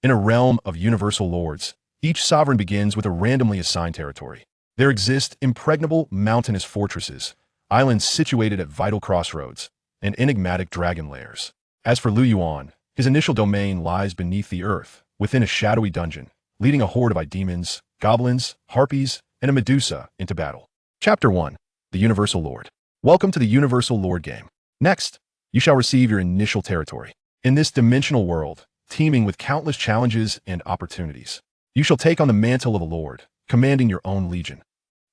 In a realm of universal lords, each sovereign begins with a randomly assigned territory. There exist impregnable mountainous fortresses, islands situated at vital crossroads, and enigmatic dragon lairs. As for Liu Yuan, his initial domain lies beneath the earth, within a shadowy dungeon, leading a horde of demons, goblins, harpies, and a Medusa into battle. Chapter 1. The Universal Lord. Welcome to the Universal Lord game. Next, you shall receive your initial territory. In this dimensional world, teeming with countless challenges and opportunities, you shall take on the mantle of a lord, commanding your own legion.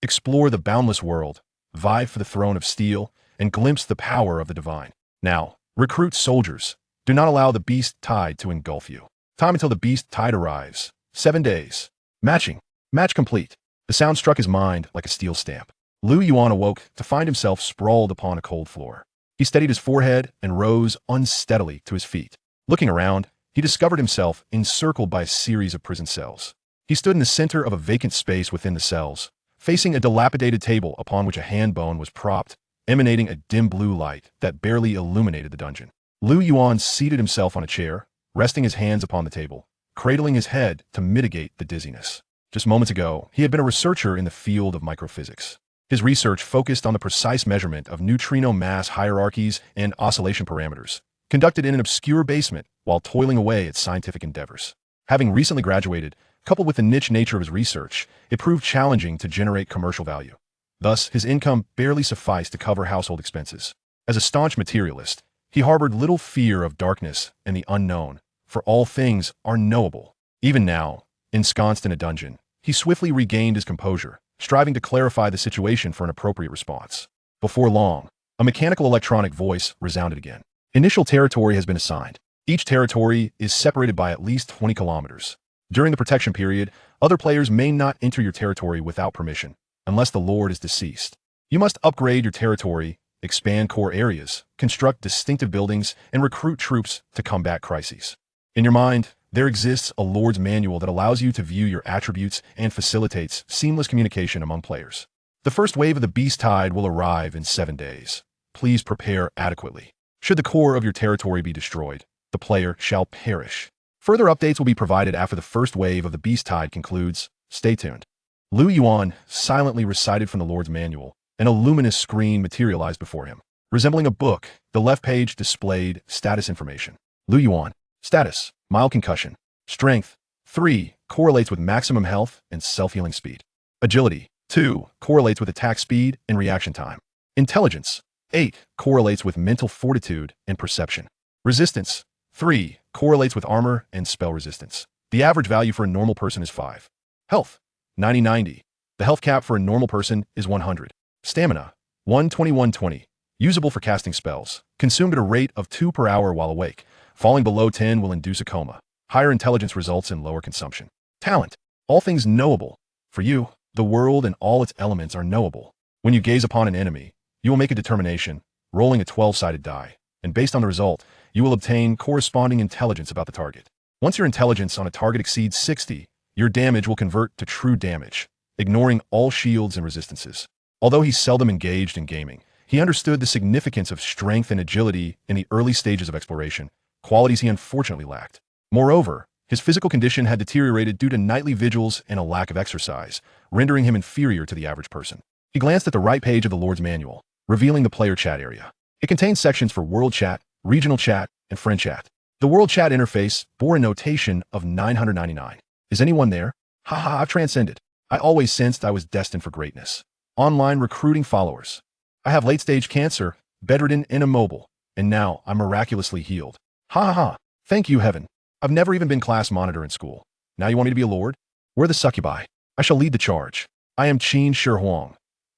Explore the boundless world, vie for the throne of steel, and glimpse the power of the divine. Now, recruit soldiers. Do not allow the beast tide to engulf you. Time until the beast tide arrives. 7 days. Matching. Match complete. The sound struck his mind like a steel stamp. Liu Yuan awoke to find himself sprawled upon a cold floor. He steadied his forehead and rose unsteadily to his feet. Looking around, he discovered himself encircled by a series of prison cells. He stood in the center of a vacant space within the cells, facing a dilapidated table upon which a hand bone was propped, emanating a dim blue light that barely illuminated the dungeon. Liu Yuan seated himself on a chair, resting his hands upon the table, cradling his head to mitigate the dizziness. Just moments ago, he had been a researcher in the field of microphysics. His research focused on the precise measurement of neutrino mass hierarchies and oscillation parameters, conducted in an obscure basement while toiling away at scientific endeavors. Having recently graduated, coupled with the niche nature of his research, it proved challenging to generate commercial value. Thus, his income barely sufficed to cover household expenses. As a staunch materialist, he harbored little fear of darkness and the unknown, for all things are knowable. Even now, ensconced in a dungeon, he swiftly regained his composure, striving to clarify the situation for an appropriate response. Before long, a mechanical electronic voice resounded again. Initial territory has been assigned. Each territory is separated by at least 20 kilometers. During the protection period, other players may not enter your territory without permission, unless the lord is deceased. You must upgrade your territory, expand core areas, construct distinctive buildings, and recruit troops to combat crises. In your mind, there exists a lord's manual that allows you to view your attributes and facilitates seamless communication among players. The first wave of the beast tide will arrive in 7 days. Please prepare adequately. Should the core of your territory be destroyed, the player shall perish. Further updates will be provided after the first wave of the beast tide concludes. Stay tuned. Liu Yuan silently recited from the Lord's manual, and a luminous screen materialized before him. Resembling a book, the left page displayed status information. Liu Yuan. Status: mild concussion. Strength: 3, correlates with maximum health and self-healing speed. Agility: 2, correlates with attack speed and reaction time. Intelligence: 8, correlates with mental fortitude and perception. Resistance: 3, correlates with armor and spell resistance. The average value for a normal person is 5. Health: 90-90. The health cap for a normal person is 100. Stamina: 120-120. Usable for casting spells. Consumed at a rate of 2 per hour while awake. Falling below 10 will induce a coma. Higher intelligence results in lower consumption. Talent: all things knowable. For you, the world and all its elements are knowable. When you gaze upon an enemy, you will make a determination, rolling a 12-sided die, and based on the result, you will obtain corresponding intelligence about the target. Once your intelligence on a target exceeds 60, your damage will convert to true damage, ignoring all shields and resistances. Although he seldom engaged in gaming, he understood the significance of strength and agility in the early stages of exploration, qualities he unfortunately lacked. Moreover, his physical condition had deteriorated due to nightly vigils and a lack of exercise, rendering him inferior to the average person. He glanced at the right page of the Lord's manual, revealing the player chat area. It contains sections for world chat, regional chat, and friend chat. The world chat interface bore a notation of 999. Is anyone there? Haha, I've transcended. I always sensed I was destined for greatness. Online recruiting followers. I have late-stage cancer, bedridden and immobile, and now I'm miraculously healed. Ha ha ha. Thank you, heaven. I've never even been class monitor in school. Now you want me to be a lord? We're the succubi. I shall lead the charge. I am Qin Shi Huang.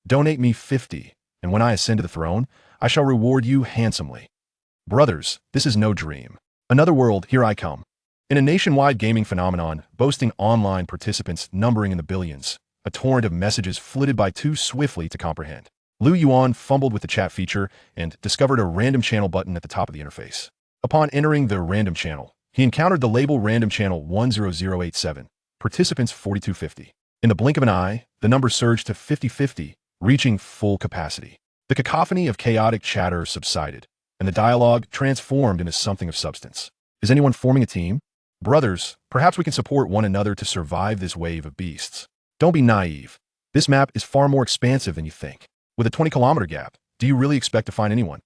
Donate me 50, and when I ascend to the throne, I shall reward you handsomely. Brothers, this is no dream. Another world, here I come. In a nationwide gaming phenomenon, boasting online participants numbering in the billions, a torrent of messages flitted by too swiftly to comprehend. Liu Yuan fumbled with the chat feature and discovered a random channel button at the top of the interface. Upon entering the random channel, he encountered the label random channel 10087, participants 4250. In the blink of an eye, the number surged to 5050, reaching full capacity. The cacophony of chaotic chatter subsided, and the dialogue transformed into something of substance. Is anyone forming a team? Brothers, perhaps we can support one another to survive this wave of beasts. Don't be naive. This map is far more expansive than you think. With a 20-kilometer gap, do you really expect to find anyone?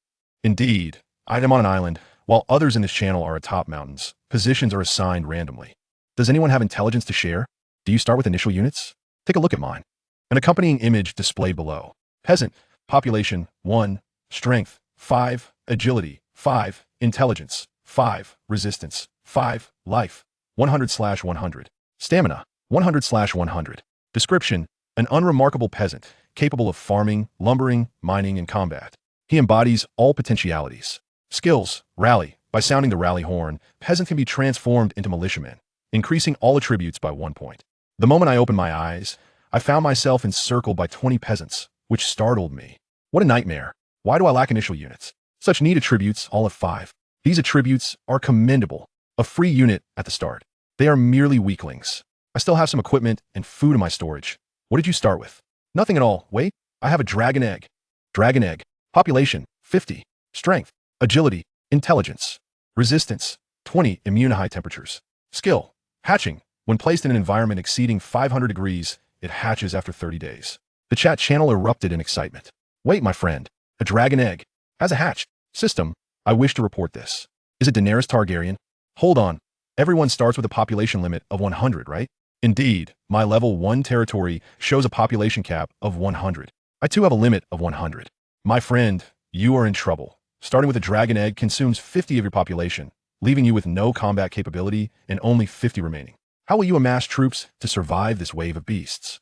Indeed, I am on an island, while others in this channel are atop mountains. Positions are assigned randomly. Does anyone have intelligence to share? Do you start with initial units? Take a look at mine. An accompanying image displayed below. Peasant, population, 1, strength, 5, agility, 5, intelligence, 5, resistance, 5, life, 100/100. Stamina, 100/100. Description, an unremarkable peasant, capable of farming, lumbering, mining, and combat. He embodies all potentialities. Skills, rally. By sounding the rally horn, peasant can be transformed into militiaman, increasing all attributes by 1 point. The moment I opened my eyes, I found myself encircled by 20 peasants, which startled me. What a nightmare. Why do I lack initial units? Such neat attributes, all of 5. These attributes are commendable. A free unit at the start. They are merely weaklings. I still have some equipment and food in my storage. What did you start with? Nothing at all. Wait, I have a dragon egg. Dragon egg. Population, 50. Strength, agility, intelligence. Resistance, 20. Immune to high temperatures. Skill, hatching. When placed in an environment exceeding 500 degrees, it hatches after 30 days. The chat channel erupted in excitement. Wait, my friend. A dragon egg has a hatch. System, I wish to report this. Is it Daenerys Targaryen? Hold on. Everyone starts with a population limit of 100, right? Indeed, my level 1 territory shows a population cap of 100. I too have a limit of 100. My friend, you are in trouble. Starting with a dragon egg consumes 50 of your population, leaving you with no combat capability and only 50 remaining. How will you amass troops to survive this wave of beasts?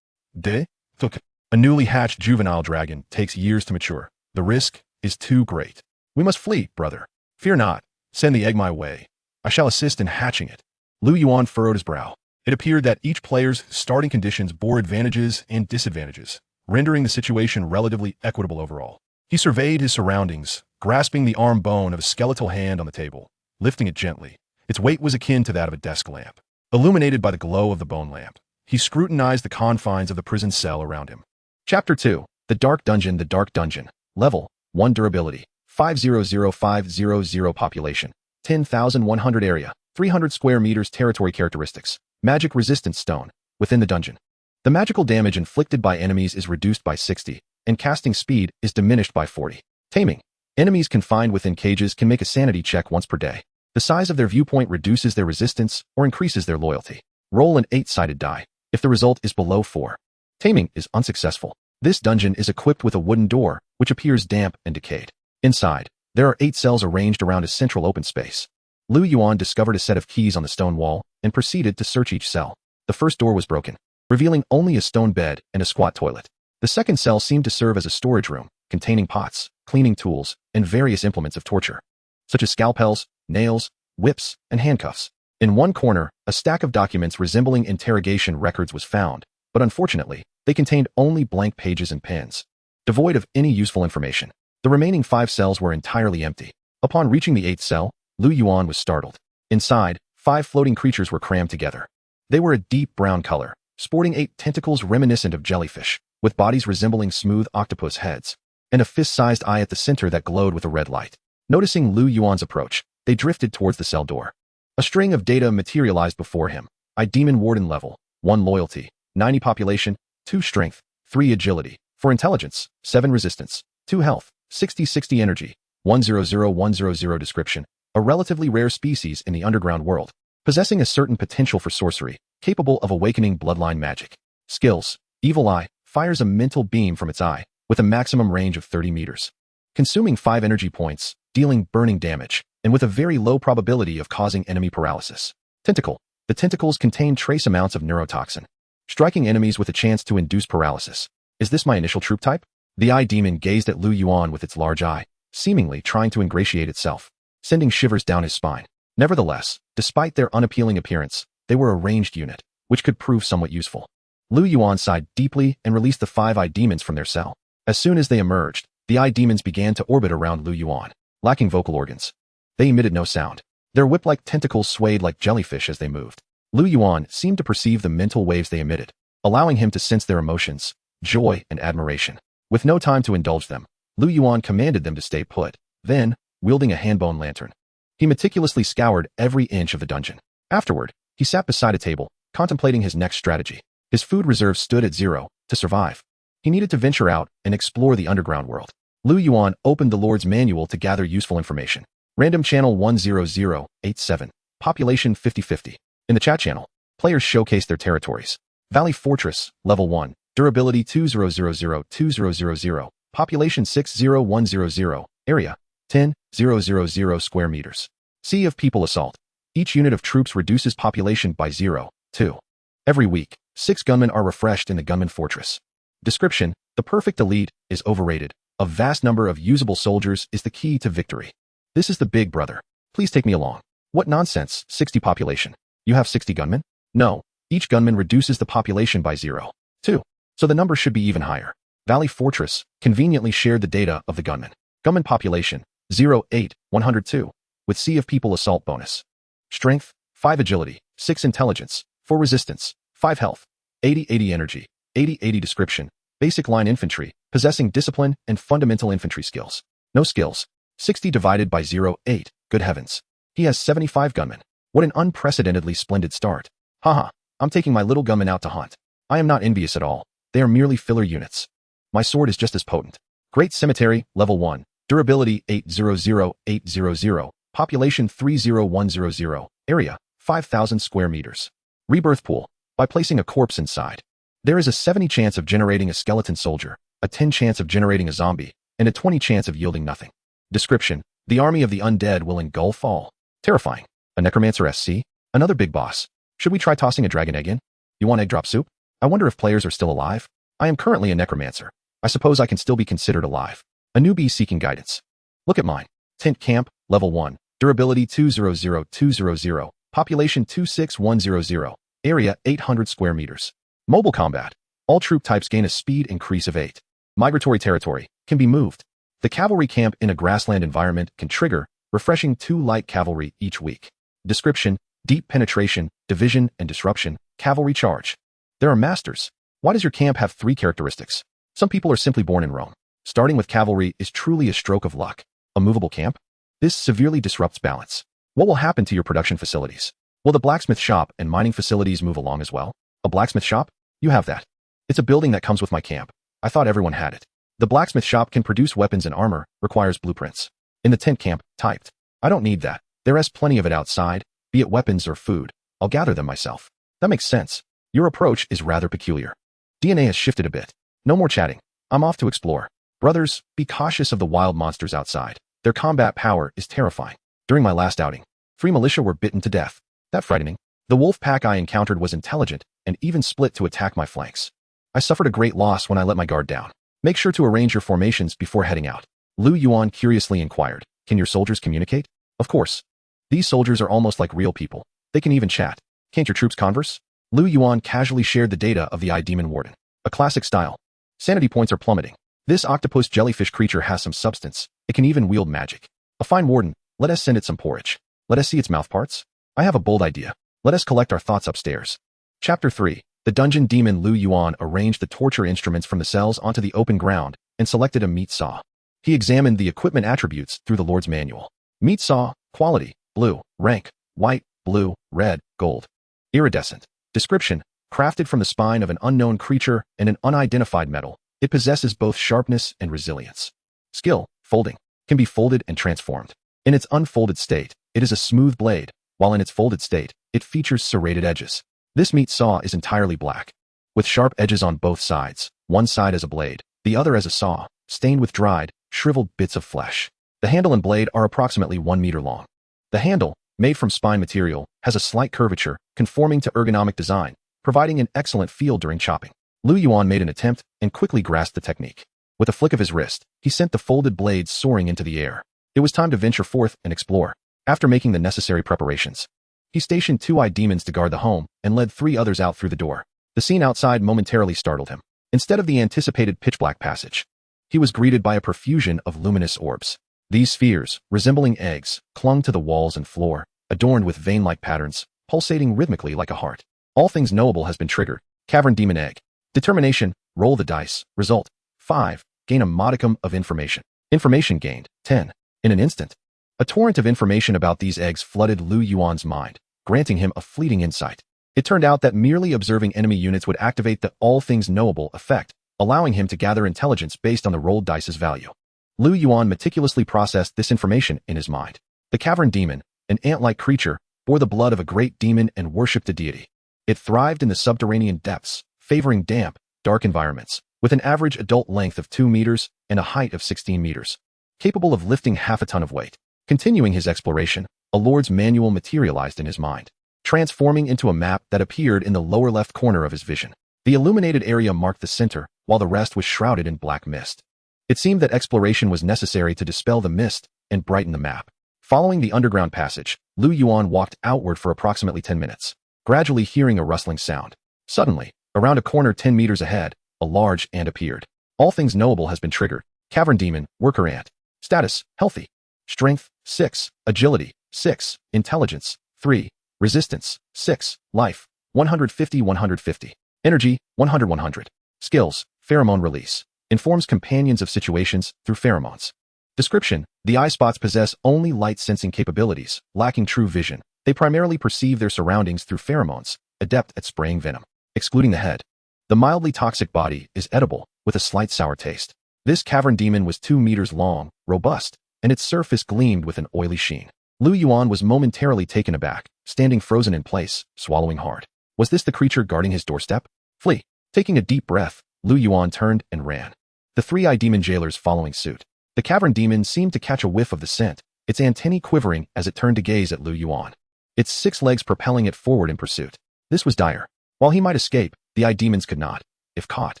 A newly hatched juvenile dragon takes years to mature. The risk is too great. We must flee, brother. Fear not. Send the egg my way. I shall assist in hatching it. Liu Yuan furrowed his brow. It appeared that each player's starting conditions bore advantages and disadvantages, rendering the situation relatively equitable overall. He surveyed his surroundings, grasping the arm bone of a skeletal hand on the table, lifting it gently. Its weight was akin to that of a desk lamp. Illuminated by the glow of the bone lamp, he scrutinized the confines of the prison cell around him. Chapter 2. The Dark Dungeon. The Dark Dungeon. Level 1 Durability. 500500 Population. 10,100 Area. 300 square meters. Territory characteristics. Magic resistance stone. Within the dungeon. The magical damage inflicted by enemies is reduced by 60, and casting speed is diminished by 40. Taming. Enemies confined within cages can make a sanity check once per day. The size of their viewpoint reduces their resistance or increases their loyalty. Roll an 8-sided die, if the result is below 4. Taming is unsuccessful. This dungeon is equipped with a wooden door, which appears damp and decayed. Inside, there are 8 cells arranged around a central open space. Liu Yuan discovered a set of keys on the stone wall and proceeded to search each cell. The first door was broken, revealing only a stone bed and a squat toilet. The second cell seemed to serve as a storage room, containing pots, cleaning tools, and various implements of torture, such as scalpels, nails, whips, and handcuffs. In one corner, a stack of documents resembling interrogation records was found, but unfortunately, they contained only blank pages and pens, devoid of any useful information. The remaining 5 cells were entirely empty. Upon reaching the 8th cell, Liu Yuan was startled. Inside, 5 floating creatures were crammed together. They were a deep brown color, sporting 8 tentacles reminiscent of jellyfish, with bodies resembling smooth octopus heads, and a fist-sized eye at the center that glowed with a red light. Noticing Liu Yuan's approach, they drifted towards the cell door. A string of data materialized before him. Demon Warden level, 1 loyalty, 90 population, 2 strength, 3 agility, 4 intelligence, 7 resistance, 2 health, 60/60 energy, 100100 description, a relatively rare species in the underground world, possessing a certain potential for sorcery, capable of awakening bloodline magic. Skills, Evil Eye, fires a mental beam from its eye, with a maximum range of 30 meters. Consuming 5 energy points, dealing burning damage, and with a very low probability of causing enemy paralysis. Tentacle, the tentacles contain trace amounts of neurotoxin, striking enemies with a chance to induce paralysis. Is this my initial troop type? The eye demon gazed at Liu Yuan with its large eye, seemingly trying to ingratiate itself, sending shivers down his spine. Nevertheless, despite their unappealing appearance, they were a ranged unit, which could prove somewhat useful. Liu Yuan sighed deeply and released the 5 eye demons from their cell. As soon as they emerged, the eye demons began to orbit around Liu Yuan, lacking vocal organs. They emitted no sound. Their whip-like tentacles swayed like jellyfish as they moved. Liu Yuan seemed to perceive the mental waves they emitted, allowing him to sense their emotions, joy, and admiration. With no time to indulge them, Liu Yuan commanded them to stay put. Then, wielding a handbone lantern, he meticulously scoured every inch of the dungeon. Afterward, he sat beside a table, contemplating his next strategy. His food reserves stood at 0 to survive. He needed to venture out and explore the underground world. Liu Yuan opened the Lord's Manual to gather useful information. Random channel 10087. Population 50-50. In the chat channel, players showcase their territories. Valley Fortress, Level 1. Durability 2000-2000. Population 60100. Area 10,000 square meters. Sea of People Assault. Each unit of troops reduces population by 0.2. Every week, 6 gunmen are refreshed in the Gunman Fortress. Description: the perfect elite is overrated. A vast number of usable soldiers is the key to victory. This is the big brother. Please take me along. What nonsense, 60 population. You have 60 gunmen? No. Each gunman reduces the population by 0.2. So the number should be even higher. Valley Fortress conveniently shared the data of the gunmen. Gunman population, 0.8,102, with Sea of People Assault bonus. Strength, 5 agility, 6 intelligence, 4 resistance, 5 health, 80-80 energy, 80-80 description, basic line infantry, possessing discipline and fundamental infantry skills. No skills. 60 divided by 0.8, good heavens. He has 75 gunmen. What an unprecedentedly splendid start. Haha, I'm taking my little gunmen out to hunt. I am not envious at all. They are merely filler units. My sword is just as potent. Great Cemetery, Level 1. Durability 800-800. Population 30100. Area 5,000 square meters. Rebirth Pool. By placing a corpse inside, there is a 70 chance of generating a skeleton soldier, a 10 chance of generating a zombie, and a 20 chance of yielding nothing. Description: the army of the undead will engulf all. Terrifying. A necromancer SC? Another big boss. Should we try tossing a dragon egg in? You want egg drop soup? I wonder if players are still alive. I am currently a necromancer. I suppose I can still be considered alive. A newbie seeking guidance. Look at mine. Tent Camp, Level 1. Durability 200200. Population 26100. Area 800 square meters. Mobile combat. All troop types gain a speed increase of 8. Migratory territory. Can be moved. The cavalry camp in a grassland environment can trigger, refreshing 2 light cavalry each week. Description: deep penetration, division, and disruption. Cavalry charge. There are masters. Why does your camp have 3 characteristics? Some people are simply born in Rome. Starting with cavalry is truly a stroke of luck. A movable camp? This severely disrupts balance. What will happen to your production facilities? Will the blacksmith shop and mining facilities move along as well? A blacksmith shop? You have that. It's a building that comes with my camp. I thought everyone had it. The blacksmith shop can produce weapons and armor, requires blueprints. In the tent camp, typed. I don't need that. There is plenty of it outside, be it weapons or food. I'll gather them myself. That makes sense. Your approach is rather peculiar. DNA has shifted a bit. No more chatting. I'm off to explore. Brothers, be cautious of the wild monsters outside. Their combat power is terrifying. During my last outing, 3 militia were bitten to death. That frightening. The wolf pack I encountered was intelligent and even split to attack my flanks. I suffered a great loss when I let my guard down. Make sure to arrange your formations before heading out. Liu Yuan curiously inquired, can your soldiers communicate? Of course. These soldiers are almost like real people. They can even chat. Can't your troops converse? Liu Yuan casually shared the data of the Demon Warden. A classic style. Sanity points are plummeting. This octopus jellyfish creature has some substance. It can even wield magic. A fine warden. Let us send it some porridge. Let us see its mouth parts. I have a bold idea. Let us collect our thoughts upstairs. Chapter 3. The dungeon demon Liu Yuan arranged the torture instruments from the cells onto the open ground and selected a meat saw. He examined the equipment attributes through the Lord's Manual. Meat saw, quality, blue, rank, white, blue, red, gold. Iridescent. Description: crafted from the spine of an unknown creature and an unidentified metal, it possesses both sharpness and resilience. Skill: folding. Can be folded and transformed. In its unfolded state, it is a smooth blade, while in its folded state, it features serrated edges. This meat saw is entirely black, with sharp edges on both sides, one side as a blade, the other as a saw, stained with dried, shriveled bits of flesh. The handle and blade are approximately 1 meter long. The handle, made from spine material, has a slight curvature, conforming to ergonomic design, providing an excellent feel during chopping. Liu Yuan made an attempt and quickly grasped the technique. With a flick of his wrist, he sent the folded blades soaring into the air. It was time to venture forth and explore. After making the necessary preparations, he stationed 2 demons to guard the home and led 3 others out through the door. The scene outside momentarily startled him. Instead of the anticipated pitch-black passage, he was greeted by a profusion of luminous orbs. These spheres, resembling eggs, clung to the walls and floor, adorned with vein-like patterns, pulsating rhythmically like a heart. All things knowable has been triggered. Cavern Demon Egg. Determination: roll the dice. Result: 5. Gain a modicum of information. Information gained: 10. In an instant, a torrent of information about these eggs flooded Liu Yuan's mind. granting him a fleeting insight. It turned out that merely observing enemy units would activate the all things knowable effect, allowing him to gather intelligence based on the rolled dice's value. Liu Yuan meticulously processed this information in his mind. The cavern demon, an ant-like creature, bore the blood of a great demon and worshipped a deity. It thrived in the subterranean depths, favoring damp, dark environments, with an average adult length of 2 meters and a height of 16 meters. Capable of lifting half a ton of weight. Continuing his exploration, a lord's manual materialized in his mind, transforming into a map that appeared in the lower left corner of his vision. The illuminated area marked the center, while the rest was shrouded in black mist. It seemed that exploration was necessary to dispel the mist and brighten the map. Following the underground passage, Liu Yuan walked outward for approximately 10 minutes, gradually hearing a rustling sound. Suddenly, around a corner 10 meters ahead, a large ant appeared. All things knowable has been triggered. Cavern demon, worker ant. Status, healthy. Strength, 6. Agility, 6. Intelligence, 3. Resistance, 6. Life, 150-150. Energy, 100-100. Skills, pheromone release. Informs companions of situations through pheromones. Description: the eye spots possess only light-sensing capabilities, lacking true vision. They primarily perceive their surroundings through pheromones, adept at spraying venom. Excluding the head. The mildly toxic body is edible, with a slight sour taste. This cavern demon was 2 meters long, robust, and its surface gleamed with an oily sheen. Liu Yuan was momentarily taken aback, standing frozen in place, swallowing hard. Was this the creature guarding his doorstep? Flee. Taking a deep breath, Liu Yuan turned and ran. The 3 demon jailers following suit. The cavern demon seemed to catch a whiff of the scent, its antennae quivering as it turned to gaze at Liu Yuan. Its 6 legs propelling it forward in pursuit. This was dire. While he might escape, the demons could not. If caught,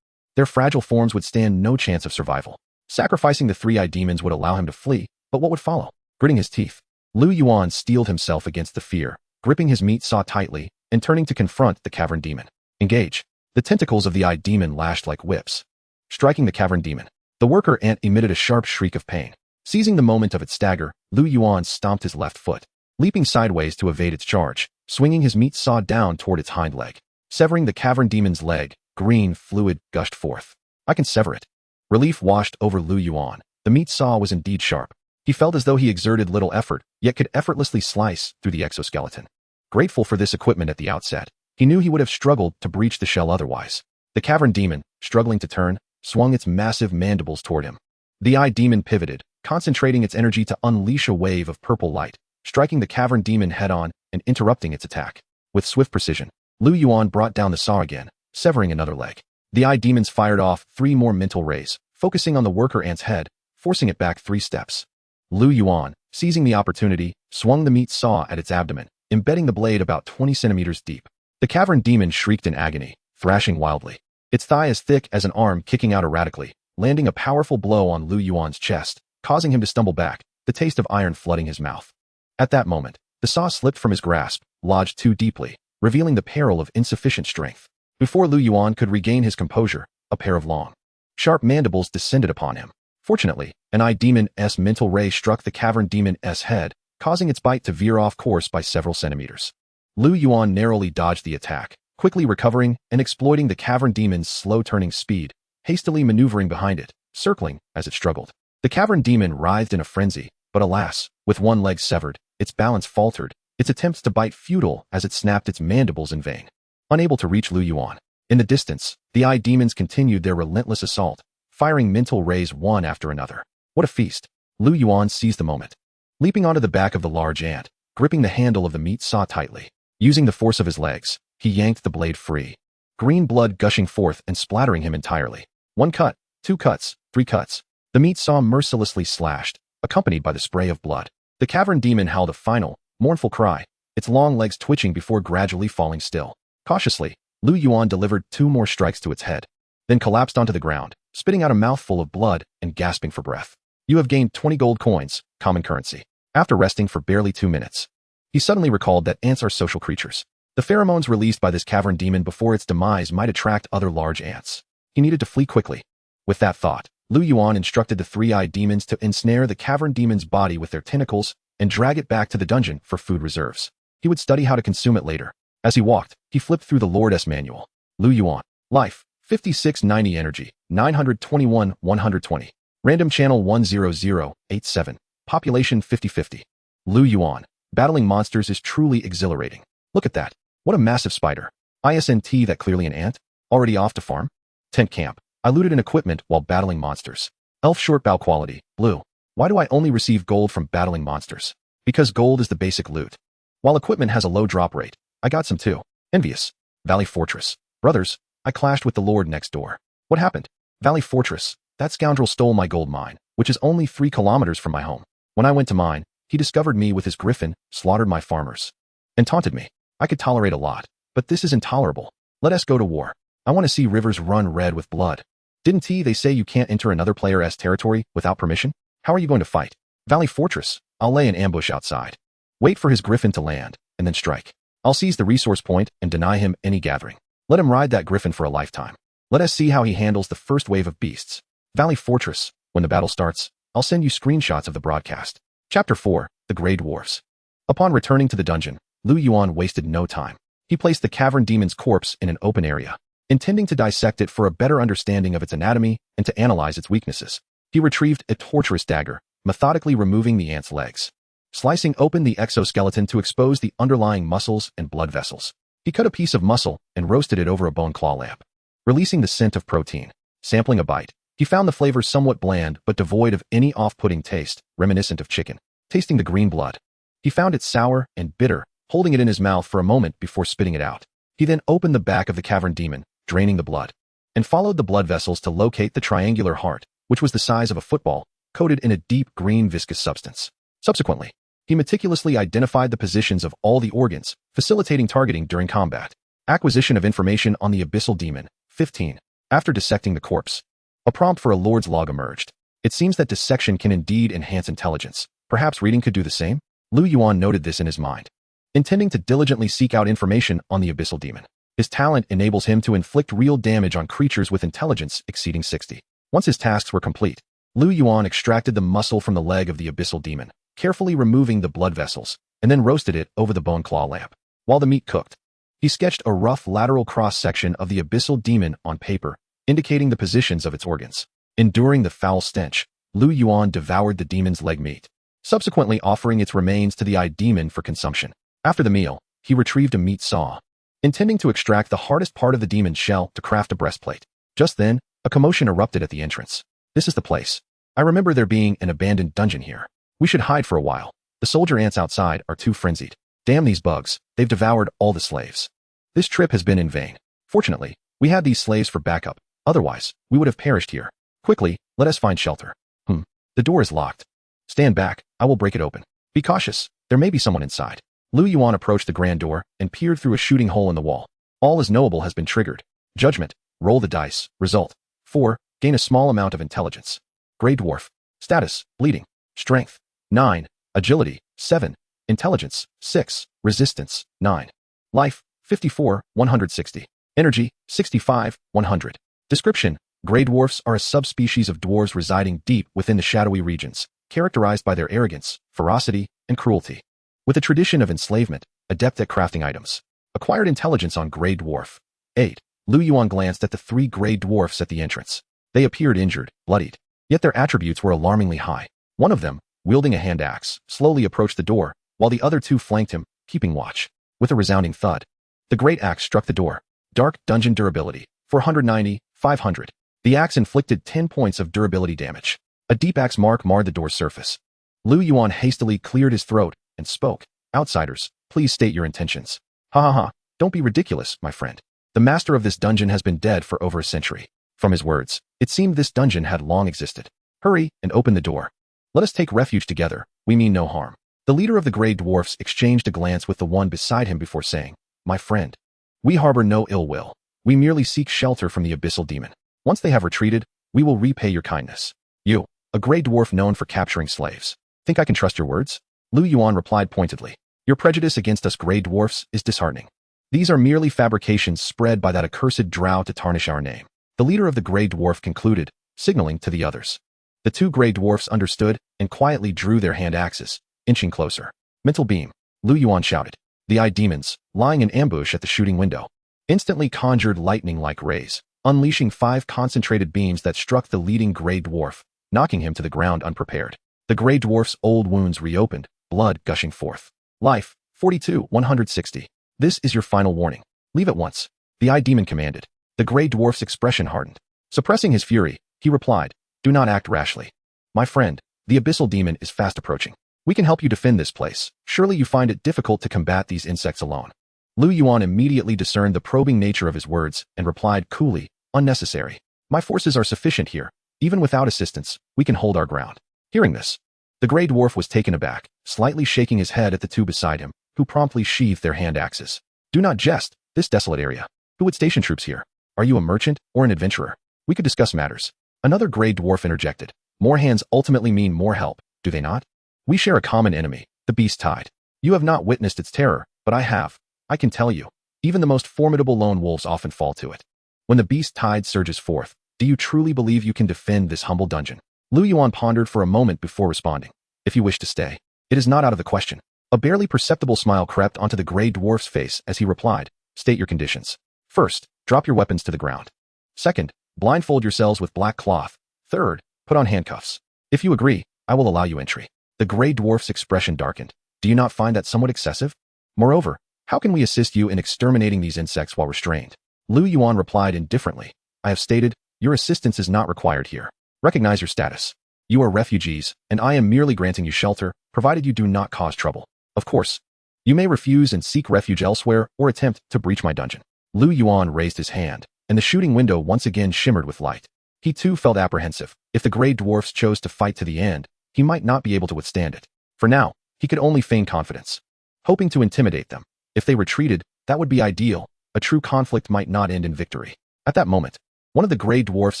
their fragile forms would stand no chance of survival. Sacrificing the 3 demons would allow him to flee, but what would follow? Gritting his teeth, Liu Yuan steeled himself against the fear, gripping his meat saw tightly, and turning to confront the cavern demon. Engage. The tentacles of the demon lashed like whips, striking the cavern demon. The worker ant emitted a sharp shriek of pain. Seizing the moment of its stagger, Liu Yuan stomped his left foot, leaping sideways to evade its charge, swinging his meat saw down toward its hind leg. Severing the cavern demon's leg, green fluid gushed forth. I can sever it. Relief washed over Liu Yuan. The meat saw was indeed sharp. He felt as though he exerted little effort, yet could effortlessly slice through the exoskeleton. Grateful for this equipment at the outset, he knew he would have struggled to breach the shell otherwise. The cavern demon, struggling to turn, swung its massive mandibles toward him. The demon pivoted, concentrating its energy to unleash a wave of purple light, striking the cavern demon head-on and interrupting its attack. With swift precision, Liu Yuan brought down the saw again, severing another leg. The demons fired off 3 more mental rays, focusing on the worker ant's head, forcing it back 3 steps. Liu Yuan, seizing the opportunity, swung the meat saw at its abdomen, embedding the blade about 20 centimeters deep. The cavern demon shrieked in agony, thrashing wildly. Its thigh as thick as an arm kicking out erratically, landing a powerful blow on Liu Yuan's chest, causing him to stumble back, the taste of iron flooding his mouth. At that moment, the saw slipped from his grasp, lodged too deeply, revealing the peril of insufficient strength. Before Liu Yuan could regain his composure, a pair of long, sharp mandibles descended upon him. Fortunately, an demon's mental ray struck the cavern demon's head, causing its bite to veer off course by several centimeters. Liu Yuan narrowly dodged the attack, quickly recovering and exploiting the cavern demon's slow-turning speed, hastily maneuvering behind it, circling as it struggled. The cavern demon writhed in a frenzy, but alas, with one leg severed, its balance faltered, its attempts to bite futile as it snapped its mandibles in vain. Unable to reach Liu Yuan. In the distance, the demons continued their relentless assault, firing mental rays one after another. What a feast! Liu Yuan seized the moment. Leaping onto the back of the large ant, gripping the handle of the meat saw tightly. Using the force of his legs, he yanked the blade free. Green blood gushing forth and splattering him entirely. 1 cut, 2 cuts, 3 cuts. The meat saw mercilessly slashed, accompanied by the spray of blood. The cavern demon howled a final, mournful cry, its long legs twitching before gradually falling still. Cautiously, Liu Yuan delivered 2 more strikes to its head, then collapsed onto the ground, spitting out a mouthful of blood and gasping for breath. You have gained 20 gold coins, common currency. After resting for barely 2 minutes, he suddenly recalled that ants are social creatures. The pheromones released by this cavern demon before its demise might attract other large ants. He needed to flee quickly. With that thought, Liu Yuan instructed the 3 demons to ensnare the cavern demon's body with their tentacles and drag it back to the dungeon for food reserves. He would study how to consume it later. As he walked, he flipped through the Lord's manual. Liu Yuan. Life, 5690 energy, 921 120. Random channel 10087. Population 50-50. Liu Yuan. Battling monsters is truly exhilarating. Look at that. What a massive spider. Isn't that clearly an ant? Already off to farm? Tent camp. I looted an equipment while battling monsters. Elf short bow quality, blue. Why do I only receive gold from battling monsters? Because gold is the basic loot. While equipment has a low drop rate, I got some too. Envious. Valley Fortress. Brothers, I clashed with the lord next door. What happened? Valley Fortress. That scoundrel stole my gold mine, which is only 3 kilometers from my home. When I went to mine, he discovered me with his griffin, slaughtered my farmers, and taunted me. I could tolerate a lot, but this is intolerable. Let us go to war. I want to see rivers run red with blood. Didn't they say you can't enter another player's territory without permission? How are you going to fight? Valley Fortress. I'll lay an ambush outside. Wait for his griffin to land, and then strike. I'll seize the resource point and deny him any gathering. Let him ride that griffin for a lifetime. Let us see how he handles the first wave of beasts. Valley Fortress. When the battle starts, I'll send you screenshots of the broadcast. Chapter 4. The Grey Dwarfs. Upon returning to the dungeon, Liu Yuan wasted no time. He placed the cavern demon's corpse in an open area, intending to dissect it for a better understanding of its anatomy and to analyze its weaknesses. He retrieved a torturous dagger, methodically removing the ant's legs, slicing open the exoskeleton to expose the underlying muscles and blood vessels. He cut a piece of muscle and roasted it over a bone claw lamp, releasing the scent of protein. Sampling a bite, he found the flavor somewhat bland but devoid of any off-putting taste, reminiscent of chicken. Tasting the green blood, he found it sour and bitter, holding it in his mouth for a moment before spitting it out. He then opened the back of the cavern demon, draining the blood, and followed the blood vessels to locate the triangular heart, which was the size of a football, coated in a deep green viscous substance. Subsequently, he meticulously identified the positions of all the organs, facilitating targeting during combat. Acquisition of information on the abyssal demon. 15. After dissecting the corpse, a prompt for a lord's log emerged. It seems that dissection can indeed enhance intelligence. Perhaps reading could do the same? Liu Yuan noted this in his mind, intending to diligently seek out information on the abyssal demon. His talent enables him to inflict real damage on creatures with intelligence exceeding 60. Once his tasks were complete, Liu Yuan extracted the muscle from the leg of the abyssal demon, carefully removing the blood vessels, and then roasted it over the bone claw lamp. While the meat cooked, he sketched a rough lateral cross-section of the abyssal demon on paper, indicating the positions of its organs. Enduring the foul stench, Liu Yuan devoured the demon's leg meat, subsequently offering its remains to the demon for consumption. After the meal, he retrieved a meat saw, intending to extract the hardest part of the demon's shell to craft a breastplate. Just then, a commotion erupted at the entrance. This is the place. I remember there being an abandoned dungeon here. We should hide for a while. The soldier ants outside are too frenzied. Damn these bugs, they've devoured all the slaves. This trip has been in vain. Fortunately, we had these slaves for backup. Otherwise, we would have perished here. Quickly, let us find shelter. The door is locked. Stand back, I will break it open. Be cautious, there may be someone inside. Liu Yuan approached the grand door and peered through a shooting hole in the wall. All is knowable has been triggered. Judgment. Roll the dice. Result. 4. Gain a small amount of intelligence. Grey Dwarf. Status. Bleeding. Strength. 9. Agility. 7. Intelligence. 6. Resistance. 9. Life. 54, 160. Energy. 65, 100. Description. Grey Dwarfs are a subspecies of dwarves residing deep within the shadowy regions, characterized by their arrogance, ferocity, and cruelty. With a tradition of enslavement, adept at crafting items. Acquired intelligence on Grey Dwarf. 8. Liu Yuan glanced at the 3 Grey Dwarfs at the entrance. They appeared injured, bloodied, yet their attributes were alarmingly high. One of them, wielding a hand axe, slowly approached the door, while the other 2 flanked him, keeping watch. With a resounding thud, the great axe struck the door. Dark dungeon durability, 490, 500. The axe inflicted 10 points of durability damage. A deep axe mark marred the door's surface. Liu Yuan hastily cleared his throat and spoke. Outsiders, please state your intentions. Ha ha ha, don't be ridiculous, my friend. The master of this dungeon has been dead for over a century. From his words, it seemed this dungeon had long existed. Hurry and open the door. Let us take refuge together, we mean no harm. The leader of the Grey Dwarfs exchanged a glance with the one beside him before saying, My friend, we harbor no ill will. We merely seek shelter from the abyssal demon. Once they have retreated, we will repay your kindness. You, a Grey Dwarf known for capturing slaves. Think I can trust your words? Liu Yuan replied pointedly. Your prejudice against us Grey Dwarfs is disheartening. These are merely fabrications spread by that accursed drow to tarnish our name. The leader of the Grey Dwarf concluded, signaling to the others. The 2 Grey Dwarfs understood and quietly drew their hand axes, inching closer. Mental beam. Liu Yuan shouted. The demons, lying in ambush at the shooting window, instantly conjured lightning-like rays, unleashing 5 concentrated beams that struck the leading Grey Dwarf, knocking him to the ground unprepared. The Grey Dwarf's old wounds reopened, blood gushing forth. Life, 42, 160. This is your final warning. Leave at once. The eye demon commanded. The gray dwarf's expression hardened. Suppressing his fury, he replied, do not act rashly. My friend, the abyssal demon is fast approaching. We can help you defend this place. Surely you find it difficult to combat these insects alone. Liu Yuan immediately discerned the probing nature of his words and replied coolly, unnecessary. My forces are sufficient here. Even without assistance, we can hold our ground. Hearing this, the gray dwarf was taken aback, slightly shaking his head at the two beside him, who promptly sheathed their hand axes. Do not jest, this desolate area. Who would station troops here? Are you a merchant or an adventurer? We could discuss matters. Another gray dwarf interjected. More hands ultimately mean more help, do they not? We share a common enemy, the beast tide. You have not witnessed its terror, but I have. I can tell you, even the most formidable lone wolves often fall to it. When the beast tide surges forth, do you truly believe you can defend this humble dungeon? Liu Yuan pondered for a moment before responding. If you wish to stay, it is not out of the question. A barely perceptible smile crept onto the gray dwarf's face as he replied, state your conditions. First, drop your weapons to the ground. Second, blindfold yourselves with black cloth. Third, put on handcuffs. If you agree, I will allow you entry. The gray dwarf's expression darkened. Do you not find that somewhat excessive? Moreover, how can we assist you in exterminating these insects while restrained? Liu Yuan replied indifferently. I have stated, your assistance is not required here. Recognize your status. You are refugees, and I am merely granting you shelter, provided you do not cause trouble. Of course, you may refuse and seek refuge elsewhere or attempt to breach my dungeon. Liu Yuan raised his hand, and the shooting window once again shimmered with light. He too felt apprehensive. If the gray dwarfs chose to fight to the end, he might not be able to withstand it. For now, he could only feign confidence, hoping to intimidate them. If they retreated, that would be ideal. A true conflict might not end in victory. At that moment, one of the gray dwarfs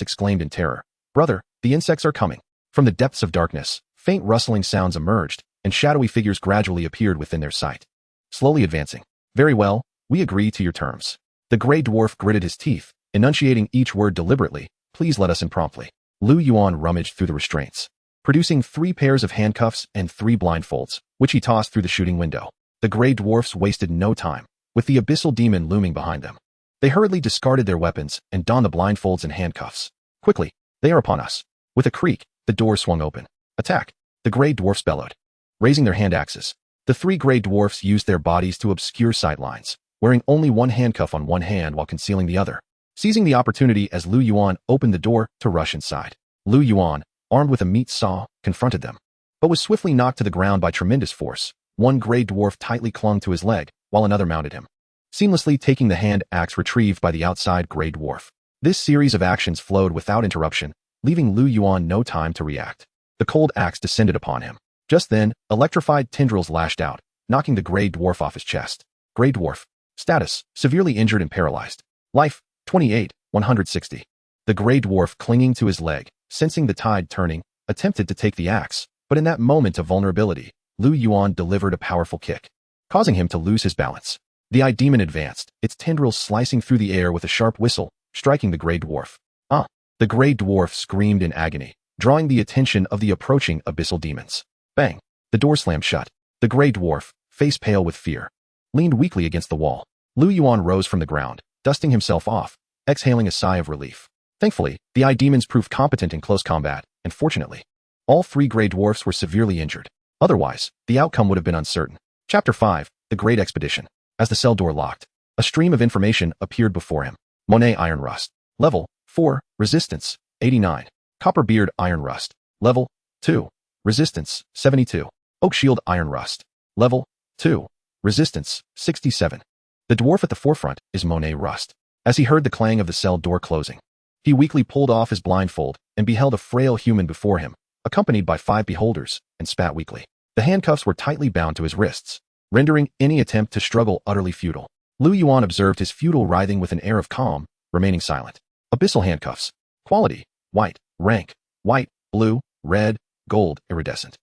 exclaimed in terror, brother, the insects are coming. From the depths of darkness, faint rustling sounds emerged, and shadowy figures gradually appeared within their sight. Slowly advancing. Very well, we agree to your terms. The gray dwarf gritted his teeth, enunciating each word deliberately. Please let us in promptly. Liu Yuan rummaged through the restraints, producing 3 pairs of handcuffs and 3 blindfolds, which he tossed through the shooting window. The gray dwarfs wasted no time, with the abyssal demon looming behind them. They hurriedly discarded their weapons and donned the blindfolds and handcuffs. Quickly, they are upon us. With a creak, the door swung open. Attack! The gray dwarfs bellowed. Raising their hand axes, the 3 gray dwarfs used their bodies to obscure sight lines, wearing only one handcuff on one hand while concealing the other. Seizing the opportunity as Liu Yuan opened the door to rush inside, Liu Yuan, armed with a meat saw, confronted them, but was swiftly knocked to the ground by tremendous force. One gray dwarf tightly clung to his leg, while another mounted him, seamlessly taking the hand axe retrieved by the outside gray dwarf. This series of actions flowed without interruption, leaving Liu Yuan no time to react. The cold axe descended upon him. Just then, electrified tendrils lashed out, knocking the gray dwarf off his chest. Gray dwarf. Status, severely injured and paralyzed. Life, 28, 160. The gray dwarf, clinging to his leg, sensing the tide turning, attempted to take the axe, but in that moment of vulnerability, Liu Yuan delivered a powerful kick, causing him to lose his balance. The eye demon advanced, its tendrils slicing through the air with a sharp whistle, striking the gray dwarf. Ah! The gray dwarf screamed in agony, drawing the attention of the approaching abyssal demons. Bang! The door slammed shut. The gray dwarf, face pale with fear, leaned weakly against the wall. Liu Yuan rose from the ground, dusting himself off, exhaling a sigh of relief. Thankfully, the eye demons proved competent in close combat, and fortunately, all 3 gray dwarfs were severely injured. Otherwise, the outcome would have been uncertain. Chapter 5, The Great Expedition. As the cell door locked, a stream of information appeared before him. Monet Iron Rust. Level 4, Resistance, 89. Copperbeard Iron Rust. Level 2, Resistance, 72. Oak Shield Iron Rust. Level 2, Resistance, 67. The dwarf at the forefront is Monet Rust. As he heard the clang of the cell door closing, he weakly pulled off his blindfold and beheld a frail human before him, accompanied by 5 beholders, and spat weakly. The handcuffs were tightly bound to his wrists, rendering any attempt to struggle utterly futile. Liu Yuan observed his futile writhing with an air of calm, remaining silent. Abyssal handcuffs. Quality: white. Rank: white, blue, red, gold, iridescent.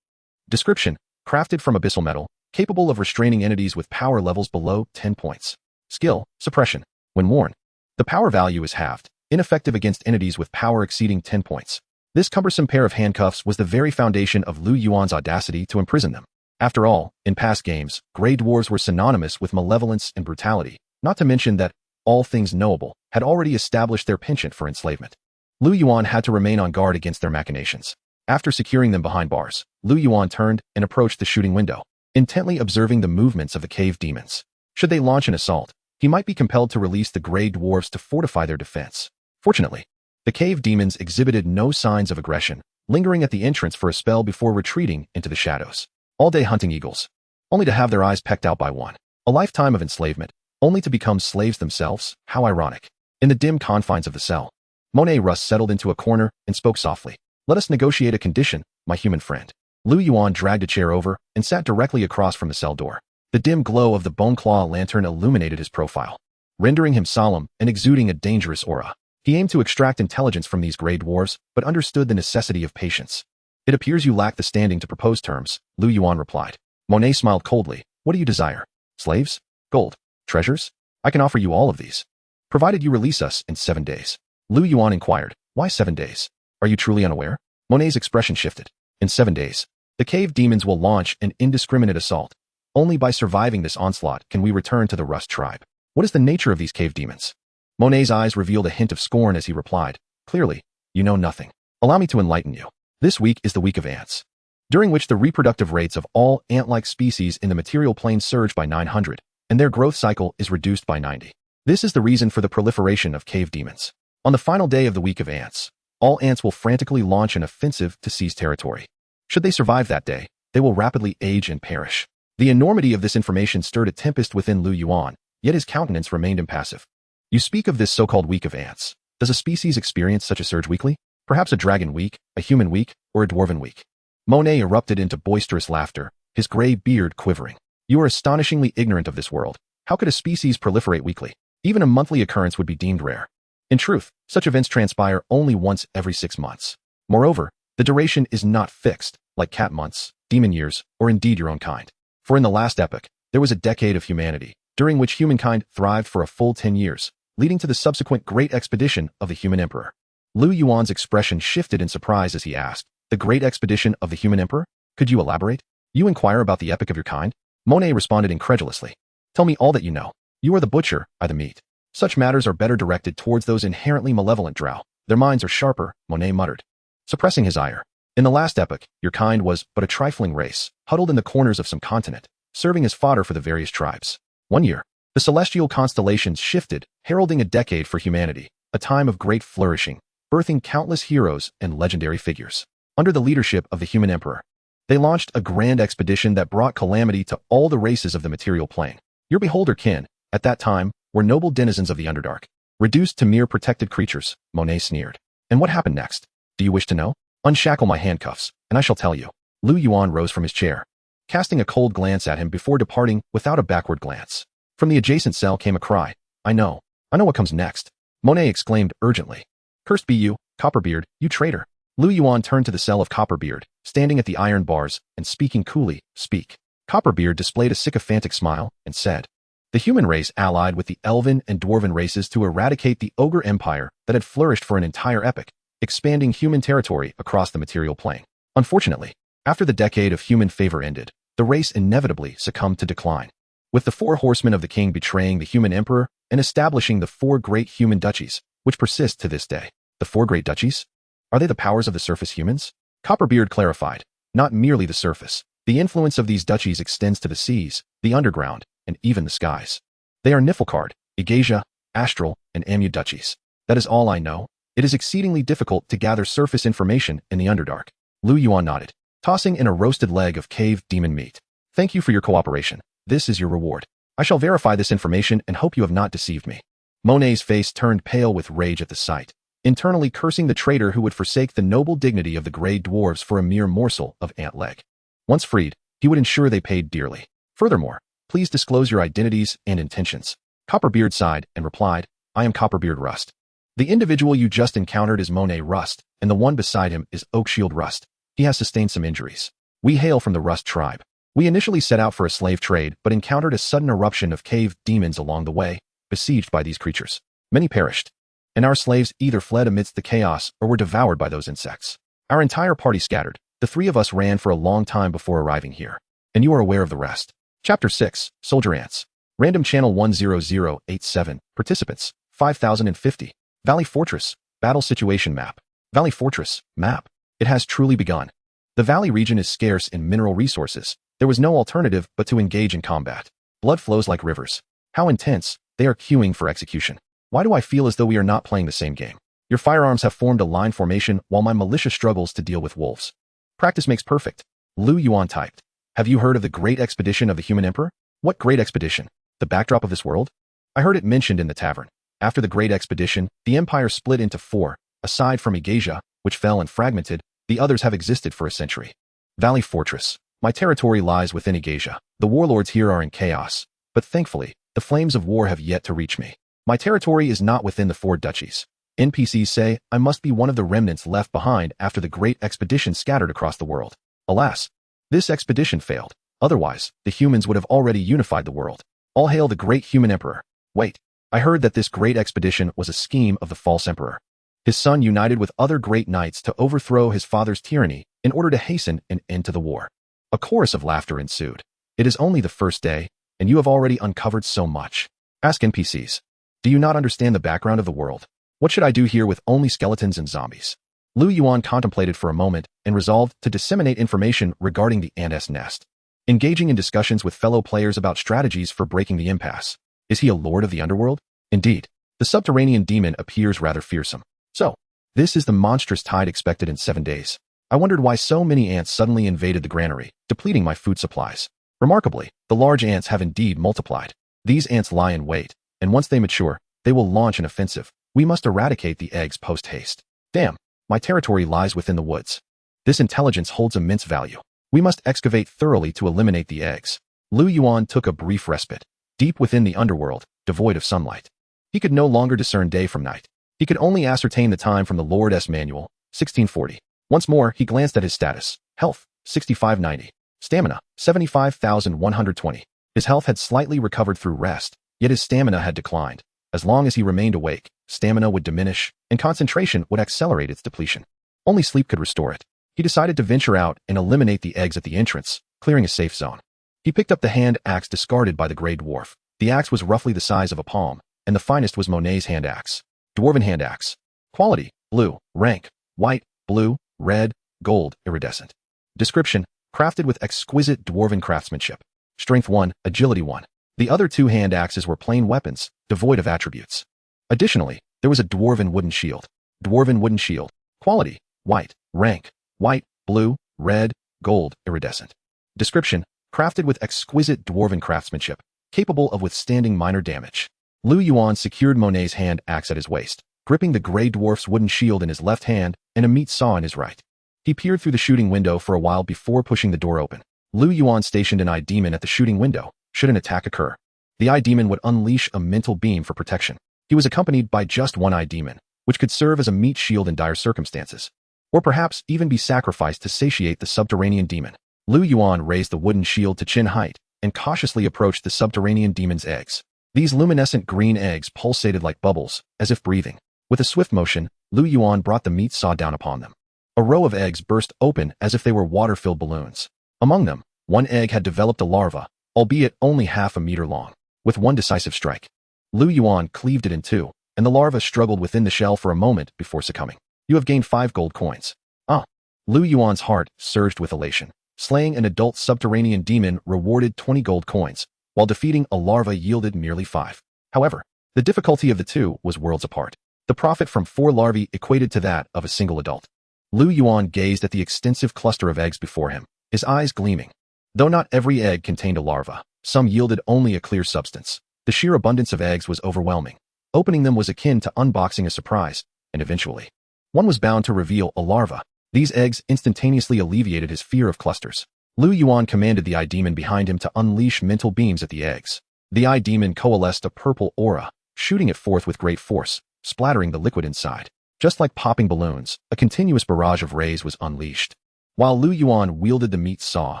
Description: crafted from abyssal metal, capable of restraining entities with power levels below 10 points. Skill: suppression. When worn, the power value is halved, ineffective against entities with power exceeding 10 points. This cumbersome pair of handcuffs was the very foundation of Liu Yuan's audacity to imprison them. After all, in past games, gray dwarves were synonymous with malevolence and brutality, not to mention that all things knowable had already established their penchant for enslavement. Liu Yuan had to remain on guard against their machinations. After securing them behind bars, Liu Yuan turned and approached the shooting window, intently observing the movements of the cave demons. Should they launch an assault, he might be compelled to release the gray dwarves to fortify their defense. Fortunately, the cave demons exhibited no signs of aggression, lingering at the entrance for a spell before retreating into the shadows. All day hunting eagles, only to have their eyes pecked out by one. A lifetime of enslavement, only to become slaves themselves. How ironic. In the dim confines of the cell, Monet Rust settled into a corner and spoke softly. Let us negotiate a condition, my human friend. Liu Yuan dragged a chair over and sat directly across from the cell door. The dim glow of the bone claw lantern illuminated his profile, rendering him solemn and exuding a dangerous aura. He aimed to extract intelligence from these gray dwarves, but understood the necessity of patience. It appears you lack the standing to propose terms, Liu Yuan replied. Monet smiled coldly. What do you desire? Slaves? Gold? Treasures? I can offer you all of these, provided you release us in 7 days. Liu Yuan inquired, why 7 days? Are you truly unaware? Monet's expression shifted. In 7 days, the cave demons will launch an indiscriminate assault. Only by surviving this onslaught can we return to the Rust tribe. What is the nature of these cave demons? Monet's eyes revealed a hint of scorn as he replied, clearly, you know nothing. Allow me to enlighten you. This week is the week of ants, during which the reproductive rates of all ant-like species in the material plane surge by 900, and their growth cycle is reduced by 90. This is the reason for the proliferation of cave demons. On the final day of the week of ants, all ants will frantically launch an offensive to seize territory. Should they survive that day, they will rapidly age and perish. The enormity of this information stirred a tempest within Liu Yuan, yet his countenance remained impassive. You speak of this so-called week of ants. Does a species experience such a surge weekly? Perhaps a dragon week, a human week, or a dwarven week? Monet erupted into boisterous laughter, his gray beard quivering. You are astonishingly ignorant of this world. How could a species proliferate weekly? Even a monthly occurrence would be deemed rare. In truth, such events transpire only once every 6 months. Moreover, the duration is not fixed, like cat months, demon years, or indeed your own kind. For in the last epoch, there was a decade of humanity, during which humankind thrived for a full 10 years, leading to the subsequent great expedition of the human emperor. Liu Yuan's expression shifted in surprise as he asked, the great expedition of the human emperor? Could you elaborate? You inquire about the epoch of your kind? Monet responded incredulously. Tell me all that you know. You are the butcher, I the meat. Such matters are better directed towards those inherently malevolent drow. Their minds are sharper, Monet muttered, suppressing his ire. In the last epoch, your kind was but a trifling race, huddled in the corners of some continent, serving as fodder for the various tribes. 1 year, the celestial constellations shifted, heralding a decade for humanity, a time of great flourishing, birthing countless heroes and legendary figures. Under the leadership of the human emperor, they launched a grand expedition that brought calamity to all the races of the material plane. Your beholder kin, at that time, were noble denizens of the Underdark, reduced to mere protected creatures, Monet sneered. And what happened next? Do you wish to know? Unshackle my handcuffs, and I shall tell you. Liu Yuan rose from his chair, casting a cold glance at him before departing without a backward glance. From the adjacent cell came a cry. I know what comes next. Monet exclaimed urgently. Cursed be you, Copperbeard, you traitor. Liu Yuan turned to the cell of Copperbeard, standing at the iron bars, and speaking coolly, speak. Copperbeard displayed a sycophantic smile, and said, the human race allied with the elven and dwarven races to eradicate the ogre empire that had flourished for an entire epoch, expanding human territory across the material plane. Unfortunately, after the decade of human favor ended, the race inevitably succumbed to decline, with the 4 horsemen of the king betraying the human emperor and establishing the 4 great human duchies, which persist to this day. The 4 great duchies? Are they the powers of the surface humans? Copperbeard clarified, not merely the surface. The influence of these duchies extends to the seas, the underground, and even the skies. They are Niflgard, Igasia, Astral, and Amu duchies. That is all I know. It is exceedingly difficult to gather surface information in the Underdark. Liu Yuan nodded, tossing in a roasted leg of cave demon meat. Thank you for your cooperation. This is your reward. I shall verify this information and hope you have not deceived me. Monet's face turned pale with rage at the sight, internally cursing the traitor who would forsake the noble dignity of the gray dwarves for a mere morsel of ant leg. Once freed, he would ensure they paid dearly. Furthermore, please disclose your identities and intentions. Copperbeard sighed and replied, I am Copperbeard Rust. The individual you just encountered is Monet Rust, and the one beside him is Oakshield Rust. He has sustained some injuries. We hail from the Rust tribe. We initially set out for a slave trade, but encountered a sudden eruption of cave demons along the way, besieged by these creatures. Many perished, and our slaves either fled amidst the chaos or were devoured by those insects. Our entire party scattered. The 3 of us ran for a long time before arriving here, and you are aware of the rest. Chapter 6, Soldier Ants. Random Channel 10087. Participants, 5050. Valley Fortress. Battle Situation Map. Valley Fortress. Map. It has truly begun. The valley region is scarce in mineral resources. There was no alternative but to engage in combat. Blood flows like rivers. How intense, they are queuing for execution. Why do I feel as though we are not playing the same game? Your firearms have formed a line formation while my militia struggles to deal with wolves. Practice makes perfect. Liu Yuan typed. Have you heard of the Great Expedition of the Human Emperor? What great expedition? The backdrop of this world? I heard it mentioned in the tavern. After the Great Expedition, the empire split into four. Aside from Igasia, which fell and fragmented, the others have existed for a century. Valley Fortress. My territory lies within Igasia. The warlords here are in chaos. But thankfully, the flames of war have yet to reach me. My territory is not within the four duchies. NPCs say I must be one of the remnants left behind after the Great Expedition scattered across the world. Alas, this expedition failed. Otherwise, the humans would have already unified the world. All hail the great human emperor. Wait, I heard that this great expedition was a scheme of the false emperor. His son united with other great knights to overthrow his father's tyranny in order to hasten an end to the war. A chorus of laughter ensued. It is only the first day, and you have already uncovered so much. Ask NPCs. Do you not understand the background of the world? What should I do here with only skeletons and zombies? Liu Yuan contemplated for a moment and resolved to disseminate information regarding the ant's nest. Engaging in discussions with fellow players about strategies for breaking the impasse. Is he a lord of the underworld? Indeed. The subterranean demon appears rather fearsome. So, this is the monstrous tide expected in 7 days. I wondered why so many ants suddenly invaded the granary, depleting my food supplies. Remarkably, the large ants have indeed multiplied. These ants lie in wait, and once they mature, they will launch an offensive. We must eradicate the eggs post-haste. Damn, my territory lies within the woods. This intelligence holds immense value. We must excavate thoroughly to eliminate the eggs. Liu Yuan took a brief respite. Deep within the underworld, devoid of sunlight. He could no longer discern day from night. He could only ascertain the time from the Lord's Manual, 1640. Once more, he glanced at his status. Health, 6590. Stamina, 75,120. His health had slightly recovered through rest, yet his stamina had declined. As long as he remained awake, stamina would diminish, and concentration would accelerate its depletion. Only sleep could restore it. He decided to venture out and eliminate the eggs at the entrance, clearing a safe zone. He picked up the hand axe discarded by the Grey Dwarf. The axe was roughly the size of a palm, and the finest was Monet's hand axe. Dwarven hand axe. Quality, blue. Rank, white, blue, red, gold, iridescent. Description, crafted with exquisite dwarven craftsmanship. Strength 1, agility 1. The other two hand axes were plain weapons, devoid of attributes. Additionally, there was a dwarven wooden shield. Dwarven wooden shield. Quality, white. Rank, white, blue, red, gold, iridescent. Description, crafted with exquisite dwarven craftsmanship, capable of withstanding minor damage. Liu Yuan secured Monet's hand axe at his waist, gripping the Grey Dwarf's wooden shield in his left hand and a meat saw in his right. He peered through the shooting window for a while before pushing the door open. Liu Yuan stationed an eye demon at the shooting window. Should an attack occur, the eye demon would unleash a mental beam for protection. He was accompanied by just one eye demon, which could serve as a meat shield in dire circumstances, or perhaps even be sacrificed to satiate the subterranean demon. Liu Yuan raised the wooden shield to chin height and cautiously approached the subterranean demon's eggs. These luminescent green eggs pulsated like bubbles, as if breathing. With a swift motion, Liu Yuan brought the meat saw down upon them. A row of eggs burst open as if they were water-filled balloons. Among them, one egg had developed a larva, albeit only half a meter long. With one decisive strike, Liu Yuan cleaved it in two, and the larva struggled within the shell for a moment before succumbing. You have gained 5 gold coins. Ah! Liu Yuan's heart surged with elation. Slaying an adult subterranean demon rewarded 20 gold coins, while defeating a larva yielded merely 5. However, the difficulty of the two was worlds apart. The profit from 4 larvae equated to that of a single adult. Liu Yuan gazed at the extensive cluster of eggs before him, his eyes gleaming. Though not every egg contained a larva, some yielded only a clear substance. The sheer abundance of eggs was overwhelming. Opening them was akin to unboxing a surprise, and eventually, one was bound to reveal a larva. These eggs instantaneously alleviated his fear of clusters. Liu Yuan commanded the eye demon behind him to unleash mental beams at the eggs. The eye demon coalesced a purple aura, shooting it forth with great force, splattering the liquid inside. Just like popping balloons, a continuous barrage of rays was unleashed. While Liu Yuan wielded the meat saw,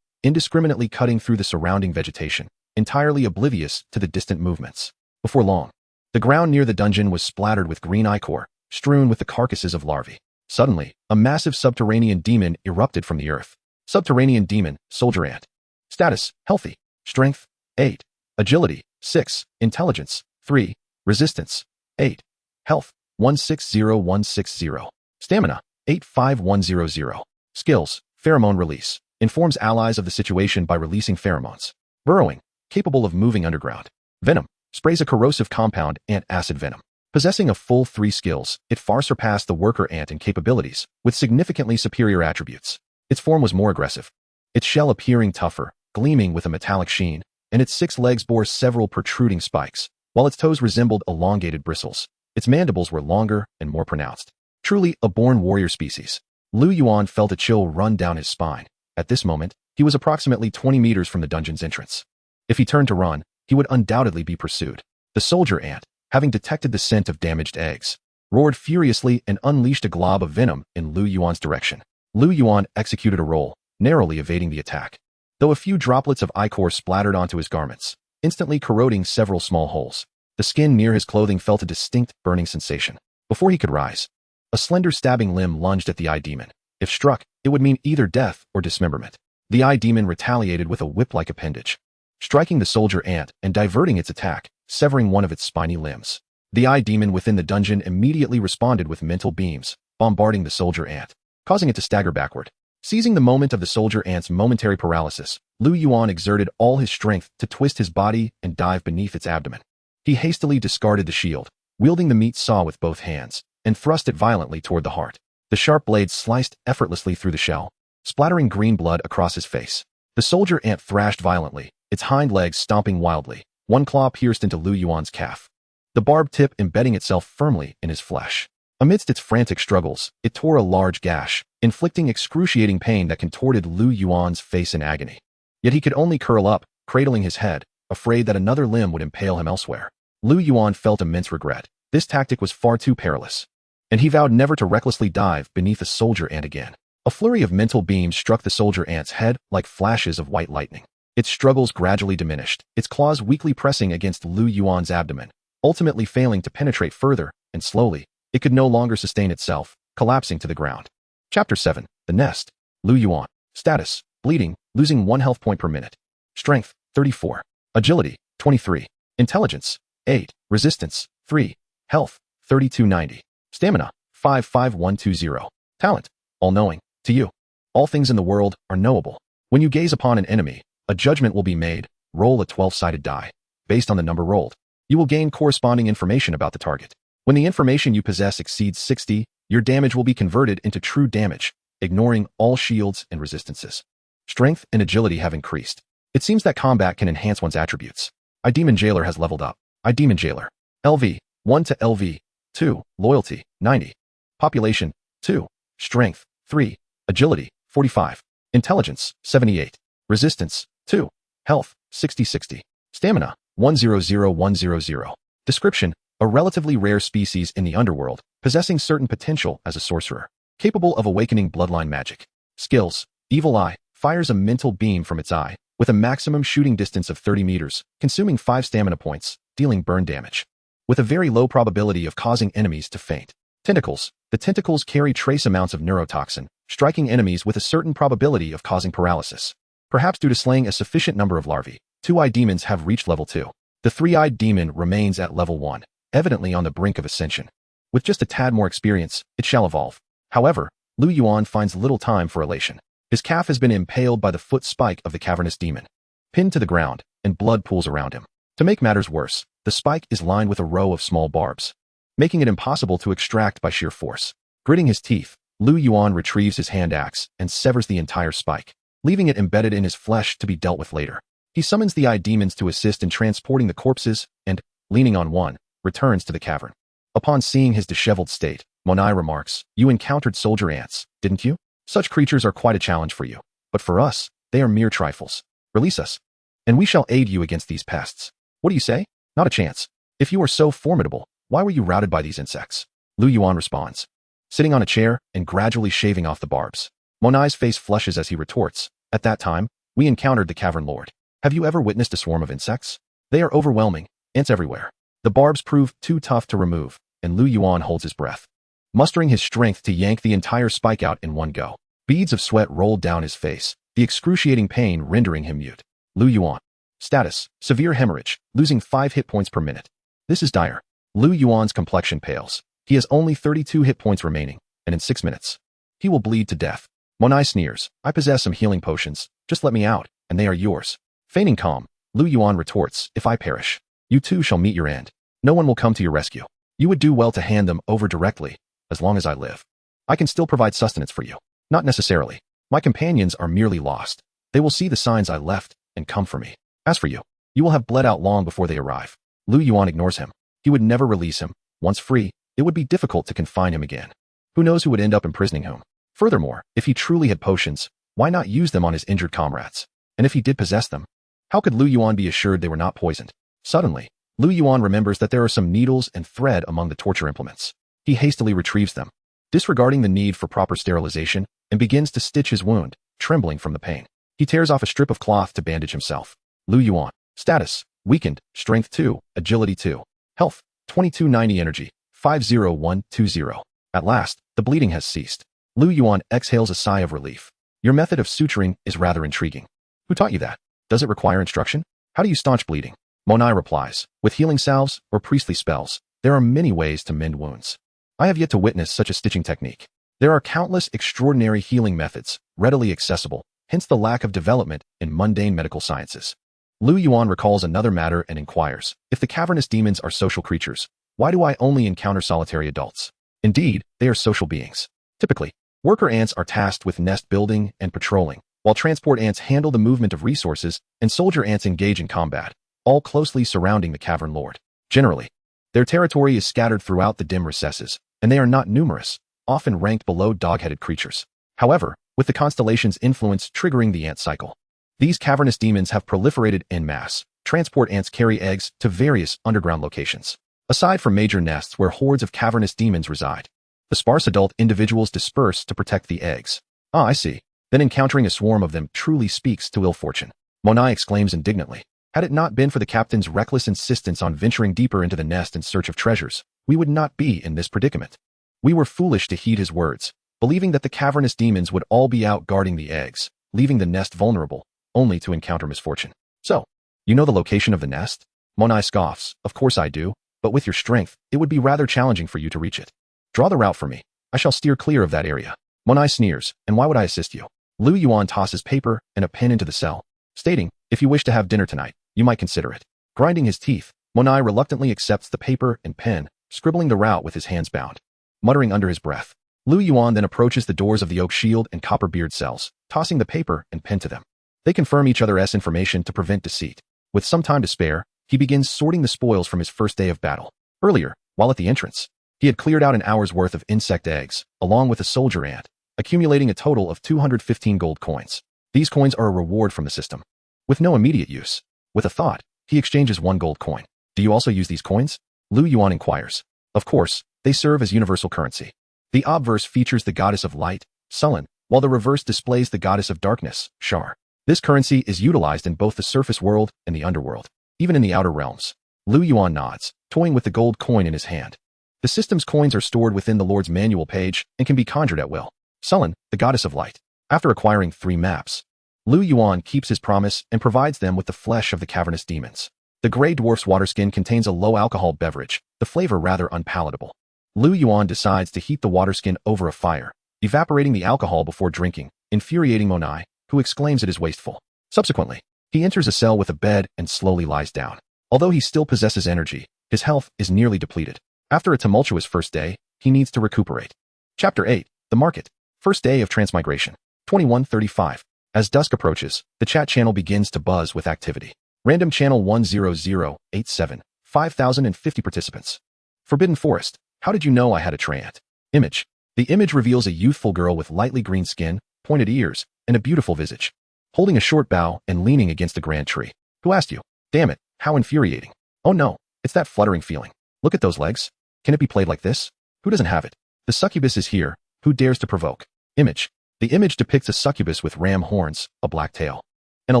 indiscriminately cutting through the surrounding vegetation, entirely oblivious to the distant movements. Before long, the ground near the dungeon was splattered with green ichor, strewn with the carcasses of larvae. Suddenly, a massive subterranean demon erupted from the earth. Subterranean demon, soldier ant. Status, healthy. Strength, 8. Agility, 6. Intelligence, 3. Resistance, 8. Health, 160160. Stamina, 85100. Skills, pheromone release. Informs allies of the situation by releasing pheromones. Burrowing, capable of moving underground. Venom sprays a corrosive compound ant acid venom. Possessing a full 3 skills, it far surpassed the worker ant in capabilities, with significantly superior attributes. Its form was more aggressive, its shell appearing tougher, gleaming with a metallic sheen, and its 6 legs bore several protruding spikes, while its toes resembled elongated bristles. Its mandibles were longer and more pronounced. Truly a born warrior species. Liu Yuan felt a chill run down his spine. At this moment, he was approximately 20 meters from the dungeon's entrance. If he turned to run, he would undoubtedly be pursued. The soldier ant, having detected the scent of damaged eggs, roared furiously and unleashed a glob of venom in Liu Yuan's direction. Liu Yuan executed a roll, narrowly evading the attack, though a few droplets of ichor splattered onto his garments, instantly corroding several small holes. The skin near his clothing felt a distinct burning sensation. Before he could rise, a slender stabbing limb lunged at the eye demon. If struck, it would mean either death or dismemberment. The eye demon retaliated with a whip-like appendage, striking the soldier ant and diverting its attack, severing one of its spiny limbs. The eye demon within the dungeon immediately responded with mental beams, bombarding the soldier ant, causing it to stagger backward. Seizing the moment of the soldier ant's momentary paralysis, Liu Yuan exerted all his strength to twist his body and dive beneath its abdomen. He hastily discarded the shield, wielding the meat saw with both hands, and thrust it violently toward the heart. The sharp blade sliced effortlessly through the shell, splattering green blood across his face. The soldier ant thrashed violently, its hind legs stomping wildly. One claw pierced into Liu Yuan's calf, the barbed tip embedding itself firmly in his flesh. Amidst its frantic struggles, it tore a large gash, inflicting excruciating pain that contorted Liu Yuan's face in agony. Yet he could only curl up, cradling his head, afraid that another limb would impale him elsewhere. Liu Yuan felt immense regret. This tactic was far too perilous, and he vowed never to recklessly dive beneath a soldier ant again. A flurry of mental beams struck the soldier ant's head like flashes of white lightning. Its struggles gradually diminished, its claws weakly pressing against Liu Yuan's abdomen, ultimately failing to penetrate further, and slowly, it could no longer sustain itself, collapsing to the ground. Chapter 7. The Nest. Liu Yuan. Status: bleeding, losing 1 health point per minute. Strength: 34. Agility: 23. Intelligence: 8. Resistance: 3. Health: 3290. Stamina: 55120. Talent: all-knowing. To you, all things in the world are knowable. When you gaze upon an enemy, a judgment will be made. Roll a 12-sided die. Based on the number rolled, you will gain corresponding information about the target. When the information you possess exceeds 60, your damage will be converted into true damage, ignoring all shields and resistances. Strength and agility have increased. It seems that combat can enhance one's attributes. Demon Jailer has leveled up. Demon Jailer. LV, 1 to LV, 2. Loyalty, 90. Population, 2. Strength, 3. Agility, 45. Intelligence, 78. Resistance, 2. Health, 60-60. Stamina, 100100. Description: a relatively rare species in the underworld, possessing certain potential as a sorcerer, capable of awakening bloodline magic. Skills: Evil Eye, fires a mental beam from its eye, with a maximum shooting distance of 30 meters, consuming 5 stamina points, dealing burn damage, with a very low probability of causing enemies to faint. Tentacles: the tentacles carry trace amounts of neurotoxin, striking enemies with a certain probability of causing paralysis. Perhaps due to slaying a sufficient number of larvae, 2-eyed demons have reached level 2. The 3-eyed demon remains at level 1, evidently on the brink of ascension. With just a tad more experience, it shall evolve. However, Liu Yuan finds little time for elation. His calf has been impaled by the foot spike of the cavernous demon, pinned to the ground, and blood pools around him. To make matters worse, the spike is lined with a row of small barbs, making it impossible to extract by sheer force. Gritting his teeth, Liu Yuan retrieves his hand axe and severs the entire spike, leaving it embedded in his flesh to be dealt with later. He summons the eye demons to assist in transporting the corpses and, leaning on one, returns to the cavern. Upon seeing his disheveled state, Monai remarks, "You encountered soldier ants, didn't you? Such creatures are quite a challenge for you. But for us, they are mere trifles. Release us, and we shall aid you against these pests. What do you say? Not a chance. If you are so formidable, why were you routed by these insects?" Liu Yuan responds, sitting on a chair and gradually shaving off the barbs. Monai's face flushes as he retorts, "At that time, we encountered the Cavern Lord. Have you ever witnessed a swarm of insects? They are overwhelming, ants everywhere." The barbs prove too tough to remove, and Liu Yuan holds his breath, mustering his strength to yank the entire spike out in one go. Beads of sweat rolled down his face, the excruciating pain rendering him mute. Liu Yuan. Status: severe hemorrhage, losing 5 hit points per minute. This is dire. Liu Yuan's complexion pales. He has only 32 hit points remaining, and in 6 minutes, he will bleed to death. Monai sneers, "I possess some healing potions. Just let me out, and they are yours." Feigning calm, Liu Yuan retorts, if I perish, you too shall meet your end. No one will come to your rescue. You would do well to hand them over directly, as long as I live. I can still provide sustenance for you. Not necessarily. My companions are merely lost. They will see the signs I left and come for me. As for you, you will have bled out long before they arrive. Liu Yuan ignores him. He would never release him. Once free, it would be difficult to confine him again. Who knows who would end up imprisoning whom? Furthermore, if he truly had potions, why not use them on his injured comrades? And if he did possess them, how could Liu Yuan be assured they were not poisoned? Suddenly, Liu Yuan remembers that there are some needles and thread among the torture implements. He hastily retrieves them, disregarding the need for proper sterilization, and begins to stitch his wound, trembling from the pain. He tears off a strip of cloth to bandage himself. Liu Yuan. Status: weakened, strength 2, agility 2. Health: 2290 energy, 50120. At last, the bleeding has ceased. Liu Yuan exhales a sigh of relief. Your method of suturing is rather intriguing. Who taught you that? Does it require instruction? How do you staunch bleeding? Monai replies, with healing salves or priestly spells, there are many ways to mend wounds. I have yet to witness such a stitching technique. There are countless extraordinary healing methods, readily accessible, hence the lack of development in mundane medical sciences. Liu Yuan recalls another matter and inquires, if the cavernous demons are social creatures, why do I only encounter solitary adults? Indeed, they are social beings. Typically, worker ants are tasked with nest building and patrolling, while transport ants handle the movement of resources and soldier ants engage in combat, all closely surrounding the cavern lord. Generally, their territory is scattered throughout the dim recesses, and they are not numerous, often ranked below dog-headed creatures. However, with the constellation's influence triggering the ant cycle, these cavernous demons have proliferated en masse. Transport ants carry eggs to various underground locations. Aside from major nests where hordes of cavernous demons reside, the sparse adult individuals disperse to protect the eggs. Ah, I see. Then encountering a swarm of them truly speaks to ill fortune. Monai exclaims indignantly. Had it not been for the captain's reckless insistence on venturing deeper into the nest in search of treasures, we would not be in this predicament. We were foolish to heed his words, believing that the cavernous demons would all be out guarding the eggs, leaving the nest vulnerable, only to encounter misfortune. So, you know the location of the nest? Monai scoffs. Of course I do, but with your strength, it would be rather challenging for you to reach it. Draw the route for me. I shall steer clear of that area. Monai sneers, and why would I assist you? Liu Yuan tosses paper and a pen into the cell, stating, if you wish to have dinner tonight, you might consider it. Grinding his teeth, Monai reluctantly accepts the paper and pen, scribbling the route with his hands bound. Muttering under his breath, Liu Yuan then approaches the doors of the oak shield and copper beard cells, tossing the paper and pen to them. They confirm each other's information to prevent deceit. With some time to spare, he begins sorting the spoils from his first day of battle. Earlier, while at the entrance, he had cleared out an hour's worth of insect eggs, along with a soldier ant, accumulating a total of 215 gold coins. These coins are a reward from the system. With no immediate use, with a thought, he exchanges 1 gold coin. Do you also use these coins? Liu Yuan inquires. Of course, they serve as universal currency. The obverse features the goddess of light, Sullen, while the reverse displays the goddess of darkness, Shar. This currency is utilized in both the surface world and the underworld, even in the outer realms. Liu Yuan nods, toying with the gold coin in his hand. The system's coins are stored within the Lord's manual page and can be conjured at will. Sullen, the goddess of light. After acquiring 3 maps, Liu Yuan keeps his promise and provides them with the flesh of the cavernous demons. The gray dwarf's water skin contains a low-alcohol beverage, the flavor rather unpalatable. Liu Yuan decides to heat the water skin over a fire, evaporating the alcohol before drinking, infuriating Monai, who exclaims it is wasteful. Subsequently, he enters a cell with a bed and slowly lies down. Although he still possesses energy, his health is nearly depleted. After a tumultuous first day, he needs to recuperate. Chapter 8. The Market. First day of transmigration. 2135. As dusk approaches, the chat channel begins to buzz with activity. Random channel 10087, 5050 participants. Forbidden Forest. How did you know I had a treant? Image. The image reveals a youthful girl with lightly green skin, pointed ears, and a beautiful visage, holding a short bough and leaning against a grand tree. Who asked you? Damn it, how infuriating. Oh no, it's that fluttering feeling. Look at those legs. Can it be played like this? Who doesn't have it? The succubus is here. Who dares to provoke? Image. The image depicts a succubus with ram horns, a black tail, and a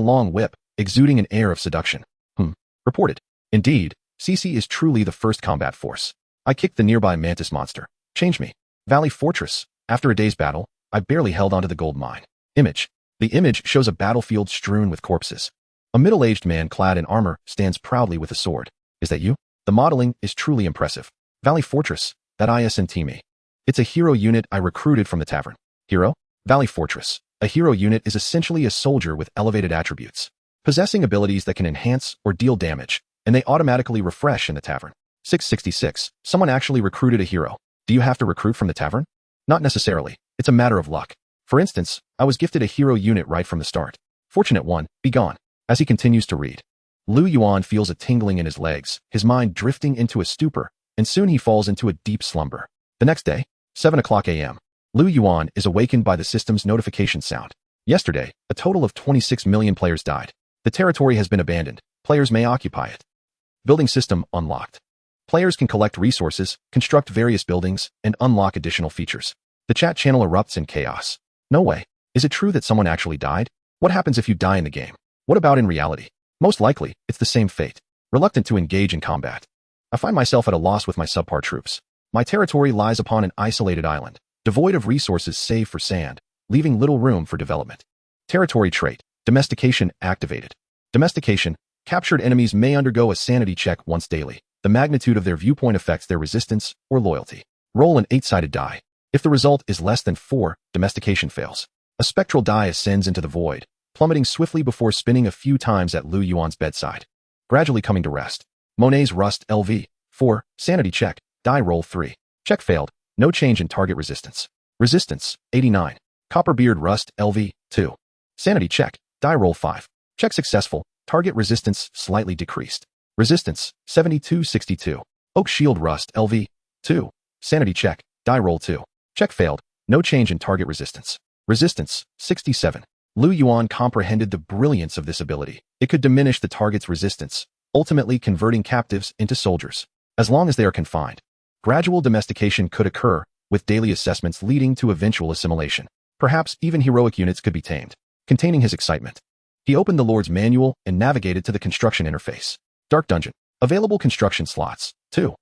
long whip, exuding an air of seduction. Reported. Indeed, CC is truly the first combat force. I kicked the nearby mantis monster. Change me. Valley Fortress. After a day's battle, I barely held onto the gold mine. Image. The image shows a battlefield strewn with corpses. A middle-aged man clad in armor stands proudly with a sword. Is that you? The modeling is truly impressive. Valley Fortress. That isn't me. It's a hero unit I recruited from the tavern. Hero? Valley Fortress. A hero unit is essentially a soldier with elevated attributes. possessing abilities that can enhance or deal damage, and they automatically refresh in the tavern. 666. Someone actually recruited a hero. Do you have to recruit from the tavern? Not necessarily. It's a matter of luck. For instance, I was gifted a hero unit right from the start. Fortunate one, be gone. As he continues to read, Liu Yuan feels a tingling in his legs, his mind drifting into a stupor, and soon he falls into a deep slumber. The next day, 7 o'clock a.m., Liu Yuan is awakened by the system's notification sound. Yesterday, a total of 26 million players died. The territory has been abandoned. Players may occupy it. Building system unlocked. Players can collect resources, construct various buildings, and unlock additional features. The chat channel erupts in chaos. No way. Is it true that someone actually died? What happens if you die in the game? What about in reality? Most likely, it's the same fate. Reluctant to engage in combat. I find myself at a loss with my subpar troops. My territory lies upon an isolated island, devoid of resources save for sand, leaving little room for development. Territory trait. Domestication activated. Domestication. Captured enemies may undergo a sanity check once daily. The magnitude of their viewpoint affects their resistance or loyalty. Roll an 8-sided die. If the result is less than 4, domestication fails. A spectral die ascends into the void, plummeting swiftly before spinning a few times at Liu Yuan's bedside. Gradually coming to rest. Monet's Rust LV. 4. Sanity check. Die roll 3. Check failed. No change in target resistance. Resistance, 89. Copperbeard Rust LV. 2. Sanity check. Die roll 5. Check successful. Target resistance slightly decreased. Resistance, 7262. Oak Shield Rust LV. 2. Sanity check. Die roll 2. Check failed. No change in target resistance. Resistance, 67. Liu Yuan comprehended the brilliance of this ability. It could diminish the target's resistance, ultimately converting captives into soldiers. As long as they are confined. Gradual domestication could occur, with daily assessments leading to eventual assimilation. Perhaps even heroic units could be tamed. Containing his excitement. He opened the Lord's manual and navigated to the construction interface. Dark Dungeon. Available construction slots. 2.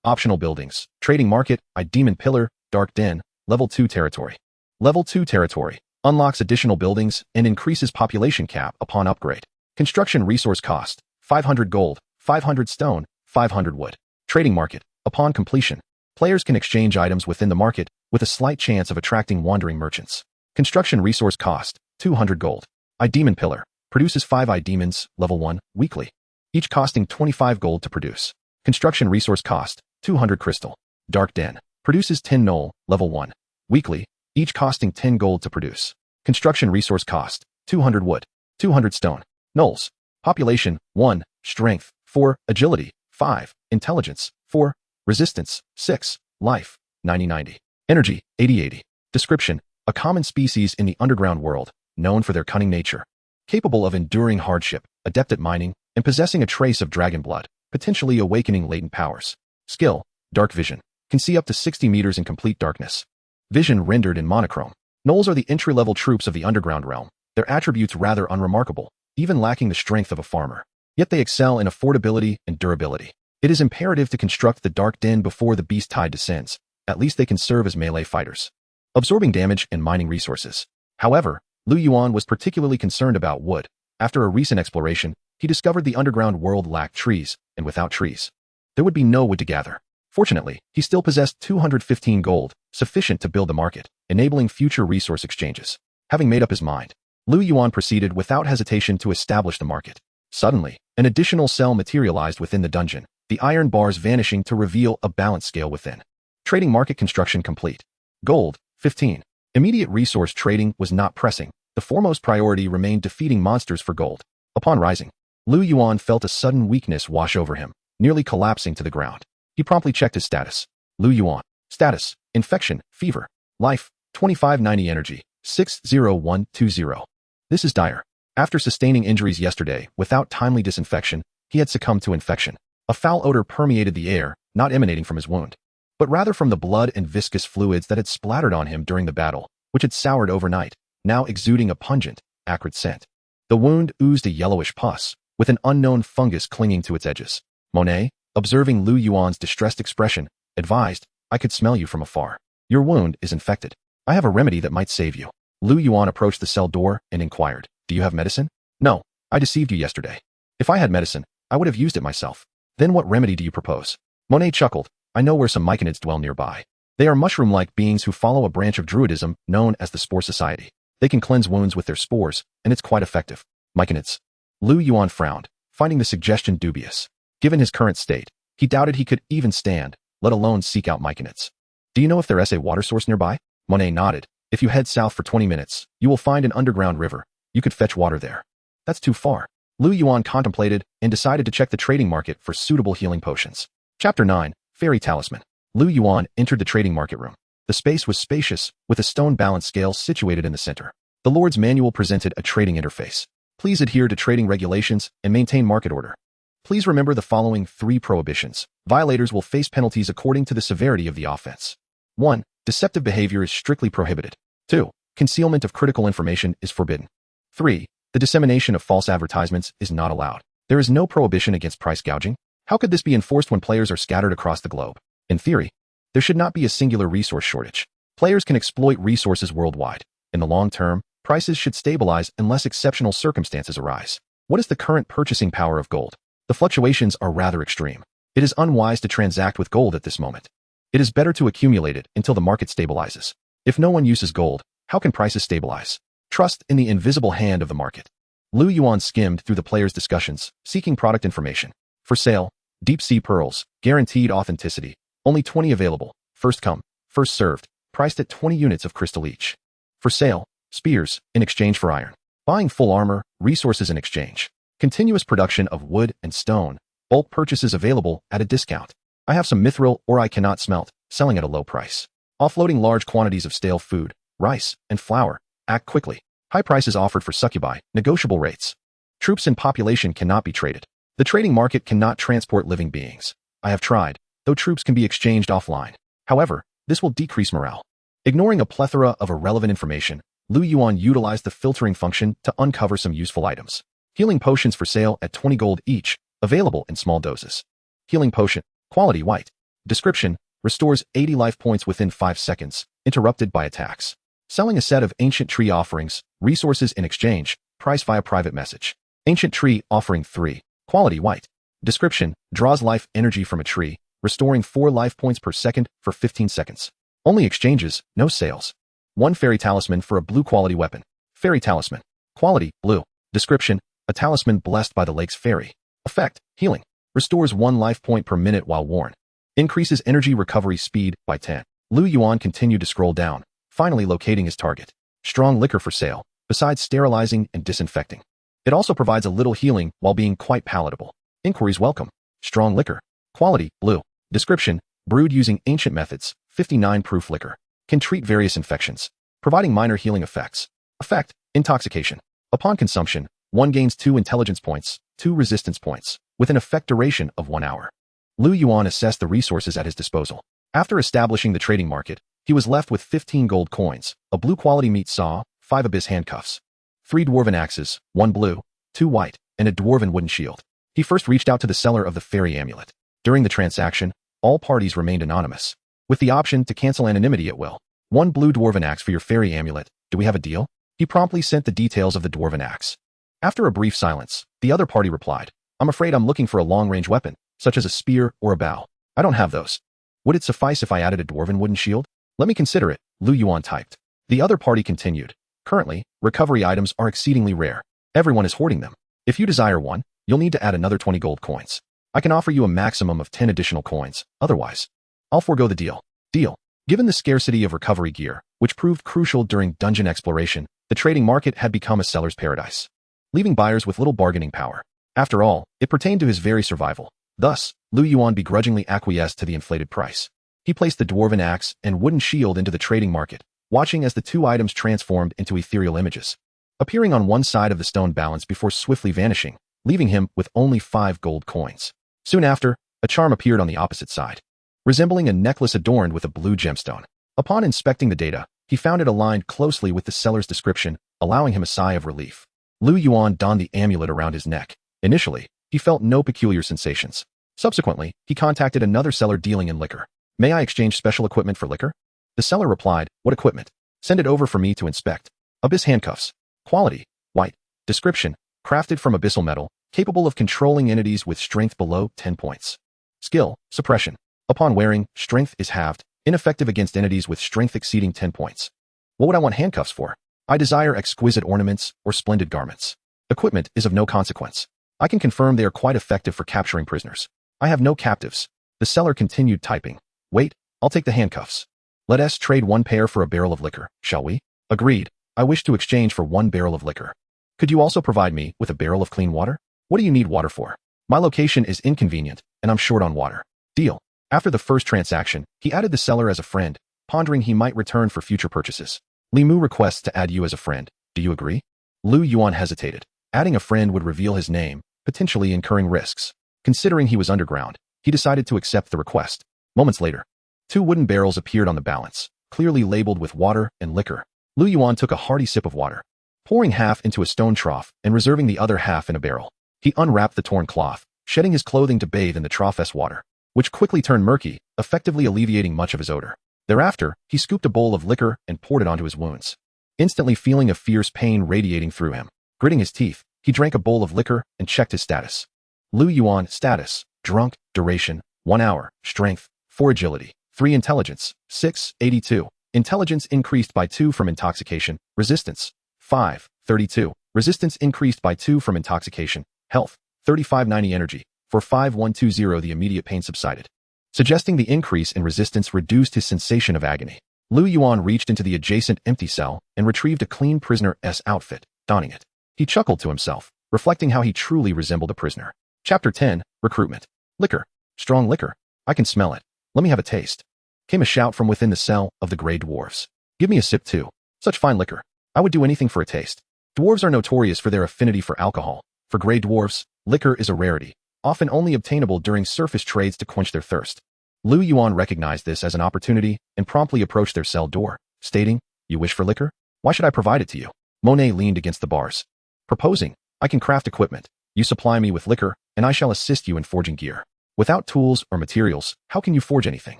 Optional buildings. Trading Market, Demon Pillar, Dark Den, Level 2 Territory. Level 2 Territory. Unlocks additional buildings and increases population cap upon upgrade. Construction resource cost. 500 gold, 500 stone, 500 wood. Trading Market. Upon completion, players can exchange items within the market with a slight chance of attracting wandering merchants. Construction resource cost. 200 gold. Demon Pillar. Produces 5 demons, level 1, weekly. Each costing 25 gold to produce. Construction resource cost, 200 crystal. Dark Den. Produces 10 knoll, level 1, weekly, each costing 10 gold to produce. Construction resource cost, 200 wood, 200 stone. Knolls. Population, 1, strength, 4, agility, 5, intelligence, 4, resistance, 6, life, 90-90. Energy, 80-80. Description, a common species in the underground world, known for their cunning nature. Capable of enduring hardship, adept at mining, and possessing a trace of dragon blood, potentially awakening latent powers. Skill, dark vision. Can see up to 60 meters in complete darkness. Vision rendered in monochrome. Gnolls are the entry-level troops of the underground realm, their attributes rather unremarkable, even lacking the strength of a farmer. Yet they excel in affordability and durability. It is imperative to construct the Dark Den before the Beast Tide descends. At least they can serve as melee fighters, absorbing damage and mining resources. However, Liu Yuan was particularly concerned about wood. After a recent exploration, he discovered the underground world lacked trees, and without trees, there would be no wood to gather. Fortunately, he still possessed 215 gold, sufficient to build the market, enabling future resource exchanges. Having made up his mind, Liu Yuan proceeded without hesitation to establish the market. Suddenly, an additional cell materialized within the dungeon, the iron bars vanishing to reveal a balance scale within. Trading market construction complete. Gold, 15. Immediate resource trading was not pressing. The foremost priority remained defeating monsters for gold. Upon rising, Liu Yuan felt a sudden weakness wash over him, nearly collapsing to the ground. He promptly checked his status. Liu Yuan. Status, infection, fever, life, 2590 energy, 60120. This is dire. After sustaining injuries yesterday without timely disinfection, he had succumbed to infection. A foul odor permeated the air, not emanating from his wound, but rather from the blood and viscous fluids that had splattered on him during the battle, which had soured overnight, now exuding a pungent, acrid scent. The wound oozed a yellowish pus, with an unknown fungus clinging to its edges. Monet, observing Liu Yuan's distressed expression, advised, "I could smell you from afar. Your wound is infected. I have a remedy that might save you." Liu Yuan approached the cell door and inquired, "Do you have medicine?" "No, I deceived you yesterday. If I had medicine, I would have used it myself." "Then what remedy do you propose?" Monet chuckled, "I know where some myconids dwell nearby. They are mushroom-like beings who follow a branch of druidism known as the Spore Society. They can cleanse wounds with their spores, and it's quite effective." Myconids. Liu Yuan frowned, finding the suggestion dubious. Given his current state, he doubted he could even stand, let alone seek out myconids. Do you know if there's a water source nearby? Monet nodded. If you head south for 20 minutes, you will find an underground river. You could fetch water there. That's too far. Liu Yuan contemplated and decided to check the trading market for suitable healing potions. Chapter 9, Fairy Talisman. Liu Yuan entered the trading market room. The space was spacious, with a stone balance scale situated in the center. The Lord's manual presented a trading interface. Please adhere to trading regulations and maintain market order. Please remember the following 3 prohibitions. Violators will face penalties according to the severity of the offense. 1. Deceptive behavior is strictly prohibited. 2. Concealment of critical information is forbidden. 3. The dissemination of false advertisements is not allowed. There is no prohibition against price gouging. How could this be enforced when players are scattered across the globe? In theory, there should not be a singular resource shortage. Players can exploit resources worldwide. In the long term, prices should stabilize unless exceptional circumstances arise. What is the current purchasing power of gold? The fluctuations are rather extreme. It is unwise to transact with gold at this moment. It is better to accumulate it until the market stabilizes. If no one uses gold, how can prices stabilize? Trust in the invisible hand of the market. Liu Yuan skimmed through the players' discussions, seeking product information. For sale, deep sea pearls, guaranteed authenticity, only 20 available, first come, first served, priced at 20 units of crystal each. For sale, spears, in exchange for iron. Buying full armor, resources in exchange. Continuous production of wood and stone, bulk purchases available at a discount. I have some mithril ore I cannot smelt, selling at a low price. Offloading large quantities of stale food, rice, and flour. Act quickly. High prices offered for succubi, negotiable rates. Troops and population cannot be traded. The trading market cannot transport living beings. I have tried, though troops can be exchanged offline. However, this will decrease morale. Ignoring a plethora of irrelevant information, Liu Yuan utilized the filtering function to uncover some useful items. Healing potions for sale at 20 gold each, available in small doses. Healing potion, quality white. Description, restores 80 life points within 5 seconds, interrupted by attacks. Selling a set of ancient tree offerings, resources in exchange, price via private message. Ancient tree offering 3, quality white. Description, draws life energy from a tree, restoring 4 life points per second for 15 seconds. Only exchanges, no sales. 1 fairy talisman for a blue quality weapon. Fairy talisman, quality blue. Description, a talisman blessed by the lake's fairy. Effect, healing. Restores 1 life point per minute while worn. Increases energy recovery speed by 10. Liu Yuan continued to scroll down, finally locating his target. Strong liquor for sale, besides sterilizing and disinfecting. It also provides a little healing while being quite palatable. Inquiries welcome. Strong liquor. Quality, blue. Description, brewed using ancient methods, 59 proof liquor. Can treat various infections, providing minor healing effects. Effect, intoxication. Upon consumption, 1 gains 2 intelligence points, 2 resistance points, with an effect duration of 1 hour. Liu Yuan assessed the resources at his disposal. After establishing the trading market, he was left with 15 gold coins, a blue quality meat saw, 5 abyss handcuffs, 3 dwarven axes, 1 blue, 2 white, and a dwarven wooden shield. He first reached out to the seller of the fairy amulet. During the transaction, all parties remained anonymous, with the option to cancel anonymity at will. 1 blue dwarven axe for your fairy amulet. Do we have a deal? He promptly sent the details of the dwarven axe. After a brief silence, the other party replied, I'm afraid I'm looking for a long-range weapon, such as a spear or a bow. I don't have those. Would it suffice if I added a dwarven wooden shield? Let me consider it, Liu Yuan typed. The other party continued. Currently, recovery items are exceedingly rare. Everyone is hoarding them. If you desire one, you'll need to add another 20 gold coins. I can offer you a maximum of 10 additional coins, otherwise, I'll forego the deal. Deal. Given the scarcity of recovery gear, which proved crucial during dungeon exploration, the trading market had become a seller's paradise, leaving buyers with little bargaining power. After all, it pertained to his very survival. Thus, Liu Yuan begrudgingly acquiesced to the inflated price. He placed the dwarven axe and wooden shield into the trading market, watching as the 2 items transformed into ethereal images, appearing on one side of the stone balance before swiftly vanishing, leaving him with only 5 gold coins. Soon after, a charm appeared on the opposite side, resembling a necklace adorned with a blue gemstone. Upon inspecting the data, he found it aligned closely with the seller's description, allowing him a sigh of relief. Liu Yuan donned the amulet around his neck. Initially, he felt no peculiar sensations. Subsequently, he contacted another seller dealing in liquor. May I exchange special equipment for liquor? The seller replied, what equipment? Send it over for me to inspect. Abyss handcuffs. Quality, white. Description, crafted from abyssal metal, capable of controlling entities with strength below 10 points. Skill, suppression. Upon wearing, strength is halved, ineffective against entities with strength exceeding 10 points. What would I want handcuffs for? I desire exquisite ornaments or splendid garments. Equipment is of no consequence. I can confirm they are quite effective for capturing prisoners. I have no captives. The seller continued typing. Wait, I'll take the handcuffs. Let us trade 1 pair for a barrel of liquor, shall we? Agreed. I wish to exchange for 1 barrel of liquor. Could you also provide me with a barrel of clean water? What do you need water for? My location is inconvenient, and I'm short on water. Deal. After the first transaction, he added the seller as a friend, pondering he might return for future purchases. Limu requests to add you as a friend. Do you agree? Liu Yuan hesitated. Adding a friend would reveal his name, potentially incurring risks. Considering he was underground, he decided to accept the request. Moments later, 2 wooden barrels appeared on the balance, clearly labeled with water and liquor. Liu Yuan took a hearty sip of water, pouring half into a stone trough and reserving the other half in a barrel. He unwrapped the torn cloth, shedding his clothing to bathe in the trough's water, which quickly turned murky, effectively alleviating much of his odor. Thereafter, he scooped a bowl of liquor and poured it onto his wounds, instantly feeling a fierce pain radiating through him. Gritting his teeth, he drank a bowl of liquor and checked his status. Liu Yuan, status, drunk, duration, 1 hour, strength, 4 agility, 3 intelligence, 6, 82. Intelligence increased by 2 from intoxication, resistance, 5, 32. Resistance increased by 2 from intoxication, health, 3590 energy. For 5120 the immediate pain subsided, suggesting the increase in resistance reduced his sensation of agony. Liu Yuan reached into the adjacent empty cell and retrieved a clean prisoner's outfit, donning it. He chuckled to himself, reflecting how he truly resembled a prisoner. Chapter 10, Recruitment. Liquor. Strong liquor. I can smell it. Let me have a taste. Came a shout from within the cell of the gray dwarves. Give me a sip too. Such fine liquor. I would do anything for a taste. Dwarves are notorious for their affinity for alcohol. For gray dwarves, liquor is a rarity, often only obtainable during surface trades to quench their thirst. Liu Yuan recognized this as an opportunity and promptly approached their cell door, stating, "You wish for liquor? Why should I provide it to you?" Monet leaned against the bars, proposing, "I can craft equipment. You supply me with liquor, and I shall assist you in forging gear. Without tools or materials, how can you forge anything?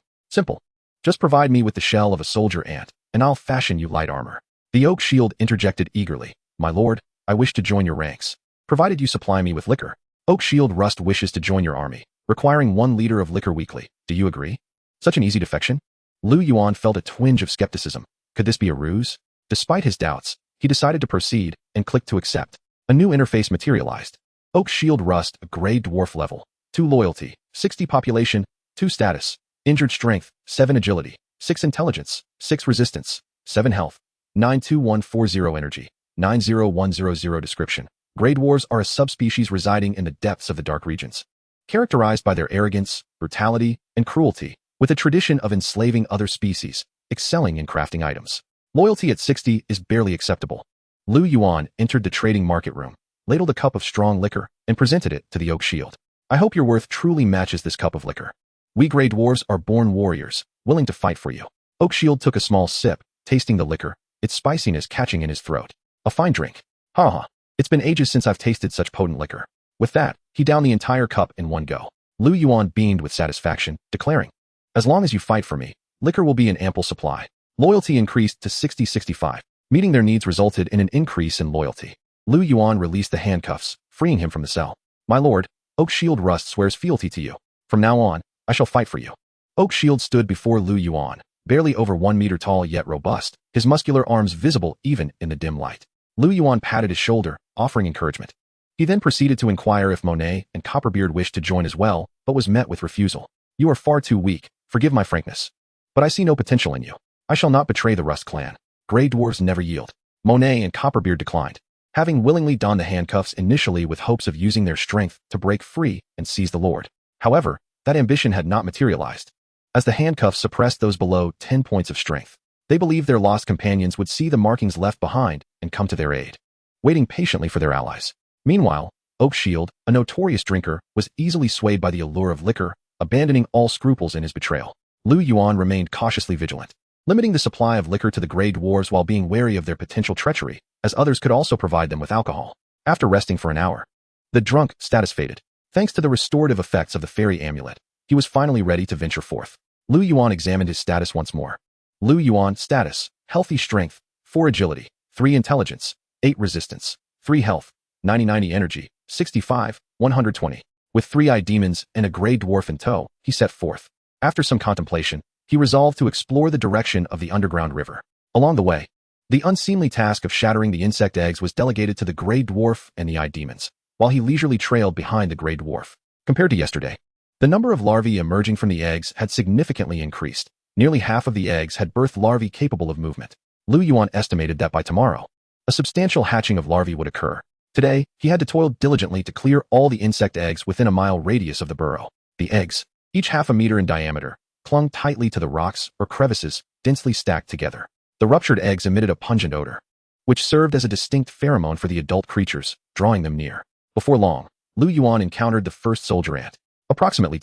Simple. Just provide me with the shell of a soldier ant, and I'll fashion you light armor." The oak shield interjected eagerly, "My lord, I wish to join your ranks, provided you supply me with liquor. Oak shield rust wishes to join your army, requiring 1 liter of liquor weekly. Do you agree?" Such an easy defection? Liu Yuan felt a twinge of skepticism. Could this be a ruse? Despite his doubts, he decided to proceed and clicked to accept. A new interface materialized. Oak shield rust, a gray dwarf level, 2 loyalty, 60 population, 2 status, injured strength, 7 agility, 6 intelligence, 6 resistance, 7 health, 92140 energy, 90100 description. Gray dwarves are a subspecies residing in the depths of the dark regions, characterized by their arrogance, brutality, and cruelty, with a tradition of enslaving other species, excelling in crafting items. Loyalty at 60 is barely acceptable. Liu Yuan entered the trading market room, ladled a cup of strong liquor, and presented it to the oak shield. "I hope your worth truly matches this cup of liquor. We gray dwarves are born warriors, willing to fight for you." Oak shield took a small sip, tasting the liquor, its spiciness catching in his throat. "A fine drink. Ha ha. It's been ages since I've tasted such potent liquor." With that, he downed the entire cup in one go. Liu Yuan beamed with satisfaction, declaring, "As long as you fight for me, liquor will be in ample supply." Loyalty increased to 60-65. Meeting their needs resulted in an increase in loyalty. Liu Yuan released the handcuffs, freeing him from the cell. "My lord, Oak Shield Rust swears fealty to you. From now on, I shall fight for you." Oak Shield stood before Liu Yuan, barely over 1 meter tall yet robust, his muscular arms visible even in the dim light. Liu Yuan patted his shoulder, offering encouragement. He then proceeded to inquire if Monet and Copperbeard wished to join as well, but was met with refusal. "You are far too weak, forgive my frankness. But I see no potential in you. I shall not betray the Rust clan. Grey dwarves never yield." Monet and Copperbeard declined, having willingly donned the handcuffs initially with hopes of using their strength to break free and seize the Lord. However, that ambition had not materialized, as the handcuffs suppressed those below 10 points of strength. They believed their lost companions would see the markings left behind and come to their aid, waiting patiently for their allies. Meanwhile, Oak Shield, a notorious drinker, was easily swayed by the allure of liquor, abandoning all scruples in his betrayal. Liu Yuan remained cautiously vigilant, limiting the supply of liquor to the Grey Dwarves while being wary of their potential treachery, as others could also provide them with alcohol. After resting for an hour, the drunk status faded. Thanks to the restorative effects of the fairy amulet, he was finally ready to venture forth. Liu Yuan examined his status once more. Liu Yuan status, healthy strength, 4 agility, 3 intelligence, 8 resistance, 3 health, 90 energy, 65, 120. With 3 eye demons and a gray dwarf in tow, he set forth. After some contemplation, he resolved to explore the direction of the underground river. Along the way, The unseemly task of shattering the insect eggs was delegated to the Grey Dwarf and the Eye Demons, while he leisurely trailed behind the Grey Dwarf. Compared to yesterday, the number of larvae emerging from the eggs had significantly increased. Nearly half of the eggs had birthed larvae capable of movement. Liu Yuan estimated that by tomorrow, a substantial hatching of larvae would occur. Today, he had to toil diligently to clear all the insect eggs within a mile radius of the burrow. The eggs, each half a meter in diameter, clung tightly to the rocks or crevices, densely stacked together. The ruptured eggs emitted a pungent odor, which served as a distinct pheromone for the adult creatures, drawing them near. Before long, Liu Yuan encountered the first soldier ant, approximately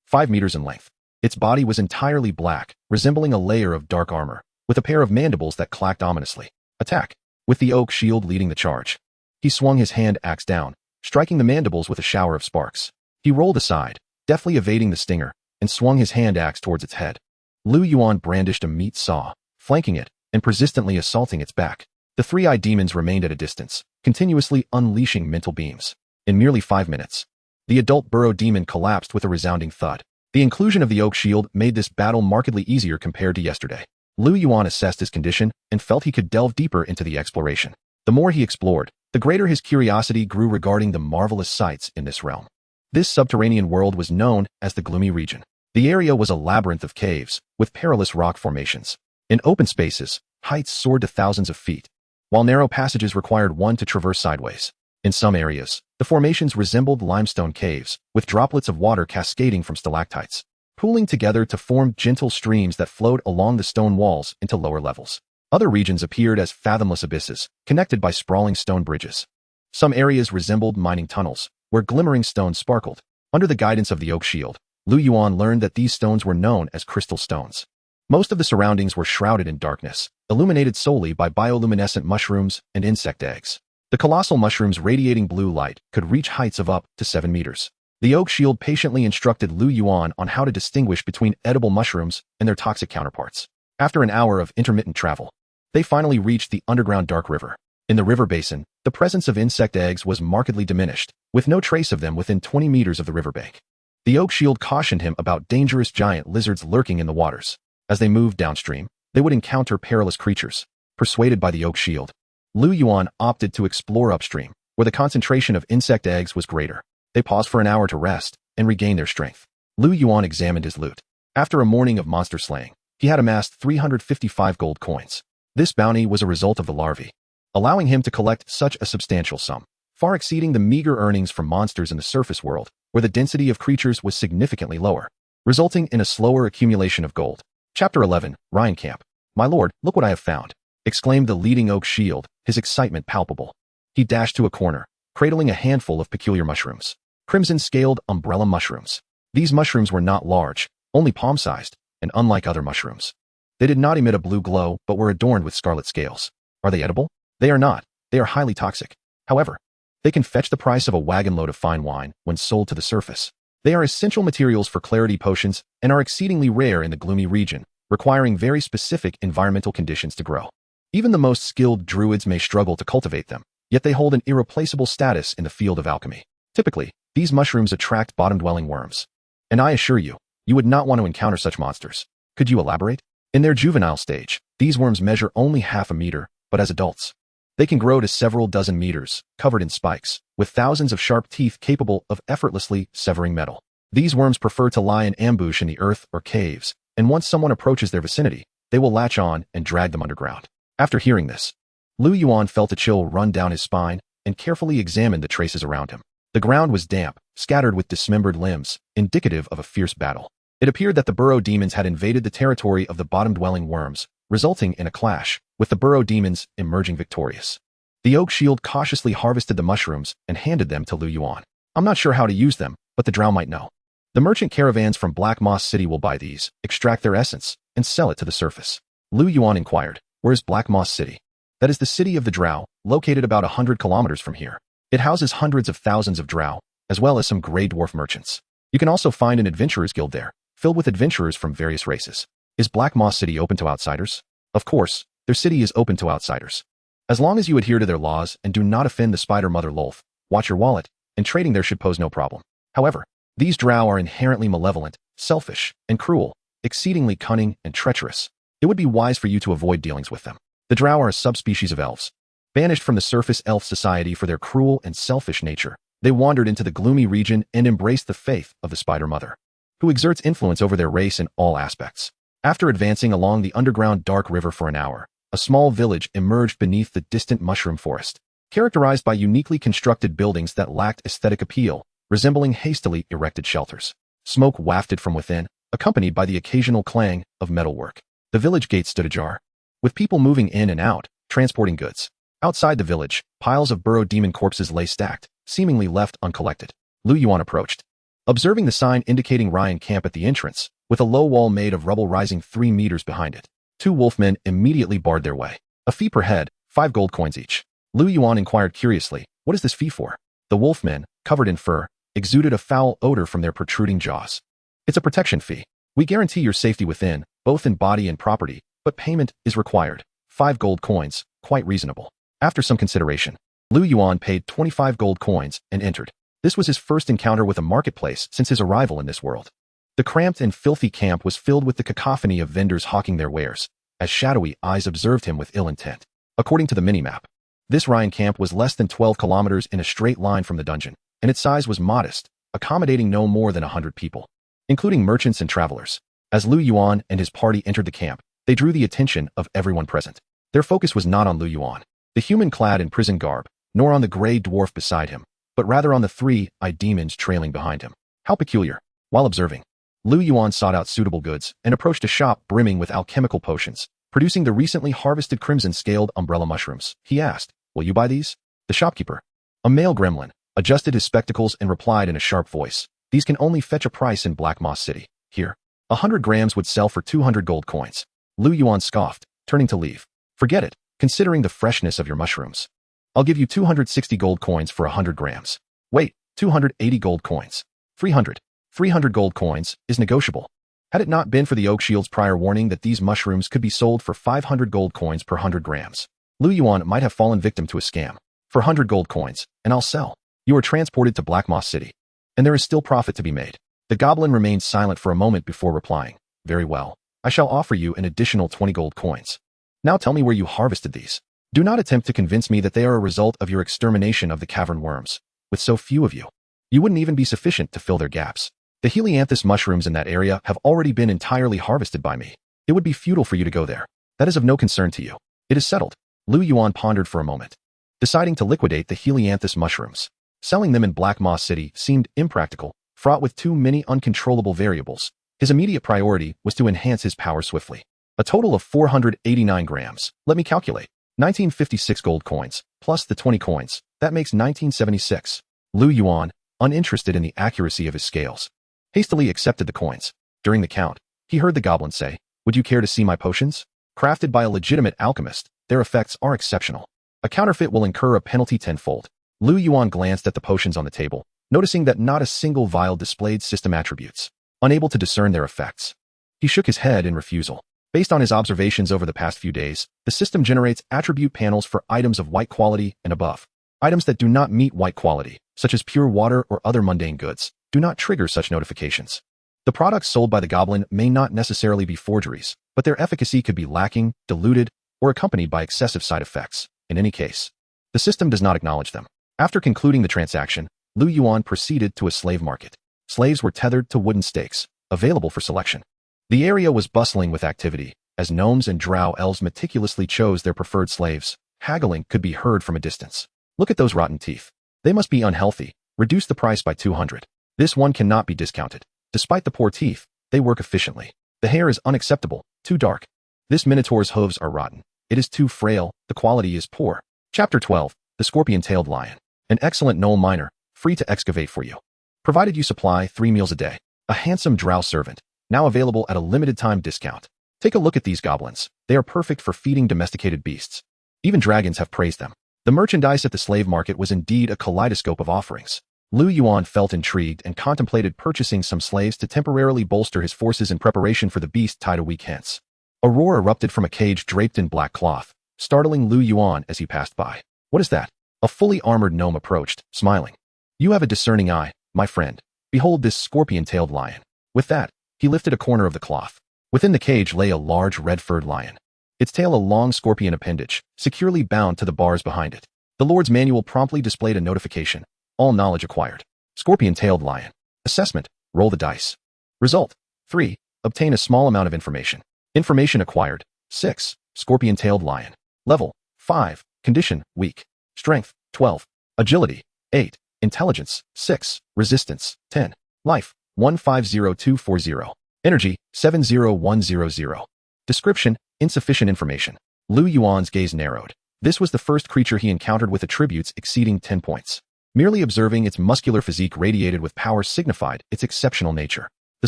5 meters in length. Its body was entirely black, resembling a layer of dark armor, with a pair of mandibles that clacked ominously. Attack! With the oak shield leading the charge. He swung his hand axe down, striking the mandibles with a shower of sparks. He rolled aside, deftly evading the stinger, and swung his hand axe towards its head. Liu Yuan brandished a meat saw, flanking it, and persistently assaulting its back. The three-eyed demons remained at a distance, continuously unleashing mental beams. In merely 5 minutes, the adult burrow demon collapsed with a resounding thud. The inclusion of the oak shield made this battle markedly easier compared to yesterday. Liu Yuan assessed his condition and felt he could delve deeper into the exploration. The more he explored, the greater his curiosity grew regarding the marvelous sights in this realm. This subterranean world was known as the Gloomy Region. The area was a labyrinth of caves, with perilous rock formations. In open spaces, heights soared to thousands of feet, while narrow passages required one to traverse sideways. In some areas, the formations resembled limestone caves, with droplets of water cascading from stalactites, pooling together to form gentle streams that flowed along the stone walls into lower levels. Other regions appeared as fathomless abysses, connected by sprawling stone bridges. Some areas resembled mining tunnels, where glimmering stones sparkled. Under the guidance of the oak shield, Liu Yuan learned that these stones were known as crystal stones. Most of the surroundings were shrouded in darkness, illuminated solely by bioluminescent mushrooms and insect eggs. The colossal mushrooms radiating blue light could reach heights of up to 7 meters. The oak shield patiently instructed Liu Yuan on how to distinguish between edible mushrooms and their toxic counterparts. After an hour of intermittent travel, they finally reached the underground dark river. In the river basin, the presence of insect eggs was markedly diminished, with no trace of them within 20 meters of the riverbank. The oak shield cautioned him about dangerous giant lizards lurking in the waters. As they moved downstream, they would encounter perilous creatures. Persuaded by the oak shield, Liu Yuan opted to explore upstream, where the concentration of insect eggs was greater. They paused for an hour to rest and regain their strength. Liu Yuan examined his loot. After a morning of monster slaying, he had amassed 355 gold coins. This bounty was a result of the larvae, allowing him to collect such a substantial sum, far exceeding the meager earnings from monsters in the surface world, where the density of creatures was significantly lower, resulting in a slower accumulation of gold. Chapter 11, Ryan Camp. My lord, look what I have found, exclaimed the leading oak shield, his excitement palpable. He dashed to a corner, cradling a handful of peculiar mushrooms. Crimson-scaled umbrella mushrooms. These mushrooms were not large, only palm-sized, and unlike other mushrooms. They did not emit a blue glow, but were adorned with scarlet scales. Are they edible? They are not. They are highly toxic. However, they can fetch the price of a wagon load of fine wine when sold to the surface. They are essential materials for clarity potions and are exceedingly rare in the Gloomy Region, requiring very specific environmental conditions to grow. Even the most skilled druids may struggle to cultivate them, yet they hold an irreplaceable status in the field of alchemy. Typically, these mushrooms attract bottom-dwelling worms. And I assure you, you would not want to encounter such monsters. Could you elaborate? In their juvenile stage, these worms measure only half a meter, but as adults, they can grow to several dozen meters, covered in spikes, with thousands of sharp teeth capable of effortlessly severing metal. These worms prefer to lie in ambush in the earth or caves, and once someone approaches their vicinity, they will latch on and drag them underground. After hearing this, Liu Yuan felt a chill run down his spine and carefully examined the traces around him. The ground was damp, scattered with dismembered limbs, indicative of a fierce battle. It appeared that the burrow demons had invaded the territory of the bottom-dwelling worms, resulting in a clash, with the burrow demons emerging victorious. The oak shield cautiously harvested the mushrooms and handed them to Liu Yuan. I'm not sure how to use them, but the drow might know. The merchant caravans from Black Moss City will buy these, extract their essence, and sell it to the surface. Liu Yuan inquired, where is Black Moss City? That is the city of the drow, located about 100 kilometers from here. It houses hundreds of thousands of drow, as well as some gray dwarf merchants. You can also find an adventurers guild there, filled with adventurers from various races. Is Black Moss City open to outsiders? Of course, their city is open to outsiders. As long as you adhere to their laws and do not offend the spider mother Lolth, watch your wallet, and trading there should pose no problem. However, these drow are inherently malevolent, selfish, and cruel, exceedingly cunning and treacherous. It would be wise for you to avoid dealings with them. The drow are a subspecies of elves. Banished from the surface elf society for their cruel and selfish nature, they wandered into the gloomy region and embraced the faith of the Spider Mother, who exerts influence over their race in all aspects. After advancing along the underground dark river for an hour, a small village emerged beneath the distant mushroom forest, characterized by uniquely constructed buildings that lacked aesthetic appeal, resembling hastily erected shelters. Smoke wafted from within, accompanied by the occasional clang of metalwork. The village gate stood ajar, with people moving in and out, transporting goods. Outside the village, piles of burrowed demon corpses lay stacked, seemingly left uncollected. Liu Yuan approached. Observing the sign indicating Ryan camp at the entrance, with a low wall made of rubble rising 3 meters behind it, 2 wolfmen immediately barred their way. A fee per head, 5 gold coins each. Liu Yuan inquired curiously, what is this fee for? The wolfmen, covered in fur, exuded a foul odor from their protruding jaws. It's a protection fee. We guarantee your safety within, both in body and property, but payment is required. 5 gold coins, quite reasonable. After some consideration, Liu Yuan paid 25 gold coins and entered. This was his first encounter with a marketplace since his arrival in this world. The cramped and filthy camp was filled with the cacophony of vendors hawking their wares, as shadowy eyes observed him with ill intent. According to the minimap, this Ryan camp was less than 12 kilometers in a straight line from the dungeon, and its size was modest, accommodating no more than 100 people, including merchants and travelers. As Liu Yuan and his party entered the camp, they drew the attention of everyone present. Their focus was not on Liu Yuan, the human clad in prison garb, nor on the gray dwarf beside him, but rather on the 3-eyed demons trailing behind him. How peculiar. While observing, Liu Yuan sought out suitable goods and approached a shop brimming with alchemical potions, producing the recently harvested crimson-scaled umbrella mushrooms. He asked, will you buy these? The shopkeeper, a male gremlin, adjusted his spectacles and replied in a sharp voice, these can only fetch a price in Black Moss City. Here, 100 grams would sell for 200 gold coins. Liu Yuan scoffed, turning to leave. Forget it, considering the freshness of your mushrooms. I'll give you 260 gold coins for 100 grams. Wait, 280 gold coins. 300 gold coins is negotiable. Had it not been for the Oak Shield's prior warning that these mushrooms could be sold for 500 gold coins per 100 grams, Liu Yuan might have fallen victim to a scam. For 100 gold coins, and I'll sell. You are transported to Black Moss City, and there is still profit to be made. The goblin remained silent for a moment before replying, very well. I shall offer you an additional 20 gold coins. Now tell me where you harvested these. Do not attempt to convince me that they are a result of your extermination of the cavern worms. With so few of you, you wouldn't even be sufficient to fill their gaps. The helianthus mushrooms in that area have already been entirely harvested by me. It would be futile for you to go there. That is of no concern to you. It is settled. Liu Yuan pondered for a moment, deciding to liquidate the helianthus mushrooms. Selling them in Black Moss City seemed impractical, fraught with too many uncontrollable variables. His immediate priority was to enhance his power swiftly. A total of 489 grams. Let me calculate. 1956 gold coins, plus the 20 coins. That makes 1976. Liu Yuan, uninterested in the accuracy of his scales, hastily accepted the coins. During the count, he heard the goblin say, would you care to see my potions? Crafted by a legitimate alchemist, their effects are exceptional. A counterfeit will incur a penalty tenfold. Liu Yuan glanced at the potions on the table, noticing that not a single vial displayed system attributes. Unable to discern their effects, he shook his head in refusal. Based on his observations over the past few days, the system generates attribute panels for items of white quality and above. Items that do not meet white quality, such as pure water or other mundane goods, do not trigger such notifications. The products sold by the goblin may not necessarily be forgeries, but their efficacy could be lacking, diluted, or accompanied by excessive side effects. In any case, the system does not acknowledge them. After concluding the transaction, Liu Yuan proceeded to a slave market. Slaves were tethered to wooden stakes, available for selection. The area was bustling with activity, as gnomes and drow elves meticulously chose their preferred slaves. Haggling could be heard from a distance. Look at those rotten teeth. They must be unhealthy. Reduce the price by 200. This one cannot be discounted. Despite the poor teeth, they work efficiently. The hair is unacceptable, too dark. This minotaur's hooves are rotten. It is too frail, the quality is poor. Chapter 12, The Scorpion-Tailed Lion. An excellent gnoll miner, free to excavate for you. Provided you supply 3 meals a day. A handsome drow servant, now available at a limited time discount. Take a look at these goblins. They are perfect for feeding domesticated beasts. Even dragons have praised them. The merchandise at the slave market was indeed a kaleidoscope of offerings. Liu Yuan felt intrigued and contemplated purchasing some slaves to temporarily bolster his forces in preparation for the beast tied a week hence. A roar erupted from a cage draped in black cloth, startling Liu Yuan as he passed by. What is that? A fully armored gnome approached, smiling. You have a discerning eye, my friend. Behold this scorpion-tailed lion. With that, he lifted a corner of the cloth. Within the cage lay a large red-furred lion. its tail a long scorpion appendage, securely bound to the bars behind it. The Lord's manual promptly displayed a notification. All knowledge acquired. Scorpion-tailed lion. Assessment. Roll the dice. Result. 3. Obtain a small amount of information. Information acquired. 6. Scorpion-tailed lion. Level. 5. Condition. Weak. Strength. 12. Agility. 8. Intelligence. 6. Resistance. 10. Life. 150240. Energy. 70100. Description. Insufficient information. Liu Yuan's gaze narrowed. This was the first creature he encountered with attributes exceeding 10 points. Merely observing its muscular physique radiated with power signified its exceptional nature. The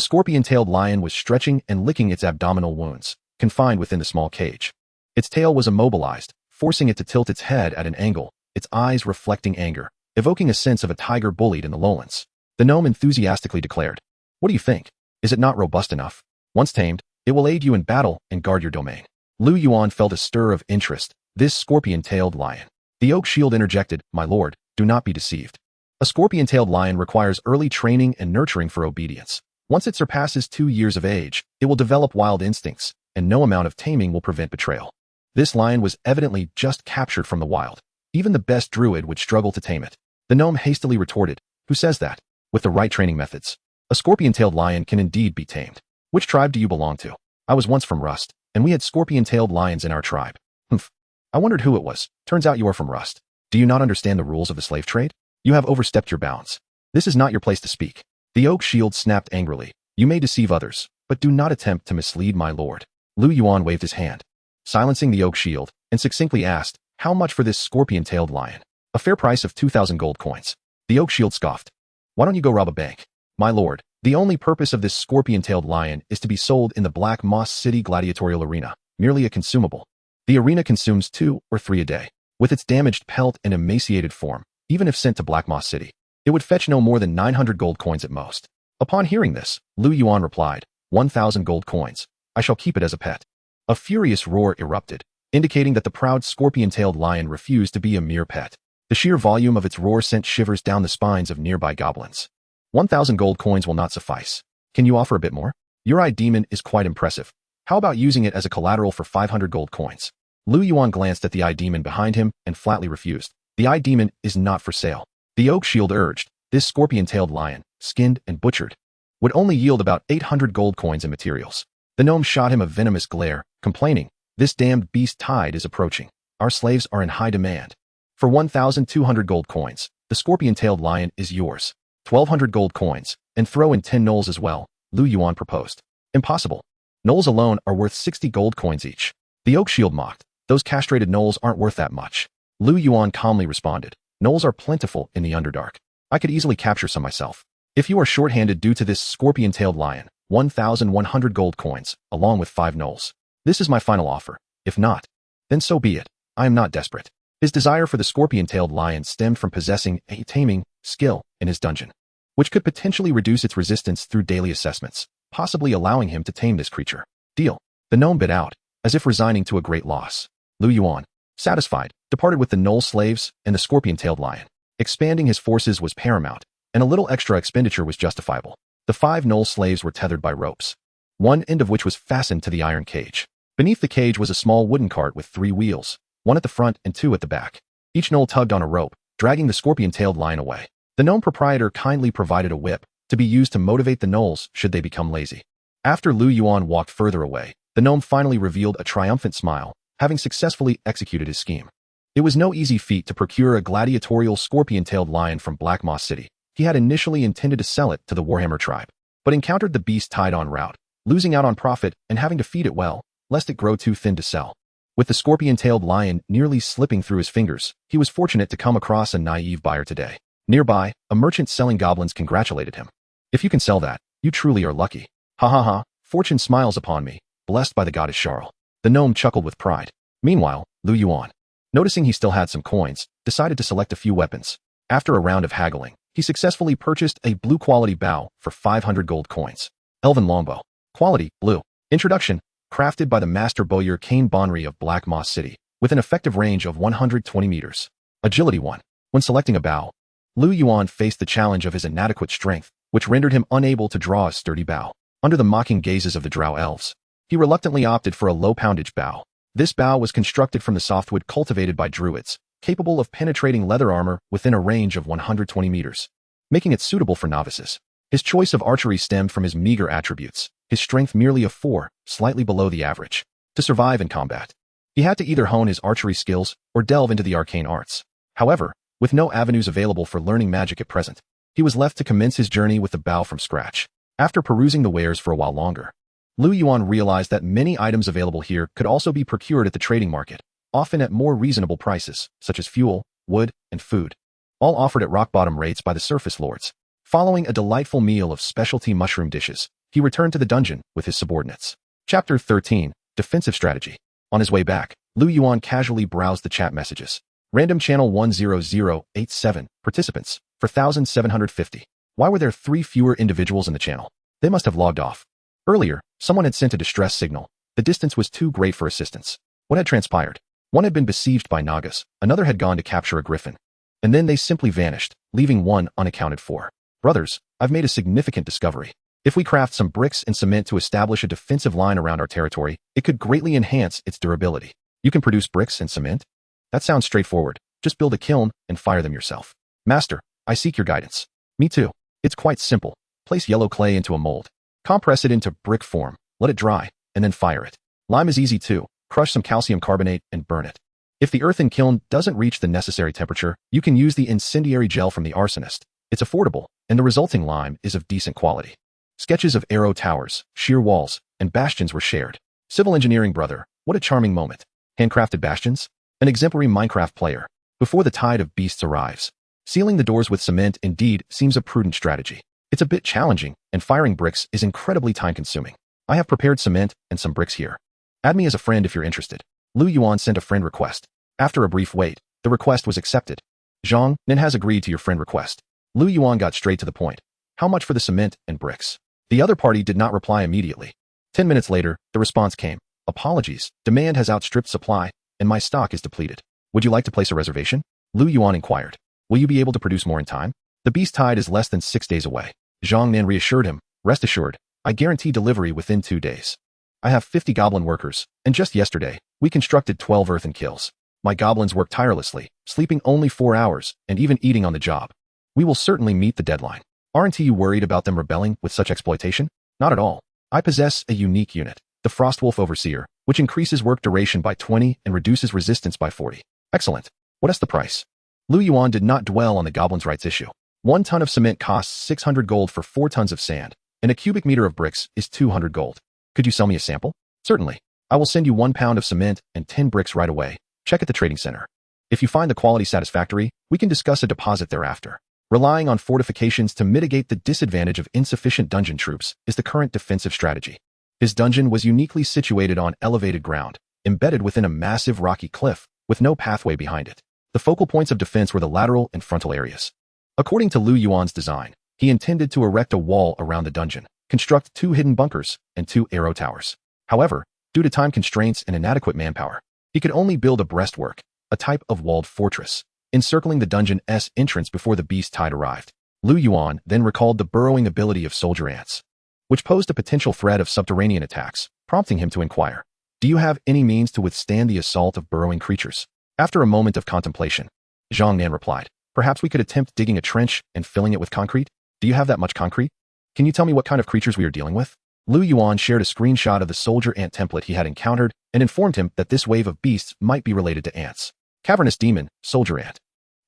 scorpion-tailed lion was stretching and licking its abdominal wounds, confined within the small cage. Its tail was immobilized, forcing it to tilt its head at an angle, its eyes reflecting anger, evoking a sense of a tiger bullied in the lowlands. The gnome enthusiastically declared, "What do you think? Is it not robust enough? Once tamed, it will aid you in battle and guard your domain." Liu Yuan felt a stir of interest. This scorpion-tailed lion. The oak shield interjected, "My lord, do not be deceived. A scorpion-tailed lion requires early training and nurturing for obedience. Once it surpasses 2 years of age, it will develop wild instincts, and no amount of taming will prevent betrayal." This lion was evidently just captured from the wild. Even the best druid would struggle to tame it. The gnome hastily retorted, "Who says that? With the right training methods, a scorpion-tailed lion can indeed be tamed. Which tribe do you belong to? I was once from Rust, and we had scorpion-tailed lions in our tribe. Humph. I wondered who it was. Turns out you are from Rust. Do you not understand the rules of the slave trade? You have overstepped your bounds. This is not your place to speak." The oak shield snapped angrily. "You may deceive others, but do not attempt to mislead my lord." Liu Yuan waved his hand, silencing the oak shield, and succinctly asked, "How much for this scorpion-tailed lion?" "A fair price of 2,000 gold coins." The oak shield scoffed. "Why don't you go rob a bank?" "My lord, the only purpose of this scorpion-tailed lion is to be sold in the Black Moss City gladiatorial arena, merely a consumable. The arena consumes 2 or 3 a day. With its damaged pelt and emaciated form, even if sent to Black Moss City, it would fetch no more than 900 gold coins at most." Upon hearing this, Liu Yuan replied, 1,000 gold coins. I shall keep it as a pet." A furious roar erupted, indicating that the proud scorpion-tailed lion refused to be a mere pet. The sheer volume of its roar sent shivers down the spines of nearby goblins. 1,000 gold coins will not suffice. Can you offer a bit more? Your eye demon is quite impressive. How about using it as a collateral for 500 gold coins? Liu Yuan glanced at the eye demon behind him and flatly refused. The eye demon is not for sale. The oak shield urged, this scorpion-tailed lion, skinned and butchered, would only yield about 800 gold coins in materials. The gnome shot him a venomous glare, complaining, "This damned beast tide is approaching. Our slaves are in high demand. For 1,200 gold coins, the scorpion-tailed lion is yours. 1,200 gold coins, and throw in 10 gnolls as well," Liu Yuan proposed. "Impossible. Gnolls alone are worth 60 gold coins each." The oak shield mocked, "Those castrated gnolls aren't worth that much." Liu Yuan calmly responded, "Gnolls are plentiful in the Underdark. I could easily capture some myself. If you are short-handed due to this scorpion-tailed lion, 1,100 gold coins, along with 5 gnolls. This is my final offer. If not, then so be it. I am not desperate." His desire for the scorpion-tailed lion stemmed from possessing a taming skill in his dungeon, which could potentially reduce its resistance through daily assessments, possibly allowing him to tame this creature. "Deal." The gnome bit out, as if resigning to a great loss. Liu Yuan, satisfied, departed with the gnoll slaves and the scorpion-tailed lion. Expanding his forces was paramount, and a little extra expenditure was justifiable. The 5 gnoll slaves were tethered by ropes, one end of which was fastened to the iron cage. Beneath the cage was a small wooden cart with 3 wheels, 1 at the front and 2 at the back. Each gnoll tugged on a rope, dragging the scorpion-tailed lion away. The gnome proprietor kindly provided a whip, to be used to motivate the gnolls should they become lazy. After Liu Yuan walked further away, the gnome finally revealed a triumphant smile, having successfully executed his scheme. It was no easy feat to procure a gladiatorial scorpion-tailed lion from Black Moss City. He had initially intended to sell it to the Warhammer tribe, but encountered the beast tied en route, losing out on profit and having to feed it well, lest it grow too thin to sell. With the scorpion-tailed lion nearly slipping through his fingers, he was fortunate to come across a naive buyer today. Nearby, a merchant selling goblins congratulated him. "If you can sell that, you truly are lucky. Ha ha ha, fortune smiles upon me, blessed by the goddess Charl." The gnome chuckled with pride. Meanwhile, Liu Yuan, noticing he still had some coins, decided to select a few weapons. After a round of haggling, he successfully purchased a blue-quality bow for 500 gold coins. Elven longbow. Quality, blue. Introduction. Crafted by the master bowyer Kane Bonry of Black Moss City, with an effective range of 120 meters. Agility 1. When selecting a bow, Liu Yuan faced the challenge of his inadequate strength, which rendered him unable to draw a sturdy bow. Under the mocking gazes of the drow elves, he reluctantly opted for a low-poundage bow. This bow was constructed from the softwood cultivated by druids, capable of penetrating leather armor within a range of 120 meters, making it suitable for novices. His choice of archery stemmed from his meager attributes, his strength merely a 4, slightly below the average. To survive in combat, he had to either hone his archery skills or delve into the arcane arts. However, with no avenues available for learning magic at present, he was left to commence his journey with the bow from scratch. After perusing the wares for a while longer, Liu Yuan realized that many items available here could also be procured at the trading market, often at more reasonable prices, such as fuel, wood, and food, all offered at rock-bottom rates by the surface lords. Following a delightful meal of specialty mushroom dishes, he returned to the dungeon with his subordinates. Chapter 13, Defensive Strategy. On his way back, Liu Yuan casually browsed the chat messages. Random channel 10087, participants, 4,750. Why were there 3 fewer individuals in the channel? They must have logged off. Earlier, someone had sent a distress signal. The distance was too great for assistance. What had transpired? One had been besieged by Nagas, another had gone to capture a griffin. And then they simply vanished, leaving one unaccounted for. Brothers, I've made a significant discovery. If we craft some bricks and cement to establish a defensive line around our territory, it could greatly enhance its durability. You can produce bricks and cement? That sounds straightforward. Just build a kiln and fire them yourself. Master, I seek your guidance. Me too. It's quite simple. Place yellow clay into a mold. Compress it into brick form, let it dry, and then fire it. Lime is easy too. Crush some calcium carbonate and burn it. If the earthen kiln doesn't reach the necessary temperature, you can use the incendiary gel from the arsonist. It's affordable, and the resulting lime is of decent quality. Sketches of arrow towers, sheer walls, and bastions were shared. Civil engineering, brother, what a charming moment. Handcrafted bastions? An exemplary Minecraft player. Before the tide of beasts arrives. Sealing the doors with cement indeed seems a prudent strategy. It's a bit challenging, and firing bricks is incredibly time-consuming. I have prepared cement and some bricks here. Add me as a friend if you're interested. Liu Yuan sent a friend request. After a brief wait, the request was accepted. Zhang Nin has agreed to your friend request. Liu Yuan got straight to the point. How much for the cement and bricks? The other party did not reply immediately. 10 minutes later, the response came. Apologies, demand has outstripped supply, and my stock is depleted. Would you like to place a reservation? Liu Yuan inquired. Will you be able to produce more in time? The beast tide is less than 6 days away. Zhang Nin reassured him. Rest assured, I guarantee delivery within 2 days. I have 50 goblin workers, and just yesterday, we constructed 12 earthen kilns. My goblins work tirelessly, sleeping only 4 hours, and even eating on the job. We will certainly meet the deadline. Aren't you worried about them rebelling with such exploitation? Not at all. I possess a unique unit, the Frostwolf Overseer, which increases work duration by 20 and reduces resistance by 40. Excellent. What is the price? Liu Yuan did not dwell on the goblin's rights issue. 1 ton of cement costs 600 gold for 4 tons of sand, and a cubic meter of bricks is 200 gold. Could you sell me a sample? Certainly. I will send you 1 pound of cement and 10 bricks right away. Check at the trading center. If you find the quality satisfactory, we can discuss a deposit thereafter. Relying on fortifications to mitigate the disadvantage of insufficient dungeon troops is the current defensive strategy. His dungeon was uniquely situated on elevated ground, embedded within a massive rocky cliff, with no pathway behind it. The focal points of defense were the lateral and frontal areas. According to Liu Yuan's design, he intended to erect a wall around the dungeon, construct 2 hidden bunkers, and 2 arrow towers. However, due to time constraints and inadequate manpower, he could only build a breastwork, a type of walled fortress, encircling the dungeon's entrance before the beast tide arrived. Liu Yuan then recalled the burrowing ability of soldier ants, which posed a potential threat of subterranean attacks, prompting him to inquire, do you have any means to withstand the assault of burrowing creatures? After a moment of contemplation, Zhang Nan replied, perhaps we could attempt digging a trench and filling it with concrete? Do you have that much concrete? Can you tell me what kind of creatures we are dealing with? Liu Yuan shared a screenshot of the soldier ant template he had encountered and informed him that this wave of beasts might be related to ants. Cavernous demon, soldier ant.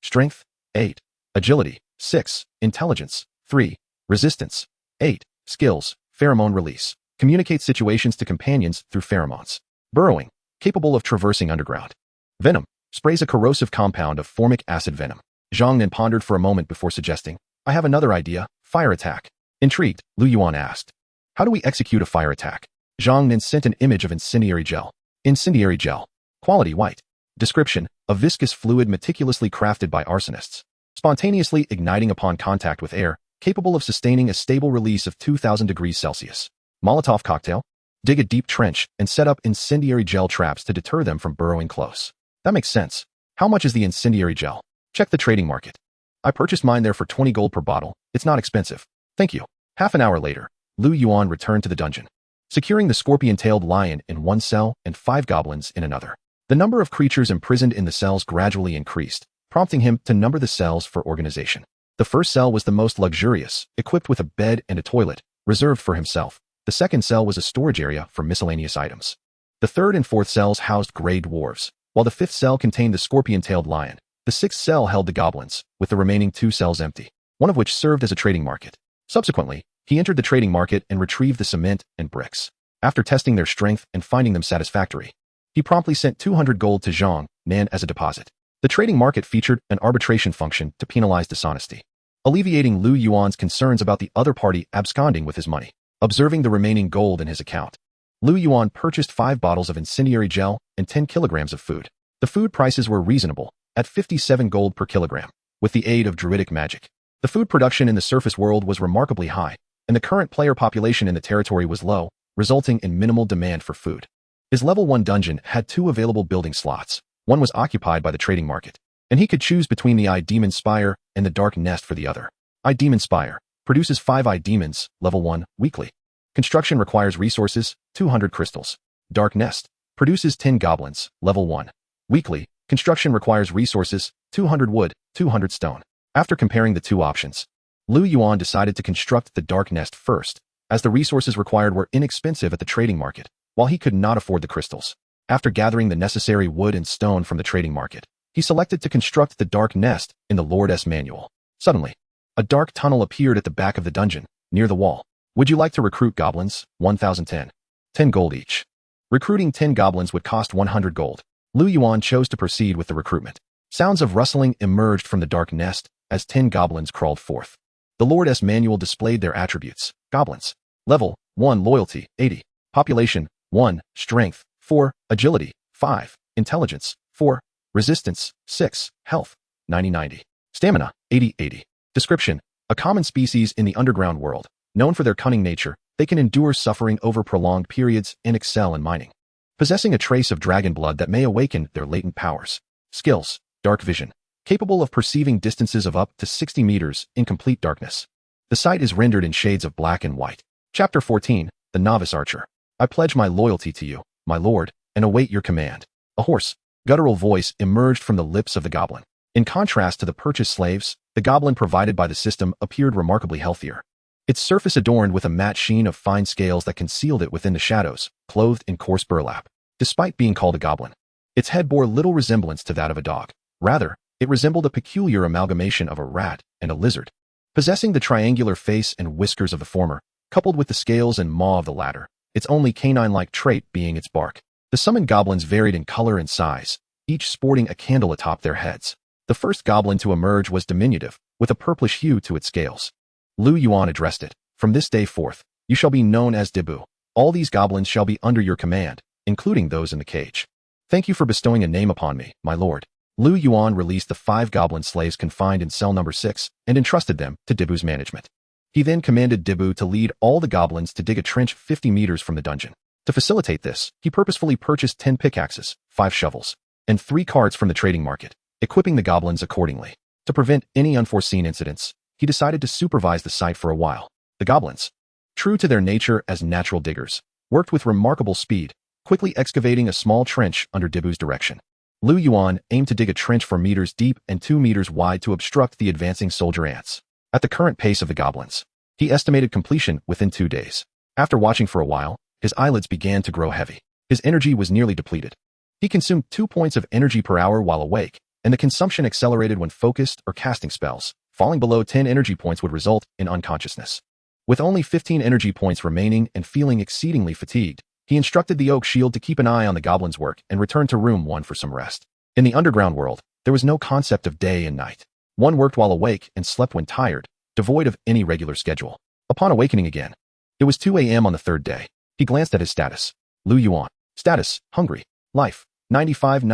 Strength, 8. Agility, 6. Intelligence, 3. Resistance, 8. Skills, pheromone release. Communicates situations to companions through pheromones. Burrowing, capable of traversing underground. Venom, sprays a corrosive compound of formic acid venom. Zhang Nan pondered for a moment before suggesting, I have another idea, fire attack. Intrigued, Liu Yuan asked, how do we execute a fire attack? Zhang Nan sent an image of incendiary gel. Incendiary gel. Quality white. Description, a viscous fluid meticulously crafted by arsonists. Spontaneously igniting upon contact with air, capable of sustaining a stable release of 2000 degrees Celsius. Molotov cocktail? Dig a deep trench and set up incendiary gel traps to deter them from burrowing close. That makes sense. How much is the incendiary gel? Check the trading market. I purchased mine there for 20 gold per bottle. It's not expensive. Thank you. Half an hour later, Liu Yuan returned to the dungeon. securing the scorpion-tailed lion in one cell and 5 goblins in another. The number of creatures imprisoned in the cells gradually increased, prompting him to number the cells for organization. The first cell was the most luxurious, equipped with a bed and a toilet, reserved for himself. The second cell was a storage area for miscellaneous items. The third and fourth cells housed gray dwarves, while the fifth cell contained the scorpion-tailed lion. The sixth cell held the goblins, with the remaining 2 cells empty, one of which served as a trading market. Subsequently, he entered the trading market and retrieved the cement and bricks. After testing their strength and finding them satisfactory, he promptly sent 200 gold to Zhang Nan as a deposit. The trading market featured an arbitration function to penalize dishonesty, alleviating Liu Yuan's concerns about the other party absconding with his money. Observing the remaining gold in his account, Liu Yuan purchased 5 bottles of incendiary gel and 10 kilograms of food. The food prices were reasonable, at 57 gold per kilogram. With the aid of druidic magic, the food production in the surface world was remarkably high, and the current player population in the territory was low, resulting in minimal demand for food. His level 1 dungeon had 2 available building slots. One was occupied by the trading market, and he could choose between the Eye Demon Spire and the Dark Nest for the other. Eye Demon Spire produces 5 Eye Demons, level 1, weekly. Construction requires resources, 200 crystals. Dark Nest produces 10 goblins, level 1, weekly. Construction requires resources, 200 wood, 200 stone. After comparing the 2 options, Liu Yuan decided to construct the Dark Nest first, as the resources required were inexpensive at the trading market, while he could not afford the crystals. After gathering the necessary wood and stone from the trading market, he selected to construct the Dark Nest in the Lord's manual. Suddenly, a dark tunnel appeared at the back of the dungeon, near the wall. Would you like to recruit goblins? 1010. 10 gold each. Recruiting 10 goblins would cost 100 gold. Liu Yuan chose to proceed with the recruitment. Sounds of rustling emerged from the Dark Nest as 10 goblins crawled forth. The Lord's manual displayed their attributes. Goblins. Level 1 loyalty, 80. Population 1, strength 4, agility 5, intelligence 4, resistance 6, health 90-90, stamina 80-80. Description: a common species in the underground world. Known for their cunning nature, they can endure suffering over prolonged periods and excel in mining. Possessing a trace of dragon blood that may awaken their latent powers. Skills: dark vision, capable of perceiving distances of up to 60 meters in complete darkness. The sight is rendered in shades of black and white. Chapter 14, The Novice Archer. I pledge my loyalty to you, my lord, and await your command. A hoarse, guttural voice emerged from the lips of the goblin. In contrast to the purchased slaves, the goblin provided by the system appeared remarkably healthier. Its surface adorned with a matte sheen of fine scales that concealed it within the shadows, clothed in coarse burlap. Despite being called a goblin, its head bore little resemblance to that of a dog. Rather, it resembled a peculiar amalgamation of a rat and a lizard. Possessing the triangular face and whiskers of the former, coupled with the scales and maw of the latter, its only canine-like trait being its bark. The summoned goblins varied in color and size, each sporting a candle atop their heads. The first goblin to emerge was diminutive, with a purplish hue to its scales. Liu Yuan addressed it. From this day forth, you shall be known as Debu. All these goblins shall be under your command, including those in the cage. Thank you for bestowing a name upon me, my lord. Liu Yuan released the 5 goblin slaves confined in cell number 6 and entrusted them to Debu's management. He then commanded Debu to lead all the goblins to dig a trench 50 meters from the dungeon. To facilitate this, he purposefully purchased 10 pickaxes, 5 shovels, and 3 carts from the trading market, equipping the goblins accordingly. To prevent any unforeseen incidents, he decided to supervise the site for a while. The goblins, true to their nature as natural diggers, worked with remarkable speed, quickly excavating a small trench under Debu's direction. Liu Yuan aimed to dig a trench 4 meters deep and 2 meters wide to obstruct the advancing soldier ants. At the current pace of the goblins, he estimated completion within 2 days. After watching for a while, his eyelids began to grow heavy. His energy was nearly depleted. He consumed 2 points of energy per hour while awake, and the consumption accelerated when focused or casting spells. Falling below 10 energy points would result in unconsciousness. With only 15 energy points remaining and feeling exceedingly fatigued, he instructed the Oak Shield to keep an eye on the goblin's work and return to room 1 for some rest. In the underground world, there was no concept of day and night. One worked while awake and slept when tired, devoid of any regular schedule. Upon awakening again, it was 2 a.m. on the 3rd day. He glanced at his status. Liu Yuan. Status: hungry. Life: 95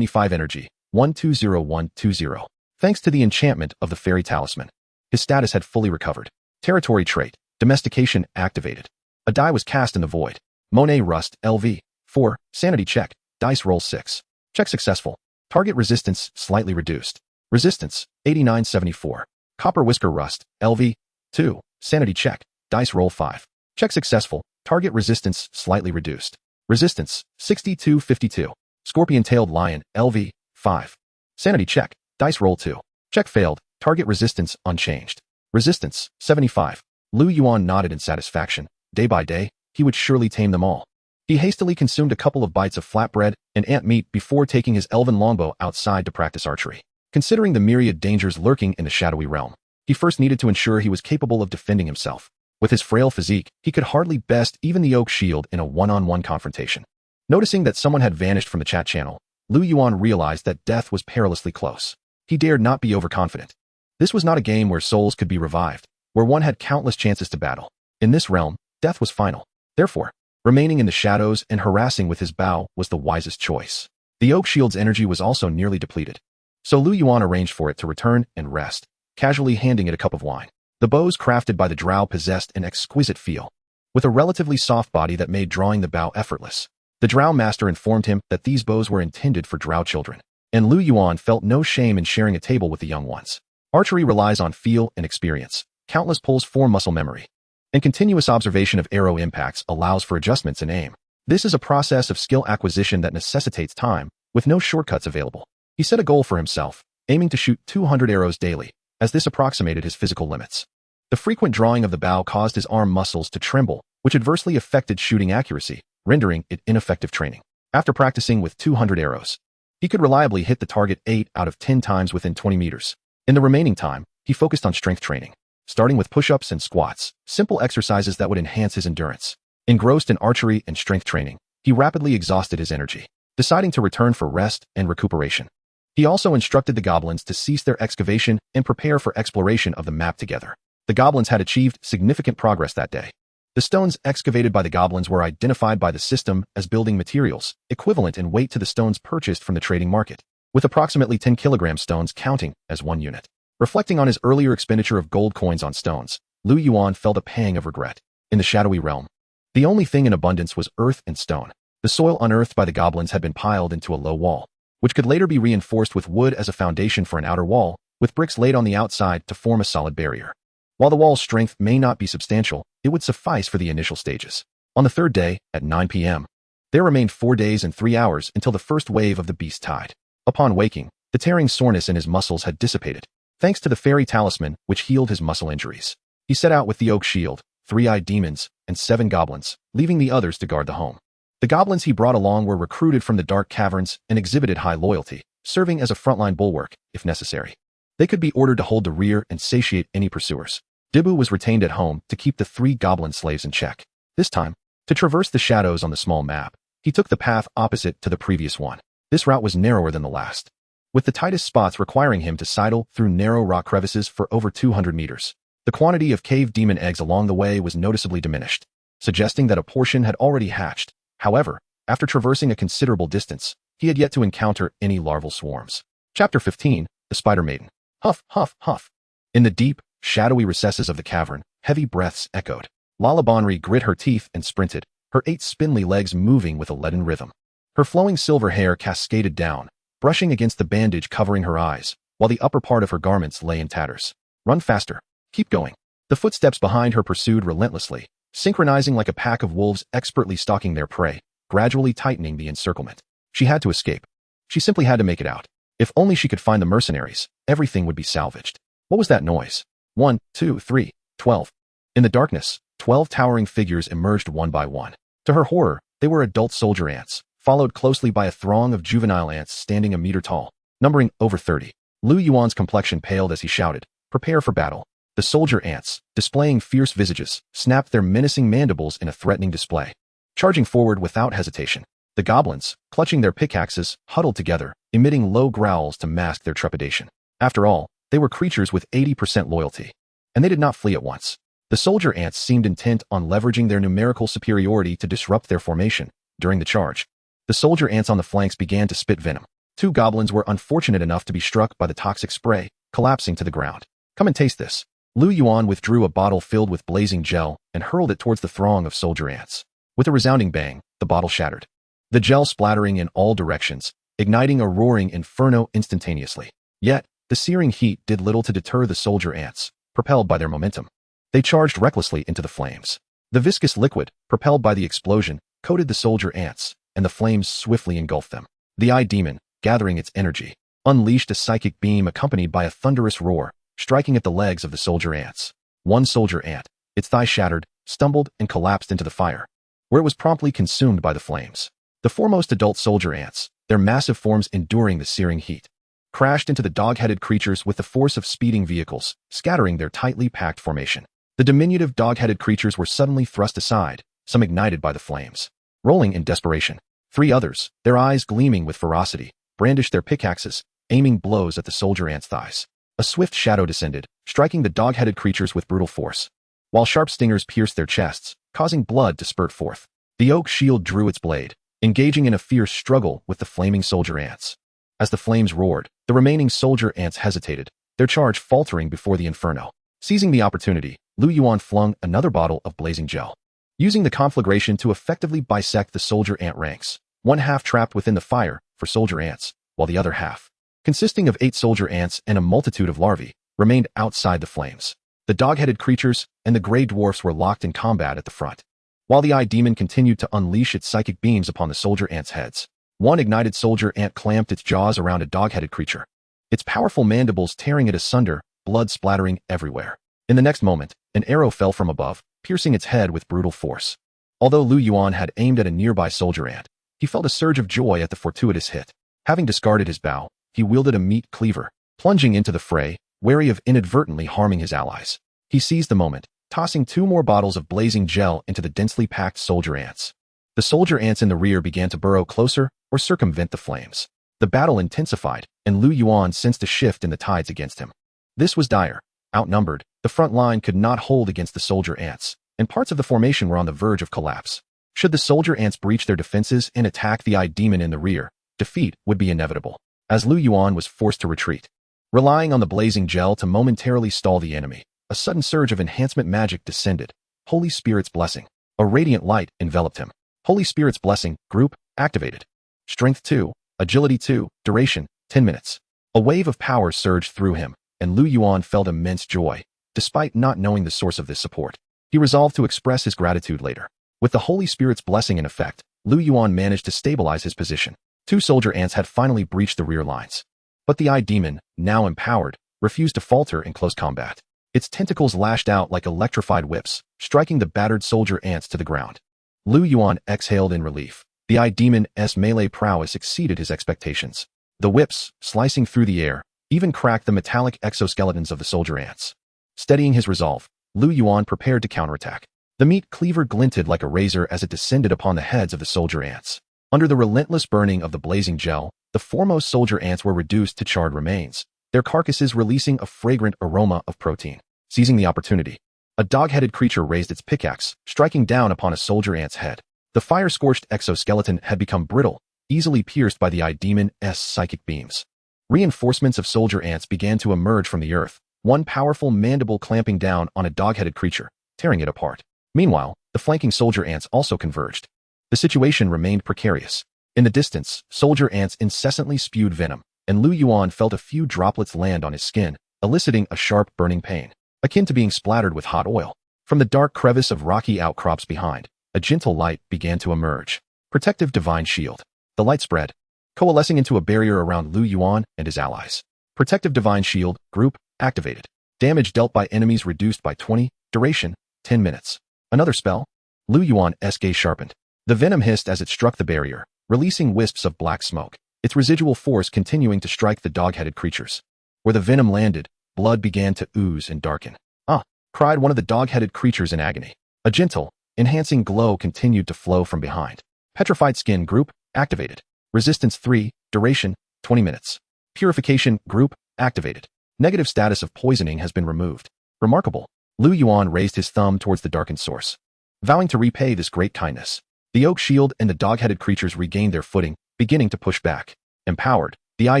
energy. 120120. Thanks to the enchantment of the fairy talisman, his status had fully recovered. Territory trait: domestication activated. A die was cast in the void. Monet Rust LV 4. Sanity check. Dice roll 6. Check successful. Target resistance slightly reduced. Resistance 8974. Copper Whisker Rust LV 2. Sanity check. Dice roll 5. Check successful. Target resistance slightly reduced. Resistance 62-52. Scorpion-tailed lion LV 5. Sanity check. Dice roll 2. Check failed. Target resistance unchanged. Resistance 75. Liu Yuan nodded in satisfaction. Day by day, he would surely tame them all. He hastily consumed a couple of bites of flatbread and ant meat before taking his elven longbow outside to practice archery. Considering the myriad dangers lurking in the shadowy realm, he first needed to ensure he was capable of defending himself. With his frail physique, he could hardly best even the oak shield in a one-on-one confrontation. Noticing that someone had vanished from the chat channel, Liu Yuan realized that death was perilously close. He dared not be overconfident. This was not a game where souls could be revived, where one had countless chances to battle. In this realm, death was final. Therefore, remaining in the shadows and harassing with his bow was the wisest choice. The oak shield's energy was also nearly depleted. So Liu Yuan arranged for it to return and rest, casually handing it a cup of wine. The bows crafted by the drow possessed an exquisite feel, with a relatively soft body that made drawing the bow effortless. The drow master informed him that these bows were intended for drow children, and Liu Yuan felt no shame in sharing a table with the young ones. Archery relies on feel and experience. Countless pulls form muscle memory, and continuous observation of arrow impacts allows for adjustments in aim. This is a process of skill acquisition that necessitates time, with no shortcuts available. He set a goal for himself, aiming to shoot 200 arrows daily, as this approximated his physical limits. The frequent drawing of the bow caused his arm muscles to tremble, which adversely affected shooting accuracy, rendering it ineffective training. After practicing with 200 arrows, he could reliably hit the target 8 out of 10 times within 20 meters. In the remaining time, he focused on strength training, starting with push-ups and squats, simple exercises that would enhance his endurance. Engrossed in archery and strength training, he rapidly exhausted his energy, deciding to return for rest and recuperation. He also instructed the goblins to cease their excavation and prepare for exploration of the map together. The goblins had achieved significant progress that day. The stones excavated by the goblins were identified by the system as building materials, equivalent in weight to the stones purchased from the trading market, with approximately 10 kilogram stones counting as 1 unit. Reflecting on his earlier expenditure of gold coins on stones, Liu Yuan felt a pang of regret. In the shadowy realm, the only thing in abundance was earth and stone. The soil unearthed by the goblins had been piled into a low wall, which could later be reinforced with wood as a foundation for an outer wall, with bricks laid on the outside to form a solid barrier. While the wall's strength may not be substantial, it would suffice for the initial stages. On the third day, at 9 p.m., there remained 4 days and 3 hours until the first wave of the beast tide. Upon waking, the tearing soreness in his muscles had dissipated, thanks to the fairy talisman which healed his muscle injuries. He set out with the oak shield, 3-eyed demons, and 7 goblins, leaving the others to guard the home. The goblins he brought along were recruited from the dark caverns and exhibited high loyalty, serving as a frontline bulwark, if necessary. They could be ordered to hold the rear and satiate any pursuers. Dibu was retained at home to keep the 3 goblin slaves in check. This time, to traverse the shadows on the small map, he took the path opposite to the previous one. This route was narrower than the last, with the tightest spots requiring him to sidle through narrow rock crevices for over 200 meters. The quantity of cave demon eggs along the way was noticeably diminished, suggesting that a portion had already hatched. However, after traversing a considerable distance, he had yet to encounter any larval swarms. Chapter 15, The Spider Maiden. Huff, huff, huff. In the deep, shadowy recesses of the cavern, heavy breaths echoed. Lala Bonri grit her teeth and sprinted, her 8 spindly legs moving with a leaden rhythm. Her flowing silver hair cascaded down, brushing against the bandage covering her eyes, while the upper part of her garments lay in tatters. Run faster. Keep going. The footsteps behind her pursued relentlessly, synchronizing like a pack of wolves expertly stalking their prey, gradually tightening the encirclement. She had to escape. She simply had to make it out. If only she could find the mercenaries, everything would be salvaged. What was that noise? 1, 2, 3, 12. In the darkness, 12 towering figures emerged one by one. To her horror, they were adult soldier ants, followed closely by a throng of juvenile ants standing a meter tall, numbering over 30. Liu Yuan's complexion paled as he shouted, "Prepare for battle." The soldier ants, displaying fierce visages, snapped their menacing mandibles in a threatening display, charging forward without hesitation. The goblins, clutching their pickaxes, huddled together, emitting low growls to mask their trepidation. After all, they were creatures with 80% loyalty, and they did not flee at once. The soldier ants seemed intent on leveraging their numerical superiority to disrupt their formation. During the charge, the soldier ants on the flanks began to spit venom. 2 goblins were unfortunate enough to be struck by the toxic spray, collapsing to the ground. "Come and taste this." Liu Yuan withdrew a bottle filled with blazing gel and hurled it towards the throng of soldier ants. With a resounding bang, the bottle shattered, the gel splattering in all directions, igniting a roaring inferno instantaneously. Yet, the searing heat did little to deter the soldier ants, propelled by their momentum. They charged recklessly into the flames. The viscous liquid, propelled by the explosion, coated the soldier ants, and the flames swiftly engulfed them. The eye demon, gathering its energy, unleashed a psychic beam accompanied by a thunderous roar, striking at the legs of the soldier ants. One soldier ant, its thigh shattered, stumbled and collapsed into the fire, where it was promptly consumed by the flames. The foremost adult soldier ants, their massive forms enduring the searing heat, crashed into the dog-headed creatures with the force of speeding vehicles, scattering their tightly packed formation. The diminutive dog-headed creatures were suddenly thrust aside, some ignited by the flames. Rolling in desperation, 3 others, their eyes gleaming with ferocity, brandished their pickaxes, aiming blows at the soldier ants' thighs. A swift shadow descended, striking the dog-headed creatures with brutal force, while sharp stingers pierced their chests, causing blood to spurt forth. The oak shield drew its blade, engaging in a fierce struggle with the flaming soldier ants. As the flames roared, the remaining soldier ants hesitated, their charge faltering before the inferno. Seizing the opportunity, Liu Yuan flung another bottle of blazing gel, using the conflagration to effectively bisect the soldier ant ranks, one half trapped within the fire for soldier ants, while the other half, consisting of 8 soldier ants and a multitude of larvae, remained outside the flames. The dog-headed creatures and the gray dwarfs were locked in combat at the front, while the eye demon continued to unleash its psychic beams upon the soldier ants' heads. One ignited soldier ant clamped its jaws around a dog-headed creature, its powerful mandibles tearing it asunder, blood splattering everywhere. In the next moment, an arrow fell from above, piercing its head with brutal force. Although Liu Yuan had aimed at a nearby soldier ant, he felt a surge of joy at the fortuitous hit. Having discarded his bow, he wielded a meat cleaver, plunging into the fray, wary of inadvertently harming his allies. He seized the moment, tossing 2 more bottles of blazing gel into the densely packed soldier ants. The soldier ants in the rear began to burrow closer or circumvent the flames. The battle intensified, and Liu Yuan sensed a shift in the tides against him. This was dire. Outnumbered, the front line could not hold against the soldier ants, and parts of the formation were on the verge of collapse. Should the soldier ants breach their defenses and attack the eye demon in the rear, defeat would be inevitable, as Liu Yuan was forced to retreat. Relying on the blazing gel to momentarily stall the enemy, a sudden surge of enhancement magic descended. Holy Spirit's blessing. A radiant light enveloped him. Holy Spirit's blessing, group, activated. Strength 2, agility 2, duration, 10 minutes. A wave of power surged through him, and Liu Yuan felt immense joy. Despite not knowing the source of this support, he resolved to express his gratitude later. With the Holy Spirit's blessing in effect, Liu Yuan managed to stabilize his position. 2 soldier ants had finally breached the rear lines. But the eye demon, now empowered, refused to falter in close combat. Its tentacles lashed out like electrified whips, striking the battered soldier ants to the ground. Liu Yuan exhaled in relief. The eye demon's melee prowess exceeded his expectations. The whips, slicing through the air, even cracked the metallic exoskeletons of the soldier ants. Steadying his resolve, Liu Yuan prepared to counterattack. The meat cleaver glinted like a razor as it descended upon the heads of the soldier ants. Under the relentless burning of the blazing gel, the foremost soldier ants were reduced to charred remains, their carcasses releasing a fragrant aroma of protein. Seizing the opportunity, a dog-headed creature raised its pickaxe, striking down upon a soldier ant's head. The fire-scorched exoskeleton had become brittle, easily pierced by the eye demon's psychic beams. Reinforcements of soldier ants began to emerge from the earth, one powerful mandible clamping down on a dog-headed creature, tearing it apart. Meanwhile, the flanking soldier ants also converged. The situation remained precarious. In the distance, soldier ants incessantly spewed venom, and Liu Yuan felt a few droplets land on his skin, eliciting a sharp burning pain, akin to being splattered with hot oil. From the dark crevice of rocky outcrops behind, a gentle light began to emerge. Protective divine shield. The light spread, coalescing into a barrier around Liu Yuan and his allies. Protective divine shield, group, activated. Damage dealt by enemies reduced by 20, duration, 10 minutes. Another spell? Liu Yuan's gaze sharpened. The venom hissed as it struck the barrier, releasing wisps of black smoke, its residual force continuing to strike the dog-headed creatures. Where the venom landed, blood began to ooze and darken. "Ah!" cried one of the dog-headed creatures in agony. A gentle, enhancing glow continued to flow from behind. Petrified skin group, activated. Resistance 3, duration, 20 minutes. Purification group, activated. Negative status of poisoning has been removed. Remarkable. Liu Yuan raised his thumb towards the darkened source, vowing to repay this great kindness. The oak shield and the dog-headed creatures regained their footing, beginning to push back. Empowered, the eye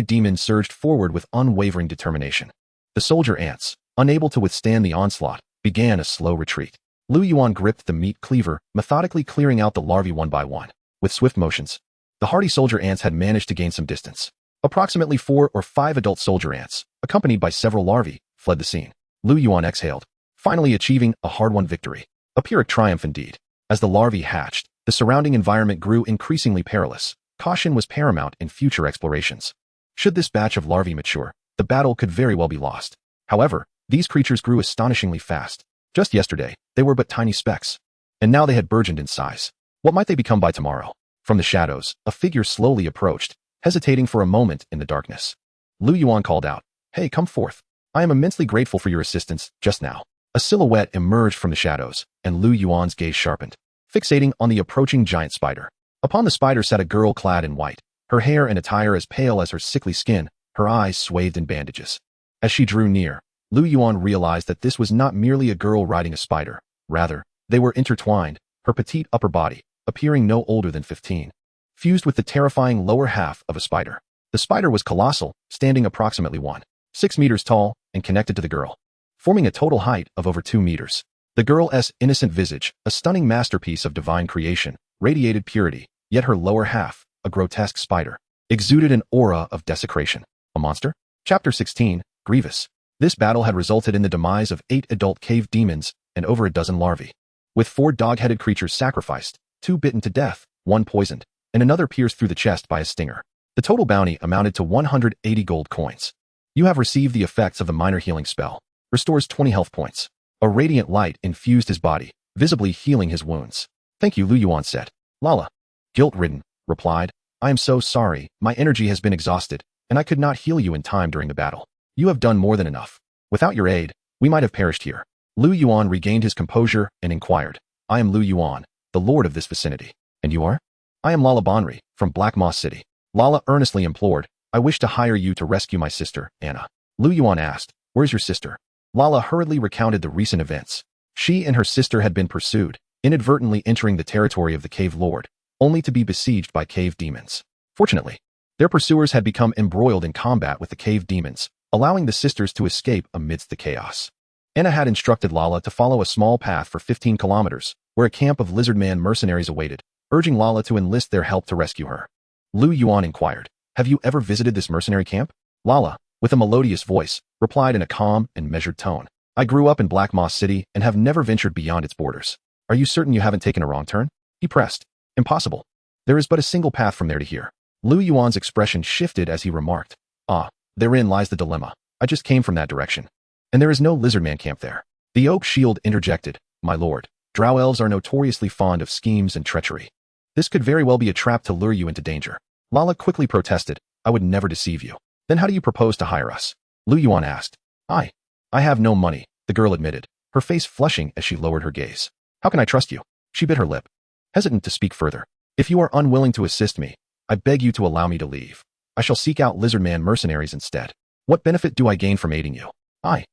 demon surged forward with unwavering determination. The soldier ants, unable to withstand the onslaught, began a slow retreat. Liu Yuan gripped the meat cleaver, methodically clearing out the larvae one by one. With swift motions, the hardy soldier ants had managed to gain some distance. Approximately 4 or 5 adult soldier ants, accompanied by several larvae, fled the scene. Liu Yuan exhaled, finally achieving a hard-won victory. A Pyrrhic triumph indeed. As the larvae hatched, the surrounding environment grew increasingly perilous. Caution was paramount in future explorations. Should this batch of larvae mature, the battle could very well be lost. However, these creatures grew astonishingly fast. Just yesterday, they were but tiny specks. And now they had burgeoned in size. What might they become by tomorrow? From the shadows, a figure slowly approached, hesitating for a moment in the darkness. Liu Yuan called out, "Hey, come forth. I am immensely grateful for your assistance just now." A silhouette emerged from the shadows, and Liu Yuan's gaze sharpened, fixating on the approaching giant spider. Upon the spider sat a girl clad in white, her hair and attire as pale as her sickly skin, her eyes swathed in bandages. As she drew near, Liu Yuan realized that this was not merely a girl riding a spider. Rather, they were intertwined, her petite upper body, appearing no older than 15, fused with the terrifying lower half of a spider. The spider was colossal, standing approximately 1.6 meters tall, and connected to the girl, forming a total height of over 2 meters. The girl's innocent visage, a stunning masterpiece of divine creation, radiated purity, yet her lower half, a grotesque spider, exuded an aura of desecration. A monster? Chapter 16, Grievous. This battle had resulted in the demise of 8 adult cave demons and over a dozen larvae. With 4 dog-headed creatures sacrificed, 2 bitten to death, 1 poisoned, and another pierced through the chest by a stinger. The total bounty amounted to 180 gold coins. You have received the effects of the minor healing spell. Restores 20 health points. A radiant light infused his body, visibly healing his wounds. Thank you, Liu Yuan said. Lala, guilt-ridden, replied, I am so sorry, my energy has been exhausted, and I could not heal you in time during the battle. You have done more than enough. Without your aid, we might have perished here. Liu Yuan regained his composure and inquired, I am Liu Yuan, the lord of this vicinity. And you are? I am Lala Banri, from Black Moss City. Lala earnestly implored, I wish to hire you to rescue my sister, Anna. Liu Yuan asked, where's your sister? Lala hurriedly recounted the recent events. She and her sister had been pursued, inadvertently entering the territory of the cave lord, only to be besieged by cave demons. Fortunately, their pursuers had become embroiled in combat with the cave demons, allowing the sisters to escape amidst the chaos. Anna had instructed Lala to follow a small path for 15 kilometers, where a camp of lizardman mercenaries awaited, urging Lala to enlist their help to rescue her. Liu Yuan inquired, have you ever visited this mercenary camp? Lala, with a melodious voice, replied in a calm and measured tone. I grew up in Black Moss City and have never ventured beyond its borders. Are you certain you haven't taken a wrong turn? He pressed. Impossible. There is but a single path from there to here. Liu Yuan's expression shifted as he remarked, ah, therein lies the dilemma. I just came from that direction. And there is no lizardman camp there. The oak shield interjected, my lord, drow elves are notoriously fond of schemes and treachery. This could very well be a trap to lure you into danger. Lala quickly protested, I would never deceive you. Then how do you propose to hire us? Liu Yuan asked. I have no money, the girl admitted, her face flushing as she lowered her gaze. How can I trust you? She bit her lip, hesitant to speak further. If you are unwilling to assist me, I beg you to allow me to leave. I shall seek out lizardman mercenaries instead. What benefit do I gain from aiding you? I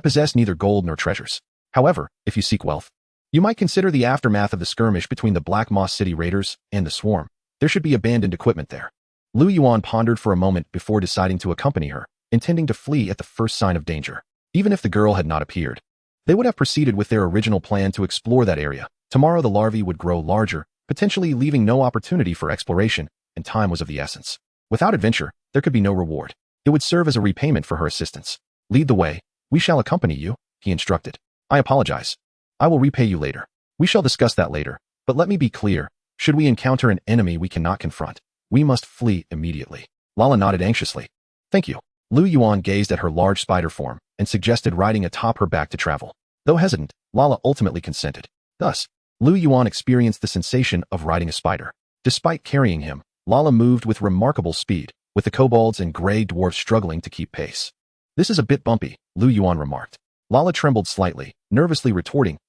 possess neither gold nor treasures. However, if you seek wealth, you might consider the aftermath of the skirmish between the Black Moss City raiders and the swarm. There should be abandoned equipment there. Liu Yuan pondered for a moment before deciding to accompany her, intending to flee at the first sign of danger. Even if the girl had not appeared, they would have proceeded with their original plan to explore that area. Tomorrow the larvae would grow larger, potentially leaving no opportunity for exploration, and time was of the essence. Without adventure, there could be no reward. It would serve as a repayment for her assistance. Lead the way. We shall accompany you, he instructed. I apologize. I will repay you later. We shall discuss that later, but let me be clear. Should we encounter an enemy we cannot confront, we must flee immediately. Lala nodded anxiously. Thank you. Liu Yuan gazed at her large spider form and suggested riding atop her back to travel. Though hesitant, Lala ultimately consented. Thus, Liu Yuan experienced the sensation of riding a spider. Despite carrying him, Lala moved with remarkable speed, with the kobolds and gray dwarfs struggling to keep pace. This is a bit bumpy, Liu Yuan remarked. Lala trembled slightly, nervously retorting,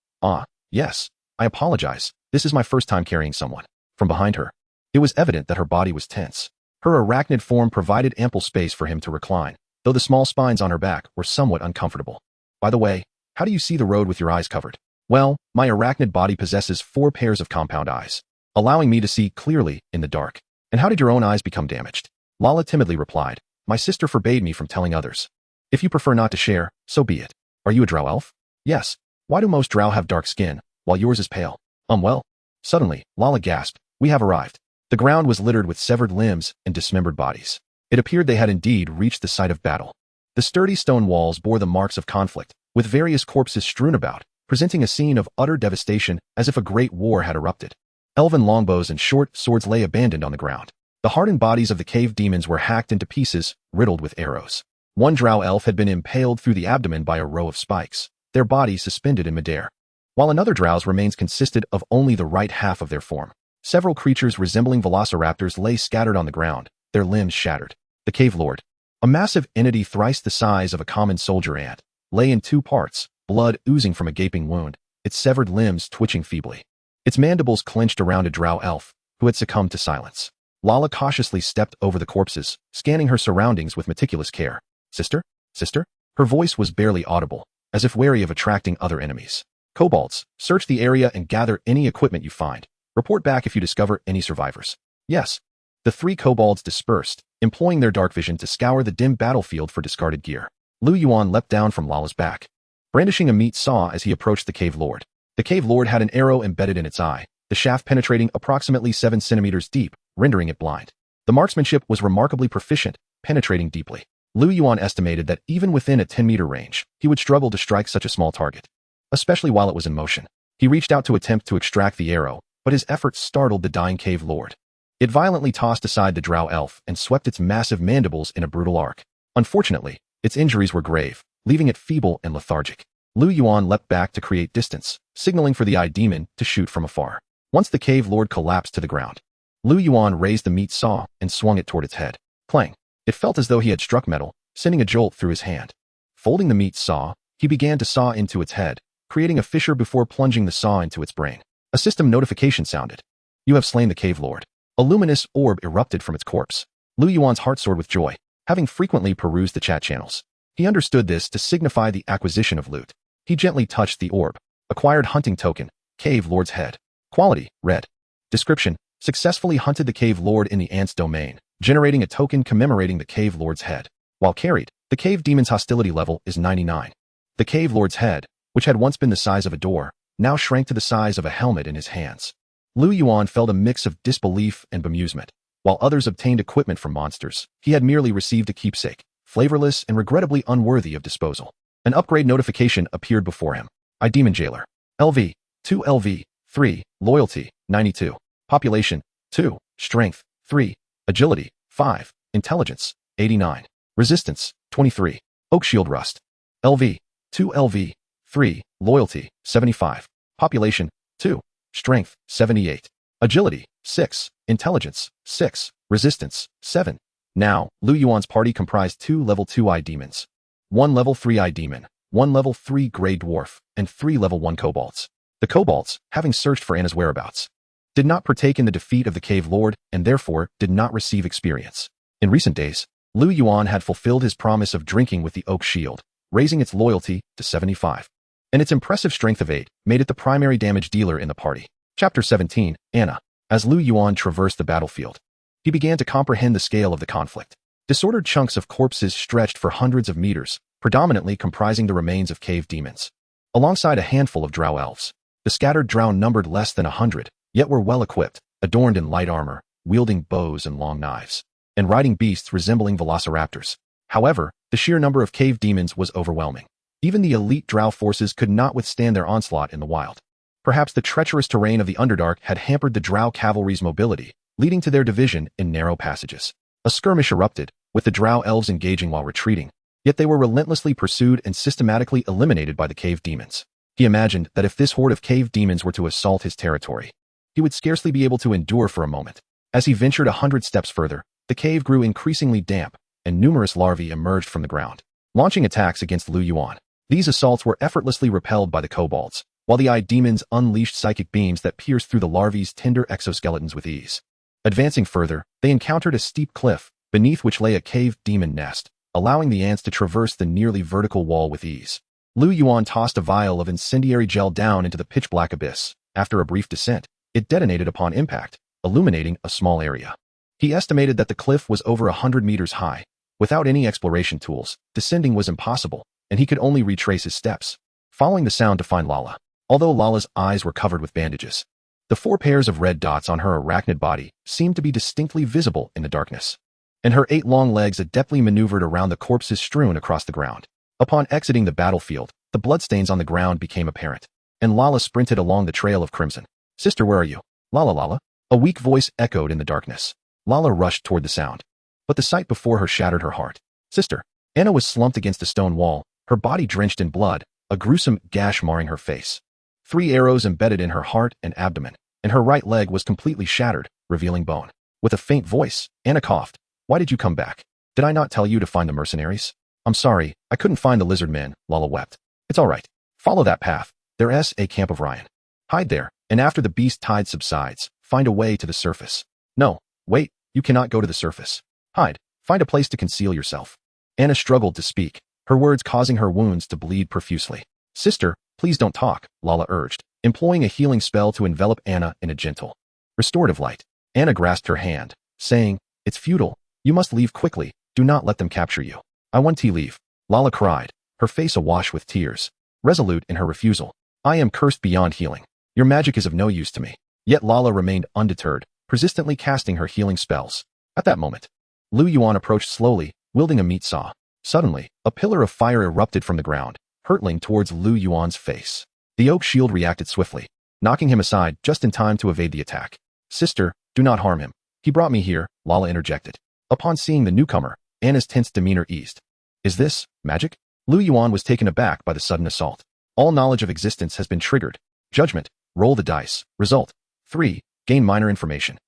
yes, I apologize. This is my first time carrying someone. From behind her, it was evident that her body was tense. Her arachnid form provided ample space for him to recline, though the small spines on her back were somewhat uncomfortable. By the way, how do you see the road with your eyes covered? Well, my arachnid body possesses 4 pairs of compound eyes, allowing me to see clearly in the dark. And how did your own eyes become damaged? Lala timidly replied, my sister forbade me from telling others. If you prefer not to share, so be it. Are you a drow elf? Yes. Why do most drow have dark skin, while yours is pale? Well. Suddenly, Lala gasped, we have arrived. The ground was littered with severed limbs and dismembered bodies. It appeared they had indeed reached the site of battle. The sturdy stone walls bore the marks of conflict, with various corpses strewn about, presenting a scene of utter devastation as if a great war had erupted. Elven longbows and short swords lay abandoned on the ground. The hardened bodies of the cave demons were hacked into pieces, riddled with arrows. One drow elf had been impaled through the abdomen by a row of spikes, their bodies suspended in midair, while another drow's remains consisted of only the right half of their form. Several creatures resembling velociraptors lay scattered on the ground, their limbs shattered. The cave lord, a massive entity thrice the size of a common soldier ant, lay in two parts, blood oozing from a gaping wound, its severed limbs twitching feebly. Its mandibles clenched around a drow elf, who had succumbed to silence. Lala cautiously stepped over the corpses, scanning her surroundings with meticulous care. Sister? Sister? Her voice was barely audible, as if wary of attracting other enemies. Kobolds, search the area and gather any equipment you find. Report back if you discover any survivors. Yes. The three kobolds dispersed, employing their dark vision to scour the dim battlefield for discarded gear. Liu Yuan leapt down from Lala's back, brandishing a meat saw as he approached the cave lord. The cave lord had an arrow embedded in its eye, the shaft penetrating approximately 7 centimeters deep, rendering it blind. The marksmanship was remarkably proficient, penetrating deeply. Liu Yuan estimated that even within a 10-meter range, he would struggle to strike such a small target, especially while it was in motion. He reached out to attempt to extract the arrow, but his efforts startled the dying cave lord. It violently tossed aside the drow elf and swept its massive mandibles in a brutal arc. Unfortunately, its injuries were grave, leaving it feeble and lethargic. Liu Yuan leapt back to create distance, signaling for the eye demon to shoot from afar. Once the cave lord collapsed to the ground, Liu Yuan raised the meat saw and swung it toward its head. Clang! It felt as though he had struck metal, sending a jolt through his hand. Folding the meat saw, he began to saw into its head, creating a fissure before plunging the saw into its brain. A system notification sounded. You have slain the cave lord. A luminous orb erupted from its corpse. Liu Yuan's heart soared with joy, having frequently perused the chat channels. He understood this to signify the acquisition of loot. He gently touched the orb. Acquired hunting token, cave lord's head. Quality, red. Description, successfully hunted the cave lord in the ant's domain, generating a token commemorating the cave lord's head. While carried, the cave demon's hostility level is 99. The cave lord's head, which had once been the size of a door, now shrank to the size of a helmet in his hands. Liu Yuan felt a mix of disbelief and bemusement. While others obtained equipment from monsters, he had merely received a keepsake, flavorless and regrettably unworthy of disposal. An upgrade notification appeared before him. Demon Jailer. LV, 2 LV, 3, Loyalty, 92. Population, 2, Strength, 3, Agility, 5, Intelligence, 89. Resistance, 23. Oak Shield Rust. LV, 2 LV, 3, Loyalty, 75. Population, 2, Strength, 78. Agility, 6, Intelligence, 6, Resistance, 7. Now, Liu Yuan's party comprised 2 level 2 eye demons, 1 level 3 eye demon, 1 level 3 gray dwarf, and 3 level 1 kobolds. The kobolds, having searched for Anna's whereabouts, did not partake in the defeat of the cave lord and therefore did not receive experience. In recent days, Liu Yuan had fulfilled his promise of drinking with the oak shield, raising its loyalty to 75. And its impressive strength of 8 made it the primary damage dealer in the party. Chapter 17, Anna. As Liu Yuan traversed the battlefield, he began to comprehend the scale of the conflict. Disordered chunks of corpses stretched for hundreds of meters, predominantly comprising the remains of cave demons, alongside a handful of drow elves. The scattered drow numbered less than 100, yet were well equipped, adorned in light armor, wielding bows and long knives, and riding beasts resembling velociraptors. However, the sheer number of cave demons was overwhelming. Even the elite drow forces could not withstand their onslaught in the wild. Perhaps the treacherous terrain of the Underdark had hampered the drow cavalry's mobility, leading to their division in narrow passages. A skirmish erupted, with the drow elves engaging while retreating, yet they were relentlessly pursued and systematically eliminated by the cave demons. He imagined that if this horde of cave demons were to assault his territory, he would scarcely be able to endure for a moment. As he ventured 100 steps further, the cave grew increasingly damp, and numerous larvae emerged from the ground, launching attacks against Liu Yuan. These assaults were effortlessly repelled by the kobolds, while the eye demons unleashed psychic beams that pierced through the larvae's tender exoskeletons with ease. Advancing further, they encountered a steep cliff, beneath which lay a cave demon nest, allowing the ants to traverse the nearly vertical wall with ease. Liu Yuan tossed a vial of incendiary gel down into the pitch-black abyss. After a brief descent, it detonated upon impact, illuminating a small area. He estimated that the cliff was over 100 meters high. Without any exploration tools, descending was impossible, and he could only retrace his steps, following the sound to find Lala. Although Lala's eyes were covered with bandages, the 4 pairs of red dots on her arachnid body seemed to be distinctly visible in the darkness, and her 8 long legs adeptly maneuvered around the corpses strewn across the ground. Upon exiting the battlefield, the bloodstains on the ground became apparent. and Lala sprinted along the trail of crimson. Sister, where are you? Lala, Lala. A weak voice echoed in the darkness. Lala rushed toward the sound, but the sight before her shattered her heart. Sister. Anna was slumped against a stone wall, her body drenched in blood, a gruesome gash marring her face. 3 arrows embedded in her heart and abdomen, and her right leg was completely shattered, revealing bone. With a faint voice, Anna coughed. Why did you come back? Did I not tell you to find the mercenaries? I'm sorry, I couldn't find the lizard men, Lala wept. It's all right. Follow that path. There's a camp of Ryan. Hide there, and after the beast tide subsides, find a way to the surface. No, wait, you cannot go to the surface. Hide. Find a place to conceal yourself. Anna struggled to speak, her words causing her wounds to bleed profusely. Sister, please don't talk, Lala urged, employing a healing spell to envelop Anna in a gentle, restorative light. Anna grasped her hand, saying, It's futile. You must leave quickly. Do not let them capture you. I want to leave. Lala cried, her face awash with tears, resolute in her refusal. I am cursed beyond healing. Your magic is of no use to me. Yet Lala remained undeterred, persistently casting her healing spells. At that moment, Liu Yuan approached slowly, wielding a meat saw. Suddenly, a pillar of fire erupted from the ground, hurtling towards Liu Yuan's face. The oak shield reacted swiftly, knocking him aside just in time to evade the attack. Sister, do not harm him. He brought me here, Lala interjected. Upon seeing the newcomer, Anna's tense demeanor eased. Is this magic? Liu Yuan was taken aback by the sudden assault. All knowledge of existence has been triggered. Judgment. Roll the dice. Result. 3. Gain minor information.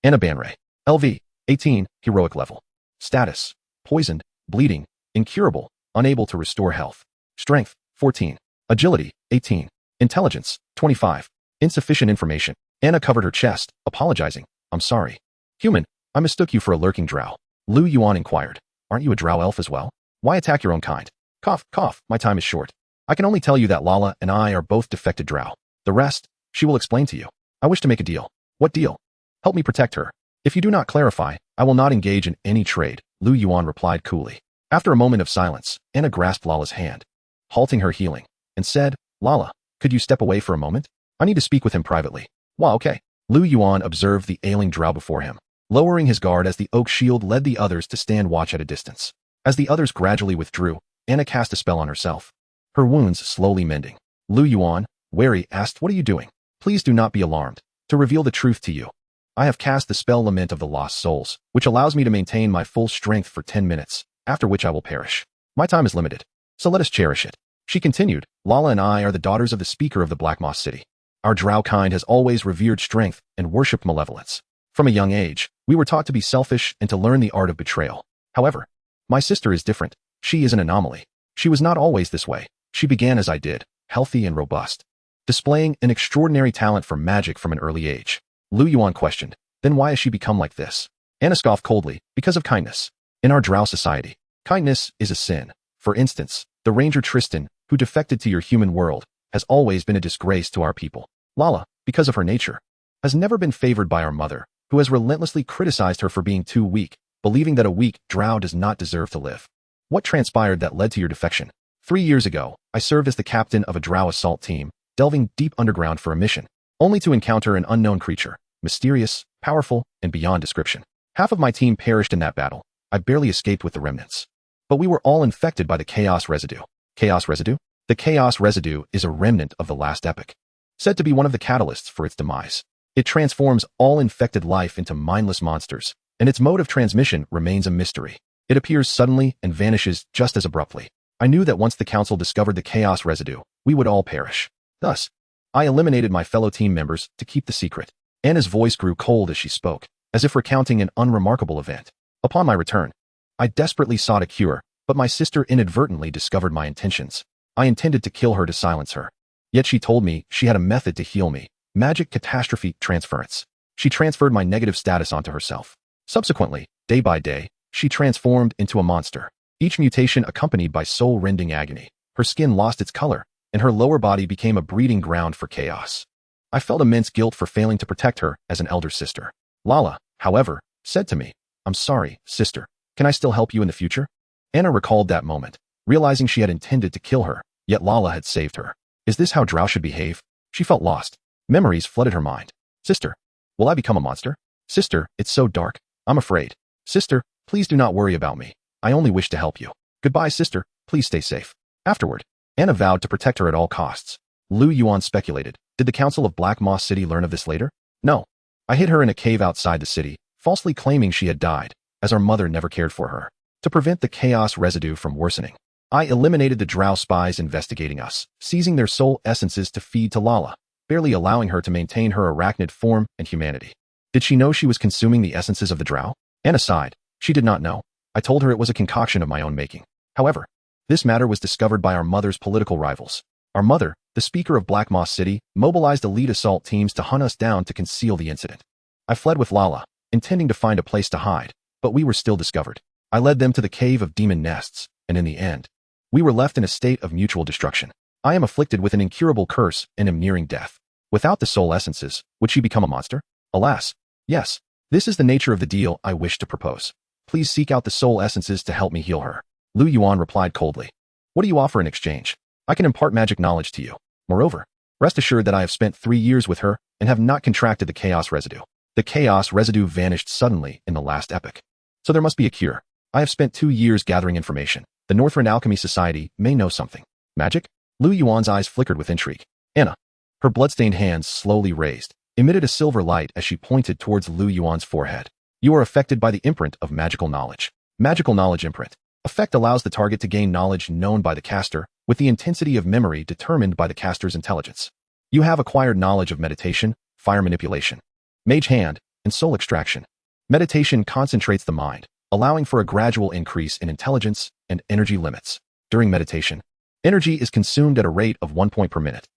Anna Banray. LV. 18. Heroic level. Status. Poisoned. Bleeding. Incurable. Unable to restore health. Strength. 14. Agility. 18. Intelligence. 25. Insufficient information. Anna covered her chest, apologizing. I'm sorry. Human, I mistook you for a lurking drow. Liu Yuan inquired. Aren't you a drow elf as well? Why attack your own kind? Cough, cough, my time is short. I can only tell you that Lala and I are both defected drow. The rest, she will explain to you. I wish to make a deal. What deal? Help me protect her. If you do not clarify, I will not engage in any trade, Liu Yuan replied coolly. After a moment of silence, Anna grasped Lala's hand, halting her healing, and said, Lala, could you step away for a moment? I need to speak with him privately. Wow, okay. Liu Yuan observed the ailing drow before him, lowering his guard as the oak shield led the others to stand watch at a distance. As the others gradually withdrew, Anna cast a spell on herself, her wounds slowly mending. Liu Yuan, wary, asked, What are you doing? Please do not be alarmed. To reveal the truth to you, I have cast the spell Lament of the Lost Souls, which allows me to maintain my full strength for 10 minutes, after which I will perish. My time is limited, so let us cherish it. She continued, Lala and I are the daughters of the speaker of the Black Moss City. Our drow kind has always revered strength and worshipped malevolence. From a young age, we were taught to be selfish and to learn the art of betrayal. However, my sister is different. She is an anomaly. She was not always this way. She began as I did, healthy and robust, displaying an extraordinary talent for magic from an early age. Liu Yuan questioned, Then why has she become like this? Anna scoffed coldly, Because of kindness. In our drow society, kindness is a sin. For instance, the ranger Tristan, who defected to your human world, has always been a disgrace to our people. Lala, because of her nature, has never been favored by our mother, who has relentlessly criticized her for being too weak, believing that a weak drow does not deserve to live. What transpired that led to your defection? 3 years ago, I served as the captain of a drow assault team, delving deep underground for a mission, only to encounter an unknown creature, mysterious, powerful, and beyond description. Half of my team perished in that battle. I barely escaped with the remnants. But we were all infected by the chaos residue. Chaos residue? The chaos residue is a remnant of the last epoch, said to be one of the catalysts for its demise. It transforms all infected life into mindless monsters, and its mode of transmission remains a mystery. It appears suddenly and vanishes just as abruptly. I knew that once the council discovered the chaos residue, we would all perish. Thus, I eliminated my fellow team members to keep the secret. Anna's voice grew cold as she spoke, as if recounting an unremarkable event. Upon my return, I desperately sought a cure, but my sister inadvertently discovered my intentions. I intended to kill her to silence her. Yet she told me she had a method to heal me, magic catastrophe transference. She transferred my negative status onto herself. Subsequently, day by day, she transformed into a monster, each mutation accompanied by soul-rending agony. Her skin lost its color, and her lower body became a breeding ground for chaos. I felt immense guilt for failing to protect her as an elder sister. Lala, however, said to me, I'm sorry, sister. Can I still help you in the future? Anna recalled that moment, realizing she had intended to kill her, yet Lala had saved her. Is this how drow should behave? She felt lost. Memories flooded her mind. Sister, will I become a monster? Sister, it's so dark. I'm afraid. Sister, please do not worry about me. I only wish to help you. Goodbye, sister. Please stay safe. Afterward, Anna vowed to protect her at all costs. Liu Yuan speculated. Did the Council of Black Moss City learn of this later? No. I hid her in a cave outside the city, falsely claiming she had died, as our mother never cared for her. To prevent the chaos residue from worsening, I eliminated the drow spies investigating us, seizing their soul essences to feed to Lala, barely allowing her to maintain her arachnid form and humanity. Did she know she was consuming the essences of the drow? Anna sighed. She did not know. I told her it was a concoction of my own making. However, this matter was discovered by our mother's political rivals. Our mother, the speaker of Black Moss City, mobilized elite assault teams to hunt us down to conceal the incident. I fled with Lala, intending to find a place to hide, but we were still discovered. I led them to the cave of demon nests, and in the end, we were left in a state of mutual destruction. I am afflicted with an incurable curse and am nearing death. Without the soul essences, would she become a monster? Alas, yes. This is the nature of the deal I wish to propose. Please seek out the soul essences to help me heal her. Liu Yuan replied coldly. What do you offer in exchange? I can impart magic knowledge to you. Moreover, rest assured that I have spent 3 years with her and have not contracted the chaos residue. The chaos residue vanished suddenly in the last epoch. So there must be a cure. I have spent 2 years gathering information. The Northrend Alchemy Society may know something. Magic? Liu Yuan's eyes flickered with intrigue. Anna. Her bloodstained hands slowly raised, emitted a silver light as she pointed towards Liu Yuan's forehead. You are affected by the imprint of magical knowledge. Magical knowledge imprint. Effect allows the target to gain knowledge known by the caster, with the intensity of memory determined by the caster's intelligence. You have acquired knowledge of meditation, fire manipulation, mage hand, and soul extraction. Meditation concentrates the mind, allowing for a gradual increase in intelligence and energy limits. During meditation, energy is consumed at a rate of 1 point per minute.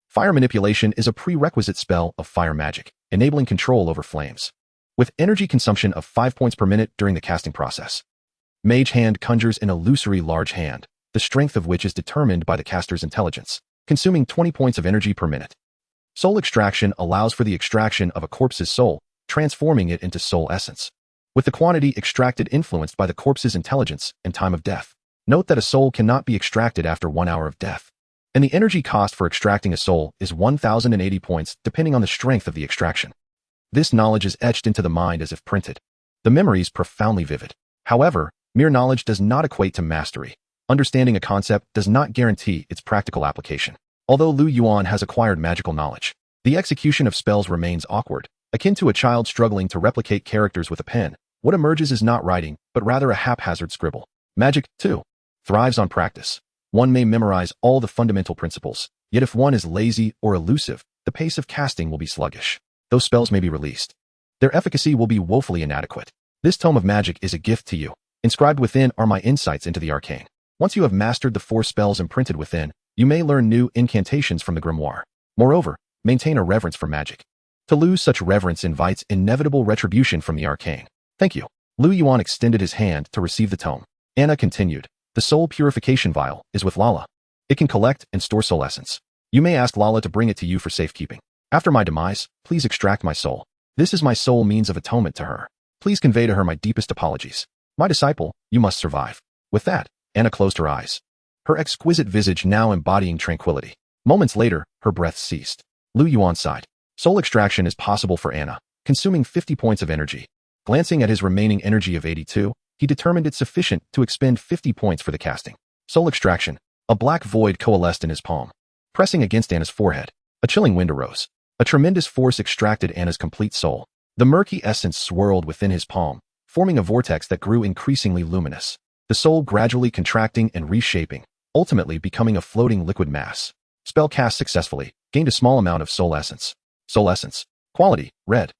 Fire manipulation is a prerequisite spell of fire magic, enabling control over flames, with energy consumption of 5 points per minute during the casting process. Mage hand conjures an illusory large hand, the strength of which is determined by the caster's intelligence, consuming 20 points of energy per minute. Soul extraction allows for the extraction of a corpse's soul, transforming it into soul essence, with the quantity extracted influenced by the corpse's intelligence and time of death. Note that a soul cannot be extracted after 1 hour of death, and the energy cost for extracting a soul is 1,080 points depending on the strength of the extraction. This knowledge is etched into the mind as if printed. The memory is profoundly vivid. However, mere knowledge does not equate to mastery. Understanding a concept does not guarantee its practical application. Although Liu Yuan has acquired magical knowledge, the execution of spells remains awkward, akin to a child struggling to replicate characters with a pen. What emerges is not writing, but rather a haphazard scribble. Magic, too, thrives on practice. One may memorize all the fundamental principles, yet if one is lazy or elusive, the pace of casting will be sluggish. Those spells may be released, their efficacy will be woefully inadequate. This tome of magic is a gift to you. Inscribed within are my insights into the arcane. Once you have mastered the 4 spells imprinted within, you may learn new incantations from the grimoire. Moreover, maintain a reverence for magic. To lose such reverence invites inevitable retribution from the arcane. Thank you. Liu Yuan extended his hand to receive the tome. Anna continued. The soul purification vial is with Lala. It can collect and store soul essence. You may ask Lala to bring it to you for safekeeping. After my demise, please extract my soul. This is my sole means of atonement to her. Please convey to her my deepest apologies. My disciple, you must survive. With that, Anna closed her eyes, her exquisite visage now embodying tranquility. Moments later, her breath ceased. Liu Yuan sighed. Soul extraction is possible for Anna, consuming 50 points of energy. Glancing at his remaining energy of 82, he determined it sufficient to expend 50 points for the casting. Soul extraction. A black void coalesced in his palm. Pressing against Anna's forehead, a chilling wind arose. A tremendous force extracted Anna's complete soul. The murky essence swirled within his palm, forming a vortex that grew increasingly luminous. The soul gradually contracting and reshaping, ultimately becoming a floating liquid mass. Spell cast successfully. Gained a small amount of soul essence. Soul essence. Quality, red.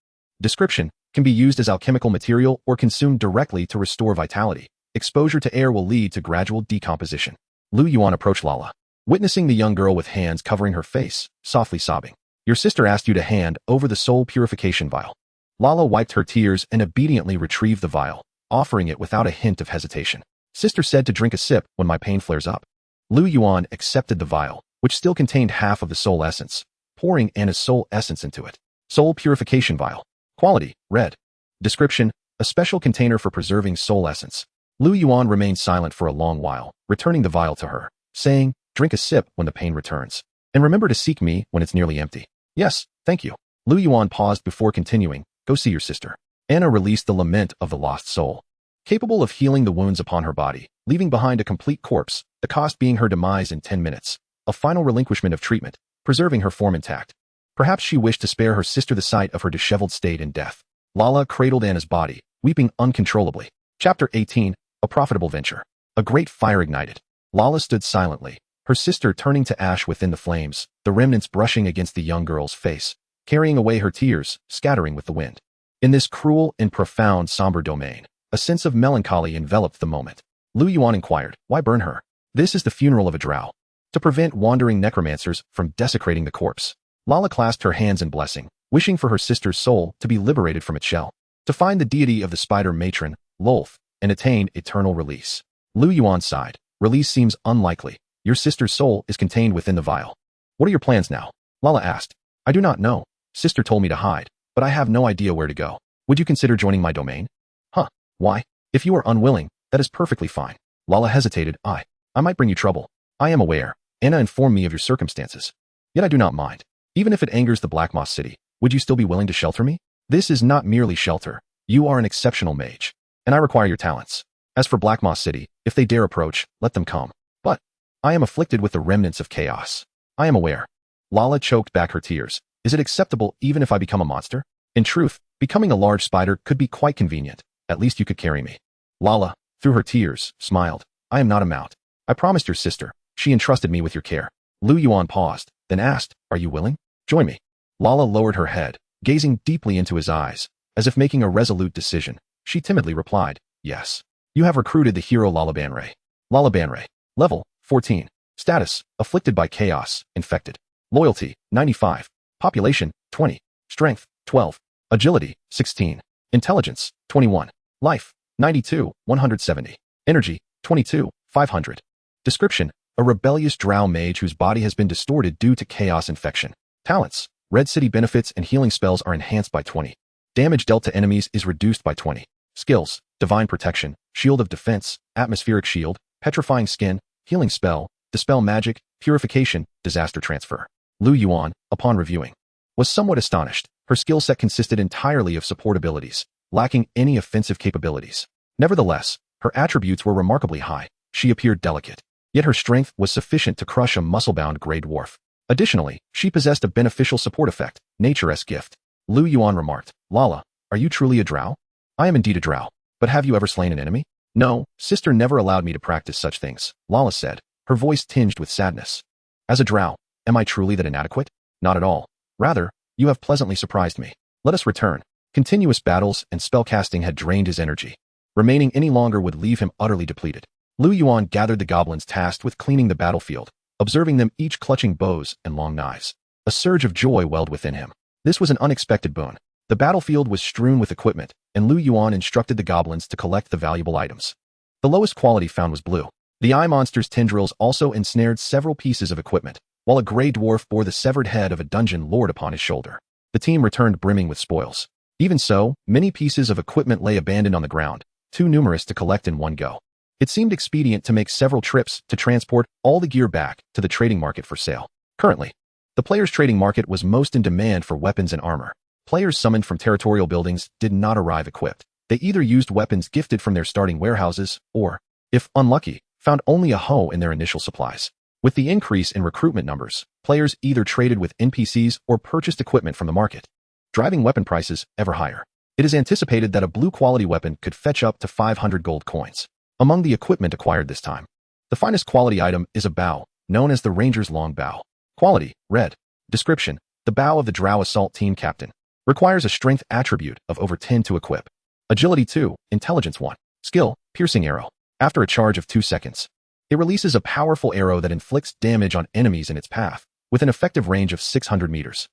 Description, can be used as alchemical material or consumed directly to restore vitality. Exposure to air will lead to gradual decomposition. Liu Yuan approached Lala, witnessing the young girl with hands covering her face, softly sobbing. Your sister asked you to hand over the soul purification vial. Lala wiped her tears and obediently retrieved the vial, offering it without a hint of hesitation. Sister said to drink a sip when my pain flares up. Liu Yuan accepted the vial, which still contained half of the soul essence, pouring Anna's soul essence into it. Soul purification vial. Quality, red. Description, a special container for preserving soul essence. Liu Yuan remained silent for a long while, returning the vial to her, saying, drink a sip when the pain returns. And remember to seek me when it's nearly empty. Yes, thank you. Liu Yuan paused before continuing, go see your sister. Anna released the lament of the lost soul, capable of healing the wounds upon her body, leaving behind a complete corpse, the cost being her demise in 10 minutes. A final relinquishment of treatment, preserving her form intact. Perhaps she wished to spare her sister the sight of her disheveled state in death. Lala cradled Anna's body, weeping uncontrollably. Chapter 18, A Profitable Venture. A great fire ignited. Lala stood silently, her sister turning to ash within the flames, the remnants brushing against the young girl's face, carrying away her tears, scattering with the wind. In this cruel and profound somber domain, a sense of melancholy enveloped the moment. Liu Yuan inquired, "Why burn her?" "This is the funeral of a drow. To prevent wandering necromancers from desecrating the corpse." Lala clasped her hands in blessing, wishing for her sister's soul to be liberated from its shell, to find the deity of the spider matron, Lolth, and attain eternal release. Liu Yuan sighed. "Release seems unlikely. Your sister's soul is contained within the vial. What are your plans now?" Lala asked. "I do not know. Sister told me to hide, but I have no idea where to go. Would you consider joining my domain?" "Huh. Why? If you are unwilling, that is perfectly fine." Lala hesitated. I might bring you trouble. I am aware. Anna informed me of your circumstances. Yet I do not mind. Even if it angers the Black Moss City, would you still be willing to shelter me? This is not merely shelter. You are an exceptional mage, and I require your talents. As for Black Moss City, if they dare approach, let them come. But I am afflicted with the remnants of chaos. I am aware. Lala choked back her tears. Is it acceptable even if I become a monster? In truth, becoming a large spider could be quite convenient. At least you could carry me. Lala, through her tears, smiled. I am not a mount. I promised your sister. She entrusted me with your care. Liu Yuan paused, then asked, "Are you willing? Join me." Lala lowered her head, gazing deeply into his eyes, as if making a resolute decision. She timidly replied, "Yes." You have recruited the hero Lalabanray. Lalabanray. Level, 14. Status, afflicted by chaos, infected. Loyalty, 95. Population, 20. Strength, 12. Agility, 16. Intelligence, 21. Life, 92, 170. Energy, 22, 500. Description, a rebellious drow mage whose body has been distorted due to chaos infection. Talents, Red City benefits and healing spells are enhanced by 20. Damage dealt to enemies is reduced by 20. Skills, Divine Protection, Shield of Defense, Atmospheric Shield, Petrifying Skin, Healing Spell, Dispel Magic, Purification, Disaster Transfer. Liu Yuan, upon reviewing, was somewhat astonished. Her skill set consisted entirely of support abilities, lacking any offensive capabilities. Nevertheless, her attributes were remarkably high. She appeared delicate, yet her strength was sufficient to crush a muscle-bound grey dwarf. Additionally, she possessed a beneficial support effect, Nature's Gift. Liu Yuan remarked, "Lala, are you truly a drow?" "I am indeed a drow. But have you ever slain an enemy?" "No, sister never allowed me to practice such things," Lala said, her voice tinged with sadness. "As a drow, am I truly that inadequate?" "Not at all. Rather, you have pleasantly surprised me. Let us return." Continuous battles and spellcasting had drained his energy. Remaining any longer would leave him utterly depleted. Liu Yuan gathered the goblins tasked with cleaning the battlefield, observing them each clutching bows and long knives. A surge of joy welled within him. This was an unexpected boon. The battlefield was strewn with equipment, and Liu Yuan instructed the goblins to collect the valuable items. The lowest quality found was blue. The eye monster's tendrils also ensnared several pieces of equipment, while a grey dwarf bore the severed head of a dungeon lord upon his shoulder. The team returned brimming with spoils. Even so, many pieces of equipment lay abandoned on the ground, too numerous to collect in one go. It seemed expedient to make several trips to transport all the gear back to the trading market for sale. Currently, the players' trading market was most in demand for weapons and armor. Players summoned from territorial buildings did not arrive equipped. They either used weapons gifted from their starting warehouses or, if unlucky, found only a hoe in their initial supplies. With the increase in recruitment numbers, players either traded with NPCs or purchased equipment from the market, driving weapon prices ever higher. It is anticipated that a blue-quality weapon could fetch up to 500 gold coins. Among the equipment acquired this time, the finest quality item is a bow, known as the Ranger's Long Bow. Quality, red. Description, the bow of the Drow Assault Team Captain. Requires a strength attribute of over 10 to equip. Agility 2, Intelligence 1. Skill, Piercing Arrow. After a charge of 2 seconds, it releases a powerful arrow that inflicts damage on enemies in its path, with an effective range of 600 meters.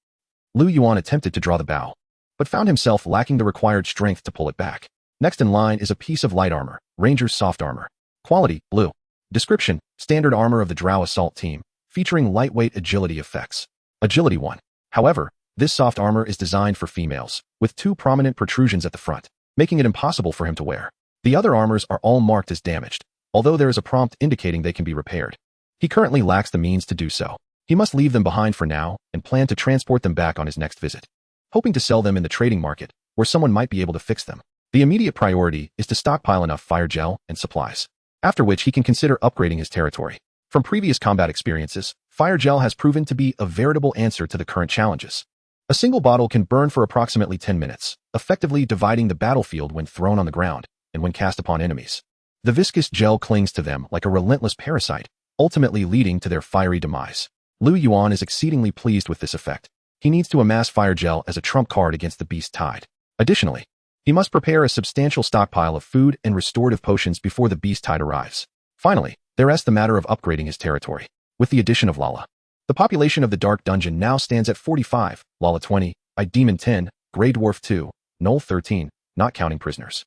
Liu Yuan attempted to draw the bow, but found himself lacking the required strength to pull it back. Next in line is a piece of light armor, Ranger's Soft Armor. Quality, blue. Description, standard armor of the Drow Assault Team, featuring lightweight agility effects. Agility 1. However, this soft armor is designed for females, with 2 prominent protrusions at the front, making it impossible for him to wear. The other armors are all marked as damaged, although there is a prompt indicating they can be repaired. He currently lacks the means to do so. He must leave them behind for now and plan to transport them back on his next visit, hoping to sell them in the trading market, where someone might be able to fix them. The immediate priority is to stockpile enough fire gel and supplies, after which he can consider upgrading his territory. From previous combat experiences, Fire gel has proven to be a veritable answer to the current challenges. A single bottle can burn for approximately 10 minutes, effectively dividing the battlefield when thrown on the ground and when cast upon enemies. The viscous gel clings to them like a relentless parasite, ultimately leading to their fiery demise. Liu Yuan is exceedingly pleased with this effect. He needs to amass fire gel as a trump card against the beast tide. Additionally, he must prepare a substantial stockpile of food and restorative potions before the beast tide arrives. Finally, there rests the matter of upgrading his territory. With the addition of Lala, the population of the Dark Dungeon now stands at 45, Lala 20, Demon 10, Grey Dwarf 2, Knoll 13, not counting prisoners.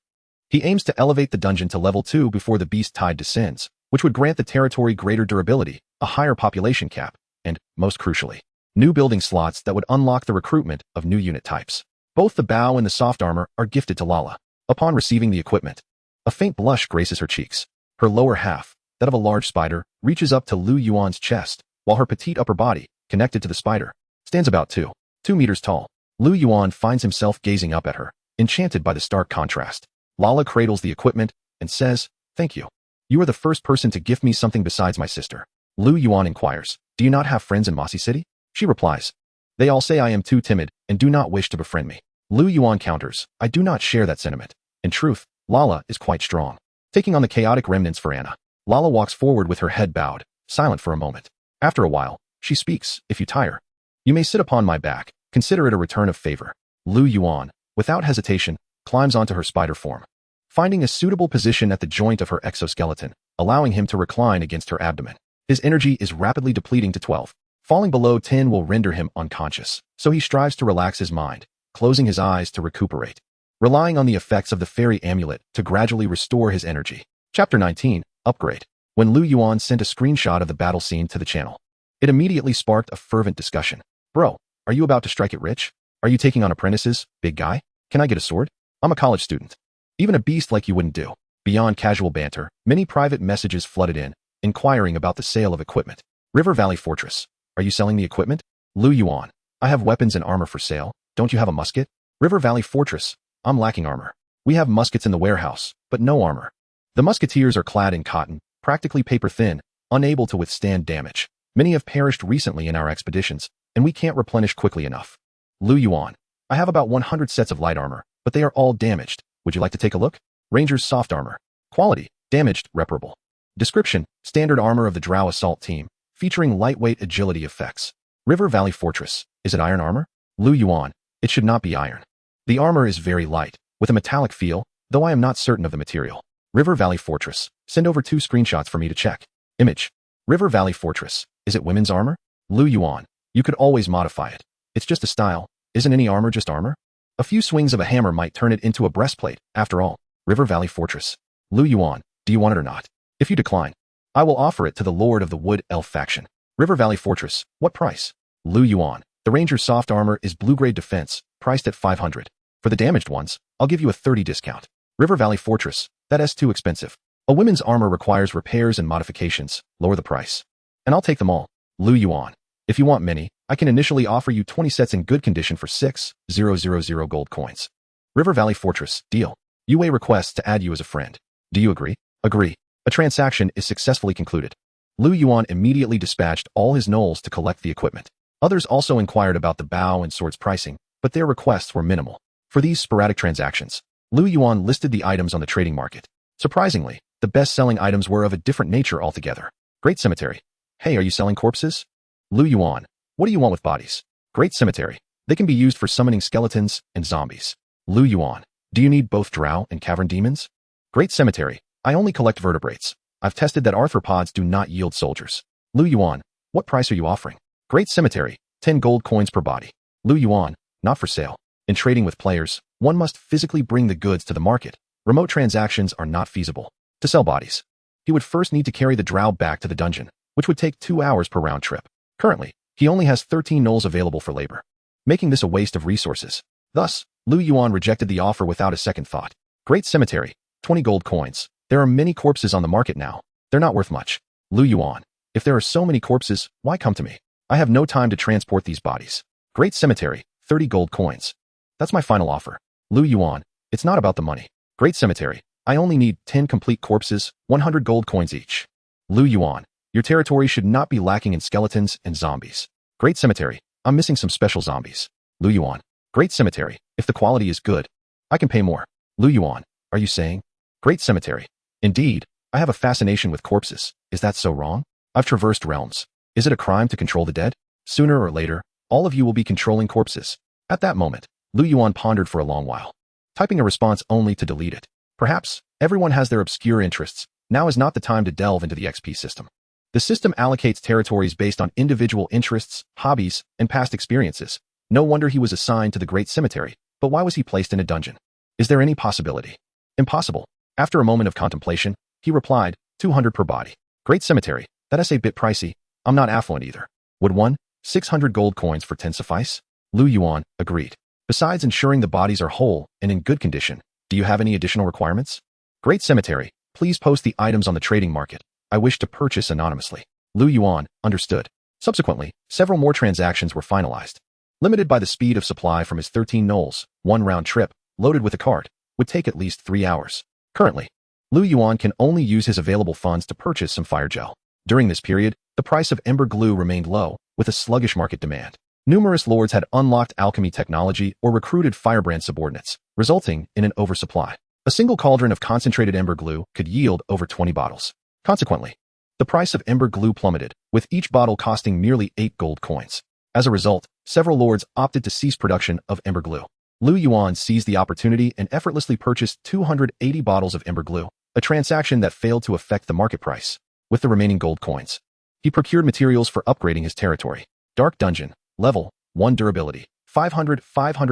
He aims to elevate the dungeon to level 2 before the beast tide descends, which would grant the territory greater durability, a higher population cap, and, most crucially, new building slots that would unlock the recruitment of new unit types. Both the bow and the soft armor are gifted to Lala. Upon receiving the equipment, a faint blush graces her cheeks. Her lower half, that of a large spider, reaches up to Liu Yuan's chest, while her petite upper body, connected to the spider, stands about 2 meters tall. Liu Yuan finds himself gazing up at her, enchanted by the stark contrast. Lala cradles the equipment and says, "Thank you. You are the first person to gift me something besides my sister." Liu Yuan inquires, "Do you not have friends in Mossy City?" She replies, "They all say I am too timid and do not wish to befriend me." Liu Yuan counters, "I do not share that sentiment. In truth, Lala is quite strong." Taking on the chaotic remnants for Anna, Lala walks forward with her head bowed, silent for a moment. After a while, she speaks, "If you tire, you may sit upon my back. Consider it a return of favor." Liu Yuan, without hesitation, climbs onto her spider form, finding a suitable position at the joint of her exoskeleton, allowing him to recline against her abdomen. His energy is rapidly depleting to 12. Falling below 10 will render him unconscious, so he strives to relax his mind, closing his eyes to recuperate, relying on the effects of the fairy amulet to gradually restore his energy. Chapter 19, Upgrade. When Liu Yuan sent a screenshot of the battle scene to the channel, it immediately sparked a fervent discussion. "Bro, are you about to strike it rich? Are you taking on apprentices, big guy? Can I get a sword? I'm a college student. Even a beast like you wouldn't do." Beyond casual banter, many private messages flooded in, inquiring about the sale of equipment. River Valley Fortress. "Are you selling the equipment?" Liu Yuan. "I have weapons and armor for sale. Don't you have a musket?" River Valley Fortress. "I'm lacking armor. We have muskets in the warehouse, but no armor. The musketeers are clad in cotton, practically paper thin, unable to withstand damage. Many have perished recently in our expeditions, and we can't replenish quickly enough." Liu Yuan. "I have about 100 sets of light armor, but they are all damaged. Would you like to take a look?" Ranger's soft armor. Quality: damaged, reparable. Description: standard armor of the Drow assault team, featuring lightweight agility effects. River Valley Fortress. "Is it iron armor?" Liu Yuan. "It should not be iron. The armor is very light, with a metallic feel, though I am not certain of the material." River Valley Fortress. "Send over 2 screenshots for me to check." Image. River Valley Fortress. "Is it women's armor?" Liu Yuan. "You could always modify it. It's just a style. Isn't any armor just armor? A few swings of a hammer might turn it into a breastplate, after all." River Valley Fortress. Liu Yuan. "Do you want it or not? If you decline, I will offer it to the Lord of the Wood Elf faction." River Valley Fortress. "What price?" Liu Yuan. "The Ranger's soft armor is blue-grade defense, priced at 500. For the damaged ones, I'll give you a 30 discount." River Valley Fortress. "That's too expensive. A women's armor requires repairs and modifications. Lower the price, and I'll take them all." Liu Yuan. "If you want many, I can initially offer you 20 sets in good condition for 6,000 gold coins." River Valley Fortress. "Deal. UA requests to add you as a friend. Do you agree?" "Agree." A transaction is successfully concluded. Liu Yuan immediately dispatched all his gnolls to collect the equipment. Others also inquired about the bow and swords pricing, but their requests were minimal. For these sporadic transactions, Liu Yuan listed the items on the trading market. Surprisingly, the best-selling items were of a different nature altogether. Great Cemetery. "Hey, are you selling corpses?" Liu Yuan. "What do you want with bodies?" Great Cemetery. "They can be used for summoning skeletons and zombies." Liu Yuan. "Do you need both drow and cavern demons?" Great Cemetery. "I only collect vertebrates. I've tested that arthropods do not yield soldiers." Liu Yuan. "What price are you offering?" Great Cemetery. 10 gold coins per body. Liu Yuan. "Not for sale. In trading with players, one must physically bring the goods to the market. Remote transactions are not feasible. To sell bodies, he would first need to carry the drow back to the dungeon, which would take 2 hours per round trip. Currently, he only has 13 gnolls available for labor, making this a waste of resources. Thus, Liu Yuan rejected the offer without a second thought. Great Cemetery. 20 gold coins. "There are many corpses on the market now. They're not worth much." Liu Yuan. "If there are so many corpses, why come to me? I have no time to transport these bodies." Great Cemetery. 30 gold coins. "That's my final offer." Liu Yuan. "It's not about the money." Great Cemetery. "I only need 10 complete corpses, 100 gold coins each." Liu Yuan. Your territory should not be lacking in skeletons and zombies. Great Cemetery. I'm missing some special zombies. Liu Yuan. Great Cemetery. If the quality is good, I can pay more. Liu Yuan. Are you saying? Great Cemetery. Indeed, I have a fascination with corpses. Is that so wrong? I've traversed realms. Is it a crime to control the dead? Sooner or later, all of you will be controlling corpses. At that moment, Liu Yuan pondered for a long while, typing a response only to delete it. Perhaps, everyone has their obscure interests. Now is not the time to delve into the XP system. The system allocates territories based on individual interests, hobbies, and past experiences. No wonder he was assigned to the Great Cemetery, but why was he placed in a dungeon? Is there any possibility? Impossible. After a moment of contemplation, he replied, 200 per body. Great Cemetery, that's a bit pricey. I'm not affluent either. Would 600 gold coins for 10 suffice? Liu Yuan agreed. Besides ensuring the bodies are whole and in good condition, do you have any additional requirements? Great Cemetery, please post the items on the trading market. I wish to purchase anonymously. Liu Yuan understood. Subsequently, several more transactions were finalized. Limited by the speed of supply from his 13 gnolls, one round trip, loaded with a cart, would take at least 3 hours. Currently, Liu Yuan can only use his available funds to purchase some fire gel. During this period, the price of ember glue remained low, with a sluggish market demand. Numerous lords had unlocked alchemy technology or recruited firebrand subordinates, resulting in an oversupply. A single cauldron of concentrated ember glue could yield over 20 bottles. Consequently, the price of ember glue plummeted, with each bottle costing merely 8 gold coins. As a result, several lords opted to cease production of ember glue. Liu Yuan seized the opportunity and effortlessly purchased 280 bottles of ember glue, a transaction that failed to affect the market price. With the remaining gold coins, he procured materials for upgrading his territory. Dark Dungeon. Level 1 durability. 500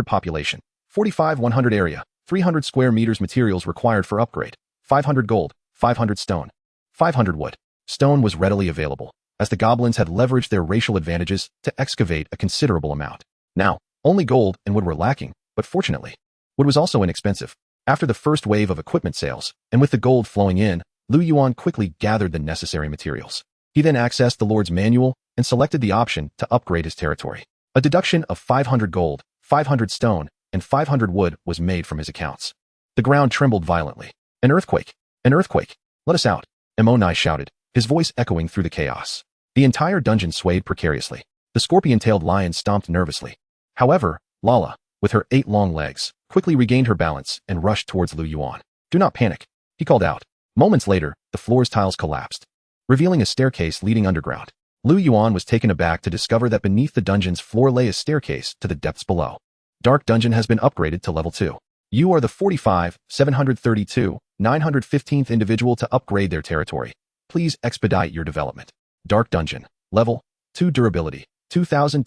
population. 45 100 area. 300 square meters materials required for upgrade. 500 gold. 500 stone. 500 wood. Stone was readily available, as the goblins had leveraged their racial advantages to excavate a considerable amount. Now, only gold and wood were lacking, but fortunately, wood was also inexpensive. After the first wave of equipment sales, and with the gold flowing in, Liu Yuan quickly gathered the necessary materials. He then accessed the Lord's manual and selected the option to upgrade his territory. A deduction of 500 gold, 500 stone, and 500 wood was made from his accounts. The ground trembled violently. An earthquake! An earthquake! Let us out! Manhwaedit shouted, his voice echoing through the chaos. The entire dungeon swayed precariously. The scorpion-tailed lion stomped nervously. However, Lala, with her 8 long legs, quickly regained her balance and rushed towards Liu Yuan. Do not panic, he called out. Moments later, the floor's tiles collapsed, revealing a staircase leading underground. Liu Yuan was taken aback to discover that beneath the dungeon's floor lay a staircase to the depths below. Dark Dungeon has been upgraded to level 2. You are the 915th individual to upgrade their territory. Please expedite your development. Dark Dungeon. Level 2 durability. 2000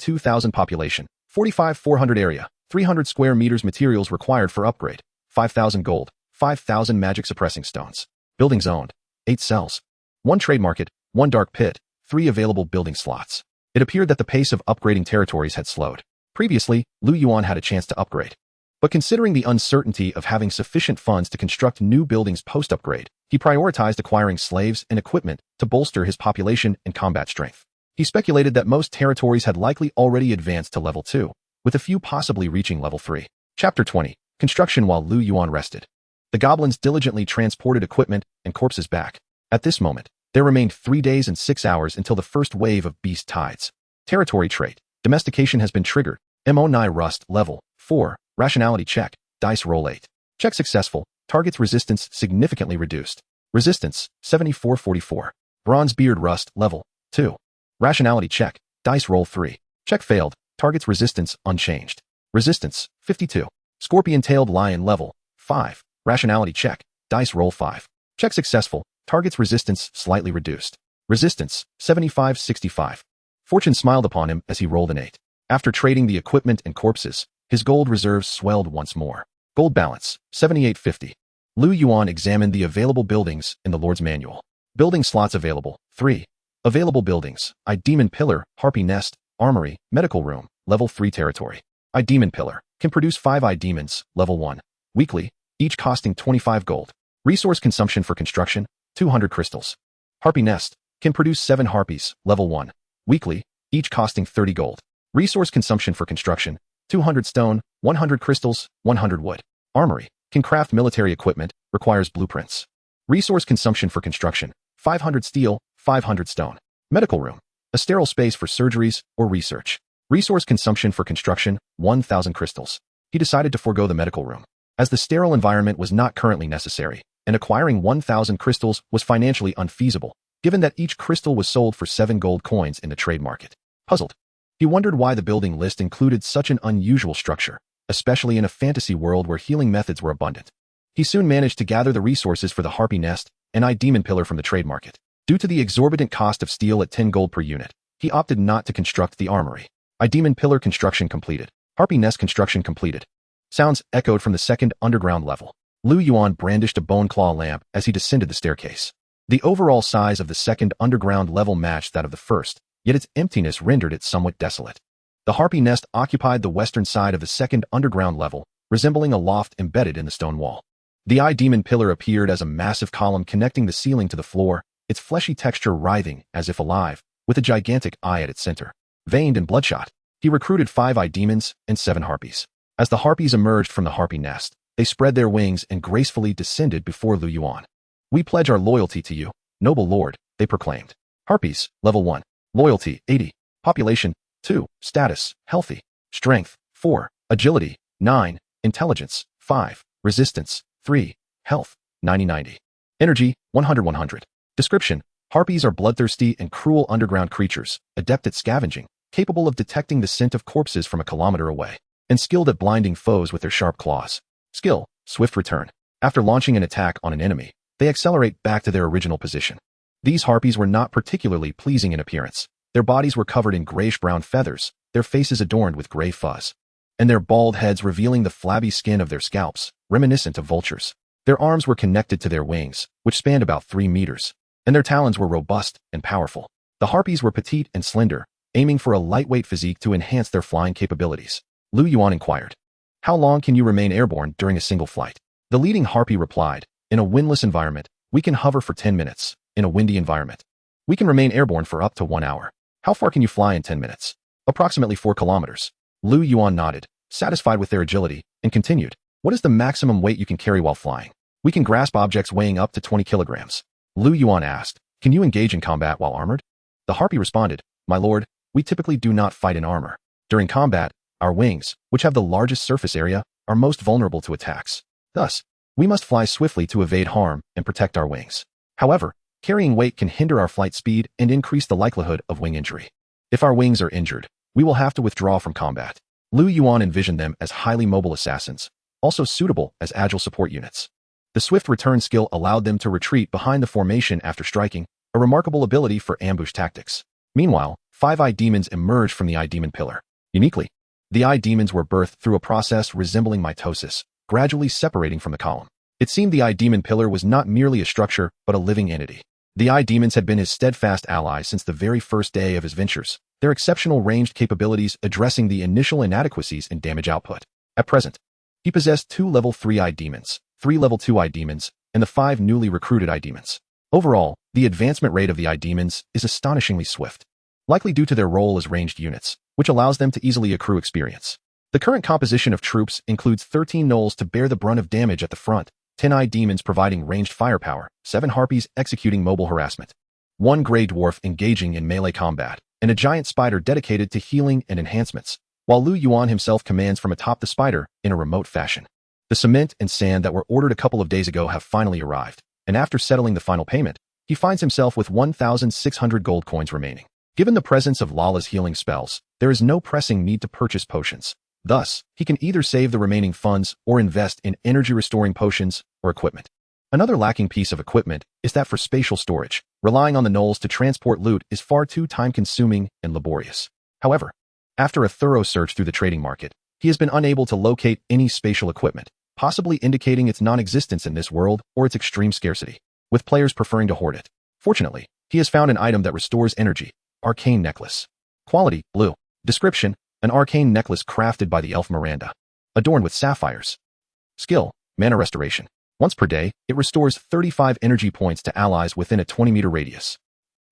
population. 45 400 area. 300 square meters materials required for upgrade. 5,000 gold. 5,000 magic suppressing stones. Buildings owned. 8 cells. 1 trade market. 1 dark pit. 3 available building slots. It appeared that the pace of upgrading territories had slowed. Previously, Liu Yuan had a chance to upgrade. But considering the uncertainty of having sufficient funds to construct new buildings post-upgrade, he prioritized acquiring slaves and equipment to bolster his population and combat strength. He speculated that most territories had likely already advanced to level 2, with a few possibly reaching level 3. Chapter 20. Construction while Liu Yuan rested. The goblins diligently transported equipment and corpses back. At this moment, there remained 3 days and 6 hours until the first wave of beast tides. Territory trait. Domestication has been triggered. Mo9 rust level 4. Rationality check. Dice roll 8. Check successful. Target's resistance significantly reduced. Resistance 7444. Bronze beard rust level 2. Rationality check. Dice roll 3. Check failed. Target's resistance unchanged. Resistance 52. Scorpion-tailed lion level 5. Rationality check. Dice roll 5. Check successful. Target's resistance slightly reduced. Resistance 7565. Fortune smiled upon him as he rolled an 8. After trading the equipment and corpses, his gold reserves swelled once more. Gold balance 7850. Liu Yuan examined the available buildings in the Lord's manual. Building slots available 3. Available buildings: I Demon Pillar, Harpy Nest, Armory, Medical Room, level 3 territory. I Demon Pillar can produce 5 I Demons, level 1. Weekly, each costing 25 gold. Resource consumption for construction 200 crystals. Harpy Nest can produce 7 Harpies, level 1. Weekly, each costing 30 gold. Resource consumption for construction 200 stone, 100 crystals, 100 wood. Armory can craft military equipment, requires blueprints. Resource consumption for construction 500 steel, 500 stone. Medical room. A sterile space for surgeries or research. Resource consumption for construction, 1,000 crystals. He decided to forego the medical room, as the sterile environment was not currently necessary, and acquiring 1,000 crystals was financially unfeasible, given that each crystal was sold for 7 gold coins in the trade market. Puzzled, he wondered why the building list included such an unusual structure, especially in a fantasy world where healing methods were abundant. He soon managed to gather the resources for the Harpy nest and demon pillar from the trade market. Due to the exorbitant cost of steel at 10 gold per unit, he opted not to construct the armory. Demon pillar construction completed. Harpy nest construction completed. Sounds echoed from the second underground level. Liu Yuan brandished a bone claw lamp as he descended the staircase. The overall size of the second underground level matched that of the first, yet its emptiness rendered it somewhat desolate. The Harpy nest occupied the western side of the second underground level, resembling a loft embedded in the stone wall. The demon pillar appeared as a massive column connecting the ceiling to the floor, its fleshy texture writhing as if alive, with a gigantic eye at its center. Veined and bloodshot, he recruited 5 demons and 7 Harpies. As the Harpies emerged from the Harpy nest, they spread their wings and gracefully descended before Liu Yuan. "We pledge our loyalty to you, noble lord," they proclaimed. Harpies, level 1. Loyalty, 80. Population, 2. Status, healthy. Strength, 4. Agility, 9. Intelligence, 5. Resistance, 3. Health, 90-90. Energy, 100-100. Description: Harpies are bloodthirsty and cruel underground creatures, adept at scavenging, capable of detecting the scent of corpses from a kilometer away, and skilled at blinding foes with their sharp claws. Skill: Swift return. After launching an attack on an enemy, they accelerate back to their original position. These Harpies were not particularly pleasing in appearance. Their bodies were covered in grayish-brown feathers, their faces adorned with gray fuzz, and their bald heads revealing the flabby skin of their scalps, reminiscent of vultures. Their arms were connected to their wings, which spanned about 3 meters, and their talons were robust and powerful. The Harpies were petite and slender, aiming for a lightweight physique to enhance their flying capabilities. Liu Yuan inquired, "How long can you remain airborne during a single flight?" The leading Harpy replied, "In a windless environment, we can hover for 10 minutes. In a windy environment, we can remain airborne for up to 1 hour. How far can you fly in 10 minutes? Approximately 4 kilometers. Liu Yuan nodded, satisfied with their agility, and continued, "What is the maximum weight you can carry while flying?" "We can grasp objects weighing up to 20 kilograms. Liu Yuan asked, "Can you engage in combat while armored?" The Harpy responded, "My lord, we typically do not fight in armor. During combat, our wings, which have the largest surface area, are most vulnerable to attacks. Thus, we must fly swiftly to evade harm and protect our wings. However, carrying weight can hinder our flight speed and increase the likelihood of wing injury. If our wings are injured, we will have to withdraw from combat." Liu Yuan envisioned them as highly mobile assassins, also suitable as agile support units. The swift return skill allowed them to retreat behind the formation after striking, a remarkable ability for ambush tactics. Meanwhile, 5 demons emerged from the demon pillar. Uniquely, the demons were birthed through a process resembling mitosis, gradually separating from the column. It seemed the demon pillar was not merely a structure, but a living entity. The demons had been his steadfast allies since the very first day of his ventures, their exceptional ranged capabilities addressing the initial inadequacies in damage output. At present, he possessed 2 level 3 demons, 3 level 2 demons, and the 5 newly recruited demons. Overall, the advancement rate of the demons is astonishingly swift, likely due to their role as ranged units, which allows them to easily accrue experience. The current composition of troops includes 13 gnolls to bear the brunt of damage at the front, 10 demons providing ranged firepower, 7 Harpies executing mobile harassment, 1 gray dwarf engaging in melee combat, and a giant spider dedicated to healing and enhancements, while Liu Yuan himself commands from atop the spider in a remote fashion. The cement and sand that were ordered a couple of days ago have finally arrived, and after settling the final payment, he finds himself with 1,600 gold coins remaining. Given the presence of Lala's healing spells, there is no pressing need to purchase potions. Thus, he can either save the remaining funds or invest in energy-restoring potions or equipment. Another lacking piece of equipment is that for spatial storage. Relying on the gnolls to transport loot is far too time-consuming and laborious. However, after a thorough search through the trading market, he has been unable to locate any spatial equipment, possibly indicating its non-existence in this world or its extreme scarcity, with players preferring to hoard it. Fortunately, he has found an item that restores energy: arcane necklace. Quality: blue. Description: an arcane necklace crafted by the elf Miranda, adorned with sapphires. Skill: mana restoration. Once per day, it restores 35 energy points to allies within a 20-meter radius.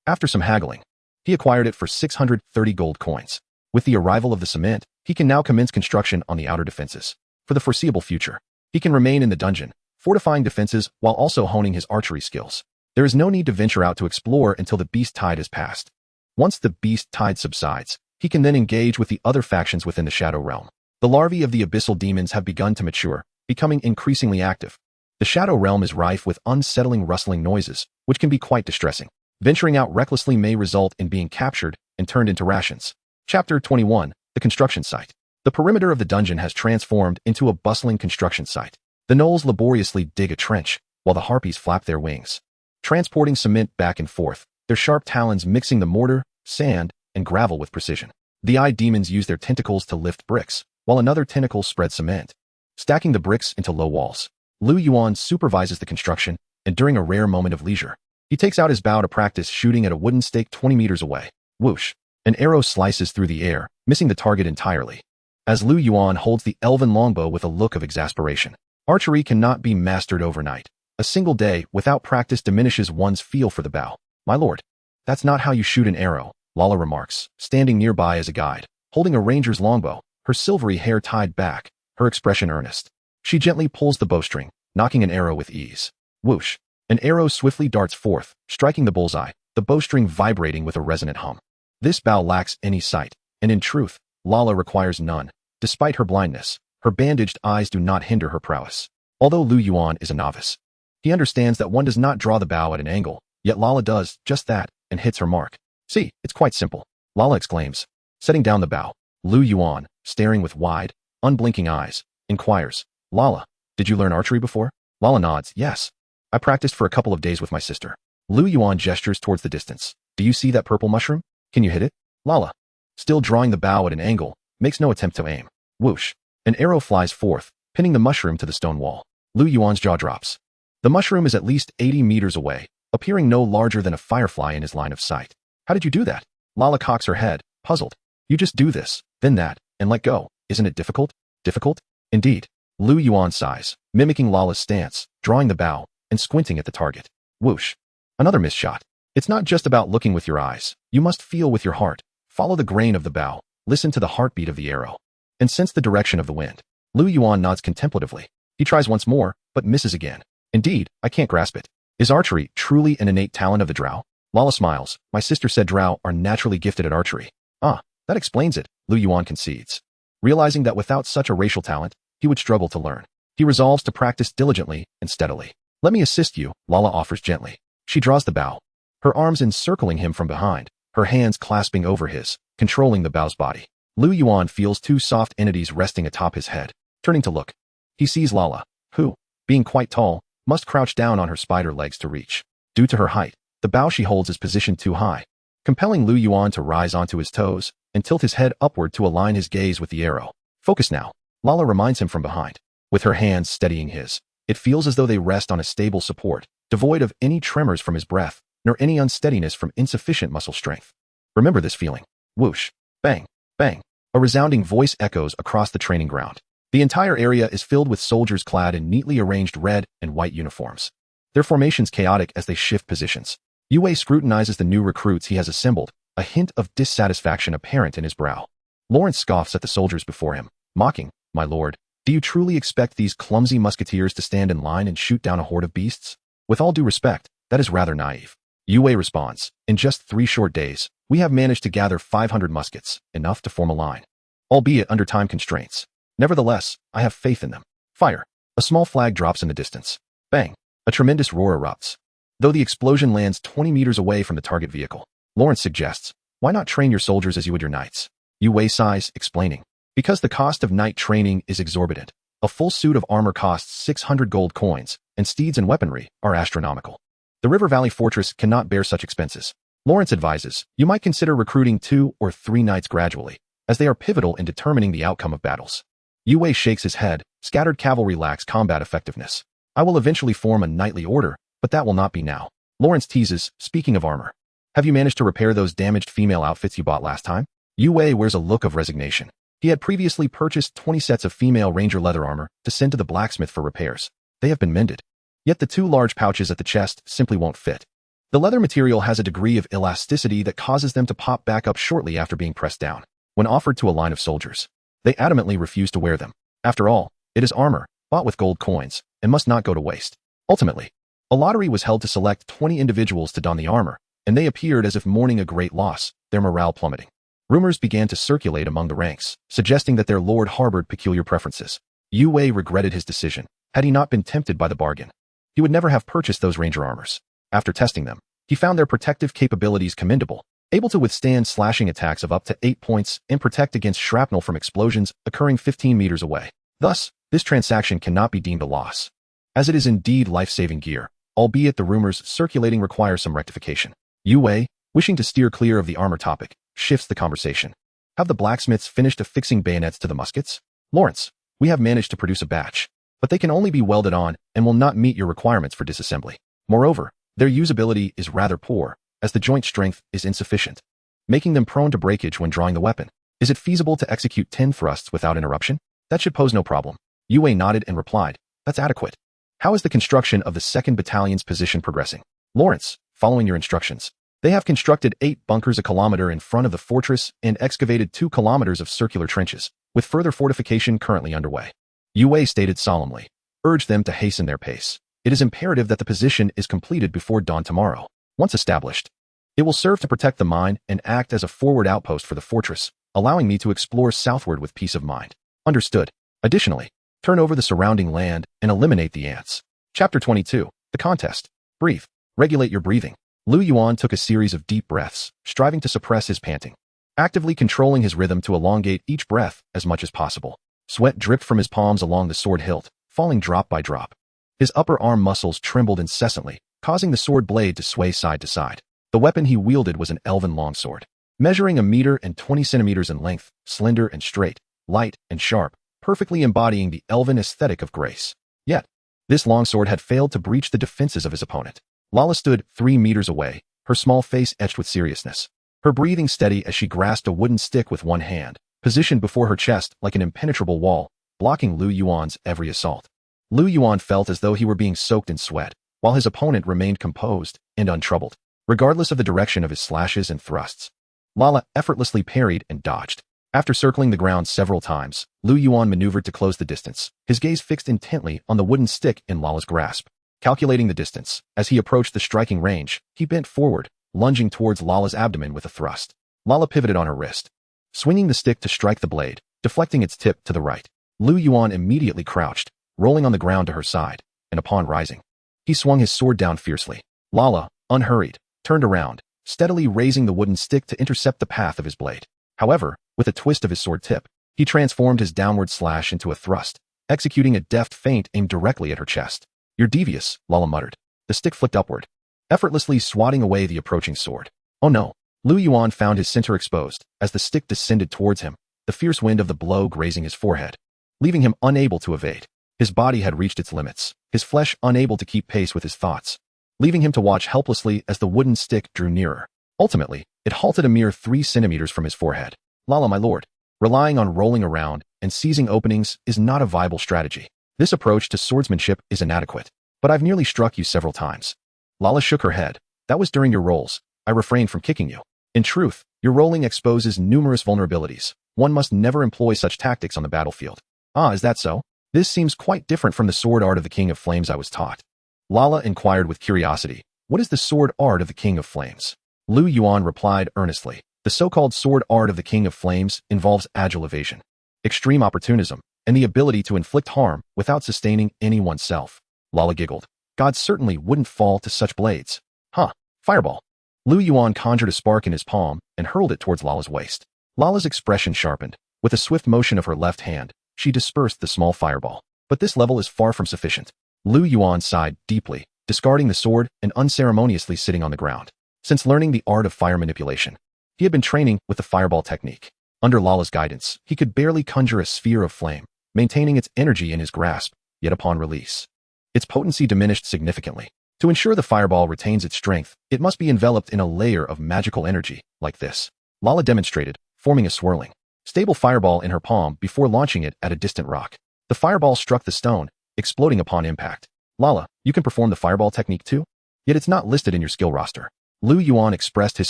After some haggling, he acquired it for 630 gold coins. With the arrival of the cement, he can now commence construction on the outer defenses. For the foreseeable future, he can remain in the dungeon, fortifying defenses while also honing his archery skills. There is no need to venture out to explore until the beast tide has passed. Once the beast tide subsides, he can then engage with the other factions within the Shadow Realm. The larvae of the abyssal demons have begun to mature, becoming increasingly active. The Shadow Realm is rife with unsettling rustling noises, which can be quite distressing. Venturing out recklessly may result in being captured and turned into rations. Chapter 21. The Construction Site. The perimeter of the dungeon has transformed into a bustling construction site. The gnolls laboriously dig a trench, while the harpies flap their wings, transporting cement back and forth, their sharp talons mixing the mortar, sand, and gravel with precision. The eye demons use their tentacles to lift bricks, while another tentacle spreads cement, stacking the bricks into low walls. Liu Yuan supervises the construction, and during a rare moment of leisure, he takes out his bow to practice shooting at a wooden stake 20 meters away. Whoosh! An arrow slices through the air, missing the target entirely. As Liu Yuan holds the elven longbow with a look of exasperation. Archery cannot be mastered overnight. A single day without practice diminishes one's feel for the bow. My lord, that's not how you shoot an arrow, Lala remarks, standing nearby as a guide, holding a ranger's longbow, her silvery hair tied back, her expression earnest. She gently pulls the bowstring, knocking an arrow with ease. Whoosh! An arrow swiftly darts forth, striking the bullseye, the bowstring vibrating with a resonant hum. This bow lacks any sight, and in truth, Lala requires none. Despite her blindness, her bandaged eyes do not hinder her prowess. Although Liu Yuan is a novice, he understands that one does not draw the bow at an angle, yet Lala does just that and hits her mark. See, it's quite simple, Lala exclaims, setting down the bow. Liu Yuan, staring with wide, unblinking eyes, inquires, Lala, did you learn archery before? Lala nods, yes. I practiced for a couple of days with my sister. Liu Yuan gestures towards the distance. Do you see that purple mushroom? Can you hit it? Lala, still drawing the bow at an angle, makes no attempt to aim. Whoosh! An arrow flies forth, pinning the mushroom to the stone wall. Liu Yuan's jaw drops. The mushroom is at least 80 meters away, appearing no larger than a firefly in his line of sight. How did you do that? Lala cocks her head, puzzled. You just do this, then that, and let go. Isn't it difficult? Difficult? Indeed. Liu Yuan sighs, mimicking Lala's stance, drawing the bow, and squinting at the target. Whoosh! Another missed shot. It's not just about looking with your eyes. You must feel with your heart. Follow the grain of the bow, listen to the heartbeat of the arrow, and sense the direction of the wind. Liu Yuan nods contemplatively. He tries once more, but misses again. Indeed, I can't grasp it. Is archery truly an innate talent of the drow? Lala smiles. My sister said drow are naturally gifted at archery. Ah, that explains it, Liu Yuan concedes. Realizing that without such a racial talent, he would struggle to learn. He resolves to practice diligently and steadily. Let me assist you, Lala offers gently. She draws the bow, her arms encircling him from behind, her hands clasping over his, controlling the bow's body. Liu Yuan feels two soft entities resting atop his head. Turning to look, he sees Lala, who, being quite tall, must crouch down on her spider legs to reach. Due to her height, the bow she holds is positioned too high, compelling Liu Yuan to rise onto his toes and tilt his head upward to align his gaze with the arrow. Focus now, Lala reminds him from behind. With her hands steadying his, it feels as though they rest on a stable support, devoid of any tremors from his breath, nor any unsteadiness from insufficient muscle strength. Remember this feeling. Whoosh! Bang! Bang! A resounding voice echoes across the training ground. The entire area is filled with soldiers clad in neatly arranged red and white uniforms, their formations chaotic as they shift positions. Yue scrutinizes the new recruits he has assembled, a hint of dissatisfaction apparent in his brow. Lawrence scoffs at the soldiers before him, mocking, My lord, do you truly expect these clumsy musketeers to stand in line and shoot down a horde of beasts? With all due respect, that is rather naive. Yue responds, In just 3 short days, we have managed to gather 500 muskets, enough to form a line. Albeit under time constraints. Nevertheless, I have faith in them. Fire. A small flag drops in the distance. Bang. A tremendous roar erupts. Though the explosion lands 20 meters away from the target vehicle, Lawrence suggests, why not train your soldiers as you would your knights? Yue sighs, explaining. Because the cost of knight training is exorbitant. A full suit of armor costs 600 gold coins, and steeds and weaponry are astronomical. The River Valley Fortress cannot bear such expenses. Lawrence advises, you might consider recruiting 2 or 3 knights gradually, as they are pivotal in determining the outcome of battles. Yue shakes his head. Scattered cavalry lacks combat effectiveness. I will eventually form a knightly order, but that will not be now. Lawrence teases, speaking of armor. Have you managed to repair those damaged female outfits you bought last time? Yue wears a look of resignation. He had previously purchased 20 sets of female ranger leather armor to send to the blacksmith for repairs. They have been mended. Yet the 2 large pouches at the chest simply won't fit. The leather material has a degree of elasticity that causes them to pop back up shortly after being pressed down. When offered to a line of soldiers, they adamantly refuse to wear them. After all, it is armor, bought with gold coins, and must not go to waste. Ultimately, A lottery was held to select 20 individuals to don the armor, and they appeared as if mourning a great loss, their morale plummeting. Rumors began to circulate among the ranks, suggesting that their lord harbored peculiar preferences. Yue regretted his decision. Had he not been tempted by the bargain, he would never have purchased those ranger armors. After testing them, he found their protective capabilities commendable, able to withstand slashing attacks of up to 8 points and protect against shrapnel from explosions occurring 15 meters away. Thus, this transaction cannot be deemed a loss, as it is indeed life-saving gear, albeit the rumors circulating require some rectification. Yue, wishing to steer clear of the armor topic, shifts the conversation. Have the blacksmiths finished affixing bayonets to the muskets? Lawrence, we have managed to produce a batch, but they can only be welded on and will not meet your requirements for disassembly. Moreover, their usability is rather poor, as the joint strength is insufficient, making them prone to breakage when drawing the weapon. Is it feasible to execute 10 thrusts without interruption? That should pose no problem. Yue nodded and replied, that's adequate. How is the construction of the 2nd Battalion's position progressing? Lawrence, following your instructions, they have constructed 8 bunkers a kilometer in front of the fortress and excavated 2 kilometers of circular trenches, with further fortification currently underway. Yue stated solemnly, urge them to hasten their pace. It is imperative that the position is completed before dawn tomorrow. Once established, it will serve to protect the mine and act as a forward outpost for the fortress, allowing me to explore southward with peace of mind. Understood. Additionally, turn over the surrounding land and eliminate the ants. Chapter 22. The Contest. Breathe. Regulate your breathing. Liu Yuan took a series of deep breaths, striving to suppress his panting, actively controlling his rhythm to elongate each breath as much as possible. Sweat dripped from his palms along the sword hilt, falling drop by drop. His upper arm muscles trembled incessantly, causing the sword blade to sway side to side. The weapon he wielded was an elven longsword, measuring 1 meter and 20 centimeters in length, slender and straight, light and sharp, perfectly embodying the elven aesthetic of grace. Yet, this longsword had failed to breach the defenses of his opponent. Lala stood 3 meters away, her small face etched with seriousness, her breathing steady as she grasped a wooden stick with one hand, positioned before her chest like an impenetrable wall, blocking Liu Yuan's every assault. Liu Yuan felt as though he were being soaked in sweat, while his opponent remained composed and untroubled, regardless of the direction of his slashes and thrusts. Lala effortlessly parried and dodged. After circling the ground several times, Liu Yuan maneuvered to close the distance, his gaze fixed intently on the wooden stick in Lala's grasp. Calculating the distance, as he approached the striking range, he bent forward, lunging towards Lala's abdomen with a thrust. Lala pivoted on her wrist, swinging the stick to strike the blade, deflecting its tip to the right. Liu Yuan immediately crouched, rolling on the ground to her side, and upon rising, he swung his sword down fiercely. Lala, unhurried, turned around, steadily raising the wooden stick to intercept the path of his blade. However, with a twist of his sword tip, he transformed his downward slash into a thrust, executing a deft feint aimed directly at her chest. You're devious, Lala muttered. The stick flicked upward, effortlessly swatting away the approaching sword. Oh no! Liu Yuan found his center exposed as the stick descended towards him, the fierce wind of the blow grazing his forehead, leaving him unable to evade. His body had reached its limits, his flesh unable to keep pace with his thoughts, leaving him to watch helplessly as the wooden stick drew nearer. Ultimately, it halted a mere 3 centimeters from his forehead. Lala, my lord, relying on rolling around and seizing openings is not a viable strategy. This approach to swordsmanship is inadequate, but I've nearly struck you several times. Lala shook her head. That was during your rolls. I refrained from kicking you. In truth, your rolling exposes numerous vulnerabilities. One must never employ such tactics on the battlefield. Ah, is that so? This seems quite different from the sword art of the King of Flames I was taught. Lala inquired with curiosity. What is the sword art of the King of Flames? Liu Yuan replied earnestly. The so-called sword art of the King of Flames involves agile evasion, extreme opportunism, and the ability to inflict harm without sustaining any oneself. Lala giggled. God certainly wouldn't fall to such blades. Huh. Fireball. Liu Yuan conjured a spark in his palm and hurled it towards Lala's waist. Lala's expression sharpened. With a swift motion of her left hand, she dispersed the small fireball. But this level is far from sufficient. Liu Yuan sighed deeply, discarding the sword and unceremoniously sitting on the ground. Since learning the art of fire manipulation, he had been training with the fireball technique. Under Lala's guidance, he could barely conjure a sphere of flame, maintaining its energy in his grasp, yet upon release, its potency diminished significantly. To ensure the fireball retains its strength, it must be enveloped in a layer of magical energy, like this. Lala demonstrated, forming a swirling, stable fireball in her palm before launching it at a distant rock. The fireball struck the stone, exploding upon impact. Lala, you can perform the fireball technique too? Yet it's not listed in your skill roster. Liu Yuan expressed his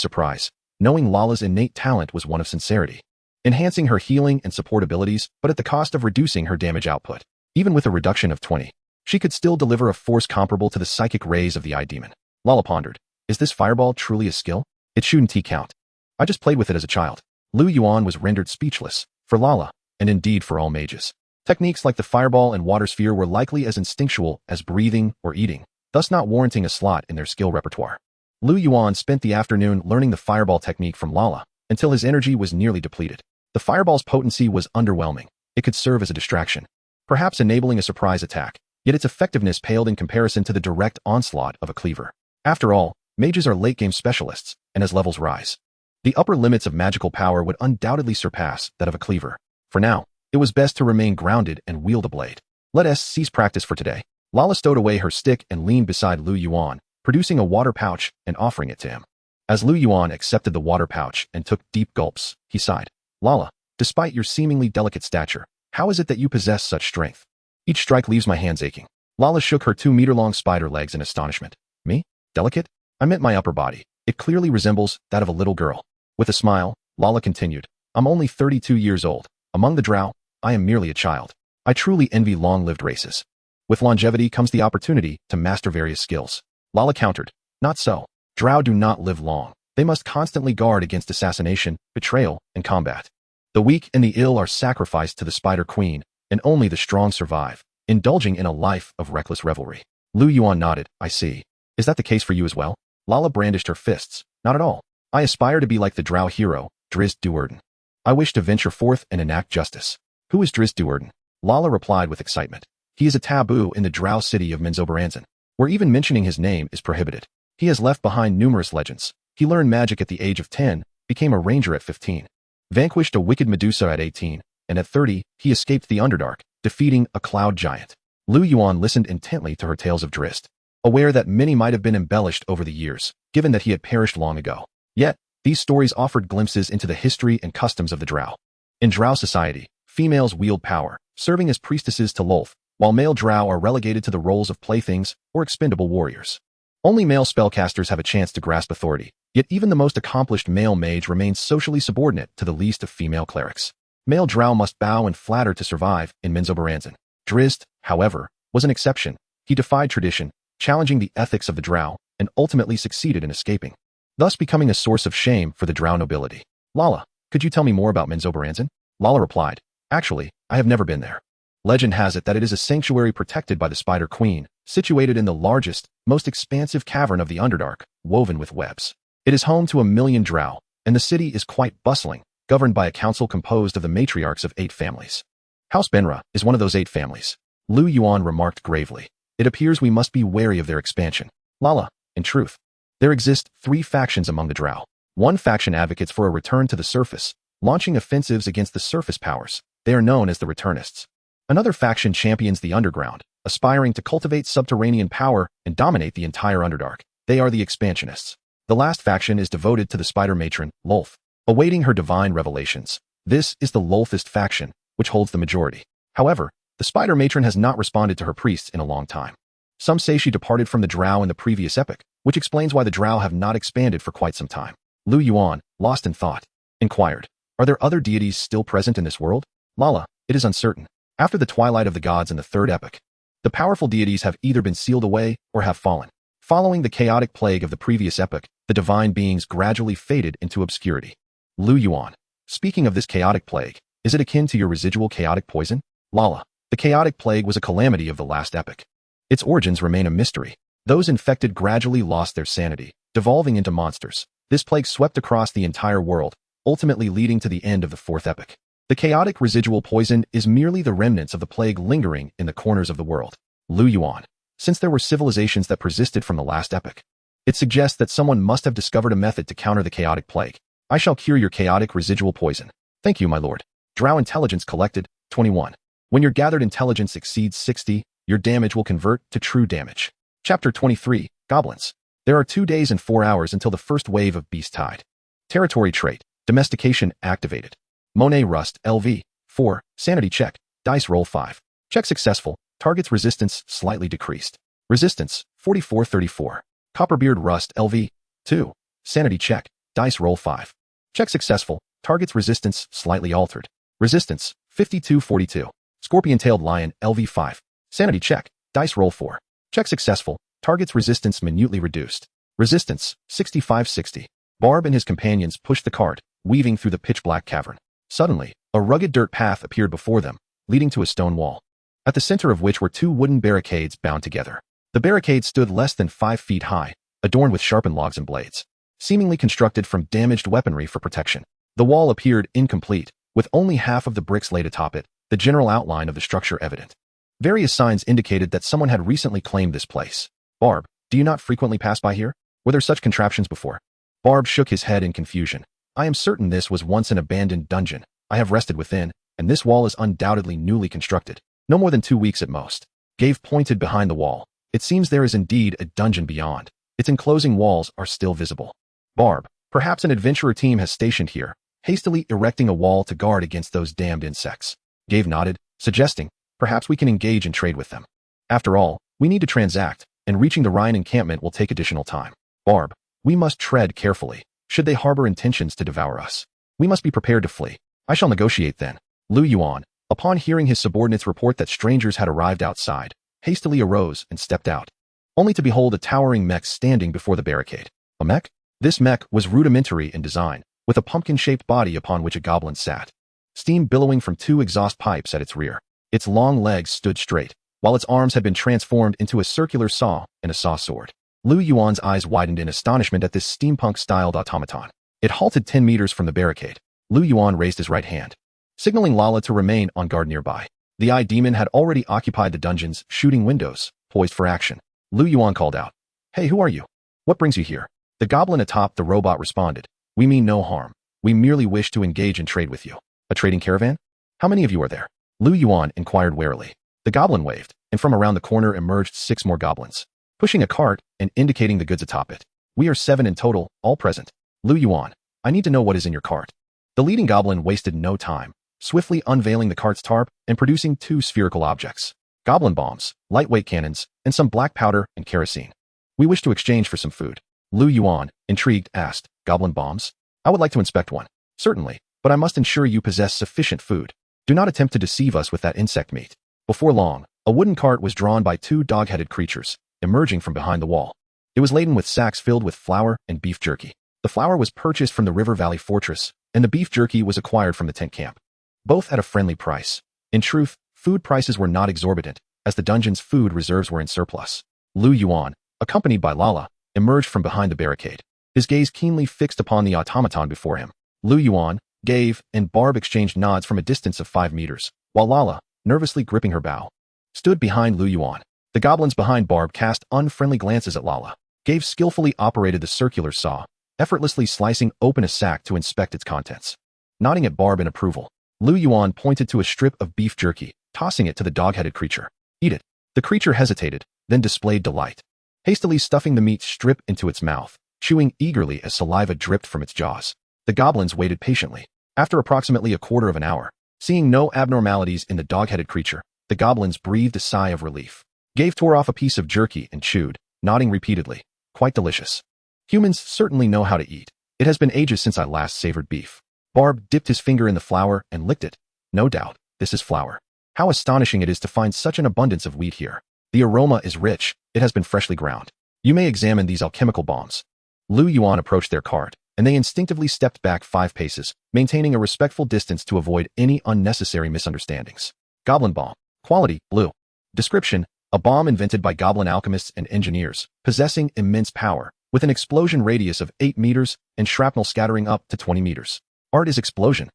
surprise, knowing Lala's innate talent was one of sincerity, enhancing her healing and support abilities, but at the cost of reducing her damage output. Even with a reduction of 20, she could still deliver a force comparable to the psychic rays of the eye demon. Lala pondered, is this fireball truly a skill? It shouldn't count. I just played with it as a child. Liu Yuan was rendered speechless, for Lala, and indeed for all mages. Techniques like the fireball and water sphere were likely as instinctual as breathing or eating, thus not warranting a slot in their skill repertoire. Liu Yuan spent the afternoon learning the fireball technique from Lala, until his energy was nearly depleted. The fireball's potency was underwhelming. It could serve as a distraction, perhaps enabling a surprise attack, yet its effectiveness paled in comparison to the direct onslaught of a cleaver. After all, mages are late-game specialists, and as levels rise, the upper limits of magical power would undoubtedly surpass that of a cleaver. For now, it was best to remain grounded and wield a blade. Let us cease practice for today. Lala stowed away her stick and leaned beside Liu Yuan, producing a water pouch and offering it to him. As Liu Yuan accepted the water pouch and took deep gulps, he sighed. Lala, despite your seemingly delicate stature, how is it that you possess such strength? Each strike leaves my hands aching. Lala shook her 2-meter-long spider legs in astonishment. Me? Delicate? I meant my upper body. It clearly resembles that of a little girl. With a smile, Lala continued, I'm only 32 years old. Among the drow, I am merely a child. I truly envy long-lived races. With longevity comes the opportunity to master various skills. Lala countered, not so. Drow do not live long. They must constantly guard against assassination, betrayal, and combat. The weak and the ill are sacrificed to the Spider Queen, and only the strong survive, indulging in a life of reckless revelry. Liu Yuan nodded, I see. Is that the case for you as well? Lala brandished her fists. Not at all. I aspire to be like the drow hero, Drizzt Do'Urden. I wish to venture forth and enact justice. Who is Drizzt Do'Urden? Lala replied with excitement. He is a taboo in the drow city of Menzoberranzan, where even mentioning his name is prohibited. He has left behind numerous legends. He learned magic at the age of 10, became a ranger at 15, vanquished a wicked Medusa at 18, and at 30, he escaped the Underdark, defeating a cloud giant. Liu Yuan listened intently to her tales of Drizzt, aware that many might have been embellished over the years, given that he had perished long ago. Yet, these stories offered glimpses into the history and customs of the drow. In drow society, females wield power, serving as priestesses to Lolth, while male drow are relegated to the roles of playthings or expendable warriors. Only male spellcasters have a chance to grasp authority, yet even the most accomplished male mage remains socially subordinate to the least of female clerics. Male drow must bow and flatter to survive in Menzoberranzan. Drizzt, however, was an exception. He defied tradition, challenging the ethics of the drow, and ultimately succeeded in escaping, thus becoming a source of shame for the drow nobility. Lala, could you tell me more about Menzoberranzan? Lala replied, actually, I have never been there. Legend has it that it is a sanctuary protected by the Spider Queen, situated in the largest, most expansive cavern of the Underdark, woven with webs. It is home to 1 million drow, and the city is quite bustling, governed by a council composed of the matriarchs of 8 families. House Benra is one of those 8 families. Liu Yuan remarked gravely. It appears we must be wary of their expansion. Lala, in truth, there exist 3 factions among the drow. One faction advocates for a return to the surface, launching offensives against the surface powers. They are known as the Returnists. Another faction champions the underground, aspiring to cultivate subterranean power and dominate the entire Underdark. They are the Expansionists. The last faction is devoted to the Spider Matron, Lolth, awaiting her divine revelations. This is the Lolthist faction, which holds the majority. However, the Spider Matron has not responded to her priests in a long time. Some say she departed from the drow in the previous epoch, which explains why the drow have not expanded for quite some time. Liu Yuan, lost in thought, inquired, are there other deities still present in this world? Lala, it is uncertain. After the twilight of the gods in the 3rd epoch, the powerful deities have either been sealed away or have fallen. Following the chaotic plague of the previous epoch, the divine beings gradually faded into obscurity. Liu Yuan, speaking of this chaotic plague, is it akin to your residual chaotic poison? Lala, the chaotic plague was a calamity of the last epoch. Its origins remain a mystery. Those infected gradually lost their sanity, devolving into monsters. This plague swept across the entire world, ultimately leading to the end of the 4th epoch. The chaotic residual poison is merely the remnants of the plague lingering in the corners of the world. Liu Yuan, since there were civilizations that persisted from the last epoch, it suggests that someone must have discovered a method to counter the chaotic plague. I shall cure your chaotic residual poison. Thank you, my lord. Drow intelligence collected, 21. When your gathered intelligence exceeds 60, your damage will convert to true damage. Chapter 23, Goblins. There are 2 days and 4 hours until the first wave of Beast Tide. Territory trait, domestication activated. Monet Rust, LV, 4, sanity check, dice roll 5. Check successful, target's resistance slightly decreased. Resistance, 44-34. Copperbeard Rust, LV, 2, sanity check, dice roll 5. Check successful, target's resistance slightly altered. Resistance, 52-42. Scorpion-tailed lion, LV 5, sanity check, Dice roll 4. Check successful. Target's resistance minutely reduced. Resistance, 65-60. Barb and his companions pushed the cart, weaving through the pitch-black cavern. Suddenly, a rugged dirt path appeared before them, leading to a stone wall, at the center of which were 2 wooden barricades bound together. The barricades stood less than 5 feet high, adorned with sharpened logs and blades, seemingly constructed from damaged weaponry for protection. The wall appeared incomplete, with only half of the bricks laid atop it, the general outline of the structure evident. Various signs indicated that someone had recently claimed this place. Barb, do you not frequently pass by here? Were there such contraptions before? Barb shook his head in confusion. I am certain this was once an abandoned dungeon. I have rested within, and this wall is undoubtedly newly constructed. No more than 2 weeks at most. Gave pointed behind the wall. It seems there is indeed a dungeon beyond. Its enclosing walls are still visible. Barb, perhaps an adventurer team has stationed here, hastily erecting a wall to guard against those damned insects. Gave nodded, suggesting, perhaps we can engage and trade with them. After all, we need to transact, and reaching the Rhine encampment will take additional time. Barb, we must tread carefully. Should they harbor intentions to devour us, we must be prepared to flee. I shall negotiate then. Liu Yuan, upon hearing his subordinates report that strangers had arrived outside, hastily arose and stepped out, only to behold a towering mech standing before the barricade. A mech? This mech was rudimentary in design, with a pumpkin-shaped body upon which a goblin sat. Steam billowing from 2 exhaust pipes at its rear. Its long legs stood straight, while its arms had been transformed into a circular saw and a saw sword. Liu Yuan's eyes widened in astonishment at this steampunk-styled automaton. It halted 10 meters from the barricade. Liu Yuan raised his right hand, signaling Lala to remain on guard nearby. The eye demon had already occupied the dungeon's shooting windows, poised for action. Liu Yuan called out, Hey, who are you? What brings you here? The goblin atop the robot responded, We mean no harm. We merely wish to engage and trade with you. A trading caravan? How many of you are there? Liu Yuan inquired warily. The goblin waved, and from around the corner emerged 6 more goblins, pushing a cart and indicating the goods atop it. We are 7 in total, all present. Liu Yuan, I need to know what is in your cart. The leading goblin wasted no time, swiftly unveiling the cart's tarp and producing 2 spherical objects. Goblin bombs, lightweight cannons, and some black powder and kerosene. We wish to exchange for some food. Liu Yuan, intrigued, asked, Goblin bombs? I would like to inspect one. Certainly, but I must ensure you possess sufficient food. Do not attempt to deceive us with that insect meat. Before long, a wooden cart was drawn by 2 dog-headed creatures, emerging from behind the wall. It was laden with sacks filled with flour and beef jerky. The flour was purchased from the River Valley Fortress, and the beef jerky was acquired from the tent camp. Both at a friendly price. In truth, food prices were not exorbitant, as the dungeon's food reserves were in surplus. Liu Yuan, accompanied by Lala, emerged from behind the barricade, his gaze keenly fixed upon the automaton before him. Liu Yuan, Gave, and Barb exchanged nods from a distance of 5 meters, while Lala, nervously gripping her bow, stood behind Liu Yuan. The goblins behind Barb cast unfriendly glances at Lala. Gave skillfully operated the circular saw, effortlessly slicing open a sack to inspect its contents. Nodding at Barb in approval, Liu Yuan pointed to a strip of beef jerky, tossing it to the dog-headed creature. Eat it. The creature hesitated, then displayed delight, hastily stuffing the meat strip into its mouth, chewing eagerly as saliva dripped from its jaws. The goblins waited patiently. After approximately a quarter of an hour, seeing no abnormalities in the dog-headed creature, the goblins breathed a sigh of relief. Gave tore off a piece of jerky and chewed, nodding repeatedly. Quite delicious. Humans certainly know how to eat. It has been ages since I last savored beef. Barb dipped his finger in the flour and licked it. No doubt, this is flour. How astonishing it is to find such an abundance of wheat here. The aroma is rich. It has been freshly ground. You may examine these alchemical bombs. Liu Yuan approached their cart, and they instinctively stepped back 5 paces, maintaining a respectful distance to avoid any unnecessary misunderstandings. Goblin bomb. Quality, blue. Description, a bomb invented by goblin alchemists and engineers, possessing immense power, with an explosion radius of 8 meters and shrapnel scattering up to 20 meters. Art is explosion.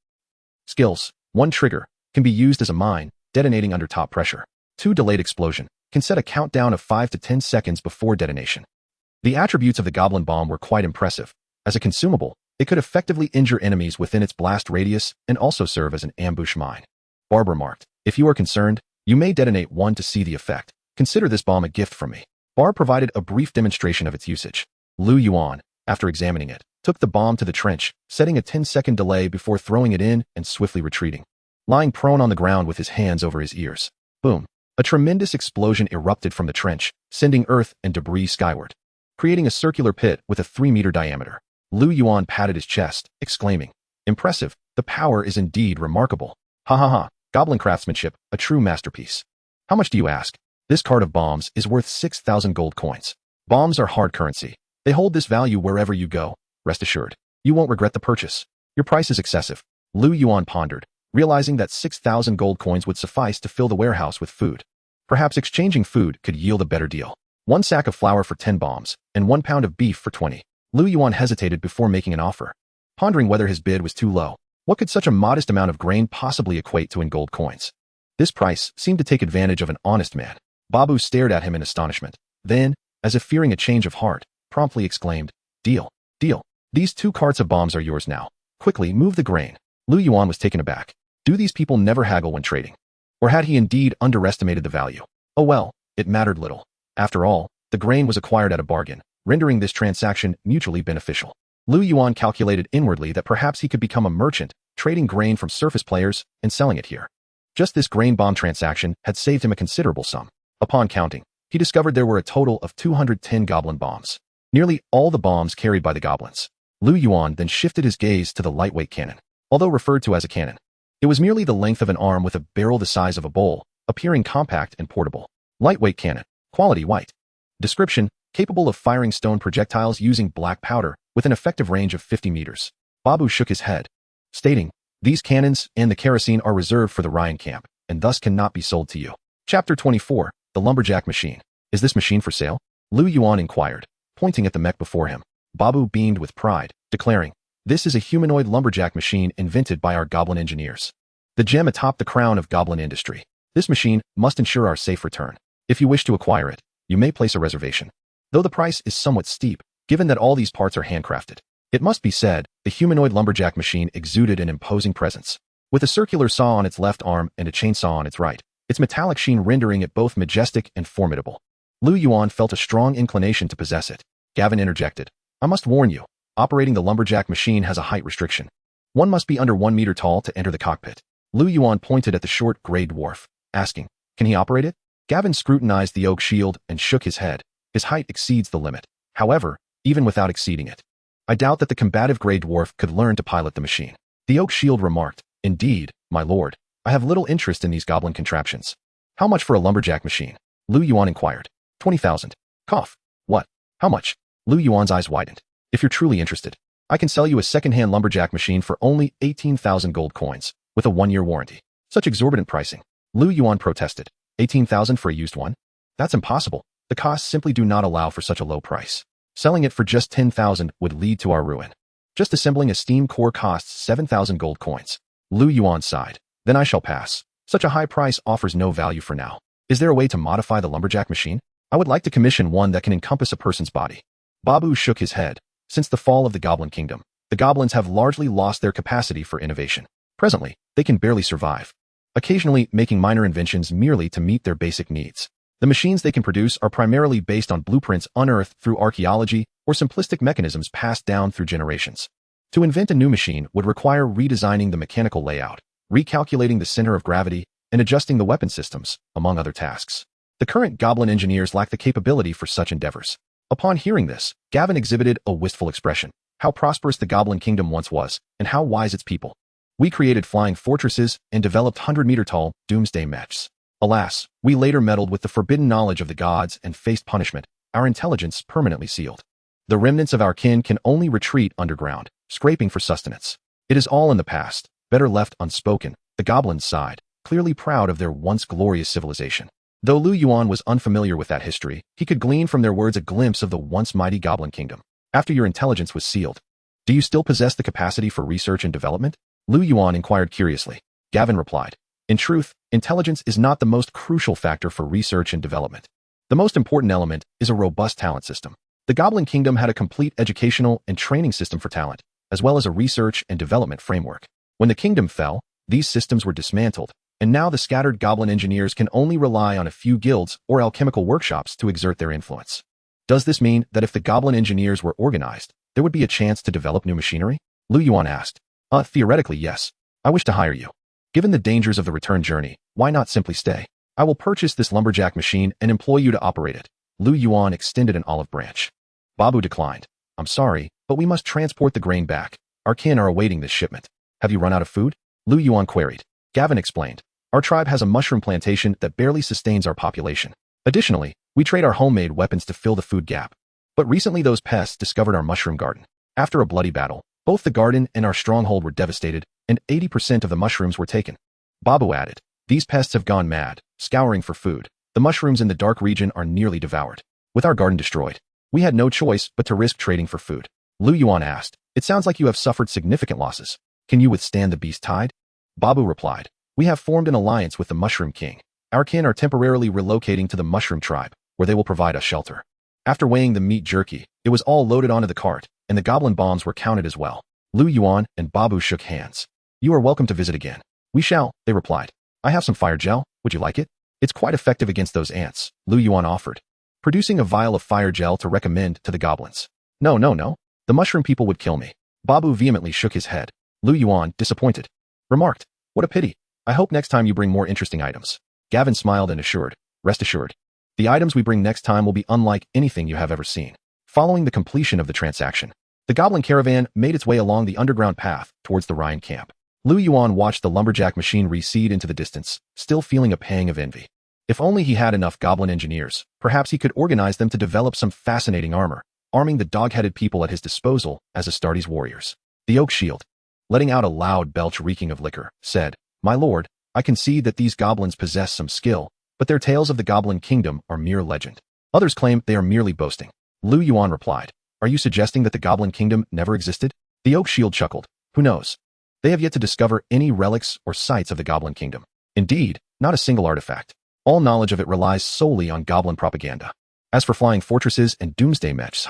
Skills, 1 trigger, can be used as a mine, detonating under top pressure. 2 delayed explosion, can set a countdown of 5 to 10 seconds before detonation. The attributes of the goblin bomb were quite impressive. As a consumable, it could effectively injure enemies within its blast radius and also serve as an ambush mine. Barb remarked, If you are concerned, you may detonate one to see the effect. Consider this bomb a gift from me. Barb provided a brief demonstration of its usage. Liu Yuan, after examining it, took the bomb to the trench, setting a 10-second delay before throwing it in and swiftly retreating. Lying prone on the ground with his hands over his ears. Boom. A tremendous explosion erupted from the trench, sending earth and debris skyward, creating a circular pit with a 3-meter diameter. Liu Yuan patted his chest, exclaiming, Impressive, the power is indeed remarkable. Ha ha ha, goblin craftsmanship, a true masterpiece. How much do you ask? This cart of bombs is worth 6,000 gold coins. Bombs are hard currency. They hold this value wherever you go. Rest assured, you won't regret the purchase. Your price is excessive. Liu Yuan pondered, realizing that 6,000 gold coins would suffice to fill the warehouse with food. Perhaps exchanging food could yield a better deal. 1 sack of flour for 10 bombs, and 1 pound of beef for 20. Liu Yuan hesitated before making an offer, pondering whether his bid was too low. What could such a modest amount of grain possibly equate to in gold coins? This price seemed to take advantage of an honest man. Babu stared at him in astonishment. Then, as if fearing a change of heart, promptly exclaimed, "Deal, deal. These 2 carts of bombs are yours now. Quickly, move the grain." Liu Yuan was taken aback. Do these people never haggle when trading? Or had he indeed underestimated the value? Oh well, it mattered little. After all, the grain was acquired at a bargain, rendering this transaction mutually beneficial. Liu Yuan calculated inwardly that perhaps he could become a merchant, trading grain from surface players and selling it here. Just this grain bomb transaction had saved him a considerable sum. Upon counting, he discovered there were a total of 210 goblin bombs, nearly all the bombs carried by the goblins. Liu Yuan then shifted his gaze to the lightweight cannon. Although referred to as a cannon, it was merely the length of an arm with a barrel the size of a bowl, appearing compact and portable. Lightweight cannon, quality white. Description: capable of firing stone projectiles using black powder, with an effective range of 50 meters. Babu shook his head, stating, "These cannons and the kerosene are reserved for the Ryan camp, and thus cannot be sold to you." Chapter 24, The Lumberjack Machine. Is this machine for sale? Liu Yuan inquired, pointing at the mech before him. Babu beamed with pride, declaring, "This is a humanoid lumberjack machine invented by our goblin engineers. The gem atop the crown of goblin industry. This machine must ensure our safe return. If you wish to acquire it, you may place a reservation. Though the price is somewhat steep, given that all these parts are handcrafted." It must be said, the humanoid lumberjack machine exuded an imposing presence. With a circular saw on its left arm and a chainsaw on its right, its metallic sheen rendering it both majestic and formidable. Liu Yuan felt a strong inclination to possess it. Gavin interjected, "I must warn you, operating the lumberjack machine has a height restriction. One must be under 1 meter tall to enter the cockpit." Liu Yuan pointed at the short gray dwarf, asking, "Can he operate it?" Gavin scrutinized the oak shield and shook his head. His height exceeds the limit. However, even without exceeding it, I doubt that the combative gray dwarf could learn to pilot the machine. The oak shield remarked, "Indeed, my lord, I have little interest in these goblin contraptions." "How much for a lumberjack machine?" Liu Yuan inquired. 20,000. Cough. What? How much? Liu Yuan's eyes widened. "If you're truly interested, I can sell you a second-hand lumberjack machine for only 18,000 gold coins, with a 1-year warranty." Such exorbitant pricing. Liu Yuan protested. 18,000 for a used one? That's impossible. The costs simply do not allow for such a low price. Selling it for just 10,000 would lead to our ruin. Just assembling a steam core costs 7,000 gold coins. Liu Yuan sighed. "Then I shall pass. Such a high price offers no value for now. Is there a way to modify the lumberjack machine? I would like to commission one that can encompass a person's body." Babu shook his head. Since the fall of the Goblin Kingdom, the goblins have largely lost their capacity for innovation. Presently, they can barely survive, occasionally making minor inventions merely to meet their basic needs. The machines they can produce are primarily based on blueprints unearthed through archaeology or simplistic mechanisms passed down through generations. To invent a new machine would require redesigning the mechanical layout, recalculating the center of gravity, and adjusting the weapon systems, among other tasks. The current goblin engineers lack the capability for such endeavors. Upon hearing this, Gavin exhibited a wistful expression. How prosperous the Goblin Kingdom once was, and how wise its people. We created flying fortresses and developed 100-meter-tall doomsday mechs. Alas, we later meddled with the forbidden knowledge of the gods and faced punishment, our intelligence permanently sealed. The remnants of our kin can only retreat underground, scraping for sustenance. It is all in the past, better left unspoken. The goblins sighed, clearly proud of their once glorious civilization. Though Liu Yuan was unfamiliar with that history, he could glean from their words a glimpse of the once mighty Goblin Kingdom. After your intelligence was sealed, do you still possess the capacity for research and development? Liu Yuan inquired curiously. Gavin replied, "In truth, intelligence is not the most crucial factor for research and development. The most important element is a robust talent system. The Goblin Kingdom had a complete educational and training system for talent, as well as a research and development framework. When the kingdom fell, these systems were dismantled, and now the scattered goblin engineers can only rely on a few guilds or alchemical workshops to exert their influence. Does this mean that if the goblin engineers were organized, there would be a chance to develop new machinery?" Liu Yuan asked. Theoretically, yes. I wish to hire you. Given the dangers of the return journey, why not simply stay? I will purchase this lumberjack machine and employ you to operate it." Liu Yuan extended an olive branch. Babu declined. "I'm sorry, but we must transport the grain back. Our kin are awaiting this shipment." "Have you run out of food?" Liu Yuan queried. Gavin explained. "Our tribe has a mushroom plantation that barely sustains our population. Additionally, we trade our homemade weapons to fill the food gap. But recently those pests discovered our mushroom garden. After a bloody battle, both the garden and our stronghold were devastated, and 80% of the mushrooms were taken. Babu added, these pests have gone mad, scouring for food. The mushrooms in the dark region are nearly devoured. With our garden destroyed, we had no choice but to risk trading for food. Liu Yuan asked, it sounds like you have suffered significant losses. Can you withstand the beast tide? Babu replied, we have formed an alliance with the Mushroom King. Our kin are temporarily relocating to the Mushroom Tribe, where they will provide us shelter. After weighing the meat jerky, it was all loaded onto the cart, and the goblin bombs were counted as well. Liu Yuan and Babu shook hands. You are welcome to visit again. We shall, they replied. I have some fire gel, would you like it? It's quite effective against those ants, Liu Yuan offered, producing a vial of fire gel to recommend to the goblins. No. The mushroom people would kill me. Babu vehemently shook his head. Liu Yuan, disappointed, remarked, what a pity. I hope next time you bring more interesting items. Gavin smiled and assured, rest assured. The items we bring next time will be unlike anything you have ever seen. Following the completion of the transaction, the goblin caravan made its way along the underground path towards the Ryan camp. Liu Yuan watched the lumberjack machine recede into the distance, still feeling a pang of envy. If only he had enough goblin engineers, perhaps he could organize them to develop some fascinating armor, arming the dog-headed people at his disposal as Astartes warriors. The oak shield, letting out a loud belch reeking of liquor, said, My lord, I concede that these goblins possess some skill, but their tales of the goblin kingdom are mere legend. Others claim they are merely boasting. Liu Yuan replied, Are you suggesting that the goblin kingdom never existed? The oak shield chuckled, Who knows? They have yet to discover any relics or sites of the goblin kingdom. Indeed, not a single artifact. All knowledge of it relies solely on goblin propaganda. As for flying fortresses and doomsday mechs,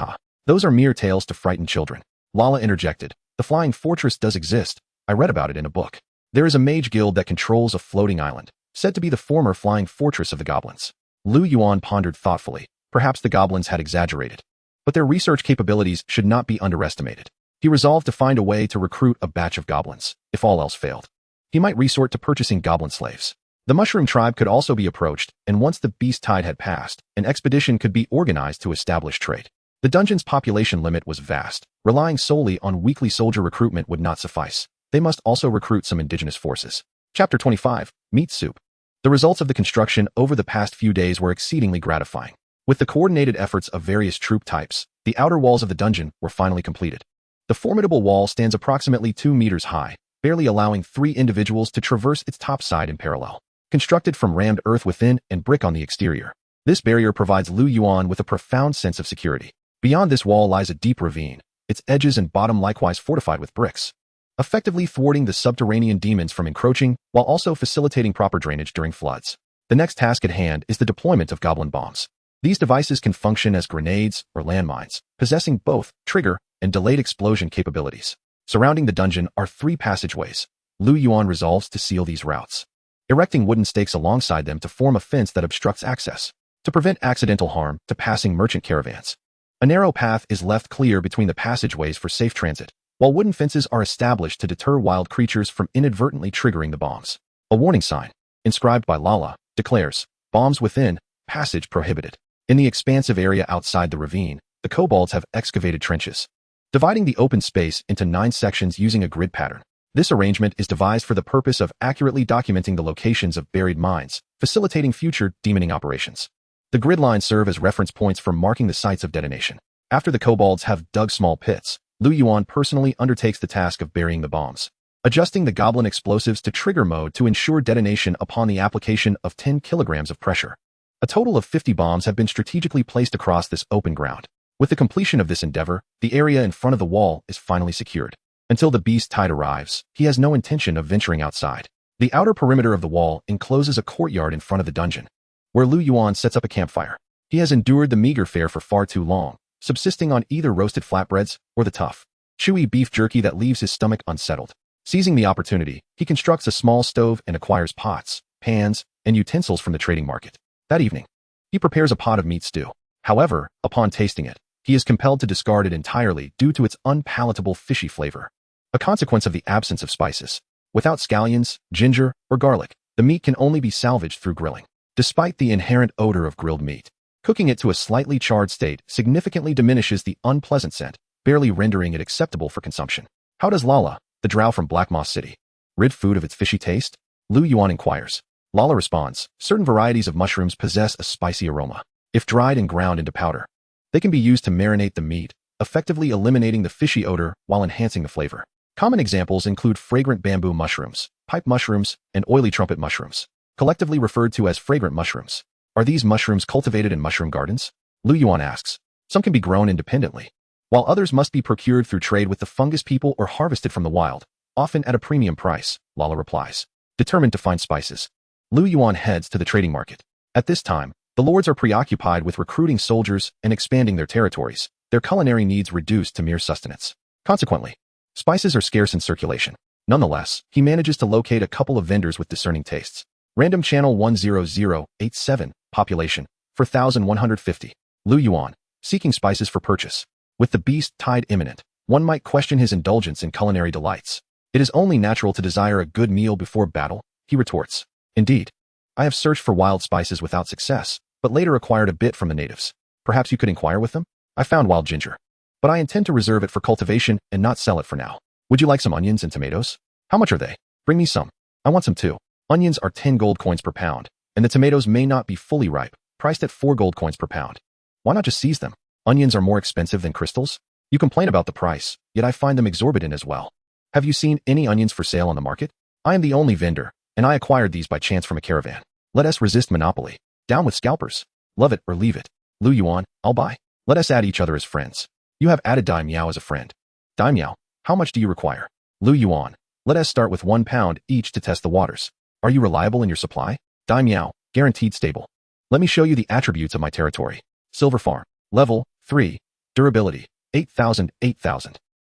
those are mere tales to frighten children. Lala interjected, The flying fortress does exist. I read about it in a book. There is a mage guild that controls a floating island, said to be the former flying fortress of the goblins. Liu Yuan pondered thoughtfully. Perhaps the goblins had exaggerated. But their research capabilities should not be underestimated. He resolved to find a way to recruit a batch of goblins, if all else failed. He might resort to purchasing goblin slaves. The mushroom tribe could also be approached, and once the beast tide had passed, an expedition could be organized to establish trade. The dungeon's population limit was vast. Relying solely on weekly soldier recruitment would not suffice. They must also recruit some indigenous forces. Chapter 25, Meat Soup. The results of the construction over the past few days were exceedingly gratifying. With the coordinated efforts of various troop types, the outer walls of the dungeon were finally completed. The formidable wall stands approximately 2 meters high, barely allowing 3 individuals to traverse its top side in parallel. Constructed from rammed earth within and brick on the exterior, this barrier provides Liu Yuan with a profound sense of security. Beyond this wall lies a deep ravine, its edges and bottom likewise fortified with bricks, effectively thwarting the subterranean demons from encroaching while also facilitating proper drainage during floods. The next task at hand is the deployment of goblin bombs. These devices can function as grenades or landmines, possessing both trigger and delayed explosion capabilities. Surrounding the dungeon are 3 passageways. Liu Yuan resolves to seal these routes, erecting wooden stakes alongside them to form a fence that obstructs access, to prevent accidental harm to passing merchant caravans. A narrow path is left clear between the passageways for safe transit, while wooden fences are established to deter wild creatures from inadvertently triggering the bombs. A warning sign, inscribed by Lala, declares, Bombs within, passage prohibited. In the expansive area outside the ravine, the kobolds have excavated trenches, dividing the open space into 9 sections using a grid pattern. This arrangement is devised for the purpose of accurately documenting the locations of buried mines, facilitating future demoning operations. The grid lines serve as reference points for marking the sites of detonation. After the kobolds have dug small pits, Liu Yuan personally undertakes the task of burying the bombs, adjusting the goblin explosives to trigger mode to ensure detonation upon the application of 10 kilograms of pressure. A total of 50 bombs have been strategically placed across this open ground. With the completion of this endeavor, the area in front of the wall is finally secured. Until the beast tide arrives, he has no intention of venturing outside. The outer perimeter of the wall encloses a courtyard in front of the dungeon, where Liu Yuan sets up a campfire. He has endured the meager fare for far too long, subsisting on either roasted flatbreads or the tough, chewy beef jerky that leaves his stomach unsettled. Seizing the opportunity, he constructs a small stove and acquires pots, pans, and utensils from the trading market. That evening, he prepares a pot of meat stew. However, upon tasting it, he is compelled to discard it entirely due to its unpalatable fishy flavor, a consequence of the absence of spices. Without scallions, ginger, or garlic, the meat can only be salvaged through grilling. Despite the inherent odor of grilled meat, cooking it to a slightly charred state significantly diminishes the unpleasant scent, barely rendering it acceptable for consumption. How does Lala, the drow from Black Moss City, rid food of its fishy taste? Liu Yuan inquires. Lala responds, certain varieties of mushrooms possess a spicy aroma. If dried and ground into powder, they can be used to marinate the meat, effectively eliminating the fishy odor while enhancing the flavor. Common examples include fragrant bamboo mushrooms, pipe mushrooms, and oily trumpet mushrooms, collectively referred to as fragrant mushrooms. Are these mushrooms cultivated in mushroom gardens? Liu Yuan asks. Some can be grown independently, while others must be procured through trade with the fungus people or harvested from the wild, often at a premium price, Lala replies. Determined to find spices, Liu Yuan heads to the trading market. At this time, the lords are preoccupied with recruiting soldiers and expanding their territories, their culinary needs reduced to mere sustenance. Consequently, spices are scarce in circulation. Nonetheless, he manages to locate a couple of vendors with discerning tastes. Random channel 10087, population, 4,150. Liu Yuan, seeking spices for purchase. With the beast tide imminent, one might question his indulgence in culinary delights. It is only natural to desire a good meal before battle, he retorts. Indeed, I have searched for wild spices without success, but later acquired a bit from the natives. Perhaps you could inquire with them? I found wild ginger, but I intend to reserve it for cultivation and not sell it for now. Would you like some onions and tomatoes? How much are they? Bring me some. I want some too. Onions are 10 gold coins per pound, and the tomatoes may not be fully ripe, priced at 4 gold coins per pound. Why not just seize them? Onions are more expensive than crystals? You complain about the price, yet I find them exorbitant as well. Have you seen any onions for sale on the market? I am the only vendor, and I acquired these by chance from a caravan. Let us resist monopoly. Down with scalpers. Love it or leave it. Liu Yuan, I'll buy. Let us add each other as friends. You have added Dai Miao as a friend. Dai Miao, how much do you require? Liu Yuan, let us start with 1 pound each to test the waters. Are you reliable in your supply? Dai Miao, guaranteed stable. Let me show you the attributes of my territory. Silver farm. Level 3. Durability 8,000.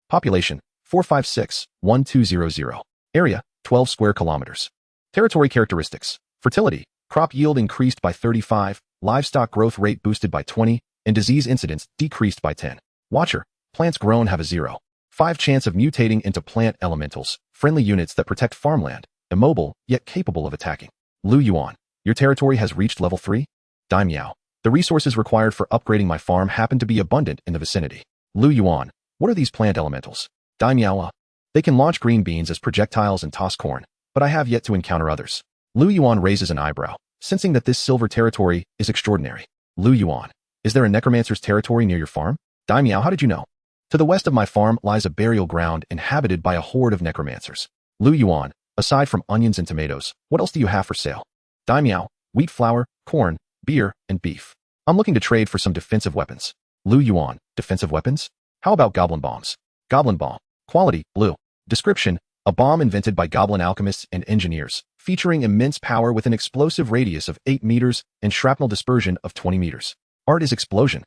Population 456,1200. Area 12 square kilometers. Territory characteristics. Fertility. Crop yield increased by 35, livestock growth rate boosted by 20, and disease incidence decreased by 10. Watcher. Plants grown have a 0.5 chance of mutating into plant elementals, friendly units that protect farmland, immobile yet capable of attacking. Liu Yuan, your territory has reached level 3? Dai Miao, the resources required for upgrading my farm happen to be abundant in the vicinity. Liu Yuan, what are these plant elementals? Dai Miao, they can launch green beans as projectiles and toss corn, but I have yet to encounter others. Liu Yuan raises an eyebrow, sensing that this silver territory is extraordinary. Liu Yuan, is there a necromancer's territory near your farm? Dai Miao, how did you know? To the west of my farm lies a burial ground inhabited by a horde of necromancers. Liu Yuan, aside from onions and tomatoes, what else do you have for sale? Dai Miao, wheat flour, corn, beer, and beef. I'm looking to trade for some defensive weapons. Liu Yuan, defensive weapons? How about goblin bombs? Goblin bomb. Quality, blue. Description, a bomb invented by goblin alchemists and engineers, featuring immense power with an explosive radius of 8 meters and shrapnel dispersion of 20 meters. Art is explosion.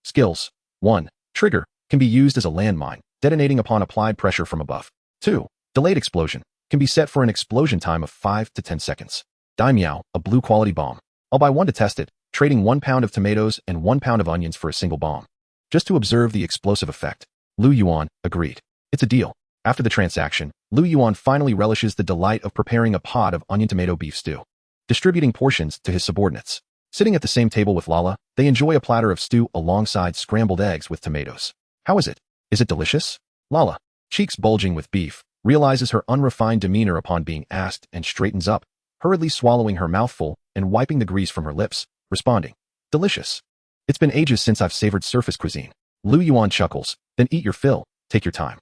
Skills. 1. Trigger, can be used as a landmine, detonating upon applied pressure from above. 2. Delayed explosion, can be set for an explosion time of 5 to 10 seconds. Dai Miao, a blue quality bomb. I'll buy one to test it, trading 1 pound of tomatoes and 1 pound of onions for a single bomb. Just to observe the explosive effect. Liu Yuan, agreed. It's a deal. After the transaction, Liu Yuan finally relishes the delight of preparing a pot of onion tomato beef stew, distributing portions to his subordinates. Sitting at the same table with Lala, they enjoy a platter of stew alongside scrambled eggs with tomatoes. How is it? Is it delicious? Lala, cheeks bulging with beef, realizes her unrefined demeanor upon being asked and straightens up, hurriedly swallowing her mouthful and wiping the grease from her lips, responding, delicious. It's been ages since I've savored surface cuisine. Liu Yuan chuckles, then eat your fill, take your time.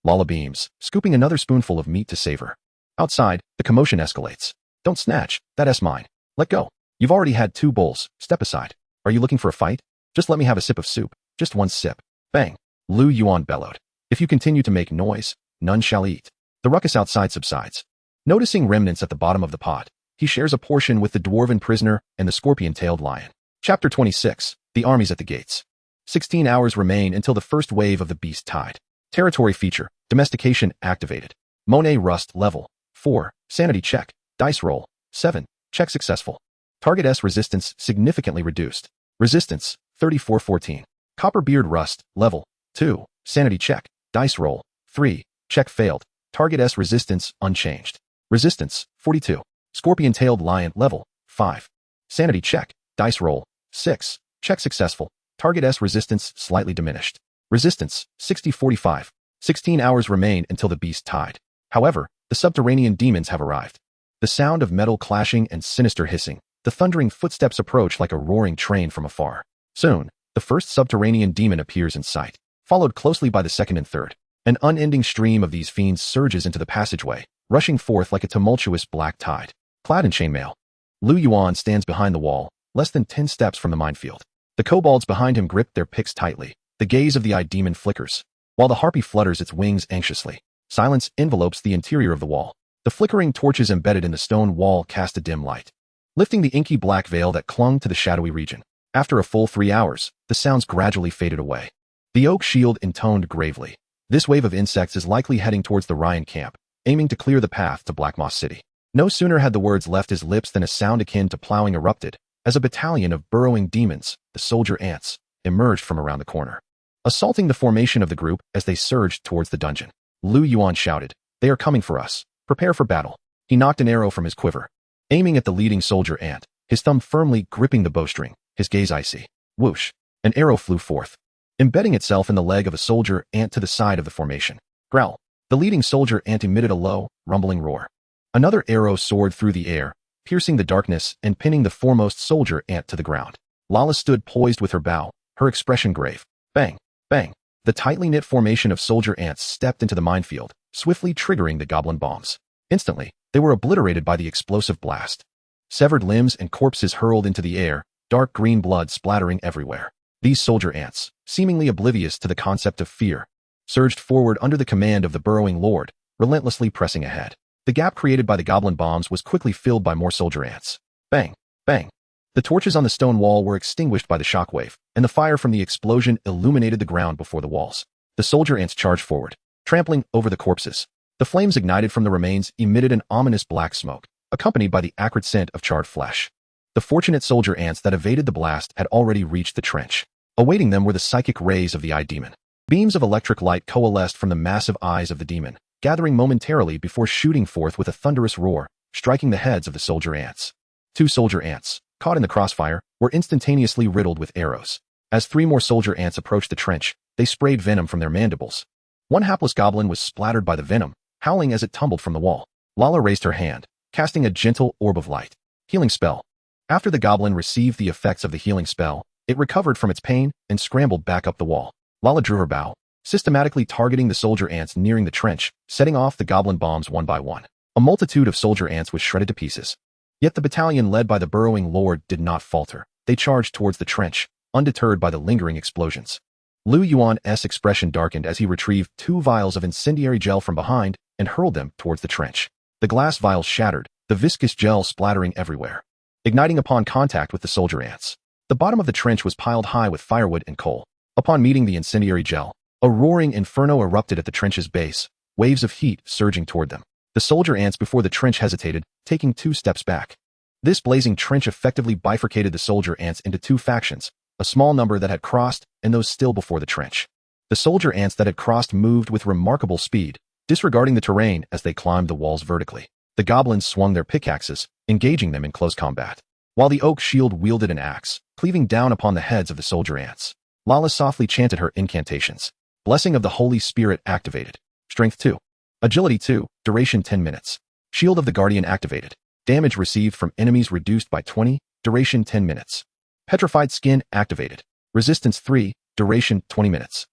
Lala beams, scooping another spoonful of meat to savor. Outside, the commotion escalates. Don't snatch, that's mine. Let go. You've already had 2 bowls, step aside. Are you looking for a fight? Just let me have a sip of soup, just 1 sip. Bang. Liu Yuan bellowed. If you continue to make noise, none shall eat. The ruckus outside subsides. Noticing remnants at the bottom of the pot, he shares a portion with the dwarven prisoner and the scorpion-tailed lion. Chapter 26, The Armies at the Gates. 16 hours remain until the first wave of the beast tide. Territory feature, domestication activated. Monet Rust level 4, sanity check, dice roll 7, check successful. Target S resistance significantly reduced. Resistance 3414. Copperbeard Rust level 2, sanity check, dice roll 3, check failed. Target S resistance unchanged. Resistance 42. Scorpion-tailed lion level 5, sanity check, dice roll 6, check successful. Target S resistance slightly diminished. Resistance 60-45. 16 hours remain until the beast tide. However, the subterranean demons have arrived. The The sound of metal clashing and sinister hissing, the thundering footsteps approach like a roaring train from afar. Soon, the first subterranean demon appears in sight, followed closely by the second and third. An unending stream of these fiends surges into the passageway, rushing forth like a tumultuous black tide. Clad in chainmail, Liu Yuan stands behind the wall, less than 10 steps from the minefield. The kobolds behind him grip their picks tightly. The gaze of the eye demon flickers, while the harpy flutters its wings anxiously. Silence envelopes the interior of the wall. The flickering torches embedded in the stone wall cast a dim light, lifting the inky black veil that clung to the shadowy region. After a full 3 hours, the sounds gradually faded away. The oak shield intoned gravely. This wave of insects is likely heading towards the Ryan camp, aiming to clear the path to Black Moss City. No sooner had the words left his lips than a sound akin to plowing erupted, as a battalion of burrowing demons, the soldier ants, emerged from around the corner, assaulting the formation of the group as they surged towards the dungeon. Liu Yuan shouted, "They are coming for us. Prepare for battle." He knocked an arrow from his quiver, aiming at the leading soldier ant, his thumb firmly gripping the bowstring, his gaze icy. Whoosh! An arrow flew forth, embedding itself in the leg of a soldier ant to the side of the formation. Growl! The leading soldier ant emitted a low, rumbling roar. Another arrow soared through the air, piercing the darkness and pinning the foremost soldier ant to the ground. Lala stood poised with her bow, her expression grave. Bang! Bang! The tightly knit formation of soldier ants stepped into the minefield, swiftly triggering the goblin bombs. Instantly, they were obliterated by the explosive blast. Severed limbs and corpses hurled into the air, dark green blood splattering everywhere. These soldier ants, seemingly oblivious to the concept of fear, surged forward under the command of the burrowing lord, relentlessly pressing ahead. The gap created by the goblin bombs was quickly filled by more soldier ants. Bang! Bang! The torches on the stone wall were extinguished by the shockwave, and the fire from the explosion illuminated the ground before the walls. The soldier ants charged forward, trampling over the corpses. The flames ignited from the remains emitted an ominous black smoke, accompanied by the acrid scent of charred flesh. The fortunate soldier ants that evaded the blast had already reached the trench. Awaiting them were the psychic rays of the eye demon. Beams of electric light coalesced from the massive eyes of the demon, gathering momentarily before shooting forth with a thunderous roar, striking the heads of the soldier ants. 2 soldier ants, caught in the crossfire, were instantaneously riddled with arrows. As 3 more soldier ants approached the trench, they sprayed venom from their mandibles. One hapless goblin was splattered by the venom, howling as it tumbled from the wall. Lala raised her hand, casting a gentle orb of light. Healing spell. After the goblin received the effects of the healing spell, it recovered from its pain and scrambled back up the wall. Lala drew her bow, systematically targeting the soldier ants nearing the trench, setting off the goblin bombs one by one. A multitude of soldier ants was shredded to pieces. Yet the battalion led by the burrowing lord did not falter. They charged towards the trench, undeterred by the lingering explosions. Liu Yuan's expression darkened as he retrieved 2 vials of incendiary gel from behind and hurled them towards the trench. The glass vials shattered, the viscous gel splattering everywhere, igniting upon contact with the soldier ants. The bottom of the trench was piled high with firewood and coal. Upon meeting the incendiary gel, a roaring inferno erupted at the trench's base, waves of heat surging toward them. The soldier ants before the trench hesitated, taking 2 steps back. This blazing trench effectively bifurcated the soldier ants into 2 factions, a small number that had crossed and those still before the trench. The soldier ants that had crossed moved with remarkable speed, disregarding the terrain as they climbed the walls vertically. The goblins swung their pickaxes, engaging them in close combat, while the oak shield wielded an axe, cleaving down upon the heads of the soldier ants. Lala softly chanted her incantations. Blessing of the Holy Spirit activated. Strength 2. Agility 2, duration 10 minutes. Shield of the Guardian activated. Damage received from enemies reduced by 20, duration 10 minutes. Petrified Skin activated. Resistance 3, duration 20 minutes.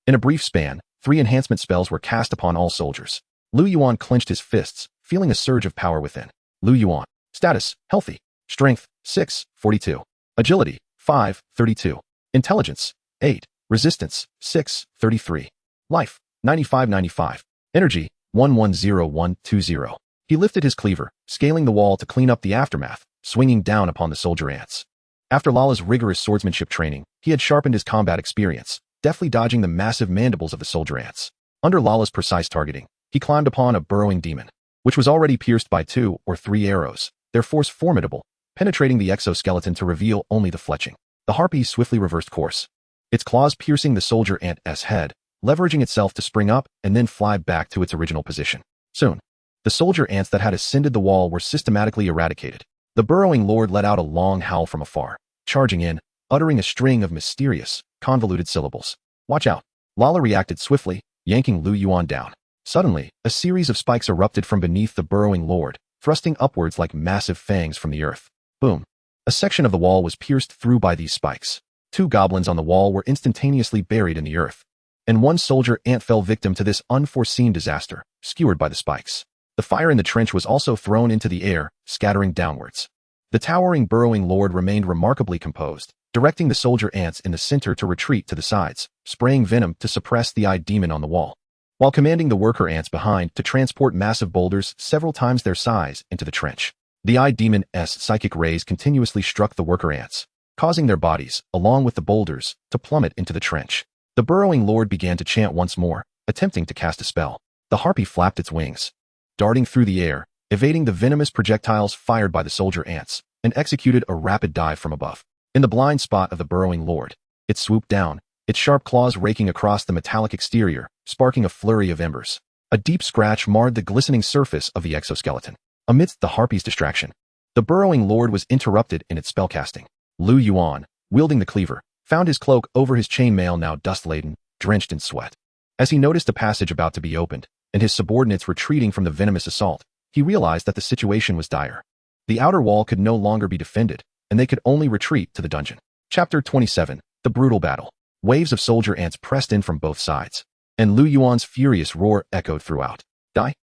In a brief span, 3 enhancement spells were cast upon all soldiers. Liu Yuan clenched his fists, feeling a surge of power within. Liu Yuan. Status, healthy. Strength, 6, 42. Agility, 5, 32. Intelligence, 8. Resistance, 6, 33. Life, 95-95. Energy, 110120. He lifted his cleaver, scaling the wall to clean up the aftermath, swinging down upon the soldier ants. After Lala's rigorous swordsmanship training, he had sharpened his combat experience, deftly dodging the massive mandibles of the soldier ants. Under Lala's precise targeting, he climbed upon a burrowing demon, which was already pierced by 2 or 3 arrows, their force formidable, penetrating the exoskeleton to reveal only the fletching. The harpy swiftly reversed course, its claws piercing the soldier ant's head, leveraging itself to spring up and then fly back to its original position. Soon, the soldier ants that had ascended the wall were systematically eradicated. The burrowing lord let out a long howl from afar, charging in, uttering a string of mysterious, convoluted syllables. Watch out. Lala reacted swiftly, yanking Liu Yuan down. Suddenly, a series of spikes erupted from beneath the burrowing lord, thrusting upwards like massive fangs from the earth. Boom. A section of the wall was pierced through by these spikes. 2 goblins on the wall were instantaneously buried in the earth, and 1 soldier ant fell victim to this unforeseen disaster, skewered by the spikes. The fire in the trench was also thrown into the air, scattering downwards. The towering burrowing lord remained remarkably composed, directing the soldier ants in the center to retreat to the sides, spraying venom to suppress the eye demon on the wall, while commanding the worker ants behind to transport massive boulders several times their size into the trench. The eye demon's psychic rays continuously struck the worker ants, causing their bodies, along with the boulders, to plummet into the trench. The burrowing lord began to chant once more, attempting to cast a spell. The harpy flapped its wings, darting through the air, evading the venomous projectiles fired by the soldier ants, and executed a rapid dive from above. In the blind spot of the burrowing lord, it swooped down, its sharp claws raking across the metallic exterior, sparking a flurry of embers. A deep scratch marred the glistening surface of the exoskeleton. Amidst the harpy's distraction, the burrowing lord was interrupted in its spellcasting. Liu Yuan, wielding the cleaver, found his cloak over his chainmail, now dust-laden, drenched in sweat. As he noticed a passage about to be opened, and his subordinates retreating from the venomous assault, he realized that the situation was dire. The outer wall could no longer be defended, and they could only retreat to the dungeon. Chapter 27. The Brutal Battle. Waves of soldier ants pressed in from both sides, and Liu Yuan's furious roar echoed throughout.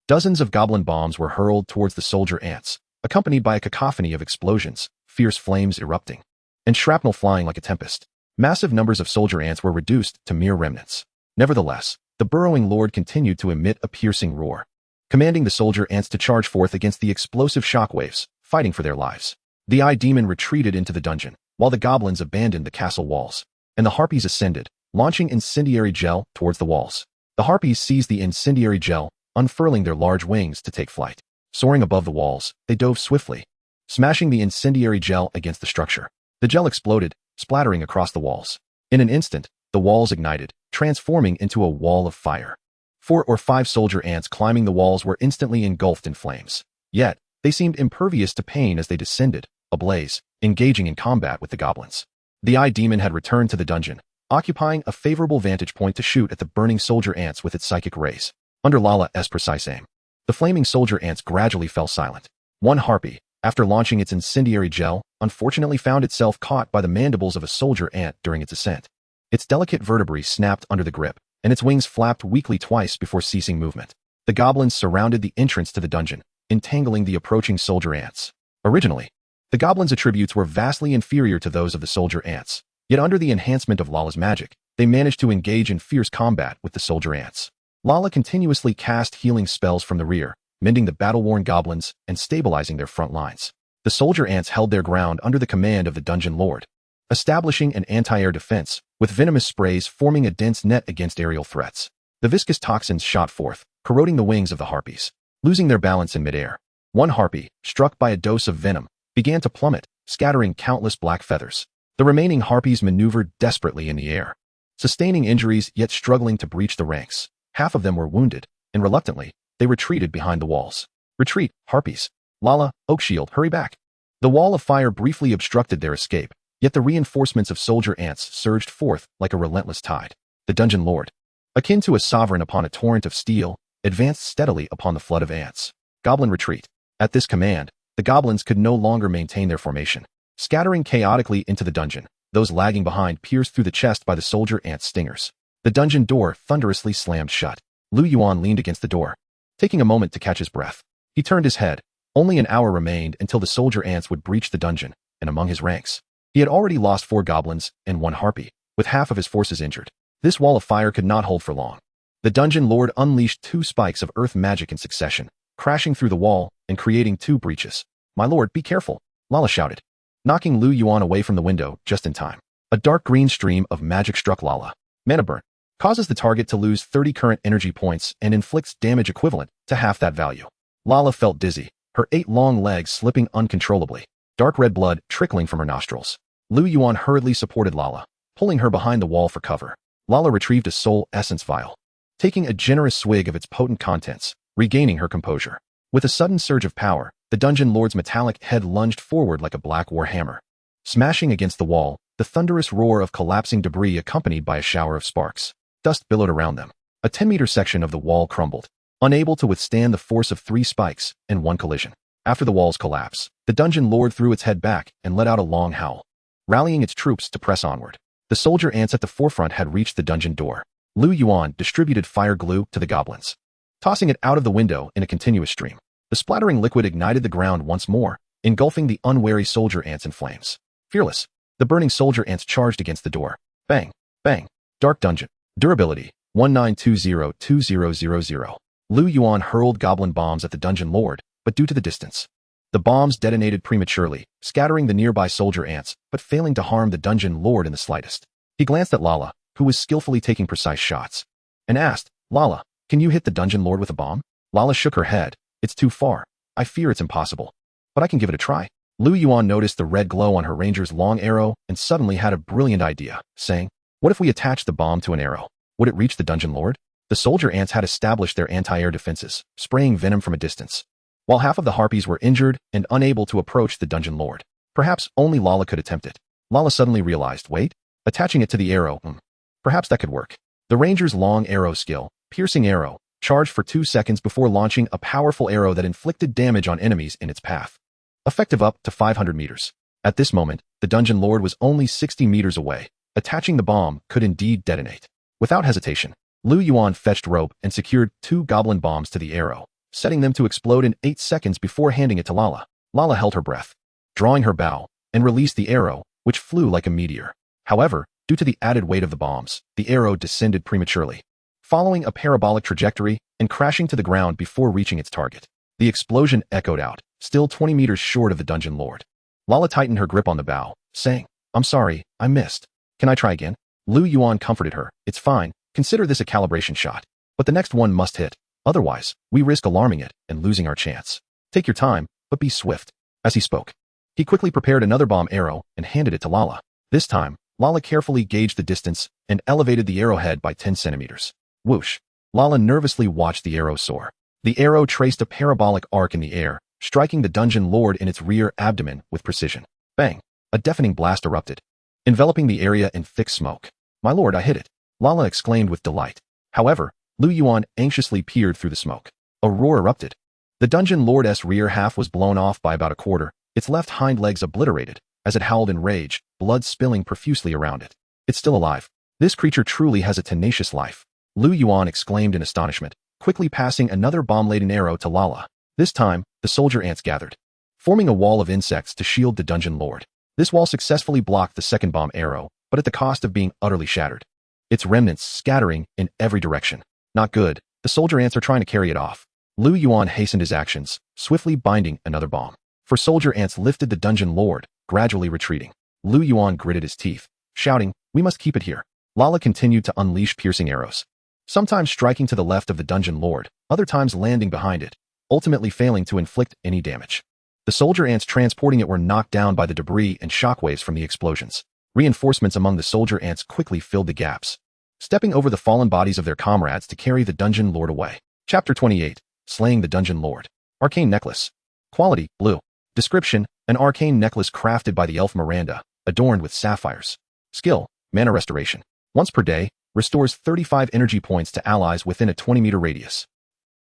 Dozens of goblin bombs were hurled towards the soldier ants, accompanied by a cacophony of explosions, fierce flames erupting, and shrapnel flying like a tempest. Massive numbers of soldier ants were reduced to mere remnants. Nevertheless, the burrowing lord continued to emit a piercing roar, commanding the soldier ants to charge forth against the explosive shockwaves, fighting for their lives. The eye demon retreated into the dungeon, while the goblins abandoned the castle walls, and the harpies ascended, launching incendiary gel towards the walls. The harpies seized the incendiary gel, unfurling their large wings to take flight. Soaring above the walls, they dove swiftly, smashing the incendiary gel against the structure. The gel exploded, splattering across the walls. In an instant, the walls ignited, transforming into a wall of fire. 4 or 5 soldier ants climbing the walls were instantly engulfed in flames. Yet, they seemed impervious to pain as they descended, ablaze, engaging in combat with the goblins. The eye demon had returned to the dungeon, occupying a favorable vantage point to shoot at the burning soldier ants with its psychic rays. Under Lala's precise aim, the flaming soldier ants gradually fell silent. One harpy, after launching its incendiary gel, unfortunately found itself caught by the mandibles of a soldier ant during its ascent. Its delicate vertebrae snapped under the grip, and its wings flapped weakly twice before ceasing movement. The goblins surrounded the entrance to the dungeon, entangling the approaching soldier ants. Originally, the goblins' attributes were vastly inferior to those of the soldier ants, yet under the enhancement of Lala's magic, they managed to engage in fierce combat with the soldier ants. Lala continuously cast healing spells from the rear, mending the battle-worn goblins and stabilizing their front lines. The soldier ants held their ground under the command of the dungeon lord, establishing an anti-air defense, with venomous sprays forming a dense net against aerial threats. The viscous toxins shot forth, corroding the wings of the harpies. Losing their balance in midair, one harpy, struck by a dose of venom, began to plummet, scattering countless black feathers. The remaining harpies maneuvered desperately in the air, sustaining injuries yet struggling to breach the ranks. Half of them were wounded, and reluctantly, they retreated behind the walls. Retreat, harpies. Lala, Oakshield, hurry back. The wall of fire briefly obstructed their escape, yet the reinforcements of soldier ants surged forth like a relentless tide. The dungeon lord, akin to a sovereign upon a torrent of steel, advanced steadily upon the flood of ants. Goblin retreat. At this command, the goblins could no longer maintain their formation. Scattering chaotically into the dungeon, those lagging behind pierced through the chest by the soldier ant stingers. The dungeon door thunderously slammed shut. Liu Yuan leaned against the door, taking a moment to catch his breath. He turned his head. Only an hour remained until the soldier ants would breach the dungeon, and among his ranks, he had already lost 4 goblins and 1 harpy, with half of his forces injured. This wall of fire could not hold for long. The dungeon lord unleashed 2 spikes of earth magic in succession, crashing through the wall and creating 2 breaches. "My lord, be careful," Lala shouted, knocking Liu Yuan away from the window just in time. A dark green stream of magic struck Lala. Mana burn causes the target to lose 30 current energy points and inflicts damage equivalent to half that value. Lala felt dizzy, her 8 long legs slipping uncontrollably, dark red blood trickling from her nostrils. Liu Yuan hurriedly supported Lala, pulling her behind the wall for cover. Lala retrieved a soul essence vial, taking a generous swig of its potent contents, regaining her composure. With a sudden surge of power, the dungeon lord's metallic head lunged forward like a black war hammer. Smashing against the wall, the thunderous roar of collapsing debris accompanied by a shower of sparks. Dust billowed around them. A 10-meter section of the wall crumbled, unable to withstand the force of 3 spikes and 1 collision. After the walls collapse, the dungeon lord threw its head back and let out a long howl, rallying its troops to press onward. The soldier ants at the forefront had reached the dungeon door. Liu Yuan distributed fire glue to the goblins, tossing it out of the window in a continuous stream. The splattering liquid ignited the ground once more, engulfing the unwary soldier ants in flames. Fearless, the burning soldier ants charged against the door. Bang, bang. Dark dungeon. Durability, 19202000. Liu Yuan hurled goblin bombs at the dungeon lord, but due to the distance, the bombs detonated prematurely, scattering the nearby soldier ants, but failing to harm the dungeon lord in the slightest. He glanced at Lala, who was skillfully taking precise shots, and asked, Lala, can you hit the dungeon lord with a bomb? Lala shook her head. It's too far. I fear it's impossible. But I can give it a try. Liu Yuan noticed the red glow on her ranger's long arrow and suddenly had a brilliant idea, saying, what if we attach the bomb to an arrow? Would it reach the dungeon lord? The soldier ants had established their anti-air defenses, spraying venom from a distance, while half of the Harpies were injured and unable to approach the dungeon lord. Perhaps only Lala could attempt it. Lala suddenly realized, wait, attaching it to the arrow, perhaps that could work. The ranger's long arrow skill, piercing arrow, charged for 2 seconds before launching a powerful arrow that inflicted damage on enemies in its path. Effective up to 500 meters. At this moment, the dungeon lord was only 60 meters away. Attaching the bomb could indeed detonate. Without hesitation, Liu Yuan fetched rope and secured 2 goblin bombs to the arrow, setting them to explode in 8 seconds before handing it to Lala. Lala held her breath, drawing her bow, and released the arrow, which flew like a meteor. However, due to the added weight of the bombs, the arrow descended prematurely, following a parabolic trajectory and crashing to the ground before reaching its target. The explosion echoed out, still 20 meters short of the dungeon lord. Lala tightened her grip on the bow, saying, I'm sorry, I missed. Can I try again? Liu Yuan comforted her. It's fine. Consider this a calibration shot. But the next one must hit. Otherwise, we risk alarming it and losing our chance. Take your time, but be swift. As he spoke, he quickly prepared another bomb arrow and handed it to Lala. This time, Lala carefully gauged the distance and elevated the arrowhead by 10 centimeters. Whoosh. Lala nervously watched the arrow soar. The arrow traced a parabolic arc in the air, striking the dungeon lord in its rear abdomen with precision. Bang! A deafening blast erupted, enveloping the area in thick smoke. My lord, I hit it! Lala exclaimed with delight. However, Liu Yuan anxiously peered through the smoke. A roar erupted. The dungeon lord's rear half was blown off by about a quarter, its left hind legs obliterated, as it howled in rage, blood spilling profusely around it. It's still alive. This creature truly has a tenacious life. Liu Yuan exclaimed in astonishment, quickly passing another bomb-laden arrow to Lala. This time, the soldier ants gathered, forming a wall of insects to shield the dungeon lord. This wall successfully blocked the second bomb arrow, but at the cost of being utterly shattered, its remnants scattering in every direction. Not good. The soldier ants are trying to carry it off. Liu Yuan hastened his actions, swiftly binding another bomb. For soldier ants lifted the dungeon lord, gradually retreating. Liu Yuan gritted his teeth, shouting, we must keep it here. Lala continued to unleash piercing arrows, sometimes striking to the left of the dungeon lord, other times landing behind it, ultimately failing to inflict any damage. The soldier ants transporting it were knocked down by the debris and shockwaves from the explosions. Reinforcements among the soldier ants quickly filled the gaps, stepping over the fallen bodies of their comrades to carry the dungeon lord away. Chapter 28. Slaying the Dungeon Lord. Arcane Necklace. Quality, blue. Description, an arcane necklace crafted by the elf Miranda, adorned with sapphires. Skill, mana restoration. Once per day, restores 35 energy points to allies within a 20-meter radius.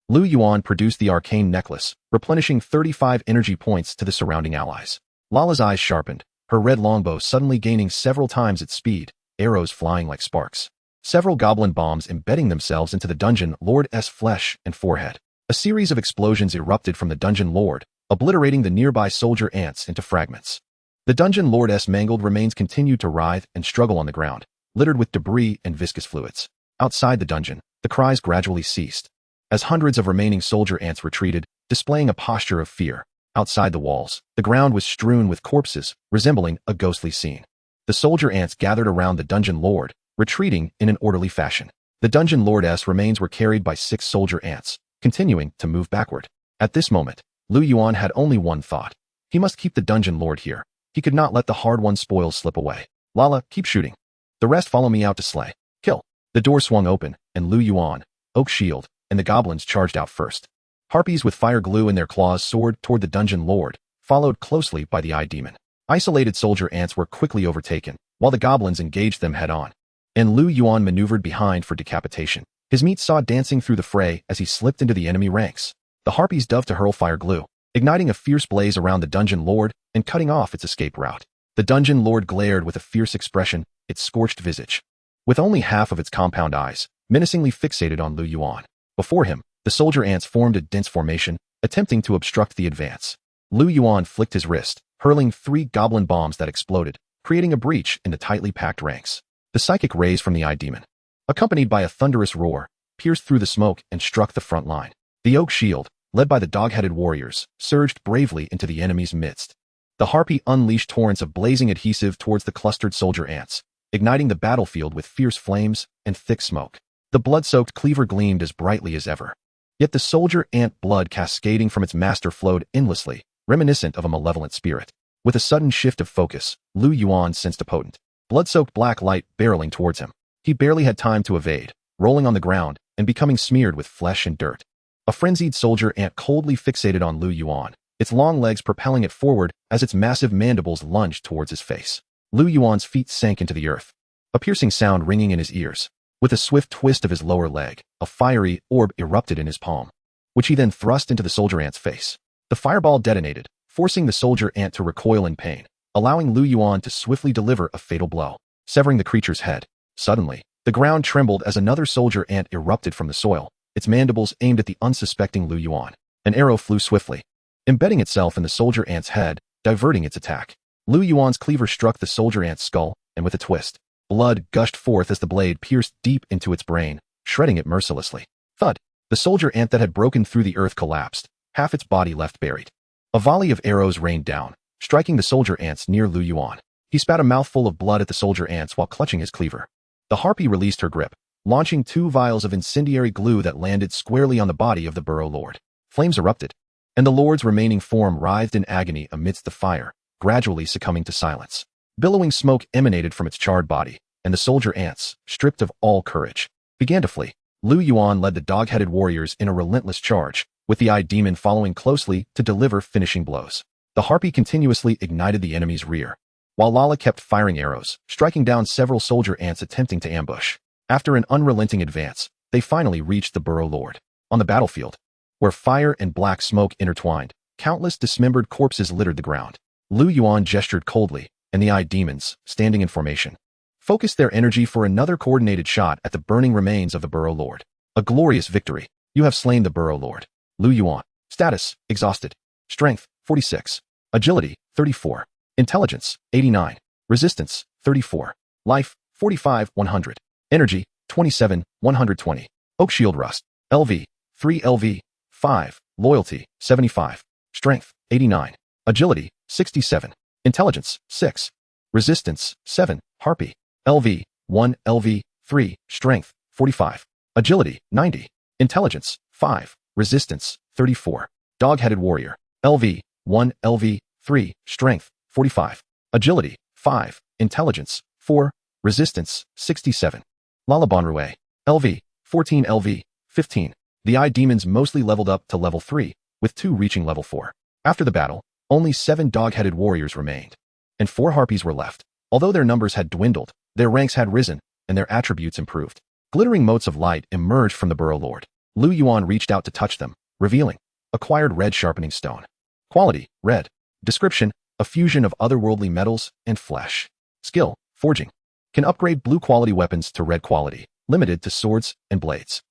Liu Yuan produced the arcane necklace, replenishing 35 energy points to the surrounding allies. Lala's eyes sharpened, her red longbow suddenly gaining several times its speed, arrows flying like sparks. Several goblin bombs embedding themselves into the dungeon lord's flesh and forehead. A series of explosions erupted from the dungeon lord, obliterating the nearby soldier ants into fragments. The dungeon lord's mangled remains continued to writhe and struggle on the ground, littered with debris and viscous fluids. Outside the dungeon, the cries gradually ceased, as hundreds of remaining soldier ants retreated, displaying a posture of fear. Outside the walls, the ground was strewn with corpses, resembling a ghostly scene. The soldier ants gathered around the dungeon lord, retreating in an orderly fashion. The dungeon lord's remains were carried by 6 soldier ants, continuing to move backward. At this moment, Liu Yuan had only one thought. He must keep the dungeon lord here. He could not let the hard-won spoils slip away. Lala, keep shooting. The rest follow me out to slay. Kill. The door swung open, and Liu Yuan, Oak Shield, and the goblins charged out first. Harpies with fire glue in their claws soared toward the dungeon lord, followed closely by the eye demon. Isolated soldier ants were quickly overtaken, while the goblins engaged them head-on, and Liu Yuan maneuvered behind for decapitation. His meat saw dancing through the fray as he slipped into the enemy ranks. The Harpies dove to hurl fire glue. igniting a fierce blaze around the dungeon lord and cutting off its escape route. The dungeon lord glared with a fierce expression, its scorched visage, with only half of its compound eyes, menacingly fixated on Liu Yuan. Before him, the soldier ants formed a dense formation, attempting to obstruct the advance. Liu Yuan flicked his wrist, hurling 3 goblin bombs that exploded, creating a breach in the tightly packed ranks. The psychic rays from the eye demon, accompanied by a thunderous roar, pierced through the smoke and struck the front line. The oak shield, led by the dog-headed warriors, surged bravely into the enemy's midst. The harpy unleashed torrents of blazing adhesive towards the clustered soldier ants, igniting the battlefield with fierce flames and thick smoke. The blood-soaked cleaver gleamed as brightly as ever. Yet the soldier ant blood cascading from its master flowed endlessly, reminiscent of a malevolent spirit. With a sudden shift of focus, Liu Yuan sensed a potent, blood-soaked black light barreling towards him. He barely had time to evade, rolling on the ground and becoming smeared with flesh and dirt. A frenzied soldier ant coldly fixated on Liu Yuan, its long legs propelling it forward as its massive mandibles lunged towards his face. Liu Yuan's feet sank into the earth, a piercing sound ringing in his ears. With a swift twist of his lower leg, a fiery orb erupted in his palm, which he then thrust into the soldier ant's face. The fireball detonated, forcing the soldier ant to recoil in pain, allowing Liu Yuan to swiftly deliver a fatal blow, severing the creature's head. Suddenly, the ground trembled as another soldier ant erupted from the soil, its mandibles aimed at the unsuspecting Liu Yuan. An arrow flew swiftly, embedding itself in the soldier ant's head, diverting its attack. Liu Yuan's cleaver struck the soldier ant's skull, and with a twist, blood gushed forth as the blade pierced deep into its brain, shredding it mercilessly. Thud! The soldier ant that had broken through the earth collapsed, half its body left buried. A volley of arrows rained down, striking the soldier ants near Liu Yuan. He spat a mouthful of blood at the soldier ants while clutching his cleaver. The harpy released her grip, launching 2 vials of incendiary glue that landed squarely on the body of the burrow lord. Flames erupted, and the lord's remaining form writhed in agony amidst the fire, gradually succumbing to silence. Billowing smoke emanated from its charred body, and the soldier ants, stripped of all courage, began to flee. Liu Yuan led the dog-headed warriors in a relentless charge, with the eye demon following closely to deliver finishing blows. The harpy continuously ignited the enemy's rear, while Lala kept firing arrows, striking down several soldier ants attempting to ambush. After an unrelenting advance, they finally reached the burrow lord. On the battlefield, where fire and black smoke intertwined, countless dismembered corpses littered the ground. Liu Yuan gestured coldly, and the eye demons, standing in formation, focused their energy for another coordinated shot at the burning remains of the burrow lord. A glorious victory. You have slain the burrow lord. Liu Yuan. Status, exhausted. Strength, 46. Agility, 34. Intelligence, 89. Resistance, 34. Life, 45, 100. Energy, 27, 120. Oak shield rust. LV, 3 LV, 5. Loyalty, 75. Strength, 89. Agility, 67. Intelligence, 6. Resistance, 7. Harpy. LV, 1 LV, 3. Strength, 45. Agility, 90. Intelligence, 5. Resistance, 34. Dog-headed warrior. LV, 1 LV, 3. Strength, 45. Agility, 5. Intelligence, 4. Resistance, 67. Lalabonrue. LV, 14 LV, 15. The eye demons mostly leveled up to level 3, with 2 reaching level 4. After the battle, only 7 dog-headed warriors remained, and 4 harpies were left. Although their numbers had dwindled, their ranks had risen, and their attributes improved. Glittering motes of light emerged from the burrow lord. Liu Yuan reached out to touch them, revealing acquired red sharpening stone. Quality, red. Description, a fusion of otherworldly metals and flesh. Skill, forging. Can upgrade blue quality weapons to red quality, limited to swords and blades.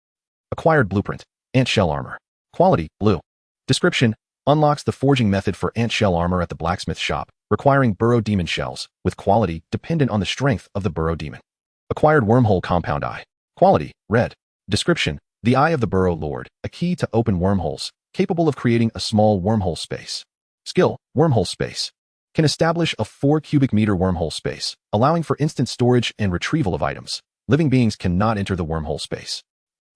Acquired blueprint, ant shell armor. Quality, blue. Description, unlocks the forging method for ant shell armor at the blacksmith shop, requiring burrow demon shells, with quality dependent on the strength of the burrow demon. Acquired wormhole compound eye. Quality, red. Description, the eye of the burrow lord, a key to open wormholes, capable of creating a small wormhole space. Skill, wormhole space. Can establish a 4 cubic meter wormhole space, allowing for instant storage and retrieval of items. Living beings cannot enter the wormhole space.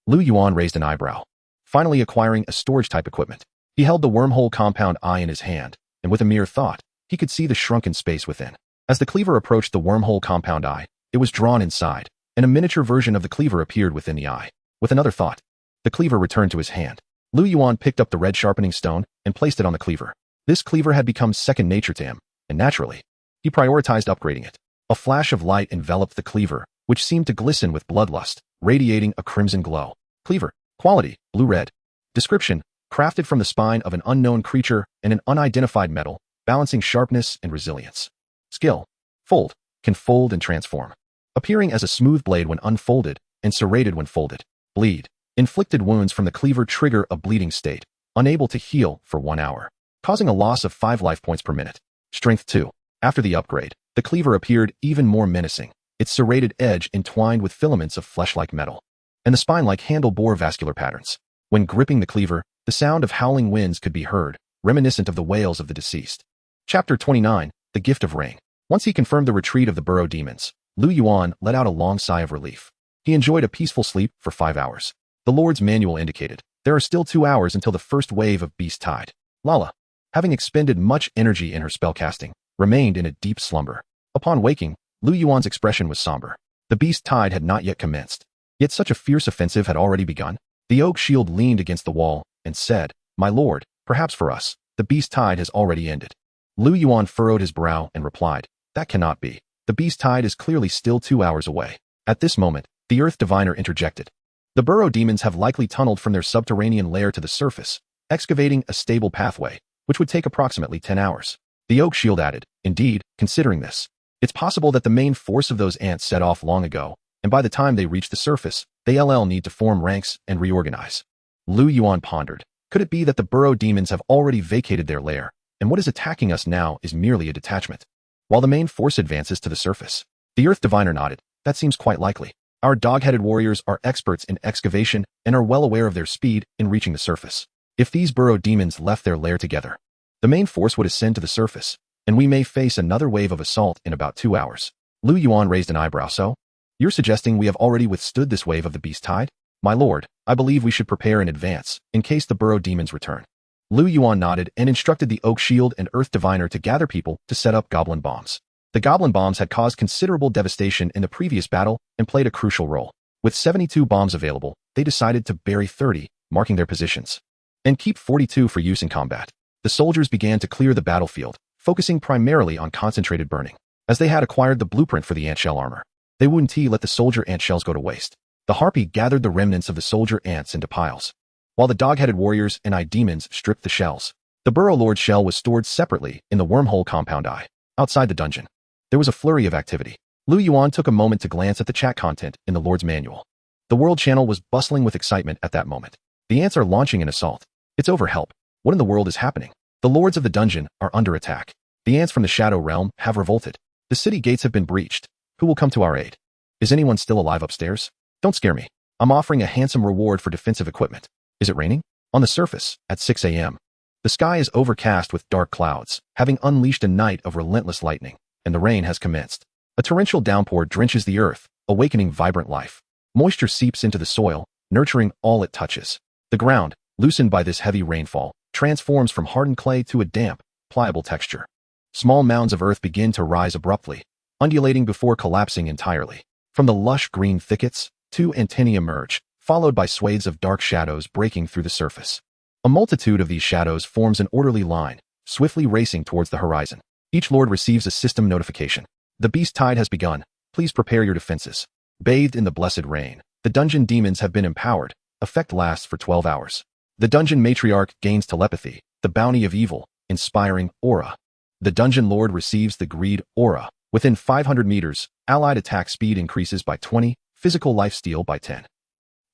Liu Yuan raised an eyebrow, finally acquiring a storage type equipment. He held the wormhole compound eye in his hand, and with a mere thought, he could see the shrunken space within. As the cleaver approached the wormhole compound eye, it was drawn inside, and a miniature version of the cleaver appeared within the eye. With another thought, the cleaver returned to his hand. Liu Yuan picked up the red sharpening stone and placed it on the cleaver. This cleaver had become second nature to him, and naturally, he prioritized upgrading it. A flash of light enveloped the cleaver, which seemed to glisten with bloodlust, radiating a crimson glow. Cleaver. Quality, blue-red. Description, crafted from the spine of an unknown creature and an unidentified metal, balancing sharpness and resilience. Skill. Fold. Can fold and transform. Appearing as a smooth blade when unfolded and serrated when folded. Bleed. Inflicted wounds from the cleaver trigger a bleeding state, unable to heal for 1 hour, causing a loss of 5 life points per minute. Strength 2. After the upgrade, the cleaver appeared even more menacing, its serrated edge entwined with filaments of flesh-like metal, and the spine-like handle bore vascular patterns. When gripping the cleaver, the sound of howling winds could be heard, reminiscent of the wails of the deceased. Chapter 29, The Gift of Rain. Once he confirmed the retreat of the burrow demons, Liu Yuan let out a long sigh of relief. He enjoyed a peaceful sleep for 5 hours. The Lord's manual indicated, there are still 2 hours until the first wave of beast tide. Lala, having expended much energy in her spellcasting, remained in a deep slumber. Upon waking, Liu Yuan's expression was somber. The beast tide had not yet commenced. Yet such a fierce offensive had already begun. The oak shield leaned against the wall and said, "My lord, perhaps for us, the beast tide has already ended." Liu Yuan furrowed his brow and replied, "That cannot be. The beast tide is clearly still 2 hours away." At this moment, the earth diviner interjected. The burrow demons have likely tunneled from their subterranean lair to the surface, excavating a stable pathway, which would take approximately 10 hours. The oak shield added, "Indeed, considering this, it's possible that the main force of those ants set off long ago, and by the time they reach the surface, they'll need to form ranks and reorganize." Liu Yuan pondered. Could it be that the burrow demons have already vacated their lair, and what is attacking us now is merely a detachment, while the main force advances to the surface? The earth diviner nodded. That seems quite likely. Our dog-headed warriors are experts in excavation and are well aware of their speed in reaching the surface. If these burrow demons left their lair together, the main force would ascend to the surface, and we may face another wave of assault in about 2 hours. Liu Yuan raised an eyebrow. So? You're suggesting we have already withstood this wave of the beast tide? My lord, I believe we should prepare in advance, in case the burrow demons return. Liu Yuan nodded and instructed the oak shield and earth diviner to gather people to set up goblin bombs. The goblin bombs had caused considerable devastation in the previous battle and played a crucial role. With 72 bombs available, they decided to bury 30, marking their positions, and keep 42 for use in combat. The soldiers began to clear the battlefield, focusing primarily on concentrated burning, as they had acquired the blueprint for the ant shell armor. They wouldn't let the soldier ant shells go to waste. The harpy gathered the remnants of the soldier ants into piles, while the dog-headed warriors and eye demons stripped the shells. The burrow lord shell was stored separately in the wormhole compound eye, outside the dungeon. There was a flurry of activity. Liu Yuan took a moment to glance at the chat content in the Lord's manual. The world channel was bustling with excitement at that moment. The ants are launching an assault. It's over. Help. What in the world is happening? The lords of the dungeon are under attack. The ants from the shadow realm have revolted. The city gates have been breached. Who will come to our aid? Is anyone still alive upstairs? Don't scare me. I'm offering a handsome reward for defensive equipment. Is it raining? On the surface, at 6 a.m. The sky is overcast with dark clouds, having unleashed a night of relentless lightning, and the rain has commenced. A torrential downpour drenches the earth, awakening vibrant life. Moisture seeps into the soil, nurturing all it touches. The ground, loosened by this heavy rainfall, transforms from hardened clay to a damp, pliable texture. Small mounds of earth begin to rise abruptly, undulating before collapsing entirely. From the lush green thickets, 2 antennae emerge, followed by swathes of dark shadows breaking through the surface. A multitude of these shadows forms an orderly line, swiftly racing towards the horizon. Each lord receives a system notification. The beast tide has begun. Please prepare your defenses. Bathed in the blessed rain, the dungeon demons have been empowered. Effect lasts for 12 hours. The dungeon matriarch gains telepathy, the bounty of evil, inspiring aura. The dungeon lord receives the greed aura. Within 500 meters, allied attack speed increases by 20, physical lifesteal by 10.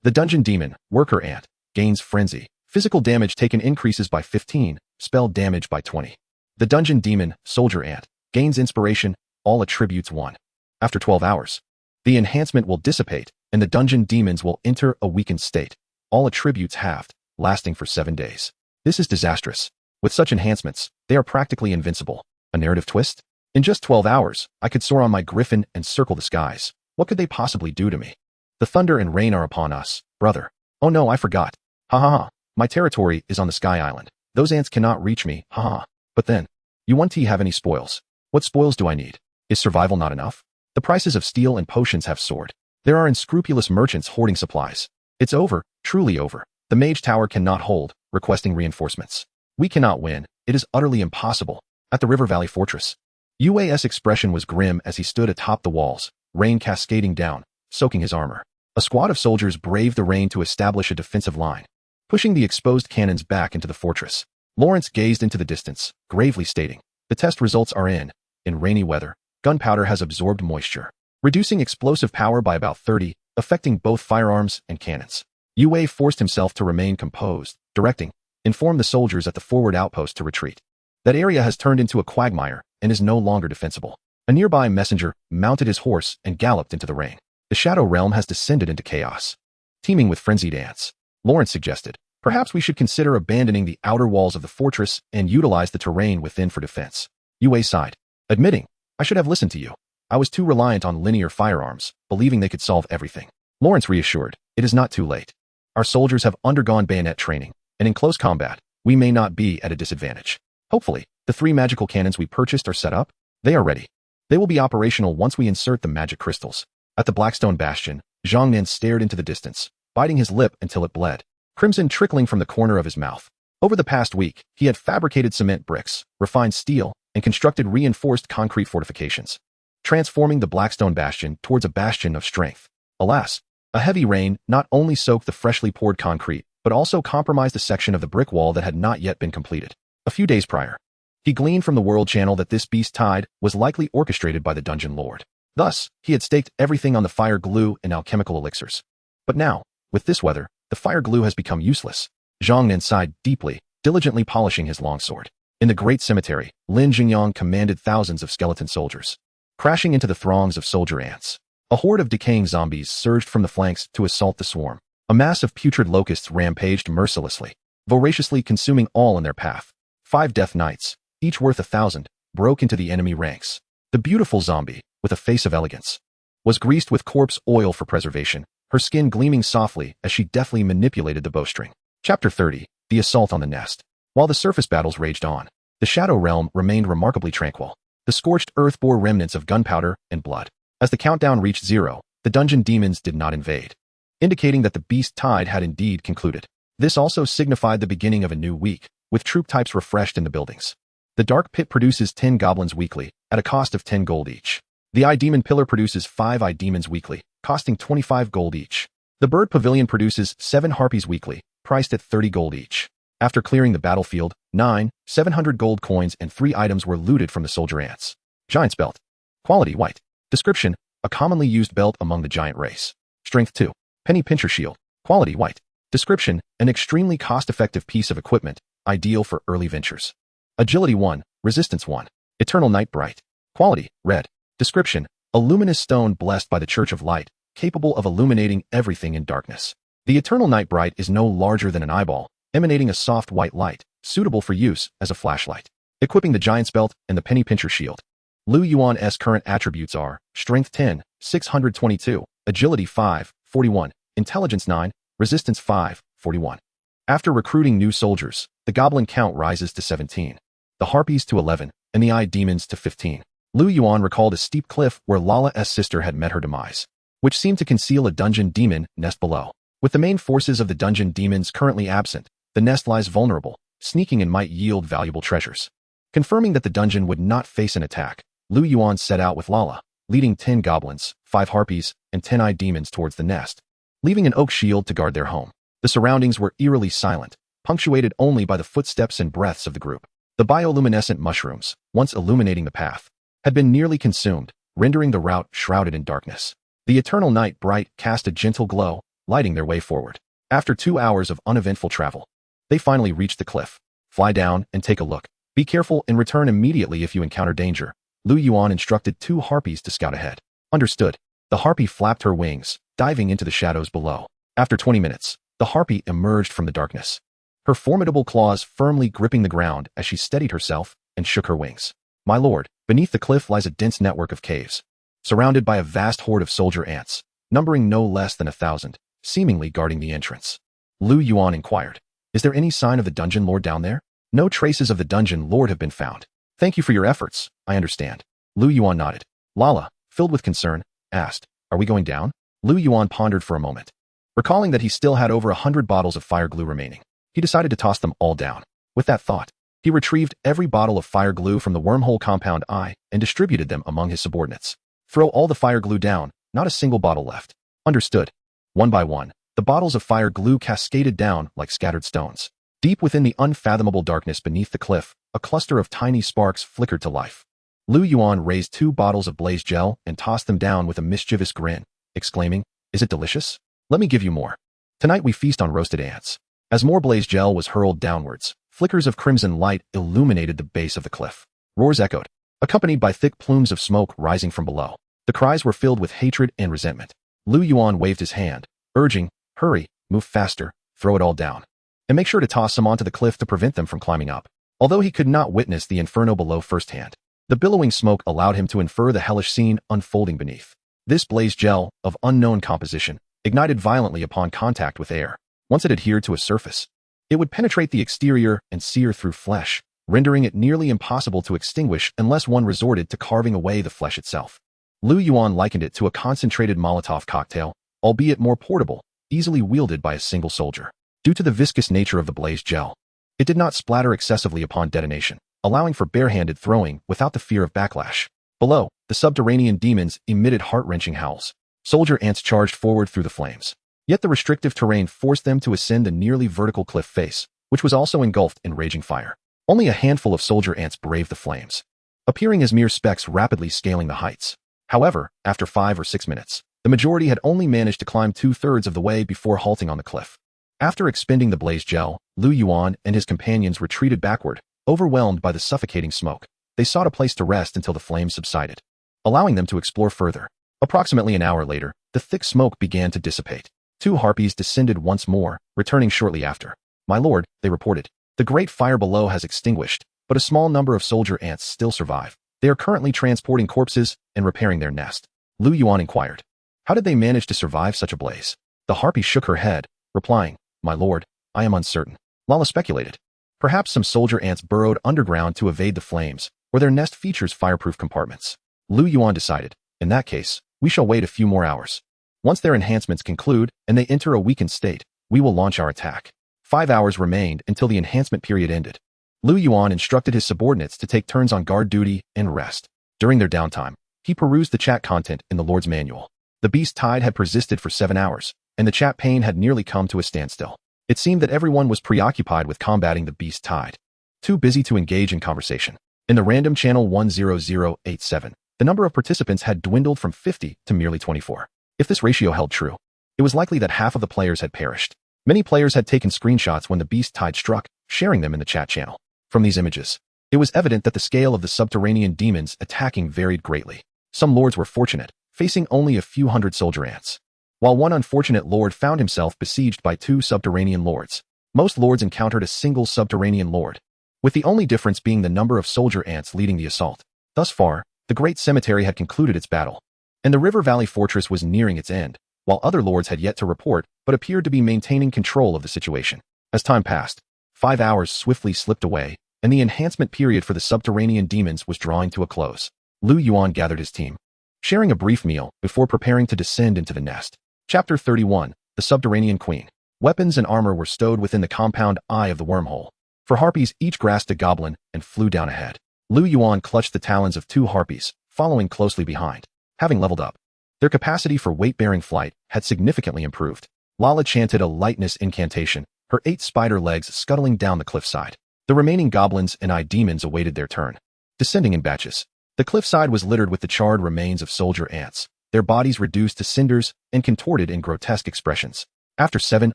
The dungeon demon, worker ant, gains frenzy. Physical damage taken increases by 15, spell damage by 20. The dungeon demon, soldier ant, gains inspiration, all attributes 1. After 12 hours, the enhancement will dissipate, and the dungeon demons will enter a weakened state, all attributes halved, lasting for 7 days. This is disastrous. With such enhancements, they are practically invincible. A narrative twist? In just 12 hours, I could soar on my griffin and circle the skies. What could they possibly do to me? The thunder and rain are upon us, brother. Oh no, I forgot. Ha ha ha. My territory is on the Sky Island. Those ants cannot reach me, ha ha. But then, you want to have any spoils? What spoils do I need? Is survival not enough? The prices of steel and potions have soared. There are unscrupulous merchants hoarding supplies. It's over, truly over. The mage tower cannot hold, requesting reinforcements. We cannot win. It is utterly impossible. At the River Valley Fortress, Yua's expression was grim as he stood atop the walls, rain cascading down, soaking his armor. A squad of soldiers braved the rain to establish a defensive line. pushing the exposed cannons back into the fortress. Lawrence gazed into the distance, gravely stating, "The test results are in. In rainy weather, gunpowder has absorbed moisture, reducing explosive power by about 30, affecting both firearms and cannons." Yue forced himself to remain composed, directing, "Inform the soldiers at the forward outpost to retreat. That area has turned into a quagmire and is no longer defensible." A nearby messenger mounted his horse and galloped into the rain. "The Shadow Realm has descended into chaos, teeming with frenzied ants," Lawrence suggested. "Perhaps we should consider abandoning the outer walls of the fortress and utilize the terrain within for defense." Yue sighed, admitting, "I should have listened to you. I was too reliant on linear firearms, believing they could solve everything." Lawrence reassured, "It is not too late. Our soldiers have undergone bayonet training, and in close combat, we may not be at a disadvantage. Hopefully, the 3 magical cannons we purchased are set up. They are ready. They will be operational once we insert the magic crystals." At the Blackstone Bastion, Zhang Nen stared into the distance, biting his lip until it bled, crimson trickling from the corner of his mouth. Over the past week, he had fabricated cement bricks, refined steel, and constructed reinforced concrete fortifications, transforming the Blackstone Bastion towards a bastion of strength. Alas, a heavy rain not only soaked the freshly poured concrete, but also compromised a section of the brick wall that had not yet been completed. A few days prior, he gleaned from the world channel that this beast tide was likely orchestrated by the Dungeon Lord. Thus, he had staked everything on the fire glue and alchemical elixirs. But now, with this weather, the fire glue has become useless. Zhang Nen sighed deeply, diligently polishing his longsword. In the great cemetery, Lin Jingyang commanded thousands of skeleton soldiers, crashing into the throngs of soldier ants. A horde of decaying zombies surged from the flanks to assault the swarm. A mass of putrid locusts rampaged mercilessly, voraciously consuming all in their path. 5 death knights, each worth 1,000, broke into the enemy ranks. The beautiful zombie, with a face of elegance, was greased with corpse oil for preservation, her skin gleaming softly as she deftly manipulated the bowstring. Chapter 30, The Assault on the Nest. While the surface battles raged on, the Shadow Realm remained remarkably tranquil. The scorched earth bore remnants of gunpowder and blood. As the countdown reached 0, the dungeon demons did not invade, indicating that the beast tide had indeed concluded. This also signified the beginning of a new week, with troop types refreshed in the buildings. The Dark Pit produces 10 goblins weekly, at a cost of 10 gold each. The Eye Demon Pillar produces 5 Eye Demons weekly, costing 25 gold each. The Bird Pavilion produces 7 Harpies weekly, priced at 30 gold each. After clearing the battlefield, 700 gold coins and 3 items were looted from the soldier ants. Giant's Belt. Quality white. Description: a commonly used belt among the giant race. Strength 2. Penny Pincher Shield. Quality white. Description: an extremely cost-effective piece of equipment, ideal for early ventures. Agility 1, Resistance 1. Eternal Night Bright. Quality red. Description: a luminous stone blessed by the Church of Light, capable of illuminating everything in darkness. The Eternal Night Bright is no larger than an eyeball, emanating a soft white light, suitable for use as a flashlight. Equipping the Giant's Belt and the Penny Pincher Shield. Liu Yuan's current attributes are Strength 10, 622, Agility 5, 41, Intelligence 9, Resistance 5, 41. After recruiting new soldiers, the goblin count rises to 17, the Harpies to 11, and the Eye Demons to 15. Liu Yuan recalled a steep cliff where Lala's sister had met her demise, which seemed to conceal a dungeon demon nest below. With the main forces of the dungeon demons currently absent, the nest lies vulnerable, sneaking and might yield valuable treasures. Confirming that the dungeon would not face an attack, Liu Yuan set out with Lala, leading 10 goblins, 5 harpies, and 10 eye demons towards the nest, leaving an oak shield to guard their home. The surroundings were eerily silent, punctuated only by the footsteps and breaths of the group. The bioluminescent mushrooms, once illuminating the path, had been nearly consumed, rendering the route shrouded in darkness. The Eternal Night Bright cast a gentle glow, lighting their way forward. After 2 hours of uneventful travel, they finally reached the cliff. Fly down and take a look. Be careful and return immediately if you encounter danger. Liu Yuan instructed 2 harpies to scout ahead. Understood. The harpy flapped her wings, diving into the shadows below. After 20 minutes, the harpy emerged from the darkness, her formidable claws firmly gripping the ground as she steadied herself and shook her wings. My lord, beneath the cliff lies a dense network of caves, surrounded by a vast horde of soldier ants, numbering no less than 1,000, seemingly guarding the entrance. Liu Yuan inquired, is there any sign of the dungeon lord down there? No traces of the dungeon lord have been found. Thank you for your efforts, I understand. Liu Yuan nodded. Lala, filled with concern, asked, are we going down? Liu Yuan pondered for a moment. Recalling that he still had over 100 bottles of fire glue remaining, he decided to toss them all down. With that thought, he retrieved every bottle of fire glue from the wormhole compound I and distributed them among his subordinates. Throw all the fire glue down, not a single bottle left. Understood. One by one, The bottles of fire glue cascaded down like scattered stones. Deep within the unfathomable darkness beneath the cliff, a cluster of tiny sparks flickered to life. Liu Yuan raised 2 bottles of blaze gel and tossed them down with a mischievous grin, exclaiming, "Is it delicious? Let me give you more. Tonight we feast on roasted ants." As more blaze gel was hurled downwards, flickers of crimson light illuminated the base of the cliff. Roars echoed, accompanied by thick plumes of smoke rising from below. The cries were filled with hatred and resentment. Liu Yuan waved his hand, urging, "Hurry, move faster, throw it all down. And make sure to toss some onto the cliff to prevent them from climbing up." Although he could not witness the inferno below firsthand, the billowing smoke allowed him to infer the hellish scene unfolding beneath. This blaze gel, of unknown composition, ignited violently upon contact with air. Once it adhered to a surface, it would penetrate the exterior and sear through flesh, rendering it nearly impossible to extinguish unless one resorted to carving away the flesh itself. Liu Yuan likened it to a concentrated Molotov cocktail, albeit more portable, easily wielded by a single soldier. Due to the viscous nature of the blaze gel, it did not splatter excessively upon detonation, allowing for barehanded throwing without the fear of backlash. Below, the subterranean demons emitted heart-wrenching howls. Soldier ants charged forward through the flames. Yet the restrictive terrain forced them to ascend the nearly vertical cliff face, which was also engulfed in raging fire. Only a handful of soldier ants braved the flames, appearing as mere specks rapidly scaling the heights. However, after 5 or 6 minutes, the majority had only managed to climb 2/3 of the way before halting on the cliff. After expending the blaze gel, Liu Yuan and his companions retreated backward, overwhelmed by the suffocating smoke. They sought a place to rest until the flames subsided, allowing them to explore further. Approximately an hour later, the thick smoke began to dissipate. 2 harpies descended once more, returning shortly after. "My lord," they reported, "the great fire below has extinguished, but a small number of soldier ants still survive. They are currently transporting corpses and repairing their nest." Liu Yuan inquired, "How did they manage to survive such a blaze?" The harpy shook her head, replying, "My lord, I am uncertain." Lala speculated, "Perhaps some soldier ants burrowed underground to evade the flames, or their nest features fireproof compartments." Liu Yuan decided, "In that case, we shall wait a few more hours. Once their enhancements conclude and they enter a weakened state, we will launch our attack." 5 hours remained until the enhancement period ended. Liu Yuan instructed his subordinates to take turns on guard duty and rest. During their downtime, he perused the chat content in the Lord's Manual. The beast tide had persisted for 7 hours, and the chat pane had nearly come to a standstill. It seemed that everyone was preoccupied with combating the beast tide, too busy to engage in conversation. In the random channel 10087, the number of participants had dwindled from 50 to merely 24. If this ratio held true, it was likely that half of the players had perished. Many players had taken screenshots when the beast tide struck, sharing them in the chat channel. From these images, it was evident that the scale of the subterranean demons attacking varied greatly. Some lords were fortunate, facing only a few hundred soldier ants, while one unfortunate lord found himself besieged by 2 subterranean lords. Most lords encountered a single subterranean lord, with the only difference being the number of soldier ants leading the assault. Thus far, the great cemetery had concluded its battle, and the River Valley Fortress was nearing its end, while other lords had yet to report but appeared to be maintaining control of the situation. As time passed, 5 hours swiftly slipped away, and the enhancement period for the subterranean demons was drawing to a close. Liu Yuan gathered his team, sharing a brief meal before preparing to descend into the nest. Chapter 31, The Subterranean Queen. Weapons and armor were stowed within the compound eye of the wormhole. For harpies, each grasped a goblin and flew down ahead. Liu Yuan clutched the talons of 2 harpies, following closely behind. Having leveled up, their capacity for weight-bearing flight had significantly improved. Lala chanted a lightness incantation, her 8 spider legs scuttling down the cliffside. The remaining goblins and demons awaited their turn, descending in batches. The cliffside was littered with the charred remains of soldier ants, their bodies reduced to cinders and contorted in grotesque expressions. After 7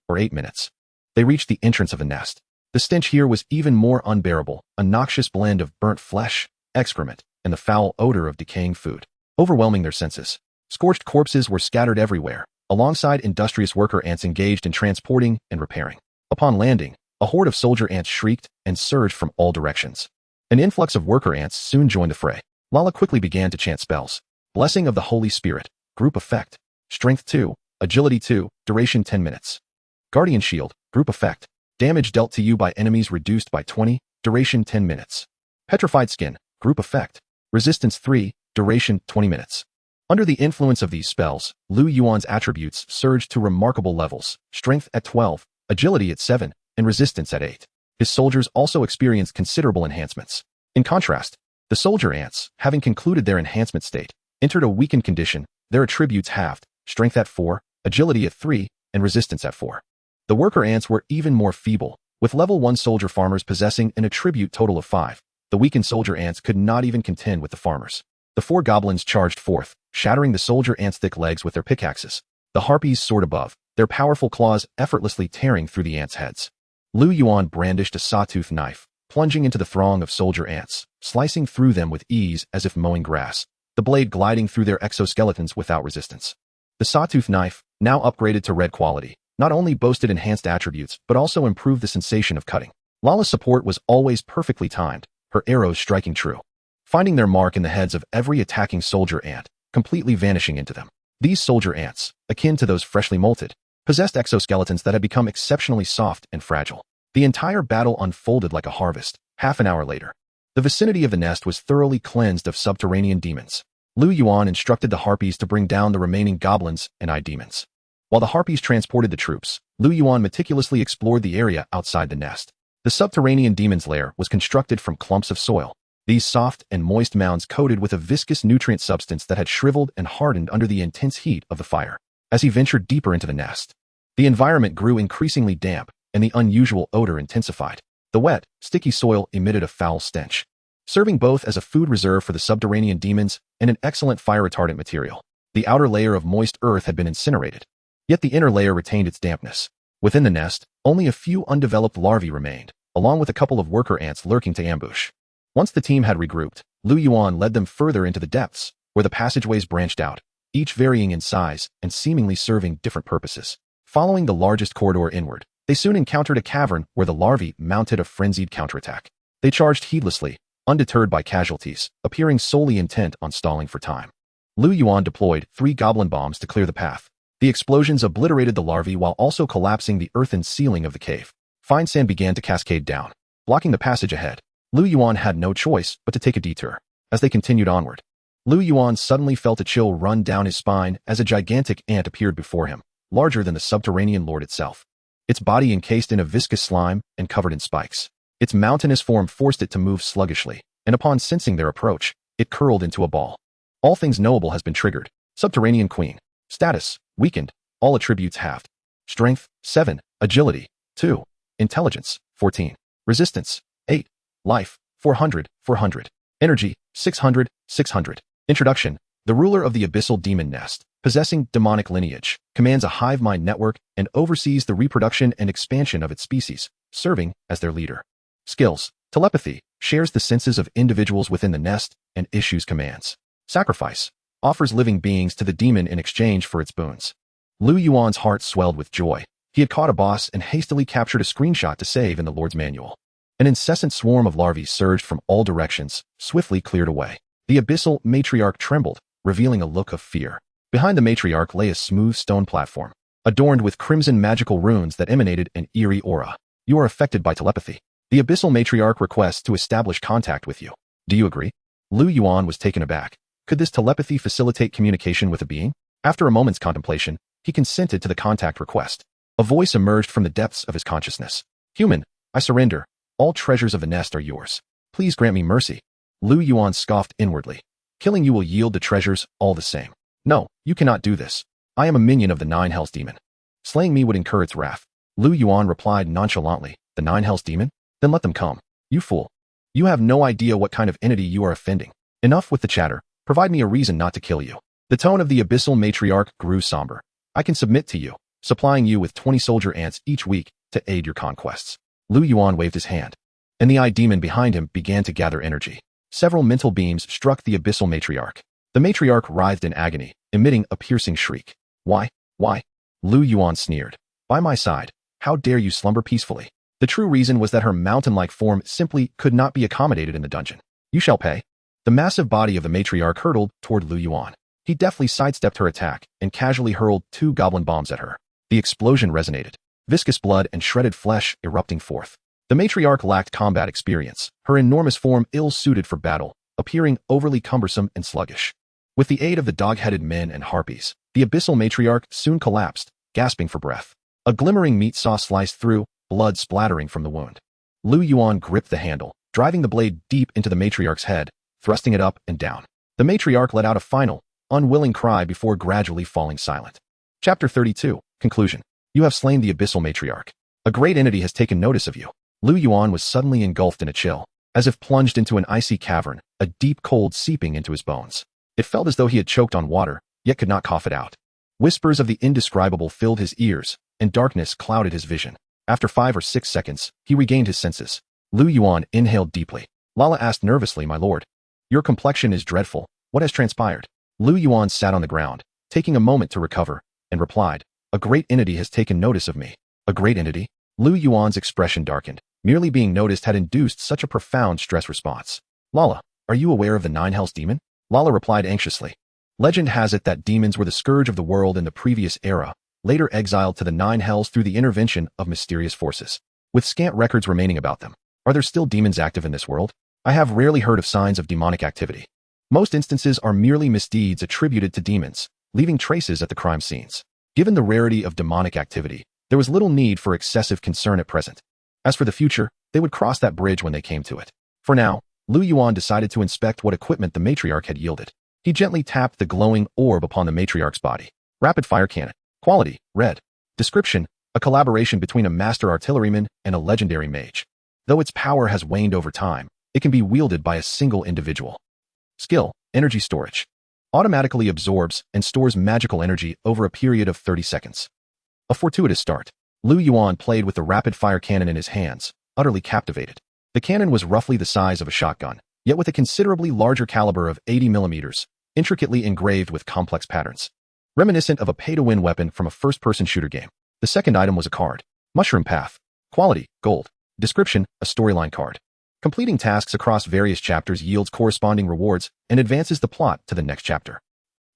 or 8 minutes, they reached the entrance of the nest. The stench here was even more unbearable, a noxious blend of burnt flesh, excrement, and the foul odor of decaying food, overwhelming their senses. Scorched corpses were scattered everywhere, alongside industrious worker ants engaged in transporting and repairing. Upon landing, a horde of soldier ants shrieked and surged from all directions. An influx of worker ants soon joined the fray. Lala quickly began to chant spells. Blessing of the Holy Spirit, group effect. Strength 2, Agility 2, duration 10 minutes. Guardian Shield, group effect. Damage dealt to you by enemies reduced by 20, duration 10 minutes. Petrified Skin, group effect. Resistance 3, duration 20 minutes. Under the influence of these spells, Liu Yuan's attributes surged to remarkable levels, strength at 12, agility at 7, and resistance at 8. His soldiers also experienced considerable enhancements. In contrast, the soldier ants, having concluded their enhancement state, entered a weakened condition, their attributes halved, strength at 4, agility at 3, and resistance at 4. The worker ants were even more feeble, with level 1 soldier farmers possessing an attribute total of 5. The weakened soldier ants could not even contend with the farmers. The 4 goblins charged forth, shattering the soldier ants' thick legs with their pickaxes. The Harpies soared above, their powerful claws effortlessly tearing through the ants' heads. Liu Yuan brandished a sawtooth knife, plunging into the throng of soldier ants, slicing through them with ease as if mowing grass, the blade gliding through their exoskeletons without resistance. The sawtooth knife, now upgraded to red quality, not only boasted enhanced attributes but also improved the sensation of cutting. Lala's support was always perfectly timed, her arrows striking true, finding their mark in the heads of every attacking soldier ant, completely vanishing into them. These soldier ants, akin to those freshly molted, possessed exoskeletons that had become exceptionally soft and fragile. The entire battle unfolded like a harvest. Half an hour later, the vicinity of the nest was thoroughly cleansed of subterranean demons. Liu Yuan instructed the Harpies to bring down the remaining goblins and demons. While the Harpies transported the troops, Liu Yuan meticulously explored the area outside the nest. The subterranean demon's lair was constructed from clumps of soil. These soft and moist mounds coated with a viscous nutrient substance that had shriveled and hardened under the intense heat of the fire. As he ventured deeper into the nest, the environment grew increasingly damp, and the unusual odor intensified. The wet, sticky soil emitted a foul stench, serving both as a food reserve for the subterranean demons and an excellent fire-retardant material. The outer layer of moist earth had been incinerated, yet the inner layer retained its dampness. Within the nest, only a few undeveloped larvae remained, along with a couple of worker ants lurking to ambush. Once the team had regrouped, Liu Yuan led them further into the depths, where the passageways branched out, each varying in size and seemingly serving different purposes. Following the largest corridor inward, they soon encountered a cavern where the larvae mounted a frenzied counterattack. They charged heedlessly, undeterred by casualties, appearing solely intent on stalling for time. Liu Yuan deployed 3 goblin bombs to clear the path. The explosions obliterated the larvae while also collapsing the earthen ceiling of the cave. Fine sand began to cascade down, blocking the passage ahead. Liu Yuan had no choice but to take a detour. As they continued onward, Liu Yuan suddenly felt a chill run down his spine as a gigantic ant appeared before him, larger than the subterranean lord itself. Its body encased in a viscous slime and covered in spikes. Its mountainous form forced it to move sluggishly, and upon sensing their approach, it curled into a ball. All things knowable has been triggered. Subterranean Queen. Status, weakened. All attributes halved. Strength, 7. Agility, 2. Intelligence, 14. Resistance, 8. Life, 400. Energy, 600. Introduction. The ruler of the abyssal demon nest, possessing demonic lineage, commands a hive mind network and oversees the reproduction and expansion of its species, serving as their leader. Skills. Telepathy, shares the senses of individuals within the nest and issues commands. Sacrifice, offers living beings to the demon in exchange for its boons. Liu Yuan's heart swelled with joy. He had caught a boss and hastily captured a screenshot to save in the Lord's manual. An incessant swarm of larvae surged from all directions, swiftly cleared away. The abyssal matriarch trembled, revealing a look of fear. Behind the matriarch lay a smooth stone platform, adorned with crimson magical runes that emanated an eerie aura. You are affected by telepathy. The abyssal matriarch requests to establish contact with you. Do you agree? Liu Yuan was taken aback. Could this telepathy facilitate communication with a being? After a moment's contemplation, he consented to the contact request. A voice emerged from the depths of his consciousness. Human, I surrender. All treasures of the nest are yours. Please grant me mercy. Liu Yuan scoffed inwardly. Killing you will yield the treasures all the same. No, you cannot do this. I am a minion of the Nine Hells Demon. Slaying me would incur its wrath. Liu Yuan replied nonchalantly. The Nine Hells Demon? Then let them come. You fool. You have no idea what kind of entity you are offending. Enough with the chatter. Provide me a reason not to kill you. The tone of the abyssal matriarch grew somber. I can submit to you, supplying you with 20 soldier ants each week to aid your conquests. Liu Yuan waved his hand, and the eye demon behind him began to gather energy. Several mental beams struck the abyssal matriarch. The matriarch writhed in agony, emitting a piercing shriek. Why? Liu Yuan sneered. By my side, how dare you slumber peacefully? The true reason was that her mountain-like form simply could not be accommodated in the dungeon. You shall pay. The massive body of the matriarch hurtled toward Liu Yuan. He deftly sidestepped her attack and casually hurled 2 goblin bombs at her. The explosion resonated, viscous blood and shredded flesh erupting forth. The matriarch lacked combat experience, her enormous form ill-suited for battle, appearing overly cumbersome and sluggish. With the aid of the dog-headed men and harpies, the abyssal matriarch soon collapsed, gasping for breath. A glimmering meat saw sliced through, blood splattering from the wound. Liu Yuan gripped the handle, driving the blade deep into the matriarch's head, thrusting it up and down. The matriarch let out a final, unwilling cry before gradually falling silent. Chapter 32. Conclusion. You have slain the abyssal matriarch. A great entity has taken notice of you. Liu Yuan was suddenly engulfed in a chill, as if plunged into an icy cavern, a deep cold seeping into his bones. It felt as though he had choked on water, yet could not cough it out. Whispers of the indescribable filled his ears, and darkness clouded his vision. After 5 or 6 seconds, he regained his senses. Liu Yuan inhaled deeply. Lala asked nervously, "My lord, your complexion is dreadful. What has transpired?" Liu Yuan sat on the ground, taking a moment to recover, and replied, "A great entity has taken notice of me." A great entity? Liu Yuan's expression darkened. Merely being noticed had induced such a profound stress response. "Lala, are you aware of the Nine Hells demon?" Lala replied anxiously. Legend has it that demons were the scourge of the world in the previous era, later exiled to the Nine Hells through the intervention of mysterious forces. With scant records remaining about them, are there still demons active in this world? I have rarely heard of signs of demonic activity. Most instances are merely misdeeds attributed to demons, leaving traces at the crime scenes. Given the rarity of demonic activity, there was little need for excessive concern at present. As for the future, they would cross that bridge when they came to it. For now, Liu Yuan decided to inspect what equipment the matriarch had yielded. He gently tapped the glowing orb upon the matriarch's body. Rapid-fire cannon. Quality, red. Description, a collaboration between a master artilleryman and a legendary mage. Though its power has waned over time, it can be wielded by a single individual. Skill, energy storage. Automatically absorbs and stores magical energy over a period of 30 seconds. A fortuitous start. Liu Yuan played with the rapid-fire cannon in his hands, utterly captivated. The cannon was roughly the size of a shotgun, yet with a considerably larger caliber of 80 millimeters, intricately engraved with complex patterns. Reminiscent of a pay-to-win weapon from a first-person shooter game. The second item was a card. Mushroom Path. Quality, gold. Description, a storyline card. Completing tasks across various chapters yields corresponding rewards and advances the plot to the next chapter.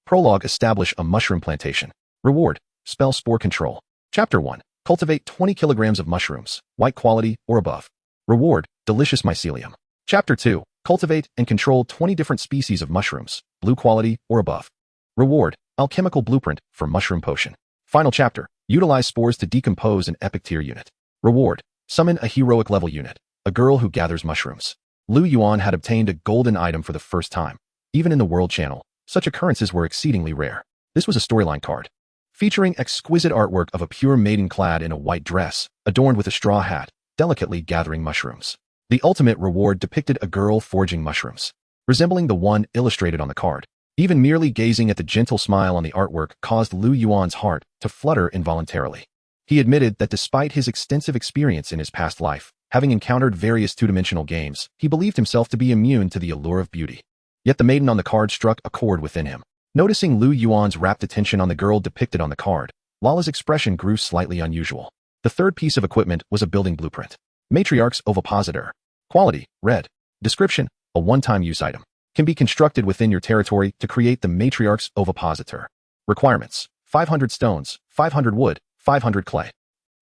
Prologue, establish a mushroom plantation. Reward, spell spore control. Chapter 1, cultivate 20 kilograms of mushrooms, white quality or above. Reward, delicious mycelium. Chapter 2, cultivate and control 20 different species of mushrooms, blue quality or above. Reward, alchemical blueprint for mushroom potion. Final chapter, utilize spores to decompose an epic tier unit. Reward, summon a heroic level unit, a girl who gathers mushrooms. Liu Yuan had obtained a golden item for the first time. Even in the World Channel, such occurrences were exceedingly rare. This was a storyline card, featuring exquisite artwork of a pure maiden clad in a white dress, adorned with a straw hat, delicately gathering mushrooms. The ultimate reward depicted a girl forging mushrooms, resembling the one illustrated on the card. Even merely gazing at the gentle smile on the artwork caused Liu Yuan's heart to flutter involuntarily. He admitted that despite his extensive experience in his past life, having encountered various two-dimensional games, he believed himself to be immune to the allure of beauty. Yet the maiden on the card struck a chord within him. Noticing Liu Yuan's rapt attention on the girl depicted on the card, Lala's expression grew slightly unusual. The third piece of equipment was a building blueprint. Matriarch's ovipositor. Quality, red. Description, a one-time use item. Can be constructed within your territory to create the matriarch's ovipositor. Requirements, 500 stones, 500 wood, 500 clay.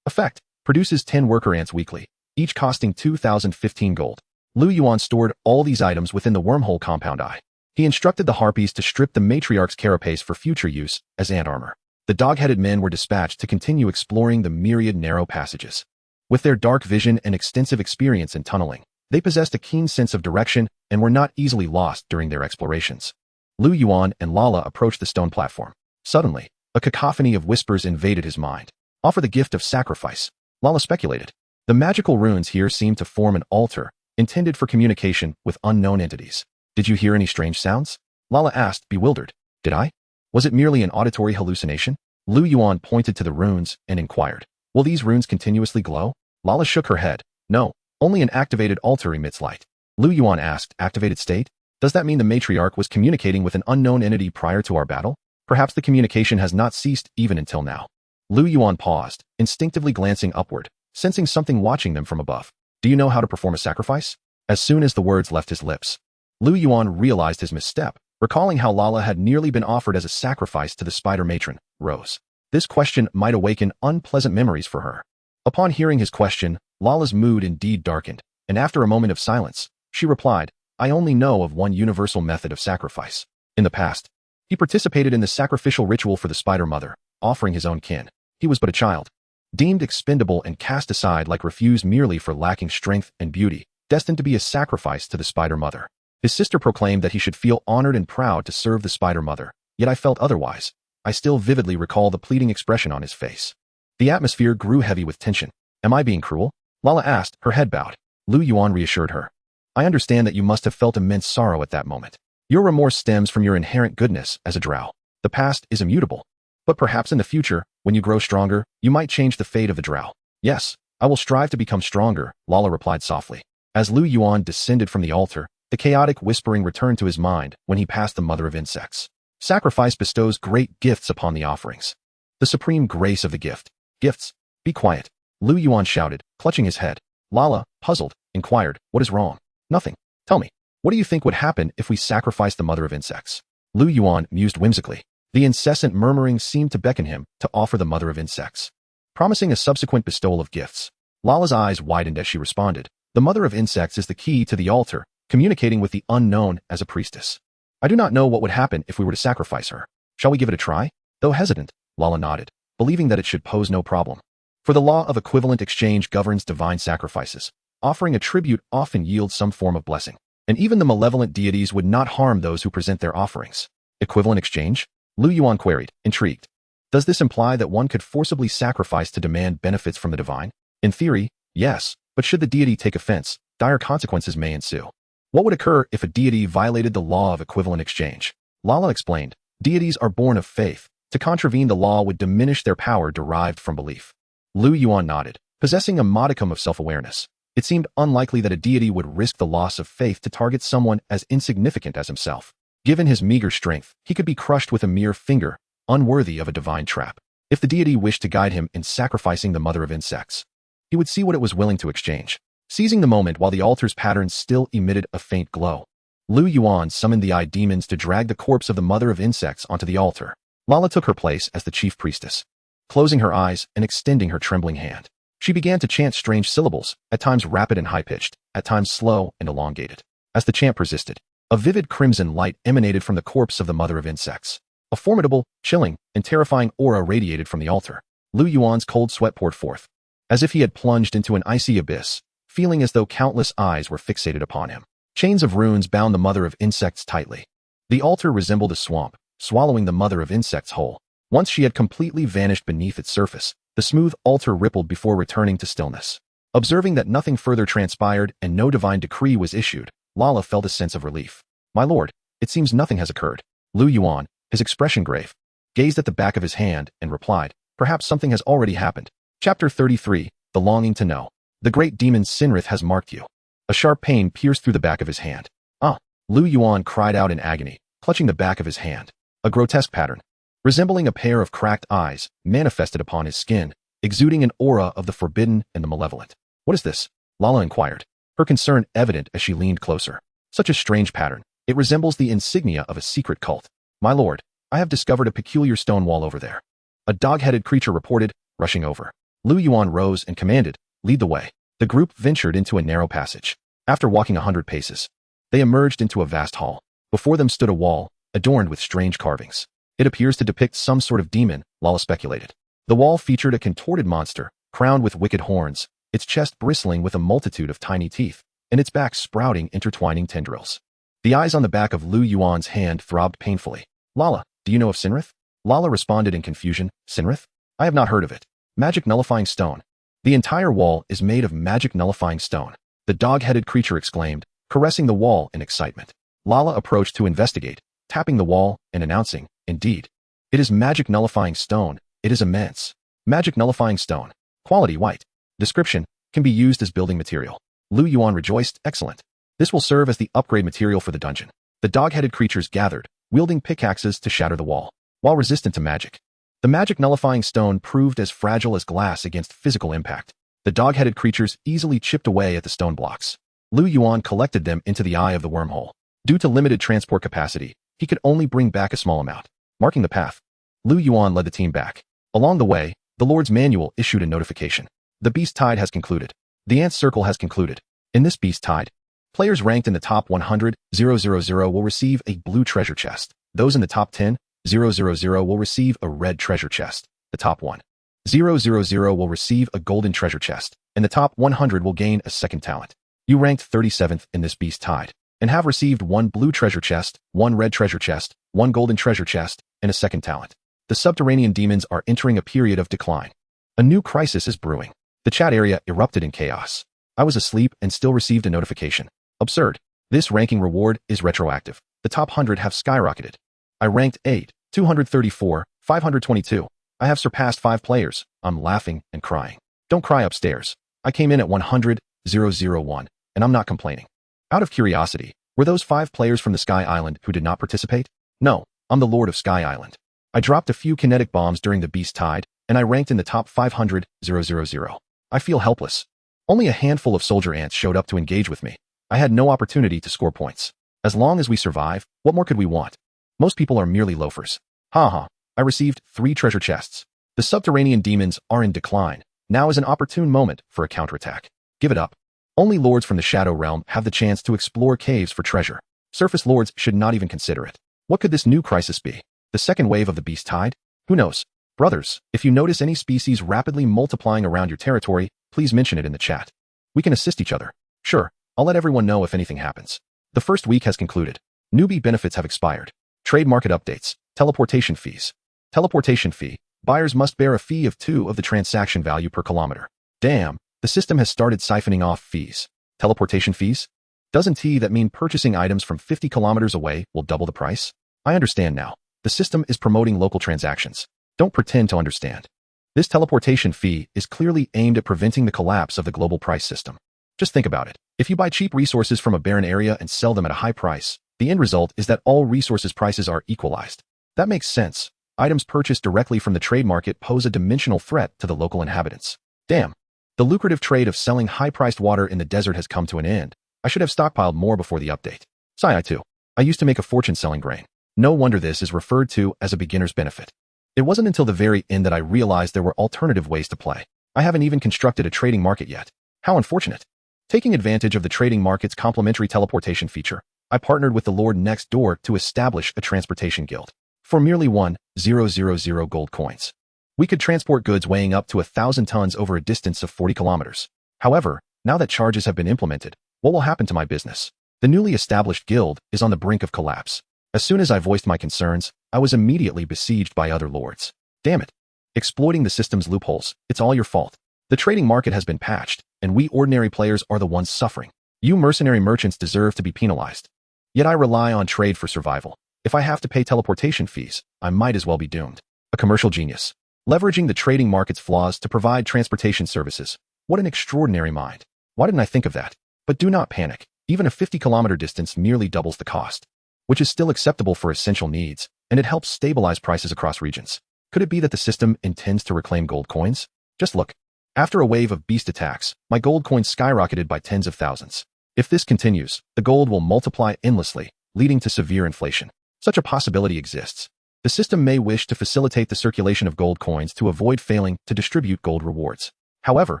Effect, produces 10 worker ants weekly, each costing 2,015 gold. Liu Yuan stored all these items within the wormhole compound eye. He instructed the Harpies to strip the matriarch's carapace for future use as ant armor. The dog-headed men were dispatched to continue exploring the myriad narrow passages. With their dark vision and extensive experience in tunneling, they possessed a keen sense of direction and were not easily lost during their explorations. Liu Yuan and Lala approached the stone platform. Suddenly, a cacophony of whispers invaded his mind. Offer the gift of sacrifice, Lala speculated. The magical runes here seemed to form an altar, intended for communication with unknown entities. Did you hear any strange sounds? Lala asked, bewildered. Did I? Was it merely an auditory hallucination? Liu Yuan pointed to the runes and inquired. Will these runes continuously glow? Lala shook her head. No, only an activated altar emits light. Liu Yuan asked, activated state? Does that mean the matriarch was communicating with an unknown entity prior to our battle? Perhaps the communication has not ceased even until now. Liu Yuan paused, instinctively glancing upward, sensing something watching them from above. Do you know how to perform a sacrifice? As soon as the words left his lips, Liu Yuan realized his misstep, recalling how Lala had nearly been offered as a sacrifice to the spider matron, Rose. This question might awaken unpleasant memories for her. Upon hearing his question, Lala's mood indeed darkened, and after a moment of silence, she replied, I only know of one universal method of sacrifice. In the past, he participated in the sacrificial ritual for the spider mother, offering his own kin. He was but a child, deemed expendable and cast aside like refuse merely for lacking strength and beauty, destined to be a sacrifice to the spider mother. His sister proclaimed that he should feel honored and proud to serve the spider mother, yet I felt otherwise. I still vividly recall the pleading expression on his face. The atmosphere grew heavy with tension. Am I being cruel? Lala asked, her head bowed. Liu Yuan reassured her. I understand that you must have felt immense sorrow at that moment. Your remorse stems from your inherent goodness as a drow. The past is immutable. But perhaps in the future, when you grow stronger, you might change the fate of the drow. Yes, I will strive to become stronger, Lala replied softly. As Liu Yuan descended from the altar, the chaotic whispering returned to his mind when he passed the mother of insects. Sacrifice bestows great gifts upon the offerings. The supreme grace of the gift. Gifts. Be quiet. Liu Yuan shouted, clutching his head. Lala, puzzled, inquired, what is wrong? Nothing. Tell me, what do you think would happen if we sacrificed the mother of insects? Liu Yuan mused whimsically. The incessant murmuring seemed to beckon him to offer the mother of insects, promising a subsequent bestowal of gifts. Lala's eyes widened as she responded. The mother of insects is the key to the altar, communicating with the unknown as a priestess. I do not know what would happen if we were to sacrifice her. Shall we give it a try? Though hesitant, Lala nodded, believing that it should pose no problem. For the law of equivalent exchange governs divine sacrifices. Offering a tribute often yields some form of blessing, and even the malevolent deities would not harm those who present their offerings. Equivalent exchange? Liu Yuan queried, intrigued. Does this imply that one could forcibly sacrifice to demand benefits from the divine? In theory, yes, but should the deity take offense, dire consequences may ensue. What would occur if a deity violated the law of equivalent exchange? Lala explained, deities are born of faith. To contravene the law would diminish their power derived from belief. Liu Yuan nodded, possessing a modicum of self-awareness. It seemed unlikely that a deity would risk the loss of faith to target someone as insignificant as himself. Given his meager strength, he could be crushed with a mere finger, unworthy of a divine trap. If the deity wished to guide him in sacrificing the mother of insects, he would see what it was willing to exchange. Seizing the moment while the altar's patterns still emitted a faint glow, Liu Yuan summoned the eye demons to drag the corpse of the mother of insects onto the altar. Lala took her place as the chief priestess. Closing her eyes and extending her trembling hand, she began to chant strange syllables, at times rapid and high-pitched, at times slow and elongated. As the chant persisted, a vivid crimson light emanated from the corpse of the mother of insects. A formidable, chilling, and terrifying aura radiated from the altar. Liu Yuan's cold sweat poured forth, as if he had plunged into an icy abyss, feeling as though countless eyes were fixated upon him. Chains of runes bound the mother of insects tightly. The altar resembled a swamp, swallowing the mother of insects whole. Once she had completely vanished beneath its surface, the smooth altar rippled before returning to stillness. Observing that nothing further transpired and no divine decree was issued, Lala felt a sense of relief. My lord, it seems nothing has occurred. Liu Yuan, his expression grave, gazed at the back of his hand and replied, perhaps something has already happened. Chapter 33, The Longing to Know. The great demon Sinrith has marked you. A sharp pain pierced through the back of his hand. Ah! Liu Yuan cried out in agony, clutching the back of his hand. A grotesque pattern, resembling a pair of cracked eyes, manifested upon his skin, exuding an aura of the forbidden and the malevolent. What is this? Lala inquired, her concern evident as she leaned closer. Such a strange pattern. It resembles the insignia of a secret cult. My lord, I have discovered a peculiar stone wall over there. A dog-headed creature reported, rushing over. Liu Yuan rose and commanded, lead the way. The group ventured into a narrow passage. After walking 100 paces, they emerged into a vast hall. Before them stood a wall, adorned with strange carvings. It appears to depict some sort of demon, Lala speculated. The wall featured a contorted monster, crowned with wicked horns, its chest bristling with a multitude of tiny teeth, and its back sprouting intertwining tendrils. The eyes on the back of Liu Yuan's hand throbbed painfully. Lala, do you know of Sinrith? Lala responded in confusion, Sinrith? I have not heard of it. Magic nullifying stone. The entire wall is made of magic nullifying stone. The dog-headed creature exclaimed, caressing the wall in excitement. Lala approached to investigate, tapping the wall and announcing, indeed. It is magic nullifying stone. It is immense. Magic nullifying stone. Quality white. Description, can be used as building material. Liu Yuan rejoiced, excellent. This will serve as the upgrade material for the dungeon. The dog-headed creatures gathered, wielding pickaxes to shatter the wall. While resistant to magic, the magic nullifying stone proved as fragile as glass against physical impact. The dog-headed creatures easily chipped away at the stone blocks. Liu Yuan collected them into the eye of the wormhole. Due to limited transport capacity, he could only bring back a small amount. Marking the path, Liu Yuan led the team back. Along the way, the Lord's Manual issued a notification. The Beast Tide has concluded. The Ant Circle has concluded. In this Beast Tide, players ranked in the top 100, 000 will receive a blue treasure chest. Those in the top 10, 000 will receive a red treasure chest. The top 1, 000 will receive a golden treasure chest, and the top 100 will gain a second talent. You ranked 37th in this Beast Tide, and have received 1 blue treasure chest, 1 red treasure chest, 1 golden treasure chest, and a second talent. The subterranean demons are entering a period of decline. A new crisis is brewing. The chat area erupted in chaos. I was asleep and still received a notification. Absurd. This ranking reward is retroactive. The top 100 have skyrocketed. I ranked 8, 234, 522. I have surpassed 5 players. I'm laughing and crying. Don't cry upstairs. I came in at 100,001, and I'm not complaining. Out of curiosity, were those 5 players from the Sky Island who did not participate? No, I'm the Lord of Sky Island. I dropped a few kinetic bombs during the Beast Tide, and I ranked in the top 500,000. I feel helpless. Only a handful of soldier ants showed up to engage with me. I had no opportunity to score points. As long as we survive, what more could we want? Most people are merely loafers. Haha, I received 3 treasure chests. The subterranean demons are in decline. Now is an opportune moment for a counterattack. Give it up. Only lords from the Shadow Realm have the chance to explore caves for treasure. Surface lords should not even consider it. What could this new crisis be? The second wave of the Beast Tide? Who knows? Brothers, if you notice any species rapidly multiplying around your territory, please mention it in the chat. We can assist each other. Sure, I'll let everyone know if anything happens. The first week has concluded. Newbie benefits have expired. Trade market updates. Teleportation fees. Teleportation fee. Buyers must bear a fee of 2 of the transaction value per kilometer. Damn, the system has started siphoning off fees. Teleportation fees? Doesn't that mean purchasing items from 50 kilometers away will double the price? I understand now. The system is promoting local transactions. Don't pretend to understand. This teleportation fee is clearly aimed at preventing the collapse of the global price system. Just think about it. If you buy cheap resources from a barren area and sell them at a high price, the end result is that all resources prices are equalized. That makes sense. Items purchased directly from the trade market pose a dimensional threat to the local inhabitants. Damn. The lucrative trade of selling high-priced water in the desert has come to an end. I should have stockpiled more before the update. Sigh too. I used to make a fortune selling grain. No wonder this is referred to as a beginner's benefit. It wasn't until the very end that I realized there were alternative ways to play. I haven't even constructed a trading market yet. How unfortunate. Taking advantage of the trading market's complimentary teleportation feature, I partnered with the Lord next door to establish a transportation guild. For merely 1,000 gold coins, we could transport goods weighing up to 1,000 tons over a distance of 40 kilometers. However, now that charges have been implemented, what will happen to my business? The newly established guild is on the brink of collapse. As soon as I voiced my concerns, I was immediately besieged by other lords. Damn it. Exploiting the system's loopholes, it's all your fault. The trading market has been patched, and we ordinary players are the ones suffering. You mercenary merchants deserve to be penalized. Yet I rely on trade for survival. If I have to pay teleportation fees, I might as well be doomed. A commercial genius. Leveraging the trading market's flaws to provide transportation services. What an extraordinary mind. Why didn't I think of that? But do not panic. Even a 50-kilometer distance merely doubles the cost, which is still acceptable for essential needs, and it helps stabilize prices across regions. Could it be that the system intends to reclaim gold coins? Just look. After a wave of beast attacks, my gold coins skyrocketed by tens of thousands. If this continues, the gold will multiply endlessly, leading to severe inflation. Such a possibility exists. The system may wish to facilitate the circulation of gold coins to avoid failing to distribute gold rewards. However,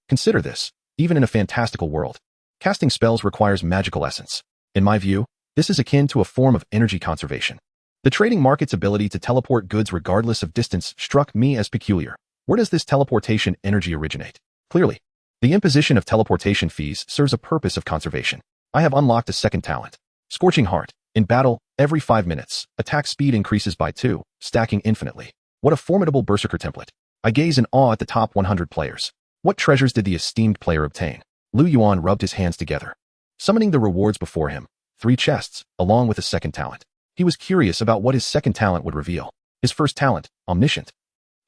consider this. Even in a fantastical world, casting spells requires magical essence. In my view, this is akin to a form of energy conservation. The trading market's ability to teleport goods regardless of distance struck me as peculiar. Where does this teleportation energy originate? Clearly, the imposition of teleportation fees serves a purpose of conservation. I have unlocked a second talent. Scorching Heart. In battle, every 5 minutes, attack speed increases by 2, stacking infinitely. What a formidable berserker template. I gaze in awe at the top 100 players. What treasures did the esteemed player obtain? Liu Yuan rubbed his hands together, summoning the rewards before him. 3 chests, along with a second talent. He was curious about what his second talent would reveal. His first talent, Omniscient,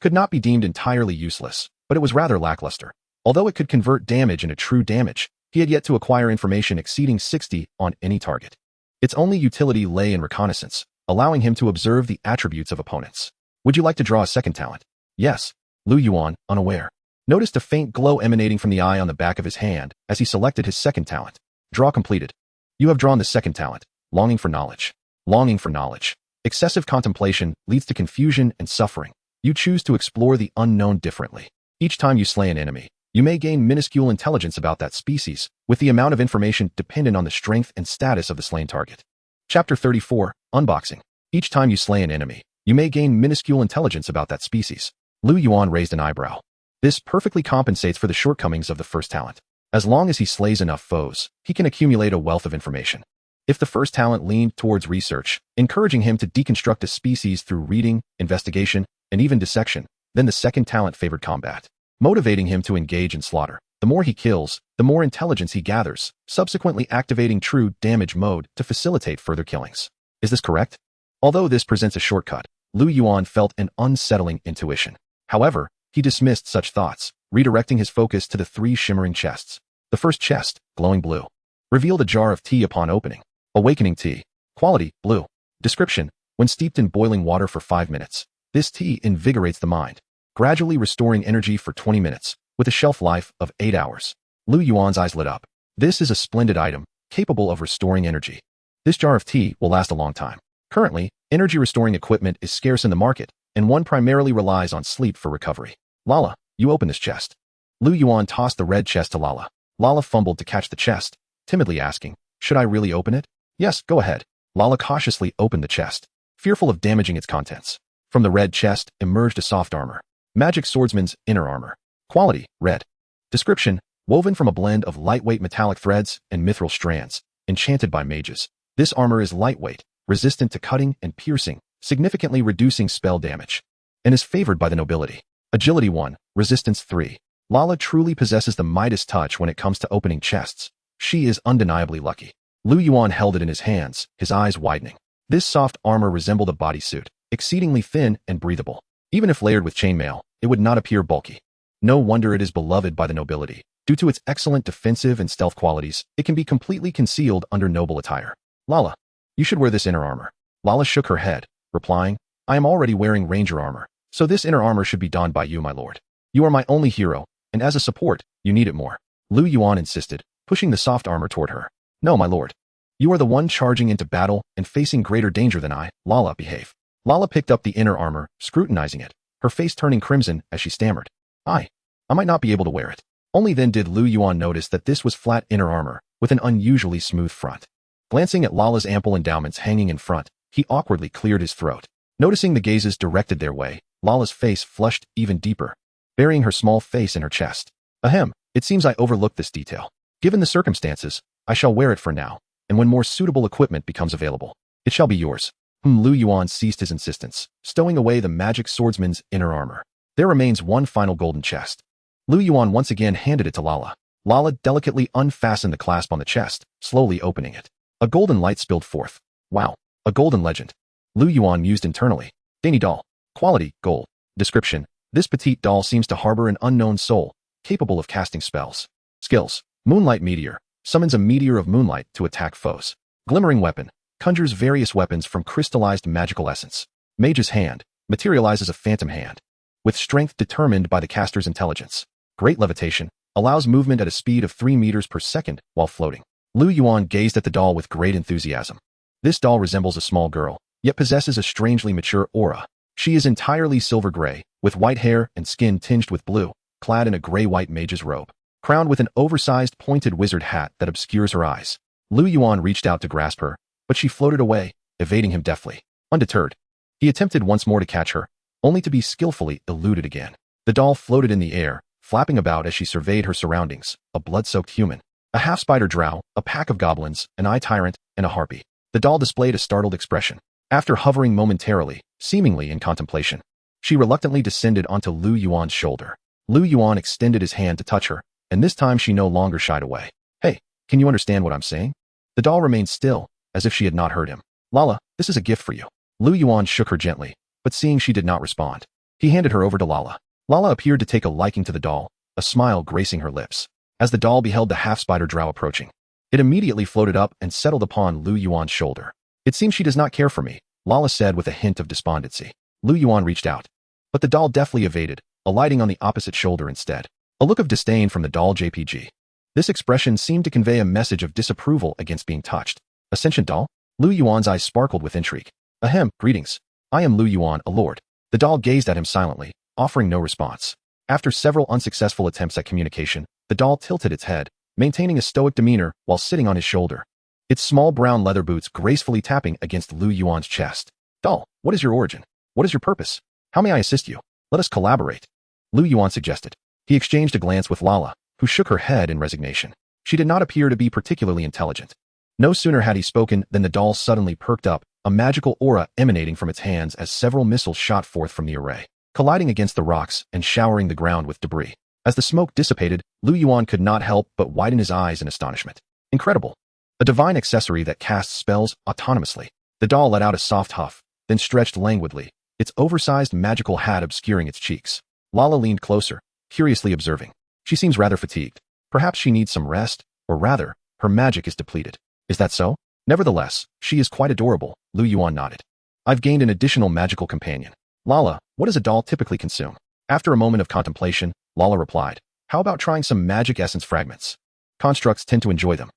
could not be deemed entirely useless, but it was rather lackluster. Although it could convert damage into true damage, he had yet to acquire information exceeding 60 on any target. Its only utility lay in reconnaissance, allowing him to observe the attributes of opponents. Would you like to draw a second talent? Yes. Liu Yuan, unaware, noticed a faint glow emanating from the eye on the back of his hand as he selected his second talent. Draw completed. You have drawn the second talent, Longing for Knowledge. Longing for knowledge. Excessive contemplation leads to confusion and suffering. You choose to explore the unknown differently. Each time you slay an enemy, you may gain minuscule intelligence about that species, with the amount of information dependent on the strength and status of the slain target. Chapter 34, Unboxing. Each time you slay an enemy, you may gain minuscule intelligence about that species. Liu Yuan raised an eyebrow. This perfectly compensates for the shortcomings of the first talent. As long as he slays enough foes, he can accumulate a wealth of information. If the first talent leaned towards research, encouraging him to deconstruct a species through reading, investigation, and even dissection, then the second talent favored combat. motivating him to engage in slaughter. The more he kills, the more intelligence he gathers, subsequently activating true damage mode to facilitate further killings. Is this correct? Although this presents a shortcut, Liu Yuan felt an unsettling intuition. However, he dismissed such thoughts, redirecting his focus to the 3 shimmering chests. The first chest, glowing blue, revealed a jar of tea upon opening. Awakening tea. Quality, blue. Description: when steeped in boiling water for 5 minutes, this tea invigorates the mind, gradually restoring energy for 20 minutes, with a shelf life of 8 hours. Liu Yuan's eyes lit up. This is a splendid item, capable of restoring energy. This jar of tea will last a long time. Currently, energy-restoring equipment is scarce in the market, and one primarily relies on sleep for recovery. Lala, you open this chest. Liu Yuan tossed the red chest to Lala. Lala fumbled to catch the chest, timidly asking, should I really open it? Yes, go ahead. Lala cautiously opened the chest, fearful of damaging its contents. From the red chest emerged a soft armor. Magic swordsman's inner armor. Quality, red. Description: woven from a blend of lightweight metallic threads and mithril strands, enchanted by mages. This armor is lightweight, resistant to cutting and piercing, significantly reducing spell damage, and is favored by the nobility. Agility 1, resistance 3. Lala truly possesses the Midas touch when it comes to opening chests. She is undeniably lucky. Liu Yuan held it in his hands, his eyes widening. This soft armor resembled a bodysuit, exceedingly thin and breathable. Even if layered with chainmail, it would not appear bulky. No wonder it is beloved by the nobility. Due to its excellent defensive and stealth qualities, it can be completely concealed under noble attire. Lala, you should wear this inner armor. Lala shook her head, replying, I am already wearing ranger armor, so this inner armor should be donned by you, my lord. You are my only hero, and as a support, you need it more. Liu Yuan insisted, pushing the soft armor toward her. No, my lord. You are the one charging into battle and facing greater danger than I. Lala, behave. Lala picked up the inner armor, scrutinizing it, her face turning crimson as she stammered. I might not be able to wear it. Only then did Liu Yuan notice that this was flat inner armor, with an unusually smooth front. Glancing at Lala's ample endowments hanging in front, he awkwardly cleared his throat. Noticing the gazes directed their way, Lala's face flushed even deeper, burying her small face in her chest. Ahem, it seems I overlooked this detail. Given the circumstances, I shall wear it for now, and when more suitable equipment becomes available, it shall be yours. Liu Yuan ceased his insistence, stowing away the magic swordsman's inner armor. There remains one final golden chest. Liu Yuan once again handed it to Lala. Lala delicately unfastened the clasp on the chest, slowly opening it. A golden light spilled forth. Wow, a golden legend. Liu Yuan mused internally. Dainty doll. Quality, gold. Description: this petite doll seems to harbor an unknown soul, capable of casting spells. Skills: Moonlight Meteor. Summons a meteor of moonlight to attack foes. Glimmering Weapon. Conjures various weapons from crystallized magical essence. Mage's Hand. Materializes a phantom hand, with strength determined by the caster's intelligence. Great Levitation. Allows movement at a speed of 3 meters per second while floating. Liu Yuan gazed at the doll with great enthusiasm. This doll resembles a small girl, yet possesses a strangely mature aura. She is entirely silver gray, with white hair and skin tinged with blue, clad in a gray-white mage's robe, crowned with an oversized pointed wizard hat that obscures her eyes. Liu Yuan reached out to grasp her, but she floated away, evading him deftly. Undeterred, he attempted once more to catch her, only to be skillfully eluded again. The doll floated in the air, flapping about as she surveyed her surroundings, a blood-soaked human, a half-spider drow, a pack of goblins, an eye tyrant, and a harpy. The doll displayed a startled expression. After hovering momentarily, seemingly in contemplation, she reluctantly descended onto Liu Yuan's shoulder. Liu Yuan extended his hand to touch her, and this time she no longer shied away. Hey, can you understand what I'm saying? The doll remained still, as if she had not heard him. Lala, this is a gift for you. Liu Yuan shook her gently, but seeing she did not respond, he handed her over to Lala. Lala appeared to take a liking to the doll, a smile gracing her lips. As the doll beheld the half-spider drow approaching, it immediately floated up and settled upon Liu Yuan's shoulder. It seems she does not care for me, Lala said with a hint of despondency. Liu Yuan reached out, but the doll deftly evaded, alighting on the opposite shoulder instead. A look of disdain from the doll JPG. This expression seemed to convey a message of disapproval against being touched. A sentient doll? Liu Yuan's eyes sparkled with intrigue. Ahem, greetings. I am Liu Yuan, a lord. The doll gazed at him silently, offering no response. After several unsuccessful attempts at communication, the doll tilted its head, maintaining a stoic demeanor while sitting on his shoulder, its small brown leather boots gracefully tapping against Liu Yuan's chest. Doll, what is your origin? What is your purpose? How may I assist you? Let us collaborate, Liu Yuan suggested. He exchanged a glance with Lala, who shook her head in resignation. She did not appear to be particularly intelligent. No sooner had he spoken than the doll suddenly perked up, a magical aura emanating from its hands as several missiles shot forth from the array, colliding against the rocks and showering the ground with debris. As the smoke dissipated, Liu Yuan could not help but widen his eyes in astonishment. Incredible. A divine accessory that casts spells autonomously. The doll let out a soft huff, then stretched languidly, its oversized magical hat obscuring its cheeks. Lala leaned closer, curiously observing. She seems rather fatigued. Perhaps she needs some rest, or rather, her magic is depleted. Is that so? Nevertheless, she is quite adorable, Liu Yuan nodded. I've gained an additional magical companion. Lala, what does a doll typically consume? After a moment of contemplation, Lala replied, how about trying some magic essence fragments? Constructs tend to enjoy them.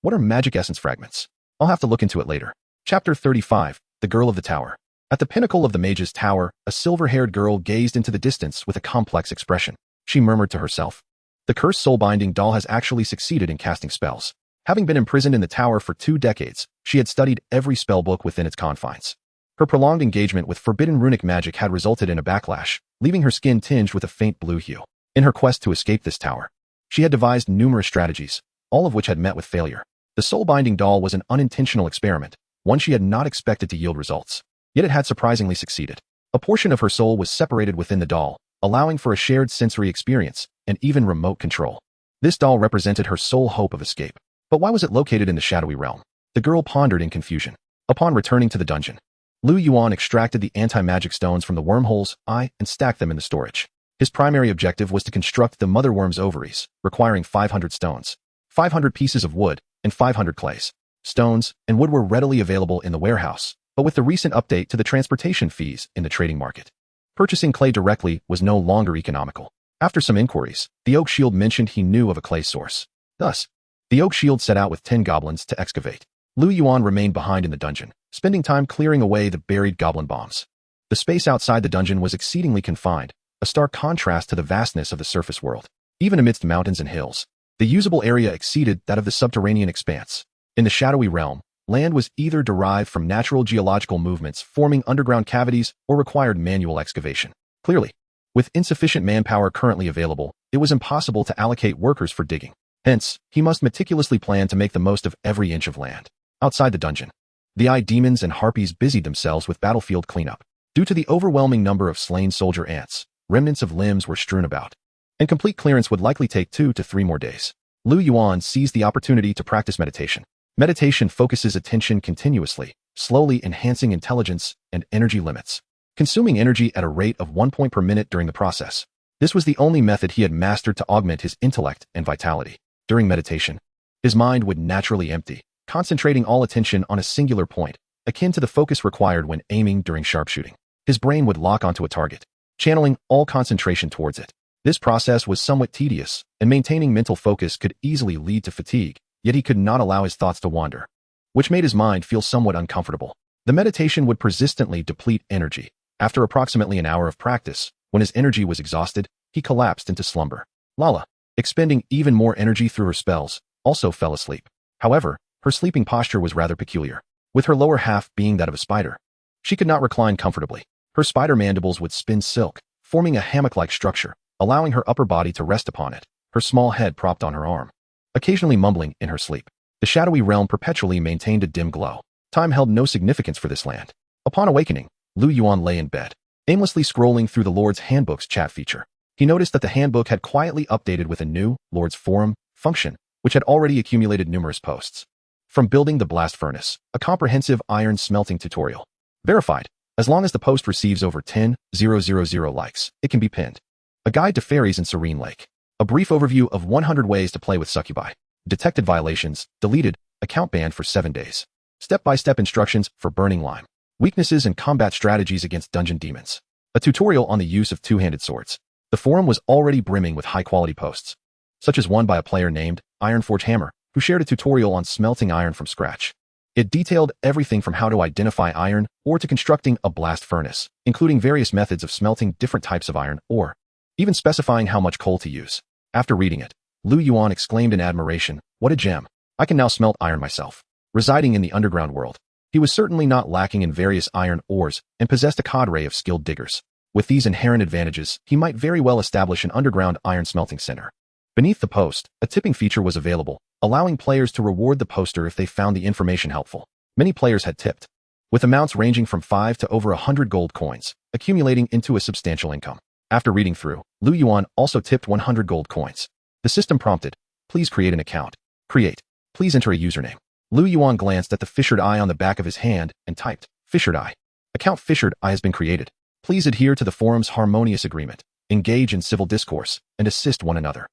What are magic essence fragments? I'll have to look into it later. Chapter 35, The Girl of the Tower. At the pinnacle of the mage's tower, a silver-haired girl gazed into the distance with a complex expression. She murmured to herself. The cursed soul-binding doll has actually succeeded in casting spells. Having been imprisoned in the tower for 2 decades, she had studied every spellbook within its confines. Her prolonged engagement with forbidden runic magic had resulted in a backlash, leaving her skin tinged with a faint blue hue. In her quest to escape this tower, she had devised numerous strategies, all of which had met with failure. The soul-binding doll was an unintentional experiment, one she had not expected to yield results. Yet it had surprisingly succeeded. A portion of her soul was separated within the doll, allowing for a shared sensory experience and even remote control. This doll represented her sole hope of escape. But why was it located in the shadowy realm? The girl pondered in confusion. Upon returning to the dungeon, Liu Yuan extracted the anti-magic stones from the wormhole's eye and stacked them in the storage. His primary objective was to construct the mother worm's ovaries, requiring 500 stones, 500 pieces of wood, and 500 clays. Stones and wood were readily available in the warehouse, but with the recent update to the transportation fees in the trading market, purchasing clay directly was no longer economical. After some inquiries, the Oak Shield mentioned he knew of a clay source. Thus, the Oak Shield set out with 10 goblins to excavate. Liu Yuan remained behind in the dungeon, spending time clearing away the buried goblin bombs. The space outside the dungeon was exceedingly confined, a stark contrast to the vastness of the surface world. Even amidst mountains and hills, the usable area exceeded that of the subterranean expanse. In the shadowy realm, land was either derived from natural geological movements forming underground cavities or required manual excavation. Clearly, with insufficient manpower currently available, it was impossible to allocate workers for digging. Hence, he must meticulously plan to make the most of every inch of land. Outside the dungeon, the eye demons and harpies busied themselves with battlefield cleanup. Due to the overwhelming number of slain soldier ants, remnants of limbs were strewn about, and complete clearance would likely take 2 to 3 more days. Liu Yuan seized the opportunity to practice meditation. Meditation focuses attention continuously, slowly enhancing intelligence and energy limits, consuming energy at a rate of 1 point per minute during the process. This was the only method he had mastered to augment his intellect and vitality. During meditation, his mind would naturally empty, concentrating all attention on a singular point, akin to the focus required when aiming during sharpshooting. His brain would lock onto a target, channeling all concentration towards it. This process was somewhat tedious, and maintaining mental focus could easily lead to fatigue, yet he could not allow his thoughts to wander, which made his mind feel somewhat uncomfortable. The meditation would persistently deplete energy. After approximately an hour of practice, when his energy was exhausted, he collapsed into slumber. Lala, expending even more energy through her spells, also fell asleep. However, her sleeping posture was rather peculiar, with her lower half being that of a spider. She could not recline comfortably. Her spider mandibles would spin silk, forming a hammock-like structure, allowing her upper body to rest upon it, her small head propped on her arm, occasionally mumbling in her sleep. The shadowy realm perpetually maintained a dim glow. Time held no significance for this land. Upon awakening, Liu Yuan lay in bed, aimlessly scrolling through the Lord's Handbook's chat feature. He noticed that the handbook had quietly updated with a new Lord's Forum function, which had already accumulated numerous posts. From building the blast furnace, a comprehensive iron smelting tutorial. Verified. As long as the post receives over 10,000 likes, it can be pinned. A guide to fairies in Serene Lake. A brief overview of 100 ways to play with succubi. Detected violations, deleted, account banned for 7 days. Step-by-step instructions for burning lime. Weaknesses and combat strategies against dungeon demons. A tutorial on the use of two-handed swords. The forum was already brimming with high-quality posts, such as one by a player named Ironforge Hammer, who shared a tutorial on smelting iron from scratch. It detailed everything from how to identify iron ore to constructing a blast furnace, including various methods of smelting different types of iron ore, even specifying how much coal to use. After reading it, Liu Yuan exclaimed in admiration, "What a gem! I can now smelt iron myself." Residing in the underground world, he was certainly not lacking in various iron ores and possessed a cadre of skilled diggers. With these inherent advantages, he might very well establish an underground iron smelting center. Beneath the post, a tipping feature was available, allowing players to reward the poster if they found the information helpful. Many players had tipped, with amounts ranging from 5 to over 100 gold coins, accumulating into a substantial income. After reading through, Liu Yuan also tipped 100 gold coins. The system prompted, "Please create an account." Create. Please enter a username. Liu Yuan glanced at the fissured eye on the back of his hand and typed, "Fissured eye. Account fissured eye has been created. Please adhere to the forum's harmonious agreement, engage in civil discourse, and assist one another."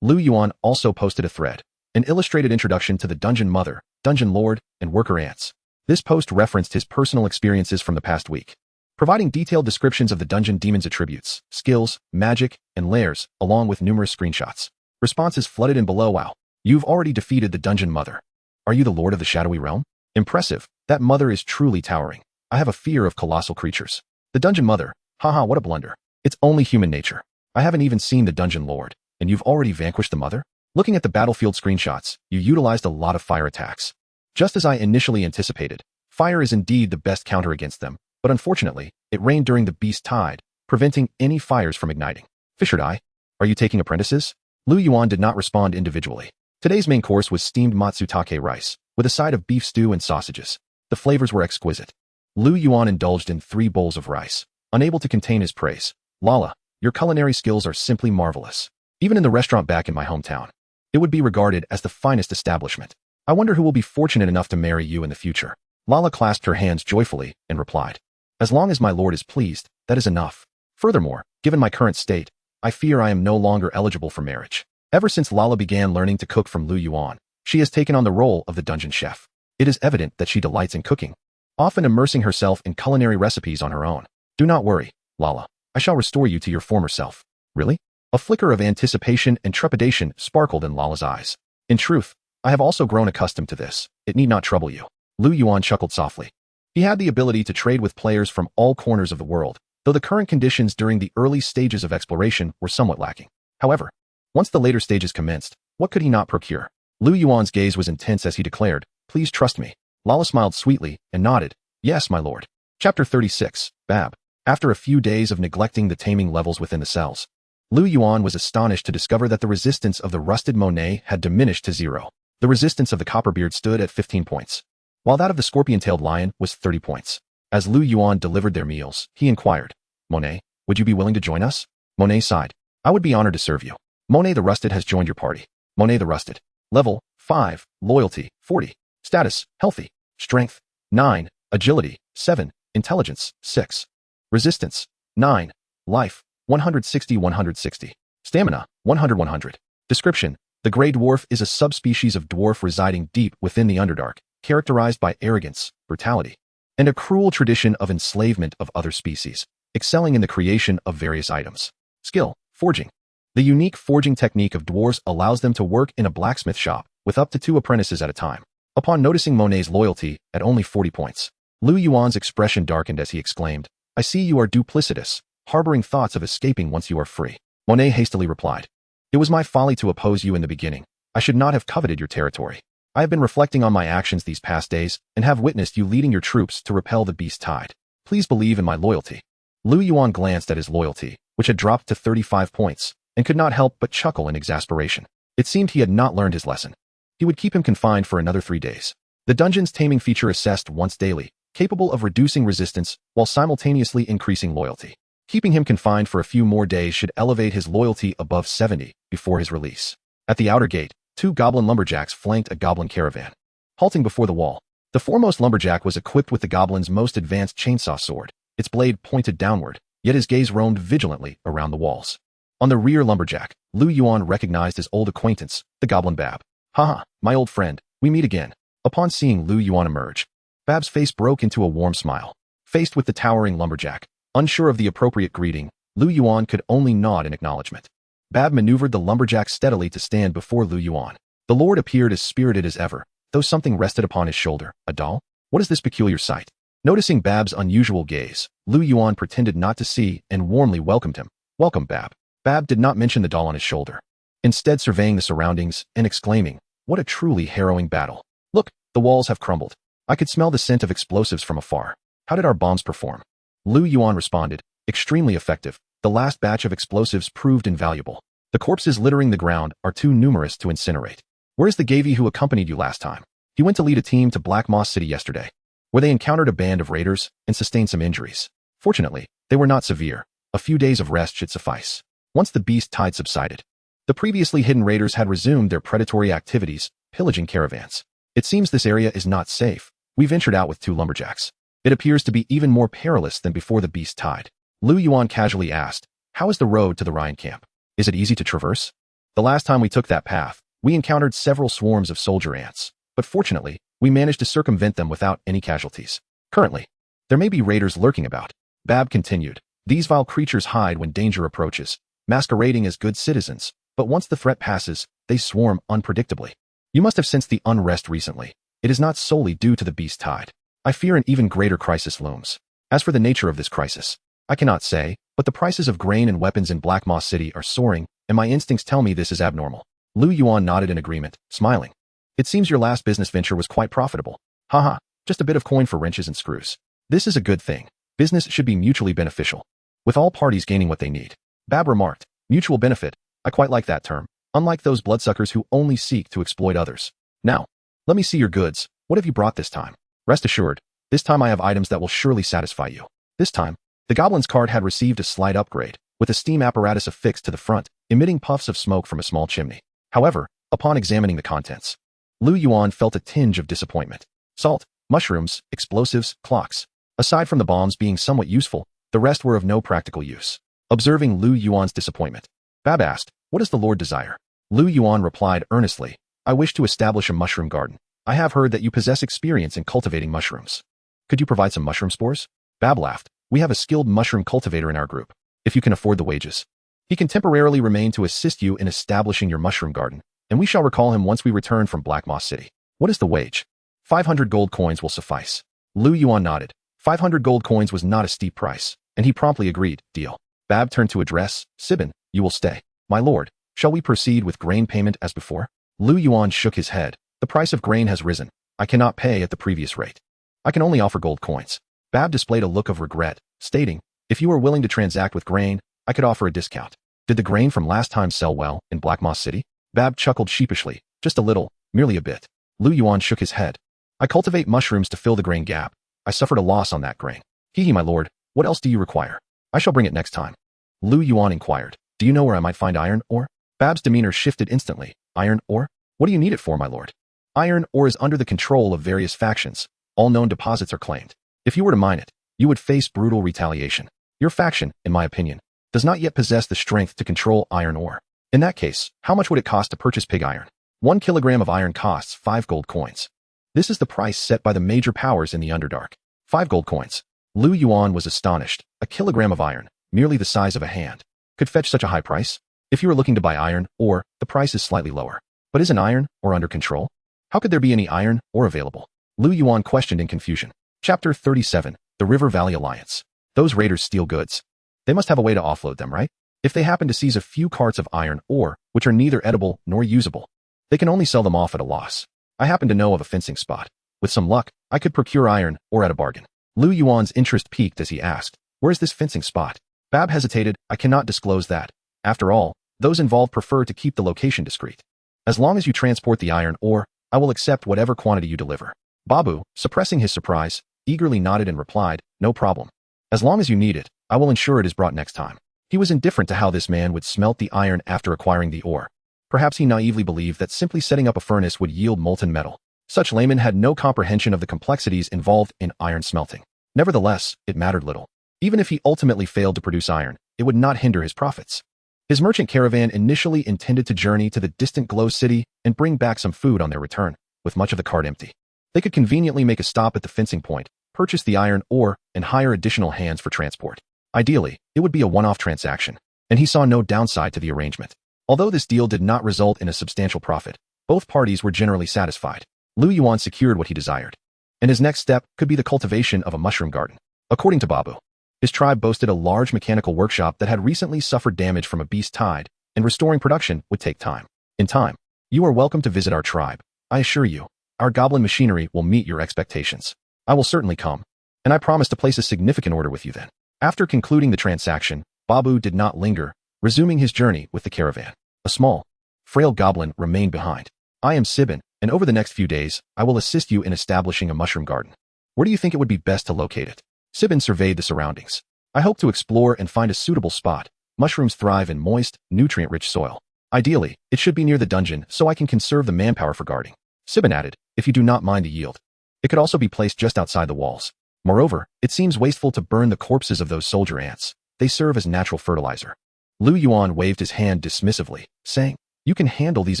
Liu Yuan also posted a thread, an illustrated introduction to the Dungeon Mother, Dungeon Lord, and Worker Ants. This post referenced his personal experiences from the past week, providing detailed descriptions of the dungeon demon's attributes, skills, magic, and lairs, along with numerous screenshots. Responses flooded in below. "Wow, you've already defeated the Dungeon Mother. Are you the Lord of the Shadowy Realm? Impressive. That mother is truly towering. I have a fear of colossal creatures. The Dungeon Mother. Haha, what a blunder. It's only human nature. I haven't even seen the Dungeon Lord, and you've already vanquished the mother?" Looking at the battlefield screenshots, you utilized a lot of fire attacks. Just as I initially anticipated, fire is indeed the best counter against them, but unfortunately, it rained during the beast tide, preventing any fires from igniting. "Fissured eye, are you taking apprentices?" Liu Yuan did not respond individually. Today's main course was steamed matsutake rice, with a side of beef stew and sausages. The flavors were exquisite. Liu Yuan indulged in 3 bowls of rice, unable to contain his praise. "Lala, your culinary skills are simply marvelous. Even in the restaurant back in my hometown, it would be regarded as the finest establishment. I wonder who will be fortunate enough to marry you in the future." Lala clasped her hands joyfully and replied, "As long as my lord is pleased, that is enough. Furthermore, given my current state, I fear I am no longer eligible for marriage." Ever since Lala began learning to cook from Liu Yuan, she has taken on the role of the dungeon chef. It is evident that she delights in cooking, often immersing herself in culinary recipes on her own. "Do not worry, Lala. I shall restore you to your former self." "Really?" A flicker of anticipation and trepidation sparkled in Lala's eyes. "In truth, I have also grown accustomed to this. It need not trouble you." Liu Yuan chuckled softly. He had the ability to trade with players from all corners of the world, though the current conditions during the early stages of exploration were somewhat lacking. However, once the later stages commenced, what could he not procure? Liu Yuan's gaze was intense as he declared, "Please trust me." Lala smiled sweetly and nodded, "Yes, my lord." Chapter 36, Bab. After a few days of neglecting the taming levels within the cells, Liu Yuan was astonished to discover that the resistance of the rusted Monet had diminished to 0. The resistance of the Copperbeard stood at 15 points, while that of the scorpion-tailed lion was 30 points. As Liu Yuan delivered their meals, he inquired, "Monet, would you be willing to join us?" Monet sighed, "I would be honored to serve you." Monet the Rusted has joined your party. Monet the Rusted. Level 5, Loyalty 40. Status, Healthy. Strength 9, Agility 7, Intelligence 6. Resistance 9, Life 160-160. Stamina 100-100. Description: the Grey Dwarf is a subspecies of dwarf residing deep within the Underdark, characterized by arrogance, brutality, and a cruel tradition of enslavement of other species, excelling in the creation of various items. Skill: Forging. The unique forging technique of dwarves allows them to work in a blacksmith shop with up to 2 apprentices at a time. Upon noticing Monet's loyalty at only 40 points, Liu Yuan's expression darkened as he exclaimed, "I see you are duplicitous, harboring thoughts of escaping once you are free." Monet hastily replied, "It was my folly to oppose you in the beginning. I should not have coveted your territory. I have been reflecting on my actions these past days and have witnessed you leading your troops to repel the beast tide. Please believe in my loyalty." Liu Yuan glanced at his loyalty, which had dropped to 35 points, and could not help but chuckle in exasperation. It seemed he had not learned his lesson. He would keep him confined for another 3 days. The dungeon's taming feature assessed once daily, capable of reducing resistance while simultaneously increasing loyalty. Keeping him confined for a few more days should elevate his loyalty above 70 before his release. At the outer gate, 2 goblin lumberjacks flanked a goblin caravan. Halting before the wall, the foremost lumberjack was equipped with the goblin's most advanced chainsaw sword, its blade pointed downward, yet his gaze roamed vigilantly around the walls. On the rear lumberjack, Liu Yuan recognized his old acquaintance, the goblin Bab. "Haha, my old friend, we meet again." Upon seeing Liu Yuan emerge, Bab's face broke into a warm smile. Faced with the towering lumberjack, unsure of the appropriate greeting, Liu Yuan could only nod in acknowledgement. Bab maneuvered the lumberjack steadily to stand before Liu Yuan. The lord appeared as spirited as ever, though something rested upon his shoulder. "A doll? What is this peculiar sight?" Noticing Bab's unusual gaze, Liu Yuan pretended not to see and warmly welcomed him. "Welcome, Bab." Bab did not mention the doll on his shoulder, instead surveying the surroundings and exclaiming, "What a truly harrowing battle. Look, the walls have crumbled. I could smell the scent of explosives from afar. How did our bombs perform?" Liu Yuan responded, "Extremely effective. The last batch of explosives proved invaluable. The corpses littering the ground are too numerous to incinerate." "Where's the Gavi who accompanied you last time?" "He went to lead a team to Black Moss City yesterday, where they encountered a band of raiders and sustained some injuries. Fortunately, they were not severe. A few days of rest should suffice." once the beast tide subsided. The previously hidden raiders had resumed their predatory activities, pillaging caravans. It seems this area is not safe. We ventured out with 2 lumberjacks. It appears to be even more perilous than before the beast tide. Liu Yuan casually asked, how is the road to the Ryan camp? Is it easy to traverse? The last time we took that path, we encountered several swarms of soldier ants, but fortunately, we managed to circumvent them without any casualties. Currently, there may be raiders lurking about. Bab continued, these vile creatures hide when danger approaches, masquerading as good citizens, but once the threat passes, they swarm unpredictably. You must have sensed the unrest recently. It is not solely due to the beast tide. I fear an even greater crisis looms. As for the nature of this crisis, I cannot say, but the prices of grain and weapons in Black Moss City are soaring, and my instincts tell me this is abnormal. Liu Yuan nodded in agreement, smiling. It seems your last business venture was quite profitable. Haha, just a bit of coin for wrenches and screws. This is a good thing. Business should be mutually beneficial, with all parties gaining what they need. Bab remarked, mutual benefit. I quite like that term, unlike those bloodsuckers who only seek to exploit others. Now, let me see your goods. What have you brought this time? Rest assured, this time I have items that will surely satisfy you. This time, the goblin's cart had received a slight upgrade, with a steam apparatus affixed to the front, emitting puffs of smoke from a small chimney. However, upon examining the contents, Liu Yuan felt a tinge of disappointment. Salt, mushrooms, explosives, clocks. Aside from the bombs being somewhat useful, the rest were of no practical use. Observing Liu Yuan's disappointment, Bab asked, what does the Lord desire? Liu Yuan replied earnestly, I wish to establish a mushroom garden. I have heard that you possess experience in cultivating mushrooms. Could you provide some mushroom spores? Bab laughed. We have a skilled mushroom cultivator in our group, if you can afford the wages. He can temporarily remain to assist you in establishing your mushroom garden, and we shall recall him once we return from Black Moss City. What is the wage? 500 gold coins will suffice. Liu Yuan nodded. 500 gold coins was not a steep price, and he promptly agreed, deal. Bab turned to address, Sibin, you will stay. My lord, shall we proceed with grain payment as before? Liu Yuan shook his head. The price of grain has risen. I cannot pay at the previous rate. I can only offer gold coins. Bab displayed a look of regret, stating, if you are willing to transact with grain, I could offer a discount. Did the grain from last time sell well in Black Moss City? Bab chuckled sheepishly, just a little, merely a bit. Liu Yuan shook his head. I cultivate mushrooms to fill the grain gap. I suffered a loss on that grain. Hee my lord, what else do you require? I shall bring it next time. Liu Yuan inquired, do you know where I might find iron ore? Bab's demeanor shifted instantly. Iron ore? What do you need it for, my lord? Iron ore is under the control of various factions. All known deposits are claimed. If you were to mine it, you would face brutal retaliation. Your faction, in my opinion, does not yet possess the strength to control iron ore. In that case, how much would it cost to purchase pig iron? 1 kilogram of iron costs 5 gold coins. This is the price set by the major powers in the Underdark. 5 gold coins. Liu Yuan was astonished. A kilogram of iron, merely the size of a hand, could fetch such a high price? If you are looking to buy iron ore, the price is slightly lower. But isn't iron ore under control? How could there be any iron ore available? Liu Yuan questioned in confusion. Chapter 37, The River Valley Alliance. Those raiders steal goods. They must have a way to offload them, right? If they happen to seize a few carts of iron ore, which are neither edible nor usable, they can only sell them off at a loss. I happen to know of a fencing spot. With some luck, I could procure iron ore at a bargain. Liu Yuan's interest piqued as he asked, where is this fencing spot? Bab hesitated, I cannot disclose that. After all, those involved prefer to keep the location discreet. As long as you transport the iron ore, I will accept whatever quantity you deliver. Babu, suppressing his surprise, eagerly nodded and replied, no problem. As long as you need it, I will ensure it is brought next time. He was indifferent to how this man would smelt the iron after acquiring the ore. Perhaps he naively believed that simply setting up a furnace would yield molten metal. Such laymen had no comprehension of the complexities involved in iron smelting. Nevertheless, it mattered little. Even if he ultimately failed to produce iron, it would not hinder his profits. His merchant caravan initially intended to journey to the distant Glow City and bring back some food on their return, with much of the cart empty. They could conveniently make a stop at the fencing point, purchase the iron ore, and hire additional hands for transport. Ideally, it would be a one-off transaction, and he saw no downside to the arrangement. Although this deal did not result in a substantial profit, both parties were generally satisfied. Liu Yuan secured what he desired, and his next step could be the cultivation of a mushroom garden. According to Babu, his tribe boasted a large mechanical workshop that had recently suffered damage from a beast tide, and restoring production would take time. In time, you are welcome to visit our tribe. I assure you, our goblin machinery will meet your expectations. I will certainly come, and I promise to place a significant order with you then. After concluding the transaction, Babu did not linger, resuming his journey with the caravan. A small, frail goblin remained behind. I am Sibin, and over the next few days, I will assist you in establishing a mushroom garden. Where do you think it would be best to locate it? Sibin surveyed the surroundings. I hope to explore and find a suitable spot, Mushrooms thrive in moist, nutrient-rich soil. Ideally, it should be near the dungeon so I can conserve the manpower for guarding. Sibin added, if you do not mind the yield. It could also be placed just outside the walls. Moreover, it seems wasteful to burn the corpses of those soldier ants. They serve as natural fertilizer. Liu Yuan waved his hand dismissively, saying, you can handle these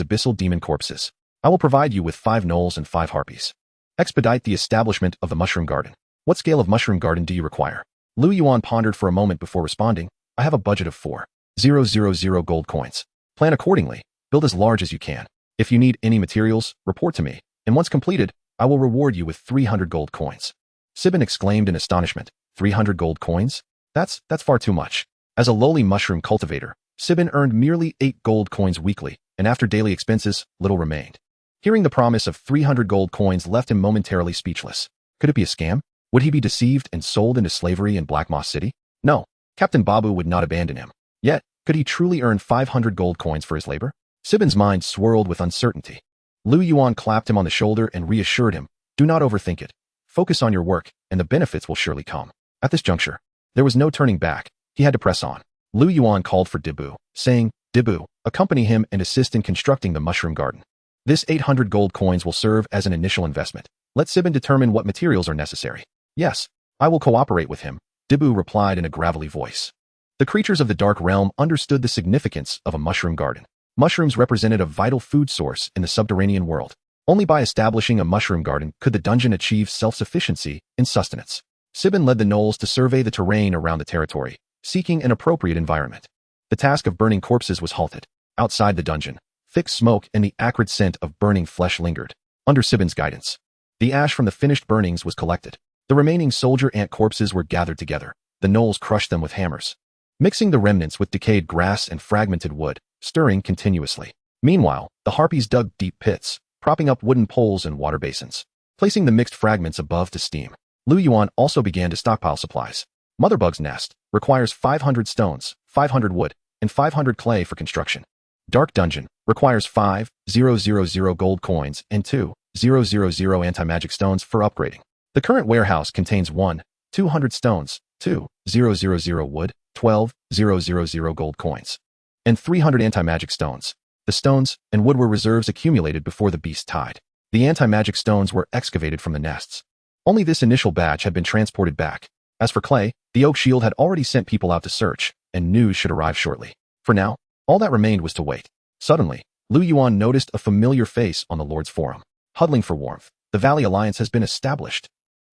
abyssal demon corpses. I will provide you with 5 gnolls and 5 harpies. Expedite the establishment of the mushroom garden. What scale of mushroom garden do you require? Liu Yuan pondered for a moment before responding, I have a budget of 4,000 gold coins. Plan accordingly. Build as large as you can. If you need any materials, report to me, and once completed, I will reward you with 300 gold coins. Sibin exclaimed in astonishment, 300 gold coins? That's far too much. As a lowly mushroom cultivator, Sibin earned merely 8 gold coins weekly, and after daily expenses, little remained. Hearing the promise of 300 gold coins left him momentarily speechless. Could it be a scam? Would he be deceived and sold into slavery in Black Moss City? No, Captain Babu would not abandon him. Yet, could he truly earn 500 gold coins for his labor? Sibin's mind swirled with uncertainty. Liu Yuan clapped him on the shoulder and reassured him, do not overthink it. Focus on your work, and the benefits will surely come. At this juncture, there was no turning back. He had to press on. Liu Yuan called for Dibu, saying, Dibu, accompany him and assist in constructing the mushroom garden. This 800 gold coins will serve as an initial investment. Let Sibin determine what materials are necessary. Yes, I will cooperate with him, Dibu replied in a gravelly voice. The creatures of the Dark Realm understood the significance of a mushroom garden. Mushrooms represented a vital food source in the subterranean world. Only by establishing a mushroom garden could the dungeon achieve self-sufficiency in sustenance. Sibin led the gnolls to survey the terrain around the territory, seeking an appropriate environment. The task of burning corpses was halted. Outside the dungeon, thick smoke and the acrid scent of burning flesh lingered. Under Sibin's guidance, the ash from the finished burnings was collected. The remaining soldier ant corpses were gathered together. The gnolls crushed them with hammers, mixing the remnants with decayed grass and fragmented wood, stirring continuously. Meanwhile, the harpies dug deep pits, propping up wooden poles and water basins, placing the mixed fragments above to steam. Liu Yuan also began to stockpile supplies. Motherbug's nest requires 500 stones, 500 wood, and 500 clay for construction. Dark Dungeon requires 5,000 gold coins and 2,000 anti-magic stones for upgrading. The current warehouse contains 1,200 stones, 2,000 wood, 12,000 gold coins, and 300 anti-magic stones. The stones and wood were reserves accumulated before the beast tide. The anti-magic stones were excavated from the nests. Only this initial batch had been transported back. As for clay, the Oak Shield had already sent people out to search, and news should arrive shortly. For now, all that remained was to wait. Suddenly, Liu Yuan noticed a familiar face on the Lord's Forum. Huddling for warmth, the Valley Alliance has been established.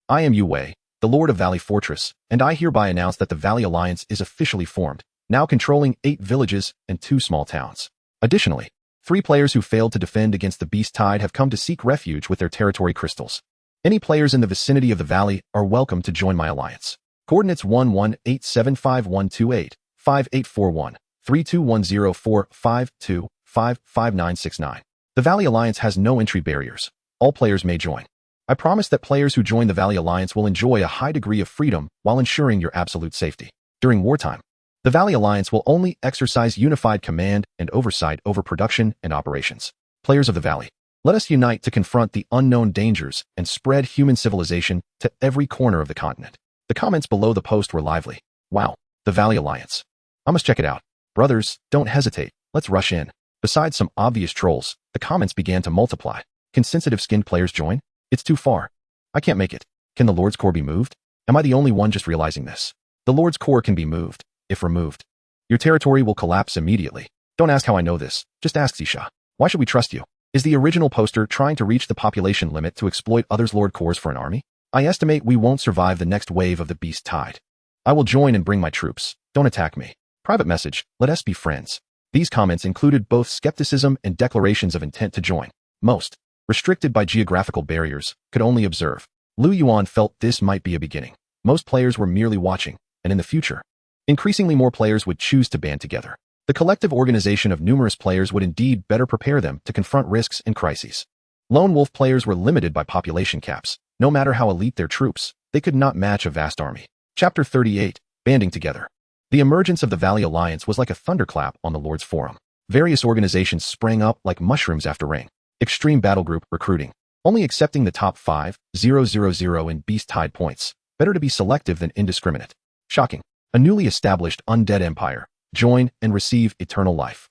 I am Yu Wei, the Lord of Valley Fortress, and I hereby announce that the Valley Alliance is officially formed, now controlling 8 villages and 2 small towns. Additionally, 3 players who failed to defend against the beast tide have come to seek refuge with their territory crystals. Any players in the vicinity of the valley are welcome to join my alliance. Coordinates 11875128, 5841, 32104525, 5969. The Valley Alliance has no entry barriers. All players may join. I promise that players who join the Valley Alliance will enjoy a high degree of freedom while ensuring your absolute safety. During wartime, the Valley Alliance will only exercise unified command and oversight over production and operations. Players of the Valley, let us unite to confront the unknown dangers and spread human civilization to every corner of the continent. The comments below the post were lively. Wow, the Valley Alliance. I must check it out. Brothers, don't hesitate. Let's rush in. Besides some obvious trolls, the comments began to multiply. Can sensitive-skinned players join? It's too far. I can't make it. Can the Lord's Core be moved? Am I the only one just realizing this? The Lord's Core can be moved. If removed, your territory will collapse immediately. Don't ask how I know this. Just ask Zisha. Why should we trust you? Is the original poster trying to reach the population limit to exploit others' Lord Cores for an army? I estimate we won't survive the next wave of the beast tide. I will join and bring my troops. Don't attack me. Private message, let us be friends. These comments included both skepticism and declarations of intent to join. Most, restricted by geographical barriers, could only observe. Liu Yuan felt this might be a beginning. Most players were merely watching, and in the future, increasingly more players would choose to band together. The collective organization of numerous players would indeed better prepare them to confront risks and crises. Lone wolf players were limited by population caps. No matter how elite their troops, they could not match a vast army. Chapter 38, Banding Together. The emergence of the Valley Alliance was like a thunderclap on the Lord's Forum. Various organizations sprang up like mushrooms after rain. Extreme Battle Group recruiting. Only accepting the top 5,000 in beast tide points. Better to be selective than indiscriminate. Shocking. A newly established undead empire. Join and receive eternal life.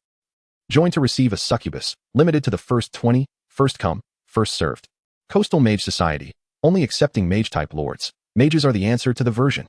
Join to receive a succubus, limited to the first 20, first come, first served. Coastal Mage Society, only accepting mage-type lords. Mages are the answer to the version.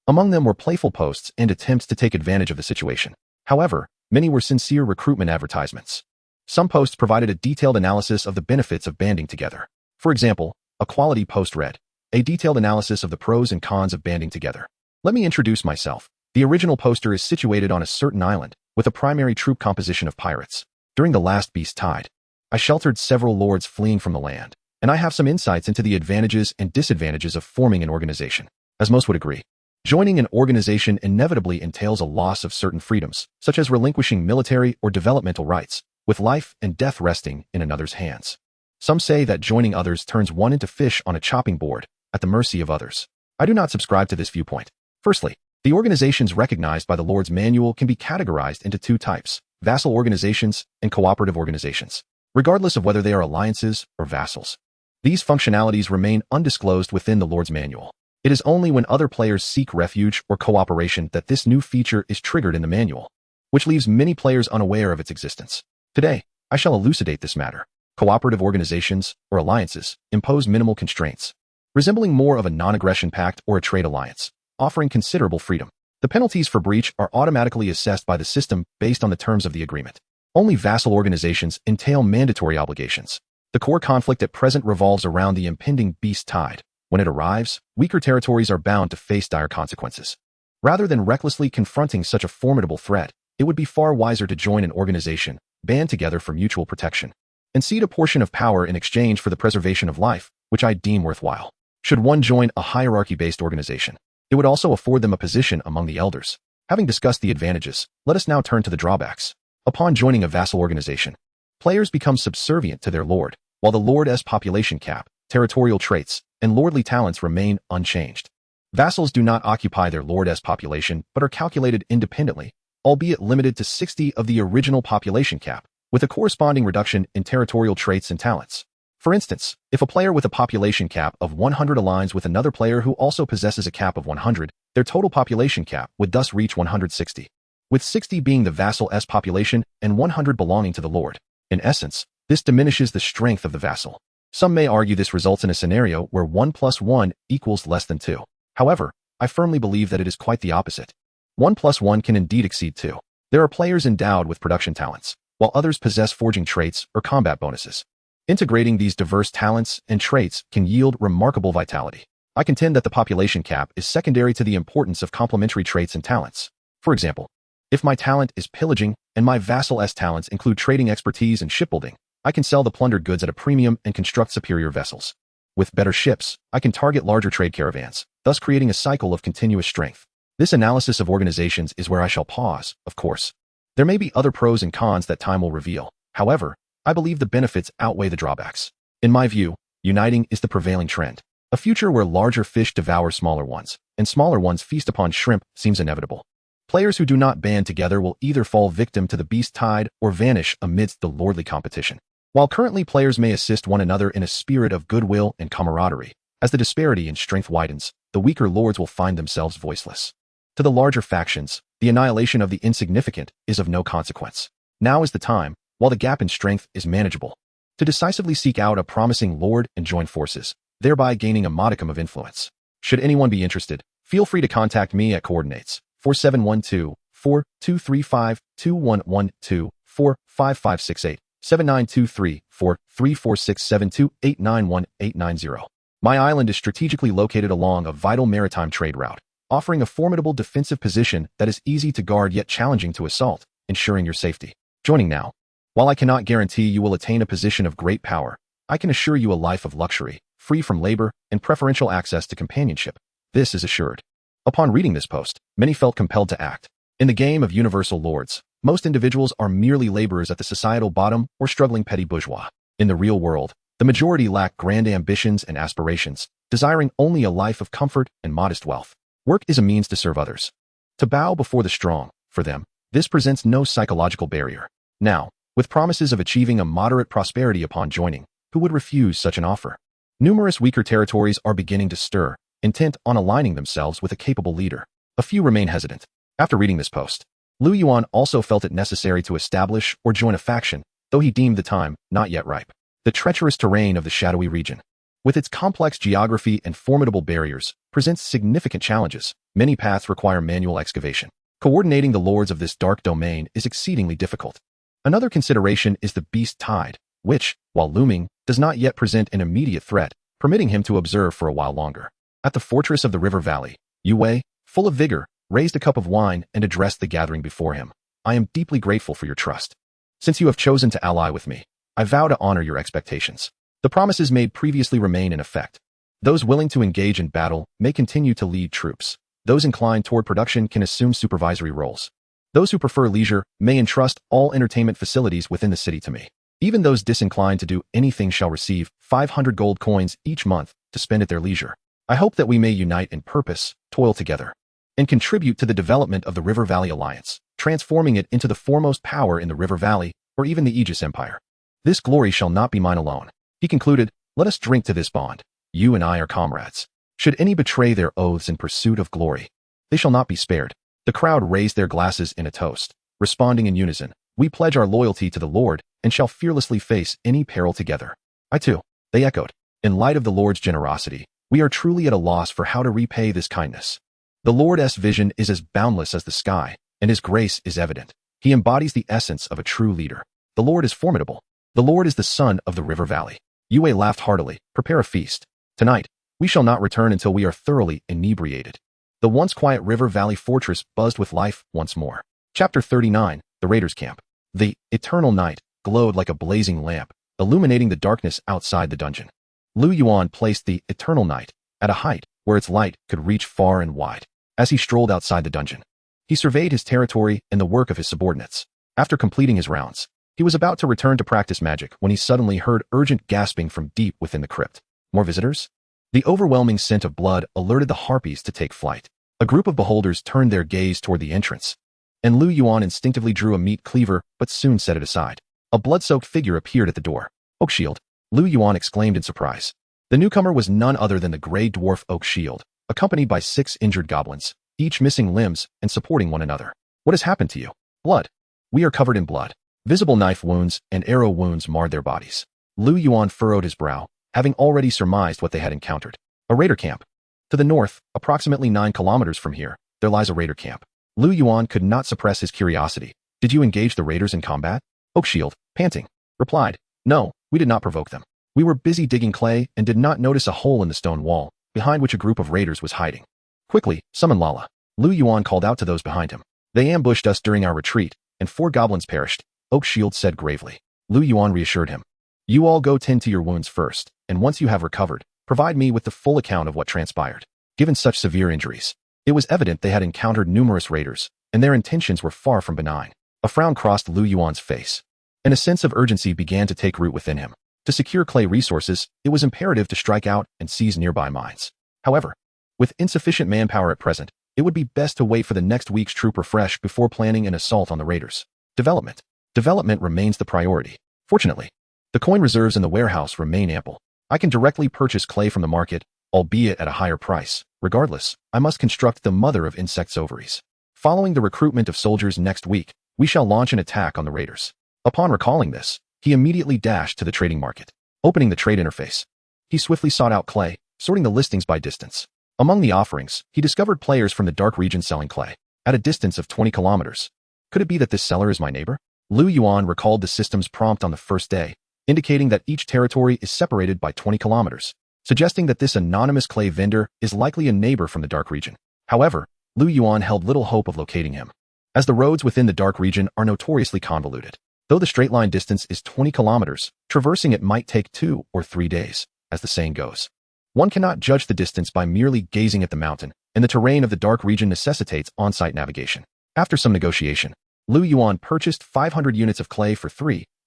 Among them were playful posts and attempts to take advantage of the situation. However, many were sincere recruitment advertisements. Some posts provided a detailed analysis of the benefits of banding together. For example, a quality post read, a detailed analysis of the pros and cons of banding together. Let me introduce myself. The original poster is situated on a certain island, with a primary troop composition of pirates. During the last beast tide, I sheltered several lords fleeing from the land, and I have some insights into the advantages and disadvantages of forming an organization. As most would agree, joining an organization inevitably entails a loss of certain freedoms, such as relinquishing military or developmental rights, with life and death resting in another's hands. Some say that joining others turns one into fish on a chopping board, at the mercy of others. I do not subscribe to this viewpoint. Firstly, the organizations recognized by the Lord's Manual can be categorized into two types: vassal organizations and cooperative organizations, regardless of whether they are alliances or vassals. These functionalities remain undisclosed within the Lord's Manual. It is only when other players seek refuge or cooperation that this new feature is triggered in the manual, which leaves many players unaware of its existence. Today, I shall elucidate this matter. Cooperative organizations, or alliances, impose minimal constraints, resembling more of a non-aggression pact or a trade alliance, offering considerable freedom. The penalties for breach are automatically assessed by the system based on the terms of the agreement. Only vassal organizations entail mandatory obligations. The core conflict at present revolves around the impending beast tide. When it arrives, weaker territories are bound to face dire consequences. Rather than recklessly confronting such a formidable threat, it would be far wiser to join an organization, band together for mutual protection, and cede a portion of power in exchange for the preservation of life, which I deem worthwhile. Should one join a hierarchy-based organization, it would also afford them a position among the elders. Having discussed the advantages, let us now turn to the drawbacks. Upon joining a vassal organization, players become subservient to their lord, while the lord's population cap, territorial traits, and lordly talents remain unchanged. Vassals do not occupy their lord's population, but are calculated independently, albeit limited to 60 of the original population cap, with a corresponding reduction in territorial traits and talents. For instance, if a player with a population cap of 100 aligns with another player who also possesses a cap of 100, their total population cap would thus reach 160, with 60 being the vassal's population and 100 belonging to the lord. In essence, this diminishes the strength of the vassal. Some may argue this results in a scenario where 1 plus 1 equals less than 2. However, I firmly believe that it is quite the opposite. 1 plus 1 can indeed exceed 2. There are players endowed with production talents, while others possess forging traits or combat bonuses. Integrating these diverse talents and traits can yield remarkable vitality. I contend that the population cap is secondary to the importance of complementary traits and talents. For example, if my talent is pillaging and my vassal's talents include trading expertise and shipbuilding, I can sell the plundered goods at a premium and construct superior vessels. With better ships, I can target larger trade caravans, thus creating a cycle of continuous strength. This analysis of organizations is where I shall pause, of course. There may be other pros and cons that time will reveal. However, I believe the benefits outweigh the drawbacks. In my view, uniting is the prevailing trend. A future where larger fish devour smaller ones, and smaller ones feast upon shrimp seems inevitable. Players who do not band together will either fall victim to the beast tide or vanish amidst the lordly competition. While currently players may assist one another in a spirit of goodwill and camaraderie, as the disparity in strength widens, the weaker lords will find themselves voiceless. To the larger factions, the annihilation of the insignificant is of no consequence. Now is the time, while the gap in strength is manageable, to decisively seek out a promising lord and join forces, thereby gaining a modicum of influence. Should anyone be interested, feel free to contact me at coordinates 4712-4235-2112-45568, 7923-434672-891-890. My island is strategically located along a vital maritime trade route, offering a formidable defensive position that is easy to guard yet challenging to assault, ensuring your safety. Joining now. While I cannot guarantee you will attain a position of great power, I can assure you a life of luxury, free from labor, and preferential access to companionship. This is assured. Upon reading this post, many felt compelled to act. In the game of universal lords, most individuals are merely laborers at the societal bottom or struggling petty bourgeois. In the real world, the majority lack grand ambitions and aspirations, desiring only a life of comfort and modest wealth. Work is a means to serve others. To bow before the strong, for them, this presents no psychological barrier. Now, with promises of achieving a moderate prosperity upon joining, who would refuse such an offer? Numerous weaker territories are beginning to stir, intent on aligning themselves with a capable leader. A few remain hesitant. After reading this post, Liu Yuan also felt it necessary to establish or join a faction, though he deemed the time not yet ripe. The treacherous terrain of the shadowy region, with its complex geography and formidable barriers, presents significant challenges. Many paths require manual excavation. Coordinating the lords of this dark domain is exceedingly difficult. Another consideration is the beast tide, which, while looming, does not yet present an immediate threat, permitting him to observe for a while longer. At the fortress of the river valley, Yue, full of vigor, raised a cup of wine and addressed the gathering before him. I am deeply grateful for your trust. Since you have chosen to ally with me, I vow to honor your expectations. The promises made previously remain in effect. Those willing to engage in battle may continue to lead troops. Those inclined toward production can assume supervisory roles. Those who prefer leisure may entrust all entertainment facilities within the city to me. Even those disinclined to do anything shall receive 500 gold coins each month to spend at their leisure. I hope that we may unite in purpose, toil together, and contribute to the development of the River Valley Alliance, transforming it into the foremost power in the River Valley or even the Aegis Empire. This glory shall not be mine alone. He concluded, let us drink to this bond. You and I are comrades. Should any betray their oaths in pursuit of glory, they shall not be spared. The crowd raised their glasses in a toast, responding in unison, we pledge our loyalty to the Lord and shall fearlessly face any peril together. I too, they echoed. In light of the Lord's generosity, we are truly at a loss for how to repay this kindness. The Lord's vision is as boundless as the sky, and his grace is evident. He embodies the essence of a true leader. The Lord is formidable. The Lord is the son of the river valley. Yue laughed heartily. Prepare a feast. Tonight, we shall not return until we are thoroughly inebriated. The once quiet river valley fortress buzzed with life once more. Chapter 39, The Raiders' Camp. The eternal night glowed like a blazing lamp, illuminating the darkness outside the dungeon. Liu Yuan placed the eternal night at a height where its light could reach far and wide. As he strolled outside the dungeon, he surveyed his territory and the work of his subordinates. After completing his rounds, he was about to return to practice magic when he suddenly heard urgent gasping from deep within the crypt. More visitors? The overwhelming scent of blood alerted the Harpies to take flight. A group of beholders turned their gaze toward the entrance, and Liu Yuan instinctively drew a meat cleaver but soon set it aside. A blood-soaked figure appeared at the door. Oak Shield, Liu Yuan exclaimed in surprise. The newcomer was none other than the gray dwarf Oak Shield, accompanied by 6 injured goblins, each missing limbs and supporting one another. What has happened to you? Blood. We are covered in blood. Visible knife wounds and arrow wounds marred their bodies. Liu Yuan furrowed his brow, having already surmised what they had encountered. A raider camp. To the north, approximately 9 kilometers from here, there lies a raider camp. Liu Yuan could not suppress his curiosity. Did you engage the raiders in combat? Oak Shield, panting, replied, no, we did not provoke them. We were busy digging clay and did not notice a hole in the stone wall, behind which a group of raiders was hiding. Quickly, summon Lala. Liu Yuan called out to those behind him. They ambushed us during our retreat, and 4 goblins perished, Oak Shield said gravely. Liu Yuan reassured him. You all go tend to your wounds first, and once you have recovered, provide me with the full account of what transpired. Given such severe injuries, it was evident they had encountered numerous raiders, and their intentions were far from benign. A frown crossed Liu Yuan's face, and a sense of urgency began to take root within him. To secure clay resources, it was imperative to strike out and seize nearby mines. However, with insufficient manpower at present, it would be best to wait for the next week's troop refresh before planning an assault on the raiders. Development. Development remains the priority. Fortunately, the coin reserves in the warehouse remain ample. I can directly purchase clay from the market, albeit at a higher price. Regardless, I must construct the mother of insects' ovaries. Following the recruitment of soldiers next week, we shall launch an attack on the raiders. Upon recalling this, he immediately dashed to the trading market. Opening the trade interface, he swiftly sought out clay, sorting the listings by distance. Among the offerings, he discovered players from the dark region selling clay, at a distance of 20 kilometers. Could it be that this seller is my neighbor? Liu Yuan recalled the system's prompt on the first day, indicating that each territory is separated by 20 kilometers, suggesting that this anonymous clay vendor is likely a neighbor from the dark region. However, Liu Yuan held little hope of locating him, as the roads within the dark region are notoriously convoluted. Though the straight line distance is 20 kilometers, traversing it might take 2 or 3 days, as the saying goes. One cannot judge the distance by merely gazing at the mountain, and the terrain of the dark region necessitates on-site navigation. After some negotiation, Liu Yuan purchased 500 units of clay for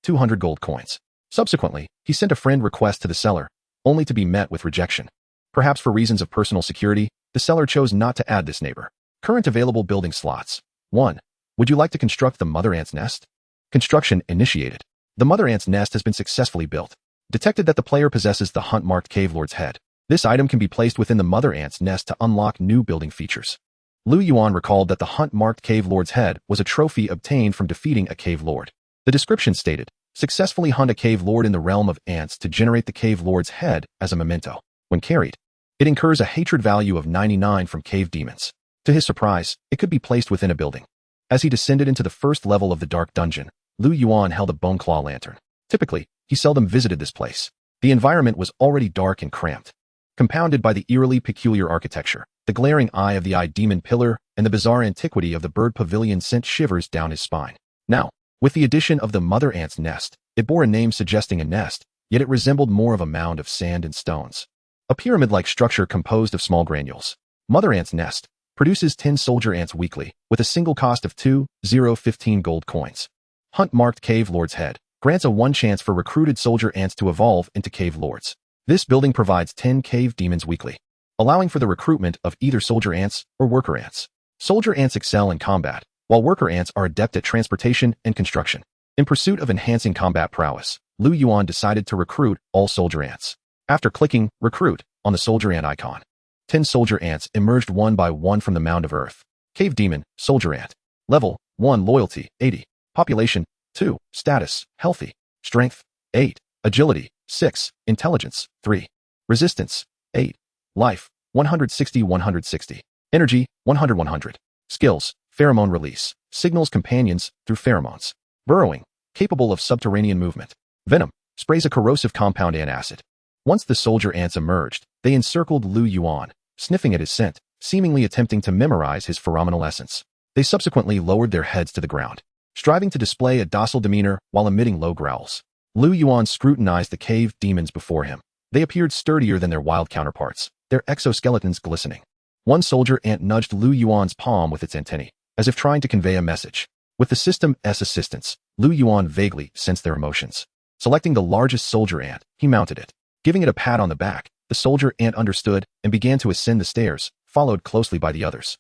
200 gold coins. Subsequently, he sent a friend request to the seller, only to be met with rejection. Perhaps for reasons of personal security, the seller chose not to add this neighbor. Current available building slots. 1. Would you like to construct the mother ant's nest? Construction initiated. The mother ant's nest has been successfully built. Detected that the player possesses the hunt-marked cave lord's head. This item can be placed within the mother ant's nest to unlock new building features. Liu Yuan recalled that the hunt-marked cave lord's head was a trophy obtained from defeating a cave lord. The description stated, "Successfully hunt a cave lord in the realm of ants to generate the cave lord's head as a memento. When carried, it incurs a hatred value of 99 from cave demons." To his surprise, it could be placed within a building. As he descended into the first level of the dark dungeon, Liu Yuan held a bone claw lantern. Typically, he seldom visited this place. The environment was already dark and cramped, compounded by the eerily peculiar architecture. The glaring eye of the eye demon pillar and the bizarre antiquity of the bird pavilion sent shivers down his spine. Now, with the addition of the mother ant's nest, it bore a name suggesting a nest, yet it resembled more of a mound of sand and stones. A pyramid-like structure composed of small granules. Mother ant's nest produces 10 soldier ants weekly, with a single cost of 2,015 gold coins. Hunt-marked cave lord's head grants a 1 chance for recruited soldier ants to evolve into cave lords. This building provides 10 cave demons weekly, allowing for the recruitment of either soldier ants or worker ants. Soldier ants excel in combat, while worker ants are adept at transportation and construction. In pursuit of enhancing combat prowess, Liu Yuan decided to recruit all soldier ants. After clicking Recruit on the soldier ant icon, 10 soldier ants emerged one by one from the mound of earth. Cave demon, soldier ant. Level 1, loyalty 80. Population 2, status healthy. Strength 8, agility 6, intelligence 3, resistance 8, life 160. Energy 100. Skills: pheromone release, signals companions through pheromones. Burrowing, capable of subterranean movement. Venom, sprays a corrosive compound and acid. Once the soldier ants emerged, they encircled Liu Yuan, sniffing at his scent, seemingly attempting to memorize his pheromonal essence. They subsequently lowered their heads to the ground, striving to display a docile demeanor while emitting low growls. Liu Yuan scrutinized the cave demons before him. They appeared sturdier than their wild counterparts, their exoskeletons glistening. One soldier ant nudged Liu Yuan's palm with its antennae, as if trying to convey a message. With the system's assistance, Liu Yuan vaguely sensed their emotions. Selecting the largest soldier ant, he mounted it. Giving it a pat on the back, the soldier ant understood and began to ascend the stairs, followed closely by the others.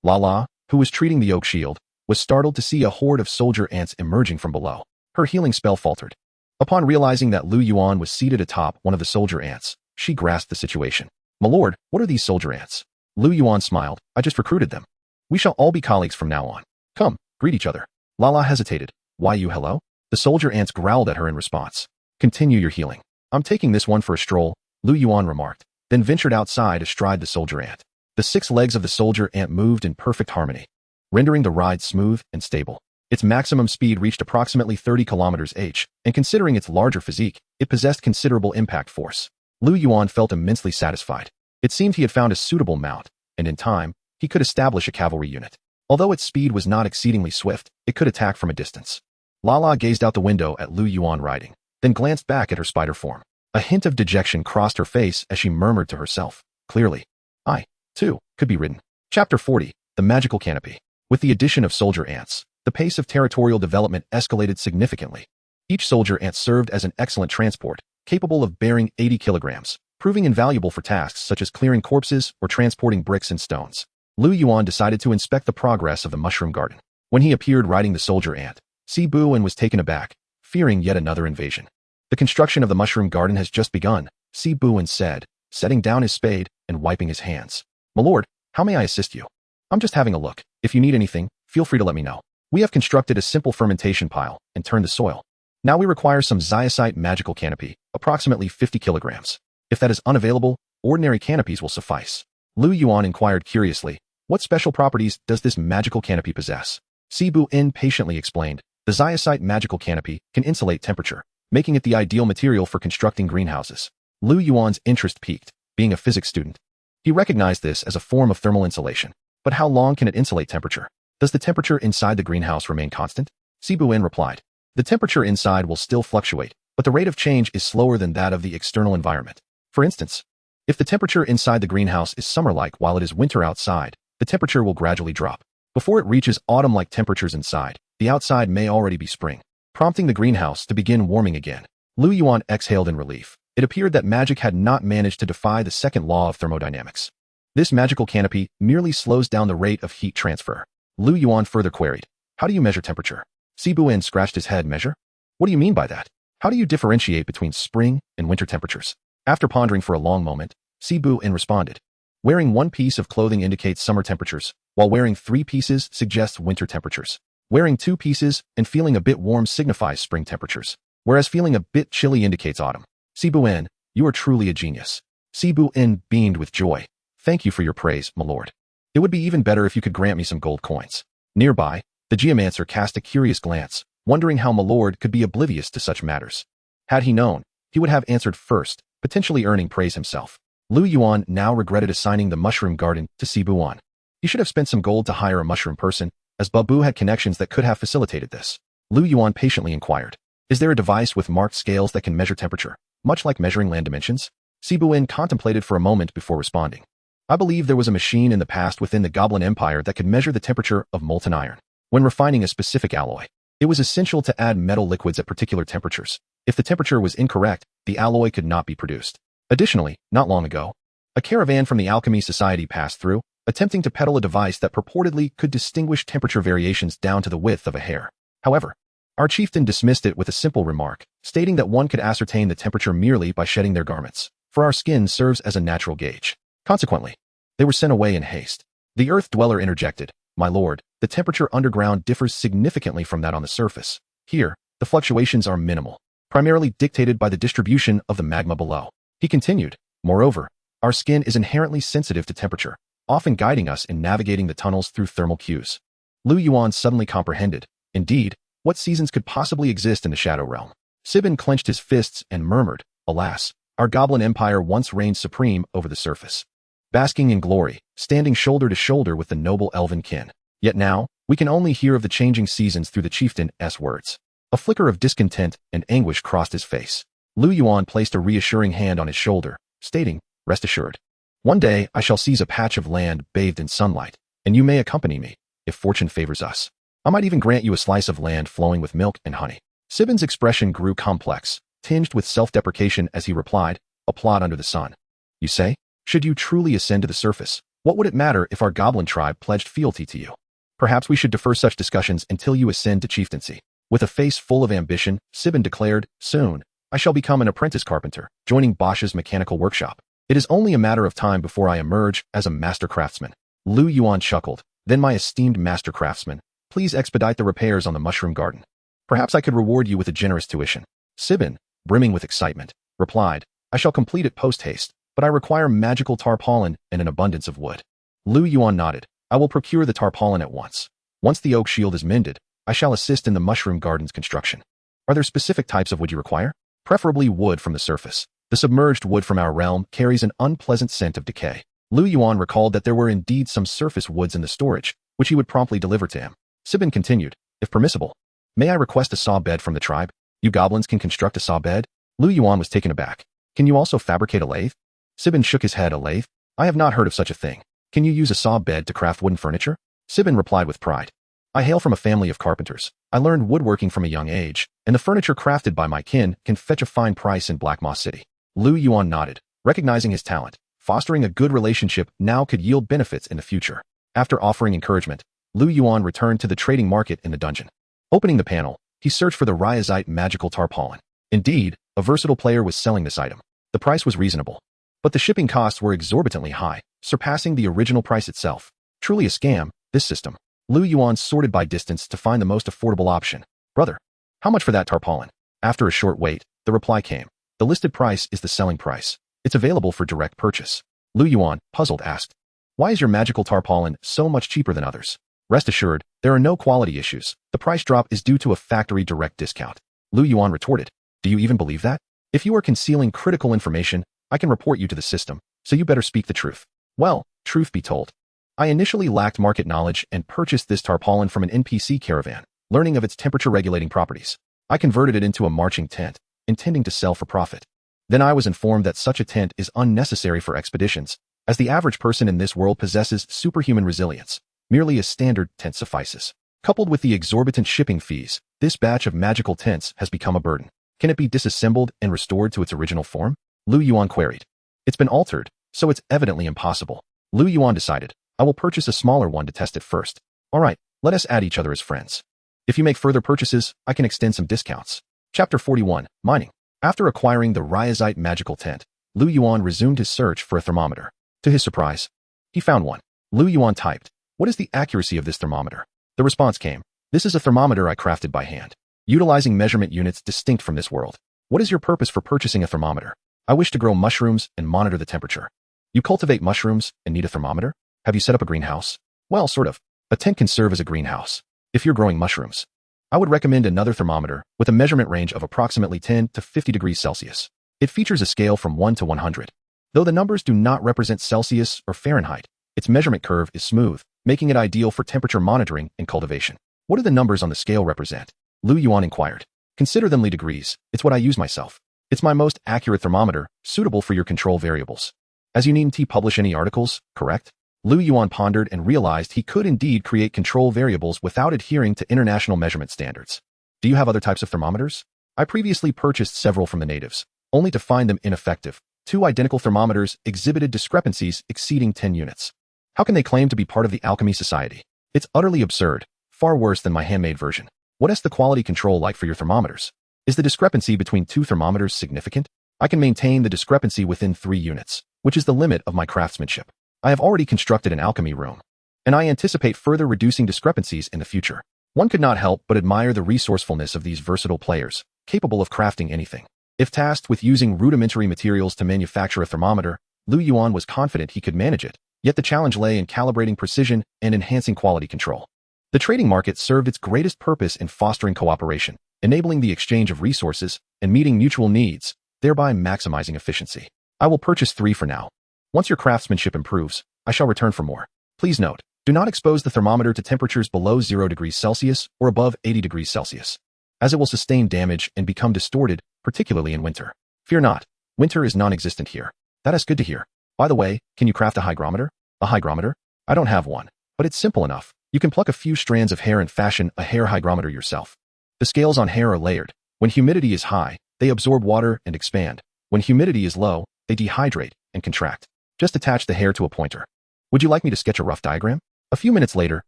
Lala, who was treating the oak shield, was startled to see a horde of soldier ants emerging from below. Her healing spell faltered. Upon realizing that Liu Yuan was seated atop one of the soldier ants, she grasped the situation. "My lord, what are these soldier ants?" Liu Yuan smiled. "I just recruited them. We shall all be colleagues from now on. Come, greet each other." Lala hesitated. "Why you hello?" The soldier ants growled at her in response. "Continue your healing. I'm taking this one for a stroll," Liu Yuan remarked, then ventured outside astride the soldier ant. The 6 legs of the soldier ant moved in perfect harmony, rendering the ride smooth and stable. Its maximum speed reached approximately 30 km/h, and considering its larger physique, it possessed considerable impact force. Liu Yuan felt immensely satisfied. It seemed he had found a suitable mount, and in time, he could establish a cavalry unit. Although its speed was not exceedingly swift, it could attack from a distance. Lala gazed out the window at Liu Yuan riding, then glanced back at her spider form. A hint of dejection crossed her face as she murmured to herself, "Clearly, I, too, could be ridden." Chapter 40, The Magical Canopy. With the addition of soldier ants, the pace of territorial development escalated significantly. Each soldier ant served as an excellent transport, capable of bearing 80 kilograms, proving invaluable for tasks such as clearing corpses or transporting bricks and stones. Liu Yuan decided to inspect the progress of the mushroom garden. When he appeared riding the soldier ant, Sibu was taken aback, fearing yet another invasion. "The construction of the mushroom garden has just begun," Sibu said, setting down his spade and wiping his hands. "My lord, how may I assist you?" "I'm just having a look. If you need anything, feel free to let me know. We have constructed a simple fermentation pile and turned the soil. Now we require some zeolite magical canopy, approximately 50 kilograms. If that is unavailable, ordinary canopies will suffice." Liu Yuan inquired curiously, "What special properties does this magical canopy possess?" Sibu patiently explained, "The zeolite magical canopy can insulate temperature, making it the ideal material for constructing greenhouses." Liu Yuan's interest piqued, being a physics student. He recognized this as a form of thermal insulation. But how long can it insulate temperature? Does the temperature inside the greenhouse remain constant? Sibu replied, "The temperature inside will still fluctuate, but the rate of change is slower than that of the external environment. For instance, if the temperature inside the greenhouse is summer-like while it is winter outside, the temperature will gradually drop. Before it reaches autumn-like temperatures inside, the outside may already be spring, prompting the greenhouse to begin warming again." Liu Yuan exhaled in relief. It appeared that magic had not managed to defy the second law of thermodynamics. This magical canopy merely slows down the rate of heat transfer. Liu Yuan further queried, "How do you measure temperature?" Sibu scratched his head. "Measure? What do you mean by that? How do you differentiate between spring and winter temperatures?" After pondering for a long moment, Sibu responded, Wearing one piece of clothing indicates summer temperatures, while wearing 3 pieces suggests winter temperatures. Wearing 2 pieces and feeling a bit warm signifies spring temperatures, whereas feeling a bit chilly indicates autumn. Sibu-en, you are truly a genius. Sibu-en beamed with joy. Thank you for your praise, my lord. It would be even better if you could grant me some gold coins. Nearby, the geomancer cast a curious glance, wondering how my lord could be oblivious to such matters. Had he known, he would have answered first, potentially earning praise himself. Liu Yuan now regretted assigning the mushroom garden to Sibu-en. He should have spent some gold to hire a mushroom person, as Babu had connections that could have facilitated this. Liu Yuan patiently inquired, is there a device with marked scales that can measure temperature, much like measuring land dimensions? Sibu-en contemplated for a moment before responding. I believe there was a machine in the past within the Goblin Empire that could measure the temperature of molten iron. When refining a specific alloy, it was essential to add metal liquids at particular temperatures. If the temperature was incorrect, the alloy could not be produced. Additionally, not long ago, a caravan from the Alchemy Society passed through, attempting to peddle a device that purportedly could distinguish temperature variations down to the width of a hair. However, our chieftain dismissed it with a simple remark, stating that one could ascertain the temperature merely by shedding their garments, for our skin serves as a natural gauge. Consequently, they were sent away in haste. The Earth Dweller interjected, my lord, the temperature underground differs significantly from that on the surface. Here, the fluctuations are minimal, primarily dictated by the distribution of the magma below. He continued, moreover, our skin is inherently sensitive to temperature, often guiding us in navigating the tunnels through thermal cues. Liu Yuan suddenly comprehended, indeed, what seasons could possibly exist in the Shadow Realm. Sibin clenched his fists and murmured, alas, our Goblin Empire once reigned supreme over the surface, basking in glory, standing shoulder to shoulder with the noble elven kin. Yet now, we can only hear of the changing seasons through the chieftain's words. A flicker of discontent and anguish crossed his face. Liu Yuan placed a reassuring hand on his shoulder, stating, rest assured. One day I shall seize a patch of land bathed in sunlight, and you may accompany me, if fortune favors us. I might even grant you a slice of land flowing with milk and honey. Sibin's expression grew complex, tinged with self-deprecation as he replied, a plot under the sun. You say? Should you truly ascend to the surface, what would it matter if our goblin tribe pledged fealty to you? Perhaps we should defer such discussions until you ascend to chieftaincy. With a face full of ambition, Sibin declared, soon, I shall become an apprentice carpenter, joining Bosch's mechanical workshop. It is only a matter of time before I emerge as a master craftsman. Liu Yuan chuckled, then my esteemed master craftsman, please expedite the repairs on the mushroom garden. Perhaps I could reward you with a generous tuition. Sibin, brimming with excitement, replied, I shall complete it post-haste, but I require magical tarpaulin and an abundance of wood. Liu Yuan nodded, I will procure the tarpaulin at once. Once the oak shield is mended, I shall assist in the mushroom garden's construction. Are there specific types of wood you require? Preferably wood from the surface. The submerged wood from our realm carries an unpleasant scent of decay. Liu Yuan recalled that there were indeed some surface woods in the storage, which he would promptly deliver to him. Sibin continued, if permissible, may I request a saw bed from the tribe? You goblins can construct a saw bed? Liu Yuan was taken aback. Can you also fabricate a lathe? Sibin shook his head. A lathe? I have not heard of such a thing. Can you use a saw bed to craft wooden furniture? Sibin replied with pride. I hail from a family of carpenters. I learned woodworking from a young age, and the furniture crafted by my kin can fetch a fine price in Black Moss City. Liu Yuan nodded, recognizing his talent. Fostering a good relationship now could yield benefits in the future. After offering encouragement, Liu Yuan returned to the trading market in the dungeon. Opening the panel, he searched for the Ryazite magical tarpaulin. Indeed, a versatile player was selling this item. The price was reasonable, but the shipping costs were exorbitantly high, surpassing the original price itself. Truly a scam, this system. Liu Yuan sorted by distance to find the most affordable option. Brother, how much for that tarpaulin? After a short wait, the reply came. The listed price is the selling price. It's available for direct purchase. Liu Yuan, puzzled, asked, why is your magical tarpaulin so much cheaper than others? Rest assured, there are no quality issues. The price drop is due to a factory direct discount. Liu Yuan retorted, do you even believe that? If you are concealing critical information, I can report you to the system, so you better speak the truth. Well, truth be told, I initially lacked market knowledge and purchased this tarpaulin from an NPC caravan, learning of its temperature-regulating properties. I converted it into a marching tent, intending to sell for profit. Then I was informed that such a tent is unnecessary for expeditions, as the average person in this world possesses superhuman resilience. Merely a standard tent suffices. Coupled with the exorbitant shipping fees, this batch of magical tents has become a burden. Can it be disassembled and restored to its original form? Liu Yuan queried. It's been altered, so it's evidently impossible. Liu Yuan decided, I will purchase a smaller one to test it first. Alright, let us add each other as friends. If you make further purchases, I can extend some discounts. Chapter 41, Mining. After acquiring the Ryazite magical tent, Liu Yuan resumed his search for a thermometer. To his surprise, he found one. Liu Yuan typed, "What is the accuracy of this thermometer?" The response came, "This is a thermometer I crafted by hand, utilizing measurement units distinct from this world. What is your purpose for purchasing a thermometer?" "I wish to grow mushrooms and monitor the temperature." "You cultivate mushrooms and need a thermometer? Have you set up a greenhouse?" "Well, sort of. A tent can serve as a greenhouse. If you're growing mushrooms, I would recommend another thermometer with a measurement range of approximately 10 to 50 degrees Celsius. It features a scale from 1 to 100. Though the numbers do not represent Celsius or Fahrenheit, its measurement curve is smooth, making it ideal for temperature monitoring and cultivation." "What do the numbers on the scale represent?" Liu Yuan inquired. "Consider them Li degrees. It's what I use myself. It's my most accurate thermometer, suitable for your control variables." "As you needn't publish any articles, correct?" Liu Yuan pondered and realized he could indeed create control variables without adhering to international measurement standards. "Do you have other types of thermometers?" "I previously purchased several from the natives, only to find them ineffective. 2 identical thermometers exhibited discrepancies exceeding 10 units. How can they claim to be part of the alchemy society? It's utterly absurd, far worse than my handmade version." "What is the quality control like for your thermometers? Is the discrepancy between 2 thermometers significant?" "I can maintain the discrepancy within 3 units, which is the limit of my craftsmanship. I have already constructed an alchemy room, and I anticipate further reducing discrepancies in the future." One could not help but admire the resourcefulness of these versatile players, capable of crafting anything. If tasked with using rudimentary materials to manufacture a thermometer, Liu Yuan was confident he could manage it, yet the challenge lay in calibrating precision and enhancing quality control. The trading market served its greatest purpose in fostering cooperation, enabling the exchange of resources, and meeting mutual needs, thereby maximizing efficiency. "I will purchase 3 for now. Once your craftsmanship improves, I shall return for more. Please note, do not expose the thermometer to temperatures below 0 degrees Celsius or above 80 degrees Celsius, as it will sustain damage and become distorted, particularly in winter." "Fear not, winter is non-existent here." "That is good to hear. By the way, can you craft a hygrometer?" "A hygrometer? I don't have one, but it's simple enough. You can pluck a few strands of hair and fashion a hair hygrometer yourself. The scales on hair are layered. When humidity is high, they absorb water and expand. When humidity is low, they dehydrate and contract. Just attach the hair to a pointer." "Would you like me to sketch a rough diagram?" A few minutes later,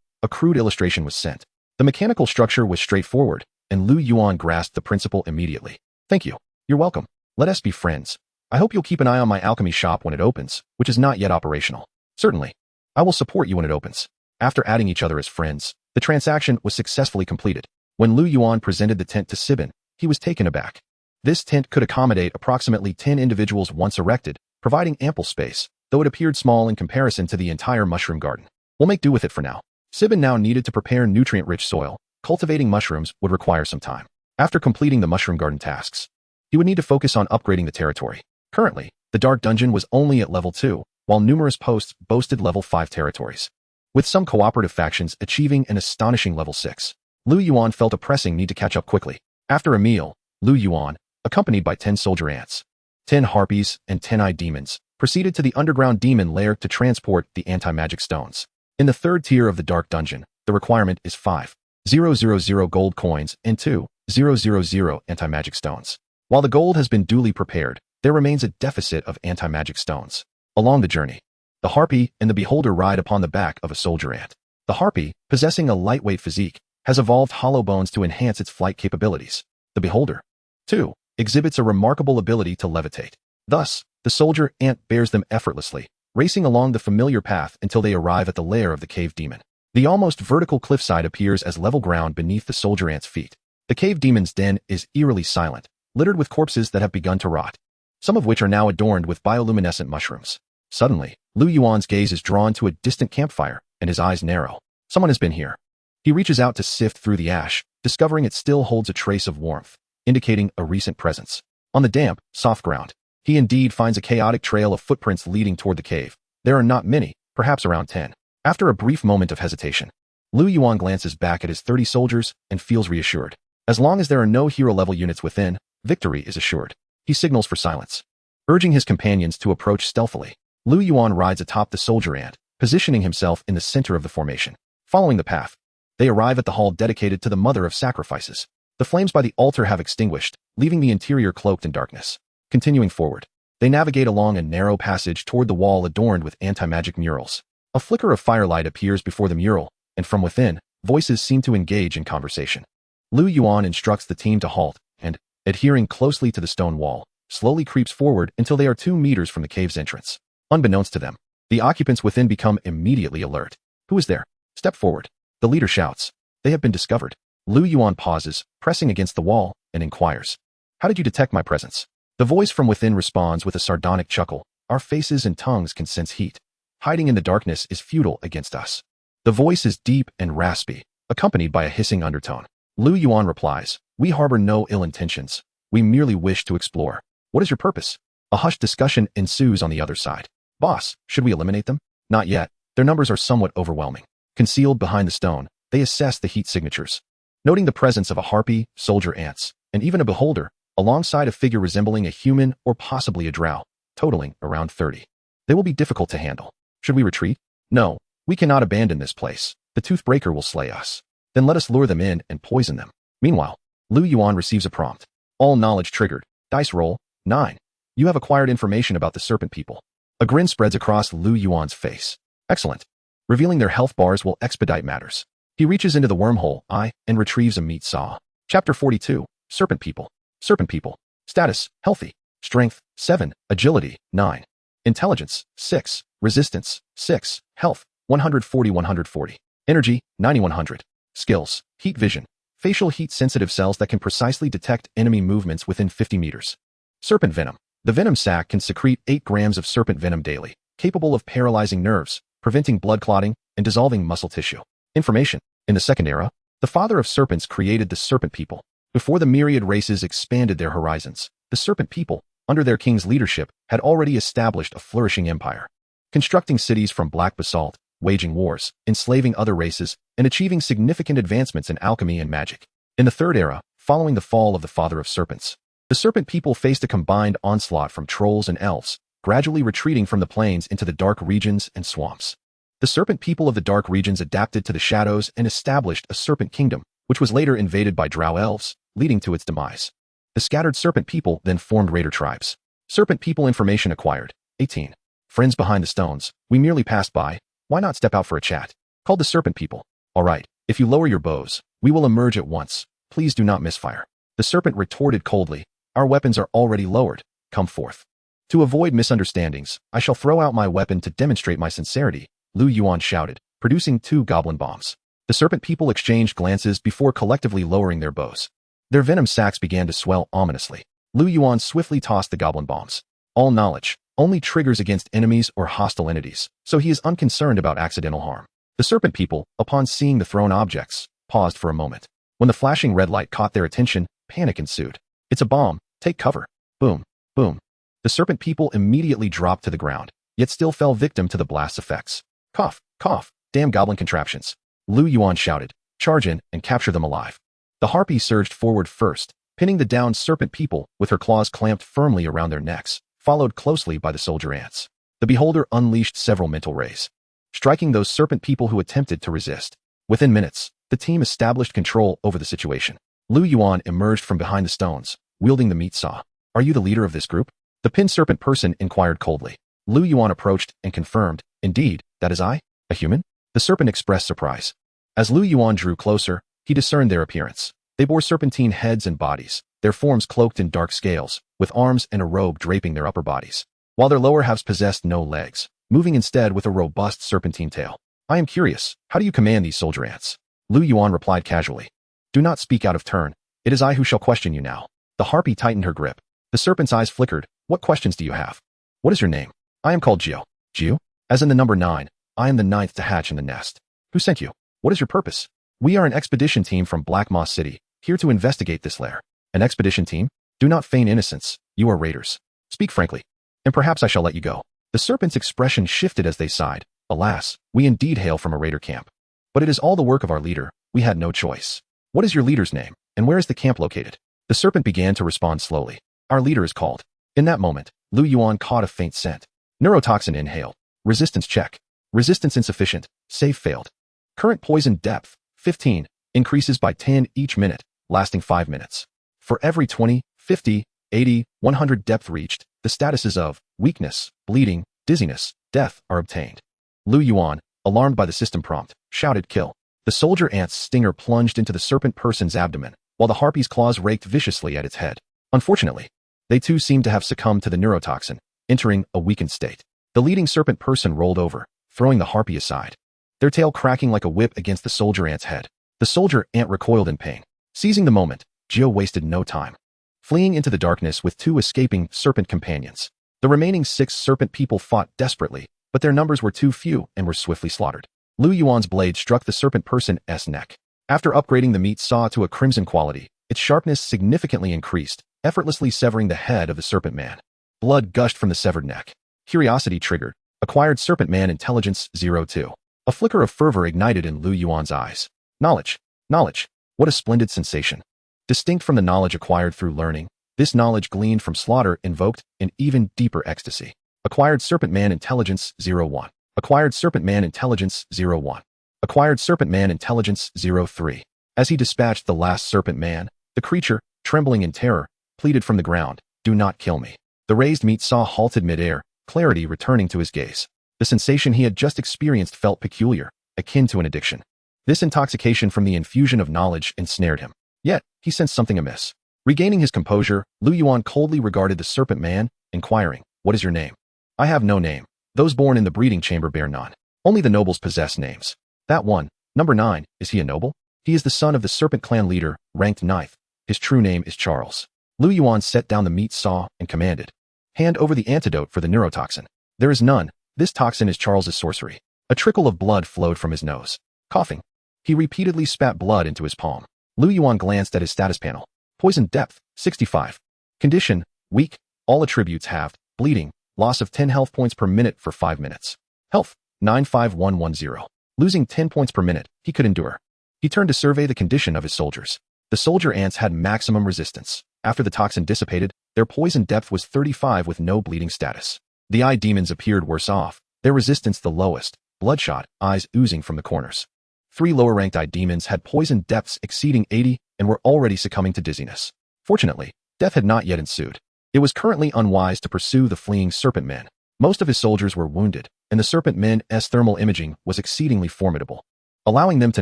a crude illustration was sent. The mechanical structure was straightforward, and Liu Yuan grasped the principle immediately. "Thank you. You're welcome. Let us be friends. I hope you'll keep an eye on my alchemy shop when it opens, which is not yet operational." "Certainly. I will support you when it opens." After adding each other as friends, the transaction was successfully completed. When Liu Yuan presented the tent to Sibin, he was taken aback. This tent could accommodate approximately 10 individuals once erected, providing ample space, though it appeared small in comparison to the entire mushroom garden. "We'll make do with it for now." Sibin now needed to prepare nutrient-rich soil. Cultivating mushrooms would require some time. After completing the mushroom garden tasks, he would need to focus on upgrading the territory. Currently, the Dark Dungeon was only at level 2, while numerous posts boasted level 5 territories, with some cooperative factions achieving an astonishing level 6. Liu Yuan felt a pressing need to catch up quickly. After a meal, Liu Yuan, accompanied by 10 soldier ants, 10 harpies, and 10 eye demons, proceeded to the underground demon lair to transport the anti-magic stones. In the 3rd tier of the Dark Dungeon, the requirement is 5,000 gold coins and 2,000 anti-magic stones. While the gold has been duly prepared, there remains a deficit of anti-magic stones. Along the journey, the harpy and the beholder ride upon the back of a soldier ant. The harpy, possessing a lightweight physique, has evolved hollow bones to enhance its flight capabilities. The beholder, too, exhibits a remarkable ability to levitate. Thus, the soldier ant bears them effortlessly, racing along the familiar path until they arrive at the lair of the cave demon. The almost vertical cliffside appears as level ground beneath the soldier ant's feet. The cave demon's den is eerily silent, littered with corpses that have begun to rot, some of which are now adorned with bioluminescent mushrooms. Suddenly, Liu Yuan's gaze is drawn to a distant campfire, and his eyes narrow. Someone has been here. He reaches out to sift through the ash, discovering it still holds a trace of warmth, indicating a recent presence. On the damp, soft ground, he indeed finds a chaotic trail of footprints leading toward the cave. There are not many, perhaps around 10. After a brief moment of hesitation, Liu Yuan glances back at his 30 soldiers and feels reassured. As long as there are no hero-level units within, victory is assured. He signals for silence, urging his companions to approach stealthily. Liu Yuan rides atop the soldier ant, positioning himself in the center of the formation. Following the path, they arrive at the hall dedicated to the Mother of Sacrifices. The flames by the altar have extinguished, leaving the interior cloaked in darkness. Continuing forward, they navigate along a narrow passage toward the wall adorned with anti-magic murals. A flicker of firelight appears before the mural, and from within, voices seem to engage in conversation. Liu Yuan instructs the team to halt, and, adhering closely to the stone wall, slowly creeps forward until they are 2 meters from the cave's entrance. Unbeknownst to them, The occupants within become immediately alert. Who is there? Step forward. The leader shouts. They have been discovered. Liu Yuan pauses, pressing against the wall, and inquires. How did you detect my presence? The voice from within responds with a sardonic chuckle. Our faces and tongues can sense heat. Hiding in the darkness is futile against us. The voice is deep and raspy, accompanied by a hissing undertone. Liu Yuan replies, we harbor no ill intentions. We merely wish to explore. What is your purpose? A hushed discussion ensues on the other side. Boss, should we eliminate them? Not yet. Their numbers are somewhat overwhelming. Concealed behind the stone, they assess the heat signatures. Noting the presence of a harpy, soldier ants, and even a beholder, alongside a figure resembling a human or possibly a drow, totaling around 30. They will be difficult to handle. Should we retreat? No, we cannot abandon this place. The Toothbreaker will slay us. Then let us lure them in and poison them. Meanwhile, Liu Yuan receives a prompt. All knowledge triggered. Dice roll, 9. You have acquired information about the serpent people. A grin spreads across Liu Yuan's face. Excellent. Revealing their health bars will expedite matters. He reaches into the wormhole, and retrieves a meat saw. Chapter 42. Serpent People. Serpent People. Status, healthy. Strength, 7. Agility, 9. Intelligence, 6. Resistance, 6. Health, 140-140. Energy, 9100. Skills, heat vision. Facial heat-sensitive cells that can precisely detect enemy movements within 50 meters. Serpent venom. The venom sac can secrete 8 grams of serpent venom daily, capable of paralyzing nerves, preventing blood clotting, and dissolving muscle tissue. Information. In the Second Era, the father of serpents created the serpent people. Before the myriad races expanded their horizons, the serpent people, under their king's leadership, had already established a flourishing empire. Constructing cities from black basalt, waging wars, enslaving other races, and achieving significant advancements in alchemy and magic. In the Third Era, following the fall of the father of serpents, the serpent people faced a combined onslaught from trolls and elves, gradually retreating from the plains into the dark regions and swamps. The serpent people of the dark regions adapted to the shadows and established a serpent kingdom, which was later invaded by drow elves, leading to its demise. The scattered serpent people then formed raider tribes. Serpent people information acquired. 18. Friends behind the stones, we merely passed by. Why not step out for a chat? Called the serpent people. All right, if you lower your bows, we will emerge at once. Please do not misfire. The serpent retorted coldly. Our weapons are already lowered. Come forth. To avoid misunderstandings, I shall throw out my weapon to demonstrate my sincerity, Liu Yuan shouted, producing 2 goblin bombs. The serpent people exchanged glances before collectively lowering their bows. Their venom sacs began to swell ominously. Liu Yuan swiftly tossed the goblin bombs. All knowledge only triggers against enemies or hostile entities, so he is unconcerned about accidental harm. The serpent people, upon seeing the thrown objects, paused for a moment. When the flashing red light caught their attention, panic ensued. It's a bomb. Take cover. Boom. Boom. The serpent people immediately dropped to the ground, yet still fell victim to the blast's effects. Cough. Cough. Damn goblin contraptions. Liu Yuan shouted. Charge in and capture them alive. The harpy surged forward first, pinning the downed serpent people with her claws clamped firmly around their necks, followed closely by the soldier ants. The beholder unleashed several mental rays, striking those serpent people who attempted to resist. Within minutes, the team established control over the situation. Liu Yuan emerged from behind the stones, wielding the meat saw. Are you the leader of this group? The pinned serpent person inquired coldly. Liu Yuan approached and confirmed, indeed, that is I, a human? The serpent expressed surprise. As Liu Yuan drew closer, he discerned their appearance. They bore serpentine heads and bodies, their forms cloaked in dark scales, with arms and a robe draping their upper bodies, while their lower halves possessed no legs, moving instead with a robust serpentine tail. I am curious, how do you command these soldier ants? Liu Yuan replied casually. Do not speak out of turn. It is I who shall question you now. The harpy tightened her grip. The serpent's eyes flickered. What questions do you have? What is your name? I am called Gio. Gio? As in the number 9. I am the 9th to hatch in the nest. Who sent you? What is your purpose? We are an expedition team from Black Moss City, here to investigate this lair. An expedition team? Do not feign innocence. You are raiders. Speak frankly, and perhaps I shall let you go. The serpent's expression shifted as they sighed. Alas, we indeed hail from a raider camp. But it is all the work of our leader. We had no choice. What is your leader's name, and where is the camp located? The serpent began to respond slowly. Our leader is called. In that moment, Liu Yuan caught a faint scent. Neurotoxin inhaled. Resistance check. Resistance insufficient. Save failed. Current poison depth, 15, increases by 10 each minute, lasting 5 minutes. For every 20, 50, 80, 100 depth reached, the statuses of weakness, bleeding, dizziness, death are obtained. Liu Yuan, alarmed by the system prompt, shouted kill. The soldier ant's stinger plunged into the serpent person's abdomen, while the harpy's claws raked viciously at its head. Unfortunately, they too seemed to have succumbed to the neurotoxin, entering a weakened state. The leading serpent person rolled over, throwing the harpy aside, their tail cracking like a whip against the soldier ant's head. The soldier ant recoiled in pain. Seizing the moment, Gio wasted no time, fleeing into the darkness with 2 escaping serpent companions. The remaining 6 serpent people fought desperately, but their numbers were too few and were swiftly slaughtered. Liu Yuan's blade struck the serpent person's neck. After upgrading the meat saw to a crimson quality, its sharpness significantly increased, effortlessly severing the head of the serpent man. Blood gushed from the severed neck. Curiosity triggered. Acquired Serpent Man Intelligence 02. A flicker of fervor ignited in Liu Yuan's eyes. Knowledge. Knowledge. What a splendid sensation. Distinct from the knowledge acquired through learning, this knowledge gleaned from slaughter invoked an even deeper ecstasy. Acquired Serpent Man Intelligence 01. Acquired Serpent Man Intelligence 01. Acquired Serpent Man Intelligence 03. As he dispatched the last serpent man, the creature, trembling in terror, pleaded from the ground, "Do not kill me." The raised meat saw halted midair, clarity returning to his gaze. The sensation he had just experienced felt peculiar, akin to an addiction. This intoxication from the infusion of knowledge ensnared him. Yet, he sensed something amiss. Regaining his composure, Liu Yuan coldly regarded the serpent man, inquiring, "What is your name?" "I have no name. Those born in the breeding chamber bear none. Only the nobles possess names." "That one, number 9, is he a noble?" "He is the son of the serpent clan leader, ranked 9th. His true name is Charles." Liu Yuan set down the meat saw and commanded, "Hand over the antidote for the neurotoxin." "There is none. This toxin is Charles's sorcery." A trickle of blood flowed from his nose. Coughing, he repeatedly spat blood into his palm. Liu Yuan glanced at his status panel. Poison depth, 65. Condition, weak. All attributes halved. Bleeding, loss of 10 health points per minute for 5 minutes. Health, 95110. Losing 10 points per minute, he could endure. He turned to survey the condition of his soldiers. The soldier ants had maximum resistance. After the toxin dissipated, their poison depth was 35 with no bleeding status. The eye demons appeared worse off, their resistance the lowest, bloodshot, eyes oozing from the corners. 3 lower-ranked eye demons had poison depths exceeding 80 and were already succumbing to dizziness. Fortunately, death had not yet ensued. It was currently unwise to pursue the fleeing serpent men. Most of his soldiers were wounded, and the serpent men's thermal imaging was exceedingly formidable, allowing them to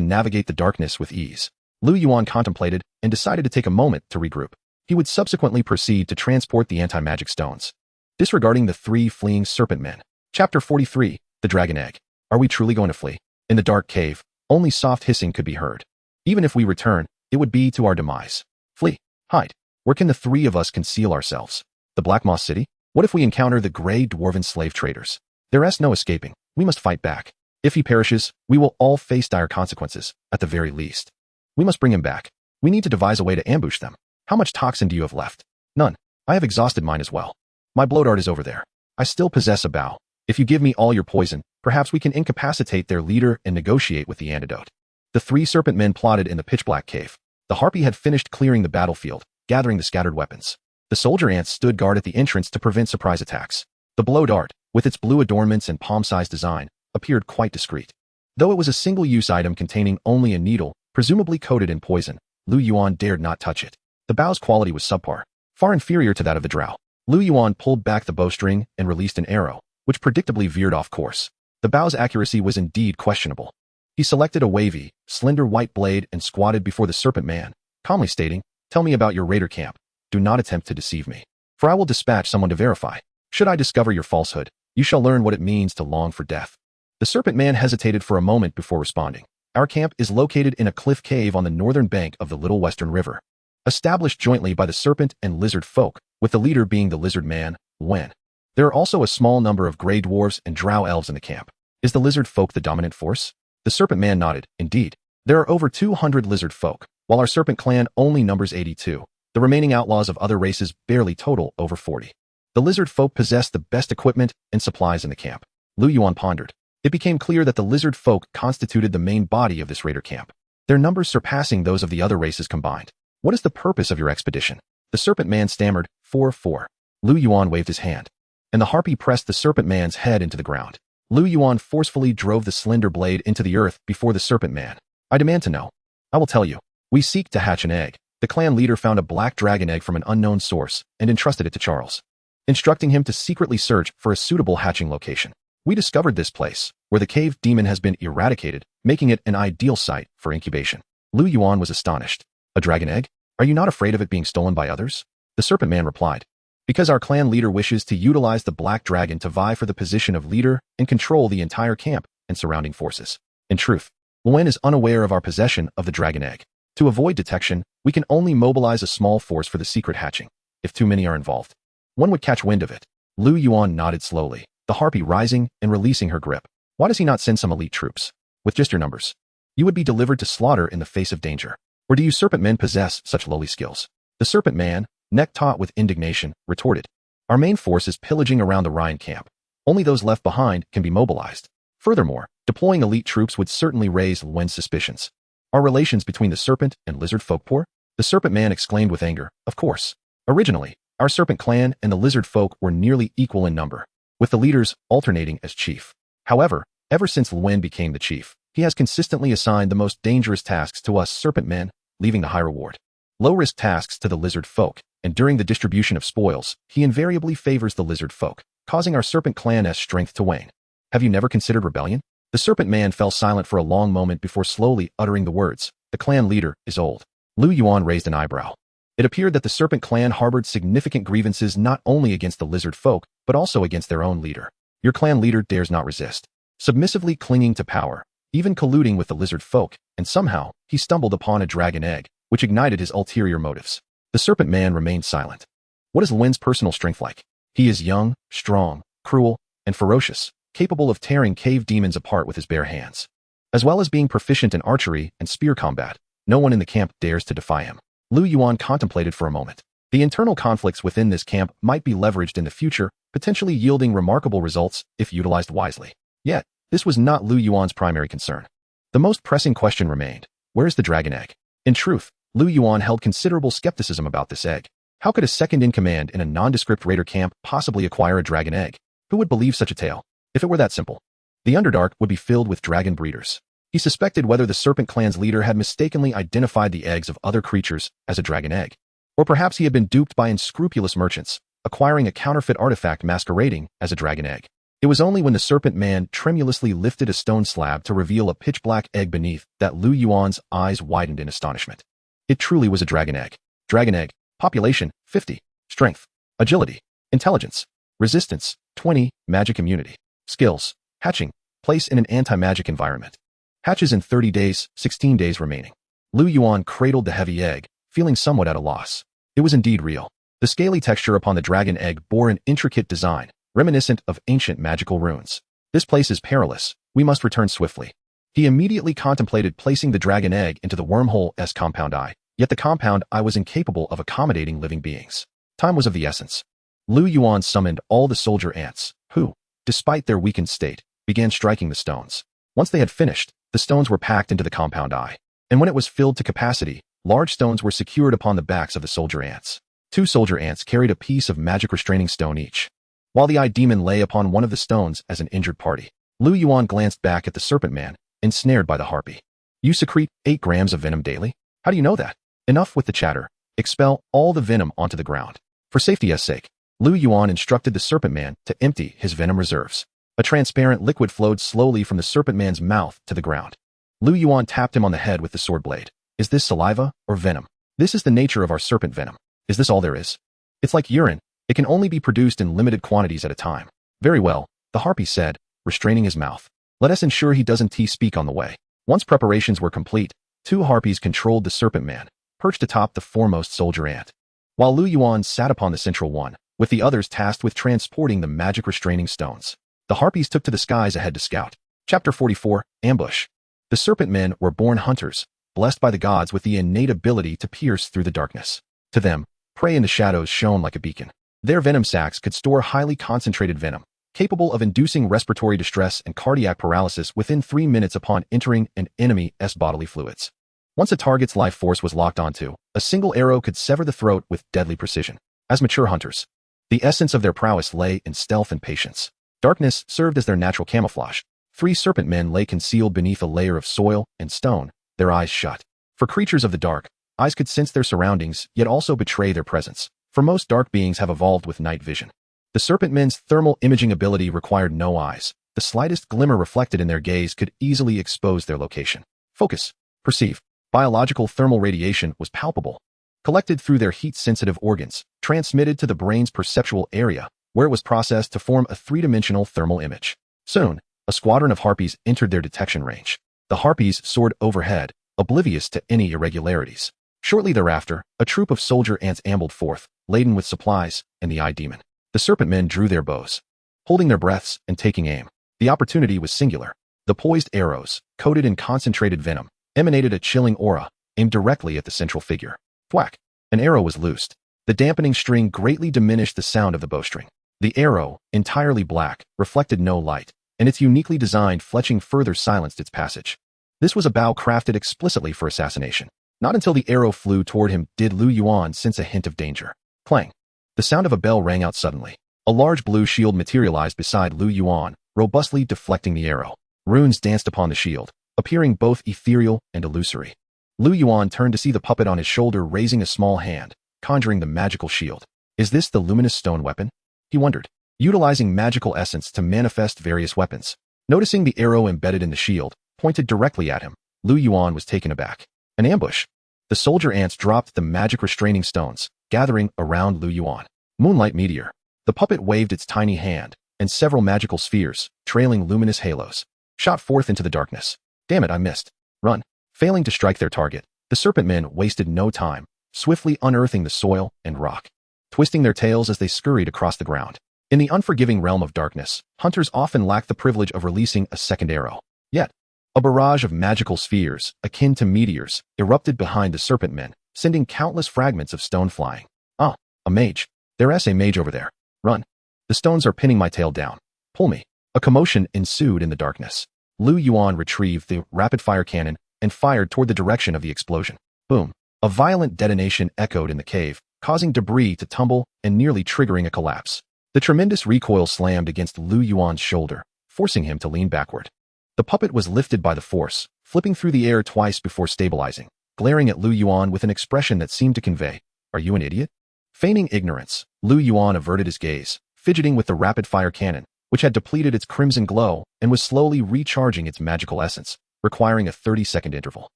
navigate the darkness with ease. Liu Yuan contemplated and decided to take a moment to regroup. He would subsequently proceed to transport the anti-magic stones. Disregarding the 3 fleeing serpent men. Chapter 43, The Dragon Egg. Are we truly going to flee? In the dark cave, only soft hissing could be heard. Even if we return, it would be to our demise. Flee. Hide. Where can the 3 of us conceal ourselves? The Black Moss City? What if we encounter the gray dwarven slave traders? There's no escaping. We must fight back. If he perishes, we will all face dire consequences, at the very least. We must bring him back. We need to devise a way to ambush them. How much toxin do you have left? None. I have exhausted mine as well. My blow dart is over there. I still possess a bow. If you give me all your poison, perhaps we can incapacitate their leader and negotiate with the antidote. The 3 serpent men plotted in the pitch-black cave. The harpy had finished clearing the battlefield, gathering the scattered weapons. The soldier ants stood guard at the entrance to prevent surprise attacks. The blow dart, with its blue adornments and palm-sized design, appeared quite discreet. Though it was a single-use item containing only a needle, presumably coated in poison, Liu Yuan dared not touch it. The bow's quality was subpar, far inferior to that of the drow. Liu Yuan pulled back the bowstring and released an arrow, which predictably veered off course. The bow's accuracy was indeed questionable. He selected a wavy, slender white blade and squatted before the serpent man, calmly stating, "Tell me about your raider camp. Do not attempt to deceive me, for I will dispatch someone to verify. Should I discover your falsehood, you shall learn what it means to long for death." The serpent man hesitated for a moment before responding. "Our camp is located in a cliff cave on the northern bank of the Little Western River, established jointly by the serpent and lizard folk, with the leader being the lizard man, Wen. There are also a small number of gray dwarves and drow elves in the camp. Is the lizard folk the dominant force?" The serpent man nodded. "Indeed. There are over 200 lizard folk, while our serpent clan only numbers 82. The remaining outlaws of other races barely total over 40. The lizard folk possess the best equipment and supplies in the camp." Liu Yuan pondered. It became clear that the lizard folk constituted the main body of this raider camp, their numbers surpassing those of the other races combined. "What is the purpose of your expedition?" The serpent man stammered, 4. Liu Yuan waved his hand, and the harpy pressed the serpent man's head into the ground. Liu Yuan forcefully drove the slender blade into the earth before the serpent man. "I demand to know." "I will tell you. We seek to hatch an egg." The clan leader found a black dragon egg from an unknown source and entrusted it to Charles, instructing him to secretly search for a suitable hatching location. "We discovered this place, where the cave demon has been eradicated, making it an ideal site for incubation." Liu Yuan was astonished. "A dragon egg? Are you not afraid of it being stolen by others?" The serpent man replied, Because our clan leader wishes to utilize the black dragon to vie for the position of leader and control the entire camp and surrounding forces. In truth, Liu Yuan is unaware of our possession of the dragon egg. To avoid detection, we can only mobilize a small force for the secret hatching. If too many are involved, one would catch wind of it. Liu Yuan nodded slowly, the harpy rising and releasing her grip. Why does he not send some elite troops? With just your numbers, you would be delivered to slaughter in the face of danger. Or do you serpent men possess such lowly skills? The serpent man, neck taut with indignation, retorted. Our main force is pillaging around the Rhine camp. Only those left behind can be mobilized. Furthermore, deploying elite troops would certainly raise Liu Yuan's suspicions. Are relations between the serpent and lizard folk poor? The serpent man exclaimed with anger. Of course. Originally, our serpent clan and the lizard folk were nearly equal in number, with the leaders alternating as chief. However, ever since Liu Yuan became the chief, he has consistently assigned the most dangerous tasks to us serpent men, leaving the high reward, low-risk tasks to the lizard folk, and during the distribution of spoils, he invariably favors the lizard folk, causing our serpent clan's strength to wane. Have you never considered rebellion? The serpent man fell silent for a long moment before slowly uttering the words, the clan leader is old. Liu Yuan raised an eyebrow. It appeared that the serpent clan harbored significant grievances not only against the lizard folk, but also against their own leader. Your clan leader dares not resist, submissively clinging to power, even colluding with the lizard folk, and somehow, he stumbled upon a dragon egg, which ignited his ulterior motives. The serpent man remained silent. What is Liu Yuan's personal strength like? He is young, strong, cruel, and ferocious, capable of tearing cave demons apart with his bare hands. As well as being proficient in archery and spear combat, no one in the camp dares to defy him. Liu Yuan contemplated for a moment. The internal conflicts within this camp might be leveraged in the future, potentially yielding remarkable results if utilized wisely. Yet, this was not Liu Yuan's primary concern. The most pressing question remained, where is the dragon egg? In truth, Liu Yuan held considerable skepticism about this egg. How could a second-in-command in a nondescript raider camp possibly acquire a dragon egg? Who would believe such a tale? If it were that simple, the Underdark would be filled with dragon breeders. He suspected whether the serpent clan's leader had mistakenly identified the eggs of other creatures as a dragon egg. Or perhaps he had been duped by unscrupulous merchants, acquiring a counterfeit artifact masquerading as a dragon egg. It was only when the serpent man tremulously lifted a stone slab to reveal a pitch-black egg beneath that Liu Yuan's eyes widened in astonishment. It truly was a dragon egg. Dragon egg, population, 50, strength, agility, intelligence, resistance, 20, magic immunity, skills, hatching, place in an anti-magic environment. Hatches in 30 days, 16 days remaining. Liu Yuan cradled the heavy egg, feeling somewhat at a loss. It was indeed real. The scaly texture upon the dragon egg bore an intricate design, reminiscent of ancient magical runes. This place is perilous. We must return swiftly. He immediately contemplated placing the dragon egg into the wormhole's compound eye, yet the compound eye was incapable of accommodating living beings. Time was of the essence. Liu Yuan summoned all the soldier ants, who, despite their weakened state, began striking the stones. Once they had finished, the stones were packed into the compound eye, and when it was filled to capacity, large stones were secured upon the backs of the soldier ants. 2 soldier ants carried a piece of magic restraining stone each. While the eye demon lay upon one of the stones as an injured party, Liu Yuan glanced back at the serpent man, ensnared by the harpy. You secrete 8 grams of venom daily? How do you know that? Enough with the chatter. Expel all the venom onto the ground. For safety's sake, Liu Yuan instructed the serpent man to empty his venom reserves. A transparent liquid flowed slowly from the serpent man's mouth to the ground. Liu Yuan tapped him on the head with the sword blade. Is this saliva or venom? This is the nature of our serpent venom. Is this all there is? It's like urine. It can only be produced in limited quantities at a time. Very well, the harpy said, restraining his mouth. Let us ensure he doesn't speak on the way. Once preparations were complete, 2 harpies controlled the serpent man, perched atop the foremost soldier ant, while Liu Yuan sat upon the central one, with the others tasked with transporting the magic restraining stones. The harpies took to the skies ahead to scout. Chapter 44, Ambush. The serpent men were born hunters, blessed by the gods with the innate ability to pierce through the darkness. To them, prey in the shadows shone like a beacon. Their venom sacs could store highly concentrated venom, capable of inducing respiratory distress and cardiac paralysis within 3 minutes upon entering an enemy's bodily fluids. Once a target's life force was locked onto, a single arrow could sever the throat with deadly precision. As mature hunters, the essence of their prowess lay in stealth and patience. Darkness served as their natural camouflage. 3 serpent men lay concealed beneath a layer of soil and stone, their eyes shut. For creatures of the dark, eyes could sense their surroundings, yet also betray their presence. For most dark beings have evolved with night vision. The serpent men's thermal imaging ability required no eyes. The slightest glimmer reflected in their gaze could easily expose their location. Focus. Perceive. Biological thermal radiation was palpable. collected through their heat-sensitive organs, transmitted to the brain's perceptual area, where it was processed to form a three-dimensional thermal image. Soon, a squadron of Harpies entered their detection range. The Harpies soared overhead, oblivious to any irregularities. Shortly thereafter, a troop of soldier ants ambled forth, laden with supplies and the eye demon. The serpent men drew their bows, holding their breaths and taking aim. The opportunity was singular. The poised arrows, coated in concentrated venom, emanated a chilling aura, aimed directly at the central figure. Thwack! An arrow was loosed. The dampening string greatly diminished the sound of the bowstring. The arrow, entirely black, reflected no light, and its uniquely designed fletching further silenced its passage. This was a bow crafted explicitly for assassination. Not until the arrow flew toward him did Liu Yuan sense a hint of danger. Clang! The sound of a bell rang out suddenly. A large blue shield materialized beside Liu Yuan, robustly deflecting the arrow. Runes danced upon the shield, appearing both ethereal and illusory. Liu Yuan turned to see the puppet on his shoulder raising a small hand, conjuring the magical shield. Is this the luminous stone weapon? He wondered, utilizing magical essence to manifest various weapons. Noticing the arrow embedded in the shield, pointed directly at him, Liu Yuan was taken aback. An ambush. The soldier ants dropped the magic restraining stones, gathering around Liu Yuan. Moonlight meteor. The puppet waved its tiny hand, and several magical spheres, trailing luminous halos, shot forth into the darkness. Damn it, I missed. Run. Failing to strike their target, the serpent men wasted no time, swiftly unearthing the soil and rock, twisting their tails as they scurried across the ground. In the unforgiving realm of darkness, hunters often lack the privilege of releasing a second arrow. Yet, a barrage of magical spheres, akin to meteors, erupted behind the serpent men, sending countless fragments of stone flying. Ah, a mage. There's a mage over there. Run. The stones are pinning my tail down. Pull me. A commotion ensued in the darkness. Liu Yuan retrieved the rapid-fire cannon and fired toward the direction of the explosion. Boom. A violent detonation echoed in the cave, causing debris to tumble and nearly triggering a collapse. The tremendous recoil slammed against Liu Yuan's shoulder, forcing him to lean backward. The puppet was lifted by the force, flipping through the air twice before stabilizing, glaring at Liu Yuan with an expression that seemed to convey, "Are you an idiot?" Feigning ignorance, Liu Yuan averted his gaze, fidgeting with the rapid-fire cannon, which had depleted its crimson glow and was slowly recharging its magical essence, requiring a 30-second interval.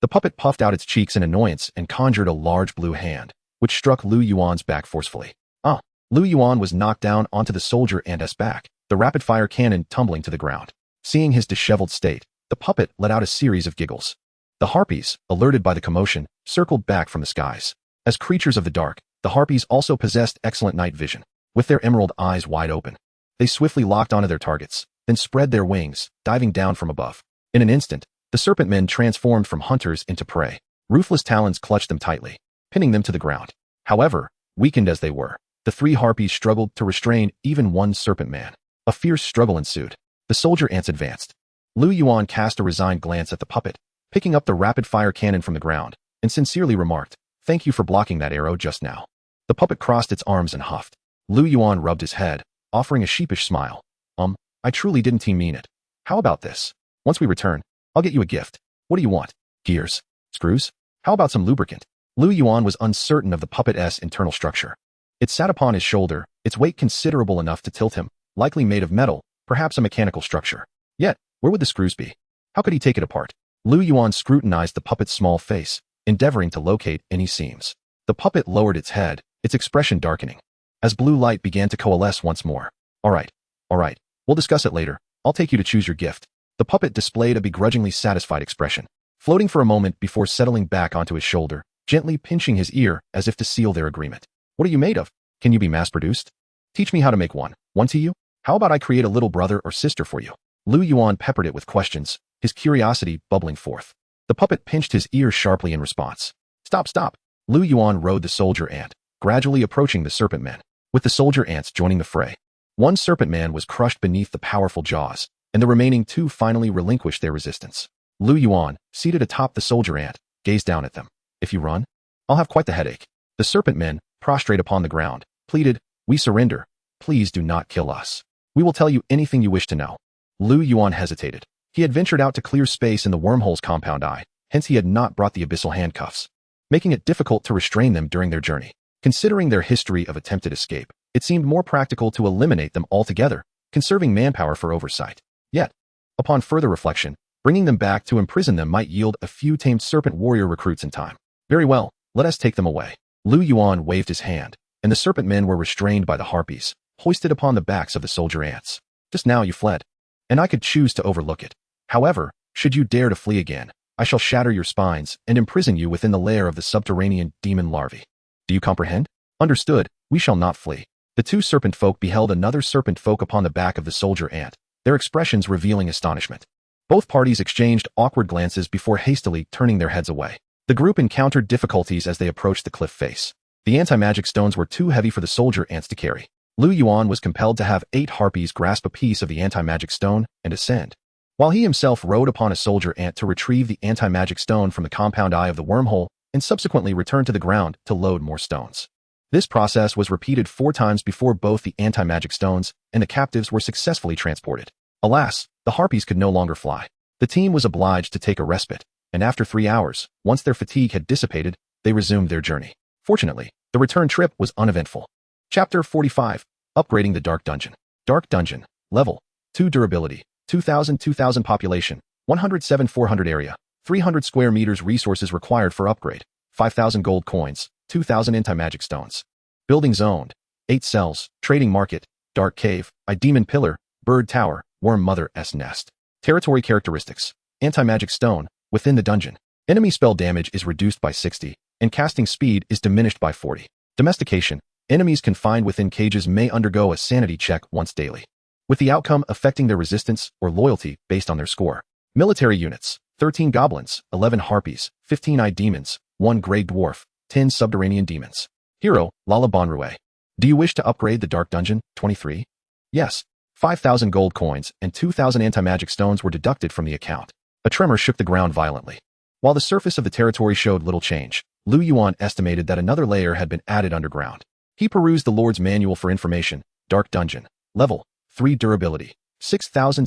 The puppet puffed out its cheeks in annoyance and conjured a large blue hand, which struck Liu Yuan's back forcefully. Ah! Liu Yuan was knocked down onto the soldier ant's back, the rapid-fire cannon tumbling to the ground. Seeing his disheveled state, the puppet let out a series of giggles. The Harpies, alerted by the commotion, circled back from the skies. As creatures of the dark, the Harpies also possessed excellent night vision. With their emerald eyes wide open, they swiftly locked onto their targets, then spread their wings, diving down from above. In an instant, the serpent men transformed from hunters into prey. Ruthless talons clutched them tightly, pinning them to the ground. However, weakened as they were, the three Harpies struggled to restrain even one serpent man. A fierce struggle ensued. The soldier ants advanced. Liu Yuan cast a resigned glance at the puppet, picking up the rapid-fire cannon from the ground, and sincerely remarked, "Thank you for blocking that arrow just now." The puppet crossed its arms and huffed. Liu Yuan rubbed his head, offering a sheepish smile. I truly didn't mean it. How about this? Once we return, I'll get you a gift. What do you want? Gears? Screws? How about some lubricant?" Liu Yuan was uncertain of the puppet's internal structure. It sat upon his shoulder, its weight considerable enough to tilt him, likely made of metal, perhaps a mechanical structure. Yet, where would the screws be? How could he take it apart? Liu Yuan scrutinized the puppet's small face, endeavoring to locate any seams. The puppet lowered its head, its expression darkening, as blue light began to coalesce once more. All right. We'll discuss it later. I'll take you to choose your gift." The puppet displayed a begrudgingly satisfied expression, floating for a moment before settling back onto his shoulder, gently pinching his ear as if to seal their agreement. "What are you made of? Can you be mass-produced? Teach me how to make one. One to you? How about I create a little brother or sister for you?" Liu Yuan peppered it with questions, his curiosity bubbling forth. The puppet pinched his ear sharply in response. Stop. Liu Yuan rode the soldier ant, gradually approaching the serpent men, with the soldier ants joining the fray. One serpent man was crushed beneath the powerful jaws, and the remaining two finally relinquished their resistance. Liu Yuan, seated atop the soldier ant, gazed down at them. "If you run, I'll have quite the headache." The serpent men, prostrate upon the ground, pleaded, "We surrender. Please do not kill us. We will tell you anything you wish to know." Liu Yuan hesitated. He had ventured out to clear space in the wormhole's compound eye, hence he had not brought the abyssal handcuffs, making it difficult to restrain them during their journey. Considering their history of attempted escape, it seemed more practical to eliminate them altogether, conserving manpower for oversight. Yet, upon further reflection, bringing them back to imprison them might yield a few tamed serpent warrior recruits in time. "Very well, let us take them away." Liu Yuan waved his hand, and the serpent men were restrained by the Harpies, hoisted upon the backs of the soldier ants. Just now you fled, and I could choose to overlook it. However, should you dare to flee again, I shall shatter your spines and imprison you within the lair of the subterranean demon larvae. Do you comprehend? Understood, we shall not flee. The two serpent folk beheld another serpent folk upon the back of the soldier ant, their expressions revealing astonishment. Both parties exchanged awkward glances before hastily turning their heads away. The group encountered difficulties as they approached the cliff face. The anti-magic stones were too heavy for the soldier ants to carry. Liu Yuan was compelled to have 8 Harpies grasp a piece of the anti-magic stone and ascend, while he himself rode upon a soldier ant to retrieve the anti-magic stone from the compound eye of the wormhole and subsequently return to the ground to load more stones. This process was repeated 4 times before both the anti-magic stones and the captives were successfully transported. Alas, the Harpies could no longer fly. The team was obliged to take a respite, and after 3 hours, once their fatigue had dissipated, they resumed their journey. Fortunately, the return trip was uneventful. Chapter 45. Upgrading the Dark Dungeon. Dark Dungeon. Level 2 Durability 2000 Population 107 400 Area 300 square meters Resources required for upgrade 5,000 gold coins 2,000 anti-magic stones. Buildings owned 8 cells, Trading Market, Dark Cave, Demon Pillar, Bird Tower, Worm Mother's Nest. Territory characteristics. Anti-magic stone. Within the dungeon, enemy spell damage is reduced by 60, and casting speed is diminished by 40. Domestication. Enemies confined within cages may undergo a sanity check once daily, with the outcome affecting their resistance or loyalty based on their score. Military units. 13 goblins, 11 harpies, 15 demons, 1 grey dwarf, 10 subterranean demons. Hero, Lala Bonrue. Do you wish to upgrade the Dark Dungeon? 23. Yes. 5,000 gold coins and 2,000 anti-magic stones were deducted from the account. A tremor shook the ground violently. While the surface of the territory showed little change, Liu Yuan estimated that another layer had been added underground. He perused the Lord's Manual for information. Dark Dungeon. Level 3 Durability 6,000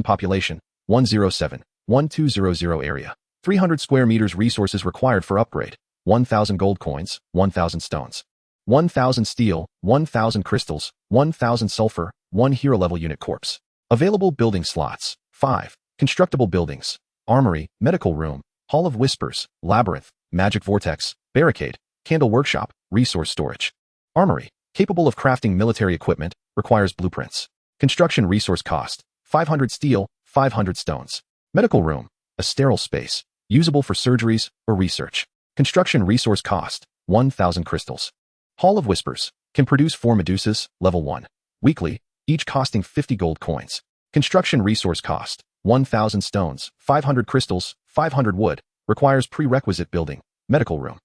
Population 107 Area 300 square meters Resources required for upgrade 1,000 gold coins 1,000 stones 1,000 steel 1,000 crystals 1,000 sulfur 1 hero level unit corpse. Available building slots 5 Constructible buildings: Armory, Medical Room, Hall of Whispers, Labyrinth, Magic Vortex, Barricade, Candle Workshop, Resource Storage. Armory, capable of crafting military equipment, requires blueprints. Construction resource cost: 500 steel, 500 stones. Medical Room, a sterile space, usable for surgeries or research. Construction resource cost: 1,000 crystals. Hall of Whispers, can produce 4 Medusas, level 1, weekly, each costing 50 gold coins. Construction resource cost: 1,000 stones, 500 crystals, 500 wood, requires prerequisite building. Medical Room.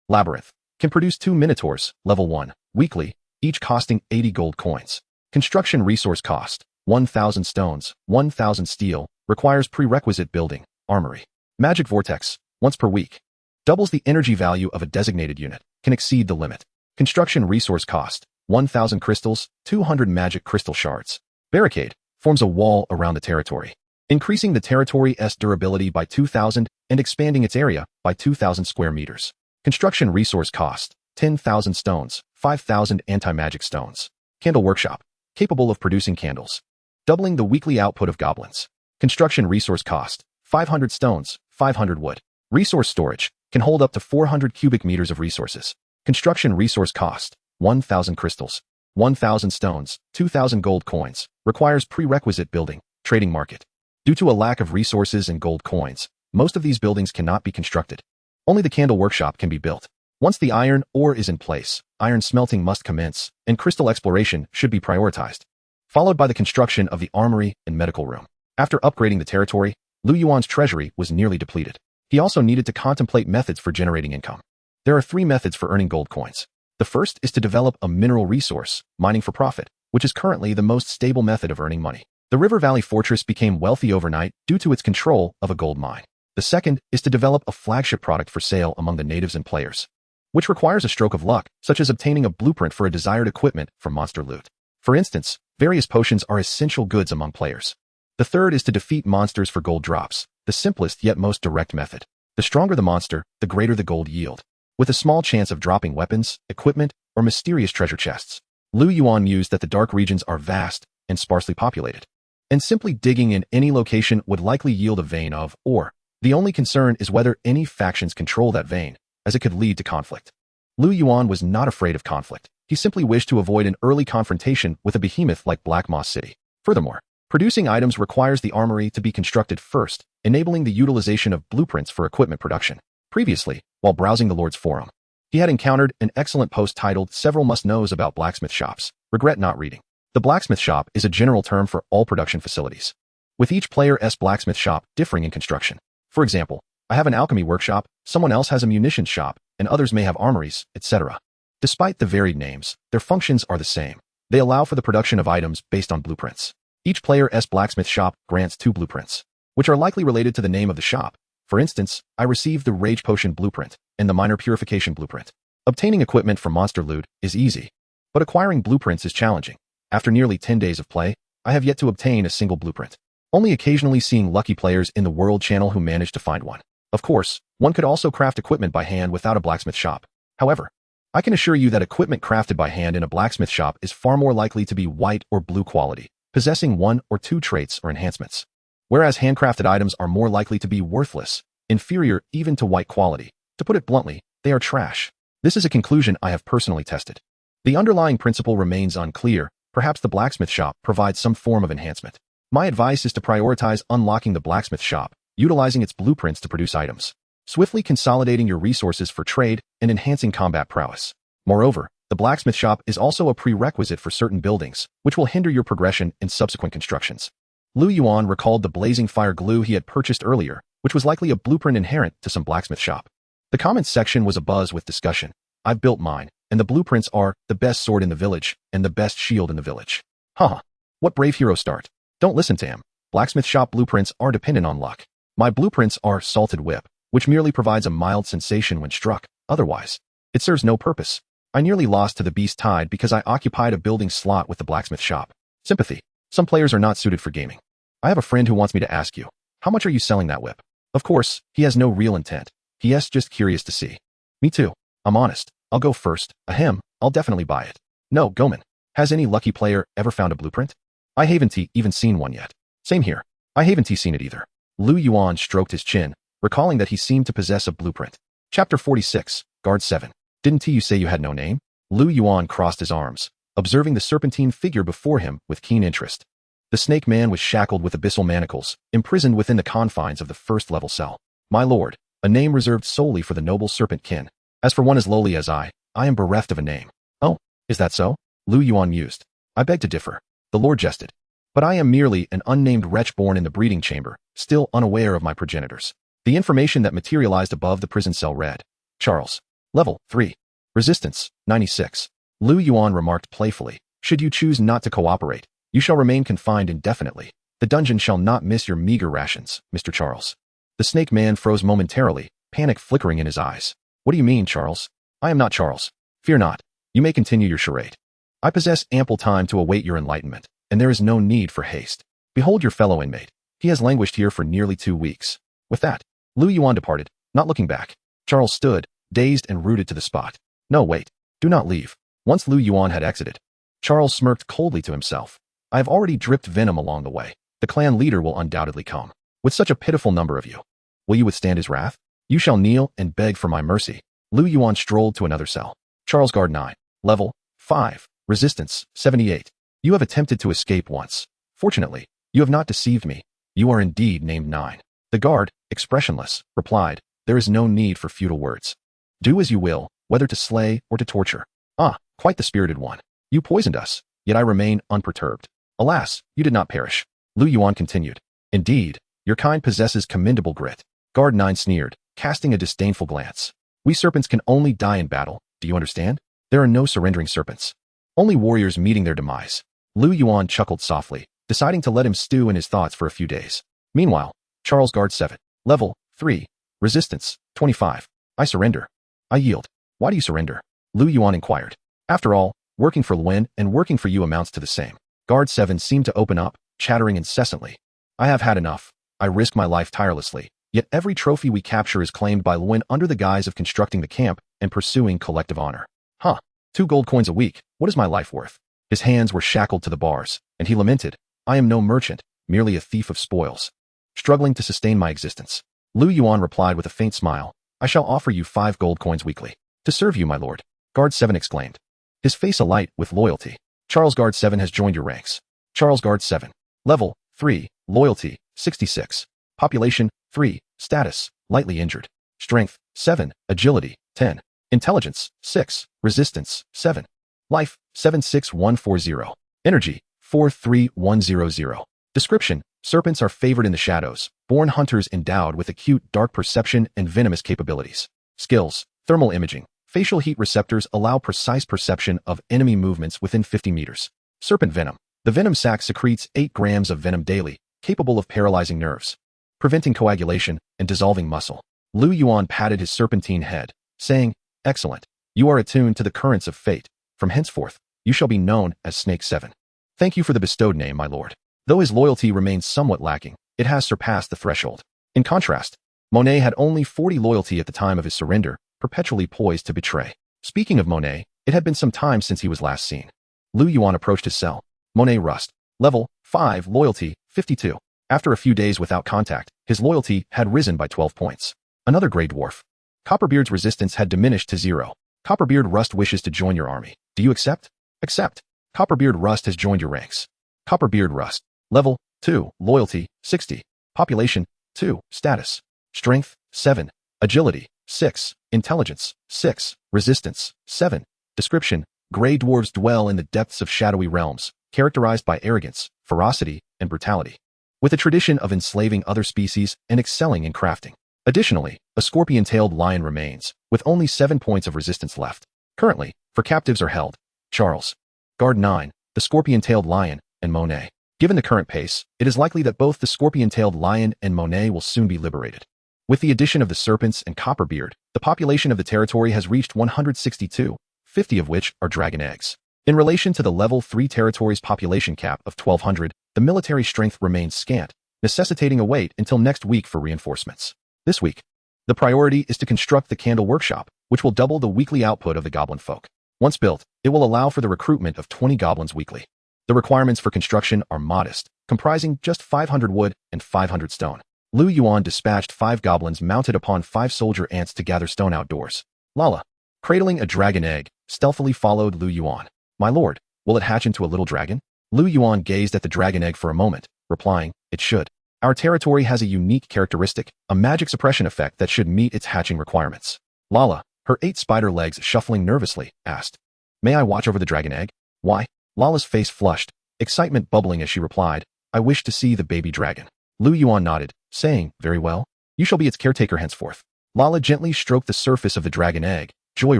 Labyrinth, can produce 2 Minotaurs, level 1, weekly, each costing 80 gold coins. Construction resource cost: 1,000 stones, 1,000 steel, requires prerequisite building. Armory. Magic Vortex, once per week. Doubles the energy value of a designated unit, can exceed the limit. Construction resource cost: 1,000 crystals, 200 magic crystal shards. Barricade, forms a wall around the territory, increasing the territory's durability by 2,000 and expanding its area by 2,000 square meters. Construction resource cost: 10,000 stones, 5,000 anti-magic stones. Candle Workshop, capable of producing candles, doubling the weekly output of goblins. Construction resource cost: 500 stones, 500 wood. Resource storage, can hold up to 400 cubic meters of resources. Construction resource cost: 1,000 crystals, 1,000 stones, 2,000 gold coins, requires prerequisite building. Trading Market. Due to a lack of resources and gold coins, most of these buildings cannot be constructed. Only the Candle Workshop can be built. Once the iron ore is in place, iron smelting must commence, and crystal exploration should be prioritized, followed by the construction of the Armory and Medical Room. After upgrading the territory, Liu Yuan's treasury was nearly depleted. He also needed to contemplate methods for generating income. There are 3 methods for earning gold coins. The first is to develop a mineral resource, mining for profit, which is currently the most stable method of earning money. The River Valley Fortress became wealthy overnight due to its control of a gold mine. The second is to develop a flagship product for sale among the natives and players, which requires a stroke of luck, such as obtaining a blueprint for a desired equipment for monster loot. For instance, various potions are essential goods among players. The third is to defeat monsters for gold drops, the simplest yet most direct method. The stronger the monster, the greater the gold yield, with a small chance of dropping weapons, equipment, or mysterious treasure chests. Liu Yuan mused that the dark regions are vast and sparsely populated, and simply digging in any location would likely yield a vein of ore. The only concern is whether any factions control that vein, as it could lead to conflict. Liu Yuan was not afraid of conflict. He simply wished to avoid an early confrontation with a behemoth like Black Moss City. Furthermore, producing items requires the armory to be constructed first, enabling the utilization of blueprints for equipment production. Previously, while browsing the Lord's forum, he had encountered an excellent post titled Several Must-Knows About Blacksmith Shops. Regret not reading. The blacksmith shop is a general term for all production facilities, with each player's blacksmith shop differing in construction. For example, I have an alchemy workshop, someone else has a munitions shop, and others may have armories, etc. Despite the varied names, their functions are the same. They allow for the production of items based on blueprints. Each player's blacksmith shop grants 2 blueprints, which are likely related to the name of the shop. For instance, I received the Rage Potion blueprint and the Minor Purification blueprint. Obtaining equipment from monster loot is easy, but acquiring blueprints is challenging. After nearly 10 days of play, I have yet to obtain a single blueprint, only occasionally seeing lucky players in the World channel who manage to find one. Of course, one could also craft equipment by hand without a blacksmith shop. However, I can assure you that equipment crafted by hand in a blacksmith shop is far more likely to be white or blue quality, possessing 1 or 2 traits or enhancements, whereas handcrafted items are more likely to be worthless, inferior even to white quality. To put it bluntly, they are trash. This is a conclusion I have personally tested. The underlying principle remains unclear. Perhaps the blacksmith shop provides some form of enhancement. My advice is to prioritize unlocking the blacksmith shop, utilizing its blueprints to produce items, swiftly consolidating your resources for trade, and enhancing combat prowess. Moreover, the blacksmith shop is also a prerequisite for certain buildings, which will hinder your progression in subsequent constructions. Liu Yuan recalled the blazing fire glue he had purchased earlier, which was likely a blueprint inherent to some blacksmith shop. The comments section was abuzz with discussion. I've built mine, and the blueprints are the best sword in the village and the best shield in the village. Haha. What brave hero start. Don't listen to him. Blacksmith shop blueprints are dependent on luck. My blueprints are salted whip, which merely provides a mild sensation when struck. Otherwise, it serves no purpose. I nearly lost to the beast tide because I occupied a building slot with the blacksmith shop. Sympathy. Some players are not suited for gaming. I have a friend who wants me to ask you, how much are you selling that whip? Of course, he has no real intent. He is just curious to see. Me too. I'm honest. I'll go first. Ahem, I'll definitely buy it. No, Goman. Has any lucky player ever found a blueprint? I haven't even seen one yet. Same here. I haven't seen it either. Liu Yuan stroked his chin, recalling that he seemed to possess a blueprint. Chapter 46, Guard 7. Didn't you say you had no name? Liu Yuan crossed his arms, observing the serpentine figure before him with keen interest. The snake man was shackled with abyssal manacles, imprisoned within the confines of the first-level cell. My lord, a name reserved solely for the noble serpent kin. As for one as lowly as I am bereft of a name. Oh, is that so? Liu Yuan mused. I beg to differ. The lord jested. But I am merely an unnamed wretch born in the breeding chamber, still unaware of my progenitors. The information that materialized above the prison cell read, Charles. Level 3. Resistance, 96. Liu Yuan remarked playfully, should you choose not to cooperate, you shall remain confined indefinitely. The dungeon shall not miss your meager rations, Mr. Charles. The snake man froze momentarily, panic flickering in his eyes. What do you mean, Charles? I am not Charles. Fear not. You may continue your charade. I possess ample time to await your enlightenment, and there is no need for haste. Behold your fellow inmate. He has languished here for nearly 2 weeks. With that, Liu Yuan departed, not looking back. Charles stood, dazed and rooted to the spot. No, wait. Do not leave. Once Liu Yuan had exited, Charles smirked coldly to himself. I have already dripped venom along the way. The clan leader will undoubtedly come. With such a pitiful number of you, will you withstand his wrath? You shall kneel and beg for my mercy. Liu Yuan strolled to another cell. Charles Guard 9. Level 5. Resistance, 78. You have attempted to escape once. Fortunately, you have not deceived me. You are indeed named 9. The guard, expressionless, replied, there is no need for futile words. Do as you will, whether to slay or to torture. Ah, quite the spirited one. You poisoned us, yet I remain unperturbed. Alas, you did not perish. Liu Yuan continued. Indeed, your kind possesses commendable grit. Guard 9 sneered, casting a disdainful glance. We serpents can only die in battle, do you understand? There are no surrendering serpents. Only warriors meeting their demise. Liu Yuan chuckled softly, deciding to let him stew in his thoughts for a few days. Meanwhile, Charles Guard 7. Level 3. Resistance, 25. I surrender. I yield. Why do you surrender? Liu Yuan inquired. After all, working for Luen and working for you amounts to the same. Guard 7 seemed to open up, chattering incessantly. I have had enough. I risk my life tirelessly, yet every trophy we capture is claimed by Luen under the guise of constructing the camp and pursuing collective honor. Huh. 2 gold coins a week. What is my life worth? His hands were shackled to the bars, and he lamented, I am no merchant, merely a thief of spoils, struggling to sustain my existence. Liu Yuan replied with a faint smile, I shall offer you 5 gold coins weekly. To serve you, my lord, Guard 7 exclaimed, his face alight with loyalty. Charles Guard 7 has joined your ranks. Charles Guard 7. Level 3, loyalty 66. Population 3, status lightly injured. Strength 7, agility 10. Intelligence 6, resistance 7. Life 76140. Energy 43100. Description: serpents are favored in the shadows, born hunters endowed with acute dark perception and venomous capabilities. Skills: thermal imaging. Facial heat receptors allow precise perception of enemy movements within 50 meters. Serpent venom. The venom sac secretes 8 grams of venom daily, capable of paralyzing nerves, preventing coagulation and dissolving muscle. Liu Yuan patted his serpentine head, saying, "Excellent. You are attuned to the currents of fate. From henceforth, you shall be known as Snake 7. Thank you for the bestowed name, my lord." Though his loyalty remains somewhat lacking, it has surpassed the threshold. In contrast, Monet had only 40 loyalty at the time of his surrender, perpetually poised to betray. Speaking of Monet, it had been some time since he was last seen. Liu Yuan approached his cell. Monet Rust. Level 5, loyalty 52. After a few days without contact, his loyalty had risen by 12 points. Another gray dwarf. Copperbeard's resistance had diminished to 0. Copperbeard Rust wishes to join your army. Do you accept? Accept. Copperbeard Rust has joined your ranks. Copperbeard Rust. Level 2, loyalty 60. Population 2, status. Strength 7. Agility 6. Intelligence 6. Resistance 7. Description: gray dwarves dwell in the depths of shadowy realms, characterized by arrogance, ferocity, and brutality, with a tradition of enslaving other species and excelling in crafting. Additionally, a scorpion-tailed lion remains, with only 7 points of resistance left. Currently, 4 captives are held. Charles Guard 9, the scorpion-tailed lion, and Monet. Given the current pace, it is likely that both the scorpion-tailed lion and Monet will soon be liberated. With the addition of the serpents and Copperbeard, the population of the territory has reached 162, 50 of which are dragon eggs. In relation to the level 3 territory's population cap of 1,200, the military strength remains scant, necessitating a wait until next week for reinforcements. This week, the priority is to construct the candle workshop, which will double the weekly output of the goblin folk. Once built, it will allow for the recruitment of 20 goblins weekly. The requirements for construction are modest, comprising just 500 wood and 500 stone. Liu Yuan dispatched 5 goblins mounted upon 5 soldier ants to gather stone outdoors. Lala, cradling a dragon egg, stealthily followed Liu Yuan. "My lord, will it hatch into a little dragon?" Liu Yuan gazed at the dragon egg for a moment, replying, "It should. Our territory has a unique characteristic, a magic suppression effect that should meet its hatching requirements." Lala, her 8 spider legs shuffling nervously, asked, "May I watch over the dragon egg?" "Why?" Lala's face flushed, excitement bubbling as she replied, "I wish to see the baby dragon." Liu Yuan nodded, saying, "Very well. You shall be its caretaker henceforth." Lala gently stroked the surface of the dragon egg, joy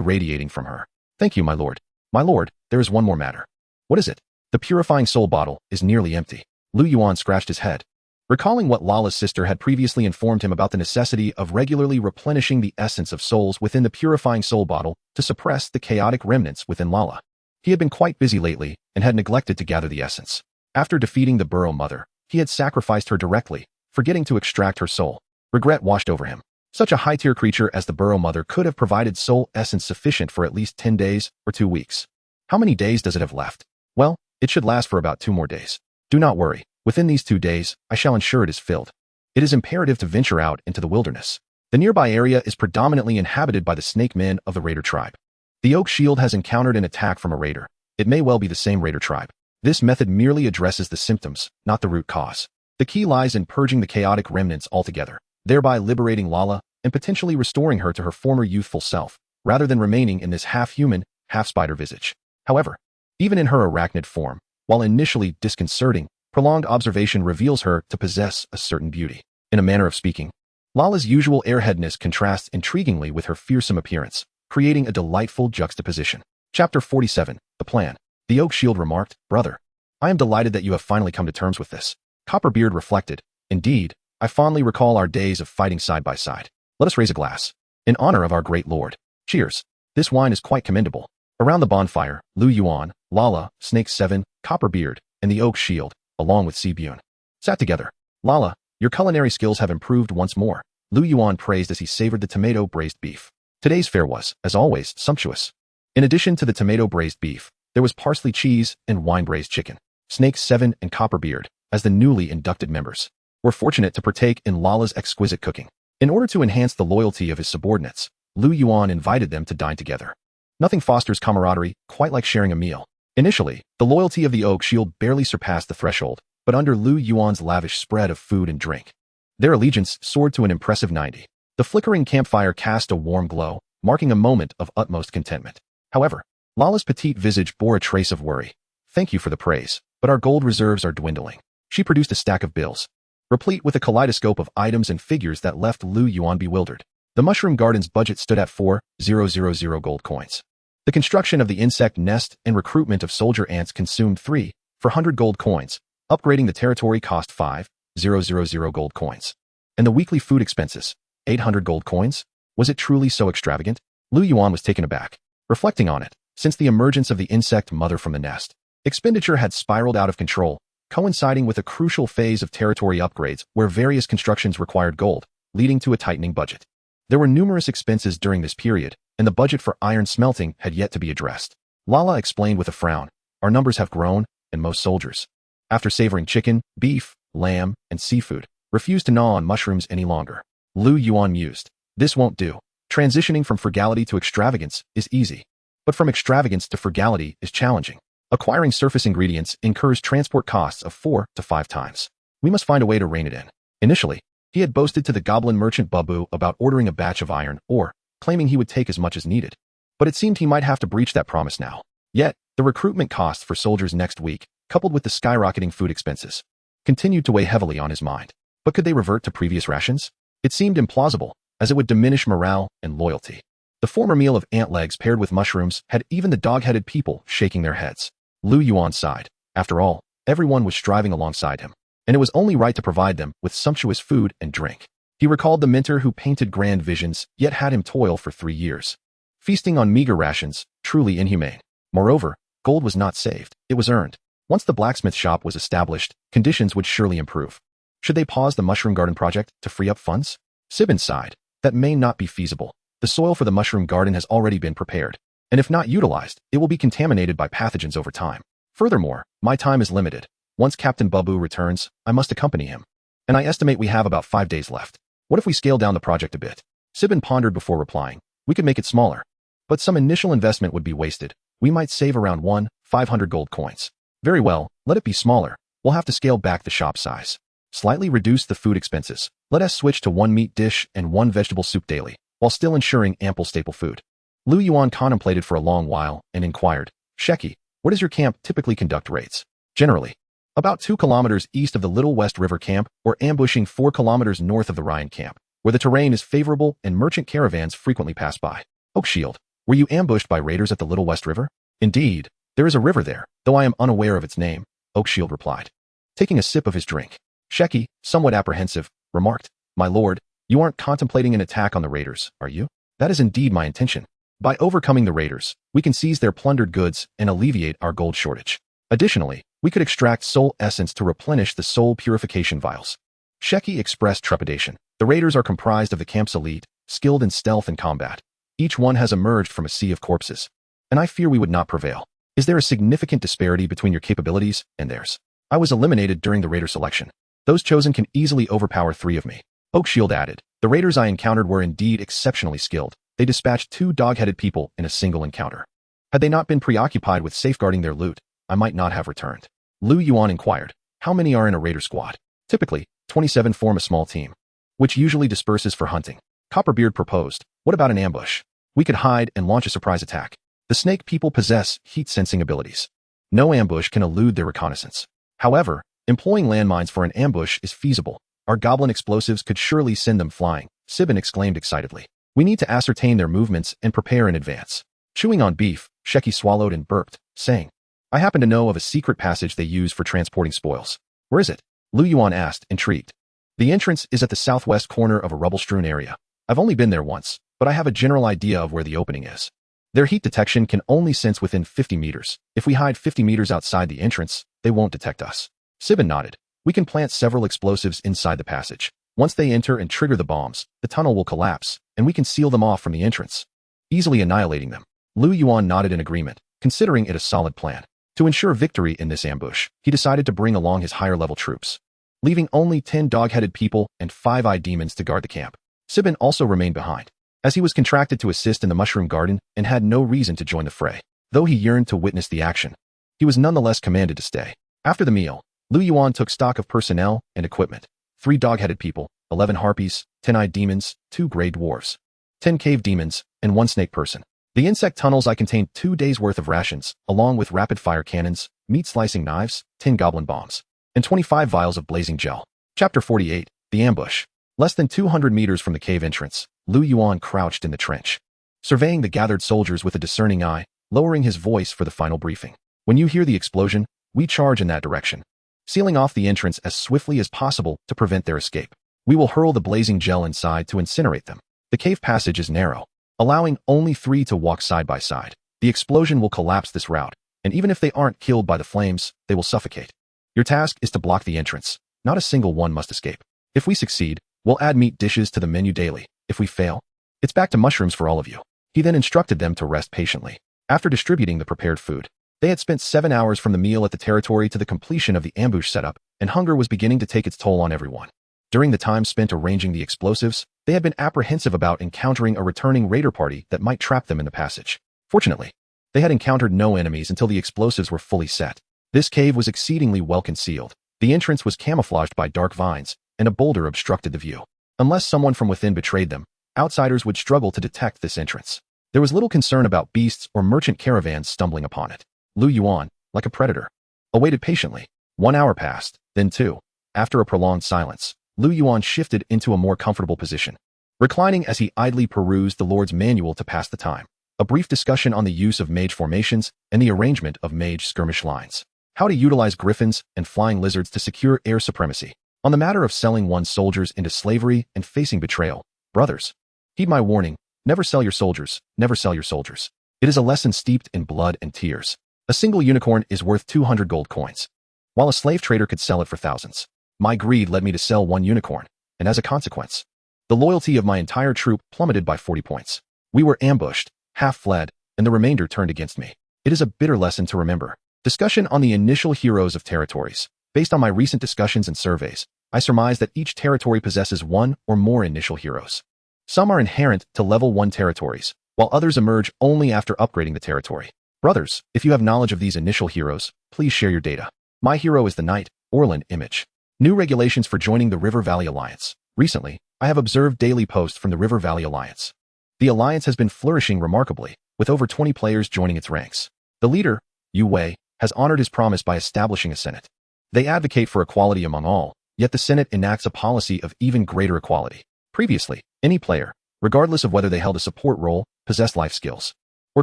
radiating from her. "Thank you, my lord." "My lord, there is one more matter." "What is it?" "The purifying soul bottle is nearly empty." Liu Yuan scratched his head, recalling what Lala's sister had previously informed him about the necessity of regularly replenishing the essence of souls within the purifying soul bottle to suppress the chaotic remnants within Lala. He had been quite busy lately and had neglected to gather the essence. After defeating the Burrow Mother, he had sacrificed her directly, forgetting to extract her soul. Regret washed over him. Such a high-tier creature as the Burrow Mother could have provided soul essence sufficient for at least 10 days or 2 weeks. How many days does it have left? Well, it should last for about 2 more days. Do not worry. Within these 2 days, I shall ensure it is filled. It is imperative to venture out into the wilderness. The nearby area is predominantly inhabited by the snake men of the raider tribe. The Oak Shield has encountered an attack from a raider. It may well be the same raider tribe. This method merely addresses the symptoms, not the root cause. The key lies in purging the chaotic remnants altogether, thereby liberating Lala and potentially restoring her to her former youthful self, rather than remaining in this half-human, half-spider visage. However, even in her arachnid form, while initially disconcerting, prolonged observation reveals her to possess a certain beauty. In a manner of speaking, Lala's usual airheadness contrasts intriguingly with her fearsome appearance, creating a delightful juxtaposition. Chapter 47, The Plan. The Oak Shield remarked, "Brother, I am delighted that you have finally come to terms with this." Copperbeard reflected, "Indeed, I fondly recall our days of fighting side by side. Let us raise a glass. In honor of our great lord. Cheers. This wine is quite commendable." Around the bonfire, Liu Yuan, Lala, Snake 7, Copperbeard, and the Oak Shield, along with Seebune, sat together. "Lala, your culinary skills have improved once more," Liu Yuan praised as he savored the tomato braised beef. Today's fare was, as always, sumptuous. In addition to the tomato braised beef, there was parsley cheese and wine braised chicken. Snake 7 and Copperbeard, as the newly inducted members, were fortunate to partake in Lala's exquisite cooking. In order to enhance the loyalty of his subordinates, Liu Yuan invited them to dine together. Nothing fosters camaraderie quite like sharing a meal. Initially, the loyalty of the Oak Shield barely surpassed the threshold, but under Liu Yuan's lavish spread of food and drink, their allegiance soared to an impressive 90. The flickering campfire cast a warm glow, marking a moment of utmost contentment. However, Lala's petite visage bore a trace of worry. Thank you for the praise, but our gold reserves are dwindling. She produced a stack of bills, replete with a kaleidoscope of items and figures that left Liu Yuan bewildered. The mushroom garden's budget stood at 4,000 gold coins. The construction of the insect nest and recruitment of soldier ants consumed 3,400 gold coins. Upgrading the territory cost 5,000 gold coins. And the weekly food expenses, 800 gold coins? Was it truly so extravagant? Liu Yuan was taken aback. Reflecting on it, since the emergence of the insect mother from the nest, expenditure had spiraled out of control, coinciding with a crucial phase of territory upgrades where various constructions required gold, leading to a tightening budget. There were numerous expenses during this period, and the budget for iron smelting had yet to be addressed. Lala explained with a frown, our numbers have grown, and most soldiers, after savoring chicken, beef, lamb, and seafood, refused to gnaw on mushrooms any longer. Liu Yuan mused, this won't do. Transitioning from frugality to extravagance is easy, but from extravagance to frugality is challenging. Acquiring surface ingredients incurs transport costs of 4 to 5 times. We must find a way to rein it in. Initially, he had boasted to the goblin merchant Babu about ordering a batch of iron ore, claiming he would take as much as needed. But it seemed he might have to breach that promise now. Yet, the recruitment costs for soldiers next week, coupled with the skyrocketing food expenses, continued to weigh heavily on his mind. But could they revert to previous rations? It seemed implausible, as it would diminish morale and loyalty. The former meal of ant legs paired with mushrooms had even the dog-headed people shaking their heads. Liu Yuan sighed. After all, everyone was striving alongside him, and it was only right to provide them with sumptuous food and drink. He recalled the mentor who painted grand visions, yet had him toil for 3 years, feasting on meager rations, truly inhumane. Moreover, gold was not saved, it was earned. Once the blacksmith shop was established, conditions would surely improve. Should they pause the mushroom garden project to free up funds? Sibin sighed. That may not be feasible. The soil for the mushroom garden has already been prepared, and if not utilized, it will be contaminated by pathogens over time. Furthermore, my time is limited. Once Captain Babu returns, I must accompany him. And I estimate we have about 5 days left. What if we scale down the project a bit? Sibin pondered before replying. We could make it smaller, but some initial investment would be wasted. We might save around 500 gold coins. Very well, let it be smaller. We'll have to scale back the shop size. Slightly reduce the food expenses. Let us switch to 1 meat dish and 1 vegetable soup daily, while still ensuring ample staple food. Liu Yuan contemplated for a long while and inquired, Sheki, where does your camp typically conduct raids? Generally, about 2 kilometers east of the Little West River camp or ambushing 4 kilometers north of the Ryan camp, where the terrain is favorable and merchant caravans frequently pass by. Oak Shield, were you ambushed by raiders at the Little West River? Indeed, there is a river there, though I am unaware of its name, Oak Shield replied, taking a sip of his drink. Sheki, somewhat apprehensive, remarked, My lord, you aren't contemplating an attack on the raiders, are you? That is indeed my intention. By overcoming the raiders, we can seize their plundered goods and alleviate our gold shortage. Additionally, we could extract soul essence to replenish the soul purification vials. Sheki expressed trepidation. The raiders are comprised of the camp's elite, skilled in stealth and combat. Each one has emerged from a sea of corpses, and I fear we would not prevail. Is there a significant disparity between your capabilities and theirs? I was eliminated during the raider selection. Those chosen can easily overpower 3 of me. Oak Shield added, the raiders I encountered were indeed exceptionally skilled. They dispatched 2 dog-headed people in a single encounter. Had they not been preoccupied with safeguarding their loot, I might not have returned. Liu Yuan inquired, how many are in a raider squad? Typically, 27 form a small team, which usually disperses for hunting. Copperbeard proposed, what about an ambush? We could hide and launch a surprise attack. The snake people possess heat-sensing abilities. No ambush can elude their reconnaissance. However, employing landmines for an ambush is feasible. Our goblin explosives could surely send them flying, Sibin exclaimed excitedly. We need to ascertain their movements and prepare in advance. Chewing on beef, Sheki swallowed and burped, saying, I happen to know of a secret passage they use for transporting spoils. Where is it? Liu Yuan asked, intrigued. The entrance is at the southwest corner of a rubble-strewn area. I've only been there once, but I have a general idea of where the opening is. Their heat detection can only sense within 50 meters. If we hide 50 meters outside the entrance, they won't detect us. Sibin nodded. We can plant several explosives inside the passage. Once they enter and trigger the bombs, the tunnel will collapse, and we can seal them off from the entrance, easily annihilating them. Liu Yuan nodded in agreement, considering it a solid plan. To ensure victory in this ambush, he decided to bring along his higher-level troops, leaving only 10 dog-headed people and 5 eye demons to guard the camp. Sibin also remained behind, as he was contracted to assist in the mushroom garden and had no reason to join the fray. Though he yearned to witness the action, he was nonetheless commanded to stay. After the meal, Liu Yuan took stock of personnel and equipment. 3 dog-headed people, 11 harpies, 10 eyed demons, 2 gray dwarves, 10 cave demons, and 1 snake person. The insect tunnels I contained 2 days' worth of rations, along with rapid-fire cannons, meat-slicing knives, 10 goblin bombs, and 25 vials of blazing gel. Chapter 48, The Ambush. Less than 200 meters from the cave entrance, Liu Yuan crouched in the trench, surveying the gathered soldiers with a discerning eye, lowering his voice for the final briefing. When you hear the explosion, we charge in that direction, sealing off the entrance as swiftly as possible to prevent their escape. We will hurl the blazing gel inside to incinerate them. The cave passage is narrow, allowing only 3 to walk side by side. The explosion will collapse this route, and even if they aren't killed by the flames, they will suffocate. Your task is to block the entrance. Not a single one must escape. If we succeed, we'll add meat dishes to the menu daily. If we fail, it's back to mushrooms for all of you. He then instructed them to rest patiently. After distributing the prepared food, they had spent 7 hours from the meal at the territory to the completion of the ambush setup, and hunger was beginning to take its toll on everyone. During the time spent arranging the explosives, they had been apprehensive about encountering a returning raider party that might trap them in the passage. Fortunately, they had encountered no enemies until the explosives were fully set. This cave was exceedingly well concealed. The entrance was camouflaged by dark vines, and a boulder obstructed the view. Unless someone from within betrayed them, outsiders would struggle to detect this entrance. There was little concern about beasts or merchant caravans stumbling upon it. Liu Yuan, like a predator, awaited patiently. 1 hour passed, then 2. After a prolonged silence, Liu Yuan shifted into a more comfortable position, reclining as he idly perused the Lord's manual to pass the time. A brief discussion on the use of mage formations and the arrangement of mage skirmish lines. How to utilize griffins and flying lizards to secure air supremacy. On the matter of selling one's soldiers into slavery and facing betrayal, brothers, heed my warning, never sell your soldiers, never sell your soldiers. It is a lesson steeped in blood and tears. A single unicorn is worth 200 gold coins, while a slave trader could sell it for thousands. My greed led me to sell 1 unicorn, and as a consequence, the loyalty of my entire troop plummeted by 40 points. We were ambushed, half fled, and the remainder turned against me. It is a bitter lesson to remember. Discussion on the initial heroes of territories. Based on my recent discussions and surveys, I surmise that each territory possesses 1 or more initial heroes. Some are inherent to level 1 territories, while others emerge only after upgrading the territory. Brothers, if you have knowledge of these initial heroes, please share your data. My hero is the Knight, Orlan Image. New regulations for joining the River Valley Alliance. Recently, I have observed daily posts from the River Valley Alliance. The alliance has been flourishing remarkably, with over 20 players joining its ranks. The leader, Yu Wei, has honored his promise by establishing a senate. They advocate for equality among all, yet the senate enacts a policy of even greater equality. Previously, any player, regardless of whether they held a support role, possessed life skills, or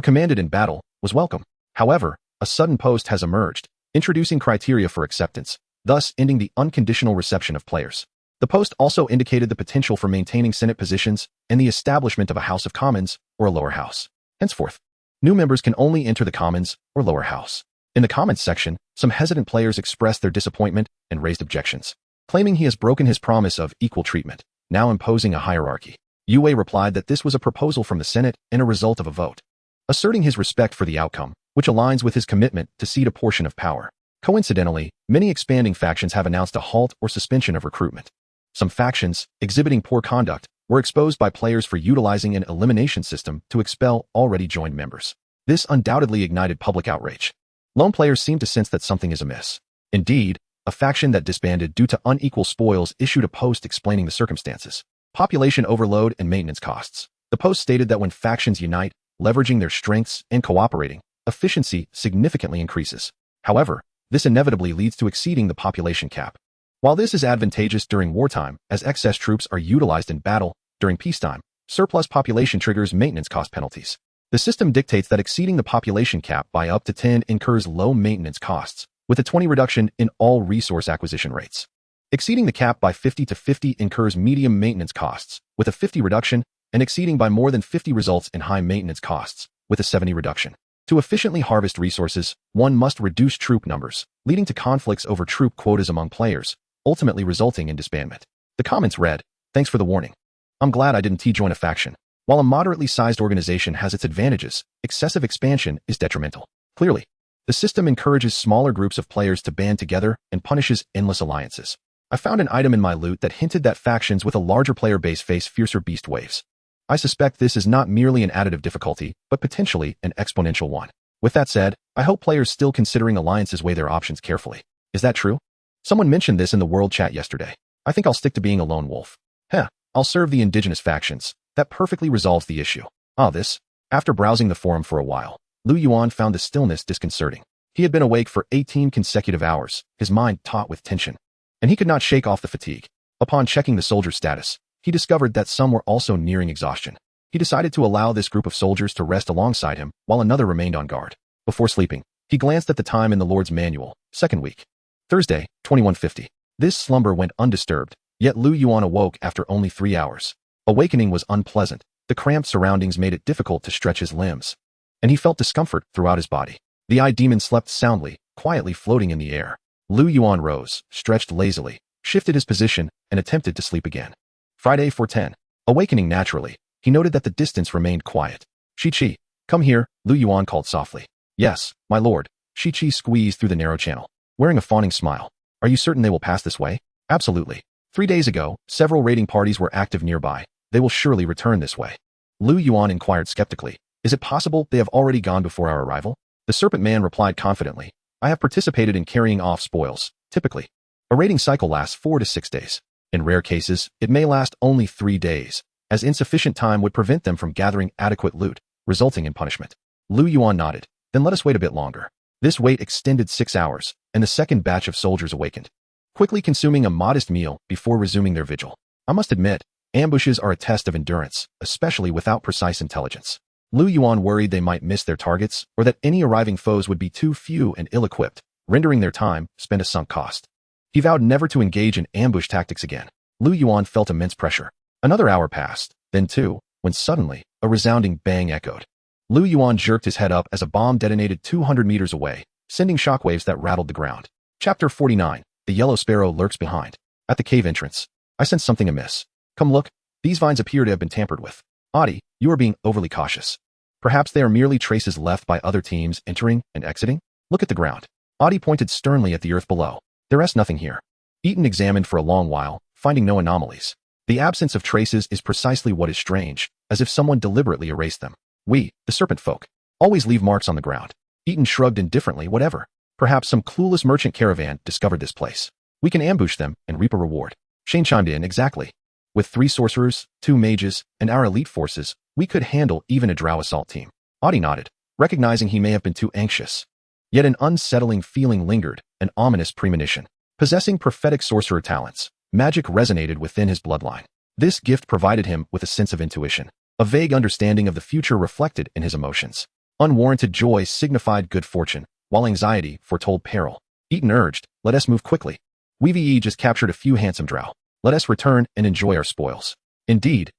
commanded in battle, was welcome. However, a sudden post has emerged, introducing criteria for acceptance, thus ending the unconditional reception of players. The post also indicated the potential for maintaining Senate positions and the establishment of a House of Commons or a lower house. Henceforth, new members can only enter the Commons or lower house. In the comments section, some hesitant players expressed their disappointment and raised objections, claiming he has broken his promise of equal treatment, now imposing a hierarchy. Yu Wei replied that this was a proposal from the Senate and a result of a vote, asserting his respect for the outcome, which aligns with his commitment to cede a portion of power. Coincidentally, many expanding factions have announced a halt or suspension of recruitment. Some factions, exhibiting poor conduct, were exposed by players for utilizing an elimination system to expel already joined members. This undoubtedly ignited public outrage. Lone players seem to sense that something is amiss. Indeed, a faction that disbanded due to unequal spoils issued a post explaining the circumstances. Population overload and maintenance costs. The post stated that when factions unite, leveraging their strengths and cooperating, efficiency significantly increases. However, this inevitably leads to exceeding the population cap. While this is advantageous during wartime, as excess troops are utilized in battle, during peacetime, surplus population triggers maintenance cost penalties. The system dictates that exceeding the population cap by up to 10 incurs low maintenance costs, with a 20 reduction in all resource acquisition rates. Exceeding the cap by 50 to 50 incurs medium maintenance costs, with a 50 reduction, and exceeding by more than 50 results in high maintenance costs, with a 70 reduction. To efficiently harvest resources, one must reduce troop numbers, leading to conflicts over troop quotas among players, ultimately resulting in disbandment. The comments read, "Thanks for the warning. I'm glad I didn't join a faction. While a moderately sized organization has its advantages, excessive expansion is detrimental. Clearly, the system encourages smaller groups of players to band together and punishes endless alliances. I found an item in my loot that hinted that factions with a larger player base face fiercer beast waves. I suspect this is not merely an additive difficulty, but potentially an exponential one. With that said, I hope players still considering alliances weigh their options carefully. Is that true? Someone mentioned this in the world chat yesterday. I think I'll stick to being a lone wolf. I'll serve the indigenous factions. That perfectly resolves the issue. After browsing the forum for a while, Liu Yuan found the stillness disconcerting. He had been awake for 18 consecutive hours, his mind taut with tension. And he could not shake off the fatigue. Upon checking the soldiers' status, he discovered that some were also nearing exhaustion. He decided to allow this group of soldiers to rest alongside him, while another remained on guard. Before sleeping, he glanced at the time in the Lord's Manual, second week. Thursday, 2150. This slumber went undisturbed, yet Liu Yuan awoke after only 3 hours. Awakening was unpleasant. The cramped surroundings made it difficult to stretch his limbs. And he felt discomfort throughout his body. The eye demon slept soundly, quietly floating in the air. Liu Yuan rose, stretched lazily, shifted his position, and attempted to sleep again. Friday, 4:10. Awakening naturally, he noted that the distance remained quiet. Shi-Chi, come here, Liu Yuan called softly. Yes, my lord. Shi-Chi squeezed through the narrow channel, wearing a fawning smile. Are you certain they will pass this way? Absolutely. 3 days ago, several raiding parties were active nearby. They will surely return this way. Liu Yuan inquired skeptically. Is it possible they have already gone before our arrival? The serpent man replied confidently. I have participated in carrying off spoils, typically. A raiding cycle lasts 4 to 6 days. In rare cases, it may last only 3 days, as insufficient time would prevent them from gathering adequate loot, resulting in punishment. Liu Yuan nodded. Then let us wait a bit longer. This wait extended 6 hours, and the second batch of soldiers awakened, quickly consuming a modest meal before resuming their vigil. I must admit, ambushes are a test of endurance, especially without precise intelligence. Liu Yuan worried they might miss their targets, or that any arriving foes would be too few and ill-equipped, rendering their time spent a sunk cost. He vowed never to engage in ambush tactics again. Liu Yuan felt immense pressure. Another hour passed, then 2, when suddenly, a resounding bang echoed. Liu Yuan jerked his head up as a bomb detonated 200 meters away, sending shockwaves that rattled the ground. Chapter 49. The Yellow Sparrow lurks behind. At the cave entrance, I sense something amiss. Come look. These vines appear to have been tampered with. Audie, you are being overly cautious. Perhaps they are merely traces left by other teams entering and exiting? Look at the ground. Audie pointed sternly at the earth below. There is nothing here. Eaton examined for a long while, finding no anomalies. The absence of traces is precisely what is strange, as if someone deliberately erased them. We, the serpent folk, always leave marks on the ground. Eaton shrugged indifferently. Whatever. Perhaps some clueless merchant caravan discovered this place. We can ambush them and reap a reward. Shane chimed in. Exactly. With 3 sorcerers, 2 mages, and our elite forces, we could handle even a drow assault team. Audie nodded, recognizing he may have been too anxious. Yet an unsettling feeling lingered, an ominous premonition. Possessing prophetic sorcerer talents, magic resonated within his bloodline. This gift provided him with a sense of intuition, a vague understanding of the future reflected in his emotions. Unwarranted joy signified good fortune, while anxiety foretold peril. Eaton urged, let us move quickly. We just captured a few handsome drow. Let us return and enjoy our spoils. Indeed,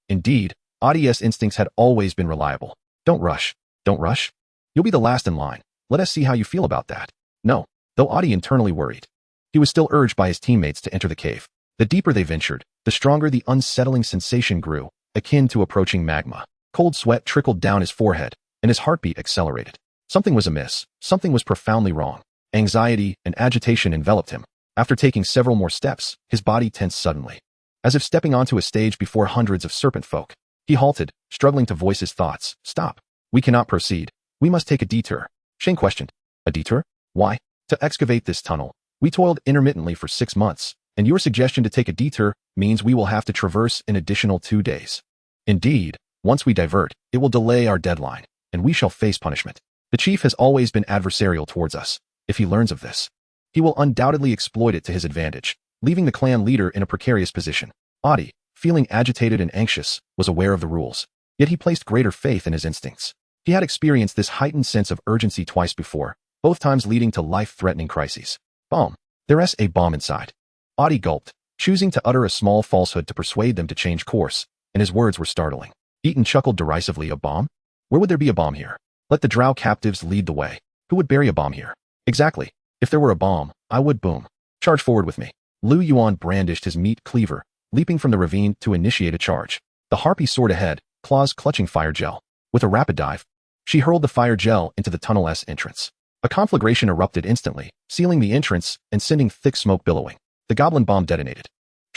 Audie's instincts had always been reliable. Don't rush. You'll be the last in line. Let us see how you feel about that. No, though Audie internally worried. He was still urged by his teammates to enter the cave. The deeper they ventured, the stronger the unsettling sensation grew, akin to approaching magma. Cold sweat trickled down his forehead, and his heartbeat accelerated. Something was amiss. Something was profoundly wrong. Anxiety and agitation enveloped him. After taking several more steps, his body tensed suddenly. As if stepping onto a stage before hundreds of serpent folk, he halted, struggling to voice his thoughts. Stop. We cannot proceed. We must take a detour. Shane questioned. A detour? Why? To excavate this tunnel. We toiled intermittently for 6 months, and your suggestion to take a detour means we will have to traverse an additional 2 days. Indeed, once we divert, it will delay our deadline, and we shall face punishment. The chief has always been adversarial towards us. If he learns of this, he will undoubtedly exploit it to his advantage, leaving the clan leader in a precarious position. Audie, feeling agitated and anxious, was aware of the rules, yet he placed greater faith in his instincts. He had experienced this heightened sense of urgency twice before, both times leading to life-threatening crises. Bomb. There's a bomb inside. Audie gulped, choosing to utter a small falsehood to persuade them to change course, and his words were startling. Eaton chuckled derisively. A bomb? Where would there be a bomb here? Let the drow captives lead the way. Who would bury a bomb here? Exactly. If there were a bomb, I would boom. Charge forward with me. Liu Yuan brandished his meat cleaver, leaping from the ravine to initiate a charge. The Harpy soared ahead, claws clutching fire gel. With a rapid dive, she hurled the fire gel into the tunnel's entrance. A conflagration erupted instantly, sealing the entrance and sending thick smoke billowing. The goblin bomb detonated.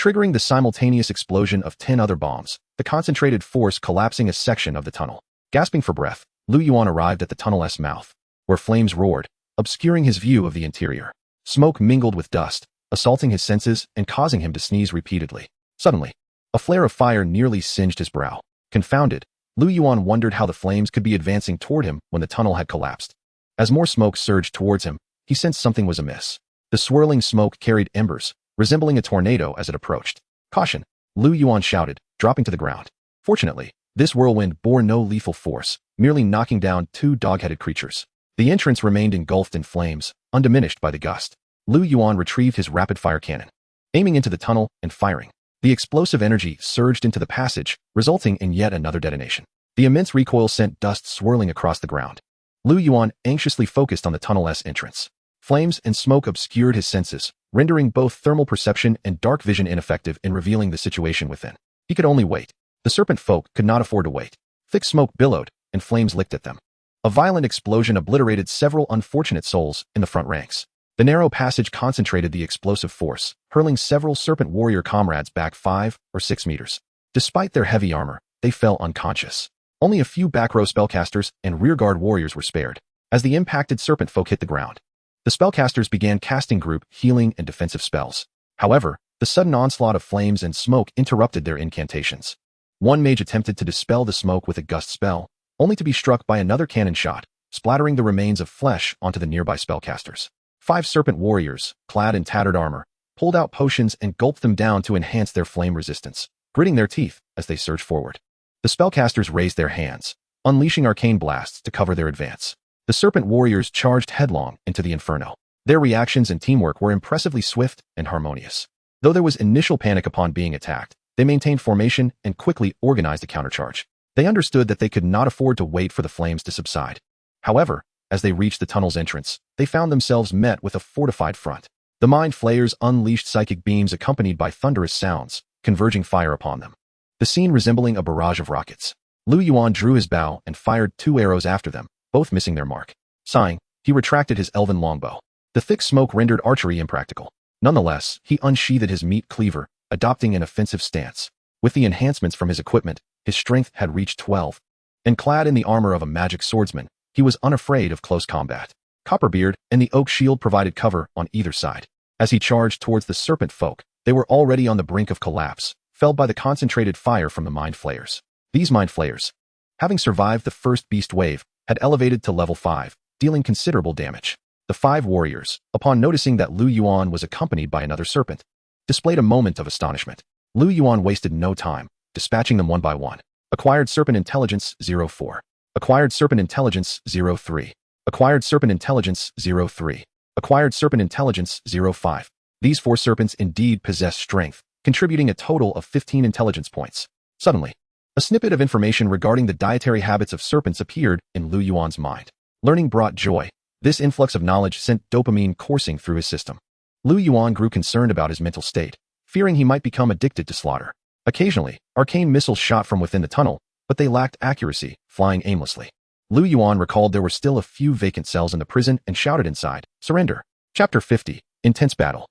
triggering the simultaneous explosion of 10 other bombs, the concentrated force collapsing a section of the tunnel. Gasping for breath, Liu Yuan arrived at the tunnel's mouth, where flames roared, obscuring his view of the interior. Smoke mingled with dust, assaulting his senses and causing him to sneeze repeatedly. Suddenly, a flare of fire nearly singed his brow. Confounded, Liu Yuan wondered how the flames could be advancing toward him when the tunnel had collapsed. As more smoke surged towards him, he sensed something was amiss. The swirling smoke carried embers, resembling a tornado as it approached. Caution! Liu Yuan shouted, dropping to the ground. Fortunately, this whirlwind bore no lethal force, merely knocking down 2 dog-headed creatures. The entrance remained engulfed in flames, undiminished by the gust. Liu Yuan retrieved his rapid-fire cannon, aiming into the tunnel and firing. The explosive energy surged into the passage, resulting in yet another detonation. The immense recoil sent dust swirling across the ground. Liu Yuan anxiously focused on the tunnel's entrance. Flames and smoke obscured his senses, rendering both thermal perception and dark vision ineffective in revealing the situation within. He could only wait. The serpent folk could not afford to wait. Thick smoke billowed, and flames licked at them. A violent explosion obliterated several unfortunate souls in the front ranks. The narrow passage concentrated the explosive force, hurling several serpent warrior comrades back 5 or 6 meters. Despite their heavy armor, they fell unconscious. Only a few back-row spellcasters and rearguard warriors were spared. As the impacted serpent folk hit the ground, the spellcasters began casting group, healing, and defensive spells. However, the sudden onslaught of flames and smoke interrupted their incantations. One mage attempted to dispel the smoke with a gust spell, only to be struck by another cannon shot, splattering the remains of flesh onto the nearby spellcasters. 5 serpent warriors, clad in tattered armor, pulled out potions and gulped them down to enhance their flame resistance, gritting their teeth as they surged forward. The spellcasters raised their hands, unleashing arcane blasts to cover their advance. The serpent warriors charged headlong into the inferno. Their reactions and teamwork were impressively swift and harmonious. Though there was initial panic upon being attacked, they maintained formation and quickly organized a countercharge. They understood that they could not afford to wait for the flames to subside. However, as they reached the tunnel's entrance, they found themselves met with a fortified front. The mind flayers unleashed psychic beams accompanied by thunderous sounds, converging fire upon them. The scene resembling a barrage of rockets. Liu Yuan drew his bow and fired 2 arrows after them, both missing their mark. Sighing, he retracted his elven longbow. The thick smoke rendered archery impractical. Nonetheless, he unsheathed his meat cleaver, adopting an offensive stance. With the enhancements from his equipment, his strength had reached 12. And clad in the armor of a magic swordsman, he was unafraid of close combat. Copperbeard and the oak shield provided cover on either side. As he charged towards the serpent folk, they were already on the brink of collapse, felled by the concentrated fire from the mind flayers. These mind flayers, having survived the first beast wave, had elevated to level 5, dealing considerable damage. The 5 warriors, upon noticing that Liu Yuan was accompanied by another serpent, displayed a moment of astonishment. Liu Yuan wasted no time, dispatching them one by one. Acquired Serpent Intelligence 04. Acquired Serpent Intelligence 03. Acquired Serpent Intelligence 03. Acquired Serpent Intelligence 05. These 4 serpents indeed possess strength, contributing a total of 15 intelligence points. Suddenly, a snippet of information regarding the dietary habits of serpents appeared in Liu Yuan's mind. Learning brought joy. This influx of knowledge sent dopamine coursing through his system. Liu Yuan grew concerned about his mental state, fearing he might become addicted to slaughter. Occasionally, arcane missiles shot from within the tunnel, but they lacked accuracy, flying aimlessly. Liu Yuan recalled there were still a few vacant cells in the prison and shouted inside, "Surrender." Chapter 50. Intense Battle.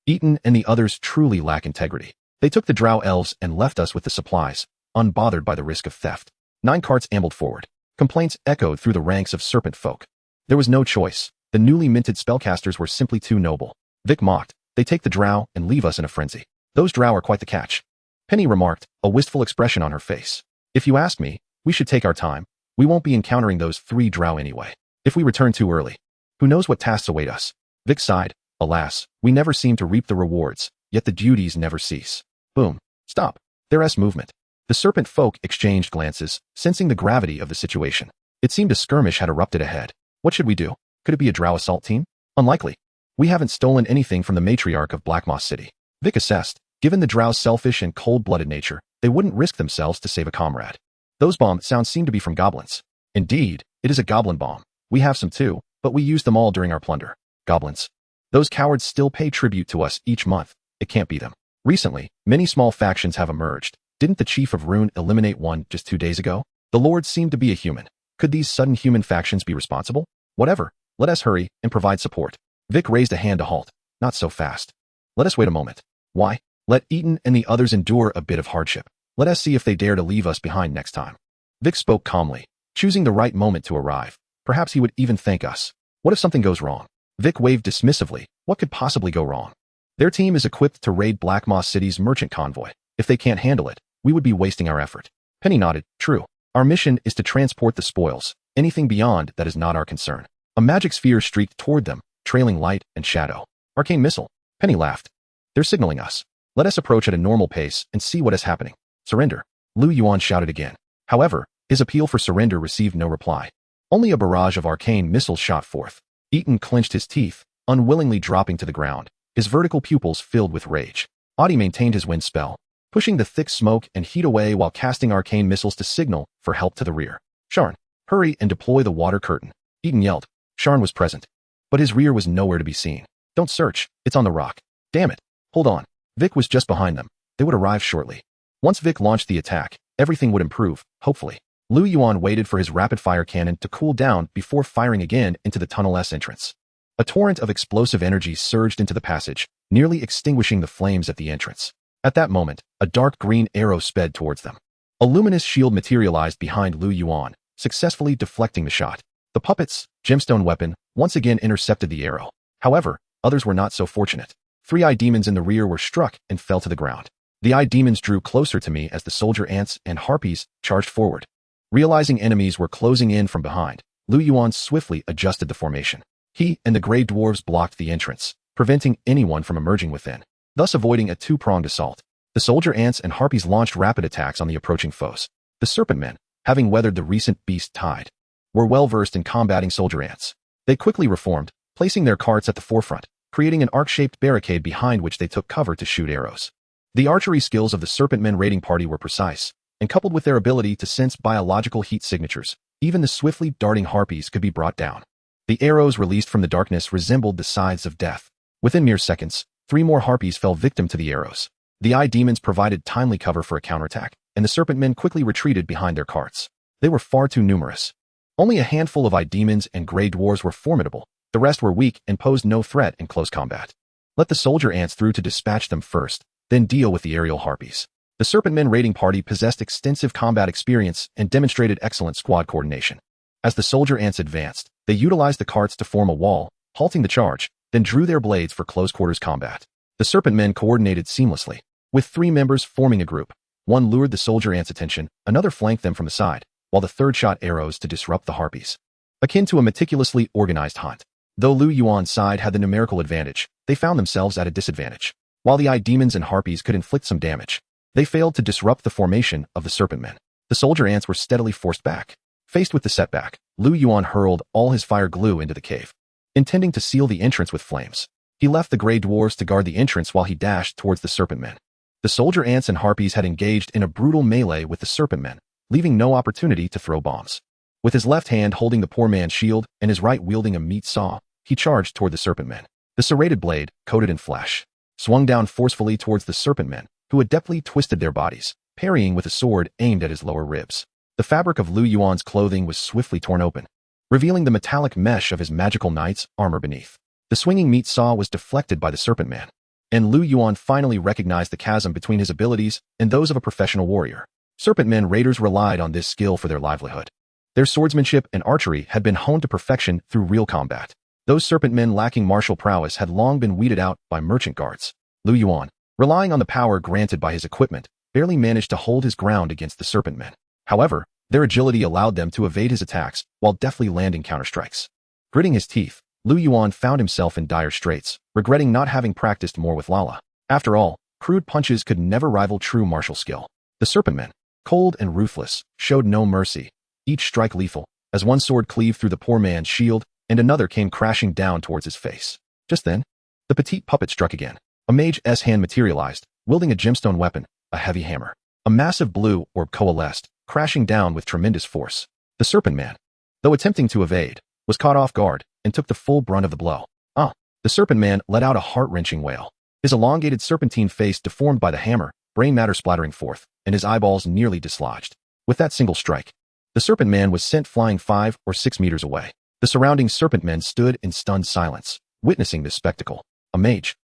Eaton and the others truly lack integrity. They took the drow elves and left us with the supplies, unbothered by the risk of theft. 9 carts ambled forward. Complaints echoed through the ranks of serpent folk. There was no choice. The newly minted spellcasters were simply too noble. Vic mocked, "They take the drow and leave us in a frenzy. Those drow are quite the catch." Penny remarked, a wistful expression on her face. "If you ask me, we should take our time. We won't be encountering those 3 drow anyway. If we return too early, who knows what tasks await us." Vic sighed, "Alas, we never seem to reap the rewards, yet the duties never cease." Boom. Stop. There's movement. The serpent folk exchanged glances, sensing the gravity of the situation. It seemed a skirmish had erupted ahead. What should we do? Could it be a drow assault team? Unlikely. We haven't stolen anything from the matriarch of Black Moss City. Vic assessed. Given the drow's selfish and cold-blooded nature, they wouldn't risk themselves to save a comrade. Those bomb sounds seem to be from goblins. Indeed, it is a goblin bomb. We have some too, but we used them all during our plunder. Goblins. Those cowards still pay tribute to us each month. It can't be them. Recently, many small factions have emerged. Didn't the Chief of Rune eliminate one just 2 days ago? The Lord seemed to be a human. Could these sudden human factions be responsible? Whatever. Let us hurry and provide support. Vic raised a hand to halt. Not so fast. Let us wait a moment. Why? Let Eaton and the others endure a bit of hardship. Let us see if they dare to leave us behind next time. Vic spoke calmly, choosing the right moment to arrive. Perhaps he would even thank us. What if something goes wrong? Vic waved dismissively. What could possibly go wrong? Their team is equipped to raid Black Moss City's merchant convoy. If they can't handle it, we would be wasting our effort. Penny nodded. True. Our mission is to transport the spoils. Anything beyond that is not our concern. A magic sphere streaked toward them, trailing light and shadow. Arcane missile. Penny laughed. They're signaling us. Let us approach at a normal pace and see what is happening. Surrender. Liu Yuan shouted again. However, his appeal for surrender received no reply. Only a barrage of arcane missiles shot forth. Eaton clenched his teeth, unwillingly dropping to the ground, his vertical pupils filled with rage. Audie maintained his wind spell, pushing the thick smoke and heat away while casting arcane missiles to signal for help to the rear. Sharn, hurry and deploy the water curtain. Eaton yelled. Sharn was present, but his rear was nowhere to be seen. Don't search, it's on the rock. Damn it. Hold on. Vic was just behind them. They would arrive shortly. Once Vic launched the attack, everything would improve, hopefully. Liu Yuan waited for his rapid-fire cannon to cool down before firing again into the tunnel's entrance. A torrent of explosive energy surged into the passage, nearly extinguishing the flames at the entrance. At that moment, a dark green arrow sped towards them. A luminous shield materialized behind Liu Yuan, successfully deflecting the shot. The puppet's gemstone weapon once again intercepted the arrow. However, others were not so fortunate. 3 eye demons in the rear were struck and fell to the ground. The eye demons drew closer to me as the soldier ants and harpies charged forward. Realizing enemies were closing in from behind, Liu Yuan swiftly adjusted the formation. He and the gray dwarves blocked the entrance, preventing anyone from emerging within, thus avoiding a 2-pronged assault. The soldier ants and harpies launched rapid attacks on the approaching foes. The serpent men, having weathered the recent beast tide, were well versed in combating soldier ants. They quickly reformed, placing their carts at the forefront, creating an arc-shaped barricade behind which they took cover to shoot arrows. The archery skills of the serpent men raiding party were precise, and coupled with their ability to sense biological heat signatures, even the swiftly darting harpies could be brought down. The arrows released from the darkness resembled the scythes of death. Within mere seconds, 3 more harpies fell victim to the arrows. The eye demons provided timely cover for a counterattack, and the serpent men quickly retreated behind their carts. They were far too numerous. Only a handful of eye demons and gray dwarves were formidable. The rest were weak and posed no threat in close combat. Let the soldier ants through to dispatch them first, then deal with the aerial harpies. The serpent men raiding party possessed extensive combat experience and demonstrated excellent squad coordination. As the soldier ants advanced, they utilized the carts to form a wall, halting the charge, then drew their blades for close-quarters combat. The serpent men coordinated seamlessly, with 3 members forming a group. One lured the soldier ants' attention, another flanked them from the side, while the third shot arrows to disrupt the harpies. Akin to a meticulously organized hunt. Though Liu Yuan's side had the numerical advantage, they found themselves at a disadvantage. While the eye demons and harpies could inflict some damage, they failed to disrupt the formation of the serpent men. The soldier ants were steadily forced back. Faced with the setback, Liu Yuan hurled all his fire glue into the cave, intending to seal the entrance with flames. He left the gray dwarves to guard the entrance while he dashed towards the serpent men. The soldier ants and harpies had engaged in a brutal melee with the serpent men, leaving no opportunity to throw bombs. With his left hand holding the poor man's shield and his right wielding a meat saw, he charged toward the serpent men. The serrated blade, coated in flesh, swung down forcefully towards the serpent men, who adeptly twisted their bodies, parrying with a sword aimed at his lower ribs. The fabric of Liu Yuan's clothing was swiftly torn open, revealing the metallic mesh of his magical knight's armor beneath. The swinging meat saw was deflected by the serpent man, and Liu Yuan finally recognized the chasm between his abilities and those of a professional warrior. Serpent men raiders relied on this skill for their livelihood. Their swordsmanship and archery had been honed to perfection through real combat. Those serpent men lacking martial prowess had long been weeded out by merchant guards. Liu Yuan, relying on the power granted by his equipment, barely managed to hold his ground against the serpent men. However, their agility allowed them to evade his attacks while deftly landing counterstrikes. Gritting his teeth, Liu Yuan found himself in dire straits, regretting not having practiced more with Lala. After all, crude punches could never rival true martial skill. The serpent men, cold and ruthless, showed no mercy, each strike lethal, as one sword cleaved through the poor man's shield and another came crashing down towards his face. Just then, the petite puppet struck again. A mage's hand materialized, wielding a gemstone weapon, a heavy hammer. A massive blue orb coalesced, crashing down with tremendous force. The serpent man, though attempting to evade, was caught off guard and took the full brunt of the blow. The serpent man let out a heart-wrenching wail. His elongated serpentine face deformed by the hammer, brain matter splattering forth, and his eyeballs nearly dislodged. With that single strike, the serpent man was sent flying 5 or 6 meters away. The surrounding serpent men stood in stunned silence, witnessing this spectacle. A mage,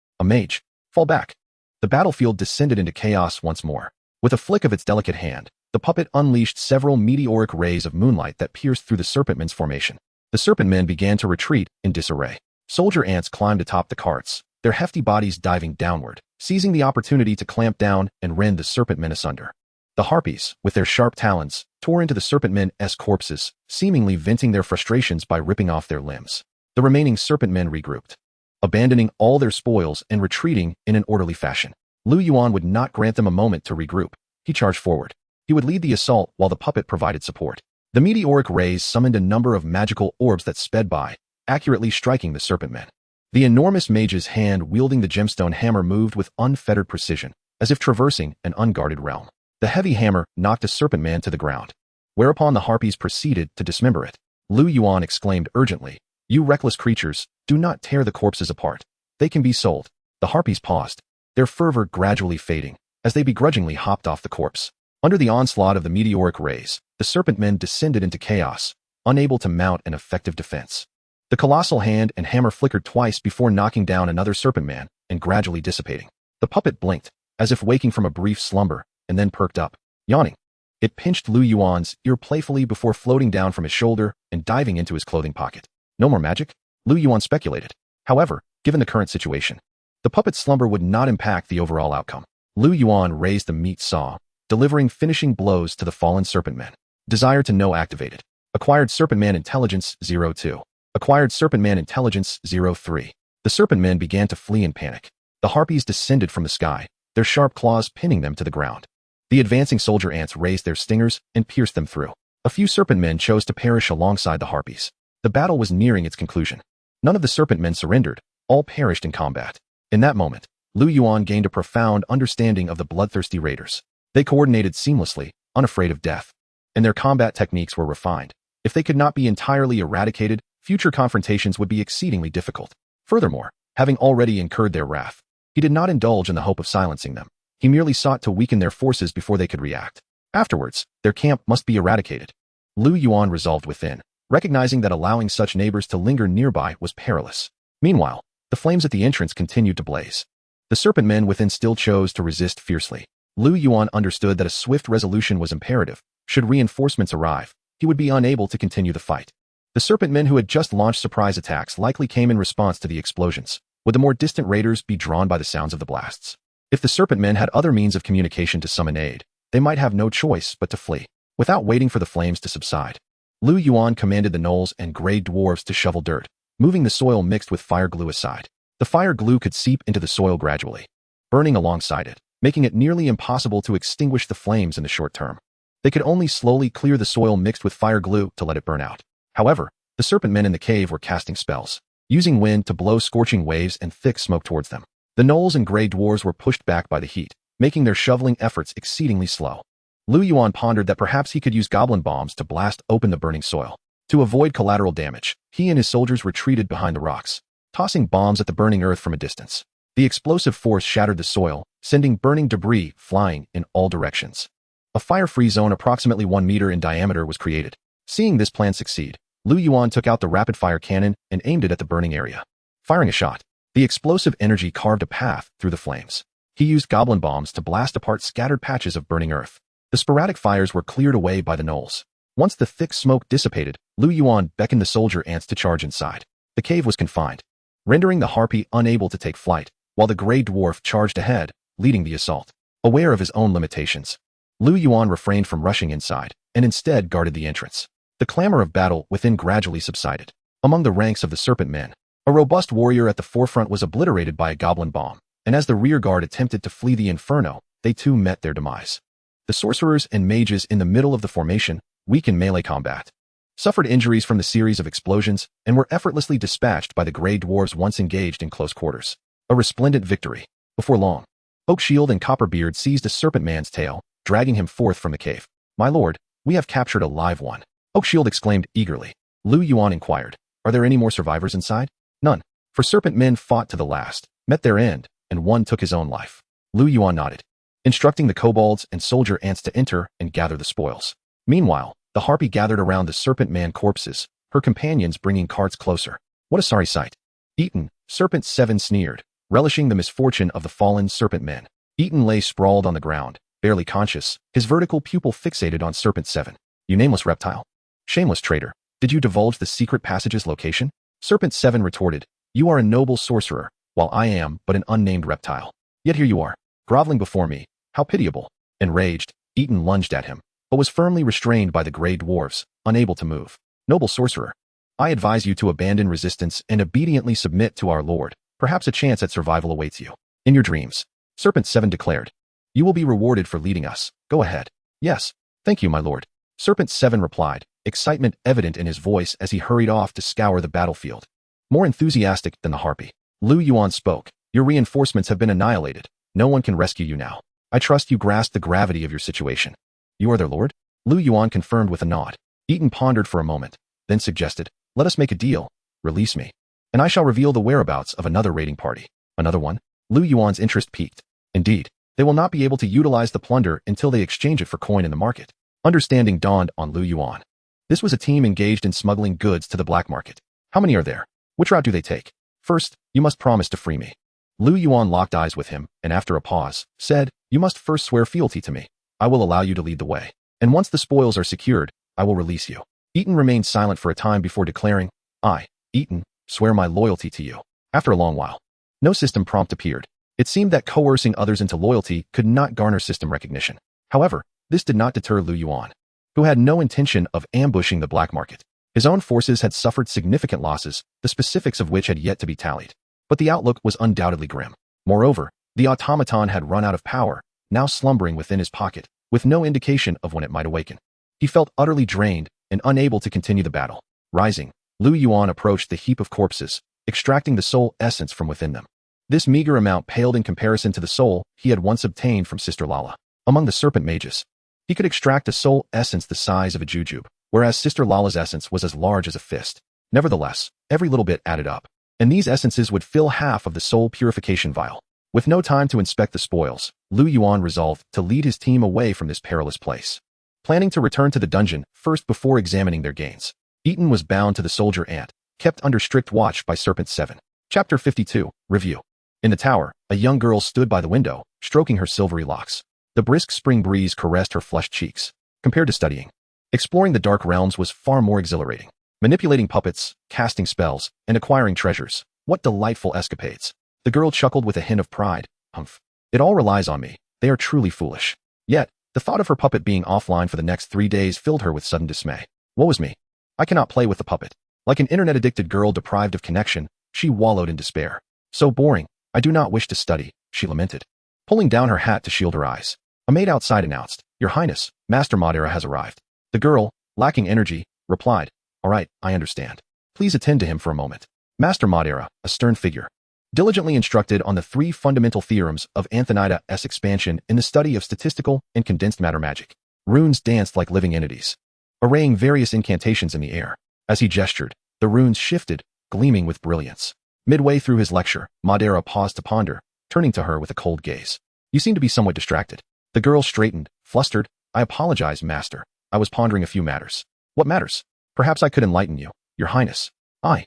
fall back. The battlefield descended into chaos once more. With a flick of its delicate hand, the puppet unleashed several meteoric rays of moonlight that pierced through the serpentmen's formation. The serpentmen began to retreat in disarray. Soldier ants climbed atop the carts, their hefty bodies diving downward, seizing the opportunity to clamp down and rend the serpentmen asunder. The Harpies, with their sharp talons, tore into the serpentmen's corpses, seemingly venting their frustrations by ripping off their limbs. The remaining serpentmen regrouped, abandoning all their spoils and retreating in an orderly fashion. Liu Yuan would not grant them a moment to regroup. He charged forward. He would lead the assault while the puppet provided support. The meteoric rays summoned a number of magical orbs that sped by, accurately striking the serpentmen. The enormous mage's hand wielding the gemstone hammer moved with unfettered precision, as if traversing an unguarded realm. The heavy hammer knocked a serpentman to the ground, whereupon the Harpies proceeded to dismember it. Liu Yuan exclaimed urgently, "You reckless creatures, do not tear the corpses apart. They can be sold." The Harpies paused, their fervor gradually fading, as they begrudgingly hopped off the corpse. Under the onslaught of the meteoric rays, the serpentmen descended into chaos, unable to mount an effective defense. The colossal hand and hammer flickered twice before knocking down another serpentman and gradually dissipating. The puppet blinked, as if waking from a brief slumber, and then perked up, yawning. It pinched Liu Yuan's ear playfully before floating down from his shoulder and diving into his clothing pocket. No more magic? Liu Yuan speculated. However, given the current situation, the puppet's slumber would not impact the overall outcome. Liu Yuan raised the meat saw, delivering finishing blows to the fallen serpentmen. Desire to know activated. Acquired Serpentman Intelligence 02. Acquired Serpentman Intelligence 03. The serpentmen began to flee in panic. The Harpies descended from the sky, their sharp claws pinning them to the ground. The advancing soldier ants raised their stingers and pierced them through. A few serpentmen chose to perish alongside the Harpies. The battle was nearing its conclusion. None of the serpentmen surrendered, all perished in combat. In that moment, Liu Yuan gained a profound understanding of the bloodthirsty raiders. They coordinated seamlessly, unafraid of death, and their combat techniques were refined. If they could not be entirely eradicated, future confrontations would be exceedingly difficult. Furthermore, having already incurred their wrath, he did not indulge in the hope of silencing them. He merely sought to weaken their forces before they could react. Afterwards, their camp must be eradicated. Liu Yuan resolved within, recognizing that allowing such neighbors to linger nearby was perilous. Meanwhile, the flames at the entrance continued to blaze. The serpentmen within still chose to resist fiercely. Liu Yuan understood that a swift resolution was imperative. Should reinforcements arrive, he would be unable to continue the fight. The serpentmen who had just launched surprise attacks likely came in response to the explosions. Would the more distant raiders be drawn by the sounds of the blasts? If the serpentmen had other means of communication to summon aid, they might have no choice but to flee. Without waiting for the flames to subside, Liu Yuan commanded the gnolls and gray dwarves to shovel dirt, moving the soil mixed with fire glue aside. The fire glue could seep into the soil gradually, burning alongside it, making it nearly impossible to extinguish the flames in the short term. They could only slowly clear the soil mixed with fire glue to let it burn out. However, the serpentmen in the cave were casting spells, using wind to blow scorching waves and thick smoke towards them. The gnolls and gray dwarves were pushed back by the heat, making their shoveling efforts exceedingly slow. Liu Yuan pondered that perhaps he could use goblin bombs to blast open the burning soil. To avoid collateral damage, he and his soldiers retreated behind the rocks, tossing bombs at the burning earth from a distance. The explosive force shattered the soil, sending burning debris flying in all directions. A fire-free zone approximately 1 meter in diameter was created. Seeing this plan succeed, Liu Yuan took out the rapid-fire cannon and aimed it at the burning area. Firing a shot, the explosive energy carved a path through the flames. He used goblin bombs to blast apart scattered patches of burning earth. The sporadic fires were cleared away by the gnolls. Once the thick smoke dissipated, Liu Yuan beckoned the soldier ants to charge inside. The cave was confined, rendering the harpy unable to take flight, while the gray dwarf charged ahead, leading the assault. Aware of his own limitations, Liu Yuan refrained from rushing inside, and instead guarded the entrance. The clamor of battle within gradually subsided. Among the ranks of the serpent men, a robust warrior at the forefront was obliterated by a goblin bomb, and as the rear guard attempted to flee the inferno, they too met their demise. The sorcerers and mages in the middle of the formation, weak in melee combat, suffered injuries from the series of explosions and were effortlessly dispatched by the gray dwarves once engaged in close quarters. A resplendent victory. Before long, Oakshield and Copperbeard seized a serpent man's tail, dragging him forth from the cave. "My lord, we have captured a live one," Oakshield exclaimed eagerly. Liu Yuan inquired, "Are there any more survivors inside?" "None. For serpent men fought to the last, met their end, and one took his own life." Liu Yuan nodded, instructing the kobolds and soldier ants to enter and gather the spoils. Meanwhile, the harpy gathered around the serpent man corpses, her companions bringing carts closer. "What a sorry sight." "Eaten," Serpent 7 sneered, relishing the misfortune of the fallen serpent men. Eaton lay sprawled on the ground, barely conscious, his vertical pupil fixated on Serpent 7. You nameless reptile. Shameless traitor. Did you divulge the secret passage's location? Serpent 7 retorted, you are a noble sorcerer, while I am but an unnamed reptile. Yet here you are, groveling before me. How pitiable. Enraged, Eaton lunged at him, but was firmly restrained by the gray dwarves, unable to move. Noble sorcerer, I advise you to abandon resistance and obediently submit to our lord. Perhaps a chance at survival awaits you. In your dreams. Serpent 7 declared. You will be rewarded for leading us. Go ahead. Yes. Thank you, my lord. Serpent 7 replied, excitement evident in his voice as he hurried off to scour the battlefield. More enthusiastic than the Harpy, Liu Yuan spoke. Your reinforcements have been annihilated. No one can rescue you now. I trust you grasp the gravity of your situation. You are their lord? Liu Yuan confirmed with a nod. Eaton pondered for a moment, then suggested, let us make a deal. Release me, and I shall reveal the whereabouts of another raiding party. Another one? Liu Yuan's interest piqued. Indeed, they will not be able to utilize the plunder until they exchange it for coin in the market. Understanding dawned on Liu Yuan. This was a team engaged in smuggling goods to the black market. How many are there? Which route do they take? First, you must promise to free me. Liu Yuan locked eyes with him, and after a pause, said, you must first swear fealty to me. I will allow you to lead the way. And once the spoils are secured, I will release you. Eaton remained silent for a time before declaring, I, Eaton, swear my loyalty to you. After a long while, no system prompt appeared. It seemed that coercing others into loyalty could not garner system recognition. However, this did not deter Liu Yuan, who had no intention of ambushing the black market. His own forces had suffered significant losses, the specifics of which had yet to be tallied. But the outlook was undoubtedly grim. Moreover, the automaton had run out of power, now slumbering within his pocket, with no indication of when it might awaken. He felt utterly drained and unable to continue the battle. Rising, Liu Yuan approached the heap of corpses, extracting the soul essence from within them. This meager amount paled in comparison to the soul he had once obtained from Sister Lala. Among the serpent mages, he could extract a soul essence the size of a jujube, whereas Sister Lala's essence was as large as a fist. Nevertheless, every little bit added up, and these essences would fill half of the soul purification vial. With no time to inspect the spoils, Liu Yuan resolved to lead his team away from this perilous place. Planning to return to the dungeon first before examining their gains, Eaton was bound to the soldier ant, kept under strict watch by Serpent 7. Chapter 52, Review. In the tower, a young girl stood by the window, stroking her silvery locks. The brisk spring breeze caressed her flushed cheeks. Compared to studying, exploring the dark realms was far more exhilarating. Manipulating puppets, casting spells, and acquiring treasures. What delightful escapades. The girl chuckled with a hint of pride. Humph. It all relies on me. They are truly foolish. Yet, the thought of her puppet being offline for the next 3 days filled her with sudden dismay. Woe is me. I cannot play with the puppet. Like an internet-addicted girl deprived of connection, she wallowed in despair. So boring. I do not wish to study, she lamented, pulling down her hat to shield her eyes. A maid outside announced, Your Highness, Master Madeira has arrived. The girl, lacking energy, replied, All right, I understand. Please attend to him for a moment. Master Madeira, a stern figure, diligently instructed on the 3 fundamental theorems of Antonida's expansion in the study of statistical and condensed matter magic. Runes danced like living entities, arraying various incantations in the air. As he gestured, the runes shifted, gleaming with brilliance. Midway through his lecture, Madeira paused to ponder, turning to her with a cold gaze. You seem to be somewhat distracted. The girl straightened, flustered. I apologize, Master. I was pondering a few matters. What matters? Perhaps I could enlighten you, Your Highness. I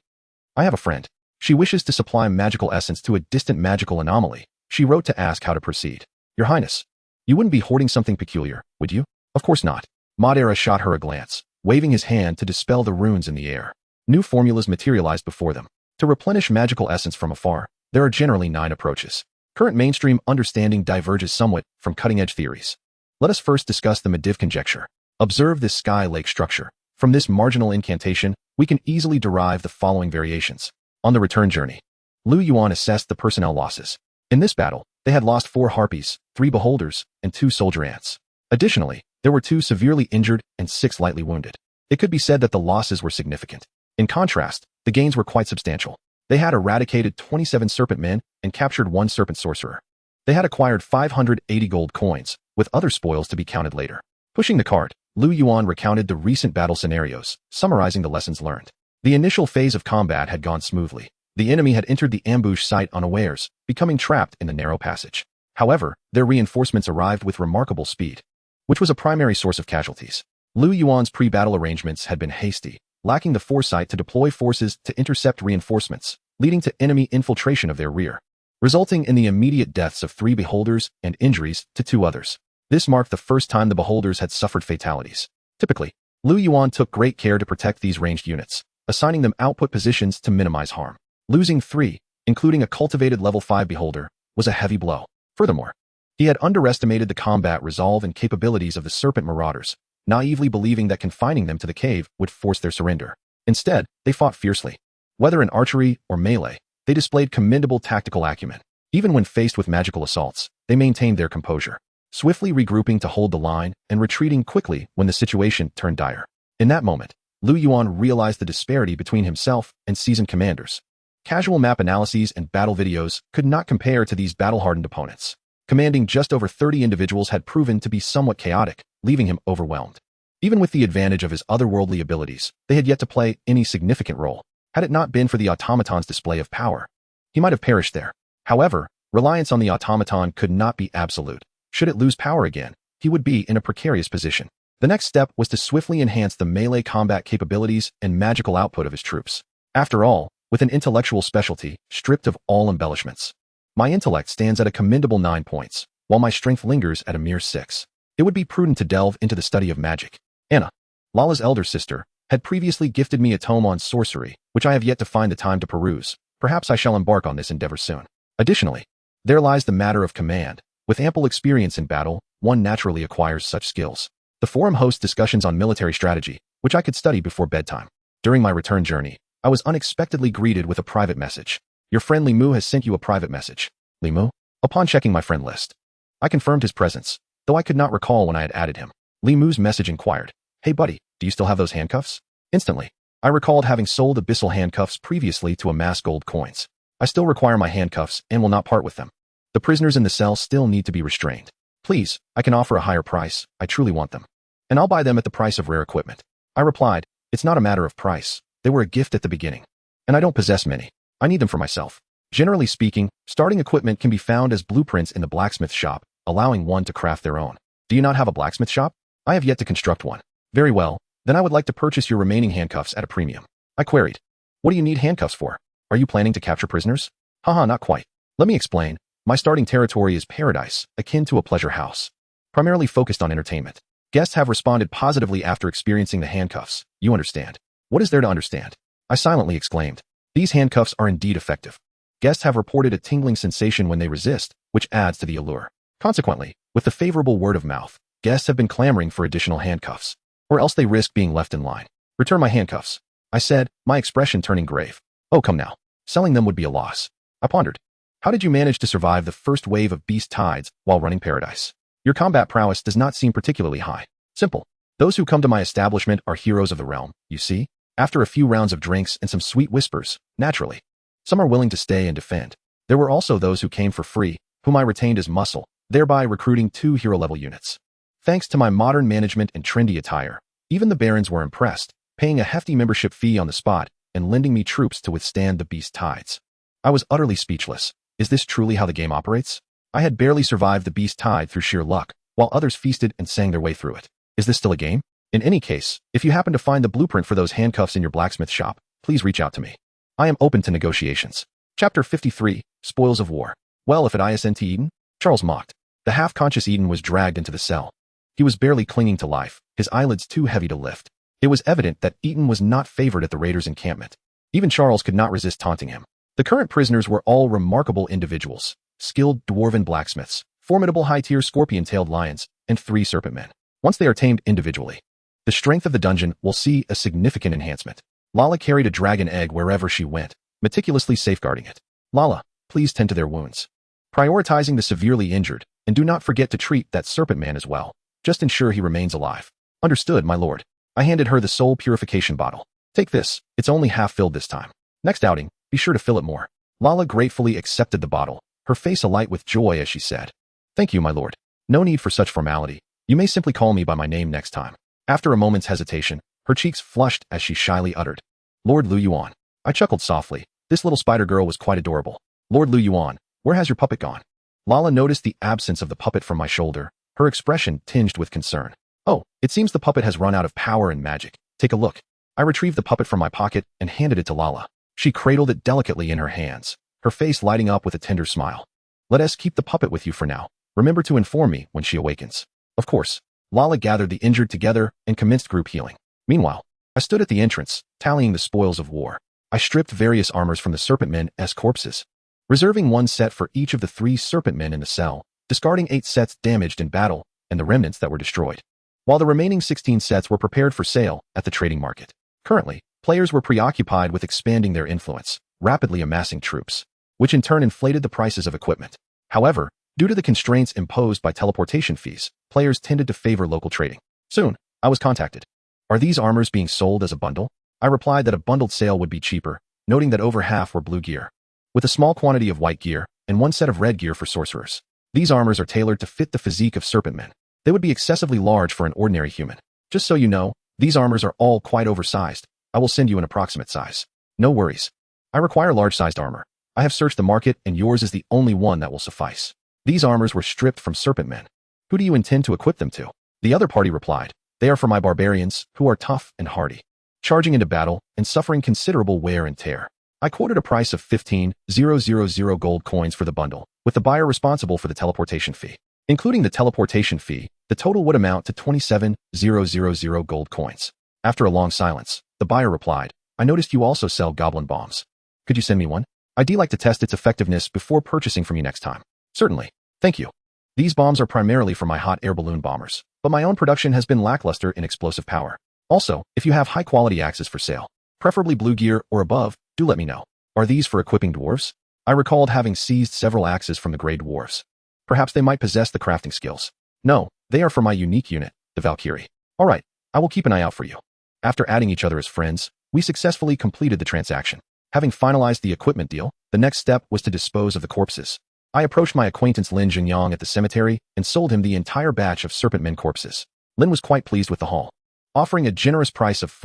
have a friend. She wishes to supply magical essence to a distant magical anomaly. She wrote to ask how to proceed. Your Highness, you wouldn't be hoarding something peculiar, would you? Of course not. Madeira shot her a glance, waving his hand to dispel the runes in the air. New formulas materialized before them. To replenish magical essence from afar, there are generally 9 approaches. Current mainstream understanding diverges somewhat from cutting-edge theories. Let us first discuss the Mediv conjecture. Observe this sky-lake structure. From this marginal incantation, we can easily derive the following variations. On the return journey, Liu Yuan assessed the personnel losses. In this battle, they had lost 4 Harpies, 3 Beholders, and 2 soldier ants. Additionally, there were 2 severely injured and 6 lightly wounded. It could be said that the losses were significant. In contrast, the gains were quite substantial. They had eradicated 27 serpent men and captured 1 serpent sorcerer. They had acquired 580 gold coins, with other spoils to be counted later. Pushing the cart, Liu Yuan recounted the recent battle scenarios, summarizing the lessons learned. The initial phase of combat had gone smoothly. The enemy had entered the ambush site unawares, becoming trapped in the narrow passage. However, their reinforcements arrived with remarkable speed, which was a primary source of casualties. Liu Yuan's pre-battle arrangements had been hasty, lacking the foresight to deploy forces to intercept reinforcements, leading to enemy infiltration of their rear. resulting in the immediate deaths of 3 beholders and injuries to 2 others. This marked the first time the beholders had suffered fatalities. Typically, Liu Yuan took great care to protect these ranged units, assigning them output positions to minimize harm. Losing 3, including a cultivated level 5 beholder, was a heavy blow. Furthermore, he had underestimated the combat resolve and capabilities of the serpent marauders, naively believing that confining them to the cave would force their surrender. Instead, they fought fiercely. Whether in archery or melee, they displayed commendable tactical acumen. Even when faced with magical assaults, they maintained their composure, swiftly regrouping to hold the line and retreating quickly when the situation turned dire. In that moment, Liu Yuan realized the disparity between himself and seasoned commanders. Casual map analyses and battle videos could not compare to these battle-hardened opponents. Commanding just over 30 individuals had proven to be somewhat chaotic, leaving him overwhelmed. Even with the advantage of his otherworldly abilities, they had yet to play any significant role. Had it not been for the automaton's display of power, he might have perished there. However, reliance on the automaton could not be absolute. Should it lose power again, he would be in a precarious position. The next step was to swiftly enhance the melee combat capabilities and magical output of his troops. After all, with an intellectual specialty stripped of all embellishments, my intellect stands at a commendable 9 points, while my strength lingers at a mere 6. It would be prudent to delve into the study of magic. Anna, Lala's elder sister, had previously gifted me a tome on sorcery, which I have yet to find the time to peruse. Perhaps I shall embark on this endeavor soon. Additionally, there lies the matter of command. With ample experience in battle, one naturally acquires such skills. The forum hosts discussions on military strategy, which I could study before bedtime. During my return journey, I was unexpectedly greeted with a private message. Your friend Limu has sent you a private message. Limu? Upon checking my friend list, I confirmed his presence, though I could not recall when I had added him. Limu's message inquired, Hey buddy, do you still have those handcuffs? Instantly, I recalled having sold abyssal handcuffs previously to amass gold coins. I still require my handcuffs and will not part with them. The prisoners in the cell still need to be restrained. Please, I can offer a higher price. I truly want them. And I'll buy them at the price of rare equipment. I replied, It's not a matter of price. They were a gift at the beginning. And I don't possess many. I need them for myself. Generally speaking, starting equipment can be found as blueprints in the blacksmith shop, allowing one to craft their own. Do you not have a blacksmith shop? I have yet to construct one. Very well, then I would like to purchase your remaining handcuffs at a premium. I queried. What do you need handcuffs for? Are you planning to capture prisoners? Haha, not quite. Let me explain. My starting territory is paradise, akin to a pleasure house, primarily focused on entertainment. Guests have responded positively after experiencing the handcuffs. You understand. What is there to understand? I silently exclaimed. These handcuffs are indeed effective. Guests have reported a tingling sensation when they resist, which adds to the allure. Consequently, with the favorable word of mouth, guests have been clamoring for additional handcuffs, or else they risk being left in line. Return my handcuffs, I said, my expression turning grave. Oh, come now. Selling them would be a loss. I pondered. How did you manage to survive the first wave of beast tides while running paradise? Your combat prowess does not seem particularly high. Simple. Those who come to my establishment are heroes of the realm, you see? After a few rounds of drinks and some sweet whispers, naturally. Some are willing to stay and defend. There were also those who came for free, whom I retained as muscle, thereby recruiting 2 hero-level units. Thanks to my modern management and trendy attire, even the barons were impressed, paying a hefty membership fee on the spot and lending me troops to withstand the beast tides. I was utterly speechless. Is this truly how the game operates? I had barely survived the beast tide through sheer luck, while others feasted and sang their way through it. Is this still a game? In any case, if you happen to find the blueprint for those handcuffs in your blacksmith shop, please reach out to me. I am open to negotiations. Chapter 53, Spoils of War. Well, if it isn't Eden? Charles mocked. The half-conscious Eden was dragged into the cell. He was barely clinging to life, his eyelids too heavy to lift. It was evident that Eaton was not favored at the raiders' encampment. Even Charles could not resist taunting him. The current prisoners were all remarkable individuals, skilled dwarven blacksmiths, formidable high-tier scorpion-tailed lions, and 3 serpent men. Once they are tamed individually, the strength of the dungeon will see a significant enhancement. Lala carried a dragon egg wherever she went, meticulously safeguarding it. Lala, please tend to their wounds, prioritizing the severely injured, and do not forget to treat that serpent man as well. Just ensure he remains alive. Understood, my lord. I handed her the soul purification bottle. Take this, it's only half filled this time. Next outing, be sure to fill it more. Lala gratefully accepted the bottle, her face alight with joy as she said, Thank you, my lord. No need for such formality. You may simply call me by my name next time. After a moment's hesitation, her cheeks flushed as she shyly uttered, Lord Liu Yuan. I chuckled softly. This little spider girl was quite adorable. Lord Liu Yuan, where has your puppet gone? Lala noticed the absence of the puppet from my shoulder, her expression tinged with concern. Oh, it seems the puppet has run out of power and magic. Take a look. I retrieved the puppet from my pocket and handed it to Lala. She cradled it delicately in her hands, her face lighting up with a tender smile. Let us keep the puppet with you for now. Remember to inform me when she awakens. Of course. Lala gathered the injured together and commenced group healing. Meanwhile, I stood at the entrance, tallying the spoils of war. I stripped various armors from the serpent men's corpses, reserving 1 set for each of the 3 serpent men in the cell, discarding 8 sets damaged in battle and the remnants that were destroyed, while the remaining 16 sets were prepared for sale at the trading market. Currently, players were preoccupied with expanding their influence, rapidly amassing troops, which in turn inflated the prices of equipment. However, due to the constraints imposed by teleportation fees, players tended to favor local trading. Soon, I was contacted. Are these armors being sold as a bundle? I replied that a bundled sale would be cheaper, noting that over half were blue gear, with a small quantity of white gear and 1 set of red gear for sorcerers. These armors are tailored to fit the physique of serpent men. They would be excessively large for an ordinary human. Just so you know, these armors are all quite oversized. I will send you an approximate size. No worries. I require large-sized armor. I have searched the market and yours is the only one that will suffice. These armors were stripped from serpent men. Who do you intend to equip them to? The other party replied, they are for my barbarians, who are tough and hardy, charging into battle and suffering considerable wear and tear. I quoted a price of 15,000 gold coins for the bundle, with the buyer responsible for the teleportation fee. Including the teleportation fee, the total would amount to 27,000 gold coins. After a long silence, the buyer replied, I noticed you also sell goblin bombs. Could you send me one? I'd like to test its effectiveness before purchasing from you next time. Certainly. Thank you. These bombs are primarily for my hot air balloon bombers, but my own production has been lackluster in explosive power. Also, if you have high-quality axes for sale, preferably blue gear or above, do let me know. Are these for equipping dwarves? I recalled having seized several axes from the grey dwarves. Perhaps they might possess the crafting skills. No, they are for my unique unit, the Valkyrie. All right, I will keep an eye out for you. After adding each other as friends, we successfully completed the transaction. Having finalized the equipment deal, the next step was to dispose of the corpses. I approached my acquaintance Lin Jingyang at the cemetery and sold him the entire batch of serpent men corpses. Lin was quite pleased with the haul, offering a generous price of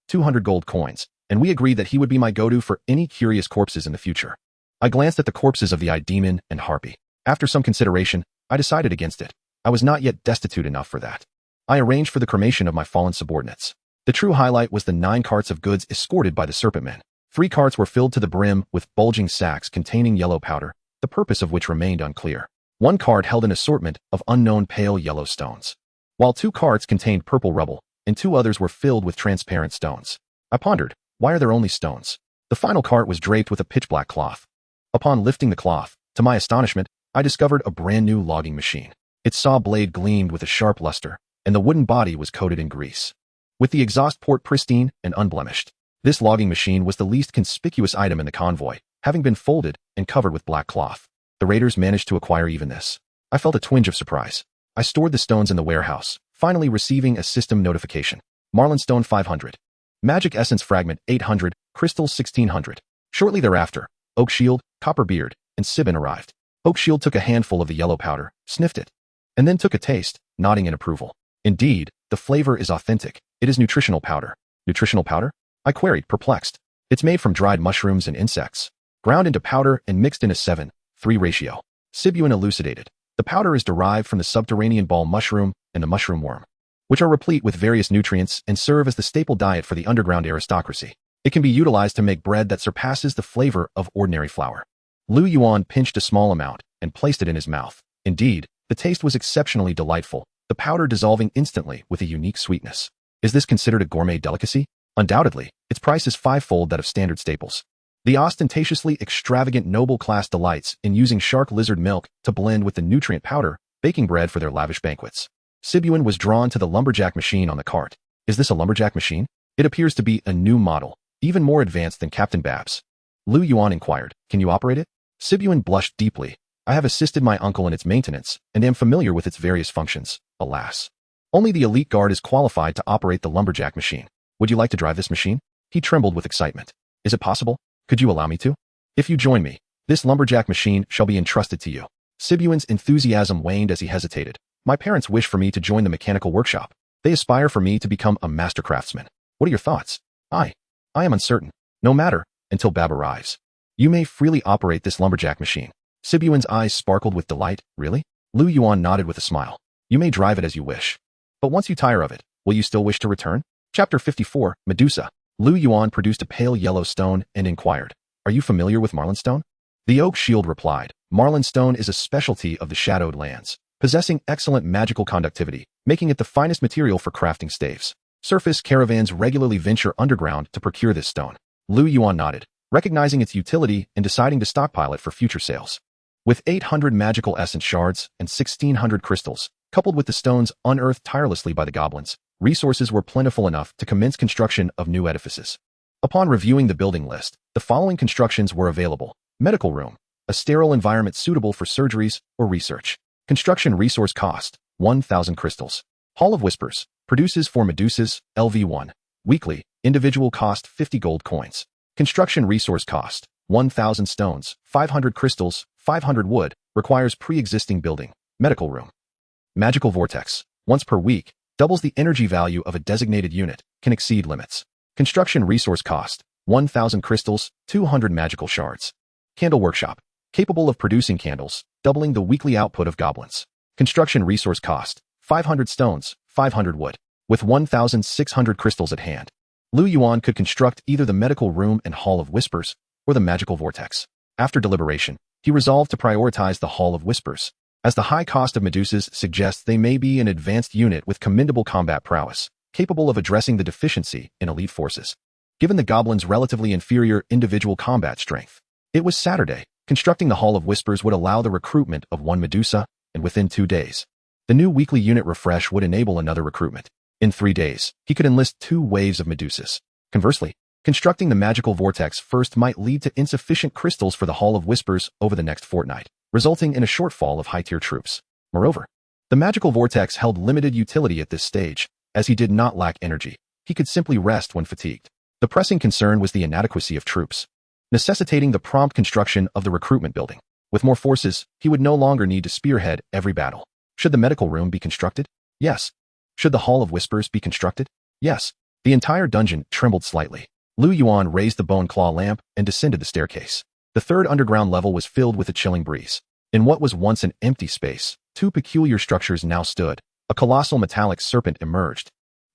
200 gold coins, and we agreed that he would be my go-to for any curious corpses in the future. I glanced at the corpses of the demon and Harpy. After some consideration, I decided against it. I was not yet destitute enough for that. I arranged for the cremation of my fallen subordinates. The true highlight was the 9 carts of goods escorted by the serpent men. 3 carts were filled to the brim with bulging sacks containing yellow powder, the purpose of which remained unclear. 1 cart held an assortment of unknown pale yellow stones, while 2 carts contained purple rubble, and 2 others were filled with transparent stones. I pondered, why are there only stones? The final cart was draped with a pitch-black cloth. Upon lifting the cloth, to my astonishment, I discovered a brand new logging machine. Its saw blade gleamed with a sharp luster, and the wooden body was coated in grease, with the exhaust port pristine and unblemished. This logging machine was the least conspicuous item in the convoy, having been folded and covered with black cloth. The raiders managed to acquire even this. I felt a twinge of surprise. I stored the stones in the warehouse, finally receiving a system notification. Marlinstone 500. Magic Essence Fragment 800, Crystal 1600. Shortly thereafter, Oakshield, Copperbeard, and Sibyl arrived. Oakshield took a handful of the yellow powder, sniffed it, and then took a taste, nodding in approval. Indeed, the flavor is authentic. It is nutritional powder. Nutritional powder? I queried, perplexed. It's made from dried mushrooms and insects, ground into powder and mixed in a 7:3 ratio. Sibuan elucidated. The powder is derived from the subterranean ball mushroom and the mushroom worm, which are replete with various nutrients and serve as the staple diet for the underground aristocracy. It can be utilized to make bread that surpasses the flavor of ordinary flour. Liu Yuan pinched a small amount and placed it in his mouth. Indeed, the taste was exceptionally delightful, the powder dissolving instantly with a unique sweetness. Is this considered a gourmet delicacy? Undoubtedly, its price is 5-fold that of standard staples. The ostentatiously extravagant noble class delights in using shark lizard milk to blend with the nutrient powder, baking bread for their lavish banquets. Sibuan was drawn to the lumberjack machine on the cart. Is this a lumberjack machine? It appears to be a new model, even more advanced than Captain Babs. Liu Yuan inquired, can you operate it? Sibuan blushed deeply. I have assisted my uncle in its maintenance and am familiar with its various functions. Alas, only the elite guard is qualified to operate the lumberjack machine. Would you like to drive this machine? He trembled with excitement. Is it possible? Could you allow me to? If you join me, this lumberjack machine shall be entrusted to you. Sibuan's enthusiasm waned as he hesitated. My parents wish for me to join the mechanical workshop. They aspire for me to become a master craftsman. What are your thoughts? I am uncertain. No matter, until Bab arrives. You may freely operate this lumberjack machine. Sibuan's eyes sparkled with delight. Really? Liu Yuan nodded with a smile. You may drive it as you wish. But once you tire of it, will you still wish to return? Chapter 54, Medusa. Liu Yuan produced a pale yellow stone and inquired, are you familiar with Marlinstone? The oak shield replied, Marlin stone is a specialty of the shadowed lands, possessing excellent magical conductivity, making it the finest material for crafting staves. Surface caravans regularly venture underground to procure this stone. Liu Yuan nodded, recognizing its utility and deciding to stockpile it for future sales. With 800 magical essence shards and 1,600 crystals, coupled with the stones unearthed tirelessly by the goblins, resources were plentiful enough to commence construction of new edifices. Upon reviewing the building list, the following constructions were available. Medical room, a sterile environment suitable for surgeries or research. Construction resource cost, 1,000 crystals. Hall of Whispers, produces for Medusas, LV1. Weekly, individual cost 50 gold coins. Construction resource cost, 1,000 stones, 500 crystals, 500 wood, requires pre-existing building. Medical room. Magical Vortex, once per week, doubles the energy value of a designated unit, can exceed limits. Construction resource cost, 1,000 crystals, 200 magical shards. Candle Workshop, capable of producing candles, doubling the weekly output of goblins. Construction resource cost, 500 stones, 500 wood. With 1,600 crystals at hand, Liu Yuan could construct either the medical room and Hall of Whispers, or the magical vortex. After deliberation, he resolved to prioritize the Hall of Whispers, as the high cost of Medusas suggests they may be an advanced unit with commendable combat prowess, capable of addressing the deficiency in elite forces. Given the goblins' relatively inferior individual combat strength, it was Saturday. Constructing the Hall of Whispers would allow the recruitment of one Medusa, and within 2 days, the new weekly unit refresh would enable another recruitment. In 3 days, he could enlist 2 waves of Medusas. Conversely, constructing the magical vortex first might lead to insufficient crystals for the Hall of Whispers over the next fortnight, resulting in a shortfall of high-tier troops. Moreover, the magical vortex held limited utility at this stage, as he did not lack energy. He could simply rest when fatigued. The pressing concern was the inadequacy of troops, necessitating the prompt construction of the recruitment building. With more forces, he would no longer need to spearhead every battle. Should the medical room be constructed? Yes. Should the Hall of Whispers be constructed? Yes. The entire dungeon trembled slightly. Liu Yuan raised the bone claw lamp and descended the staircase. The third underground level was filled with a chilling breeze. In what was once an empty space, 2 peculiar structures now stood. A colossal metallic serpent emerged,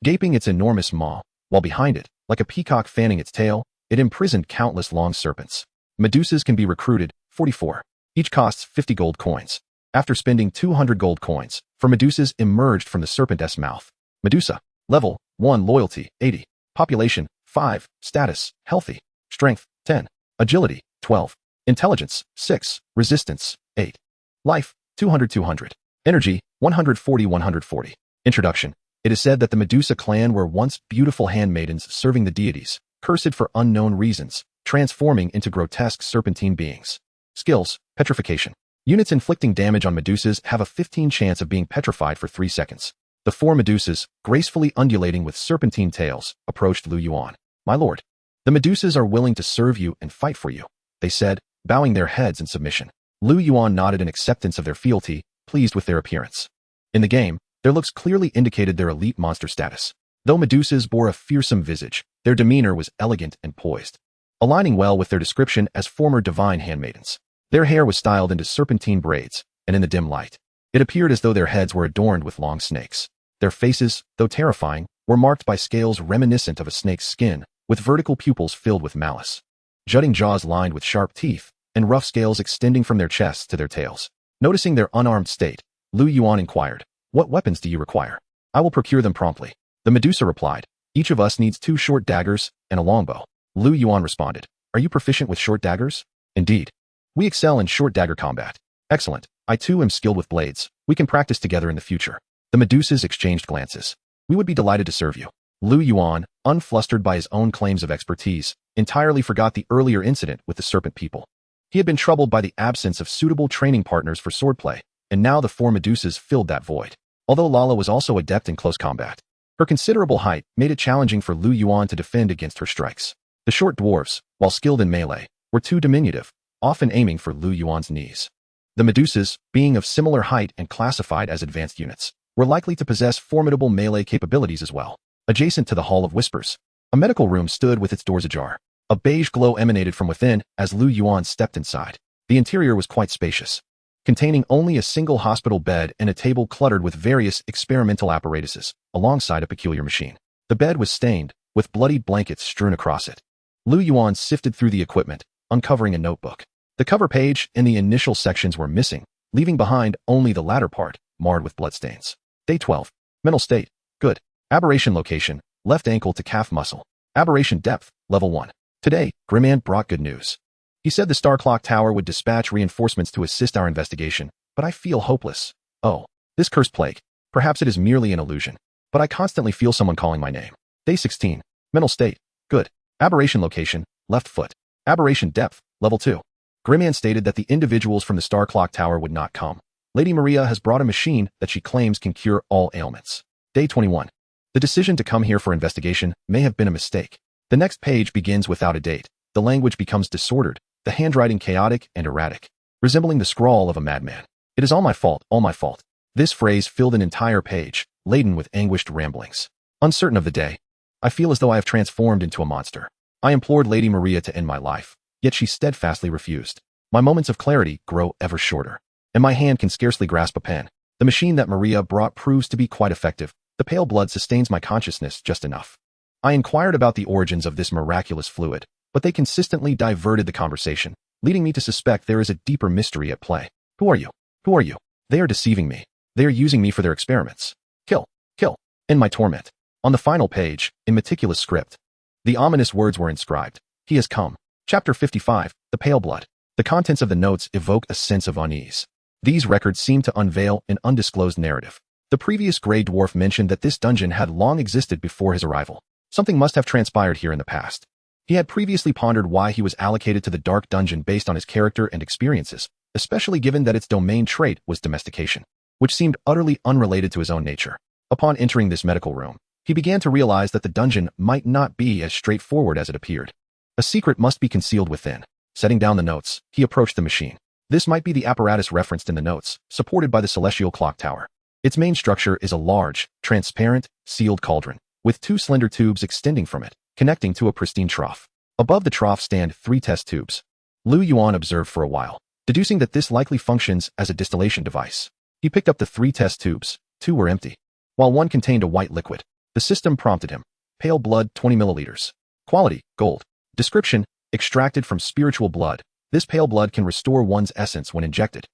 gaping its enormous maw, while behind it, like a peacock fanning its tail, it imprisoned countless long serpents. Medusas can be recruited, 44. Each costs 50 gold coins. After spending 200 gold coins, for Medusas emerged from the serpent's mouth. Medusa. Level, 1 loyalty, 80. Population, 5. Status, healthy. Strength, 10. Agility, 12. Intelligence, 6. Resistance, 8. Life, 200. Energy, 140. Introduction. It is said that the Medusa clan were once beautiful handmaidens serving the deities, cursed for unknown reasons, transforming into grotesque serpentine beings. Skills, petrification. Units inflicting damage on Medusas have a 15 chance of being petrified for 3 seconds. The 4 Medusas, gracefully undulating with serpentine tails, approached Liu Yuan. My lord, the Medusas are willing to serve you and fight for you, they said, bowing their heads in submission. Liu Yuan nodded in acceptance of their fealty, pleased with their appearance. In the game, their looks clearly indicated their elite monster status. Though Medusas bore a fearsome visage, their demeanor was elegant and poised, aligning well with their description as former divine handmaidens. Their hair was styled into serpentine braids, and in the dim light, it appeared as though their heads were adorned with long snakes. Their faces, though terrifying, were marked by scales reminiscent of a snake's skin, with vertical pupils filled with malice, jutting jaws lined with sharp teeth, and rough scales extending from their chests to their tails. Noticing their unarmed state, Liu Yuan inquired, what weapons do you require? I will procure them promptly. The Medusa replied, each of us needs 2 short daggers and a longbow. Liu Yuan responded, are you proficient with short daggers? Indeed. We excel in short dagger combat. Excellent. I too am skilled with blades. We can practice together in the future. The Medusas exchanged glances. We would be delighted to serve you. Liu Yuan, unflustered by his own claims of expertise, entirely forgot the earlier incident with the serpent people. He had been troubled by the absence of suitable training partners for swordplay, and now the 4 Medusas filled that void. Although Lala was also adept in close combat, her considerable height made it challenging for Liu Yuan to defend against her strikes. The short dwarves, while skilled in melee, were too diminutive, often aiming for Liu Yuan's knees. The Medusas, being of similar height and classified as advanced units, were likely to possess formidable melee capabilities as well. Adjacent to the Hall of Whispers, a medical room stood with its doors ajar. A beige glow emanated from within as Liu Yuan stepped inside. The interior was quite spacious, containing only a single hospital bed and a table cluttered with various experimental apparatuses, alongside a peculiar machine. The bed was stained, with bloodied blankets strewn across it. Liu Yuan sifted through the equipment, uncovering a notebook. The cover page and the initial sections were missing, leaving behind only the latter part, marred with bloodstains. Day 12. Mental state. Good. Aberration location. Left ankle to calf muscle. Aberration depth. Level 1. Today, Grimman brought good news. He said the Star Clock Tower would dispatch reinforcements to assist our investigation, but I feel hopeless. Oh, this cursed plague. Perhaps it is merely an illusion, but I constantly feel someone calling my name. Day 16. Mental state. Good. Aberration location. Left foot. Aberration depth. Level 2. Grimman stated that the individuals from the Star Clock Tower would not come. Lady Maria has brought a machine that she claims can cure all ailments. Day 21. The decision to come here for investigation may have been a mistake. The next page begins without a date. The language becomes disordered, the handwriting chaotic and erratic, resembling the scrawl of a madman. It is all my fault, all my fault. This phrase filled an entire page, laden with anguished ramblings. Uncertain of the day, I feel as though I have transformed into a monster. I implored Lady Maria to end my life, yet she steadfastly refused. My moments of clarity grow ever shorter, and my hand can scarcely grasp a pen. The machine that Maria brought proves to be quite effective. The pale blood sustains my consciousness just enough. I inquired about the origins of this miraculous fluid, but they consistently diverted the conversation, leading me to suspect there is a deeper mystery at play. Who are you? Who are you? They are deceiving me. They are using me for their experiments. Kill, kill, end my torment. On the final page, in meticulous script, the ominous words were inscribed. He has come. Chapter 55, The Pale Blood. The contents of the notes evoke a sense of unease. These records seem to unveil an undisclosed narrative. The previous Grey Dwarf mentioned that this dungeon had long existed before his arrival. Something must have transpired here in the past. He had previously pondered why he was allocated to the Dark Dungeon based on his character and experiences, especially given that its domain trait was domestication, which seemed utterly unrelated to his own nature. Upon entering this medical room, he began to realize that the dungeon might not be as straightforward as it appeared. A secret must be concealed within. Setting down the notes, he approached the machine. This might be the apparatus referenced in the notes, supported by the Celestial Clock Tower. Its main structure is a large, transparent, sealed cauldron, with two slender tubes extending from it, connecting to a pristine trough. Above the trough stand 3 test tubes. Liu Yuan observed for a while, deducing that this likely functions as a distillation device. He picked up the 3 test tubes. 2 were empty, while one contained a white liquid. The system prompted him. Pale blood 20 milliliters. Quality, gold. Description, extracted from spiritual blood. This pale blood can restore one's essence when injected.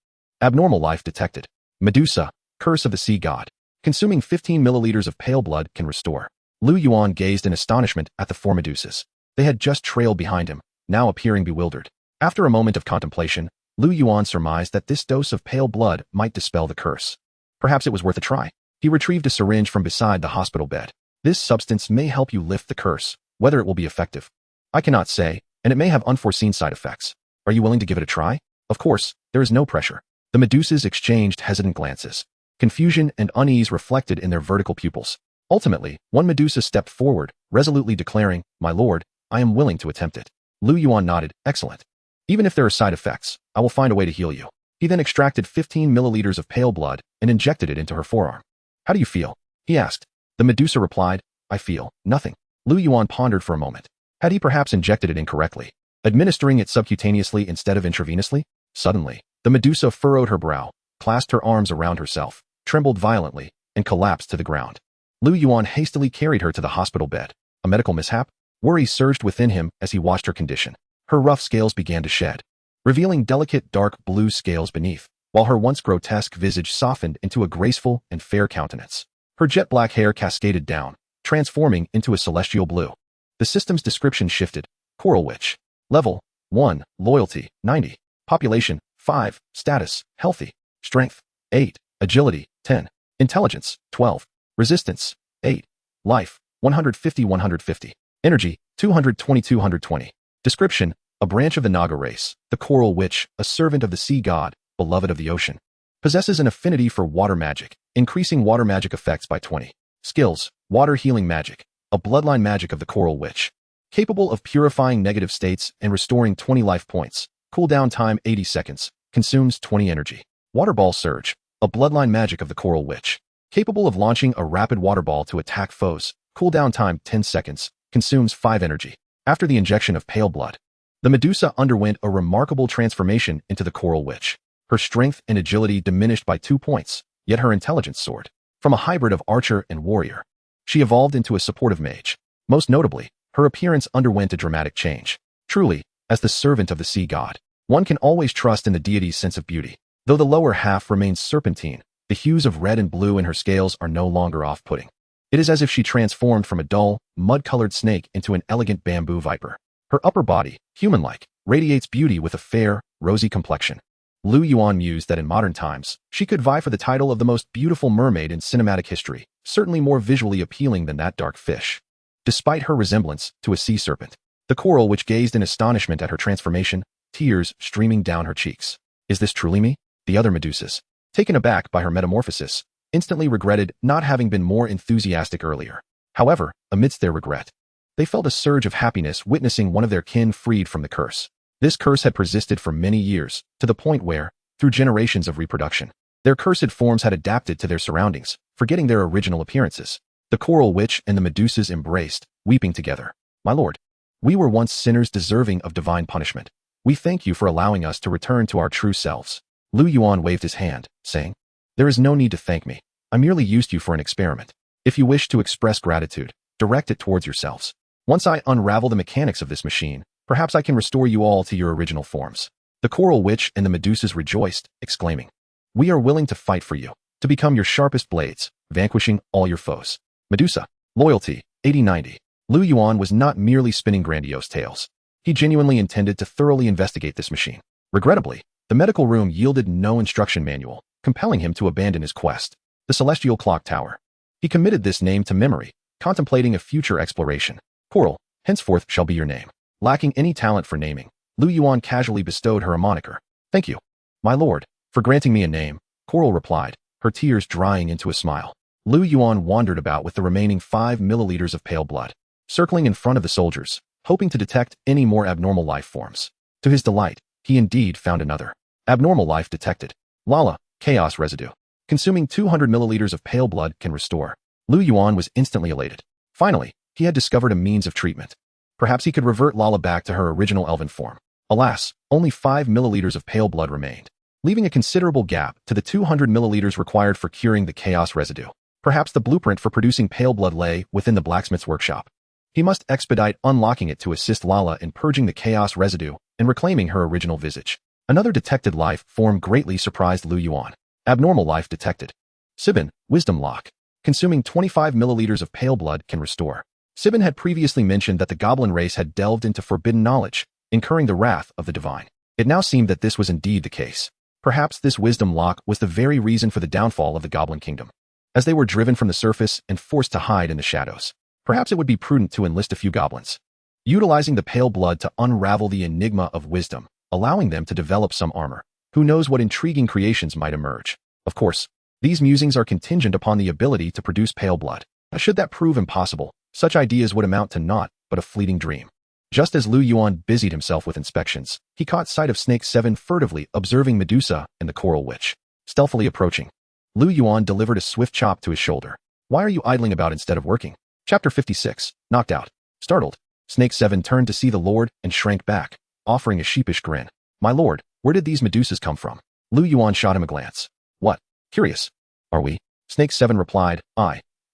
Abnormal life detected. Medusa, curse of the sea god. Consuming 15 milliliters of pale blood can restore. Liu Yuan gazed in astonishment at the 4 Medusas. They had just trailed behind him, now appearing bewildered. After a moment of contemplation, Liu Yuan surmised that this dose of pale blood might dispel the curse. Perhaps it was worth a try. He retrieved a syringe from beside the hospital bed. This substance may help you lift the curse. Whether it will be effective, I cannot say, and it may have unforeseen side effects. Are you willing to give it a try? Of course, there is no pressure. The Medusas exchanged hesitant glances. Confusion and unease reflected in their vertical pupils. Ultimately, one Medusa stepped forward, resolutely declaring, "My lord, I am willing to attempt it." Liu Yuan nodded, "Excellent. Even if there are side effects, I will find a way to heal you." He then extracted 15 milliliters of pale blood and injected it into her forearm. "How do you feel?" he asked. The Medusa replied, "I feel nothing." Liu Yuan pondered for a moment. Had he perhaps injected it incorrectly, administering it subcutaneously instead of intravenously? Suddenly, the Medusa furrowed her brow, clasped her arms around herself, trembled violently, and collapsed to the ground. Liu Yuan hastily carried her to the hospital bed. A medical mishap? Worry surged within him as he watched her condition. Her rough scales began to shed, revealing delicate dark blue scales beneath, while her once grotesque visage softened into a graceful and fair countenance. Her jet-black hair cascaded down, transforming into a celestial blue. The system's description shifted. Coral Witch. Level 1, Loyalty, 90. Population, 5. Status, Healthy. Strength, 8. Agility, 10. Intelligence, 12. Resistance, 8. Life, 150-150. Energy, 220-220. Description, a branch of the Naga race, the Coral Witch, a servant of the sea god, beloved of the ocean. Possesses an affinity for water magic, increasing water magic effects by 20. Skills, water healing magic, a bloodline magic of the Coral Witch. Capable of purifying negative states and restoring 20 life points. Cooldown time 80 seconds. Consumes 20 energy. Water Ball Surge, a bloodline magic of the Coral Witch. Capable of launching a rapid water ball to attack foes. Cooldown time 10 seconds. Consumes 5 energy. After the injection of pale blood, the Medusa underwent a remarkable transformation into the Coral Witch. Her strength and agility diminished by 2 points, yet her intelligence soared. From a hybrid of archer and warrior, she evolved into a supportive mage. Most notably, her appearance underwent a dramatic change. Truly, as the servant of the sea god, One can always trust in the deity's sense of beauty. Though the lower half remains serpentine, the hues of red and blue in her scales are no longer off-putting. It is as if she transformed from a dull, mud-colored snake into an elegant bamboo viper. Her upper body, human-like, radiates beauty with a fair, rosy complexion. Liu Yuan mused that in modern times, she could vie for the title of the most beautiful mermaid in cinematic history, certainly more visually appealing than that dark fish. Despite her resemblance to a sea serpent, the coral witch gazed in astonishment at her transformation, tears streaming down her cheeks. Is this truly me? The other Medusas, taken aback by her metamorphosis, instantly regretted not having been more enthusiastic earlier. However, amidst their regret, they felt a surge of happiness witnessing one of their kin freed from the curse. This curse had persisted for many years, to the point where, through generations of reproduction, their cursed forms had adapted to their surroundings, forgetting their original appearances. The coral witch and the Medusas embraced, weeping together. My lord, we were once sinners deserving of divine punishment. We thank you for allowing us to return to our true selves. Liu Yuan waved his hand, saying, There is no need to thank me. I merely used you for an experiment. If you wish to express gratitude, direct it towards yourselves. Once I unravel the mechanics of this machine, perhaps I can restore you all to your original forms. The coral witch and the Medusas rejoiced, exclaiming, We are willing to fight for you, to become your sharpest blades, vanquishing all your foes. Medusa, loyalty, 80-90. Liu Yuan was not merely spinning grandiose tales. He genuinely intended to thoroughly investigate this machine. Regrettably, the medical room yielded no instruction manual, compelling him to abandon his quest. The Celestial Clock Tower. He committed this name to memory, contemplating a future exploration. Coral, henceforth shall be your name. Lacking any talent for naming, Liu Yuan casually bestowed her a moniker. Thank you, my lord, for granting me a name, Coral replied, her tears drying into a smile. Liu Yuan wandered about with the remaining 5 milliliters of pale blood, circling in front of the soldiers, hoping to detect any more abnormal life forms. To his delight, he indeed found another. Abnormal life detected. Lala, chaos residue. Consuming 200 milliliters of pale blood can restore. Liu Yuan was instantly elated. Finally, he had discovered a means of treatment. Perhaps he could revert Lala back to her original elven form. Alas, only 5 milliliters of pale blood remained, leaving a considerable gap to the 200 milliliters required for curing the chaos residue. Perhaps the blueprint for producing pale blood lay within the blacksmith's workshop. He must expedite unlocking it to assist Lala in purging the chaos residue and reclaiming her original visage. Another detected life form greatly surprised Liu Yuan. Abnormal life detected. Sibin, wisdom lock. Consuming 25 milliliters of pale blood can restore. Sibin had previously mentioned that the goblin race had delved into forbidden knowledge, incurring the wrath of the divine. It now seemed that this was indeed the case. Perhaps this wisdom lock was the very reason for the downfall of the goblin kingdom. As they were driven from the surface and forced to hide in the shadows, perhaps it would be prudent to enlist a few goblins, utilizing the pale blood to unravel the enigma of wisdom, allowing them to develop some armor. Who knows what intriguing creations might emerge? Of course, these musings are contingent upon the ability to produce pale blood. Should that prove impossible, such ideas would amount to naught but a fleeting dream. Just as Liu Yuan busied himself with inspections, he caught sight of Snake 7 furtively observing Medusa and the coral witch, stealthily approaching. Liu Yuan delivered a swift chop to his shoulder. Why are you idling about instead of working? Chapter 56, Knocked Out. Startled, Snake 7 turned to see the Lord and shrank back, offering a sheepish grin. My lord, where did these Medusas come from? Liu Yuan shot him a glance. What? Curious. Are we? Snake 7 replied,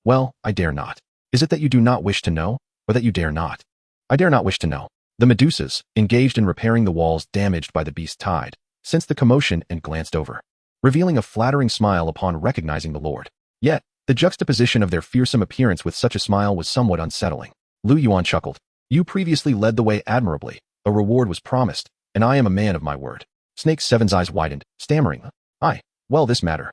Well, I dare not. Is it that you do not wish to know, or that you dare not? I dare not wish to know. The Medusas, engaged in repairing the walls damaged by the beast's tide, sensed the commotion and glanced over, revealing a flattering smile upon recognizing the Lord. Yet, the juxtaposition of their fearsome appearance with such a smile was somewhat unsettling. Liu Yuan chuckled. You previously led the way admirably. A reward was promised, and I am a man of my word. Snake 7's eyes widened, stammering. Well, this matter.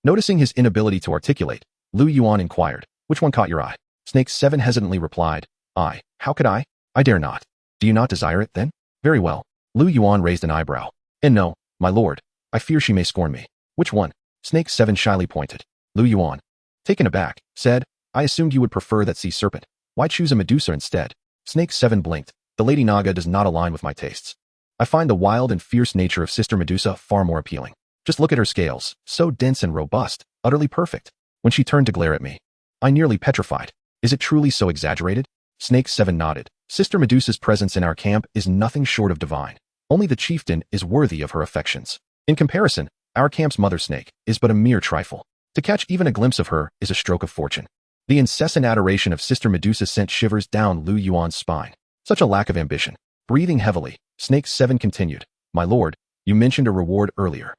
Noticing his inability to articulate, Liu Yuan inquired, which one caught your eye? Snake 7 hesitantly replied, How could I? I dare not. Do you not desire it, then? Very well. Liu Yuan raised an eyebrow. And no, my lord, I fear she may scorn me. Which one? Snake 7 shyly pointed. Liu Yuan, taken aback, said, I assumed you would prefer that sea serpent. Why choose a Medusa instead? Snake 7 blinked. The Lady Naga does not align with my tastes. I find the wild and fierce nature of Sister Medusa far more appealing. Just look at her scales, so dense and robust, utterly perfect. When she turned to glare at me, I nearly petrified. Is it truly so exaggerated? Snake 7 nodded. Sister Medusa's presence in our camp is nothing short of divine. Only the chieftain is worthy of her affections. In comparison, our camp's mother snake is but a mere trifle. To catch even a glimpse of her is a stroke of fortune. The incessant adoration of Sister Medusa sent shivers down Liu Yuan's spine. Such a lack of ambition. Breathing heavily, Snake 7 continued. My lord, you mentioned a reward earlier.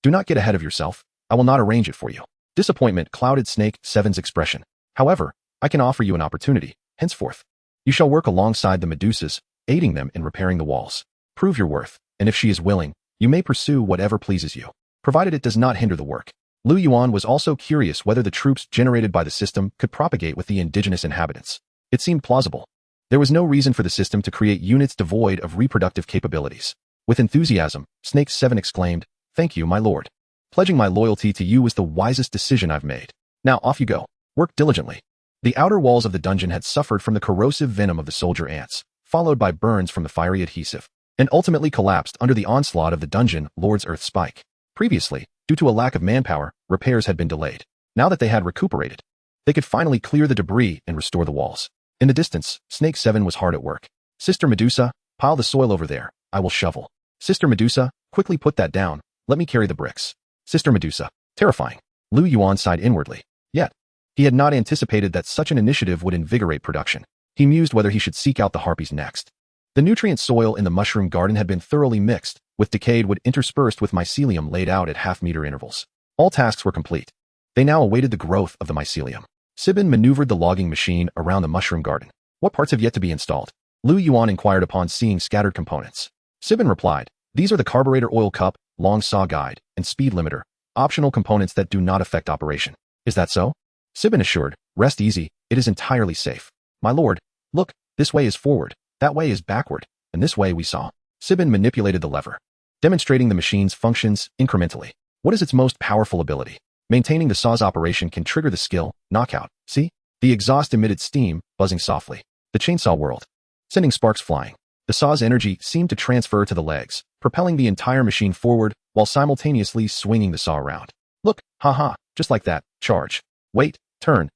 Do not get ahead of yourself. I will not arrange it for you. Disappointment clouded Snake 7's expression. However, I can offer you an opportunity. Henceforth, you shall work alongside the Medusas, aiding them in repairing the walls. Prove your worth, and if she is willing, you may pursue whatever pleases you, provided it does not hinder the work. Liu Yuan was also curious whether the troops generated by the system could propagate with the indigenous inhabitants. It seemed plausible. There was no reason for the system to create units devoid of reproductive capabilities. With enthusiasm, Snake 7 exclaimed, "Thank you, my lord. Pledging my loyalty to you is the wisest decision I've made. Now off you go. Work diligently." The outer walls of the dungeon had suffered from the corrosive venom of the soldier ants, followed by burns from the fiery adhesive, and ultimately collapsed under the onslaught of the dungeon lord's earth spike. Previously, due to a lack of manpower, repairs had been delayed. Now that they had recuperated, they could finally clear the debris and restore the walls. In the distance, Snake 7 was hard at work. "Sister Medusa, pile the soil over there. I will shovel." "Sister Medusa, quickly put that down. Let me carry the bricks." Sister Medusa. Terrifying. Liu Yuan sighed inwardly. Yet, he had not anticipated that such an initiative would invigorate production. He mused whether he should seek out the Harpies next. The nutrient soil in the mushroom garden had been thoroughly mixed, with decayed wood interspersed with mycelium laid out at half-meter intervals. All tasks were complete. They now awaited the growth of the mycelium. Sibin maneuvered the logging machine around the mushroom garden. "What parts have yet to be installed?" Liu Yuan inquired upon seeing scattered components. Sibin replied, "These are the carburetor oil cup, long saw guide, and speed limiter, optional components that do not affect operation." "Is that so?" Sibin assured, "Rest easy, it is entirely safe." "My lord, look, this way is forward, that way is backward, and this way we saw." Sibin manipulated the lever, demonstrating the machine's functions incrementally. "What is its most powerful ability?" "Maintaining the saw's operation can trigger the skill, knockout. See? The exhaust emitted steam, buzzing softly. The chainsaw whirled, sending sparks flying. The saw's energy seemed to transfer to the legs, propelling the entire machine forward while simultaneously swinging the saw around. "Look, haha, just like that. Charge. Wait, turn.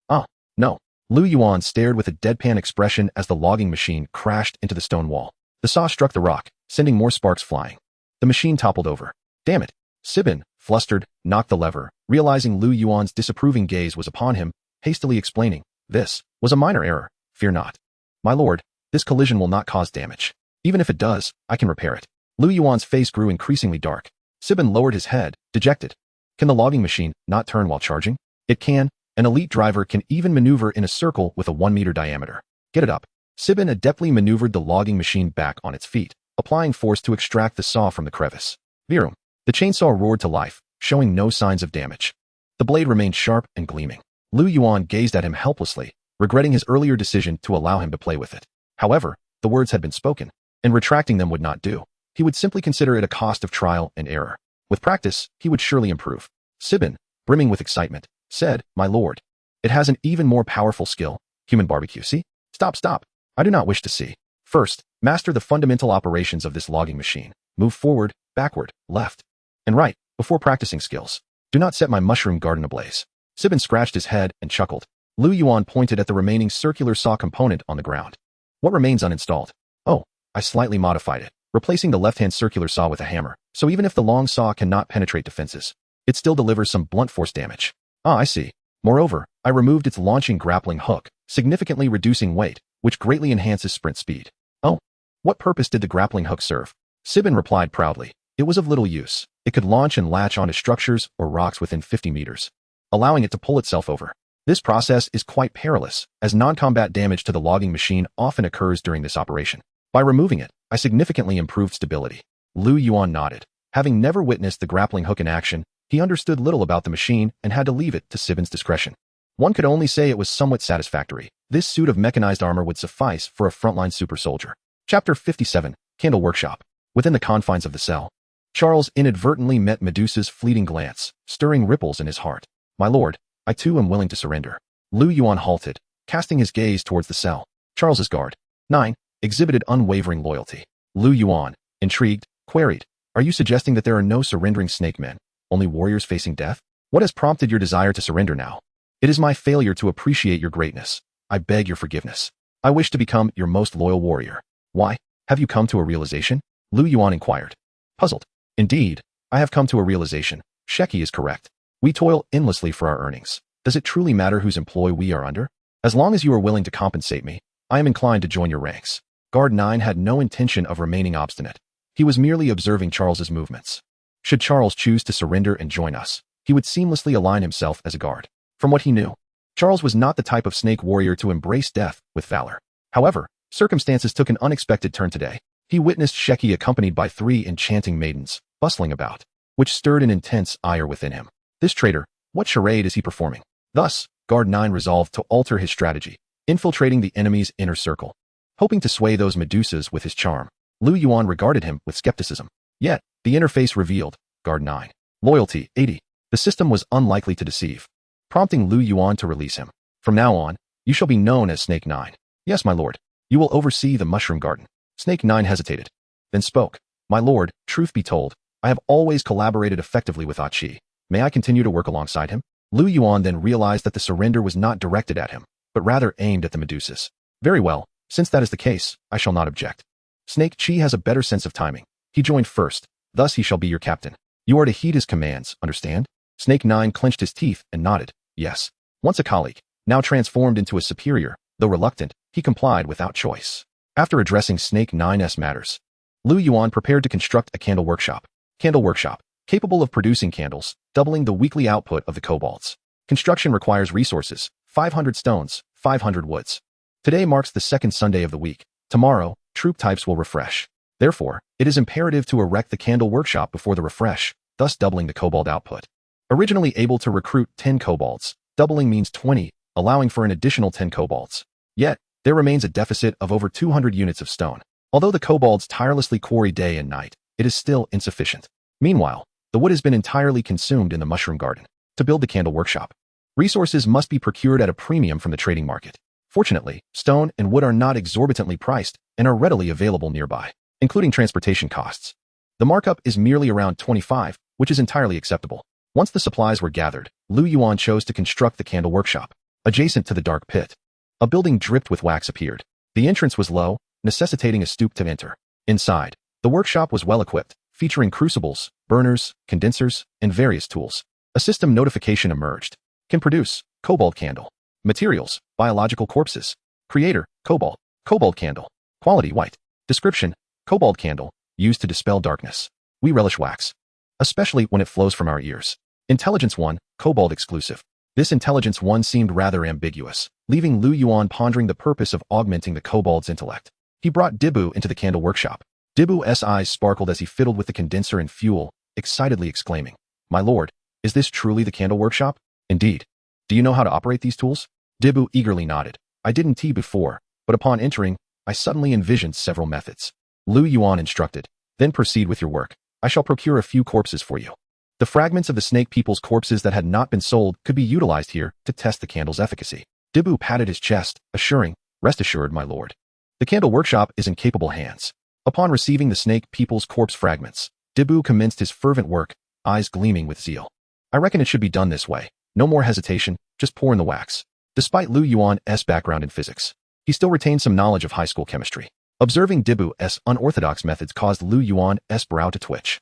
Ah, no." Liu Yuan stared with a deadpan expression as the logging machine crashed into the stone wall. The saw struck the rock, sending more sparks flying. The machine toppled over. "Damn it." Sibin, flustered, knocked the lever, realizing Liu Yuan's disapproving gaze was upon him, hastily explaining, "This was a minor error. Fear not. My lord, this collision will not cause damage. Even if it does, I can repair it." Liu Yuan's face grew increasingly dark. Sibin lowered his head, dejected. "Can the logging machine not turn while charging?" "It can. An elite driver can even maneuver in a circle with a 1-meter diameter." "Get it up." Sibin adeptly maneuvered the logging machine back on its feet, applying force to extract the saw from the crevice. Virum. The chainsaw roared to life, showing no signs of damage. The blade remained sharp and gleaming. Liu Yuan gazed at him helplessly, regretting his earlier decision to allow him to play with it. However, the words had been spoken, and retracting them would not do. He would simply consider it a cost of trial and error. With practice, he would surely improve. Sibin, brimming with excitement, said, "My lord, it has an even more powerful skill. Human barbecue, see? Stop. I do not wish to see. First, master the fundamental operations of this logging machine. Move forward, backward, left, and right, before practicing skills. Do not set my mushroom garden ablaze." Sibin scratched his head and chuckled. Liu Yuan pointed at the remaining circular saw component on the ground. "What remains uninstalled?" "Oh, I slightly modified it, replacing the left-hand circular saw with a hammer, so even if the long saw cannot penetrate defenses, it still delivers some blunt force damage." "Ah, I see. Moreover, I removed its launching grappling hook, significantly reducing weight, which greatly enhances sprint speed." "Oh, what purpose did the grappling hook serve?" Sibin replied proudly. "It was of little use. It could launch and latch onto structures or rocks within 50 meters, allowing it to pull itself over. This process is quite perilous, as non-combat damage to the logging machine often occurs during this operation. By removing it, I significantly improved stability." Liu Yuan nodded. Having never witnessed the grappling hook in action, he understood little about the machine and had to leave it to Sibin's discretion. One could only say it was somewhat satisfactory. This suit of mechanized armor would suffice for a frontline super soldier. Chapter 57, Candle Workshop. Within the confines of the cell, Charles inadvertently met Medusa's fleeting glance, stirring ripples in his heart. "My lord, I too am willing to surrender." Liu Yuan halted, casting his gaze towards the cell. Charles's guard, 9, exhibited unwavering loyalty. Liu Yuan, intrigued, queried, "Are you suggesting that there are no surrendering snake men, only warriors facing death? What has prompted your desire to surrender now?" "It is my failure to appreciate your greatness. I beg your forgiveness. I wish to become your most loyal warrior." "Why? Have you come to a realization?" Liu Yuan inquired, puzzled. "Indeed, I have come to a realization. Sheki is correct. We toil endlessly for our earnings. Does it truly matter whose employ we are under? As long as you are willing to compensate me, I am inclined to join your ranks." Guard 9 had no intention of remaining obstinate. He was merely observing Charles's movements. Should Charles choose to surrender and join us, he would seamlessly align himself as a guard. From what he knew, Charles was not the type of snake warrior to embrace death with valor. However, circumstances took an unexpected turn today. He witnessed Sheki accompanied by 3 enchanting maidens, bustling about, which stirred an intense ire within him. This traitor, what charade is he performing? Thus, Guard 9 resolved to alter his strategy, infiltrating the enemy's inner circle. Hoping to sway those Medusas with his charm, Liu Yuan regarded him with skepticism. Yet, the interface revealed, Guard 9. Loyalty, 80. The system was unlikely to deceive, prompting Liu Yuan to release him. From now on, you shall be known as Snake 9. Yes, my lord. You will oversee the mushroom garden. Snake 9 hesitated, then spoke. My lord, truth be told, I have always collaborated effectively with Achi. May I continue to work alongside him? Liu Yuan then realized that the surrender was not directed at him, but rather aimed at the Medusas. Very well, since that is the case, I shall not object. Snake Chi has a better sense of timing. He joined first, thus he shall be your captain. You are to heed his commands, understand? Snake 9 clenched his teeth and nodded. Yes. Once a colleague, now transformed into a superior, though reluctant, he complied without choice. After addressing Snake 9's matters, Liu Yuan prepared to construct a candle workshop. Candle workshop, capable of producing candles, doubling the weekly output of the Kobolds. Construction requires resources, 500 stones, 500 woods. Today marks the second Sunday of the week. Tomorrow, troop types will refresh. Therefore, it is imperative to erect the candle workshop before the refresh, thus doubling the Kobold output. Originally able to recruit 10 Kobolds, doubling means 20, allowing for an additional 10 Kobolds. Yet, there remains a deficit of over 200 units of stone. Although the Kobolds tirelessly quarry day and night, it is still insufficient. Meanwhile, the wood has been entirely consumed in the mushroom garden. To build the candle workshop, resources must be procured at a premium from the trading market. Fortunately, stone and wood are not exorbitantly priced and are readily available nearby, including transportation costs. The markup is merely around 25, which is entirely acceptable. Once the supplies were gathered, Liu Yuan chose to construct the candle workshop, adjacent to the dark pit. A building dripped with wax appeared. The entrance was low, necessitating a stoop to enter. Inside, the workshop was well equipped, featuring crucibles, burners, condensers, and various tools. A system notification emerged. Can produce Kobold candle. Materials, biological corpses. Creator, Kobold. Kobold candle. Quality, white. Description, Kobold candle, used to dispel darkness. We relish wax, especially when it flows from our ears. Intelligence 1, Kobold exclusive. This Intelligence 1 seemed rather ambiguous, leaving Liu Yuan pondering the purpose of augmenting the Kobold's intellect. He brought Dibu into the candle workshop. Dibu's eyes sparkled as he fiddled with the condenser and fuel, excitedly exclaiming, My lord, is this truly the candle workshop? Indeed. Do you know how to operate these tools? Dibu eagerly nodded. I didn't tea before, but upon entering, I suddenly envisioned several methods. Liu Yuan instructed, then proceed with your work. I shall procure a few corpses for you. The fragments of the snake people's corpses that had not been sold could be utilized here to test the candle's efficacy. Dibu patted his chest, assuring, Rest assured, my lord. The candle workshop is in capable hands. Upon receiving the snake people's corpse fragments, Dibu commenced his fervent work, eyes gleaming with zeal. I reckon it should be done this way. No more hesitation, just pour in the wax. Despite Liu Yuan's background in physics, he still retained some knowledge of high school chemistry. Observing Dibu's unorthodox methods caused Liu Yuan's brow to twitch.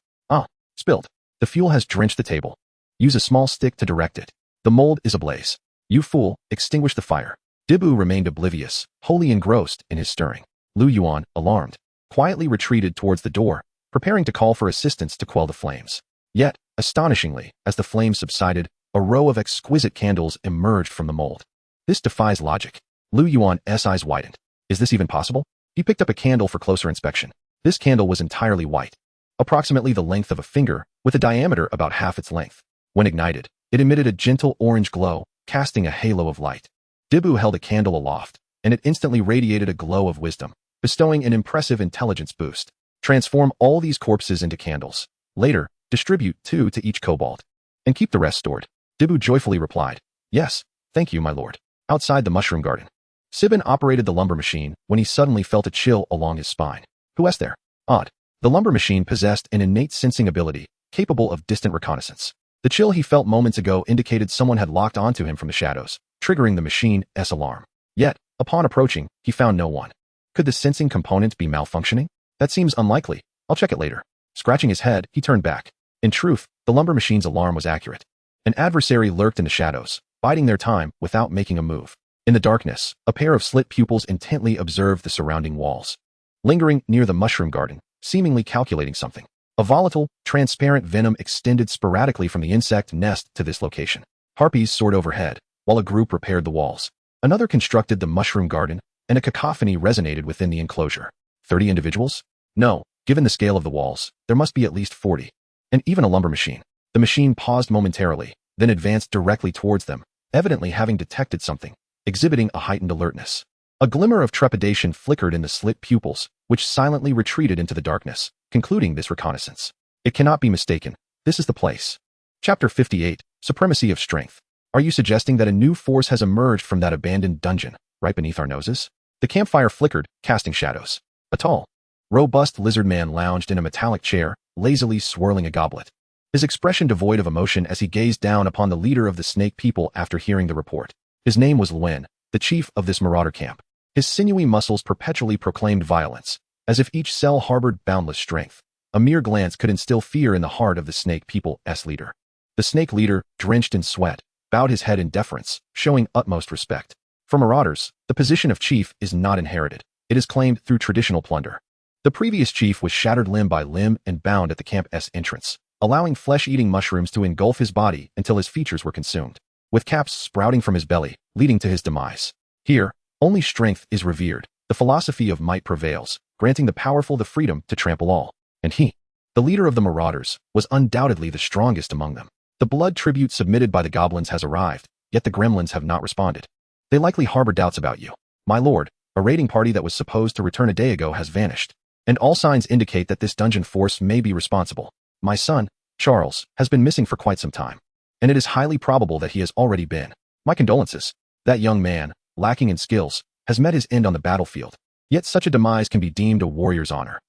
Spilled. The fuel has drenched the table. Use a small stick to direct it. The mold is ablaze. You fool, extinguish the fire. Dibu remained oblivious, wholly engrossed in his stirring. Liu Yuan, alarmed, quietly retreated towards the door, preparing to call for assistance to quell the flames. Yet, astonishingly, as the flames subsided, a row of exquisite candles emerged from the mold. This defies logic. Liu Yuan's eyes widened. Is this even possible? He picked up a candle for closer inspection. This candle was entirely white, approximately the length of a finger, with a diameter about half its length. When ignited, it emitted a gentle orange glow, casting a halo of light. Dibu held a candle aloft, and it instantly radiated a glow of wisdom, bestowing an impressive intelligence boost. Transform all these corpses into candles. Later, distribute 2 to each kobold, and keep the rest stored. Dibu joyfully replied, Yes, thank you, my lord. Outside the mushroom garden, Sibin operated the lumber machine when he suddenly felt a chill along his spine. Who was there? Odd. The lumber machine possessed an innate sensing ability, capable of distant reconnaissance. The chill he felt moments ago indicated someone had locked onto him from the shadows, triggering the machine's alarm. Yet, upon approaching, he found no one. Could the sensing component be malfunctioning? That seems unlikely. I'll check it later. Scratching his head, he turned back. In truth, the lumber machine's alarm was accurate. An adversary lurked in the shadows, biding their time without making a move. In the darkness, a pair of slit pupils intently observed the surrounding walls. Lingering near the mushroom garden, seemingly calculating something. A volatile, transparent venom extended sporadically from the insect nest to this location. Harpies soared overhead, while a group repaired the walls. Another constructed the mushroom garden, and a cacophony resonated within the enclosure. 30 individuals? No, given the scale of the walls, there must be at least 40. And even a lumber machine. The machine paused momentarily, then advanced directly towards them, evidently having detected something, exhibiting a heightened alertness. A glimmer of trepidation flickered in the slit pupils, which silently retreated into the darkness, concluding this reconnaissance. It cannot be mistaken. This is the place. Chapter 58, Supremacy of Strength. Are you suggesting that a new force has emerged from that abandoned dungeon, right beneath our noses? The campfire flickered, casting shadows. A tall, robust lizard man lounged in a metallic chair, lazily swirling a goblet. His expression devoid of emotion as he gazed down upon the leader of the snake people after hearing the report. His name was Liu Yuan, the chief of this marauder camp. His sinewy muscles perpetually proclaimed violence, as if each cell harbored boundless strength. A mere glance could instill fear in the heart of the snake people's leader. The snake leader, drenched in sweat, bowed his head in deference, showing utmost respect. For marauders, the position of chief is not inherited. It is claimed through traditional plunder. The previous chief was shattered limb by limb and bound at the camp's entrance, allowing flesh-eating mushrooms to engulf his body until his features were consumed, with caps sprouting from his belly, leading to his demise. Here, only strength is revered. The philosophy of might prevails, granting the powerful the freedom to trample all. And he, the leader of the marauders, was undoubtedly the strongest among them. The blood tribute submitted by the goblins has arrived, yet the gremlins have not responded. They likely harbor doubts about you. My lord, a raiding party that was supposed to return a day ago has vanished, and all signs indicate that this dungeon force may be responsible. My son, Charles, has been missing for quite some time, and it is highly probable that he has already been. My condolences. That young man, lacking in skills, has met his end on the battlefield. Yet such a demise can be deemed a warrior's honor.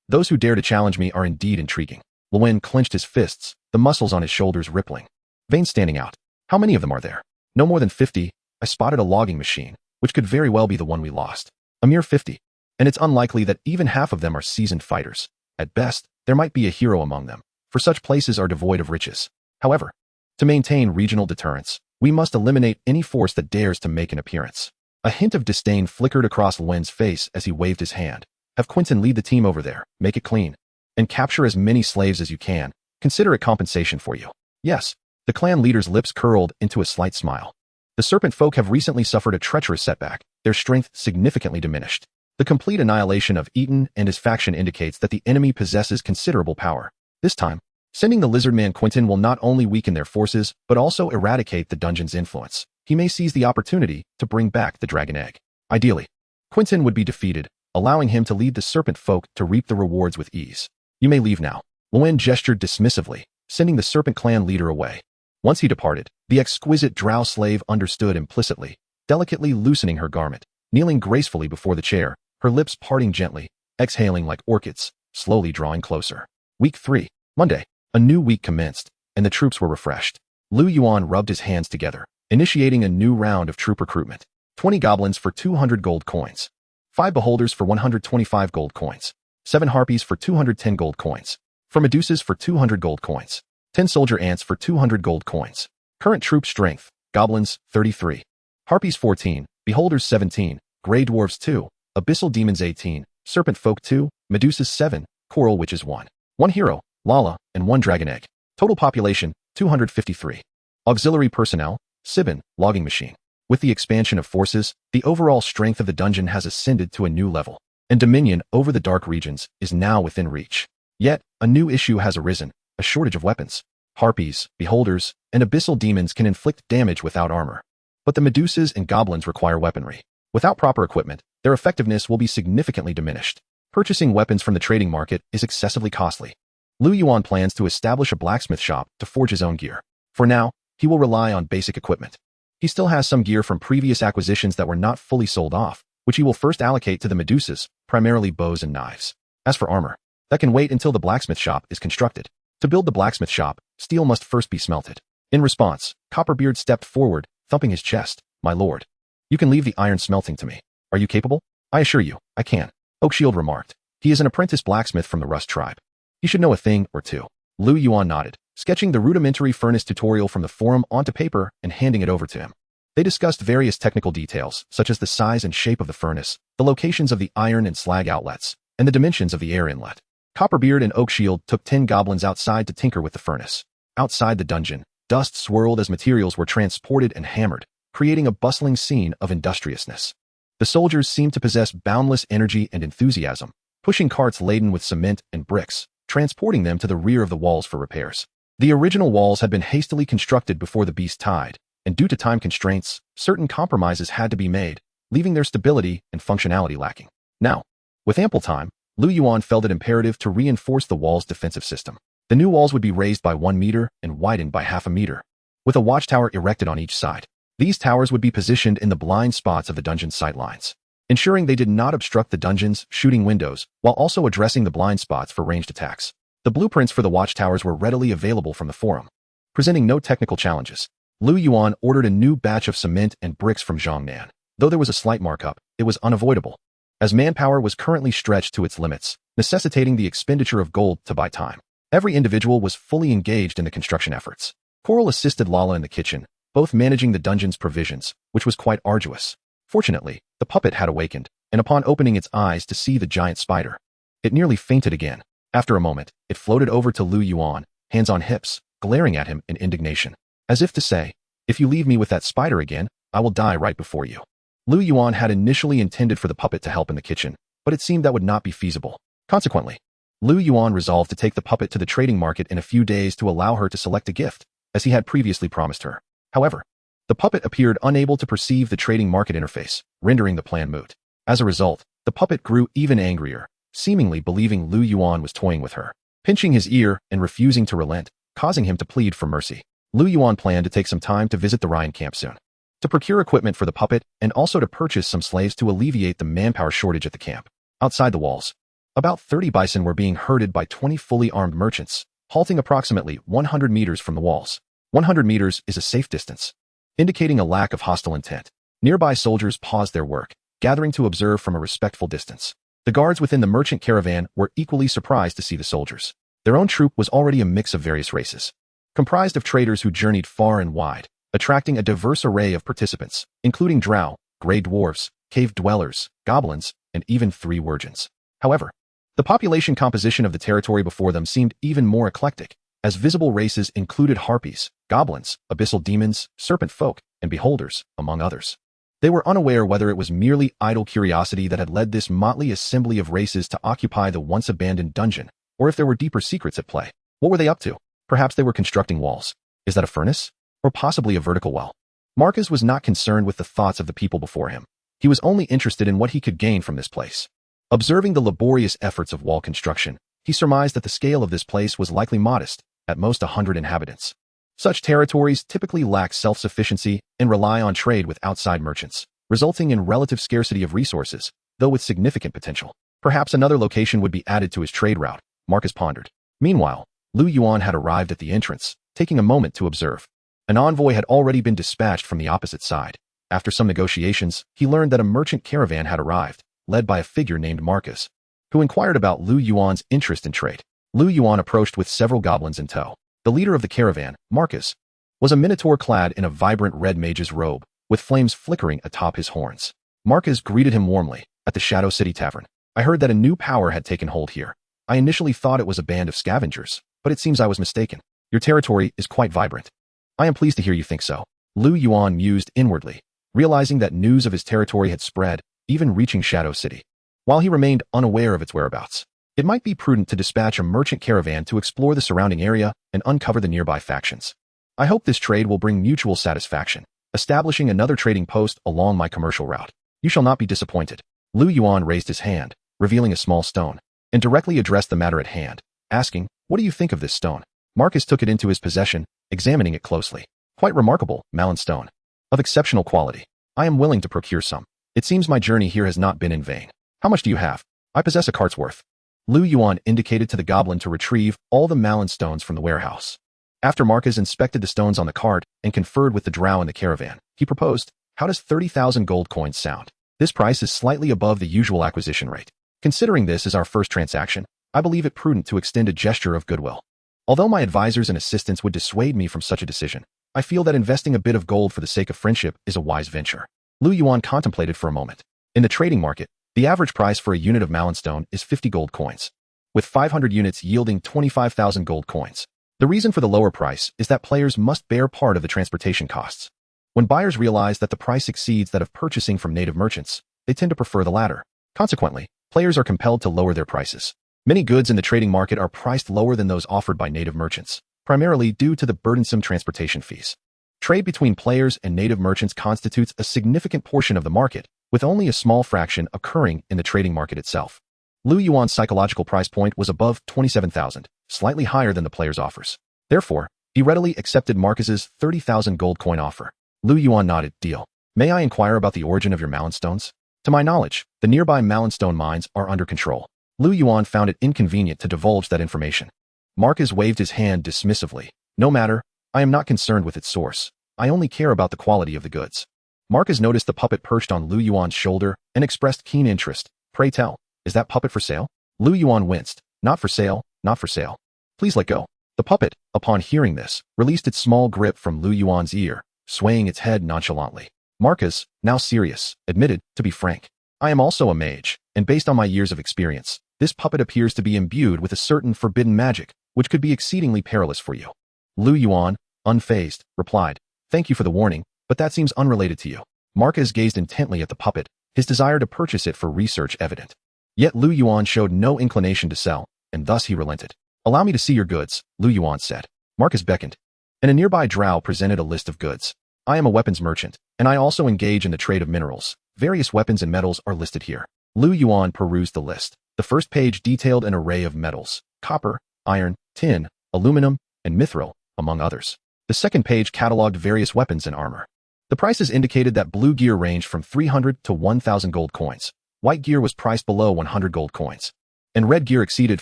Those who dare to challenge me are indeed intriguing. Liu Yuan clenched his fists, the muscles on his shoulders rippling. Veins standing out. How many of them are there? No more than 50. I spotted a logging machine, which could very well be the one we lost. A mere 50. And it's unlikely that even half of them are seasoned fighters. At best, there might be a hero among them, for such places are devoid of riches. However, to maintain regional deterrence, we must eliminate any force that dares to make an appearance. A hint of disdain flickered across Liu Yuan's face as he waved his hand. Have Quentin lead the team over there, make it clean, and capture as many slaves as you can. Consider it compensation for you. Yes, the clan leader's lips curled into a slight smile. The serpent folk have recently suffered a treacherous setback, their strength significantly diminished. The complete annihilation of Eaton and his faction indicates that the enemy possesses considerable power. This time, sending the lizard man Quentin will not only weaken their forces, but also eradicate the dungeon's influence. He may seize the opportunity to bring back the dragon egg. Ideally, Quentin would be defeated, allowing him to lead the serpent folk to reap the rewards with ease. You may leave now. Liu Yuan gestured dismissively, sending the serpent clan leader away. Once he departed, the exquisite drow slave understood implicitly, delicately loosening her garment, kneeling gracefully before the chair, her lips parting gently, exhaling like orchids, slowly drawing closer. Week 3, Monday. A new week commenced, and the troops were refreshed. Liu Yuan rubbed his hands together, initiating a new round of troop recruitment. 20 goblins for 200 gold coins. 5 beholders for 125 gold coins. 7 harpies for 210 gold coins. For Medusas for 200 gold coins. 10 soldier ants for 200 gold coins. Current troop strength, goblins, 33. Harpies 14, beholders 17, grey dwarves 2, abyssal demons 18, serpent folk 2, Medusas 7, coral witches 1. 1 hero, Lala, and 1 dragon egg. Total population, 253. Auxiliary personnel, Sibin, logging machine. With the expansion of forces, the overall strength of the dungeon has ascended to a new level, and dominion over the dark regions is now within reach. Yet, a new issue has arisen, a shortage of weapons. Harpies, beholders, and abyssal demons can inflict damage without armor. But the Medusas and goblins require weaponry. Without proper equipment, their effectiveness will be significantly diminished. Purchasing weapons from the trading market is excessively costly. Liu Yuan plans to establish a blacksmith shop to forge his own gear. For now, he will rely on basic equipment. He still has some gear from previous acquisitions that were not fully sold off, which he will first allocate to the Medusas, primarily bows and knives. As for armor, that can wait until the blacksmith shop is constructed. To build the blacksmith shop, steel must first be smelted. In response, Copperbeard stepped forward, thumping his chest. My lord, you can leave the iron smelting to me. Are you capable? I assure you, I can. Oakshield remarked. He is an apprentice blacksmith from the Rust tribe. He should know a thing or two. Liu Yuan nodded, sketching the rudimentary furnace tutorial from the forum onto paper and handing it over to him. They discussed various technical details, such as the size and shape of the furnace, the locations of the iron and slag outlets, and the dimensions of the air inlet. Copperbeard and Oakshield took 10 goblins outside to tinker with the furnace. Outside the dungeon, dust swirled as materials were transported and hammered, creating a bustling scene of industriousness. The soldiers seemed to possess boundless energy and enthusiasm, pushing carts laden with cement and bricks, transporting them to the rear of the walls for repairs. The original walls had been hastily constructed before the beast tide, and due to time constraints, certain compromises had to be made, leaving their stability and functionality lacking. Now, with ample time, Liu Yuan felt it imperative to reinforce the wall's defensive system. The new walls would be raised by 1 meter and widened by half a meter, with a watchtower erected on each side. These towers would be positioned in the blind spots of the dungeon's sightlines, ensuring they did not obstruct the dungeon's shooting windows, while also addressing the blind spots for ranged attacks. The blueprints for the watchtowers were readily available from the forum. Presenting no technical challenges, Liu Yuan ordered a new batch of cement and bricks from Zhongnan. Though there was a slight markup, it was unavoidable, as manpower was currently stretched to its limits, necessitating the expenditure of gold to buy time. Every individual was fully engaged in the construction efforts. Coral assisted Lala in the kitchen, both managing the dungeon's provisions, which was quite arduous. Fortunately, the puppet had awakened, and upon opening its eyes to see the giant spider, it nearly fainted again. After a moment, it floated over to Liu Yuan, hands on hips, glaring at him in indignation, as if to say, "If you leave me with that spider again, I will die right before you." Liu Yuan had initially intended for the puppet to help in the kitchen, but it seemed that would not be feasible. Consequently, Liu Yuan resolved to take the puppet to the trading market in a few days to allow her to select a gift, as he had previously promised her. However, the puppet appeared unable to perceive the trading market interface, rendering the plan moot. As a result, the puppet grew even angrier, seemingly believing Liu Yuan was toying with her, pinching his ear and refusing to relent, causing him to plead for mercy. Liu Yuan planned to take some time to visit the Ryan camp soon, to procure equipment for the puppet and also to purchase some slaves to alleviate the manpower shortage at the camp. Outside the walls, about 30 bison were being herded by 20 fully armed merchants, halting approximately 100 meters from the walls. 100 meters is a safe distance, indicating a lack of hostile intent. Nearby soldiers paused their work, gathering to observe from a respectful distance. The guards within the merchant caravan were equally surprised to see the soldiers. Their own troop was already a mix of various races, comprised of traders who journeyed far and wide, attracting a diverse array of participants, including drow, gray dwarfs, cave dwellers, goblins, and even 3 wirgins. However, the population composition of the territory before them seemed even more eclectic, as visible races included harpies, goblins, abyssal demons, serpent folk, and beholders, among others. They were unaware whether it was merely idle curiosity that had led this motley assembly of races to occupy the once-abandoned dungeon, or if there were deeper secrets at play. What were they up to? Perhaps they were constructing walls. Is that a furnace? Or possibly a vertical well? Marcus was not concerned with the thoughts of the people before him. He was only interested in what he could gain from this place. Observing the laborious efforts of wall construction, he surmised that the scale of this place was likely modest, at most 100 inhabitants. Such territories typically lack self-sufficiency and rely on trade with outside merchants, resulting in relative scarcity of resources, though with significant potential. Perhaps another location would be added to his trade route, Marcus pondered. Meanwhile, Liu Yuan had arrived at the entrance, taking a moment to observe. An envoy had already been dispatched from the opposite side. After some negotiations, he learned that a merchant caravan had arrived, led by a figure named Marcus, who inquired about Liu Yuan's interest in trade. Liu Yuan approached with several goblins in tow. The leader of the caravan, Marcus, was a minotaur clad in a vibrant red mage's robe, with flames flickering atop his horns. Marcus greeted him warmly. At the Shadow City Tavern, I heard that a new power had taken hold here. I initially thought it was a band of scavengers, but it seems I was mistaken. Your territory is quite vibrant. I am pleased to hear you think so. Liu Yuan mused inwardly, realizing that news of his territory had spread, even reaching Shadow City. While he remained unaware of its whereabouts, it might be prudent to dispatch a merchant caravan to explore the surrounding area and uncover the nearby factions. I hope this trade will bring mutual satisfaction, establishing another trading post along my commercial route. You shall not be disappointed. Liu Yuan raised his hand, revealing a small stone, and directly addressed the matter at hand, asking, "What do you think of this stone?" Marcus took it into his possession, examining it closely. "Quite remarkable, Malin stone. Of exceptional quality. I am willing to procure some. It seems my journey here has not been in vain. How much do you have?" "I possess a cart's worth." Liu Yuan indicated to the goblin to retrieve all the Malin stones from the warehouse. After Marcus inspected the stones on the cart and conferred with the drow in the caravan, he proposed, "How does 30,000 gold coins sound? This price is slightly above the usual acquisition rate. Considering this is our first transaction, I believe it prudent to extend a gesture of goodwill. Although my advisors and assistants would dissuade me from such a decision, I feel that investing a bit of gold for the sake of friendship is a wise venture." Liu Yuan contemplated for a moment. In the trading market, The average price for a unit of Malonstone is 50 gold coins, with 500 units yielding 25,000 gold coins. The reason for the lower price is that players must bear part of the transportation costs. When buyers realize that the price exceeds that of purchasing from native merchants, they tend to prefer the latter. Consequently, players are compelled to lower their prices. Many goods in the trading market are priced lower than those offered by native merchants, primarily due to the burdensome transportation fees. Trade between players and native merchants constitutes a significant portion of the market, with only a small fraction occurring in the trading market itself. Liu Yuan's psychological price point was above 27,000, slightly higher than the player's offers. Therefore, he readily accepted Marcus's 30,000 gold coin offer. Liu Yuan nodded. Deal. May I inquire about the origin of your Malonstones? To my knowledge, the nearby Malonstone mines are under control. Liu Yuan found it inconvenient to divulge that information. Marcus waved his hand dismissively. No matter, I am not concerned with its source. I only care about the quality of the goods. Marcus noticed the puppet perched on Liu Yuan's shoulder and expressed keen interest. Pray tell, is that puppet for sale? Liu Yuan winced. Not for sale, not for sale. Please let go. The puppet, upon hearing this, released its small grip from Liu Yuan's ear, swaying its head nonchalantly. Marcus, now serious, admitted, to be frank, I am also a mage, and based on my years of experience, this puppet appears to be imbued with a certain forbidden magic, which could be exceedingly perilous for you. Liu Yuan, unfazed, replied, thank you for the warning, but that seems unrelated to you. Marcus gazed intently at the puppet, his desire to purchase it for research evident. Yet Liu Yuan showed no inclination to sell, and thus he relented. Allow me to see your goods, Liu Yuan said. Marcus beckoned, and a nearby drow presented a list of goods. I am a weapons merchant, and I also engage in the trade of minerals. Various weapons and metals are listed here. Liu Yuan perused the list. The first page detailed an array of metals: copper, iron, tin, aluminum, and mithril, among others. The second page cataloged various weapons and armor. The prices indicated that blue gear ranged from 300 to 1,000 gold coins. White gear was priced below 100 gold coins, and red gear exceeded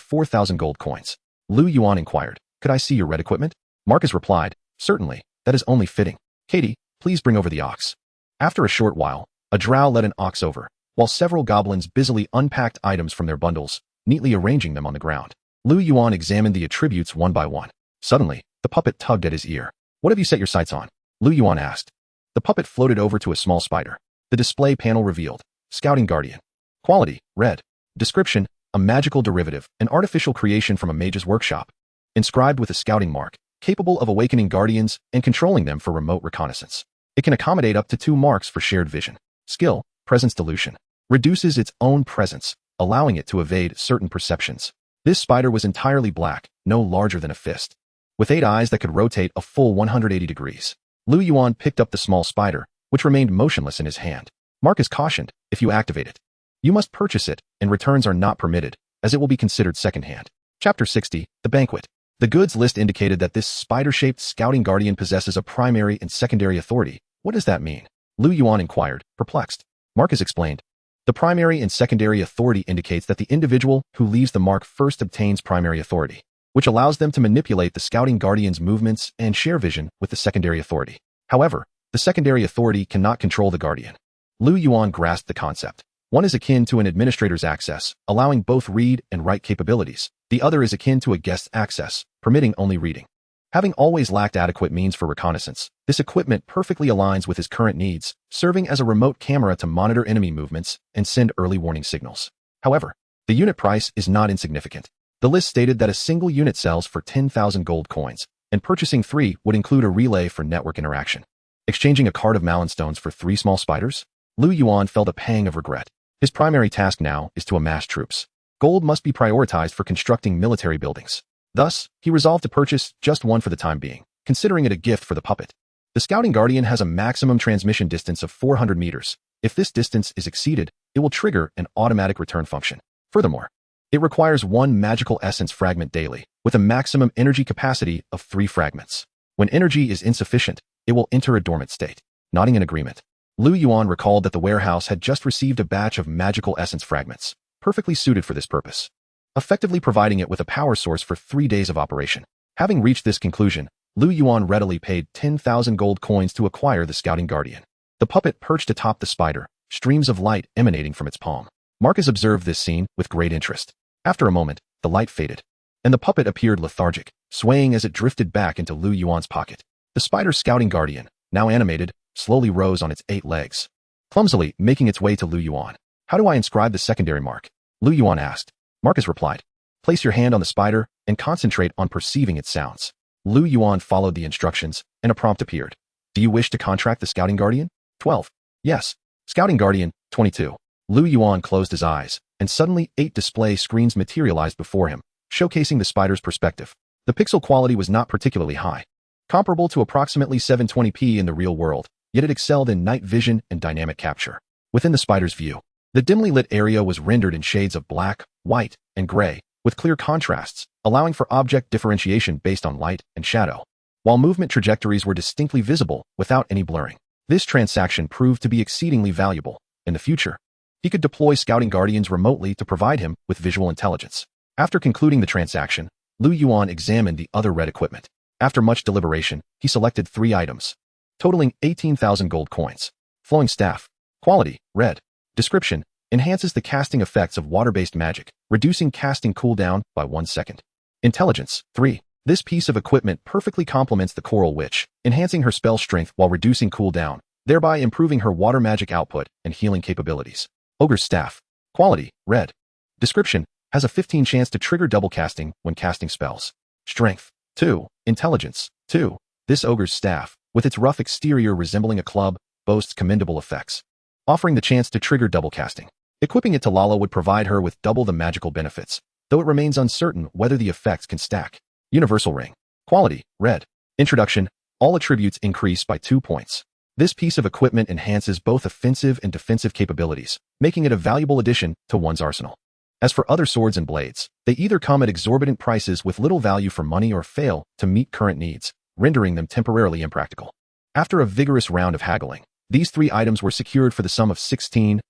4,000 gold coins. Liu Yuan inquired, could I see your red equipment? Marcus replied, certainly, that is only fitting. Katie, please bring over the ox. After a short while, a drow led an ox over, while several goblins busily unpacked items from their bundles, neatly arranging them on the ground. Liu Yuan examined the attributes one by one. Suddenly, the puppet tugged at his ear. What have you set your sights on? Liu Yuan asked. The puppet floated over to a small spider. The display panel revealed, Scouting Guardian. Quality, red. Description, a magical derivative, an artificial creation from a mage's workshop. Inscribed with a scouting mark, capable of awakening guardians and controlling them for remote reconnaissance. It can accommodate up to 2 marks for shared vision. Skill, presence dilution. Reduces its own presence, allowing it to evade certain perceptions. This spider was entirely black, no larger than a fist, with 8 eyes that could rotate a full 180 degrees. Liu Yuan picked up the small spider, which remained motionless in his hand. Marcus cautioned, if you activate it, you must purchase it, and returns are not permitted, as it will be considered secondhand. Chapter 60, The Banquet. The goods list indicated that this spider-shaped scouting guardian possesses a primary and secondary authority. What does that mean? Liu Yuan inquired, perplexed. Marcus explained. The primary and secondary authority indicates that the individual who leaves the mark first obtains primary authority, which allows them to manipulate the scouting guardian's movements and share vision with the secondary authority. However, the secondary authority cannot control the guardian. Liu Yuan grasped the concept. One is akin to an administrator's access, allowing both read and write capabilities. The other is akin to a guest's access, permitting only reading. Having always lacked adequate means for reconnaissance, this equipment perfectly aligns with his current needs, serving as a remote camera to monitor enemy movements and send early warning signals. However, the unit price is not insignificant. The list stated that a single unit sells for 10,000 gold coins, and purchasing 3 would include a relay for network interaction. Exchanging a card of Malonstones for 3 small spiders? Liu Yuan felt a pang of regret. His primary task now is to amass troops. Gold must be prioritized for constructing military buildings. Thus, he resolved to purchase just 1 for the time being, considering it a gift for the puppet. The Scouting Guardian has a maximum transmission distance of 400 meters. If this distance is exceeded, it will trigger an automatic return function. Furthermore, it requires 1 magical essence fragment daily, with a maximum energy capacity of 3 fragments. When energy is insufficient, it will enter a dormant state. Nodding in agreement, Liu Yuan recalled that the warehouse had just received a batch of magical essence fragments, perfectly suited for this purpose, effectively providing it with a power source for 3 days of operation. Having reached this conclusion, Liu Yuan readily paid 10,000 gold coins to acquire the Scouting Guardian. The puppet perched atop the spider, streams of light emanating from its palm. Marcus observed this scene with great interest. After a moment, the light faded, and the puppet appeared lethargic, swaying as it drifted back into Liu Yuan's pocket. The spider's Scouting Guardian, now animated, slowly rose on its 8 legs, clumsily making its way to Liu Yuan. How do I inscribe the secondary mark? Liu Yuan asked. Marcus replied. Place your hand on the spider and concentrate on perceiving its sounds. Liu Yuan followed the instructions, and a prompt appeared. Do you wish to contract the Scouting Guardian? 12. Yes. Scouting Guardian, 22. Liu Yuan closed his eyes, and suddenly 8 display screens materialized before him, showcasing the spider's perspective. The pixel quality was not particularly high, comparable to approximately 720p in the real world, yet it excelled in night vision and dynamic capture. Within the spider's view, the dimly lit area was rendered in shades of black, white, and gray, with clear contrasts, allowing for object differentiation based on light and shadow, while movement trajectories were distinctly visible without any blurring. This transaction proved to be exceedingly valuable. In the future, he could deploy Scouting Guardians remotely to provide him with visual intelligence. After concluding the transaction, Liu Yuan examined the other red equipment. After much deliberation, he selected 3 items, totaling 18,000 gold coins. Flowing staff. Quality, red. Description, enhances the casting effects of water-based magic, reducing casting cooldown by 1 second. Intelligence, 3. This piece of equipment perfectly complements the Coral Witch, enhancing her spell strength while reducing cooldown, thereby improving her water magic output and healing capabilities. Ogre's Staff. Quality, red. Description, has a 15 chance to trigger double casting when casting spells. Strength, 2. Intelligence, 2. This Ogre's Staff, with its rough exterior resembling a club, boasts commendable effects, offering the chance to trigger double casting. Equipping it to Lala would provide her with double the magical benefits, though it remains uncertain whether the effects can stack. Universal Ring. Quality, red. Introduction, all attributes increase by 2 points. This piece of equipment enhances both offensive and defensive capabilities, making it a valuable addition to one's arsenal. As for other swords and blades, they either come at exorbitant prices with little value for money or fail to meet current needs, rendering them temporarily impractical. After a vigorous round of haggling, these 3 items were secured for the sum of 16,000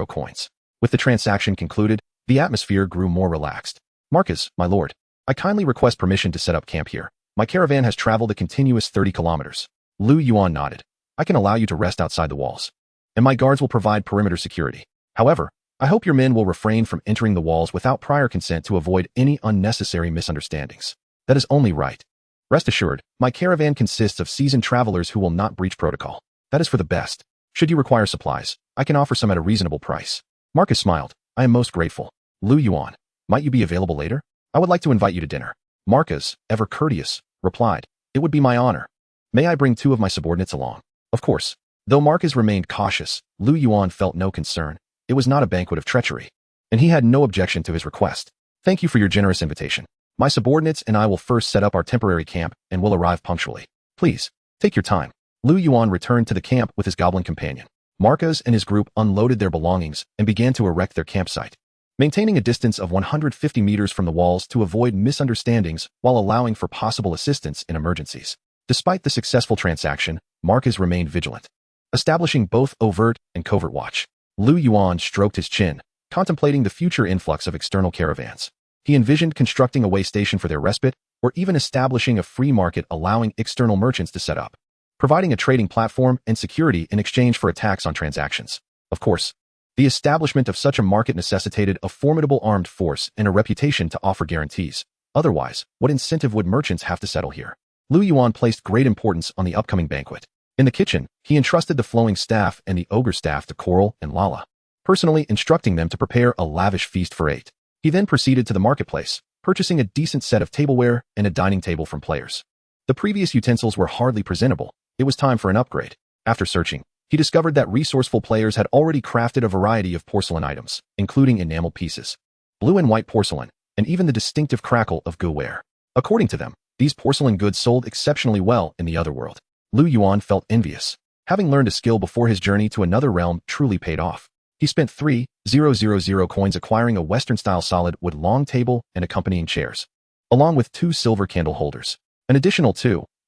coins. With the transaction concluded, the atmosphere grew more relaxed. Marcus, my lord, I kindly request permission to set up camp here. My caravan has traveled a continuous 30 kilometers. Liu Yuan nodded. I can allow you to rest outside the walls, and my guards will provide perimeter security. However, I hope your men will refrain from entering the walls without prior consent to avoid any unnecessary misunderstandings. That is only right. Rest assured, my caravan consists of seasoned travelers who will not breach protocol. That is for the best. Should you require supplies, I can offer some at a reasonable price. Marcus smiled. I am most grateful. Liu Yuan, might you be available later? I would like to invite you to dinner. Marcus, ever courteous, replied. It would be my honor. May I bring 2 of my subordinates along? Of course. Though Marcus remained cautious, Liu Yuan felt no concern. It was not a banquet of treachery, and he had no objection to his request. Thank you for your generous invitation. My subordinates and I will first set up our temporary camp and will arrive punctually. Please, take your time. Liu Yuan returned to the camp with his goblin companion. Marcus and his group unloaded their belongings and began to erect their campsite, maintaining a distance of 150 meters from the walls to avoid misunderstandings while allowing for possible assistance in emergencies. Despite the successful transaction, Marcus remained vigilant, establishing both overt and covert watch. Liu Yuan stroked his chin, contemplating the future influx of external caravans. He envisioned constructing a way station for their respite, or even establishing a free market allowing external merchants to set up, providing a trading platform and security in exchange for attacks on transactions. Of course, the establishment of such a market necessitated a formidable armed force and a reputation to offer guarantees. Otherwise, what incentive would merchants have to settle here? Liu Yuan placed great importance on the upcoming banquet. In the kitchen, he entrusted the flowing staff and the ogre staff to Coral and Lala, personally instructing them to prepare a lavish feast for 8. He then proceeded to the marketplace, purchasing a decent set of tableware and a dining table from players. The previous utensils were hardly presentable. It was time for an upgrade. After searching, he discovered that resourceful players had already crafted a variety of porcelain items, including enamel pieces, blue and white porcelain, and even the distinctive crackle of gooeware. According to them, these porcelain goods sold exceptionally well in the other world. Liu Yuan felt envious. Having learned a skill before his journey to another realm truly paid off. He spent 3,000 coins acquiring a Western-style solid wood long table and accompanying chairs, along with 2 silver candle holders. An additional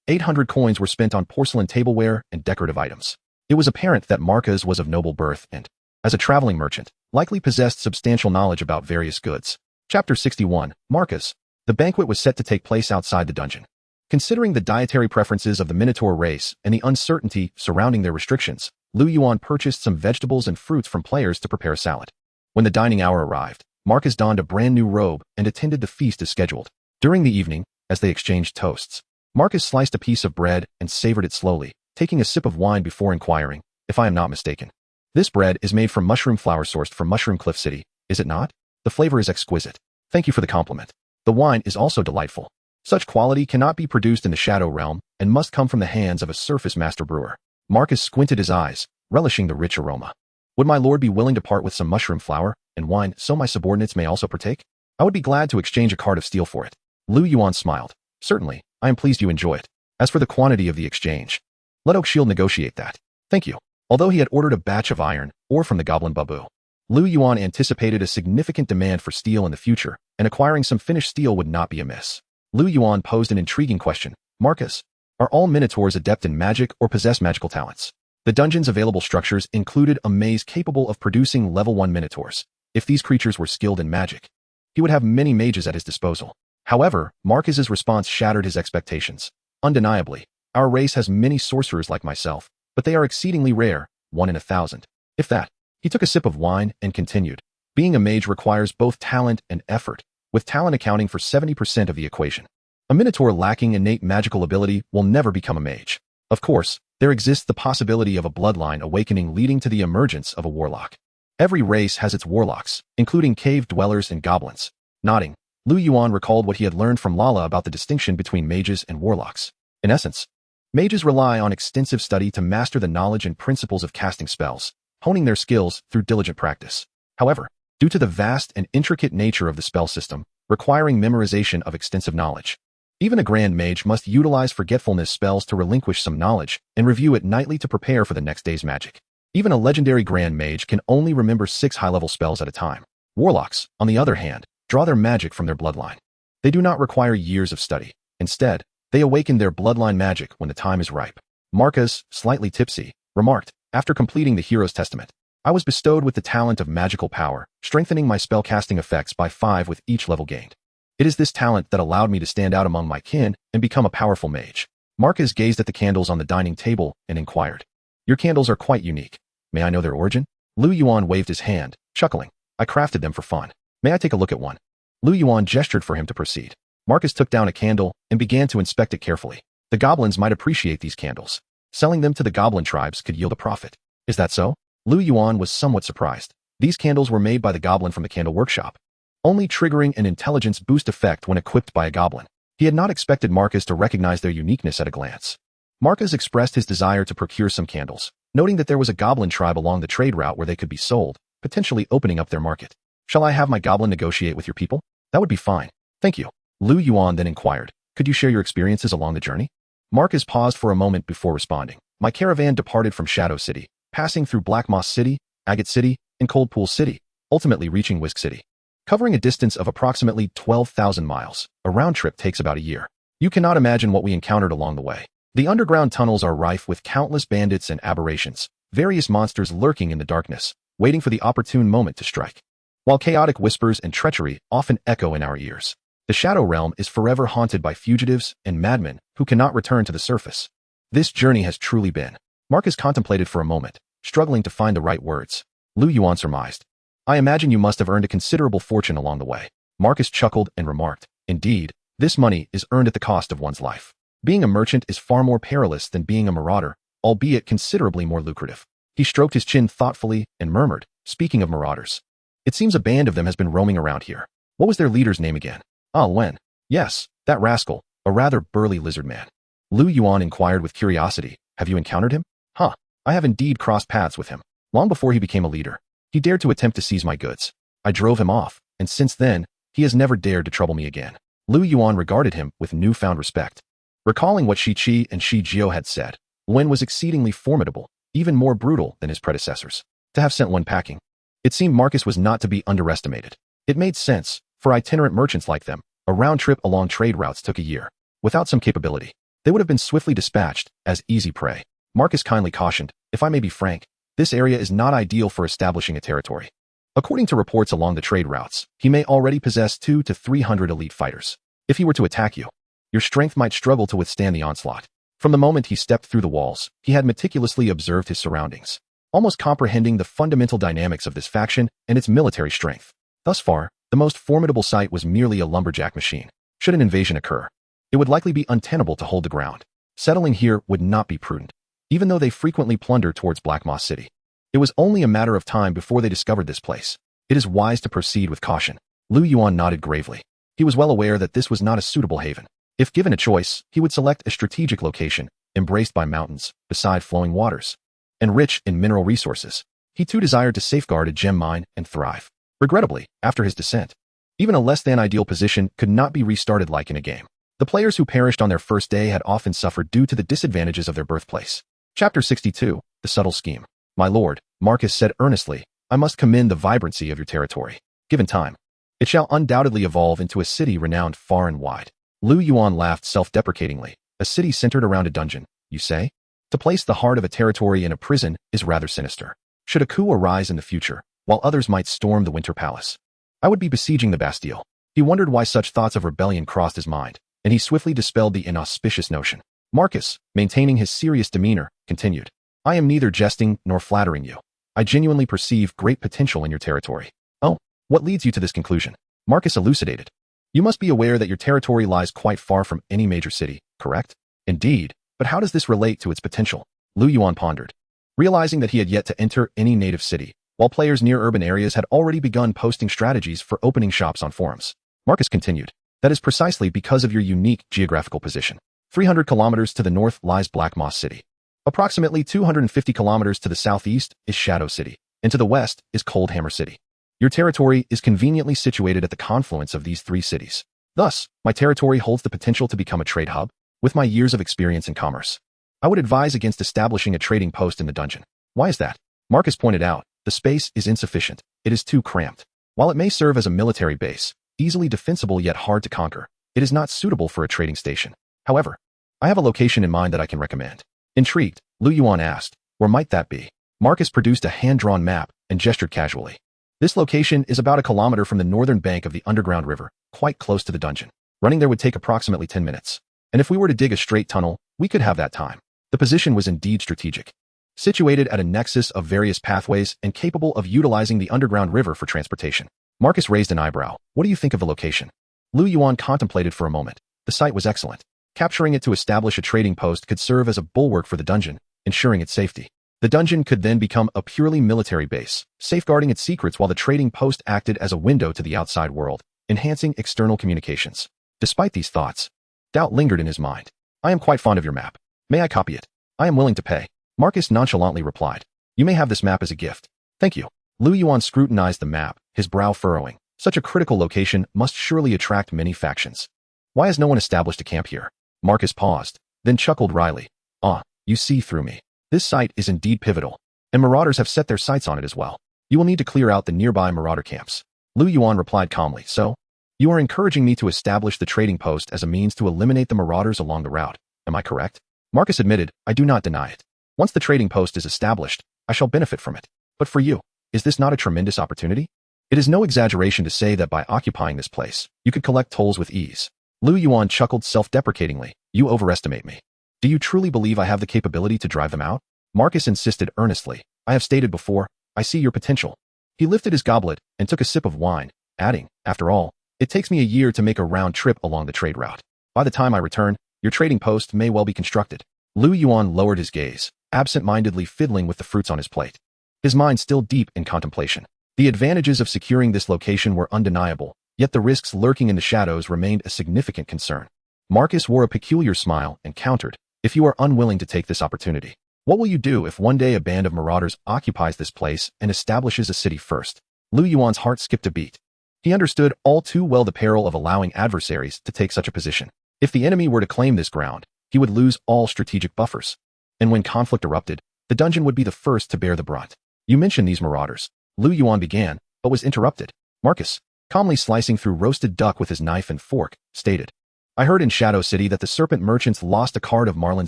800 coins were spent on porcelain tableware and decorative items. It was apparent that Marcus was of noble birth and, as a traveling merchant, likely possessed substantial knowledge about various goods. Chapter 61, Marcus. The banquet was set to take place outside the dungeon. Considering the dietary preferences of the Minotaur race and the uncertainty surrounding their restrictions, Liu Yuan purchased some vegetables and fruits from players to prepare a salad. When the dining hour arrived, Marcus donned a brand new robe and attended the feast as scheduled. During the evening, as they exchanged toasts, Marcus sliced a piece of bread and savored it slowly, taking a sip of wine before inquiring, if I am not mistaken, This bread is made from mushroom flour sourced from Mushroom Cliff City, is it not? The flavor is exquisite. Thank you for the compliment. The wine is also delightful. Such quality cannot be produced in the Shadow Realm and must come from the hands of a surface master brewer. Marcus squinted his eyes, relishing the rich aroma. Would my lord be willing to part with some mushroom flour and wine so my subordinates may also partake? I would be glad to exchange a card of steel for it. Liu Yuan smiled. Certainly, I am pleased you enjoy it. As for the quantity of the exchange, let Oakshield negotiate that. Thank you. Although he had ordered a batch of iron ore from the goblin babu, Liu Yuan anticipated a significant demand for steel in the future, and acquiring some finished steel would not be amiss. Liu Yuan posed an intriguing question. Marcus, are all minotaurs adept in magic or possess magical talents? The dungeon's available structures included a maze capable of producing level 1 minotaurs. If these creatures were skilled in magic, he would have many mages at his disposal. However, Marcus's response shattered his expectations. Undeniably, our race has many sorcerers like myself, but they are exceedingly rare, 1 in 1,000. If that. He took a sip of wine and continued. Being a mage requires both talent and effort, with talent accounting for 70% of the equation. A minotaur lacking innate magical ability will never become a mage. Of course, there exists the possibility of a bloodline awakening leading to the emergence of a warlock. Every race has its warlocks, including cave dwellers and goblins. Nodding, Liu Yuan recalled what he had learned from Lala about the distinction between mages and warlocks. In essence, mages rely on extensive study to master the knowledge and principles of casting spells, honing their skills through diligent practice. However, due to the vast and intricate nature of the spell system, requiring memorization of extensive knowledge, even a grand mage must utilize forgetfulness spells to relinquish some knowledge and review it nightly to prepare for the next day's magic. Even a legendary grand mage can only remember 6 high-level spells at a time. Warlocks, on the other hand, draw their magic from their bloodline. They do not require years of study. Instead, they awaken their bloodline magic when the time is ripe. Marcus, slightly tipsy, remarked, after completing the Hero's Testament, I was bestowed with the talent of magical power, strengthening my spellcasting effects by 5 with each level gained. It is this talent that allowed me to stand out among my kin and become a powerful mage. Marcus gazed at the candles on the dining table and inquired, your candles are quite unique. May I know their origin? Liu Yuan waved his hand, chuckling. I crafted them for fun. May I take a look at one? Liu Yuan gestured for him to proceed. Marcus took down a candle and began to inspect it carefully. The goblins might appreciate these candles. Selling them to the goblin tribes could yield a profit. Is that so? Liu Yuan was somewhat surprised. These candles were made by the goblin from the candle workshop, only triggering an intelligence boost effect when equipped by a goblin. He had not expected Marcus to recognize their uniqueness at a glance. Marcus expressed his desire to procure some candles, noting that there was a goblin tribe along the trade route where they could be sold, potentially opening up their market. Shall I have my goblin negotiate with your people? That would be fine. Thank you. Liu Yuan then inquired, could you share your experiences along the journey? Marcus paused for a moment before responding. My caravan departed from Shadow City, passing through Black Moss City, Agate City, and Cold Pool City, ultimately reaching Whisk City. Covering a distance of approximately 12,000 miles, a round trip takes about a year. You cannot imagine what we encountered along the way. The underground tunnels are rife with countless bandits and aberrations, various monsters lurking in the darkness, waiting for the opportune moment to strike. While chaotic whispers and treachery often echo in our ears, the Shadow Realm is forever haunted by fugitives and madmen who cannot return to the surface. This journey has truly been. Marcus contemplated for a moment, struggling to find the right words. Liu Yuan surmised, I imagine you must have earned a considerable fortune along the way. Marcus chuckled and remarked, indeed, this money is earned at the cost of one's life. Being a merchant is far more perilous than being a marauder, albeit considerably more lucrative. He stroked his chin thoughtfully and murmured, speaking of marauders, it seems a band of them has been roaming around here. What was their leader's name again? Ah, Wen. Yes, that rascal, a rather burly lizard man. Liu Yuan inquired with curiosity, have you encountered him? Huh, I have indeed crossed paths with him. Long before he became a leader, he dared to attempt to seize my goods. I drove him off, and since then, he has never dared to trouble me again. Liu Yuan regarded him with newfound respect. Recalling what Shi Qi and Shi Jiao had said, Wen was exceedingly formidable, even more brutal than his predecessors. To have sent one packing, it seemed Marcus was not to be underestimated. It made sense, for itinerant merchants like them, a round trip along trade routes took a year. Without some capability, they would have been swiftly dispatched as easy prey. Marcus kindly cautioned, if I may be frank, this area is not ideal for establishing a territory. According to reports along the trade routes, he may already possess 200 to 300 elite fighters. If he were to attack you, your strength might struggle to withstand the onslaught. From the moment he stepped through the walls, he had meticulously observed his surroundings, almost comprehending the fundamental dynamics of this faction and its military strength. Thus far, the most formidable sight was merely a lumberjack machine. Should an invasion occur, it would likely be untenable to hold the ground. Settling here would not be prudent, even though they frequently plunder towards Black Moss City. It was only a matter of time before they discovered this place. It is wise to proceed with caution. Liu Yuan nodded gravely. He was well aware that this was not a suitable haven. If given a choice, he would select a strategic location, embraced by mountains, beside flowing waters, and rich in mineral resources. He too desired to safeguard a gem mine and thrive. Regrettably, after his descent, even a less-than-ideal position could not be restarted like in a game. The players who perished on their first day had often suffered due to the disadvantages of their birthplace. Chapter 62, The Subtle Scheme. My lord, Marcus said earnestly, I must commend the vibrancy of your territory. Given time, it shall undoubtedly evolve into a city renowned far and wide. Liu Yuan laughed self-deprecatingly. A city centered around a dungeon, you say? To place the heart of a territory in a prison is rather sinister. Should a coup arise in the future, while others might storm the Winter Palace, I would be besieging the Bastille. He wondered why such thoughts of rebellion crossed his mind, and he swiftly dispelled the inauspicious notion. Marcus, maintaining his serious demeanor, continued, I am neither jesting nor flattering you. I genuinely perceive great potential in your territory. Oh, what leads you to this conclusion? Marcus elucidated. You must be aware that your territory lies quite far from any major city, correct? Indeed, but how does this relate to its potential? Liu Yuan pondered. Realizing that he had yet to enter any native city, while players near urban areas had already begun posting strategies for opening shops on forums. Marcus continued, that is precisely because of your unique geographical position. 300 kilometers to the north lies Black Moss City. Approximately 250 kilometers to the southeast is Shadow City, and to the west is Cold Hammer City. Your territory is conveniently situated at the confluence of these three cities. Thus, my territory holds the potential to become a trade hub. With my years of experience in commerce, I would advise against establishing a trading post in the dungeon. Why is that? Marcus pointed out, the space is insufficient. It is too cramped. While it may serve as a military base, easily defensible yet hard to conquer, it is not suitable for a trading station. However, I have a location in mind that I can recommend. Intrigued, Liu Yuan asked, where might that be? Marcus produced a hand-drawn map and gestured casually. This location is about a kilometer from the northern bank of the underground river, quite close to the dungeon. Running there would take approximately 10 minutes. And if we were to dig a straight tunnel, we could have that time. The position was indeed strategic. Situated at a nexus of various pathways and capable of utilizing the underground river for transportation. Marcus raised an eyebrow. What do you think of the location? Liu Yuan contemplated for a moment. The site was excellent. Capturing it to establish a trading post could serve as a bulwark for the dungeon, ensuring its safety. The dungeon could then become a purely military base, safeguarding its secrets while the trading post acted as a window to the outside world, enhancing external communications. Despite these thoughts, doubt lingered in his mind. I am quite fond of your map. May I copy it? I am willing to pay. Marcus nonchalantly replied. You may have this map as a gift. Thank you. Liu Yuan scrutinized the map, his brow furrowing. Such a critical location must surely attract many factions. Why has no one established a camp here? Marcus paused, then chuckled wryly. Ah, you see through me. This site is indeed pivotal, and marauders have set their sights on it as well. You will need to clear out the nearby marauder camps. Liu Yuan replied calmly. So, you are encouraging me to establish the trading post as a means to eliminate the marauders along the route. Am I correct? Marcus admitted, I do not deny it. Once the trading post is established, I shall benefit from it. But for you, is this not a tremendous opportunity? It is no exaggeration to say that by occupying this place, you could collect tolls with ease. Liu Yuan chuckled self-deprecatingly. You overestimate me. Do you truly believe I have the capability to drive them out? Marcus insisted earnestly. I have stated before, I see your potential. He lifted his goblet and took a sip of wine, adding, after all, it takes me a year to make a round trip along the trade route. By the time I return, your trading post may well be constructed. Liu Yuan lowered his gaze, absent-mindedly fiddling with the fruits on his plate. His mind still deep in contemplation. The advantages of securing this location were undeniable, yet the risks lurking in the shadows remained a significant concern. Marcus wore a peculiar smile and countered, if you are unwilling to take this opportunity, what will you do if one day a band of marauders occupies this place and establishes a city first? Liu Yuan's heart skipped a beat. He understood all too well the peril of allowing adversaries to take such a position. If the enemy were to claim this ground, he would lose all strategic buffers. And when conflict erupted, the dungeon would be the first to bear the brunt. You mentioned these marauders. Liu Yuan began, but was interrupted. Marcus, calmly slicing through roasted duck with his knife and fork, stated, I heard in Shadow City that the serpent merchants lost a cart of marlin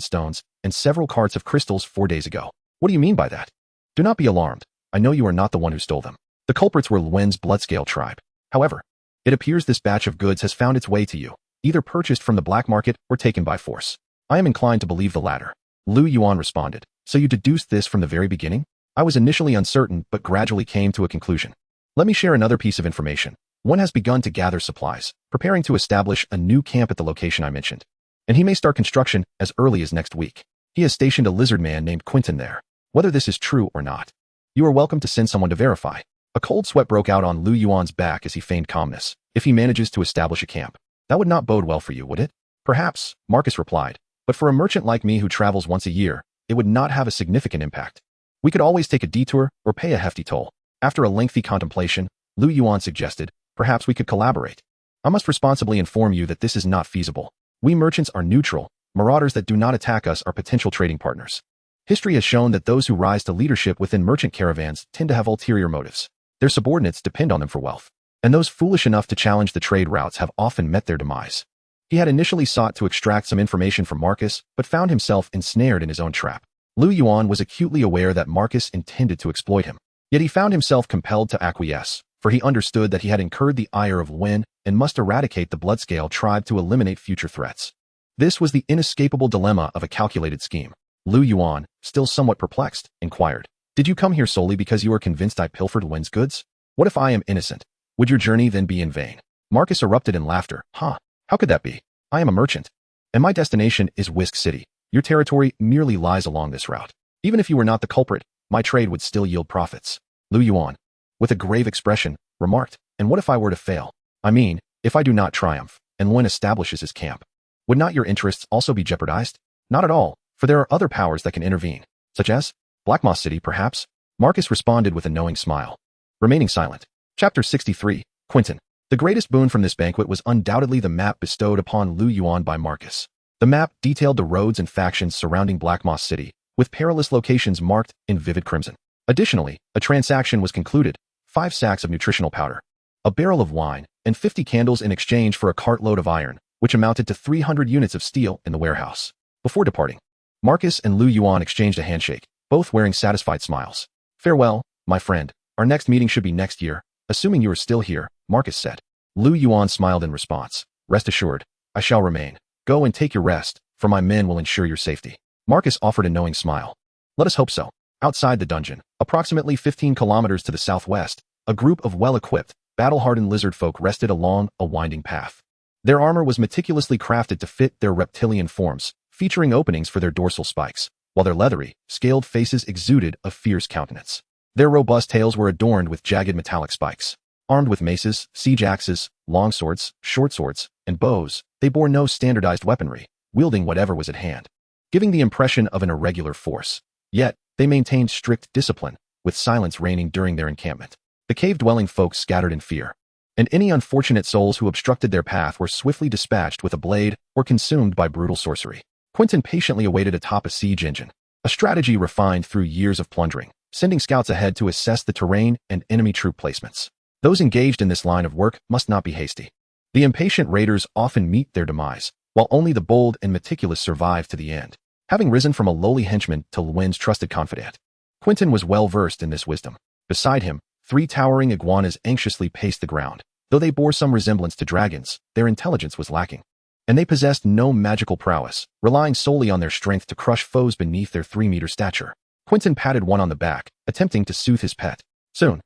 stones and several carts of crystals 4 days ago. What do you mean by that? Do not be alarmed. I know you are not the one who stole them. The culprits were Luen's Bloodscale tribe. However, it appears this batch of goods has found its way to you, either purchased from the black market or taken by force. I am inclined to believe the latter. Liu Yuan responded. So you deduced this from the very beginning? I was initially uncertain, but gradually came to a conclusion. Let me share another piece of information. One has begun to gather supplies, preparing to establish a new camp at the location I mentioned. And he may start construction as early as next week. He has stationed a lizard man named Quentin there. Whether this is true or not, You are welcome to send someone to verify. A cold sweat broke out on Liu Yuan's back as he feigned calmness. If he manages to establish a camp, that would not bode well for you, would it? Perhaps, Marcus replied. But for a merchant like me who travels once a year, it would not have a significant impact. We could always take a detour or pay a hefty toll. After a lengthy contemplation, Liu Yuan suggested, perhaps we could collaborate. I must responsibly inform you that this is not feasible. We merchants are neutral. Marauders that do not attack us are potential trading partners. History has shown that those who rise to leadership within merchant caravans tend to have ulterior motives. Their subordinates depend on them for wealth. And those foolish enough to challenge the trade routes have often met their demise. He had initially sought to extract some information from Marcus, but found himself ensnared in his own trap. Liu Yuan was acutely aware that Marcus intended to exploit him. Yet he found himself compelled to acquiesce, for he understood that he had incurred the ire of Wen and must eradicate the Bloodscale tribe to eliminate future threats. This was the inescapable dilemma of a calculated scheme. Liu Yuan, still somewhat perplexed, inquired, "Did you come here solely because you are convinced I pilfered Wen's goods? What if I am innocent? Would your journey then be in vain?" Marcus erupted in laughter. How could that be? I am a merchant, and my destination is Whisk City. Your territory merely lies along this route. Even if you were not the culprit, my trade would still yield profits. Liu Yuan, with a grave expression, remarked, "And what if I were to fail? I mean, if I do not triumph, and Wen establishes his camp, would not your interests also be jeopardized?" "Not at all, for there are other powers that can intervene, such as Blackmoss City, perhaps?" Marcus responded with a knowing smile. Remaining silent. Chapter 63, Quentin. The greatest boon from this banquet was undoubtedly the map bestowed upon Liu Yuan by Marcus. The map detailed the roads and factions surrounding Blackmoss City, with perilous locations marked in vivid crimson. Additionally, a transaction was concluded: 5 sacks of nutritional powder, a barrel of wine, and 50 candles in exchange for a cartload of iron, which amounted to 300 units of steel in the warehouse. Before departing, Marcus and Liu Yuan exchanged a handshake, both wearing satisfied smiles. "Farewell, my friend. Our next meeting should be next year, assuming you are still here," Marcus said. Liu Yuan smiled in response. "Rest assured, I shall remain. Go and take your rest, for my men will ensure your safety." Marcus offered a knowing smile. "Let us hope so." Outside the dungeon, approximately 15 kilometers to the southwest, a group of well-equipped, battle-hardened lizard folk rested along a winding path. Their armor was meticulously crafted to fit their reptilian forms, featuring openings for their dorsal spikes, while their leathery, scaled faces exuded a fierce countenance. Their robust tails were adorned with jagged metallic spikes. Armed with maces, siege axes, longswords, short swords, and bows, they bore no standardized weaponry, wielding whatever was at hand, giving the impression of an irregular force. Yet, they maintained strict discipline, with silence reigning during their encampment. The cave-dwelling folk scattered in fear, and any unfortunate souls who obstructed their path were swiftly dispatched with a blade or consumed by brutal sorcery. Quentin patiently awaited atop a siege engine, a strategy refined through years of plundering, sending scouts ahead to assess the terrain and enemy troop placements. Those engaged in this line of work must not be hasty. The impatient raiders often meet their demise, while only the bold and meticulous survive to the end. Having risen from a lowly henchman to Wen's trusted confidant, Quentin was well versed in this wisdom. Beside him, 3 towering iguanas anxiously paced the ground. Though they bore some resemblance to dragons, their intelligence was lacking, and they possessed no magical prowess, relying solely on their strength to crush foes beneath their 3-meter stature. Quentin patted one on the back, attempting to soothe his pet. Soon,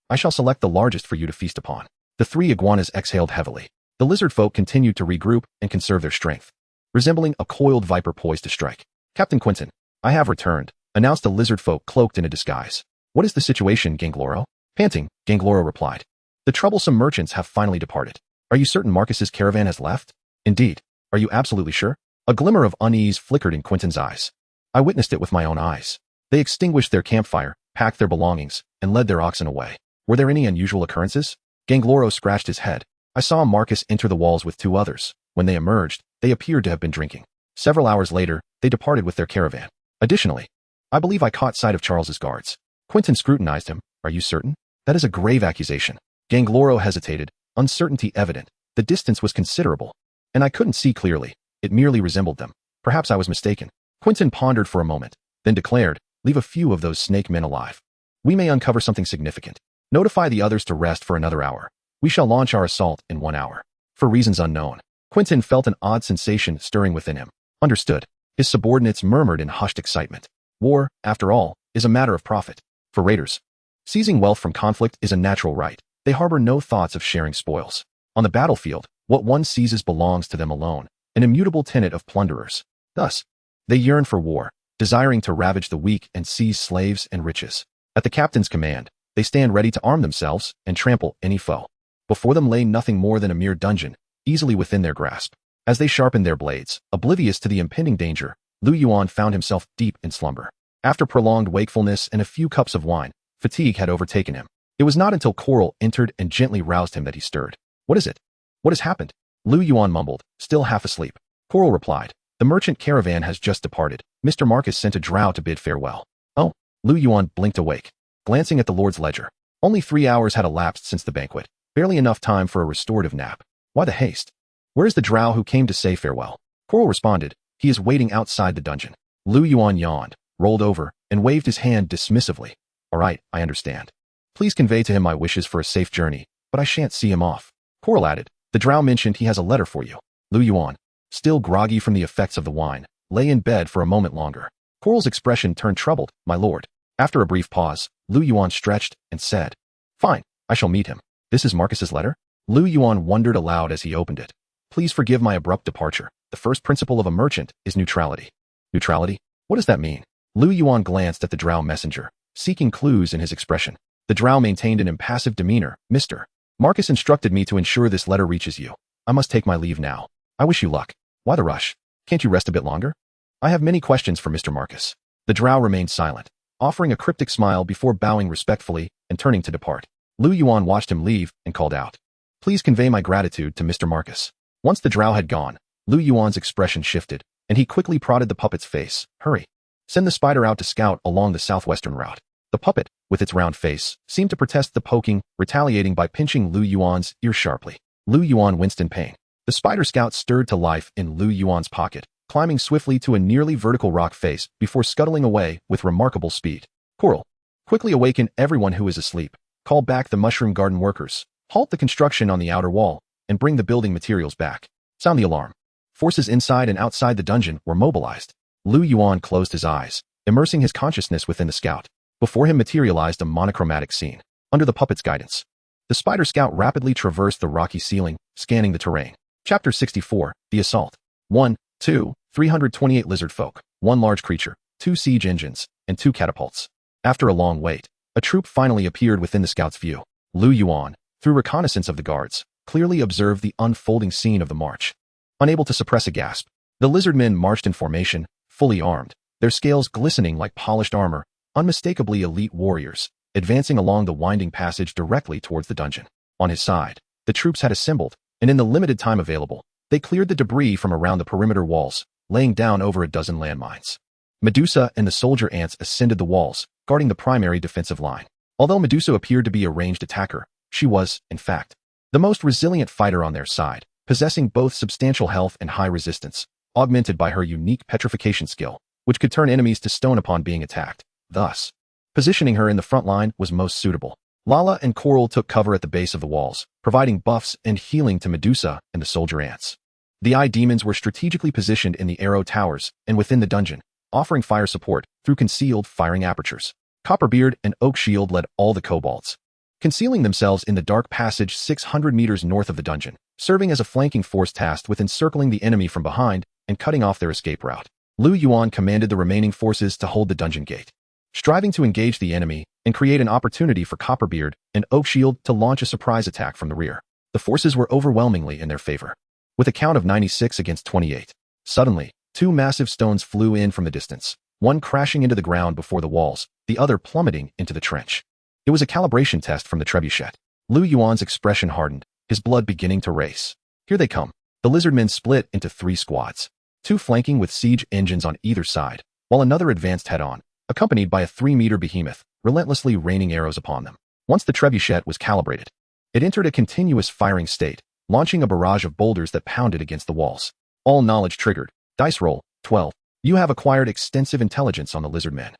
I shall select the largest for you to feast upon." The 3 iguanas exhaled heavily. The lizard folk continued to regroup and conserve their strength, resembling a coiled viper poised to strike. "Captain Quentin, I have returned," announced a lizard folk cloaked in a disguise. "What is the situation, Gangloro?" Panting, Gangloro replied. "The troublesome merchants have finally departed." "Are you certain Marcus's caravan has left?" "Indeed. Are you absolutely sure?" A glimmer of unease flickered in Quentin's eyes. "I witnessed it with my own eyes. They extinguished their campfire, packed their belongings, and led their oxen away. Were there any unusual occurrences?" Gangloro scratched his head. "I saw Marcus enter the walls with 2 others. When they emerged, they appeared to have been drinking. Several hours later, they departed with their caravan. Additionally, I believe I caught sight of Charles's guards." Quentin scrutinized him. "Are you certain?" "That is a grave accusation." Gangloro hesitated, uncertainty evident. "The distance was considerable, and I couldn't see clearly. It merely resembled them. Perhaps I was mistaken." Quentin pondered for a moment, then declared, "Leave a few of those snake men alive. We may uncover something significant. Notify the others to rest for another hour. We shall launch our assault in 1 hour." For reasons unknown, Quentin felt an odd sensation stirring within him. Understood. His subordinates murmured in hushed excitement. War, after all, is a matter of profit. For raiders, seizing wealth from conflict is a natural right. They harbor no thoughts of sharing spoils. On the battlefield, what one seizes belongs to them alone, an immutable tenet of plunderers. Thus, they yearn for war, desiring to ravage the weak and seize slaves and riches. At the captain's command, they stand ready to arm themselves and trample any foe. Before them lay nothing more than a mere dungeon, easily within their grasp. As they sharpened their blades, oblivious to the impending danger, Liu Yuan found himself deep in slumber. After prolonged wakefulness and a few cups of wine, fatigue had overtaken him. It was not until Coral entered and gently roused him that he stirred. "What is it? What has happened?" Liu Yuan mumbled, still half asleep. Coral replied, "The merchant caravan has just departed. Mr. Marcus sent a drow to bid farewell." "Oh." Liu Yuan blinked awake, glancing at the Lord's ledger. Only 3 hours had elapsed since the banquet, barely enough time for a restorative nap. Why the haste? "Where is the drow who came to say farewell?" Coral responded, "He is waiting outside the dungeon." Liu Yuan yawned, rolled over, and waved his hand dismissively. "All right, I understand. Please convey to him my wishes for a safe journey, but I shan't see him off." Coral added, "The drow mentioned he has a letter for you." Liu Yuan, still groggy from the effects of the wine, lay in bed for a moment longer. Coral's expression turned troubled. "My lord." After a brief pause, Liu Yuan stretched and said, "Fine, I shall meet him." "This is Marcus's letter?" Liu Yuan wondered aloud as he opened it. "Please forgive my abrupt departure. The first principle of a merchant is neutrality." "Neutrality? What does that mean?" Liu Yuan glanced at the drow messenger, seeking clues in his expression. The drow maintained an impassive demeanor. "Mr. Marcus instructed me to ensure this letter reaches you. I must take my leave now. I wish you luck." "Why the rush? Can't you rest a bit longer?" "I have many questions for Mr. Marcus." The drow remained silent, offering a cryptic smile before bowing respectfully and turning to depart. Liu Yuan watched him leave and called out, "Please convey my gratitude to Mr. Marcus." Once the drow had gone, Liu Yuan's expression shifted, and he quickly prodded the puppet's face. "Hurry. Send the spider out to scout along the southwestern route." The puppet, with its round face, seemed to protest the poking, retaliating by pinching Liu Yuan's ear sharply. Liu Yuan winced in pain. The spider scout stirred to life in Liu Yuan's pocket, climbing swiftly to a nearly vertical rock face before scuttling away with remarkable speed. "Coral, quickly awaken everyone who is asleep. Call back the mushroom garden workers. Halt the construction on the outer wall, and bring the building materials back. Sound the alarm." Forces inside and outside the dungeon were mobilized. Liu Yuan closed his eyes, immersing his consciousness within the scout. Before him materialized a monochromatic scene. Under the puppet's guidance, the spider scout rapidly traversed the rocky ceiling, scanning the terrain. Chapter 64, The Assault. 1, 2, 328 lizard folk, 1 large creature, 2 siege engines, and 2 catapults. After a long wait, a troop finally appeared within the scout's view. Liu Yuan, through reconnaissance of the guards, clearly observed the unfolding scene of the march. Unable to suppress a gasp, the lizard men marched in formation, fully armed, their scales glistening like polished armor, unmistakably elite warriors, advancing along the winding passage directly towards the dungeon. On his side, the troops had assembled, and in the limited time available, they cleared the debris from around the perimeter walls, laying down over a dozen landmines. Medusa and the soldier ants ascended the walls, guarding the primary defensive line. Although Medusa appeared to be a ranged attacker, she was, in fact, the most resilient fighter on their side, possessing both substantial health and high resistance, augmented by her unique petrification skill, which could turn enemies to stone upon being attacked. Thus, positioning her in the front line was most suitable. Lala and Coral took cover at the base of the walls, providing buffs and healing to Medusa and the soldier ants. The eye demons were strategically positioned in the arrow towers and within the dungeon, offering fire support through concealed firing apertures. Copperbeard and Oak Shield led all the kobolds, concealing themselves in the dark passage 600 meters north of the dungeon, serving as a flanking force tasked with encircling the enemy from behind and cutting off their escape route. Liu Yuan commanded the remaining forces to hold the dungeon gate, striving to engage the enemy and create an opportunity for Copperbeard and Oak Shield to launch a surprise attack from the rear. The forces were overwhelmingly in their favor, with a count of 96 against 28. Suddenly, 2 massive stones flew in from the distance, one crashing into the ground before the walls, the other plummeting into the trench. It was a calibration test from the trebuchet. Liu Yuan's expression hardened, his blood beginning to race. Here they come. The lizardmen split into 3 squads, 2 flanking with siege engines on either side, while another advanced head-on, accompanied by a 3-meter behemoth, relentlessly raining arrows upon them. Once the trebuchet was calibrated, it entered a continuous firing state, launching a barrage of boulders that pounded against the walls. All knowledge triggered. Dice roll, 12. You have acquired extensive intelligence on the lizardmen.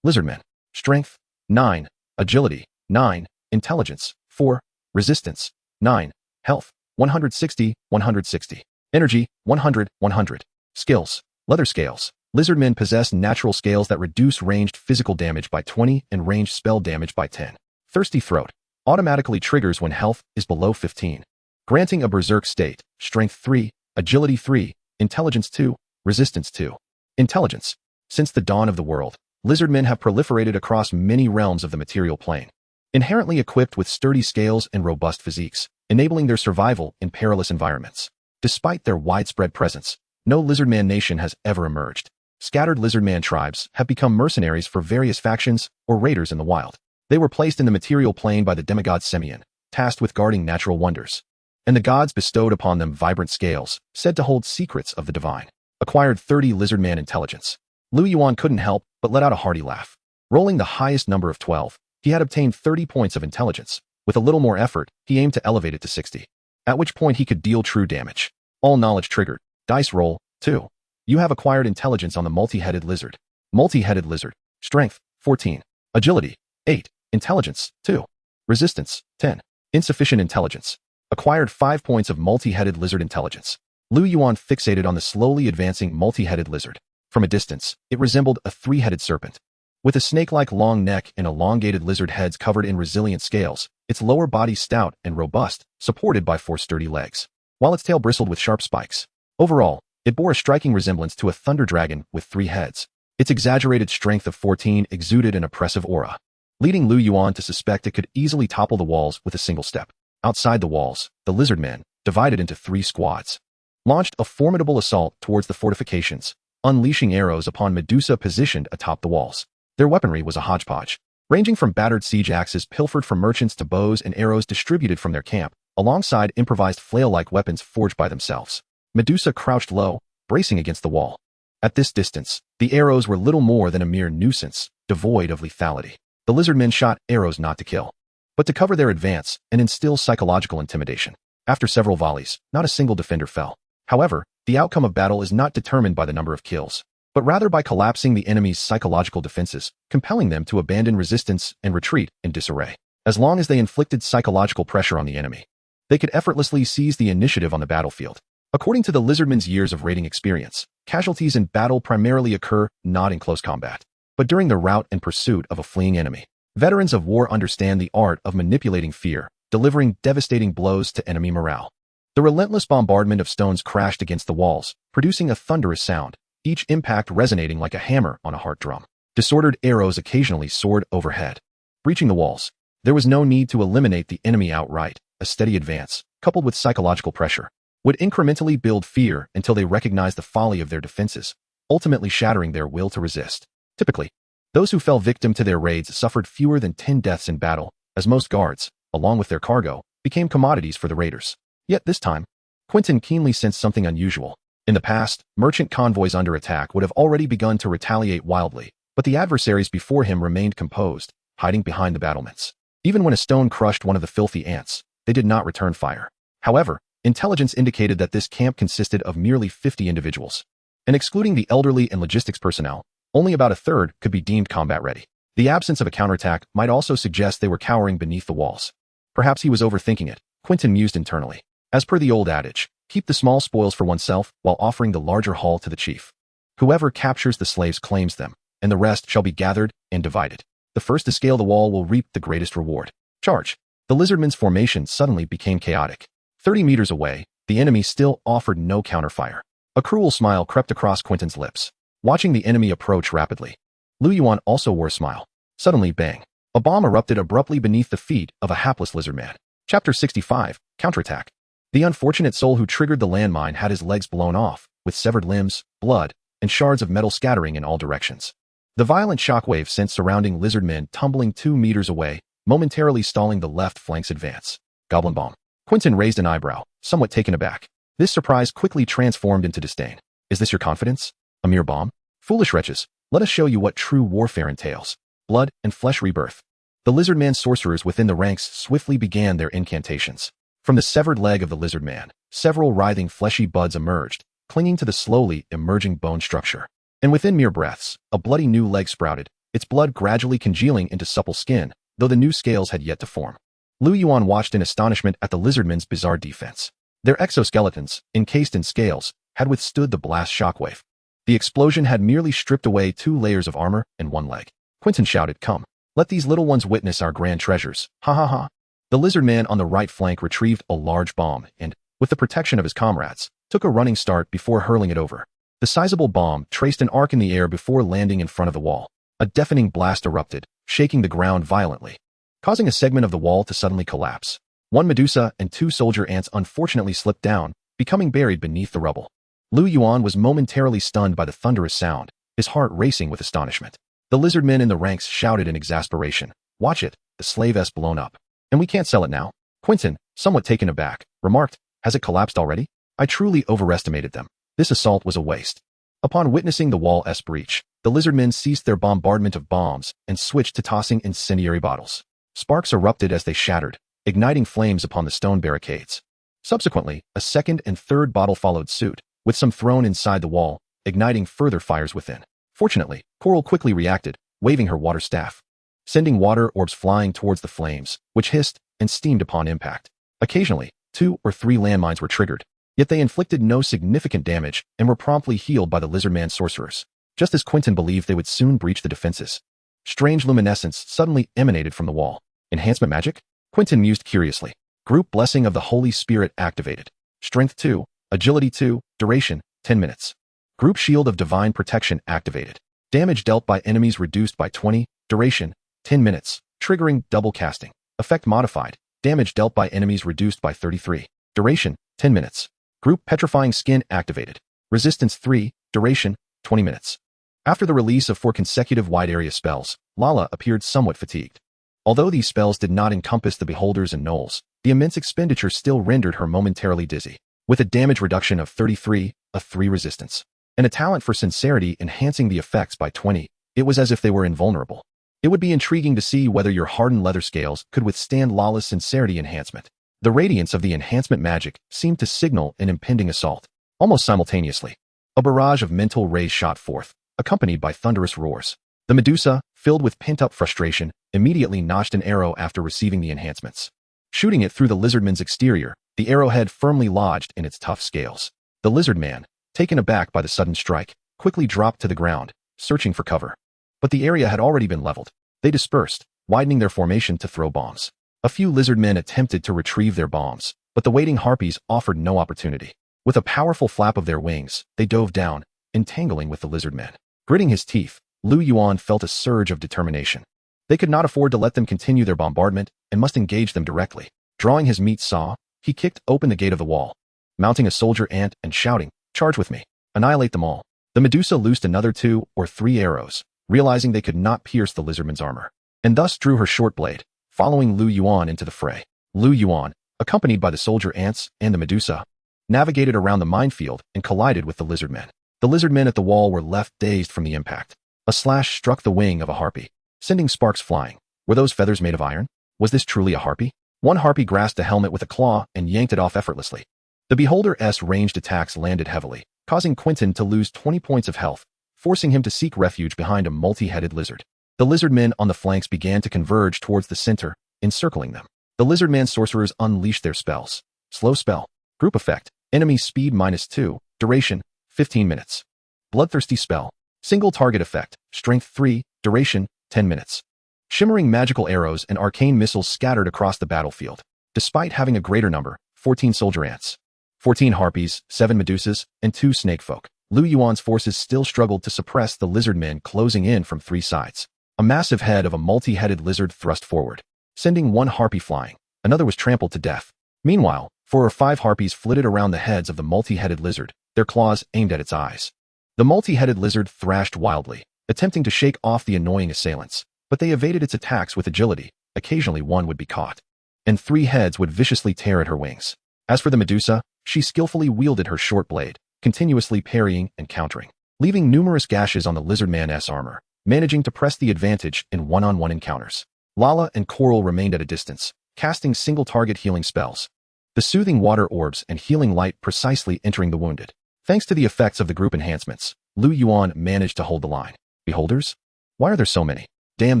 Lizardmen. Strength, 9. Agility, 9. Intelligence, 4. Resistance, 9. Health, 160, 160. Energy, 100, 100. Skills. Leather scales. Lizardmen possess natural scales that reduce ranged physical damage by 20 and ranged spell damage by 10. Thirsty Throat. Automatically triggers when health is below 15. Granting a berserk state. Strength 3, Agility 3, Intelligence 2, Resistance 2. Intelligence. Since the dawn of the world, lizardmen have proliferated across many realms of the material plane, inherently equipped with sturdy scales and robust physiques, enabling their survival in perilous environments. Despite their widespread presence, no lizardman nation has ever emerged. Scattered lizardman tribes have become mercenaries for various factions or raiders in the wild. They were placed in the material plane by the demigod Semion, tasked with guarding natural wonders. And the gods bestowed upon them vibrant scales, said to hold secrets of the divine. Acquired 30 lizardman intelligence. Liu Yuan couldn't help but let out a hearty laugh. Rolling the highest number of 12, he had obtained 30 points of intelligence. With a little more effort, he aimed to elevate it to 60. At which point he could deal true damage. All knowledge triggered. Dice roll, 2. You have acquired intelligence on the multi-headed lizard. Multi-headed lizard. Strength, 14. Agility, 8. Intelligence, 2. Resistance, 10. Insufficient intelligence. Acquired 5 points of multi-headed lizard intelligence. Liu Yuan fixated on the slowly advancing multi-headed lizard. From a distance, it resembled a three-headed serpent. With a snake-like long neck and elongated lizard heads covered in resilient scales, its lower body stout and robust, supported by 4 sturdy legs, while its tail bristled with sharp spikes. Overall, it bore a striking resemblance to a thunder dragon with 3 heads. Its exaggerated strength of 14 exuded an oppressive aura, leading Liu Yuan to suspect it could easily topple the walls with a single step. Outside the walls, the lizardmen, divided into 3 squads, launched a formidable assault towards the fortifications, unleashing arrows upon Medusa positioned atop the walls. Their weaponry was a hodgepodge, ranging from battered siege axes pilfered from merchants to bows and arrows distributed from their camp, alongside improvised flail-like weapons forged by themselves. Medusa crouched low, bracing against the wall. At this distance, the arrows were little more than a mere nuisance, devoid of lethality. The lizardmen shot arrows not to kill, but to cover their advance and instill psychological intimidation. After several volleys, not a single defender fell. However, the outcome of battle is not determined by the number of kills, but rather by collapsing the enemy's psychological defenses, compelling them to abandon resistance and retreat in disarray. As long as they inflicted psychological pressure on the enemy, they could effortlessly seize the initiative on the battlefield. According to the lizardmen's years of raiding experience, casualties in battle primarily occur not in close combat, but during the rout and pursuit of a fleeing enemy. Veterans of war understand the art of manipulating fear, delivering devastating blows to enemy morale. The relentless bombardment of stones crashed against the walls, producing a thunderous sound, each impact resonating like a hammer on a heart drum. Disordered arrows occasionally soared overhead, breaching the walls. There was no need to eliminate the enemy outright. A steady advance, coupled with psychological pressure, would incrementally build fear until they recognized the folly of their defenses, ultimately shattering their will to resist. Typically, those who fell victim to their raids suffered fewer than 10 deaths in battle, as most guards, along with their cargo, became commodities for the raiders. Yet this time, Quentin keenly sensed something unusual. In the past, merchant convoys under attack would have already begun to retaliate wildly, but the adversaries before him remained composed, hiding behind the battlements. Even when a stone crushed one of the filthy ants, they did not return fire. However, intelligence indicated that this camp consisted of merely 50 individuals, and excluding the elderly and logistics personnel, only about a third could be deemed combat ready. The absence of a counterattack might also suggest they were cowering beneath the walls. Perhaps he was overthinking it, Quentin mused internally. As per the old adage, keep the small spoils for oneself while offering the larger haul to the chief. Whoever captures the slaves claims them, and the rest shall be gathered and divided. The first to scale the wall will reap the greatest reward. Charge. The lizardmen's formation suddenly became chaotic. 30 meters away, the enemy still offered no counterfire. A cruel smile crept across Quentin's lips, watching the enemy approach rapidly. Liu Yuan also wore a smile. Suddenly, bang. A bomb erupted abruptly beneath the feet of a hapless lizardman. Chapter 65, Counterattack. The unfortunate soul who triggered the landmine had his legs blown off, with severed limbs, blood, and shards of metal scattering in all directions. The violent shockwave sent surrounding lizardmen tumbling 2 meters away, momentarily stalling the left flank's advance. Goblin bomb. Quentin raised an eyebrow, somewhat taken aback. This surprise quickly transformed into disdain. Is this your confidence? A mere bomb? Foolish wretches, let us show you what true warfare entails. Blood and flesh rebirth. The lizardman sorcerers within the ranks swiftly began their incantations. From the severed leg of the lizardman, several writhing fleshy buds emerged, clinging to the slowly emerging bone structure. And within mere breaths, a bloody new leg sprouted, its blood gradually congealing into supple skin, though the new scales had yet to form. Liu Yuan watched in astonishment at the lizardmen's bizarre defense. Their exoskeletons, encased in scales, had withstood the blast shockwave. The explosion had merely stripped away 2 layers of armor and 1 leg. Quentin shouted, "Come, let these little ones witness our grand treasures, ha ha ha." The lizardman on the right flank retrieved a large bomb and, with the protection of his comrades, took a running start before hurling it over. The sizable bomb traced an arc in the air before landing in front of the wall. A deafening blast erupted, shaking the ground violently, causing a segment of the wall to suddenly collapse. One Medusa and two soldier ants unfortunately slipped down, becoming buried beneath the rubble. Liu Yuan was momentarily stunned by the thunderous sound, his heart racing with astonishment. The lizard men in the ranks shouted in exasperation, "Watch it, the slave-s blown up. And we can't sell it now." Quentin, somewhat taken aback, remarked, "Has it collapsed already? I truly overestimated them. This assault was a waste." Upon witnessing the wall-s breach, the lizardmen ceased their bombardment of bombs and switched to tossing incendiary bottles. Sparks erupted as they shattered, igniting flames upon the stone barricades. Subsequently, a second and third bottle followed suit, with some thrown inside the wall, igniting further fires within. Fortunately, Coral quickly reacted, waving her water staff, sending water orbs flying towards the flames, which hissed and steamed upon impact. Occasionally, 2 or 3 landmines were triggered, yet they inflicted no significant damage and were promptly healed by the lizardman sorcerers, just as Quentin believed they would soon breach the defenses. Strange luminescence suddenly emanated from the wall. Enhancement magic? Quentin mused curiously. Group Blessing of the Holy Spirit activated. Strength 2, Agility 2, duration, 10 minutes. Group Shield of Divine Protection activated. Damage dealt by enemies reduced by 20, duration, 10 minutes, triggering double casting. Effect modified. Damage dealt by enemies reduced by 33, duration, 10 minutes. Group Petrifying Skin activated. Resistance 3, duration, 20 minutes. After the release of 4 consecutive wide area spells, Lala appeared somewhat fatigued. Although these spells did not encompass the beholders and gnolls, the immense expenditure still rendered her momentarily dizzy. With a damage reduction of 33, a 3 resistance, and a talent for sincerity enhancing the effects by 20, it was as if they were invulnerable. It would be intriguing to see whether your hardened leather scales could withstand Lala's sincerity enhancement. The radiance of the enhancement magic seemed to signal an impending assault. Almost simultaneously, a barrage of mental rays shot forth, accompanied by thunderous roars. The Medusa, filled with pent-up frustration, immediately notched an arrow after receiving the enhancements. Shooting it through the lizardman's exterior, the arrowhead firmly lodged in its tough scales. The lizardman, taken aback by the sudden strike, quickly dropped to the ground, searching for cover. But the area had already been leveled. They dispersed, widening their formation to throw bombs. A few lizardmen attempted to retrieve their bombs, but the waiting Harpies offered no opportunity. With a powerful flap of their wings, they dove down, entangling with the lizardmen. Gritting his teeth, Liu Yuan felt a surge of determination. They could not afford to let them continue their bombardment and must engage them directly. Drawing his meat saw, he kicked open the gate of the wall, mounting a soldier ant and shouting, "Charge with me. Annihilate them all." The Medusa loosed another 2 or 3 arrows, realizing they could not pierce the lizardman's armor, and thus drew her short blade, following Liu Yuan into the fray. Liu Yuan, accompanied by the soldier ants and the Medusa, navigated around the minefield and collided with the lizardmen. The lizardmen at the wall were left dazed from the impact. A slash struck the wing of a harpy, sending sparks flying. Were those feathers made of iron? Was this truly a harpy? One harpy grasped a helmet with a claw and yanked it off effortlessly. The beholder's ranged attacks landed heavily, causing Quentin to lose 20 points of health, forcing him to seek refuge behind a multi-headed lizard. The lizardmen on the flanks began to converge towards the center, encircling them. The lizardman sorcerers unleashed their spells. Slow spell. Group effect. Enemy speed -2. Duration, 15 minutes. Bloodthirsty spell. Single target effect. Strength 3. Duration, 10 minutes. Shimmering magical arrows and arcane missiles scattered across the battlefield. Despite having a greater number, 14 soldier ants, 14 harpies, 7 medusas, and 2 snakefolk, Liu Yuan's forces still struggled to suppress the lizardmen closing in from 3 sides. A massive head of a multi-headed lizard thrust forward, sending one harpy flying. Another was trampled to death. Meanwhile, 4 or 5 harpies flitted around the heads of the multi-headed lizard, their claws aimed at its eyes. The multi-headed lizard thrashed wildly, attempting to shake off the annoying assailants, but they evaded its attacks with agility. Occasionally one would be caught, and 3 heads would viciously tear at her wings. As for the Medusa, she skillfully wielded her short blade, continuously parrying and countering, leaving numerous gashes on the lizardman's armor, managing to press the advantage in one-on-one encounters. Lala and Coral remained at a distance, casting single-target healing spells. The soothing water orbs and healing light precisely entering the wounded. Thanks to the effects of the group enhancements, Liu Yuan managed to hold the line. Beholders? Why are there so many? Damn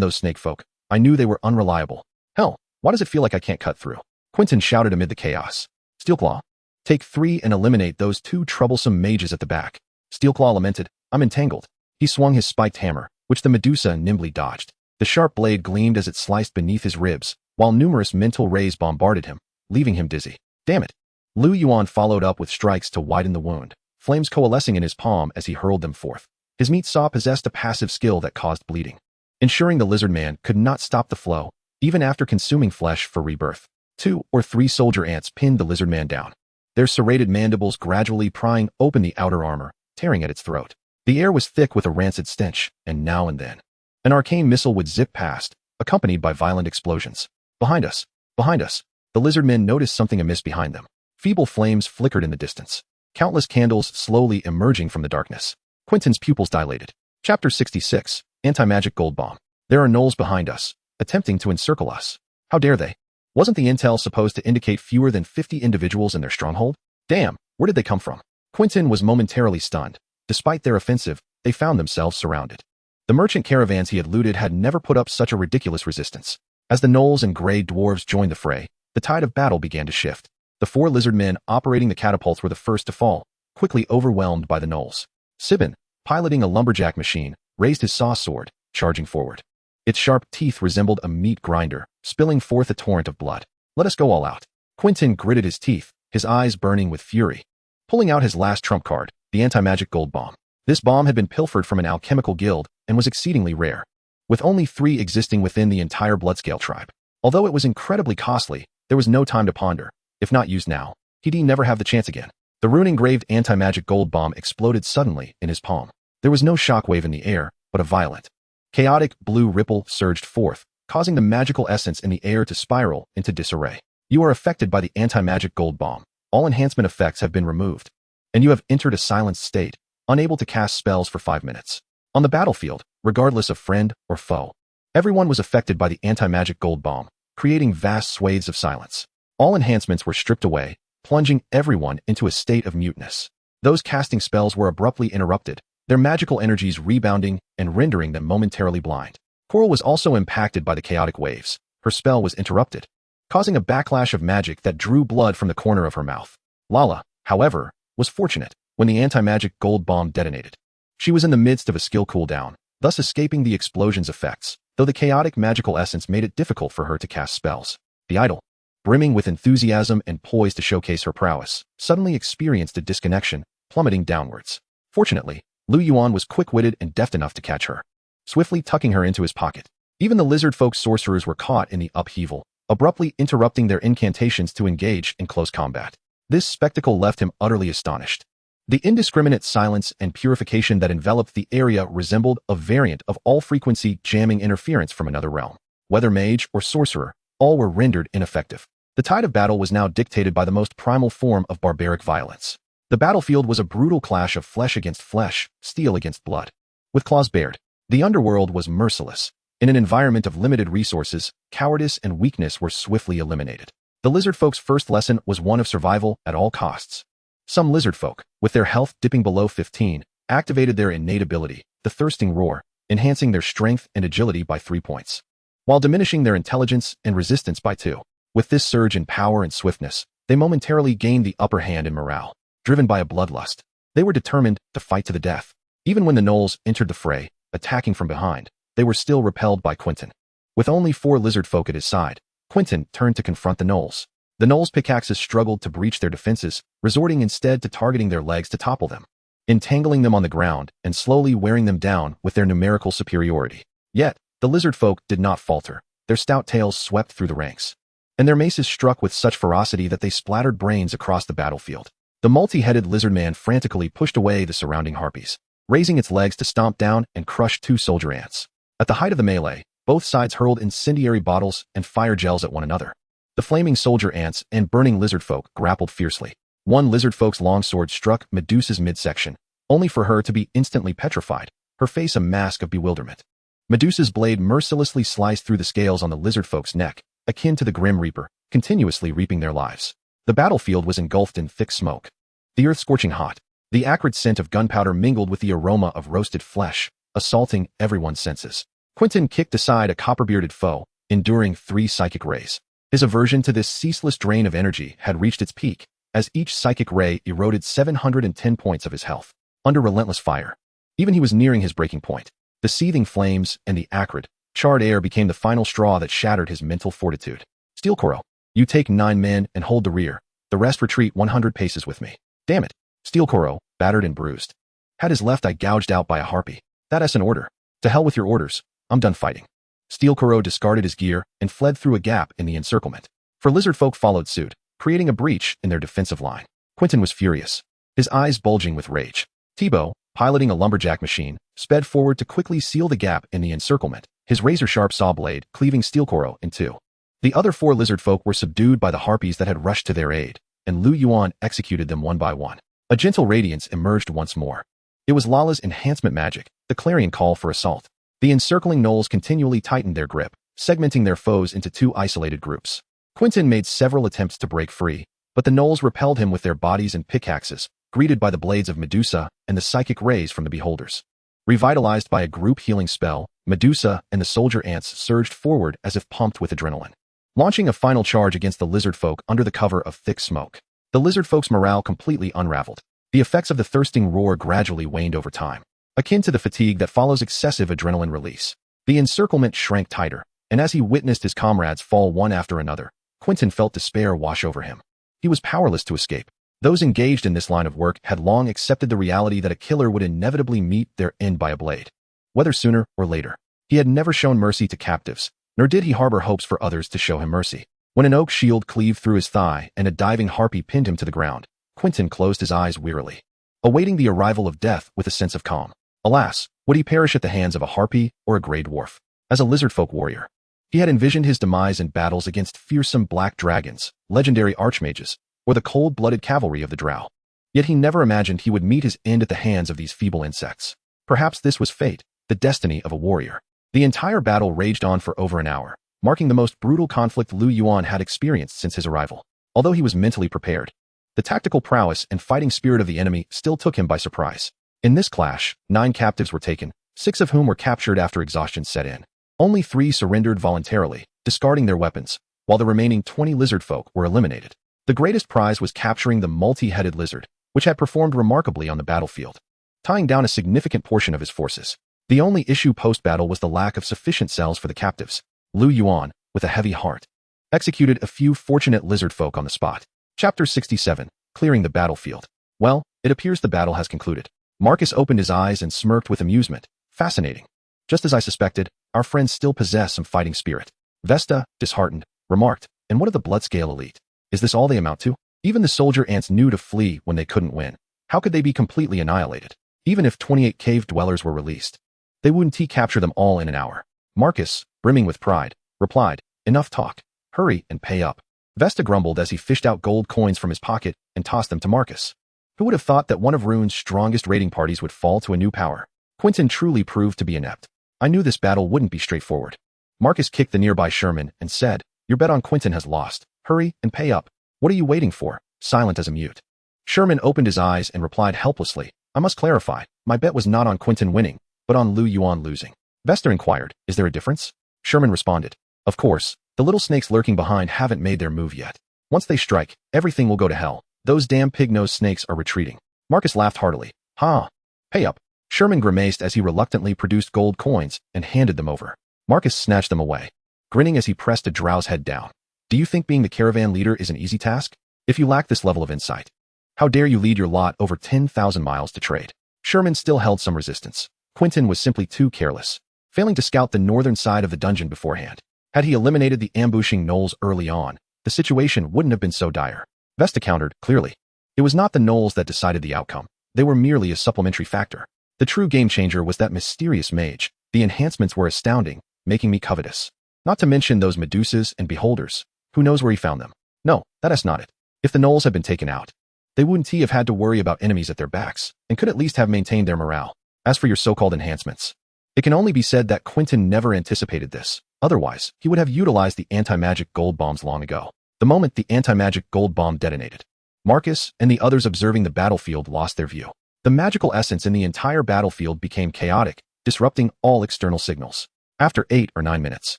those snake folk. I knew they were unreliable. Hell, why does it feel like I can't cut through? Quentin shouted amid the chaos. Steelclaw. Take 3 and eliminate those 2 troublesome mages at the back. Steelclaw lamented, I'm entangled. He swung his spiked hammer, which the Medusa nimbly dodged. The sharp blade gleamed as it sliced beneath his ribs, while numerous mental rays bombarded him, leaving him dizzy. Damn it. Liu Yuan followed up with strikes to widen the wound, flames coalescing in his palm as he hurled them forth. His meat saw possessed a passive skill that caused bleeding. ensuring the lizard man could not stop the flow, even after consuming flesh for rebirth. 2 or 3 soldier ants pinned the lizard man down, their serrated mandibles gradually prying open the outer armor, tearing at its throat. The air was thick with a rancid stench, and now and then, an arcane missile would zip past, accompanied by violent explosions. Behind us! Behind us! The lizard men noticed something amiss behind them. Feeble flames flickered in the distance, countless candles slowly emerging from the darkness. Quentin's pupils dilated. Chapter 66, Anti-Magic Gold Bomb. There are gnolls behind us, attempting to encircle us. How dare they? Wasn't the intel supposed to indicate fewer than 50 individuals in their stronghold? Damn, where did they come from? Quentin was momentarily stunned. Despite their offensive, they found themselves surrounded. The merchant caravans he had looted had never put up such a ridiculous resistance. As the gnolls and gray dwarves joined the fray, the tide of battle began to shift. The 4 lizard men operating the catapults were the first to fall, quickly overwhelmed by the gnolls. Sibin, piloting a lumberjack machine, raised his saw sword, charging forward. Its sharp teeth resembled a meat grinder, spilling forth a torrent of blood. Let us go all out. Quentin gritted his teeth, his eyes burning with fury. Pulling out his last trump card, the anti-magic gold bomb. This bomb had been pilfered from an alchemical guild and was exceedingly rare, with only 3 existing within the entire Bloodscale tribe. Although it was incredibly costly, there was no time to ponder. If not used now, he'd never have the chance again. The rune-engraved anti-magic gold bomb exploded suddenly in his palm. There was no shockwave in the air, but a violent, chaotic blue ripple surged forth, causing the magical essence in the air to spiral into disarray. You are affected by the anti-magic gold bomb. All enhancement effects have been removed, and you have entered a silenced state, unable to cast spells for 5 minutes. On the battlefield, regardless of friend or foe, everyone was affected by the anti-magic gold bomb, creating vast swathes of silence. All enhancements were stripped away, plunging everyone into a state of muteness. Those casting spells were abruptly interrupted, their magical energies rebounding and rendering them momentarily blind. Coral was also impacted by the chaotic waves. Her spell was interrupted, causing a backlash of magic that drew blood from the corner of her mouth. Lala, however, was fortunate when the anti-magic gold bomb detonated. She was in the midst of a skill cooldown, thus escaping the explosion's effects, though the chaotic magical essence made it difficult for her to cast spells. The idol, brimming with enthusiasm and poised to showcase her prowess, suddenly experienced a disconnection, plummeting downwards. Fortunately, Liu Yuan was quick-witted and deft enough to catch her, swiftly tucking her into his pocket. Even the lizard folk sorcerers were caught in the upheaval, abruptly interrupting their incantations to engage in close combat. This spectacle left him utterly astonished. The indiscriminate silence and purification that enveloped the area resembled a variant of all-frequency jamming interference from another realm. Whether mage or sorcerer, all were rendered ineffective. The tide of battle was now dictated by the most primal form of barbaric violence. The battlefield was a brutal clash of flesh against flesh, steel against blood. With claws bared, the underworld was merciless. In an environment of limited resources, cowardice and weakness were swiftly eliminated. The lizard folk's first lesson was one of survival at all costs. Some lizard folk, with their health dipping below 15, activated their innate ability, the thirsting roar, enhancing their strength and agility by 3 points, while diminishing their intelligence and resistance by 2. With this surge in power and swiftness, they momentarily gained the upper hand in morale. Driven by a bloodlust, they were determined to fight to the death. Even when the gnolls entered the fray, attacking from behind, they were still repelled by Quentin. With only 4 lizard folk at his side, Quentin turned to confront the gnolls. The gnolls' pickaxes struggled to breach their defenses, resorting instead to targeting their legs to topple them, entangling them on the ground and slowly wearing them down with their numerical superiority. Yet, the lizard folk did not falter. Their stout tails swept through the ranks, and their maces struck with such ferocity that they splattered brains across the battlefield. The multi-headed lizard man frantically pushed away the surrounding harpies, raising its legs to stomp down and crush 2 soldier ants. At the height of the melee, both sides hurled incendiary bottles and fire gels at one another. The flaming soldier ants and burning lizard folk grappled fiercely. One lizard folk's longsword struck Medusa's midsection, only for her to be instantly petrified, her face a mask of bewilderment. Medusa's blade mercilessly sliced through the scales on the lizard folk's neck, akin to the Grim Reaper, continuously reaping their lives. The battlefield was engulfed in thick smoke, the earth scorching hot. The acrid scent of gunpowder mingled with the aroma of roasted flesh, assaulting everyone's senses. Quentin kicked aside a copper-bearded foe, enduring 3 psychic rays. His aversion to this ceaseless drain of energy had reached its peak, as each psychic ray eroded 710 points of his health. Under relentless fire, even he was nearing his breaking point. The seething flames and the acrid, charred air became the final straw that shattered his mental fortitude. Steel Koro, you take 9 men and hold the rear. The rest retreat 100 paces with me. Damn it. Steel Koro, battered and bruised, had his left eye gouged out by a harpy. That's an order. To hell with your orders. I'm done fighting. Steel Kuro discarded his gear and fled through a gap in the encirclement. For lizard folk followed suit, creating a breach in their defensive line. Quentin was furious, his eyes bulging with rage. Thibaut, piloting a lumberjack machine, sped forward to quickly seal the gap in the encirclement, his razor-sharp saw blade cleaving Steel Kuro in two. The other 4 lizard folk were subdued by the Harpies that had rushed to their aid, and Liu Yuan executed them one by one. A gentle radiance emerged once more. It was Lala's enhancement magic, the clarion call for assault. The encircling gnolls continually tightened their grip, segmenting their foes into 2 isolated groups. Quentin made several attempts to break free, but the gnolls repelled him with their bodies and pickaxes, greeted by the blades of Medusa and the psychic rays from the beholders. Revitalized by a group healing spell, Medusa and the soldier ants surged forward as if pumped with adrenaline, launching a final charge against the lizard folk under the cover of thick smoke. The lizard folk's morale completely unraveled. The effects of the thirsting roar gradually waned over time, akin to the fatigue that follows excessive adrenaline release. The encirclement shrank tighter, and as he witnessed his comrades fall one after another, Quentin felt despair wash over him. He was powerless to escape. Those engaged in this line of work had long accepted the reality that a killer would inevitably meet their end by a blade, whether sooner or later. He had never shown mercy to captives, nor did he harbor hopes for others to show him mercy. When an oak shield cleaved through his thigh and a diving harpy pinned him to the ground, Quentin closed his eyes wearily, awaiting the arrival of death with a sense of calm. Alas, would he perish at the hands of a harpy or a grey dwarf? As a lizard folk warrior, he had envisioned his demise in battles against fearsome black dragons, legendary archmages, or the cold-blooded cavalry of the drow. Yet he never imagined he would meet his end at the hands of these feeble insects. Perhaps this was fate, the destiny of a warrior. The entire battle raged on for over an hour, marking the most brutal conflict Liu Yuan had experienced since his arrival. Although he was mentally prepared, the tactical prowess and fighting spirit of the enemy still took him by surprise. In this clash, 9 captives were taken, 6 of whom were captured after exhaustion set in. Only 3 surrendered voluntarily, discarding their weapons, while the remaining 20 lizard folk were eliminated. The greatest prize was capturing the multi-headed lizard, which had performed remarkably on the battlefield, tying down a significant portion of his forces. The only issue post-battle was the lack of sufficient cells for the captives. Liu Yuan, with a heavy heart, executed a few fortunate lizard folk on the spot. Chapter 67, Clearing the Battlefield. Well, it appears the battle has concluded. Marcus opened his eyes and smirked with amusement. Fascinating. Just as I suspected, our friends still possess some fighting spirit. Vesta, disheartened, remarked, and what of the Bloodscale elite? Is this all they amount to? Even the soldier ants knew to flee when they couldn't win. How could they be completely annihilated? Even if 28 cave dwellers were released, they wouldn't capture them all in an hour. Marcus, brimming with pride, replied, enough talk. Hurry and pay up. Vesta grumbled as he fished out gold coins from his pocket and tossed them to Marcus. Who would have thought that one of Rune's strongest raiding parties would fall to a new power? Quentin truly proved to be inept. I knew this battle wouldn't be straightforward. Marcus kicked the nearby Sherman and said, your bet on Quentin has lost. Hurry and pay up. What are you waiting for? Silent as a mute. Sherman opened his eyes and replied helplessly, I must clarify, my bet was not on Quentin winning, but on Liu Yuan losing. Vesta inquired, is there a difference? Sherman responded, of course, the little snakes lurking behind haven't made their move yet. Once they strike, everything will go to hell. Those damn pig-nosed snakes are retreating. Marcus laughed heartily. Ha! Pay up. Sherman grimaced as he reluctantly produced gold coins and handed them over. Marcus snatched them away, grinning as he pressed a drow's head down. Do you think being the caravan leader is an easy task? If you lack this level of insight, how dare you lead your lot over 10,000 miles to trade? Sherman still held some resistance. Quentin was simply too careless, failing to scout the northern side of the dungeon beforehand. Had he eliminated the ambushing gnolls early on, the situation wouldn't have been so dire. Vesta countered, clearly. It was not the gnolls that decided the outcome. They were merely a supplementary factor. The true game changer was that mysterious mage. The enhancements were astounding, making me covetous. Not to mention those Medusas and beholders. Who knows where he found them? No, that is not it. If the gnolls had been taken out, they wouldn't have had to worry about enemies at their backs, and could at least have maintained their morale. As for your so-called enhancements, it can only be said that Quentin never anticipated this. Otherwise, he would have utilized the anti-magic gold bombs long ago. The moment the anti-magic gold bomb detonated, Marcus and the others observing the battlefield lost their view. The magical essence in the entire battlefield became chaotic, disrupting all external signals. After 8 or 9 minutes,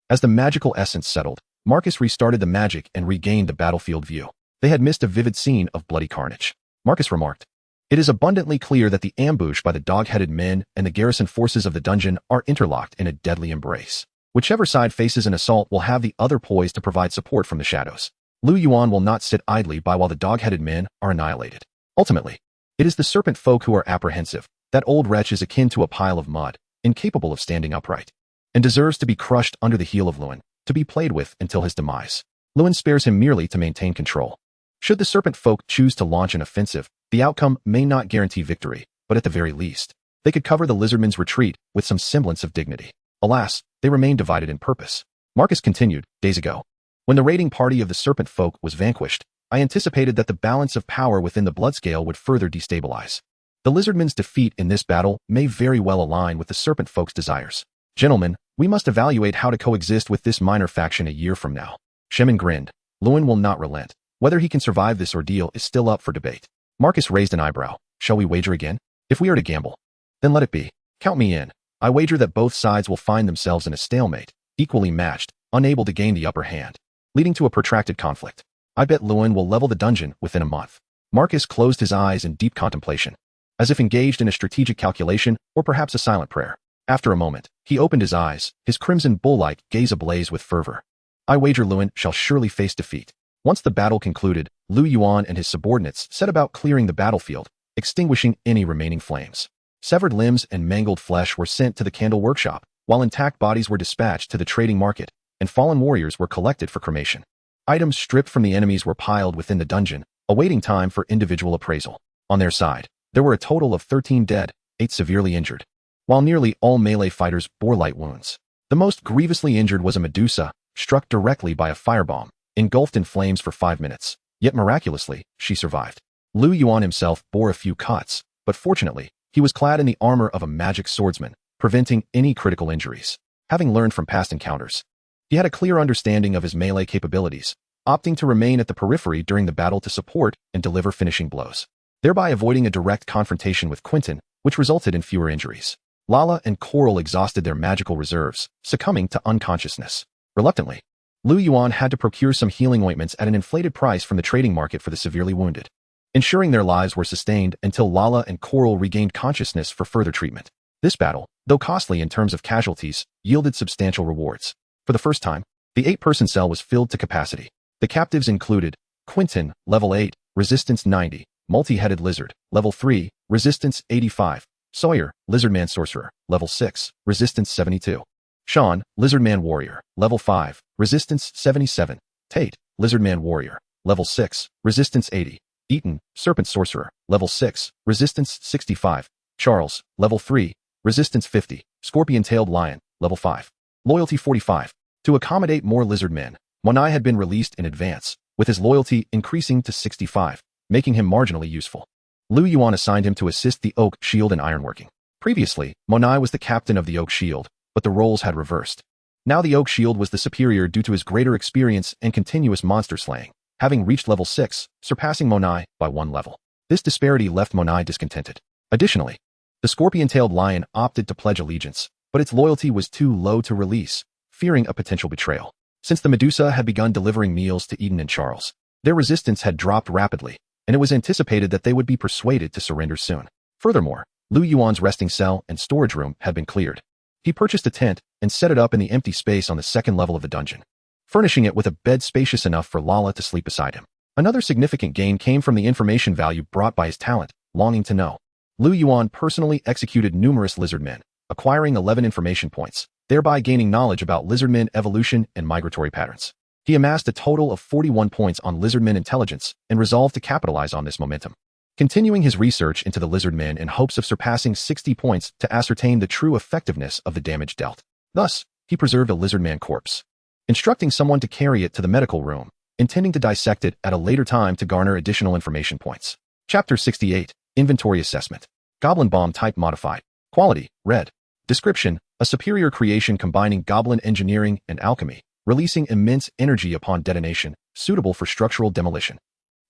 as the magical essence settled, Marcus restarted the magic and regained the battlefield view. They had missed a vivid scene of bloody carnage. Marcus remarked, it is abundantly clear that the ambush by the dog-headed men and the garrison forces of the dungeon are interlocked in a deadly embrace. Whichever side faces an assault will have the other poised to provide support from the shadows. Liu Yuan will not sit idly by while the dog-headed men are annihilated. Ultimately, it is the serpent folk who are apprehensive. That old wretch is akin to a pile of mud, incapable of standing upright. and deserves to be crushed under the heel of Liu Yuan, to be played with until his demise. Liu Yuan spares him merely to maintain control. Should the serpent folk choose to launch an offensive, the outcome may not guarantee victory, but at the very least, they could cover the lizardmen's retreat with some semblance of dignity. Alas, they remain divided in purpose. Marcus continued, days ago. When the raiding party of the serpent folk was vanquished, I anticipated that the balance of power within the bloodscale would further destabilize. The lizardmen's defeat in this battle may very well align with the serpent folk's desires. Gentlemen, we must evaluate how to coexist with this minor faction a year from now. Shemin grinned. Liu Yuan will not relent. Whether he can survive this ordeal is still up for debate. Marcus raised an eyebrow. Shall we wager again? If we are to gamble, then let it be. Count me in. I wager that both sides will find themselves in a stalemate, equally matched, unable to gain the upper hand, leading to a protracted conflict. I bet Liu Yuan will level the dungeon within a month. Marcus closed his eyes in deep contemplation, as if engaged in a strategic calculation or perhaps a silent prayer. After a moment, he opened his eyes, his crimson bull-like gaze ablaze with fervor. I wager Liu Yuan shall surely face defeat. Once the battle concluded, Liu Yuan and his subordinates set about clearing the battlefield, extinguishing any remaining flames. Severed limbs and mangled flesh were sent to the candle workshop, while intact bodies were dispatched to the trading market, and fallen warriors were collected for cremation. Items stripped from the enemies were piled within the dungeon, awaiting time for individual appraisal. On their side, there were a total of 13 dead, 8 severely injured, while nearly all melee fighters bore light wounds. The most grievously injured was a Medusa, struck directly by a firebomb, engulfed in flames for 5 minutes. Yet miraculously, she survived. Liu Yuan himself bore a few cuts, but fortunately, he was clad in the armor of a magic swordsman, preventing any critical injuries. Having learned from past encounters, he had a clear understanding of his melee capabilities, opting to remain at the periphery during the battle to support and deliver finishing blows, thereby avoiding a direct confrontation with Quentin, which resulted in fewer injuries. Lala and Coral exhausted their magical reserves, succumbing to unconsciousness. Reluctantly, Liu Yuan had to procure some healing ointments at an inflated price from the trading market for the severely wounded, ensuring their lives were sustained until Lala and Coral regained consciousness for further treatment. This battle, though costly in terms of casualties, yielded substantial rewards. For the first time, the 8-person cell was filled to capacity. The captives included Quentin, level 8, resistance 90, multi-headed lizard, level 3, resistance 85, Sawyer, lizardman sorcerer, level 6, resistance 72. Sean, lizardman warrior, level 5, resistance 77. Tate, lizardman warrior, level 6, resistance 80. Eaton, serpent sorcerer, level 6, resistance 65. Charles, level 3, resistance 50. Scorpion-tailed lion, level 5, loyalty 45. To accommodate more lizard men, Manhwaedit had been released in advance, with his loyalty increasing to 65, making him marginally useful. Liu Yuan assigned him to assist the Oak Shield in ironworking. Previously, Manhwaedit was the captain of the Oak Shield, but the roles had reversed. Now the Oak Shield was the superior due to his greater experience and continuous monster slaying, having reached level 6, surpassing Manhwaedit by 1 level. This disparity left Manhwaedit discontented. Additionally, the scorpion-tailed lion opted to pledge allegiance, but its loyalty was too low to release, fearing a potential betrayal. Since the Medusa had begun delivering meals to Eden and Charles, their resistance had dropped rapidly, and it was anticipated that they would be persuaded to surrender soon. Furthermore, Liu Yuan's resting cell and storage room had been cleared. He purchased a tent and set it up in the empty space on the second level of the dungeon, furnishing it with a bed spacious enough for Lala to sleep beside him. Another significant gain came from the information value brought by his talent, longing to know. Liu Yuan personally executed numerous lizardmen, acquiring 11 information points, thereby gaining knowledge about lizardmen evolution and migratory patterns. He amassed a total of 41 points on lizardmen intelligence and resolved to capitalize on this momentum, continuing his research into the lizardmen in hopes of surpassing 60 points to ascertain the true effectiveness of the damage dealt. Thus, he preserved a lizardman corpse, instructing someone to carry it to the medical room, intending to dissect it at a later time to garner additional information points. Chapter 68, Inventory Assessment. Goblin Bomb Type Modified. Quality, Red. Description, a superior creation combining goblin engineering and alchemy, releasing immense energy upon detonation, suitable for structural demolition.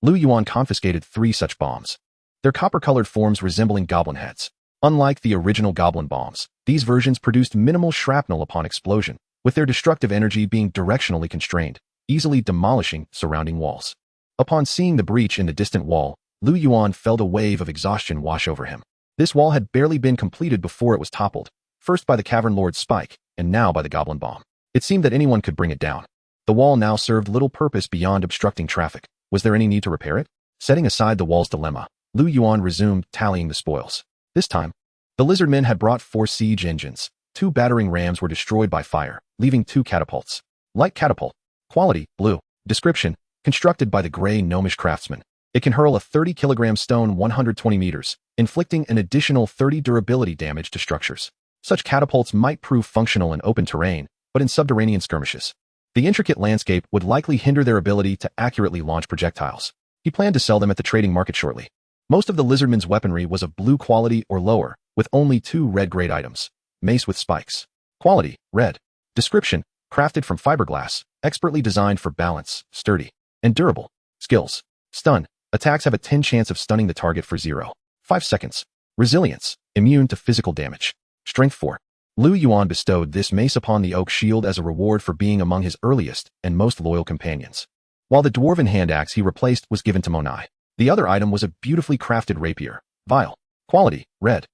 Liu Yuan confiscated 3 such bombs, their copper-colored forms resembling goblin heads. Unlike the original goblin bombs, these versions produced minimal shrapnel upon explosion, with their destructive energy being directionally constrained, easily demolishing surrounding walls. Upon seeing the breach in the distant wall, Liu Yuan felt a wave of exhaustion wash over him. This wall had barely been completed before it was toppled, first by the Cavern Lord's spike, and now by the goblin bomb. It seemed that anyone could bring it down. The wall now served little purpose beyond obstructing traffic. Was there any need to repair it? Setting aside the wall's dilemma, Liu Yuan resumed tallying the spoils. This time, the lizardmen had brought 4 siege engines, 2 battering rams were destroyed by fire, leaving 2 catapults. Light catapult. Quality, blue. Description, constructed by the gray gnomish craftsman. It can hurl a 30-kilogram stone 120 meters, inflicting an additional 30 durability damage to structures. Such catapults might prove functional in open terrain, but in subterranean skirmishes, the intricate landscape would likely hinder their ability to accurately launch projectiles. He planned to sell them at the trading market shortly. Most of the lizardman's weaponry was of blue quality or lower, with only 2 red-grade items. Mace with spikes. Quality, red. Description, crafted from fiberglass, expertly designed for balance, sturdy, and durable. Skills. Stun. Attacks have a 10 chance of stunning the target for 0.5 seconds. Resilience. Immune to physical damage. Strength 4. Liu Yuan bestowed this mace upon the oak shield as a reward for being among his earliest and most loyal companions. While the dwarven hand axe he replaced was given to Monai. The other item was a beautifully crafted rapier. Vile. Quality, red.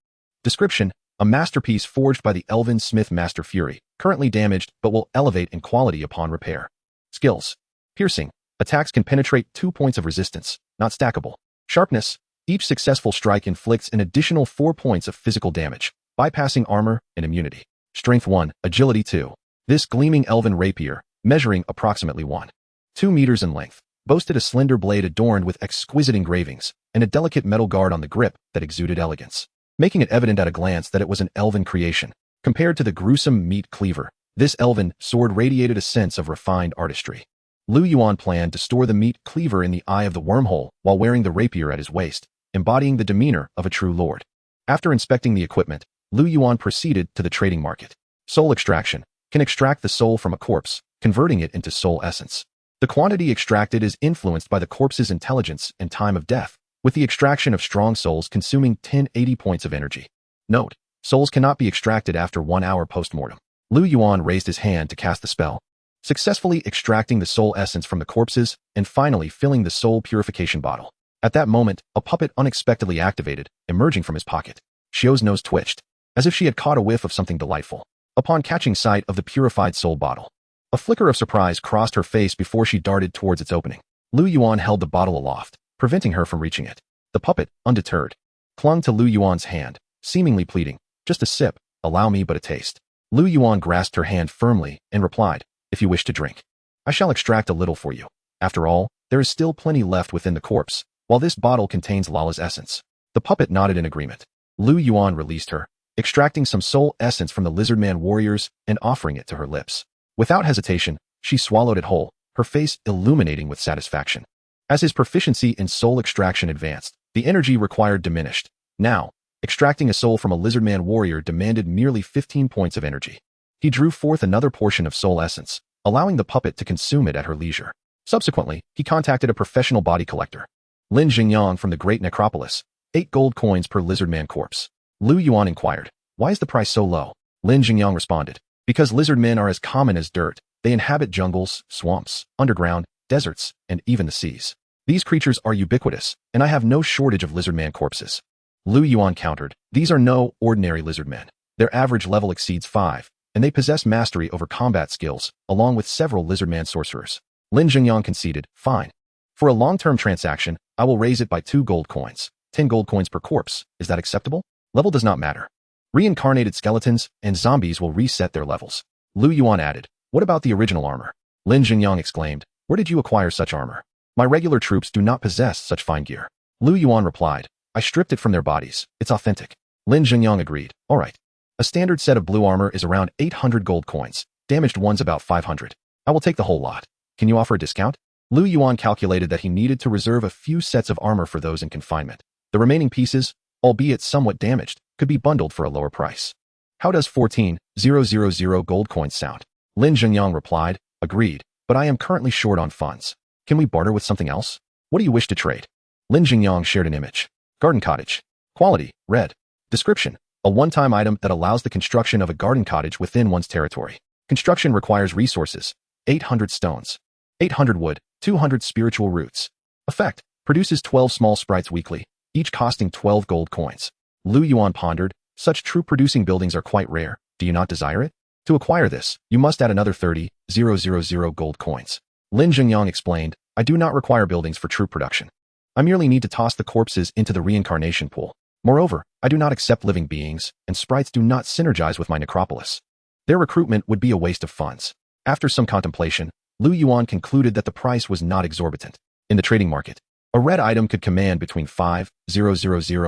Description, a masterpiece forged by the elven smith Master Fury, currently damaged but will elevate in quality upon repair. Skills. Piercing. Attacks can penetrate 2 points of resistance, not stackable. Sharpness. Each successful strike inflicts an additional 4 points of physical damage, bypassing armor and immunity. Strength 1, Agility 2. This gleaming elven rapier, measuring approximately 1.2 meters in length, boasted a slender blade adorned with exquisite engravings and a delicate metal guard on the grip that exuded elegance, making it evident at a glance that it was an elven creation. Compared to the gruesome meat cleaver, this elven sword radiated a sense of refined artistry. Liu Yuan planned to store the meat cleaver in the eye of the wormhole while wearing the rapier at his waist, embodying the demeanor of a true lord. After inspecting the equipment, Liu Yuan proceeded to the trading market. Soul extraction can extract the soul from a corpse, converting it into soul essence. The quantity extracted is influenced by the corpse's intelligence and time of death, with the extraction of strong souls consuming 1080 points of energy. Note, souls cannot be extracted after 1 hour post-mortem. Liu Yuan raised his hand to cast the spell, successfully extracting the soul essence from the corpses and finally filling the soul purification bottle. At that moment, a puppet unexpectedly activated, emerging from his pocket. Xiao's nose twitched, as if she had caught a whiff of something delightful. Upon catching sight of the purified soul bottle, a flicker of surprise crossed her face before she darted towards its opening. Liu Yuan held the bottle aloft, preventing her from reaching it. The puppet, undeterred, clung to Liu Yuan's hand, seemingly pleading, "Just a sip, allow me but a taste." Liu Yuan grasped her hand firmly and replied, "If you wish to drink, I shall extract a little for you. After all, there is still plenty left within the corpse, while this bottle contains Lala's essence." The puppet nodded in agreement. Liu Yuan released her, extracting some soul essence from the lizardman warriors and offering it to her lips. Without hesitation, she swallowed it whole, her face illuminating with satisfaction. As his proficiency in soul extraction advanced, the energy required diminished. Now, extracting a soul from a lizardman warrior demanded merely 15 points of energy. He drew forth another portion of soul essence, allowing the puppet to consume it at her leisure. Subsequently, he contacted a professional body collector, Lin Jingyang from the Great Necropolis, 8 gold coins per lizardman corpse. Liu Yuan inquired, "Why is the price so low?" Lin Jingyang responded, "Because lizardmen are as common as dirt. They inhabit jungles, swamps, underground, deserts, and even the seas. These creatures are ubiquitous, and I have no shortage of lizardman corpses." Liu Yuan countered, "These are no ordinary lizardmen. Their average level exceeds 5, and they possess mastery over combat skills, along with several lizardman sorcerers." Lin Jingyang conceded, "Fine. For a long-term transaction, I will raise it by 2 gold coins, 10 gold coins per corpse. Is that acceptable? Level does not matter. Reincarnated skeletons and zombies will reset their levels." Liu Yuan added, "What about the original armor?" Lin Jingyang exclaimed, "Where did you acquire such armor? My regular troops do not possess such fine gear." Liu Yuan replied, "I stripped it from their bodies. It's authentic." Lin Jingyang agreed, "All right. A standard set of blue armor is around 800 gold coins, damaged ones about 500. I will take the whole lot. Can you offer a discount?" Liu Yuan calculated that he needed to reserve a few sets of armor for those in confinement. The remaining pieces, albeit somewhat damaged, could be bundled for a lower price. "How does 14,000 gold coins sound?" Lin Jingyang replied, "Agreed, but I am currently short on funds. Can we barter with something else? What do you wish to trade?" Lin Jingyang shared an image. Garden cottage. Quality, red. Description, a one-time item that allows the construction of a garden cottage within one's territory. Construction requires resources, 800 stones, 800 wood, 200 spiritual roots. Effect, produces 12 small sprites weekly, each costing 12 gold coins. Liu Yuan pondered, "Such troop-producing buildings are quite rare. Do you not desire it? To acquire this, you must add another 30,000 gold coins." Lin Jingyang explained, "I do not require buildings for troop production. I merely need to toss the corpses into the reincarnation pool. Moreover, I do not accept living beings, and sprites do not synergize with my necropolis. Their recruitment would be a waste of funds. After some contemplation, Liu Yuan concluded that the price was not exorbitant. In the trading market, a red item could command between 5,000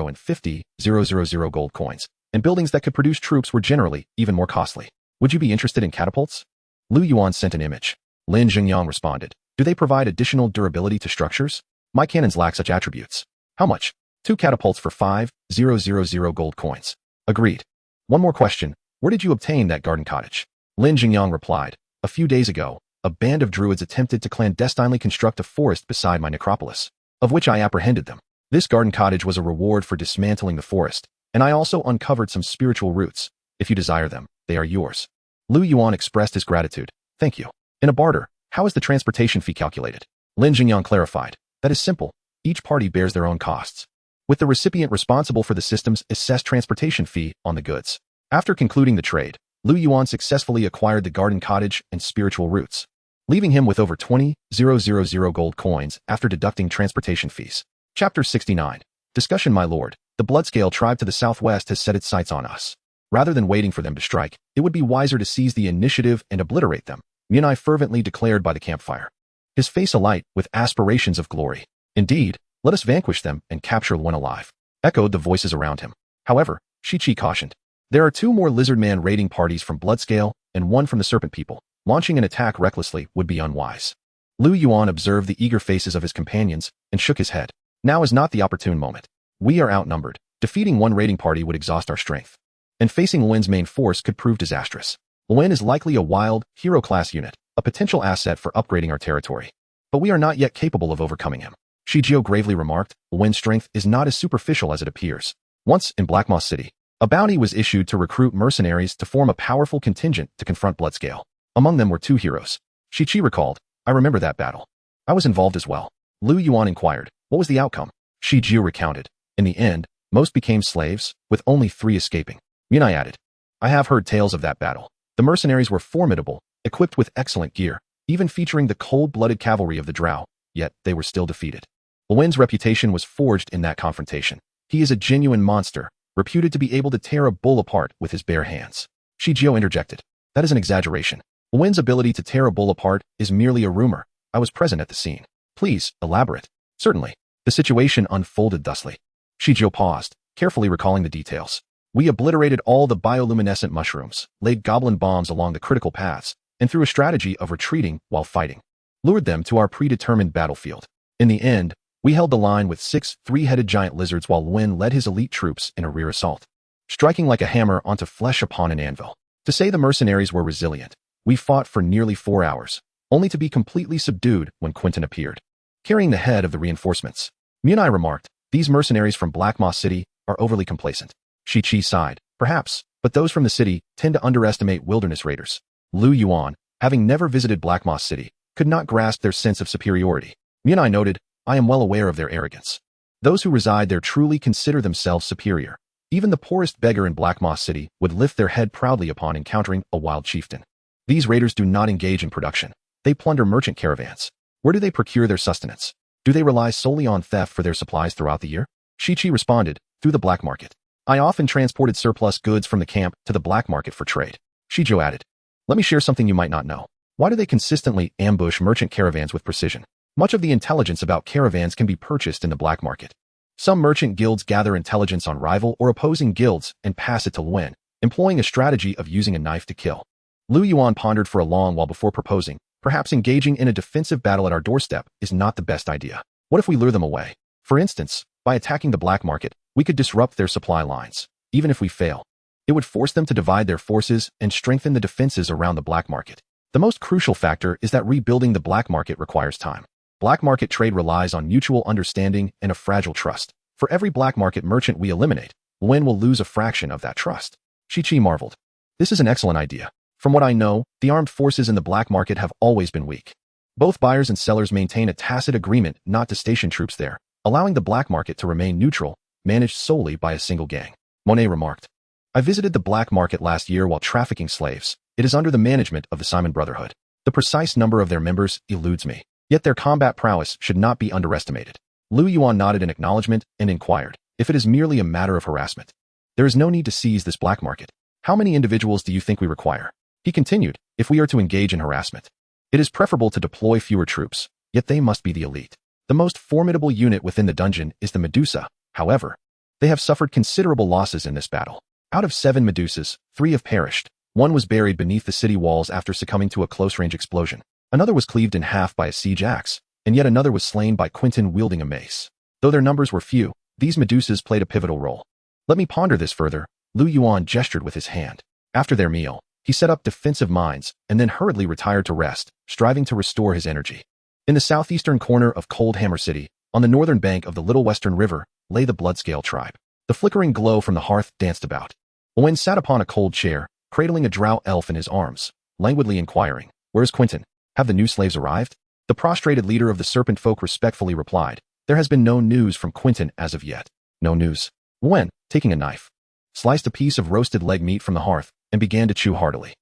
and 50,000 gold coins, and buildings that could produce troops were generally even more costly. Would you be interested in catapults? Liu Yuan sent an image. Lin Jingyang responded, do they provide additional durability to structures? My cannons lack such attributes. How much? 2 catapults for 5,000 gold coins. Agreed. One more question. Where did you obtain that garden cottage? Lin Jingyang replied, a few days ago, a band of druids attempted to clandestinely construct a forest beside my necropolis, of which I apprehended them. This garden cottage was a reward for dismantling the forest, and I also uncovered some spiritual roots. If you desire them, they are yours. Liu Yuan expressed his gratitude. Thank you. In a barter, how is the transportation fee calculated? Lin Jingyang clarified. That is simple. Each party bears their own costs, with the recipient responsible for the system's assessed transportation fee on the goods. After concluding the trade, Liu Yuan successfully acquired the garden cottage and spiritual roots, leaving him with over 20,000 gold coins after deducting transportation fees. Chapter 69. Discussion. My lord, the Bloodscale tribe to the southwest has set its sights on us. Rather than waiting for them to strike, it would be wiser to seize the initiative and obliterate them, Munai fervently declared by the campfire, his face alight with aspirations of glory. Indeed, let us vanquish them and capture Luan alive, echoed the voices around him. However, Shi-Chi cautioned, there are 2 more lizard-man raiding parties from Bloodscale and 1 from the Serpent People. Launching an attack recklessly would be unwise. Liu Yuan observed the eager faces of his companions and shook his head. Now is not the opportune moment. We are outnumbered. Defeating 1 raiding party would exhaust our strength, and facing Luan's main force could prove disastrous. Luan is likely a wild, hero-class unit, a potential asset for upgrading our territory. But we are not yet capable of overcoming him. Shijio gravely remarked, Luan's strength is not as superficial as it appears. Once, in Black Moss City, a bounty was issued to recruit mercenaries to form a powerful contingent to confront Bloodscale. Among them were 2 heroes. Shi-Chi recalled, I remember that battle. I was involved as well. Liu Yuan inquired, what was the outcome? Shijio recounted, in the end, most became slaves, with only 3 escaping. Munai added, I have heard tales of that battle. The mercenaries were formidable, equipped with excellent gear, even featuring the cold-blooded cavalry of the Drow, yet they were still defeated. Luan's reputation was forged in that confrontation. He is a genuine monster, reputed to be able to tear a bull apart with his bare hands. Shijio interjected, that is an exaggeration. Luan's ability to tear a bull apart is merely a rumor. I was present at the scene. Please, elaborate. Certainly. The situation unfolded thusly. Shijio paused, carefully recalling the details. We obliterated all the bioluminescent mushrooms, laid goblin bombs along the critical paths, and through a strategy of retreating while fighting, lured them to our predetermined battlefield. In the end, we held the line with 6 3-headed giant lizards while Luan led his elite troops in a rear assault, striking like a hammer onto flesh upon an anvil. To say the mercenaries were resilient, we fought for nearly 4 hours, only to be completely subdued when Quentin appeared, carrying the head of the reinforcements. Munai remarked, these mercenaries from Black Moss City are overly complacent. Shi-Chi sighed, perhaps, but those from the city tend to underestimate wilderness raiders. Liu Yuan, having never visited Black Moss City, could not grasp their sense of superiority. Munai noted, I am well aware of their arrogance. Those who reside there truly consider themselves superior. Even the poorest beggar in Black Moss City would lift their head proudly upon encountering a wild chieftain. These raiders do not engage in production. They plunder merchant caravans. Where do they procure their sustenance? Do they rely solely on theft for their supplies throughout the year? Shi-Chi responded, through the black market. I often transported surplus goods from the camp to the black market for trade. Shijio added, let me share something you might not know. Why do they consistently ambush merchant caravans with precision? Much of the intelligence about caravans can be purchased in the black market. Some merchant guilds gather intelligence on rival or opposing guilds and pass it to Luan, employing a strategy of using a knife to kill. Liu Yuan pondered for a long while before proposing, perhaps engaging in a defensive battle at our doorstep is not the best idea. What if we lure them away? For instance, by attacking the black market, we could disrupt their supply lines. Even if we fail, it would force them to divide their forces and strengthen the defenses around the black market. The most crucial factor is that rebuilding the black market requires time. Black market trade relies on mutual understanding and a fragile trust. For every black market merchant we eliminate, Luan will lose a fraction of that trust. Shi-Chi marveled. This is an excellent idea. From what I know, the armed forces in the black market have always been weak. Both buyers and sellers maintain a tacit agreement not to station troops there, allowing the black market to remain neutral, managed solely by a single gang. Monet remarked, I visited the black market last year while trafficking slaves. It is under the management of the Simon Brotherhood. The precise number of their members eludes me, yet their combat prowess should not be underestimated. Liu Yuan nodded in acknowledgement and inquired, if it is merely a matter of harassment. There is no need to seize this black market. How many individuals do you think we require? He continued, if we are to engage in harassment. It is preferable to deploy fewer troops, yet they must be the elite. The most formidable unit within the dungeon is the Medusa, however. They have suffered considerable losses in this battle. Out of 7 Medusas, 3 have perished. 1 was buried beneath the city walls after succumbing to a close-range explosion. Another was cleaved in half by a siege axe, and yet another was slain by Quentin wielding a mace. Though their numbers were few, these Medusas played a pivotal role. Let me ponder this further. Liu Yuan gestured with his hand. After their meal, he set up defensive mines and then hurriedly retired to rest, striving to restore his energy. In the southeastern corner of Cold Hammer City, on the northern bank of the Little Western River, lay the Bloodscale tribe. The flickering glow from the hearth danced about. Owen sat upon a cold chair, cradling a drow elf in his arms, languidly inquiring, "Where is Quentin? Have the new slaves arrived?" The prostrated leader of the serpent folk respectfully replied, "There has been no news from Quentin as of yet." "No news." Owen, taking a knife, sliced a piece of roasted leg meat from the hearth and began to chew heartily.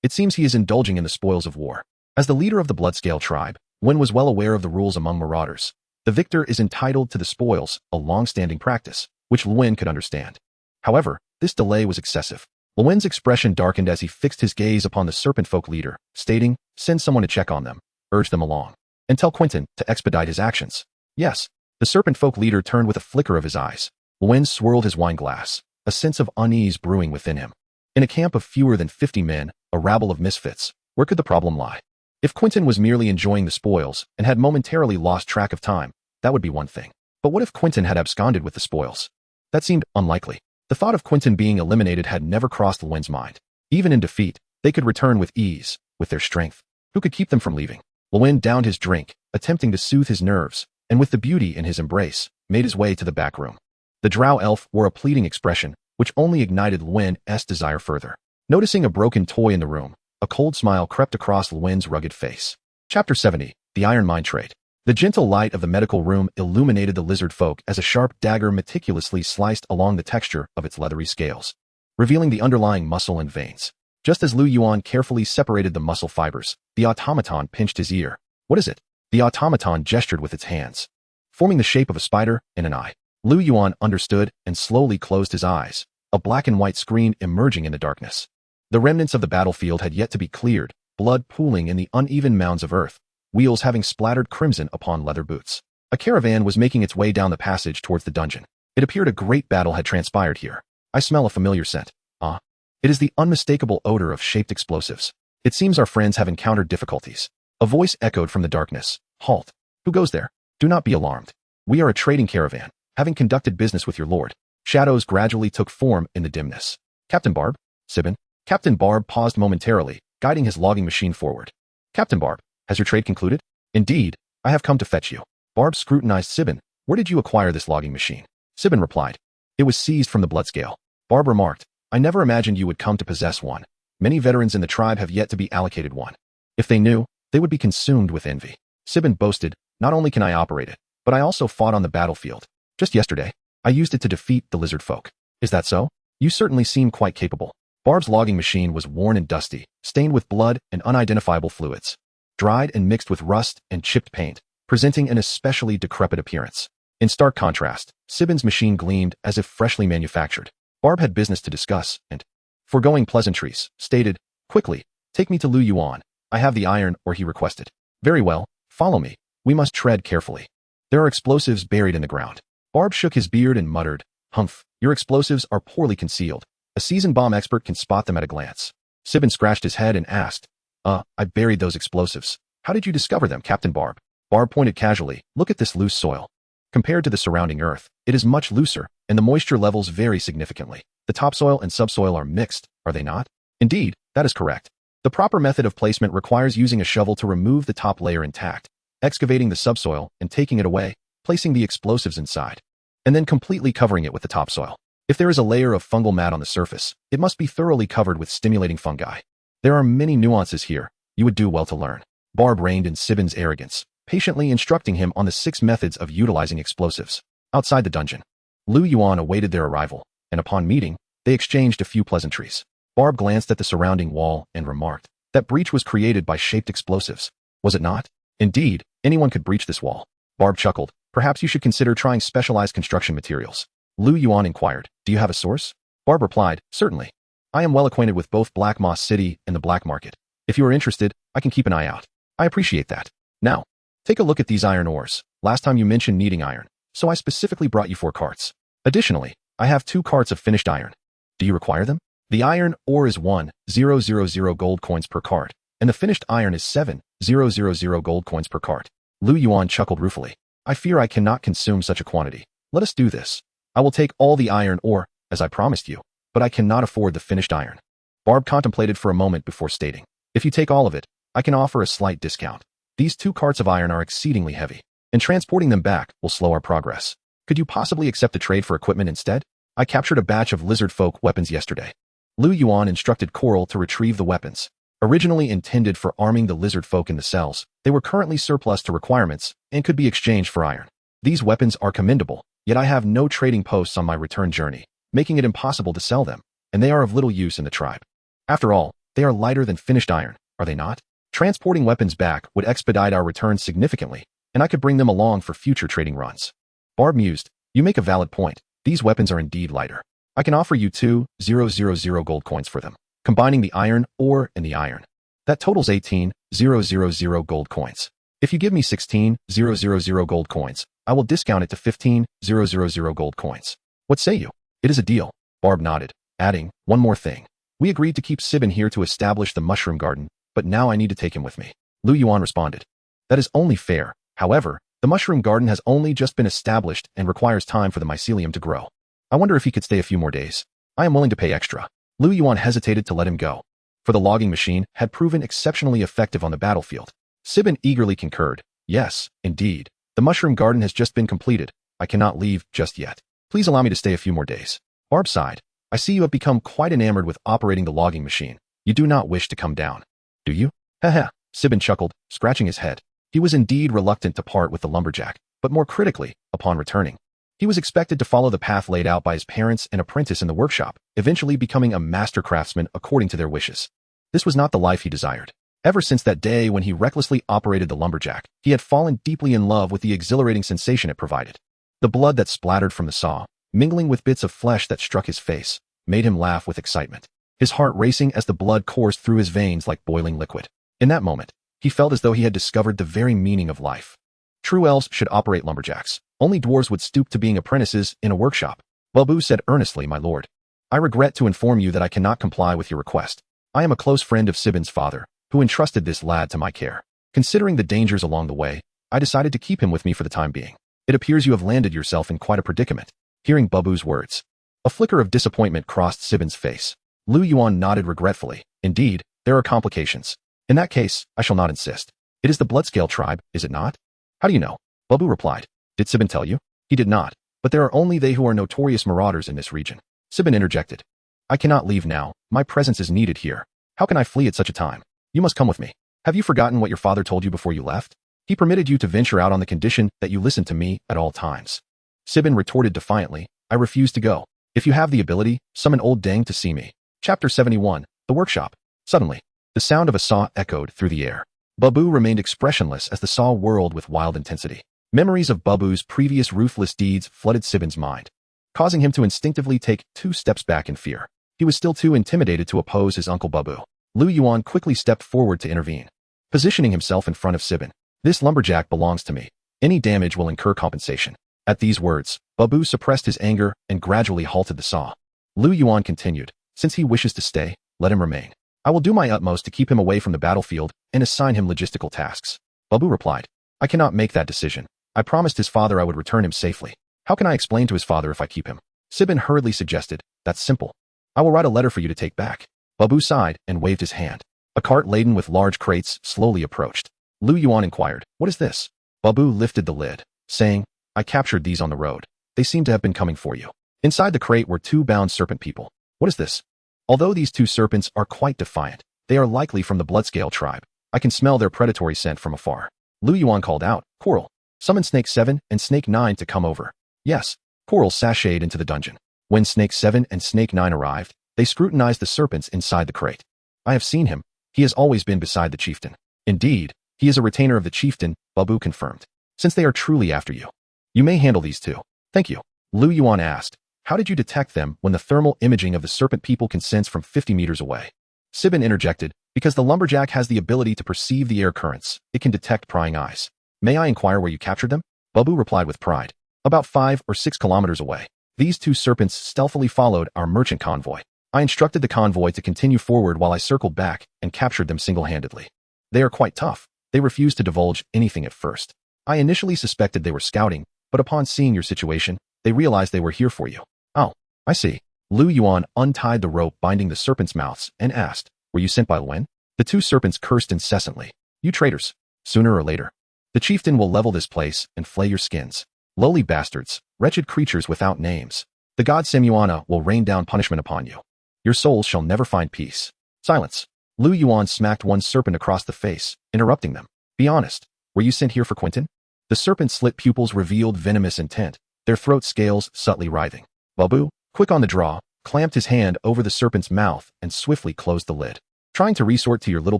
It seems he is indulging in the spoils of war. As the leader of the Bloodscale tribe, Wen was well aware of the rules among marauders. The victor is entitled to the spoils, a long-standing practice, which Wen could understand. However, this delay was excessive. Wen's expression darkened as he fixed his gaze upon the serpent folk leader, stating, "Send someone to check on them, urge them along, and tell Quentin to expedite his actions." "Yes." The serpent folk leader turned with a flicker of his eyes. Wen swirled his wine glass, a sense of unease brewing within him. In a camp of fewer than 50 men, a rabble of misfits, where could the problem lie? If Quentin was merely enjoying the spoils and had momentarily lost track of time, that would be one thing. But what if Quentin had absconded with the spoils? That seemed unlikely. The thought of Quentin being eliminated had never crossed Wen's mind. Even in defeat, they could return with ease, with their strength. Who could keep them from leaving? Wen downed his drink, attempting to soothe his nerves, and with the beauty in his embrace, made his way to the back room. The drow elf wore a pleading expression, which only ignited Wen's desire further. Noticing a broken toy in the room, a cold smile crept across Wen's rugged face. Chapter 70, The Iron Mind Trade. The gentle light of the medical room illuminated the lizard folk as a sharp dagger meticulously sliced along the texture of its leathery scales, revealing the underlying muscle and veins. Just as Liu Yuan carefully separated the muscle fibers, the automaton pinched his ear. "What is it?" The automaton gestured with its hands, forming the shape of a spider and an eye. Liu Yuan understood and slowly closed his eyes, a black and white screen emerging in the darkness. The remnants of the battlefield had yet to be cleared, blood pooling in the uneven mounds of earth, wheels having splattered crimson upon leather boots. A caravan was making its way down the passage towards the dungeon. It appeared a great battle had transpired here. "I smell a familiar scent." It is the unmistakable odor of shaped explosives. "It seems our friends have encountered difficulties." A voice echoed from the darkness. "Halt. Who goes there? Do not be alarmed. We are a trading caravan, having conducted business with your lord." Shadows gradually took form in the dimness. "Captain Barb? Sibin?" Captain Barb paused momentarily, guiding his logging machine forward. "Captain Barb, has your trade concluded?" "Indeed, I have come to fetch you." Barb scrutinized Sibin. "Where did you acquire this logging machine?" Sibin replied, "It was seized from the Bloodscale." Barb remarked, "I never imagined you would come to possess one. Many veterans in the tribe have yet to be allocated one. If they knew, they would be consumed with envy." Sibin boasted, "Not only can I operate it, but I also fought on the battlefield. Just yesterday, I used it to defeat the lizard folk." "Is that so? You certainly seem quite capable." Barb's logging machine was worn and dusty, stained with blood and unidentifiable fluids, dried and mixed with rust and chipped paint, presenting an especially decrepit appearance. In stark contrast, Sibin's machine gleamed as if freshly manufactured. Barb had business to discuss and, foregoing pleasantries, stated, "Quickly, take me to Liu Yuan. I have the iron ore he requested." "Very well, follow me. We must tread carefully. There are explosives buried in the ground." Barb shook his beard and muttered, "Humph, your explosives are poorly concealed. A seasoned bomb expert can spot them at a glance." Sibin scratched his head and asked, I buried those explosives. How did you discover them, Captain Barb?" Barb pointed casually, "Look at this loose soil. Compared to the surrounding earth, it is much looser, and the moisture levels vary significantly. The topsoil and subsoil are mixed, are they not?" "Indeed, that is correct. The proper method of placement requires using a shovel to remove the top layer intact, excavating the subsoil and taking it away, placing the explosives inside, and then completely covering it with the topsoil. If there is a layer of fungal mat on the surface, it must be thoroughly covered with stimulating fungi. There are many nuances here. You would do well to learn." Barb reined in Sibin's arrogance, patiently instructing him on the 6 methods of utilizing explosives. Outside the dungeon, Liu Yuan awaited their arrival, and upon meeting, they exchanged a few pleasantries. Barb glanced at the surrounding wall and remarked, "That breach was created by shaped explosives, was it not?" "Indeed, anyone could breach this wall." Barb chuckled, "Perhaps you should consider trying specialized construction materials." Liu Yuan inquired, do you have a source? Barb replied, certainly. I am well acquainted with both Black Moss City and the black market. If you are interested, I can keep an eye out. I appreciate that. Now, take a look at these iron ores. Last time you mentioned needing iron, so I specifically brought you 4 carts. Additionally, I have 2 carts of finished iron. Do you require them? The iron ore is 1,000 gold coins per cart, and the finished iron is 7,000 gold coins per cart. Liu Yuan chuckled ruefully. I fear I cannot consume such a quantity. Let us do this. I will take all the iron ore, as I promised you, but I cannot afford the finished iron. Barb contemplated for a moment before stating, if you take all of it, I can offer a slight discount. These 2 carts of iron are exceedingly heavy, and transporting them back will slow our progress. Could you possibly accept the trade for equipment instead? I captured a batch of lizard folk weapons yesterday. Liu Yuan instructed Coral to retrieve the weapons. Originally intended for arming the lizard folk in the cells, they were currently surplus to requirements and could be exchanged for iron. These weapons are commendable, yet I have no trading posts on my return journey, making it impossible to sell them, and they are of little use in the tribe. After all, they are lighter than finished iron, are they not? Transporting weapons back would expedite our return significantly, and I could bring them along for future trading runs. Barb mused, you make a valid point. These weapons are indeed lighter. I can offer you 2,000 gold coins for them, combining the iron ore and the iron. That totals 18,000 gold coins. If you give me 16,000 gold coins, I will discount it to 15,000 gold coins. What say you? It is a deal. Barb nodded, adding, one more thing. We agreed to keep Sibin here to establish the mushroom garden, but now I need to take him with me. Liu Yuan responded. That is only fair. However, the mushroom garden has only just been established and requires time for the mycelium to grow. I wonder if he could stay a few more days. I am willing to pay extra. Liu Yuan hesitated to let him go, for the logging machine had proven exceptionally effective on the battlefield. Sibin eagerly concurred. Yes, indeed. The mushroom garden has just been completed. I cannot leave just yet. Please allow me to stay a few more days. Barb sighed. I see you have become quite enamored with operating the logging machine. You do not wish to come down, do you? Haha, Sibin chuckled, scratching his head. He was indeed reluctant to part with the lumberjack, but more critically, upon returning, he was expected to follow the path laid out by his parents and apprentice in the workshop, eventually becoming a master craftsman according to their wishes. This was not the life he desired. Ever since that day when he recklessly operated the lumberjack, he had fallen deeply in love with the exhilarating sensation it provided. The blood that splattered from the saw, mingling with bits of flesh that struck his face, made him laugh with excitement, his heart racing as the blood coursed through his veins like boiling liquid. In that moment, he felt as though he had discovered the very meaning of life. True elves should operate lumberjacks. Only dwarves would stoop to being apprentices in a workshop. Babu said earnestly, my lord. I regret to inform you that I cannot comply with your request. I am a close friend of Sibin's father, who entrusted this lad to my care. Considering the dangers along the way, I decided to keep him with me for the time being. It appears you have landed yourself in quite a predicament. Hearing Babu's words, a flicker of disappointment crossed Sibin's face. Liu Yuan nodded regretfully. Indeed, there are complications. In that case, I shall not insist. It is the Bloodscale tribe, is it not? How do you know? Babu replied. Did Sibin tell you? He did not, but there are only they who are notorious marauders in this region. Sibin interjected. I cannot leave now. My presence is needed here. How can I flee at such a time? You must come with me. Have you forgotten what your father told you before you left? He permitted you to venture out on the condition that you listen to me at all times. Sibin retorted defiantly. I refuse to go. If you have the ability, summon old Deng to see me. Chapter 71, The Workshop. Suddenly, the sound of a saw echoed through the air. Babu remained expressionless as the saw whirled with wild intensity. Memories of Babu's previous ruthless deeds flooded Sibin's mind, causing him to instinctively take 2 steps back in fear. He was still too intimidated to oppose his uncle Babu. Liu Yuan quickly stepped forward to intervene, positioning himself in front of Sibin. This lumberjack belongs to me. Any damage will incur compensation. At these words, Babu suppressed his anger and gradually halted the saw. Liu Yuan continued, since he wishes to stay, let him remain. I will do my utmost to keep him away from the battlefield and assign him logistical tasks. Babu replied, I cannot make that decision. I promised his father I would return him safely. How can I explain to his father if I keep him? Sibin hurriedly suggested, that's simple. I will write a letter for you to take back. Babu sighed and waved his hand. A cart laden with large crates slowly approached. Liu Yuan inquired, what is this? Babu lifted the lid, saying, I captured these on the road. They seem to have been coming for you. Inside the crate were 2 bound serpent people. What is this? Although these 2 serpents are quite defiant, they are likely from the Bloodscale tribe. I can smell their predatory scent from afar. Liu Yuan called out, Coral, summon Snake 7 and Snake 9 to come over. Yes, Coral sashayed into the dungeon. When Snake 7 and Snake 9 arrived, they scrutinized the serpents inside the crate. I have seen him. He has always been beside the chieftain. Indeed, he is a retainer of the chieftain, Babu confirmed. Since they are truly after you, you may handle these 2. Thank you. Liu Yuan asked, How did you detect them when the thermal imaging of the serpent people can sense from 50 meters away? Sibin interjected, because the lumberjack has the ability to perceive the air currents. It can detect prying eyes. May I inquire where you captured them? Babu replied with pride. About 5 or 6 kilometers away. These 2 serpents stealthily followed our merchant convoy. I instructed the convoy to continue forward while I circled back and captured them single-handedly. They are quite tough. They refused to divulge anything at first. I initially suspected they were scouting, but upon seeing your situation, they realized they were here for you. Oh, I see. Liu Yuan untied the rope binding the serpents' mouths and asked, were you sent by Wen? The 2 serpents cursed incessantly. You traitors. Sooner or later, the chieftain will level this place and flay your skins. Lowly bastards, wretched creatures without names. The god Semuana will rain down punishment upon you. Your souls shall never find peace. Silence. Liu Yuan smacked one serpent across the face, interrupting them. Be honest. Were you sent here for Quentin? The serpent's slit pupils revealed venomous intent, their throat scales subtly writhing. Babu, quick on the draw, clamped his hand over the serpent's mouth and swiftly closed the lid. Trying to resort to your little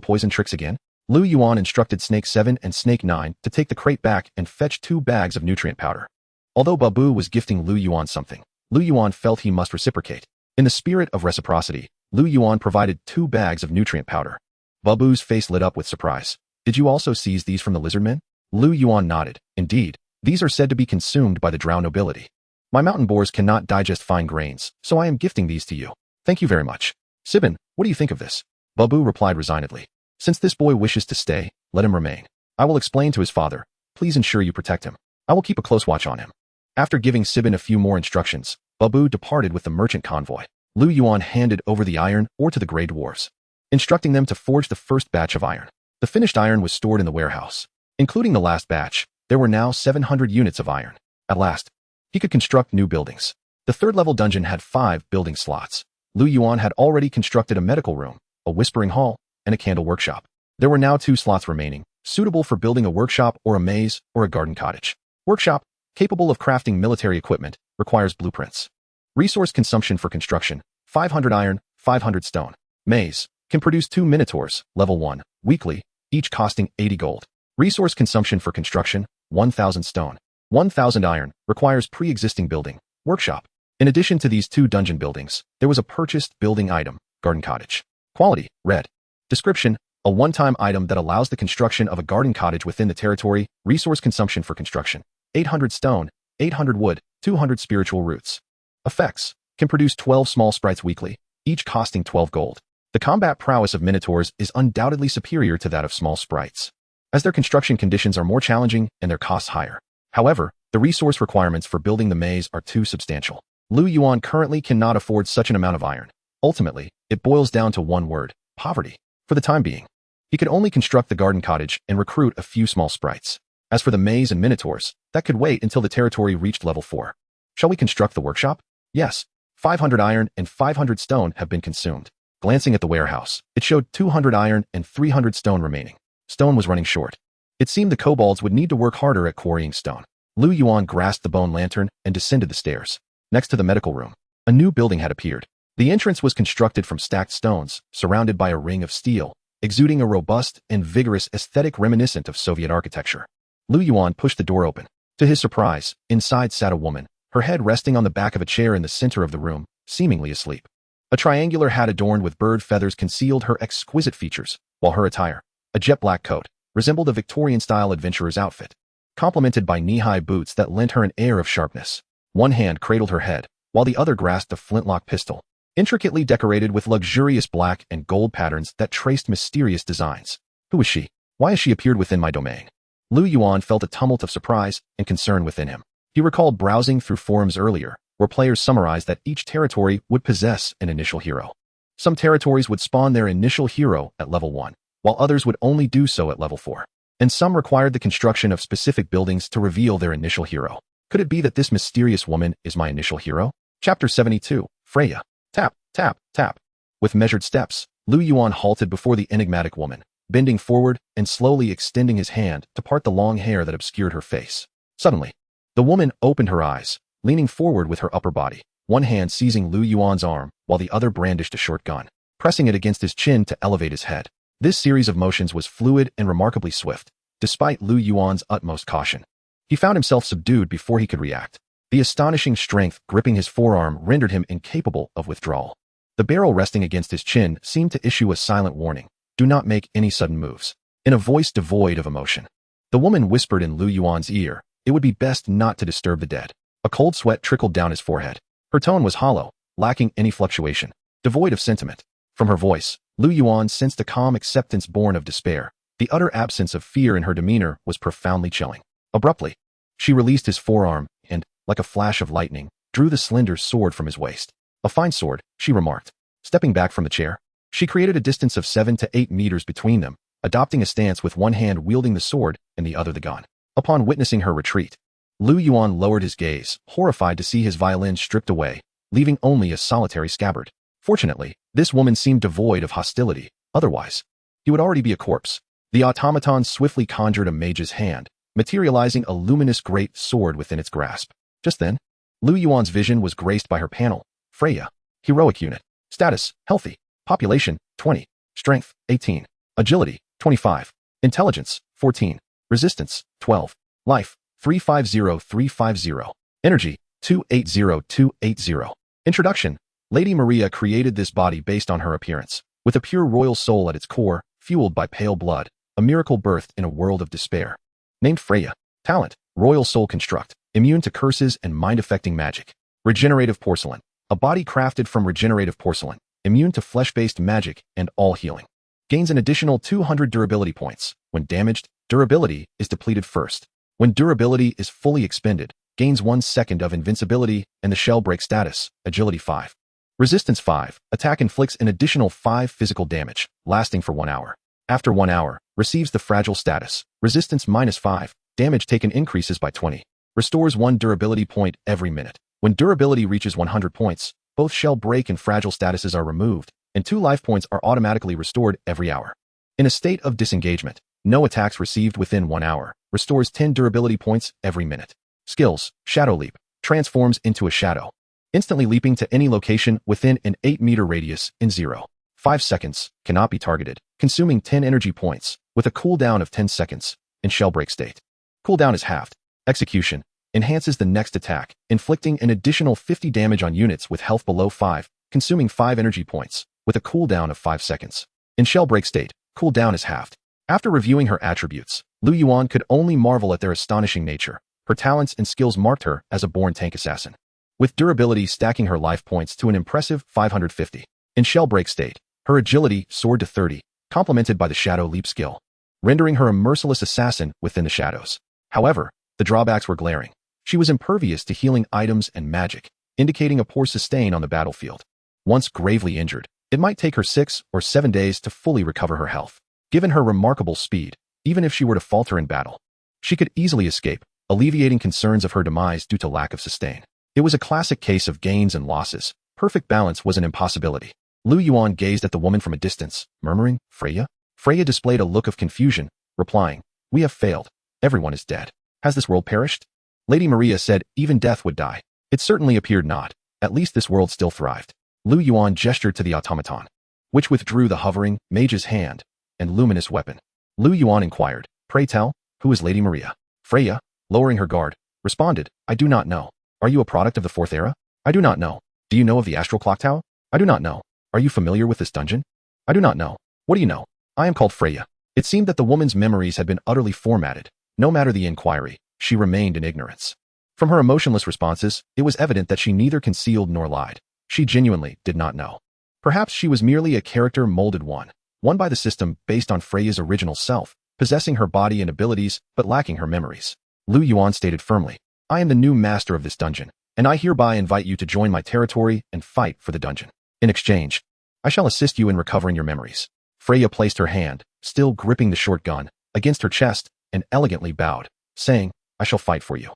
poison tricks again? Liu Yuan instructed Snake 7 and Snake 9 to take the crate back and fetch 2 bags of nutrient powder. Although Babu was gifting Liu Yuan something, Liu Yuan felt he must reciprocate. In the spirit of reciprocity, Liu Yuan provided 2 bags of nutrient powder. Babu's face lit up with surprise. Did you also seize these from the lizardmen? Liu Yuan nodded. Indeed, these are said to be consumed by the drow nobility. My mountain boars cannot digest fine grains, so I am gifting these to you. Thank you very much. Sibin, what do you think of this? Babu replied resignedly. Since this boy wishes to stay, let him remain. I will explain to his father. Please ensure you protect him. I will keep a close watch on him. After giving Sibin a few more instructions, Babu departed with the merchant convoy. Liu Yuan handed over the iron ore to the gray dwarves, instructing them to forge the first batch of iron. The finished iron was stored in the warehouse. Including the last batch, there were now 700 units of iron. At last, he could construct new buildings. The 3rd-level dungeon had 5 building slots. Liu Yuan had already constructed a medical room, a whispering hall, and a candle workshop. There were now 2 slots remaining, suitable for building a workshop or a maze or a garden cottage. Workshop, capable of crafting military equipment, requires blueprints. Resource consumption for construction, 500 iron, 500 stone. Maze, can produce 2 minotaurs, level 1, weekly, each costing 80 gold. Resource consumption for construction, 1,000 stone. 1,000 iron, requires pre-existing building. Workshop. In addition to these 2 dungeon buildings, there was a purchased building item, garden cottage. Quality, red. Description, a one-time item that allows the construction of a garden cottage within the territory. Resource consumption for construction, 800 stone, 800 wood, 200 spiritual roots. Effects, can produce 12 small sprites weekly, each costing 12 gold. The combat prowess of minotaurs is undoubtedly superior to that of small sprites, as their construction conditions are more challenging and their costs higher. However, the resource requirements for building the maze are too substantial. Liu Yuan currently cannot afford such an amount of iron. Ultimately, it boils down to one word, poverty. For the time being, he could only construct the garden cottage and recruit a few small sprites. As for the maze and minotaurs, that could wait until the territory reached level 4. Shall we construct the workshop? Yes. 500 iron and 500 stone have been consumed. Glancing at the warehouse, it showed 200 iron and 300 stone remaining. Stone was running short. It seemed the kobolds would need to work harder at quarrying stone. Liu Yuan grasped the bone lantern and descended the stairs. Next to the medical room, a new building had appeared. The entrance was constructed from stacked stones, surrounded by a ring of steel, exuding a robust and vigorous aesthetic reminiscent of Soviet architecture. Liu Yuan pushed the door open. To his surprise, inside sat a woman, her head resting on the back of a chair in the center of the room, seemingly asleep. A triangular hat adorned with bird feathers concealed her exquisite features, while her attire, a jet-black coat, resembled a Victorian-style adventurer's outfit, complemented by knee-high boots that lent her an air of sharpness. One hand cradled her head, while the other grasped a flintlock pistol, intricately decorated with luxurious black and gold patterns that traced mysterious designs. Who is she? Why has she appeared within my domain? Liu Yuan felt a tumult of surprise and concern within him. He recalled browsing through forums earlier, where players summarized that each territory would possess an initial hero. Some territories would spawn their initial hero at level 1, while others would only do so at level 4. And some required the construction of specific buildings to reveal their initial hero. Could it be that this mysterious woman is my initial hero? Chapter 72, Freya. Tap, tap, tap. With measured steps, Liu Yuan halted before the enigmatic woman, bending forward and slowly extending his hand to part the long hair that obscured her face. Suddenly, the woman opened her eyes, leaning forward with her upper body, one hand seizing Liu Yuan's arm while the other brandished a short gun, pressing it against his chin to elevate his head. This series of motions was fluid and remarkably swift, despite Liu Yuan's utmost caution. He found himself subdued before he could react. The astonishing strength gripping his forearm rendered him incapable of withdrawal. The barrel resting against his chin seemed to issue a silent warning. Do not make any sudden moves. In a voice devoid of emotion, the woman whispered in Liu Yuan's ear, it would be best not to disturb the dead. A cold sweat trickled down his forehead. Her tone was hollow, lacking any fluctuation, devoid of sentiment. From her voice, Liu Yuan sensed a calm acceptance born of despair. The utter absence of fear in her demeanor was profoundly chilling. Abruptly, she released his forearm and, like a flash of lightning, drew the slender sword from his waist. A fine sword, she remarked. Stepping back from the chair, she created a distance of 7 to 8 meters between them, adopting a stance with one hand wielding the sword and the other the gun. Upon witnessing her retreat, Liu Yuan lowered his gaze, horrified to see his violin stripped away, leaving only a solitary scabbard. Fortunately, this woman seemed devoid of hostility. Otherwise, he would already be a corpse. The automaton swiftly conjured a mage's hand, materializing a luminous great sword within its grasp. Just then, Liu Yuan's vision was graced by her panel. Freya. Heroic unit. Status, healthy. Population, 20. Strength, 18. Agility, 25. Intelligence, 14. Resistance, 12. Life, 350350. Energy, 280280. Introduction. Lady Maria created this body based on her appearance. With a pure royal soul at its core, fueled by pale blood, a miracle birthed in a world of despair. Named Freya. Talent, royal soul construct, immune to curses and mind-affecting magic. Regenerative porcelain. A body crafted from regenerative porcelain, immune to flesh-based magic and all healing. Gains an additional 200 durability points. When damaged, durability is depleted first. When durability is fully expended, gains 1 second of invincibility and the shell break status, agility 5. Resistance 5, attack inflicts an additional 5 physical damage, lasting for 1 hour. After 1 hour, receives the fragile status, resistance -5, damage taken increases by 20. Restores 1 durability point every minute. When durability reaches 100 points, both shell break and fragile statuses are removed, and 2 life points are automatically restored every hour. In a state of disengagement, no attacks received within 1 hour, restores 10 durability points every minute. Skills, Shadow Leap, transforms into a shadow, instantly leaping to any location within an 8-meter radius in 0.5 seconds, cannot be targeted, consuming 10 energy points, with a cooldown of 10 seconds, in shell break state. Cooldown is halved. Execution, enhances the next attack, inflicting an additional 50 damage on units with health below 5, consuming 5 energy points, with a cooldown of 5 seconds. In shell break state, cooldown is halved. After reviewing her attributes, Liu Yuan could only marvel at their astonishing nature. Her talents and skills marked her as a born tank assassin, with durability stacking her life points to an impressive 550. In shell break state, her agility soared to 30, complemented by the Shadow Leap skill, rendering her a merciless assassin within the shadows. However, the drawbacks were glaring. She was impervious to healing items and magic, indicating a poor sustain on the battlefield. Once gravely injured, it might take her 6 or 7 days to fully recover her health. Given her remarkable speed, even if she were to falter in battle, she could easily escape, alleviating concerns of her demise due to lack of sustain. It was a classic case of gains and losses. Perfect balance was an impossibility. Liu Yuan gazed at the woman from a distance, murmuring, Freya? Freya displayed a look of confusion, replying, We have failed. Everyone is dead. Has this world perished? Lady Maria said, even death would die. It certainly appeared not. At least this world still thrived. Liu Yuan gestured to the automaton, which withdrew the hovering mage's hand and luminous weapon. Liu Yuan inquired, Pray tell, who is Lady Maria? Freya, lowering her guard, responded, I do not know. Are you a product of the 4th era? I do not know. Do you know of the Astral Clock Tower? I do not know. Are you familiar with this dungeon? I do not know. What do you know? I am called Freya. It seemed that the woman's memories had been utterly formatted. No matter the inquiry, she remained in ignorance. From her emotionless responses, it was evident that she neither concealed nor lied. She genuinely did not know. Perhaps she was merely a character molded one by the system based on Freya's original self, possessing her body and abilities but lacking her memories. Liu Yuan stated firmly, I am the new master of this dungeon, and I hereby invite you to join my territory and fight for the dungeon. In exchange, I shall assist you in recovering your memories. Freya placed her hand, still gripping the short gun, against her chest and elegantly bowed, saying, I shall fight for you.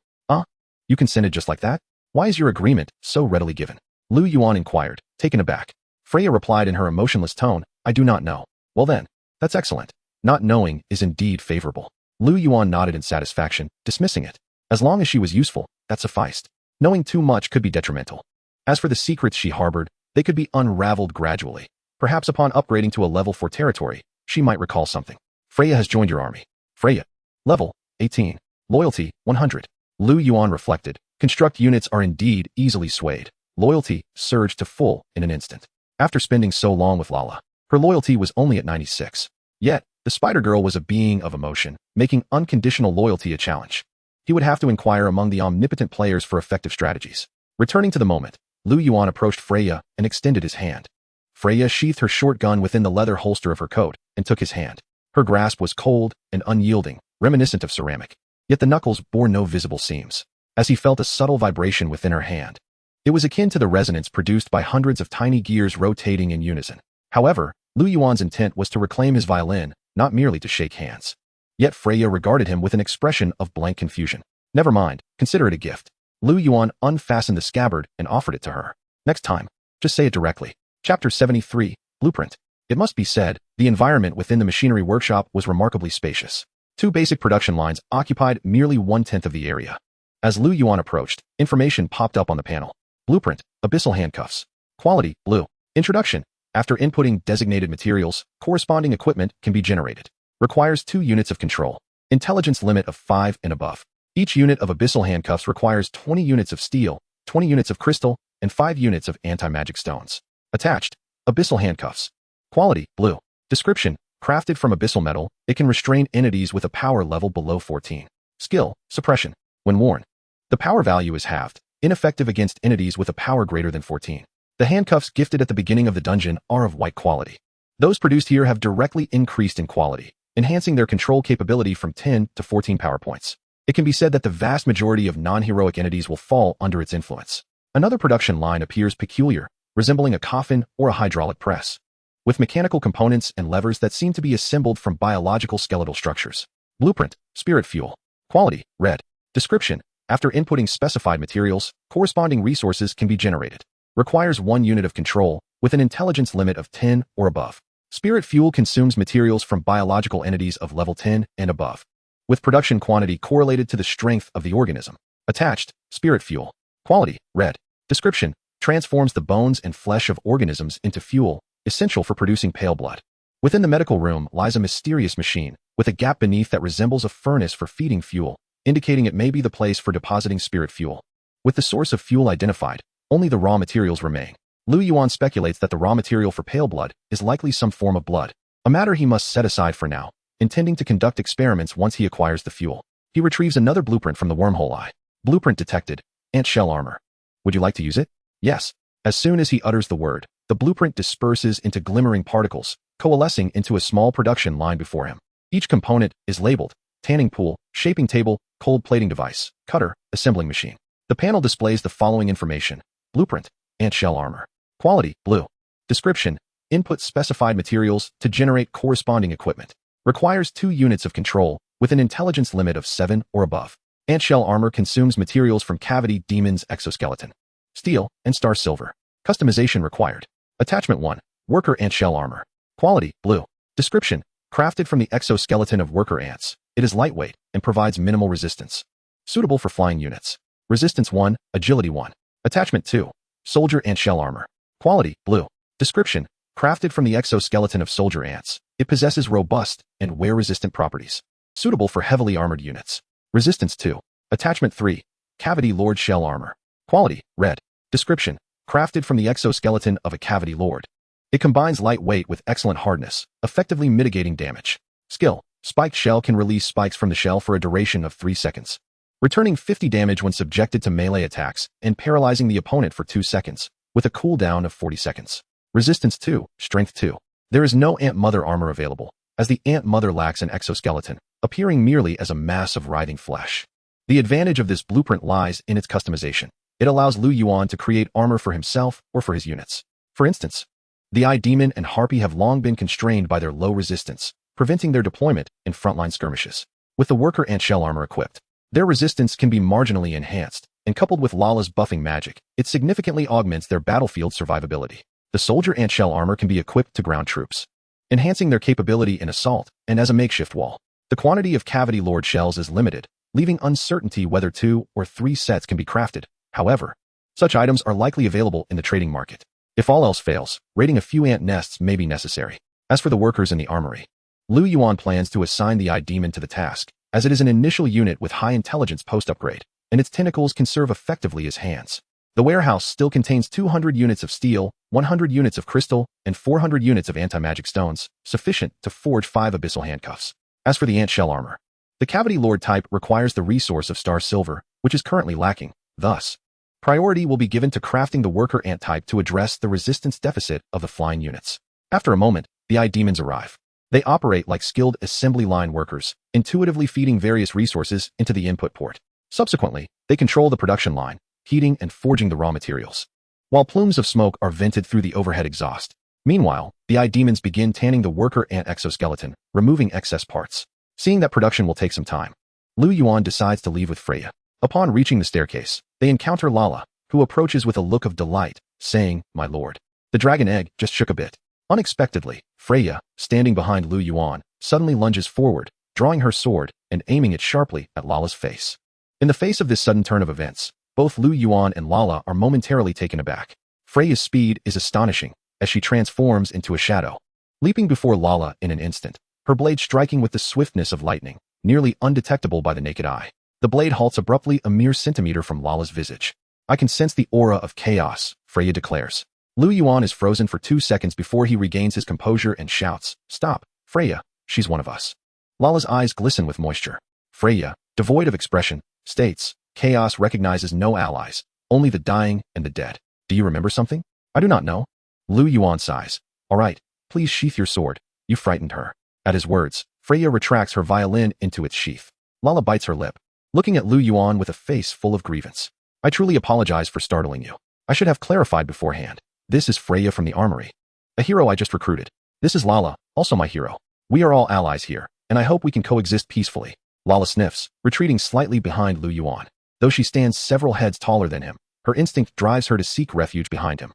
You consented just like that? Why is your agreement so readily given? Liu Yuan inquired, taken aback. Freya replied in her emotionless tone, I do not know. Well then, that's excellent. Not knowing is indeed favorable. Liu Yuan nodded in satisfaction, dismissing it. As long as she was useful, that sufficed. Knowing too much could be detrimental. As for the secrets she harbored, they could be unraveled gradually. Perhaps upon upgrading to a level 4 territory, she might recall something. Freya has joined your army. Freya. Level, 18. Loyalty, 100. Liu Yuan reflected, Construct units are indeed easily swayed. Loyalty surged to full in an instant. After spending so long with Lala, her loyalty was only at 96. Yet, the Spider Girl was a being of emotion, making unconditional loyalty a challenge. He would have to inquire among the omnipotent players for effective strategies. Returning to the moment, Liu Yuan approached Freya and extended his hand. Freya sheathed her short gun within the leather holster of her coat and took his hand. Her grasp was cold and unyielding, reminiscent of ceramic. Yet the knuckles bore no visible seams, as he felt a subtle vibration within her hand. It was akin to the resonance produced by hundreds of tiny gears rotating in unison. However, Liu Yuan's intent was to reclaim his violin, not merely to shake hands. Yet Freya regarded him with an expression of blank confusion. Never mind, consider it a gift. Liu Yuan unfastened the scabbard and offered it to her. Next time, just say it directly. Chapter 73, Blueprint. It must be said, the environment within the machinery workshop was remarkably spacious. 2 basic production lines occupied merely 1/10 of the area. As Liu Yuan approached, information popped up on the panel. Blueprint, abyssal handcuffs. Quality, blue. Introduction. After inputting designated materials, corresponding equipment can be generated. Requires 2 units of control. Intelligence limit of 5 and above. Each unit of abyssal handcuffs requires 20 units of steel, 20 units of crystal, and 5 units of anti-magic stones. Attached, abyssal handcuffs. Quality, blue. Description, crafted from abyssal metal, it can restrain entities with a power level below 14. Skill, suppression. When worn, the power value is halved, ineffective against entities with a power greater than 14. The handcuffs gifted at the beginning of the dungeon are of white quality. Those produced here have directly increased in quality, enhancing their control capability from 10 to 14 power points. It can be said that the vast majority of non-heroic entities will fall under its influence. Another production line appears peculiar, resembling a coffin or a hydraulic press, with mechanical components and levers that seem to be assembled from biological skeletal structures. Blueprint, spirit fuel. Quality, red. Description, after inputting specified materials, corresponding resources can be generated. Requires 1 unit of control, with an intelligence limit of 10 or above. Spirit fuel consumes materials from biological entities of level 10 and above, with production quantity correlated to the strength of the organism. Attached, spirit fuel. Quality, red. Description, transforms the bones and flesh of organisms into fuel, essential for producing pale blood. Within the medical room lies a mysterious machine, with a gap beneath that resembles a furnace for feeding fuel, indicating it may be the place for depositing spirit fuel. With the source of fuel identified, only the raw materials remain. Liu Yuan speculates that the raw material for pale blood is likely some form of blood, a matter he must set aside for now, intending to conduct experiments once he acquires the fuel. He retrieves another blueprint from the wormhole eye. Blueprint detected. Ant shell armor. Would you like to use it? Yes. As soon as he utters the word, the blueprint disperses into glimmering particles, coalescing into a small production line before him. Each component is labeled: tanning pool, shaping table, cold plating device, cutter, assembling machine. The panel displays the following information. Blueprint, ant shell armor. Quality, blue. Description, input specified materials to generate corresponding equipment. Requires 2 units of control, with an intelligence limit of 7 or above. Ant shell armor consumes materials from Cavity Demon's exoskeleton, steel, and star silver. Customization required. Attachment 1, worker ant shell armor. Quality, blue. Description, crafted from the exoskeleton of worker ants. It is lightweight and provides minimal resistance. Suitable for flying units. Resistance 1, agility 1. Attachment 2, soldier ant shell armor. Quality, blue. Description, crafted from the exoskeleton of soldier ants. It possesses robust and wear-resistant properties. Suitable for heavily armored units. Resistance 2. Attachment 3, Cavity Lord shell armor. Quality, red. Description, crafted from the exoskeleton of a Cavity Lord. It combines light weight with excellent hardness, effectively mitigating damage. Skill, spiked shell can release spikes from the shell for a duration of 3 seconds, returning 50 damage when subjected to melee attacks and paralyzing the opponent for 2 seconds, with a cooldown of 40 seconds. Resistance 2, Strength 2. There is no Ant Mother armor available, as the Ant Mother lacks an exoskeleton, appearing merely as a mass of writhing flesh. The advantage of this blueprint lies in its customization. It allows Liu Yuan to create armor for himself or for his units. For instance, the Eye Demon and Harpy have long been constrained by their low resistance, preventing their deployment in frontline skirmishes. With the worker ant shell armor equipped, their resistance can be marginally enhanced, and coupled with Lala's buffing magic, it significantly augments their battlefield survivability. The soldier ant shell armor can be equipped to ground troops, enhancing their capability in assault and as a makeshift wall. The quantity of Cavity Lord shells is limited, leaving uncertainty whether 2 or 3 sets can be crafted. However, such items are likely available in the trading market. If all else fails, raiding a few ant nests may be necessary. As for the workers in the armory, Liu Yuan plans to assign the Eye Demon to the task, as it is an initial unit with high intelligence post-upgrade. and its tentacles can serve effectively as hands. The warehouse still contains 200 units of steel, 100 units of crystal, and 400 units of anti-magic stones, sufficient to forge 5 abyssal handcuffs. As for the ant shell armor, the Cavity Lord type requires the resource of star silver, which is currently lacking. Thus, priority will be given to crafting the worker ant type to address the resistance deficit of the flying units. After a moment, the demons arrive. They operate like skilled assembly line workers, intuitively feeding various resources into the input port. Subsequently, they control the production line, heating and forging the raw materials, while plumes of smoke are vented through the overhead exhaust. Meanwhile, the demons begin tanning the worker ant exoskeleton, removing excess parts. Seeing that production will take some time, Liu Yuan decides to leave with Freya. Upon reaching the staircase, they encounter Lala, who approaches with a look of delight, saying, "My lord." The dragon egg just shook a bit. Unexpectedly, Freya, standing behind Liu Yuan, suddenly lunges forward, drawing her sword and aiming it sharply at Lala's face. In the face of this sudden turn of events, both Liu Yuan and Lala are momentarily taken aback. Freya's speed is astonishing, as she transforms into a shadow, leaping before Lala in an instant, her blade striking with the swiftness of lightning, nearly undetectable by the naked eye. The blade halts abruptly a mere centimeter from Lala's visage. "I can sense the aura of chaos," Freya declares. Liu Yuan is frozen for 2 seconds before he regains his composure and shouts, "Stop, Freya, she's one of us." Lala's eyes glisten with moisture. Freya, devoid of expression, states, "Chaos recognizes no allies, only the dying and the dead. Do you remember something?" "I do not know." Liu Yuan sighs. "All right, please sheath your sword. You frightened her." At his words, Freya retracts her violin into its sheath. Lala bites her lip, looking at Liu Yuan with a face full of grievance. "I truly apologize for startling you. I should have clarified beforehand. This is Freya from the armory, a hero I just recruited. This is Lala, also my hero. We are all allies here, and I hope we can coexist peacefully." Lala sniffs, retreating slightly behind Liu Yuan. Though she stands several heads taller than him, her instinct drives her to seek refuge behind him.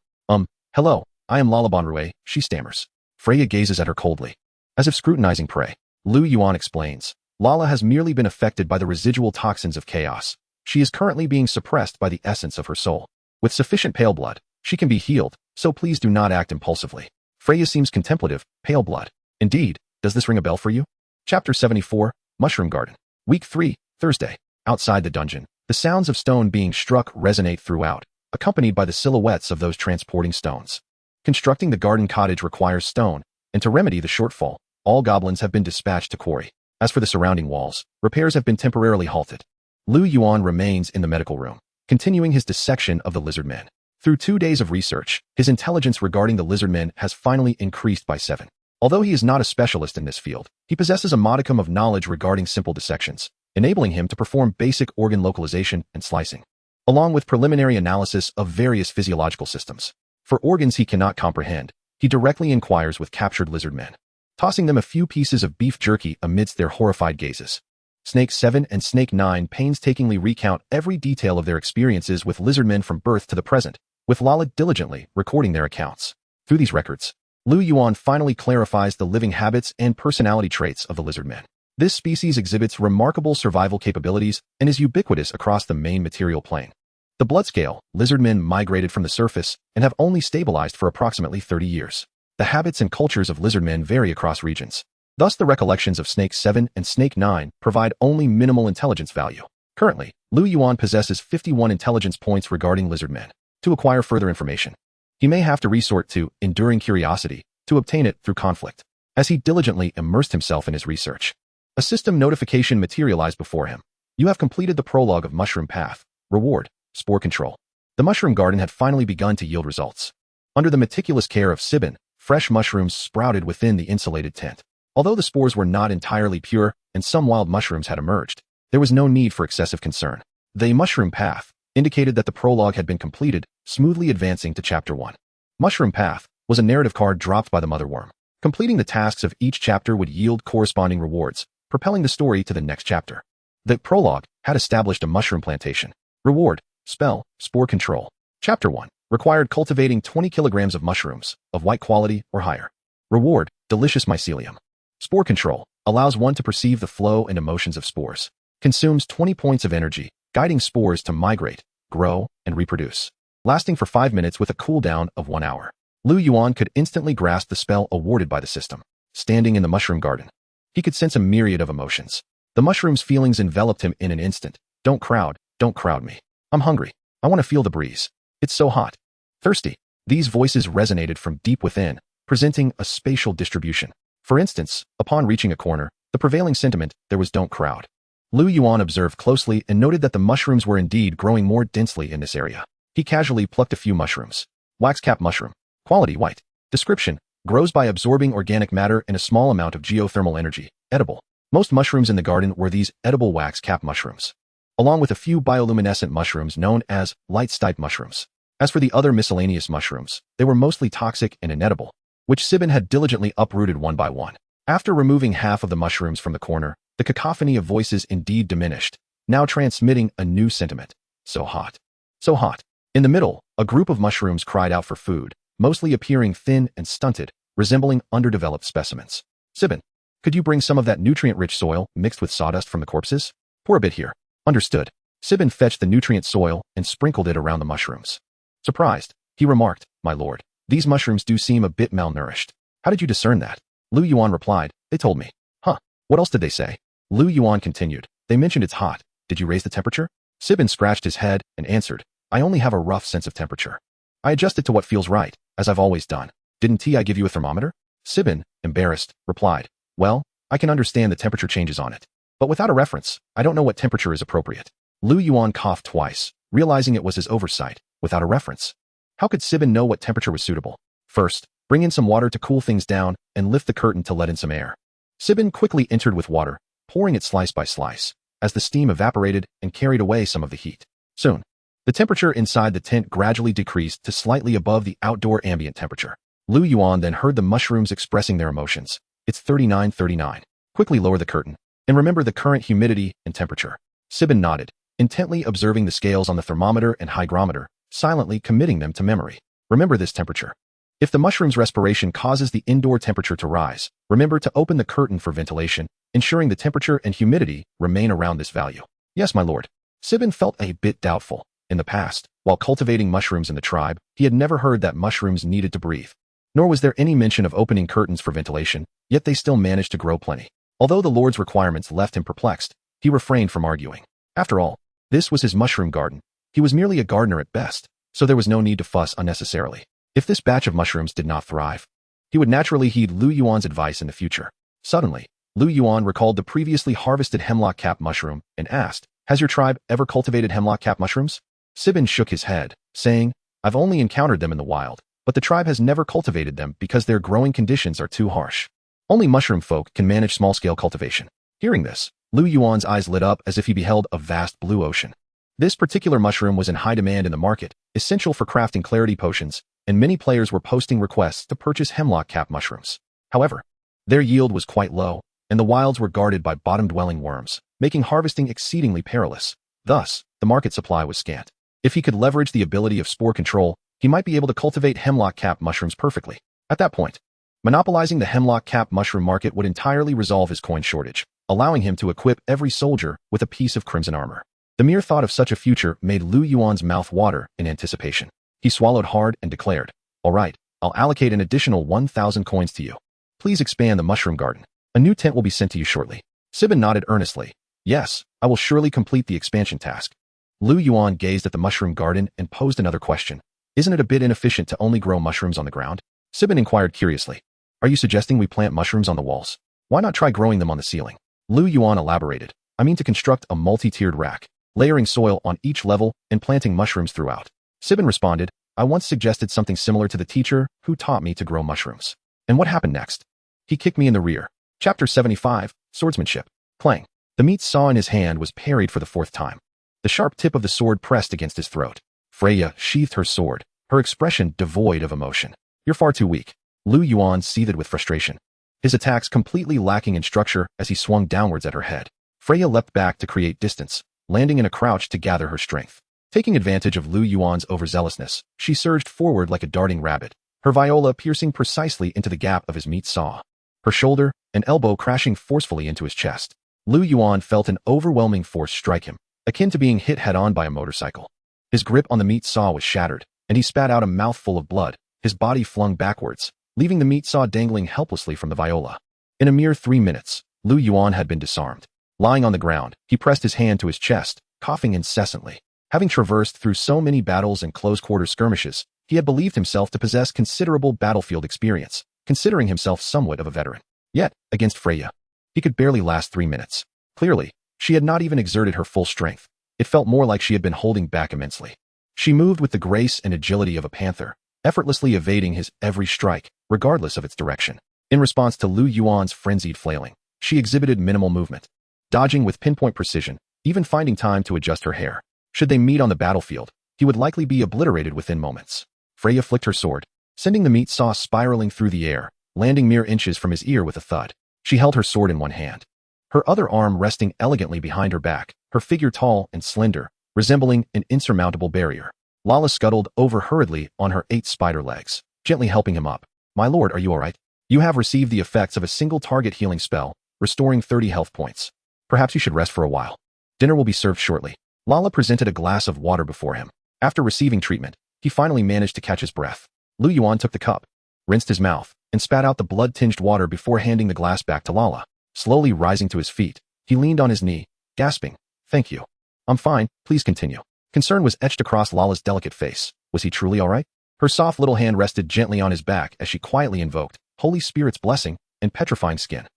Hello, I am Lala Bonrue," she stammers. Freya gazes at her coldly, as if scrutinizing prey. Liu Yuan explains, "Lala has merely been affected by the residual toxins of chaos. She is currently being suppressed by the essence of her soul. With sufficient pale blood, she can be healed, so please do not act impulsively." Freya seems contemplative. Pale blood. Indeed, does this ring a bell for you? Chapter 74, Mushroom Garden. Week 3, Thursday. Outside the dungeon, the sounds of stone being struck resonate throughout, accompanied by the silhouettes of those transporting stones. Constructing the garden cottage requires stone, and to remedy the shortfall, all goblins have been dispatched to quarry. As for the surrounding walls, repairs have been temporarily halted. Liu Yuan remains in the medical room, continuing his dissection of the lizard men. Through 2 days of research, his intelligence regarding the lizard men has finally increased by 7. Although he is not a specialist in this field, he possesses a modicum of knowledge regarding simple dissections, enabling him to perform basic organ localization and slicing, along with preliminary analysis of various physiological systems. For organs he cannot comprehend, he directly inquires with captured lizard men, tossing them a few pieces of beef jerky amidst their horrified gazes. Snake 7 and Snake 9 painstakingly recount every detail of their experiences with lizard men from birth to the present, with Lala diligently recording their accounts. Through these records, Liu Yuan finally clarifies the living habits and personality traits of the lizard men. This species exhibits remarkable survival capabilities and is ubiquitous across the main material plane. The bloodscale, lizard men migrated from the surface and have only stabilized for approximately 30 years. The habits and cultures of lizard men vary across regions. Thus, the recollections of Snake 7 and Snake 9 provide only minimal intelligence value. Currently, Liu Yuan possesses 51 intelligence points regarding lizard men. To acquire further information, he may have to resort to enduring curiosity to obtain it through conflict. As he diligently immersed himself in his research, a system notification materialized before him. You have completed the prologue of Mushroom Path. Reward, Spore Control. The mushroom garden had finally begun to yield results. Under the meticulous care of Sibin, fresh mushrooms sprouted within the insulated tent. Although the spores were not entirely pure and some wild mushrooms had emerged, there was no need for excessive concern. The Mushroom Path indicated that the prologue had been completed, smoothly advancing to Chapter 1. Mushroom Path was a narrative card dropped by the mother worm. Completing the tasks of each chapter would yield corresponding rewards, propelling the story to the next chapter. The prologue had established a mushroom plantation. Reward, Spell, Spore Control. Chapter 1 required cultivating 20 kilograms of mushrooms, of white quality or higher. Reward, Delicious Mycelium. Spore Control allows one to perceive the flow and emotions of spores. Consumes 20 points of energy, guiding spores to migrate, grow, and reproduce. Lasting for 5 minutes with a cooldown of 1 hour. Liu Yuan could instantly grasp the spell awarded by the system. Standing in the mushroom garden, he could sense a myriad of emotions. The mushroom's feelings enveloped him in an instant. Don't crowd Don't crowd me. I'm hungry. I want to feel the breeze. It's so hot. Thirsty. These voices resonated from deep within, presenting a spatial distribution. For instance, upon reaching a corner, the prevailing sentiment there was don't crowd. Liu Yuan observed closely and noted that the mushrooms were indeed growing more densely in this area. He casually plucked a few mushrooms. Waxcap mushroom. Quality white. Description. Grows by absorbing organic matter and a small amount of geothermal energy. Edible. Most mushrooms in the garden were these edible waxcap mushrooms, along with a few bioluminescent mushrooms known as light-stipe mushrooms. As for the other miscellaneous mushrooms, they were mostly toxic and inedible, which Sibin had diligently uprooted one by one. After removing half of the mushrooms from the corner, the cacophony of voices indeed diminished, now transmitting a new sentiment. So hot. So hot. In the middle, a group of mushrooms cried out for food, mostly appearing thin and stunted, resembling underdeveloped specimens. Sibin, could you bring some of that nutrient-rich soil mixed with sawdust from the corpses? Pour a bit here. Understood. Sibin fetched the nutrient soil and sprinkled it around the mushrooms. Surprised, he remarked, "My lord, these mushrooms do seem a bit malnourished. How did you discern that?" Liu Yuan replied, "They told me." "Huh, what else did they say?" Liu Yuan continued, "They mentioned it's hot. Did you raise the temperature?" Sibin scratched his head and answered, "I only have a rough sense of temperature. I adjust it to what feels right, as I've always done. Didn't I give you a thermometer?" Sibin, embarrassed, replied, "Well, I can understand the temperature changes on it. But without a reference, I don't know what temperature is appropriate." Liu Yuan coughed twice, realizing it was his oversight. Without a reference. How could Sibin know what temperature was suitable? First, bring in some water to cool things down and lift the curtain to let in some air. Sibin quickly entered with water, pouring it slice by slice, as the steam evaporated and carried away some of the heat. Soon, the temperature inside the tent gradually decreased to slightly above the outdoor ambient temperature. Liu Yuan then heard the mushrooms expressing their emotions. "It's 39. Quickly lower the curtain, and remember the current humidity and temperature." Sibin nodded, intently observing the scales on the thermometer and hygrometer, silently committing them to memory. "Remember this temperature. If the mushroom's respiration causes the indoor temperature to rise, remember to open the curtain for ventilation, ensuring the temperature and humidity remain around this value." "Yes, my lord." Sibin felt a bit doubtful. In the past, while cultivating mushrooms in the tribe, he had never heard that mushrooms needed to breathe. Nor was there any mention of opening curtains for ventilation, yet they still managed to grow plenty. Although the lord's requirements left him perplexed, he refrained from arguing. After all, this was his mushroom garden. He was merely a gardener at best, so there was no need to fuss unnecessarily. If this batch of mushrooms did not thrive, he would naturally heed Liu Yuan's advice in the future. Suddenly, Liu Yuan recalled the previously harvested hemlock cap mushroom and asked, "Has your tribe ever cultivated hemlock cap mushrooms?" Sibin shook his head, saying, "I've only encountered them in the wild, but the tribe has never cultivated them because their growing conditions are too harsh. Only mushroom folk can manage small-scale cultivation." Hearing this, Liu Yuan's eyes lit up as if he beheld a vast blue ocean. This particular mushroom was in high demand in the market, essential for crafting clarity potions, and many players were posting requests to purchase hemlock cap mushrooms. However, their yield was quite low, and the wilds were guarded by bottom-dwelling worms, making harvesting exceedingly perilous. Thus, the market supply was scant. If he could leverage the ability of spore control, he might be able to cultivate hemlock cap mushrooms perfectly. At that point, monopolizing the hemlock cap mushroom market would entirely resolve his coin shortage, allowing him to equip every soldier with a piece of crimson armor. The mere thought of such a future made Liu Yuan's mouth water in anticipation. He swallowed hard and declared, "All right, I'll allocate an additional 1,000 coins to you. Please expand the mushroom garden. A new tent will be sent to you shortly." Sibin nodded earnestly. "Yes, I will surely complete the expansion task." Liu Yuan gazed at the mushroom garden and posed another question. "Isn't it a bit inefficient to only grow mushrooms on the ground?" Sibin inquired curiously. "Are you suggesting we plant mushrooms on the walls? Why not try growing them on the ceiling?" Liu Yuan elaborated. "I mean to construct a multi-tiered rack, layering soil on each level and planting mushrooms throughout." Sibin responded, "I once suggested something similar to the teacher who taught me to grow mushrooms. And what happened next? He kicked me in the rear." Chapter 75, Swordsmanship. Clang. The meat saw in his hand was parried for the fourth time. The sharp tip of the sword pressed against his throat. Freya sheathed her sword, her expression devoid of emotion. "You're far too weak." Liu Yuan seethed with frustration, his attacks completely lacking in structure as he swung downwards at her head. Freya leapt back to create distance, landing in a crouch to gather her strength. Taking advantage of Liu Yuan's overzealousness, she surged forward like a darting rabbit, her viola piercing precisely into the gap of his meat saw, her shoulder and elbow crashing forcefully into his chest. Liu Yuan felt an overwhelming force strike him, akin to being hit head-on by a motorcycle. His grip on the meat saw was shattered, and he spat out a mouthful of blood, his body flung backwards, leaving the meat saw dangling helplessly from the viola. In a mere 3 minutes, Liu Yuan had been disarmed. Lying on the ground, he pressed his hand to his chest, coughing incessantly. Having traversed through so many battles and close-quarter skirmishes, he had believed himself to possess considerable battlefield experience, considering himself somewhat of a veteran. Yet, against Freya, he could barely last 3 minutes. Clearly, she had not even exerted her full strength. It felt more like she had been holding back immensely. She moved with the grace and agility of a panther, effortlessly evading his every strike, regardless of its direction. In response to Liu Yuan's frenzied flailing, she exhibited minimal movement, dodging with pinpoint precision, even finding time to adjust her hair. Should they meet on the battlefield, he would likely be obliterated within moments. Freya flicked her sword, sending the meat sauce spiraling through the air, landing mere inches from his ear with a thud. She held her sword in one hand, her other arm resting elegantly behind her back, her figure tall and slender, resembling an insurmountable barrier. Lala scuttled over hurriedly on her 8 spider legs, gently helping him up. "My lord, are you all right? You have received the effects of a single target healing spell, restoring 30 health points. Perhaps you should rest for a while. Dinner will be served shortly." Lala presented a glass of water before him. After receiving treatment, he finally managed to catch his breath. Liu Yuan took the cup, rinsed his mouth, and spat out the blood-tinged water before handing the glass back to Lala. Slowly rising to his feet, he leaned on his knee, gasping, "Thank you. I'm fine, please continue." Concern was etched across Lala's delicate face. Was he truly all right? Her soft little hand rested gently on his back as she quietly invoked Holy Spirit's blessing and petrifying skin.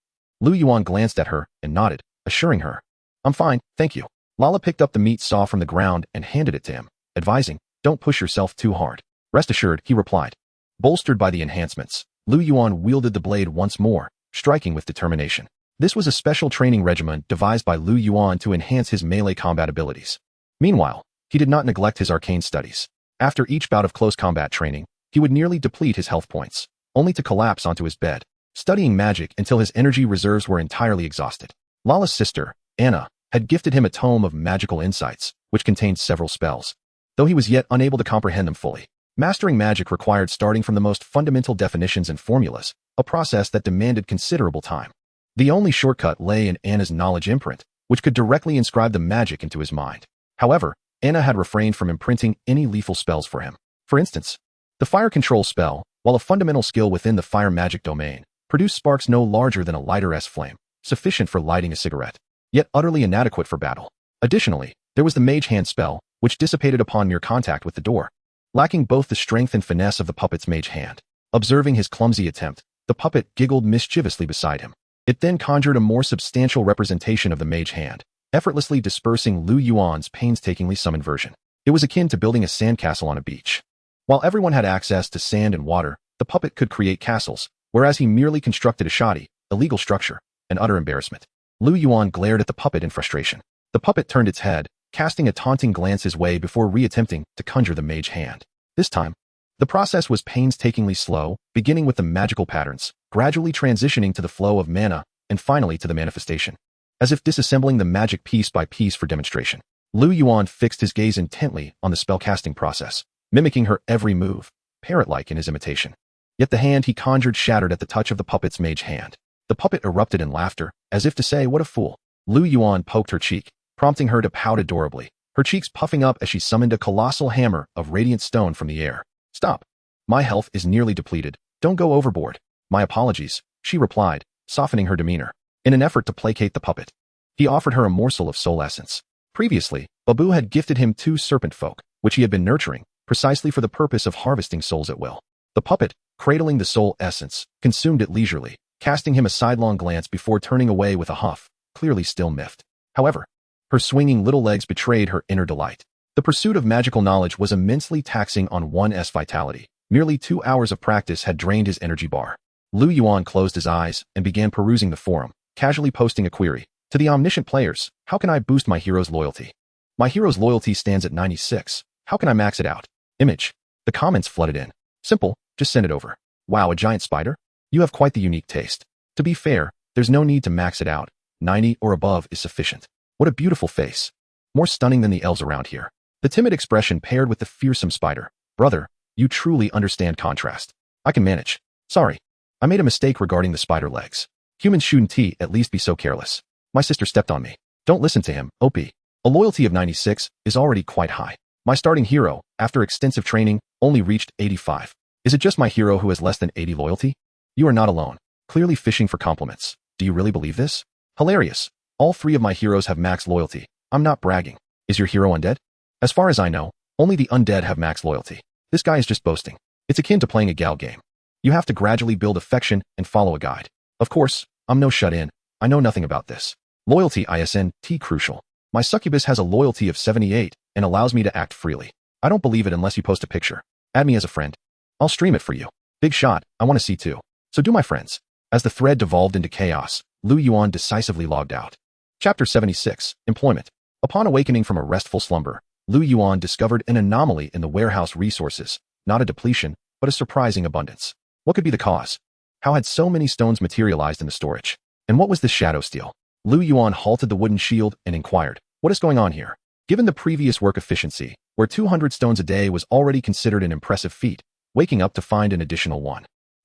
Liu Yuan glanced at her and nodded, assuring her, "I'm fine, thank you." Lala picked up the meat saw from the ground and handed it to him, advising, "Don't push yourself too hard." "Rest assured," he replied. Bolstered by the enhancements, Liu Yuan wielded the blade once more, striking with determination. This was a special training regimen devised by Liu Yuan to enhance his melee combat abilities. Meanwhile, he did not neglect his arcane studies. After each bout of close combat training, he would nearly deplete his health points, only to collapse onto his bed, studying magic until his energy reserves were entirely exhausted. Lala's sister, Anna, had gifted him a tome of magical insights, which contained several spells, though he was yet unable to comprehend them fully. Mastering magic required starting from the most fundamental definitions and formulas, a process that demanded considerable time. The only shortcut lay in Anna's knowledge imprint, which could directly inscribe the magic into his mind. However, Anna had refrained from imprinting any lethal spells for him. For instance, the fire control spell, while a fundamental skill within the fire magic domain, produced sparks no larger than a lighter flame, sufficient for lighting a cigarette, yet utterly inadequate for battle. Additionally, there was the mage hand spell, which dissipated upon mere contact with the door, lacking both the strength and finesse of the puppet's mage hand. Observing his clumsy attempt, the puppet giggled mischievously beside him. It then conjured a more substantial representation of the mage hand, effortlessly dispersing Liu Yuan's painstakingly summoned version. It was akin to building a sandcastle on a beach. While everyone had access to sand and water, the puppet could create castles, whereas he merely constructed a shoddy, illegal structure, an utter embarrassment. Liu Yuan glared at the puppet in frustration. The puppet turned its head, casting a taunting glance his way before reattempting to conjure the mage hand. This time, the process was painstakingly slow, beginning with the magical patterns, gradually transitioning to the flow of mana, and finally to the manifestation. As if disassembling the magic piece by piece for demonstration, Liu Yuan fixed his gaze intently on the spellcasting process, mimicking her every move, parrot-like in his imitation. Yet the hand he conjured shattered at the touch of the puppet's mage hand. The puppet erupted in laughter, as if to say, "What a fool." Liu Yuan poked her cheek, prompting her to pout adorably, her cheeks puffing up as she summoned a colossal hammer of radiant stone from the air. "Stop. My health is nearly depleted. Don't go overboard." "My apologies," she replied, softening her demeanor. In an effort to placate the puppet, he offered her a morsel of soul essence. Previously, Babu had gifted him 2 serpent folk, which he had been nurturing, precisely for the purpose of harvesting souls at will. The puppet, cradling the soul essence, consumed it leisurely, casting him a sidelong glance before turning away with a huff, clearly still miffed. However, her swinging little legs betrayed her inner delight. The pursuit of magical knowledge was immensely taxing on one's vitality. Merely 2 hours of practice had drained his energy bar. Liu Yuan closed his eyes and began perusing the forum, casually posting a query. "To the omniscient players, how can I boost my hero's loyalty? My hero's loyalty stands at 96. How can I max it out?" Image. The comments flooded in. "Simple, just send it over." "Wow, a giant spider? You have quite the unique taste." "To be fair, there's no need to max it out. 90 or above is sufficient." "What a beautiful face. More stunning than the elves around here." The timid expression paired with the fearsome spider. "Brother, you truly understand contrast." "I can manage. Sorry, I made a mistake regarding the spider legs. Humans shouldn't at least be so careless. My sister stepped on me." "Don't listen to him, OP. A loyalty of 96 is already quite high. My starting hero, after extensive training, only reached 85. Is it just my hero who has less than 80 loyalty?" "You are not alone. Clearly fishing for compliments. Do you really believe this?" "Hilarious. All 3 of my heroes have max loyalty. I'm not bragging." Is your hero undead? As far as I know, only the undead have max loyalty. This guy is just boasting. It's akin to playing a gal game. You have to gradually build affection and follow a guide. Of course, I'm no shut-in. I know nothing about this. Loyalty isnt crucial. My succubus has a loyalty of 78 and allows me to act freely. I don't believe it unless you post a picture. Add me as a friend. I'll stream it for you. Big shot, I want to see too. So do my friends. As the thread devolved into chaos, Liu Yuan decisively logged out. Chapter 76, Employment. Upon awakening from a restful slumber, Liu Yuan discovered an anomaly in the warehouse resources, not a depletion, but a surprising abundance. What could be the cause? How had so many stones materialized in the storage? And what was this shadow steel? Liu Yuan halted the wooden shield and inquired, what is going on here? Given the previous work efficiency, where 200 stones a day was already considered an impressive feat, waking up to find an additional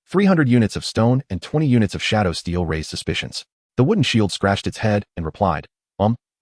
300 units of stone and 20 units of shadow steel raised suspicions. The wooden shield scratched its head and replied,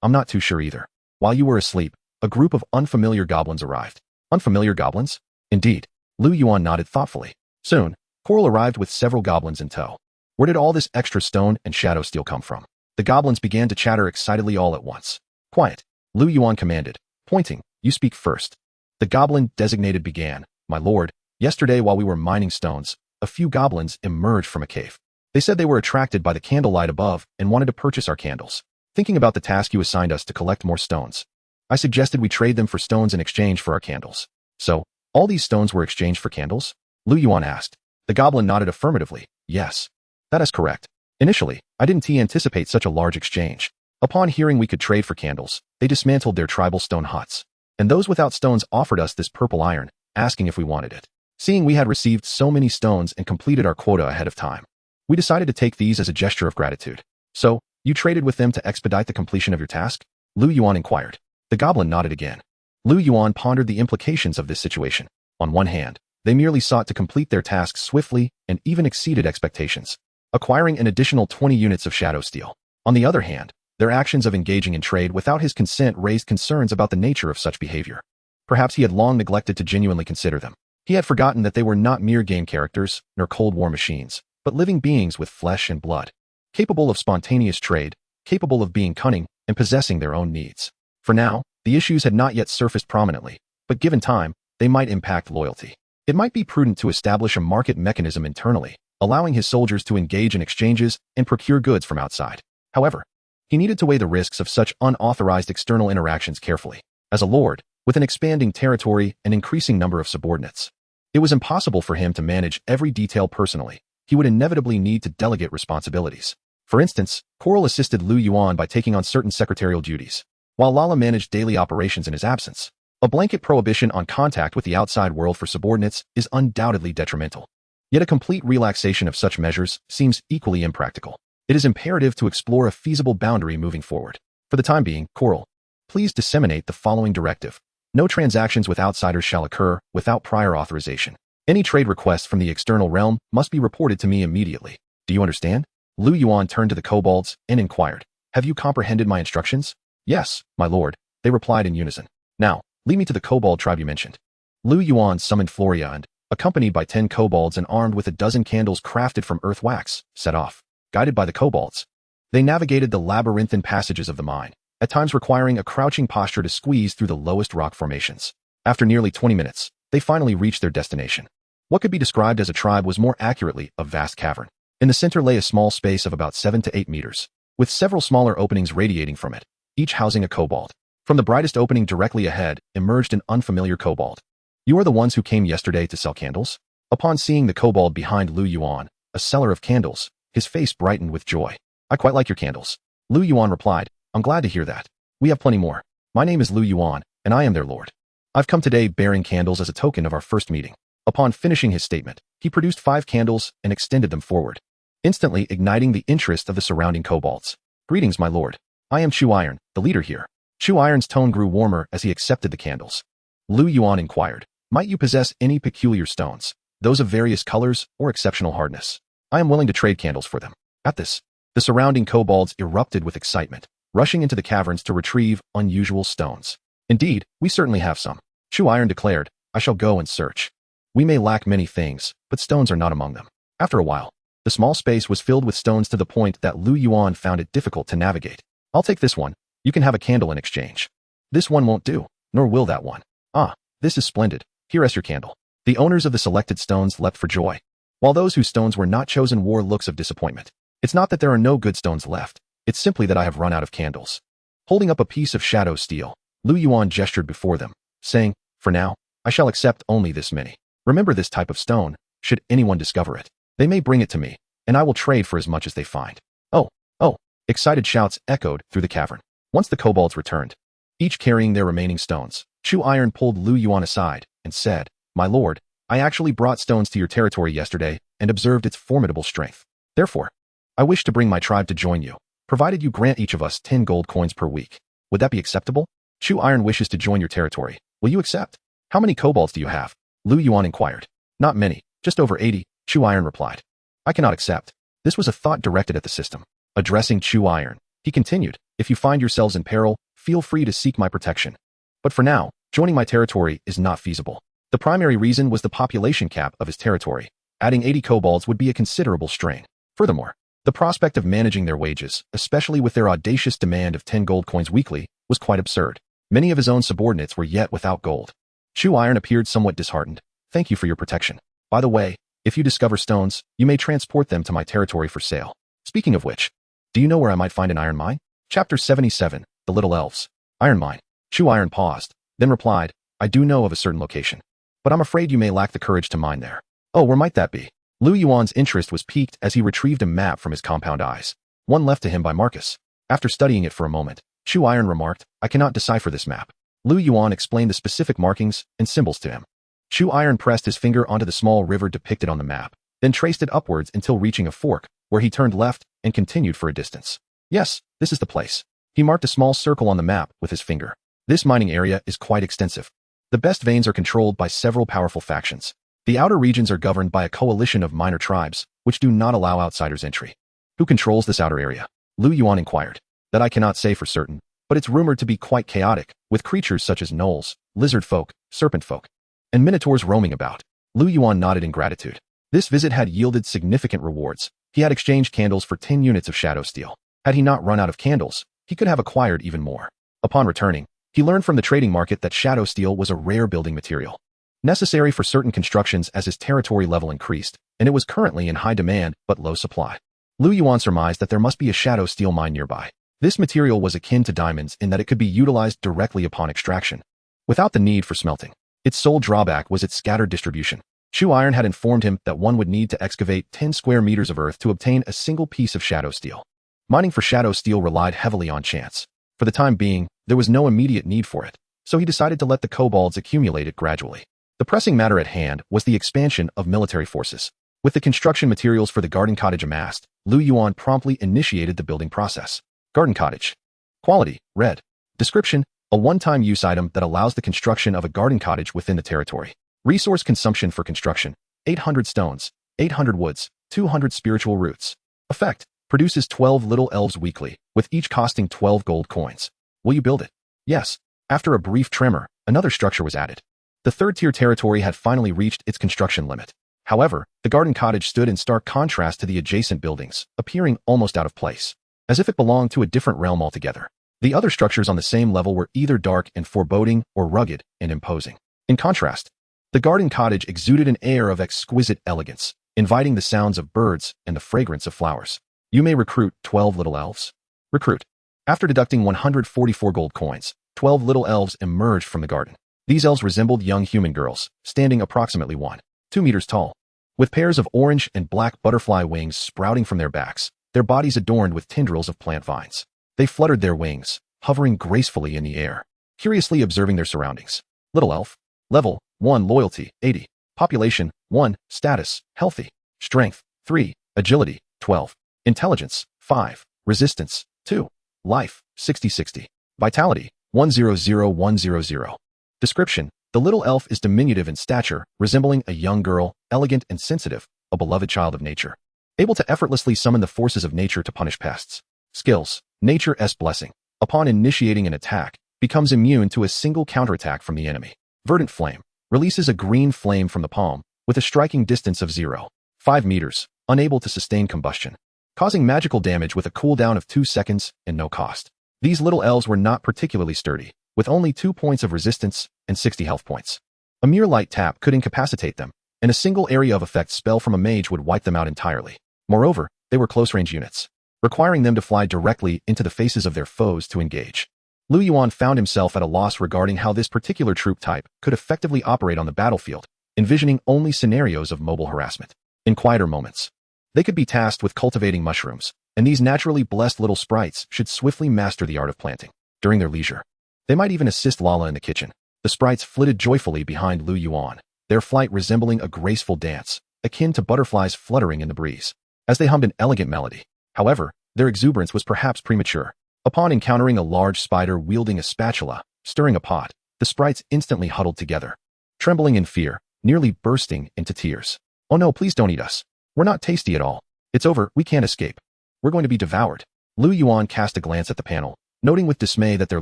I'm not too sure either. While you were asleep, a group of unfamiliar goblins arrived. Unfamiliar goblins? Indeed. Liu Yuan nodded thoughtfully. Soon, Coral arrived with several goblins in tow. Where did all this extra stone and shadow steel come from? The goblins began to chatter excitedly all at once. Quiet. Liu Yuan commanded, pointing, you speak first. The goblin designated began, my lord, yesterday while we were mining stones, a few goblins emerged from a cave. They said they were attracted by the candlelight above and wanted to purchase our candles. Thinking about the task you assigned us to collect more stones, I suggested we trade them for stones in exchange for our candles. So, all these stones were exchanged for candles? Liu Yuan asked. The goblin nodded affirmatively. Yes. That is correct. Initially, I didn't anticipate such a large exchange. Upon hearing we could trade for candles, they dismantled their tribal stone huts. And those without stones offered us this purple iron, asking if we wanted it. Seeing we had received so many stones and completed our quota ahead of time, we decided to take these as a gesture of gratitude. So, you traded with them to expedite the completion of your task? Liu Yuan inquired. The goblin nodded again. Liu Yuan pondered the implications of this situation. On one hand, they merely sought to complete their tasks swiftly and even exceeded expectations, acquiring an additional 20 units of shadow steel. On the other hand, their actions of engaging in trade without his consent raised concerns about the nature of such behavior. Perhaps he had long neglected to genuinely consider them. He had forgotten that they were not mere game characters, nor Cold War machines, but living beings with flesh and blood, capable of spontaneous trade, capable of being cunning, and possessing their own needs. For now, the issues had not yet surfaced prominently, but given time, they might impact loyalty. It might be prudent to establish a market mechanism internally, allowing his soldiers to engage in exchanges and procure goods from outside. However, he needed to weigh the risks of such unauthorized external interactions carefully. As a lord, with an expanding territory and increasing number of subordinates, it was impossible for him to manage every detail personally. He would inevitably need to delegate responsibilities. For instance, Coral assisted Liu Yuan by taking on certain secretarial duties, while Lala managed daily operations in his absence. A blanket prohibition on contact with the outside world for subordinates is undoubtedly detrimental. Yet a complete relaxation of such measures seems equally impractical. It is imperative to explore a feasible boundary moving forward. For the time being, Coral, please disseminate the following directive. No transactions with outsiders shall occur without prior authorization. Any trade requests from the external realm must be reported to me immediately. Do you understand? Liu Yuan turned to the Kobolds and inquired, have you comprehended my instructions? Yes, my lord, they replied in unison. Now, lead me to the Kobold tribe you mentioned. Liu Yuan summoned Floria and, accompanied by 10 Kobolds and armed with a dozen candles crafted from earth wax, set off. Guided by the Kobolds, they navigated the labyrinthine passages of the mine, at times requiring a crouching posture to squeeze through the lowest rock formations. After nearly 20 minutes, they finally reached their destination. What could be described as a tribe was more accurately a vast cavern. In the center lay a small space of about 7 to 8 meters, with several smaller openings radiating from it, each housing a kobold. From the brightest opening directly ahead emerged an unfamiliar kobold. You are the ones who came yesterday to sell candles? Upon seeing the kobold behind Liu Yuan, a seller of candles, his face brightened with joy. I quite like your candles. Liu Yuan replied, I'm glad to hear that. We have plenty more. My name is Liu Yuan, and I am their lord. I've come today bearing candles as a token of our first meeting. Upon finishing his statement, he produced 5 candles and extended them forward, instantly igniting the interest of the surrounding kobolds. Greetings, my lord. I am Chu Iron, the leader here. Chu Iron's tone grew warmer as he accepted the candles. Liu Yuan inquired, might you possess any peculiar stones, those of various colors or exceptional hardness? I am willing to trade candles for them. At this, the surrounding kobolds erupted with excitement, rushing into the caverns to retrieve unusual stones. Indeed, we certainly have some. Chu Iron declared, I shall go and search. We may lack many things, but stones are not among them. After a while, the small space was filled with stones to the point that Liu Yuan found it difficult to navigate. I'll take this one. You can have a candle in exchange. This one won't do, nor will that one. Ah, this is splendid. Here is your candle. The owners of the selected stones leapt for joy, while those whose stones were not chosen wore looks of disappointment. It's not that there are no good stones left, it's simply that I have run out of candles. Holding up a piece of shadow steel, Liu Yuan gestured before them, saying, for now, I shall accept only this many. Remember this type of stone, should anyone discover it. They may bring it to me, and I will trade for as much as they find. Oh, oh, excited shouts echoed through the cavern. Once the kobolds returned, each carrying their remaining stones, Chu Iron pulled Liu Yuan aside and said, my lord, I actually brought stones to your territory yesterday and observed its formidable strength. Therefore, I wish to bring my tribe to join you, provided you grant each of us 10 gold coins per week. Would that be acceptable? Chu Iron wishes to join your territory. Will you accept? How many kobolds do you have? Liu Yuan inquired. Not many, just over 80, Chu Iron replied. I cannot accept. This was a thought directed at the system. Addressing Chu Iron, he continued, if you find yourselves in peril, feel free to seek my protection. But for now, joining my territory is not feasible. The primary reason was the population cap of his territory. Adding 80 kobolds would be a considerable strain. Furthermore, the prospect of managing their wages, especially with their audacious demand of 10 gold coins weekly, was quite absurd. Many of his own subordinates were yet without gold. Chu Iron appeared somewhat disheartened. Thank you for your protection. By the way, if you discover stones, you may transport them to my territory for sale. Speaking of which, do you know where I might find an iron mine? Chapter 77, The Little Elves. Iron mine. Chu Iron paused, then replied, I do know of a certain location, but I'm afraid you may lack the courage to mine there. Oh, where might that be? Liu Yuan's interest was piqued as he retrieved a map from his compound eyes, one left to him by Marcus. After studying it for a moment, Chu Iron remarked, I cannot decipher this map. Liu Yuan explained the specific markings and symbols to him. Chu Iron pressed his finger onto the small river depicted on the map, then traced it upwards until reaching a fork, where he turned left and continued for a distance. Yes, this is the place. He marked a small circle on the map with his finger. This mining area is quite extensive. The best veins are controlled by several powerful factions. The outer regions are governed by a coalition of minor tribes, which do not allow outsiders entry. Who controls this outer area? Liu Yuan inquired. That I cannot say for certain, but it's rumored to be quite chaotic, with creatures such as gnolls, lizard folk, serpent folk, and minotaurs roaming about. Liu Yuan nodded in gratitude. This visit had yielded significant rewards. He had exchanged candles for 10 units of shadow steel. Had he not run out of candles, he could have acquired even more. Upon returning, he learned from the trading market that shadow steel was a rare building material, necessary for certain constructions as his territory level increased, and it was currently in high demand but low supply. Liu Yuan surmised that there must be a shadow steel mine nearby. This material was akin to diamonds in that it could be utilized directly upon extraction, without the need for smelting. Its sole drawback was its scattered distribution. Chu Iron had informed him that one would need to excavate 10 square meters of earth to obtain a single piece of shadow steel. Mining for shadow steel relied heavily on chance. For the time being, there was no immediate need for it, so he decided to let the kobolds accumulate it gradually. The pressing matter at hand was the expansion of military forces. With the construction materials for the garden cottage amassed, Liu Yuan promptly initiated the building process. Garden cottage. Quality, red. Description, a one-time use item that allows the construction of a garden cottage within the territory. Resource consumption for construction, 800 stones, 800 woods, 200 spiritual roots. Effect, produces 12 little elves weekly, with each costing 12 gold coins. Will you build it? Yes. After a brief tremor, another structure was added. The third-tier territory had finally reached its construction limit. However, the garden cottage stood in stark contrast to the adjacent buildings, appearing almost out of place, as if it belonged to a different realm altogether. The other structures on the same level were either dark and foreboding or rugged and imposing. In contrast, the garden cottage exuded an air of exquisite elegance, inviting the sounds of birds and the fragrance of flowers. You may recruit 12 little elves. Recruit. After deducting 144 gold coins, 12 little elves emerged from the garden. These elves resembled young human girls, standing approximately 1.2 meters tall, with pairs of orange and black butterfly wings sprouting from their backs, their bodies adorned with tendrils of plant vines. They fluttered their wings, hovering gracefully in the air, curiously observing their surroundings. Little elf. Level, 1 loyalty, 80. Population, 1, status, healthy. Strength, 3, agility, 12. Intelligence, 5. Resistance, 2. Life, 60-60. Vitality, 100-100. Description, the little elf is diminutive in stature, resembling a young girl, elegant and sensitive, a beloved child of nature, able to effortlessly summon the forces of nature to punish pests. Skills, Nature's Blessing. Upon initiating an attack, becomes immune to a single counterattack from the enemy. Verdant Flame, releases a green flame from the palm, with a striking distance of 0.5 meters, unable to sustain combustion, causing magical damage with a cooldown of 2 seconds and no cost. These little elves were not particularly sturdy, with only 2 points of resistance and 60 health points. A mere light tap could incapacitate them, and a single area of effect spell from a mage would wipe them out entirely. Moreover, they were close-range units, requiring them to fly directly into the faces of their foes to engage. Liu Yuan found himself at a loss regarding how this particular troop type could effectively operate on the battlefield, envisioning only scenarios of mobile harassment. In quieter moments, they could be tasked with cultivating mushrooms, and these naturally blessed little sprites should swiftly master the art of planting. During their leisure, they might even assist Lala in the kitchen. The sprites flitted joyfully behind Liu Yuan, their flight resembling a graceful dance, akin to butterflies fluttering in the breeze, as they hummed an elegant melody. However, their exuberance was perhaps premature. Upon encountering a large spider wielding a spatula, stirring a pot, the sprites instantly huddled together, trembling in fear, nearly bursting into tears. "Oh no, please don't eat us. We're not tasty at all. It's over, we can't escape. We're going to be devoured." Liu Yuan cast a glance at the panel, noting with dismay that their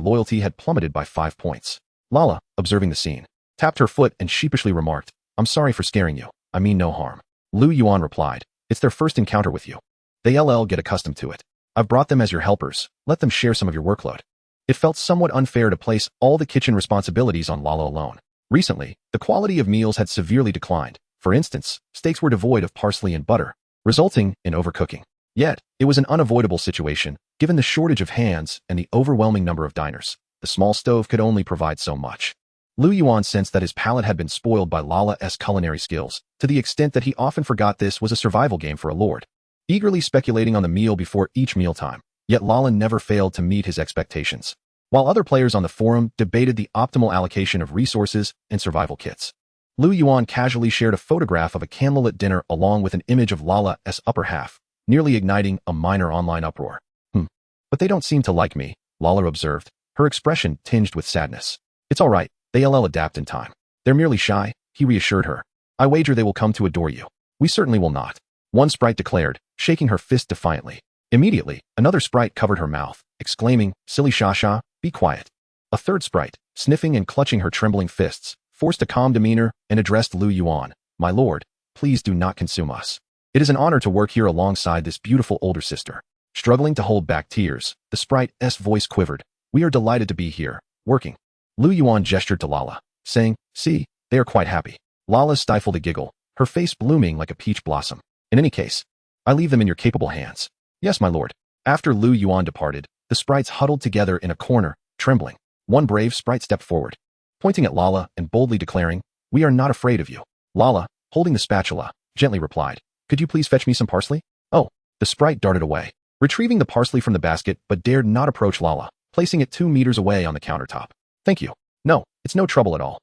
loyalty had plummeted by 5 points. Lala, observing the scene, tapped her foot and sheepishly remarked, "I'm sorry for scaring you. I mean no harm." Liu Yuan replied, "It's their first encounter with you. They get accustomed to it. I've brought them as your helpers. Let them share some of your workload." It felt somewhat unfair to place all the kitchen responsibilities on Lala alone. Recently, the quality of meals had severely declined. For instance, steaks were devoid of parsley and butter, resulting in overcooking. Yet, it was an unavoidable situation, given the shortage of hands and the overwhelming number of diners. The small stove could only provide so much. Liu Yuan sensed that his palate had been spoiled by Lala's culinary skills, to the extent that he often forgot this was a survival game for a lord. Eagerly speculating on the meal before each mealtime, yet Lala never failed to meet his expectations. While other players on the forum debated the optimal allocation of resources and survival kits, Liu Yuan casually shared a photograph of a candlelit dinner along with an image of Lala's upper half, nearly igniting a minor online uproar. But they don't seem to like me," Lala observed, her expression tinged with sadness. "It's all right, they'll adapt in time. They're merely shy," he reassured her. "I wager they will come to adore you." "We certainly will not," one sprite declared, shaking her fist defiantly. Immediately, another sprite covered her mouth, exclaiming, "Silly Shasha, be quiet." A third sprite, sniffing and clutching her trembling fists, forced a calm demeanor and addressed Liu Yuan, "My lord, please do not consume us. It is an honor to work here alongside this beautiful older sister." Struggling to hold back tears, the sprite's voice quivered. "We are delighted to be here, working." Liu Yuan gestured to Lala, saying, "See, they are quite happy." Lala stifled a giggle, her face blooming like a peach blossom. "In any case, I leave them in your capable hands." "Yes, my lord." After Liu Yuan departed, the sprites huddled together in a corner, trembling. One brave sprite stepped forward, pointing at Lala and boldly declaring, "We are not afraid of you." Lala, holding the spatula, gently replied, "Could you please fetch me some parsley?" "Oh." The sprite darted away, retrieving the parsley from the basket but dared not approach Lala, placing it 2 meters away on the countertop. "Thank you. No, it's no trouble at all."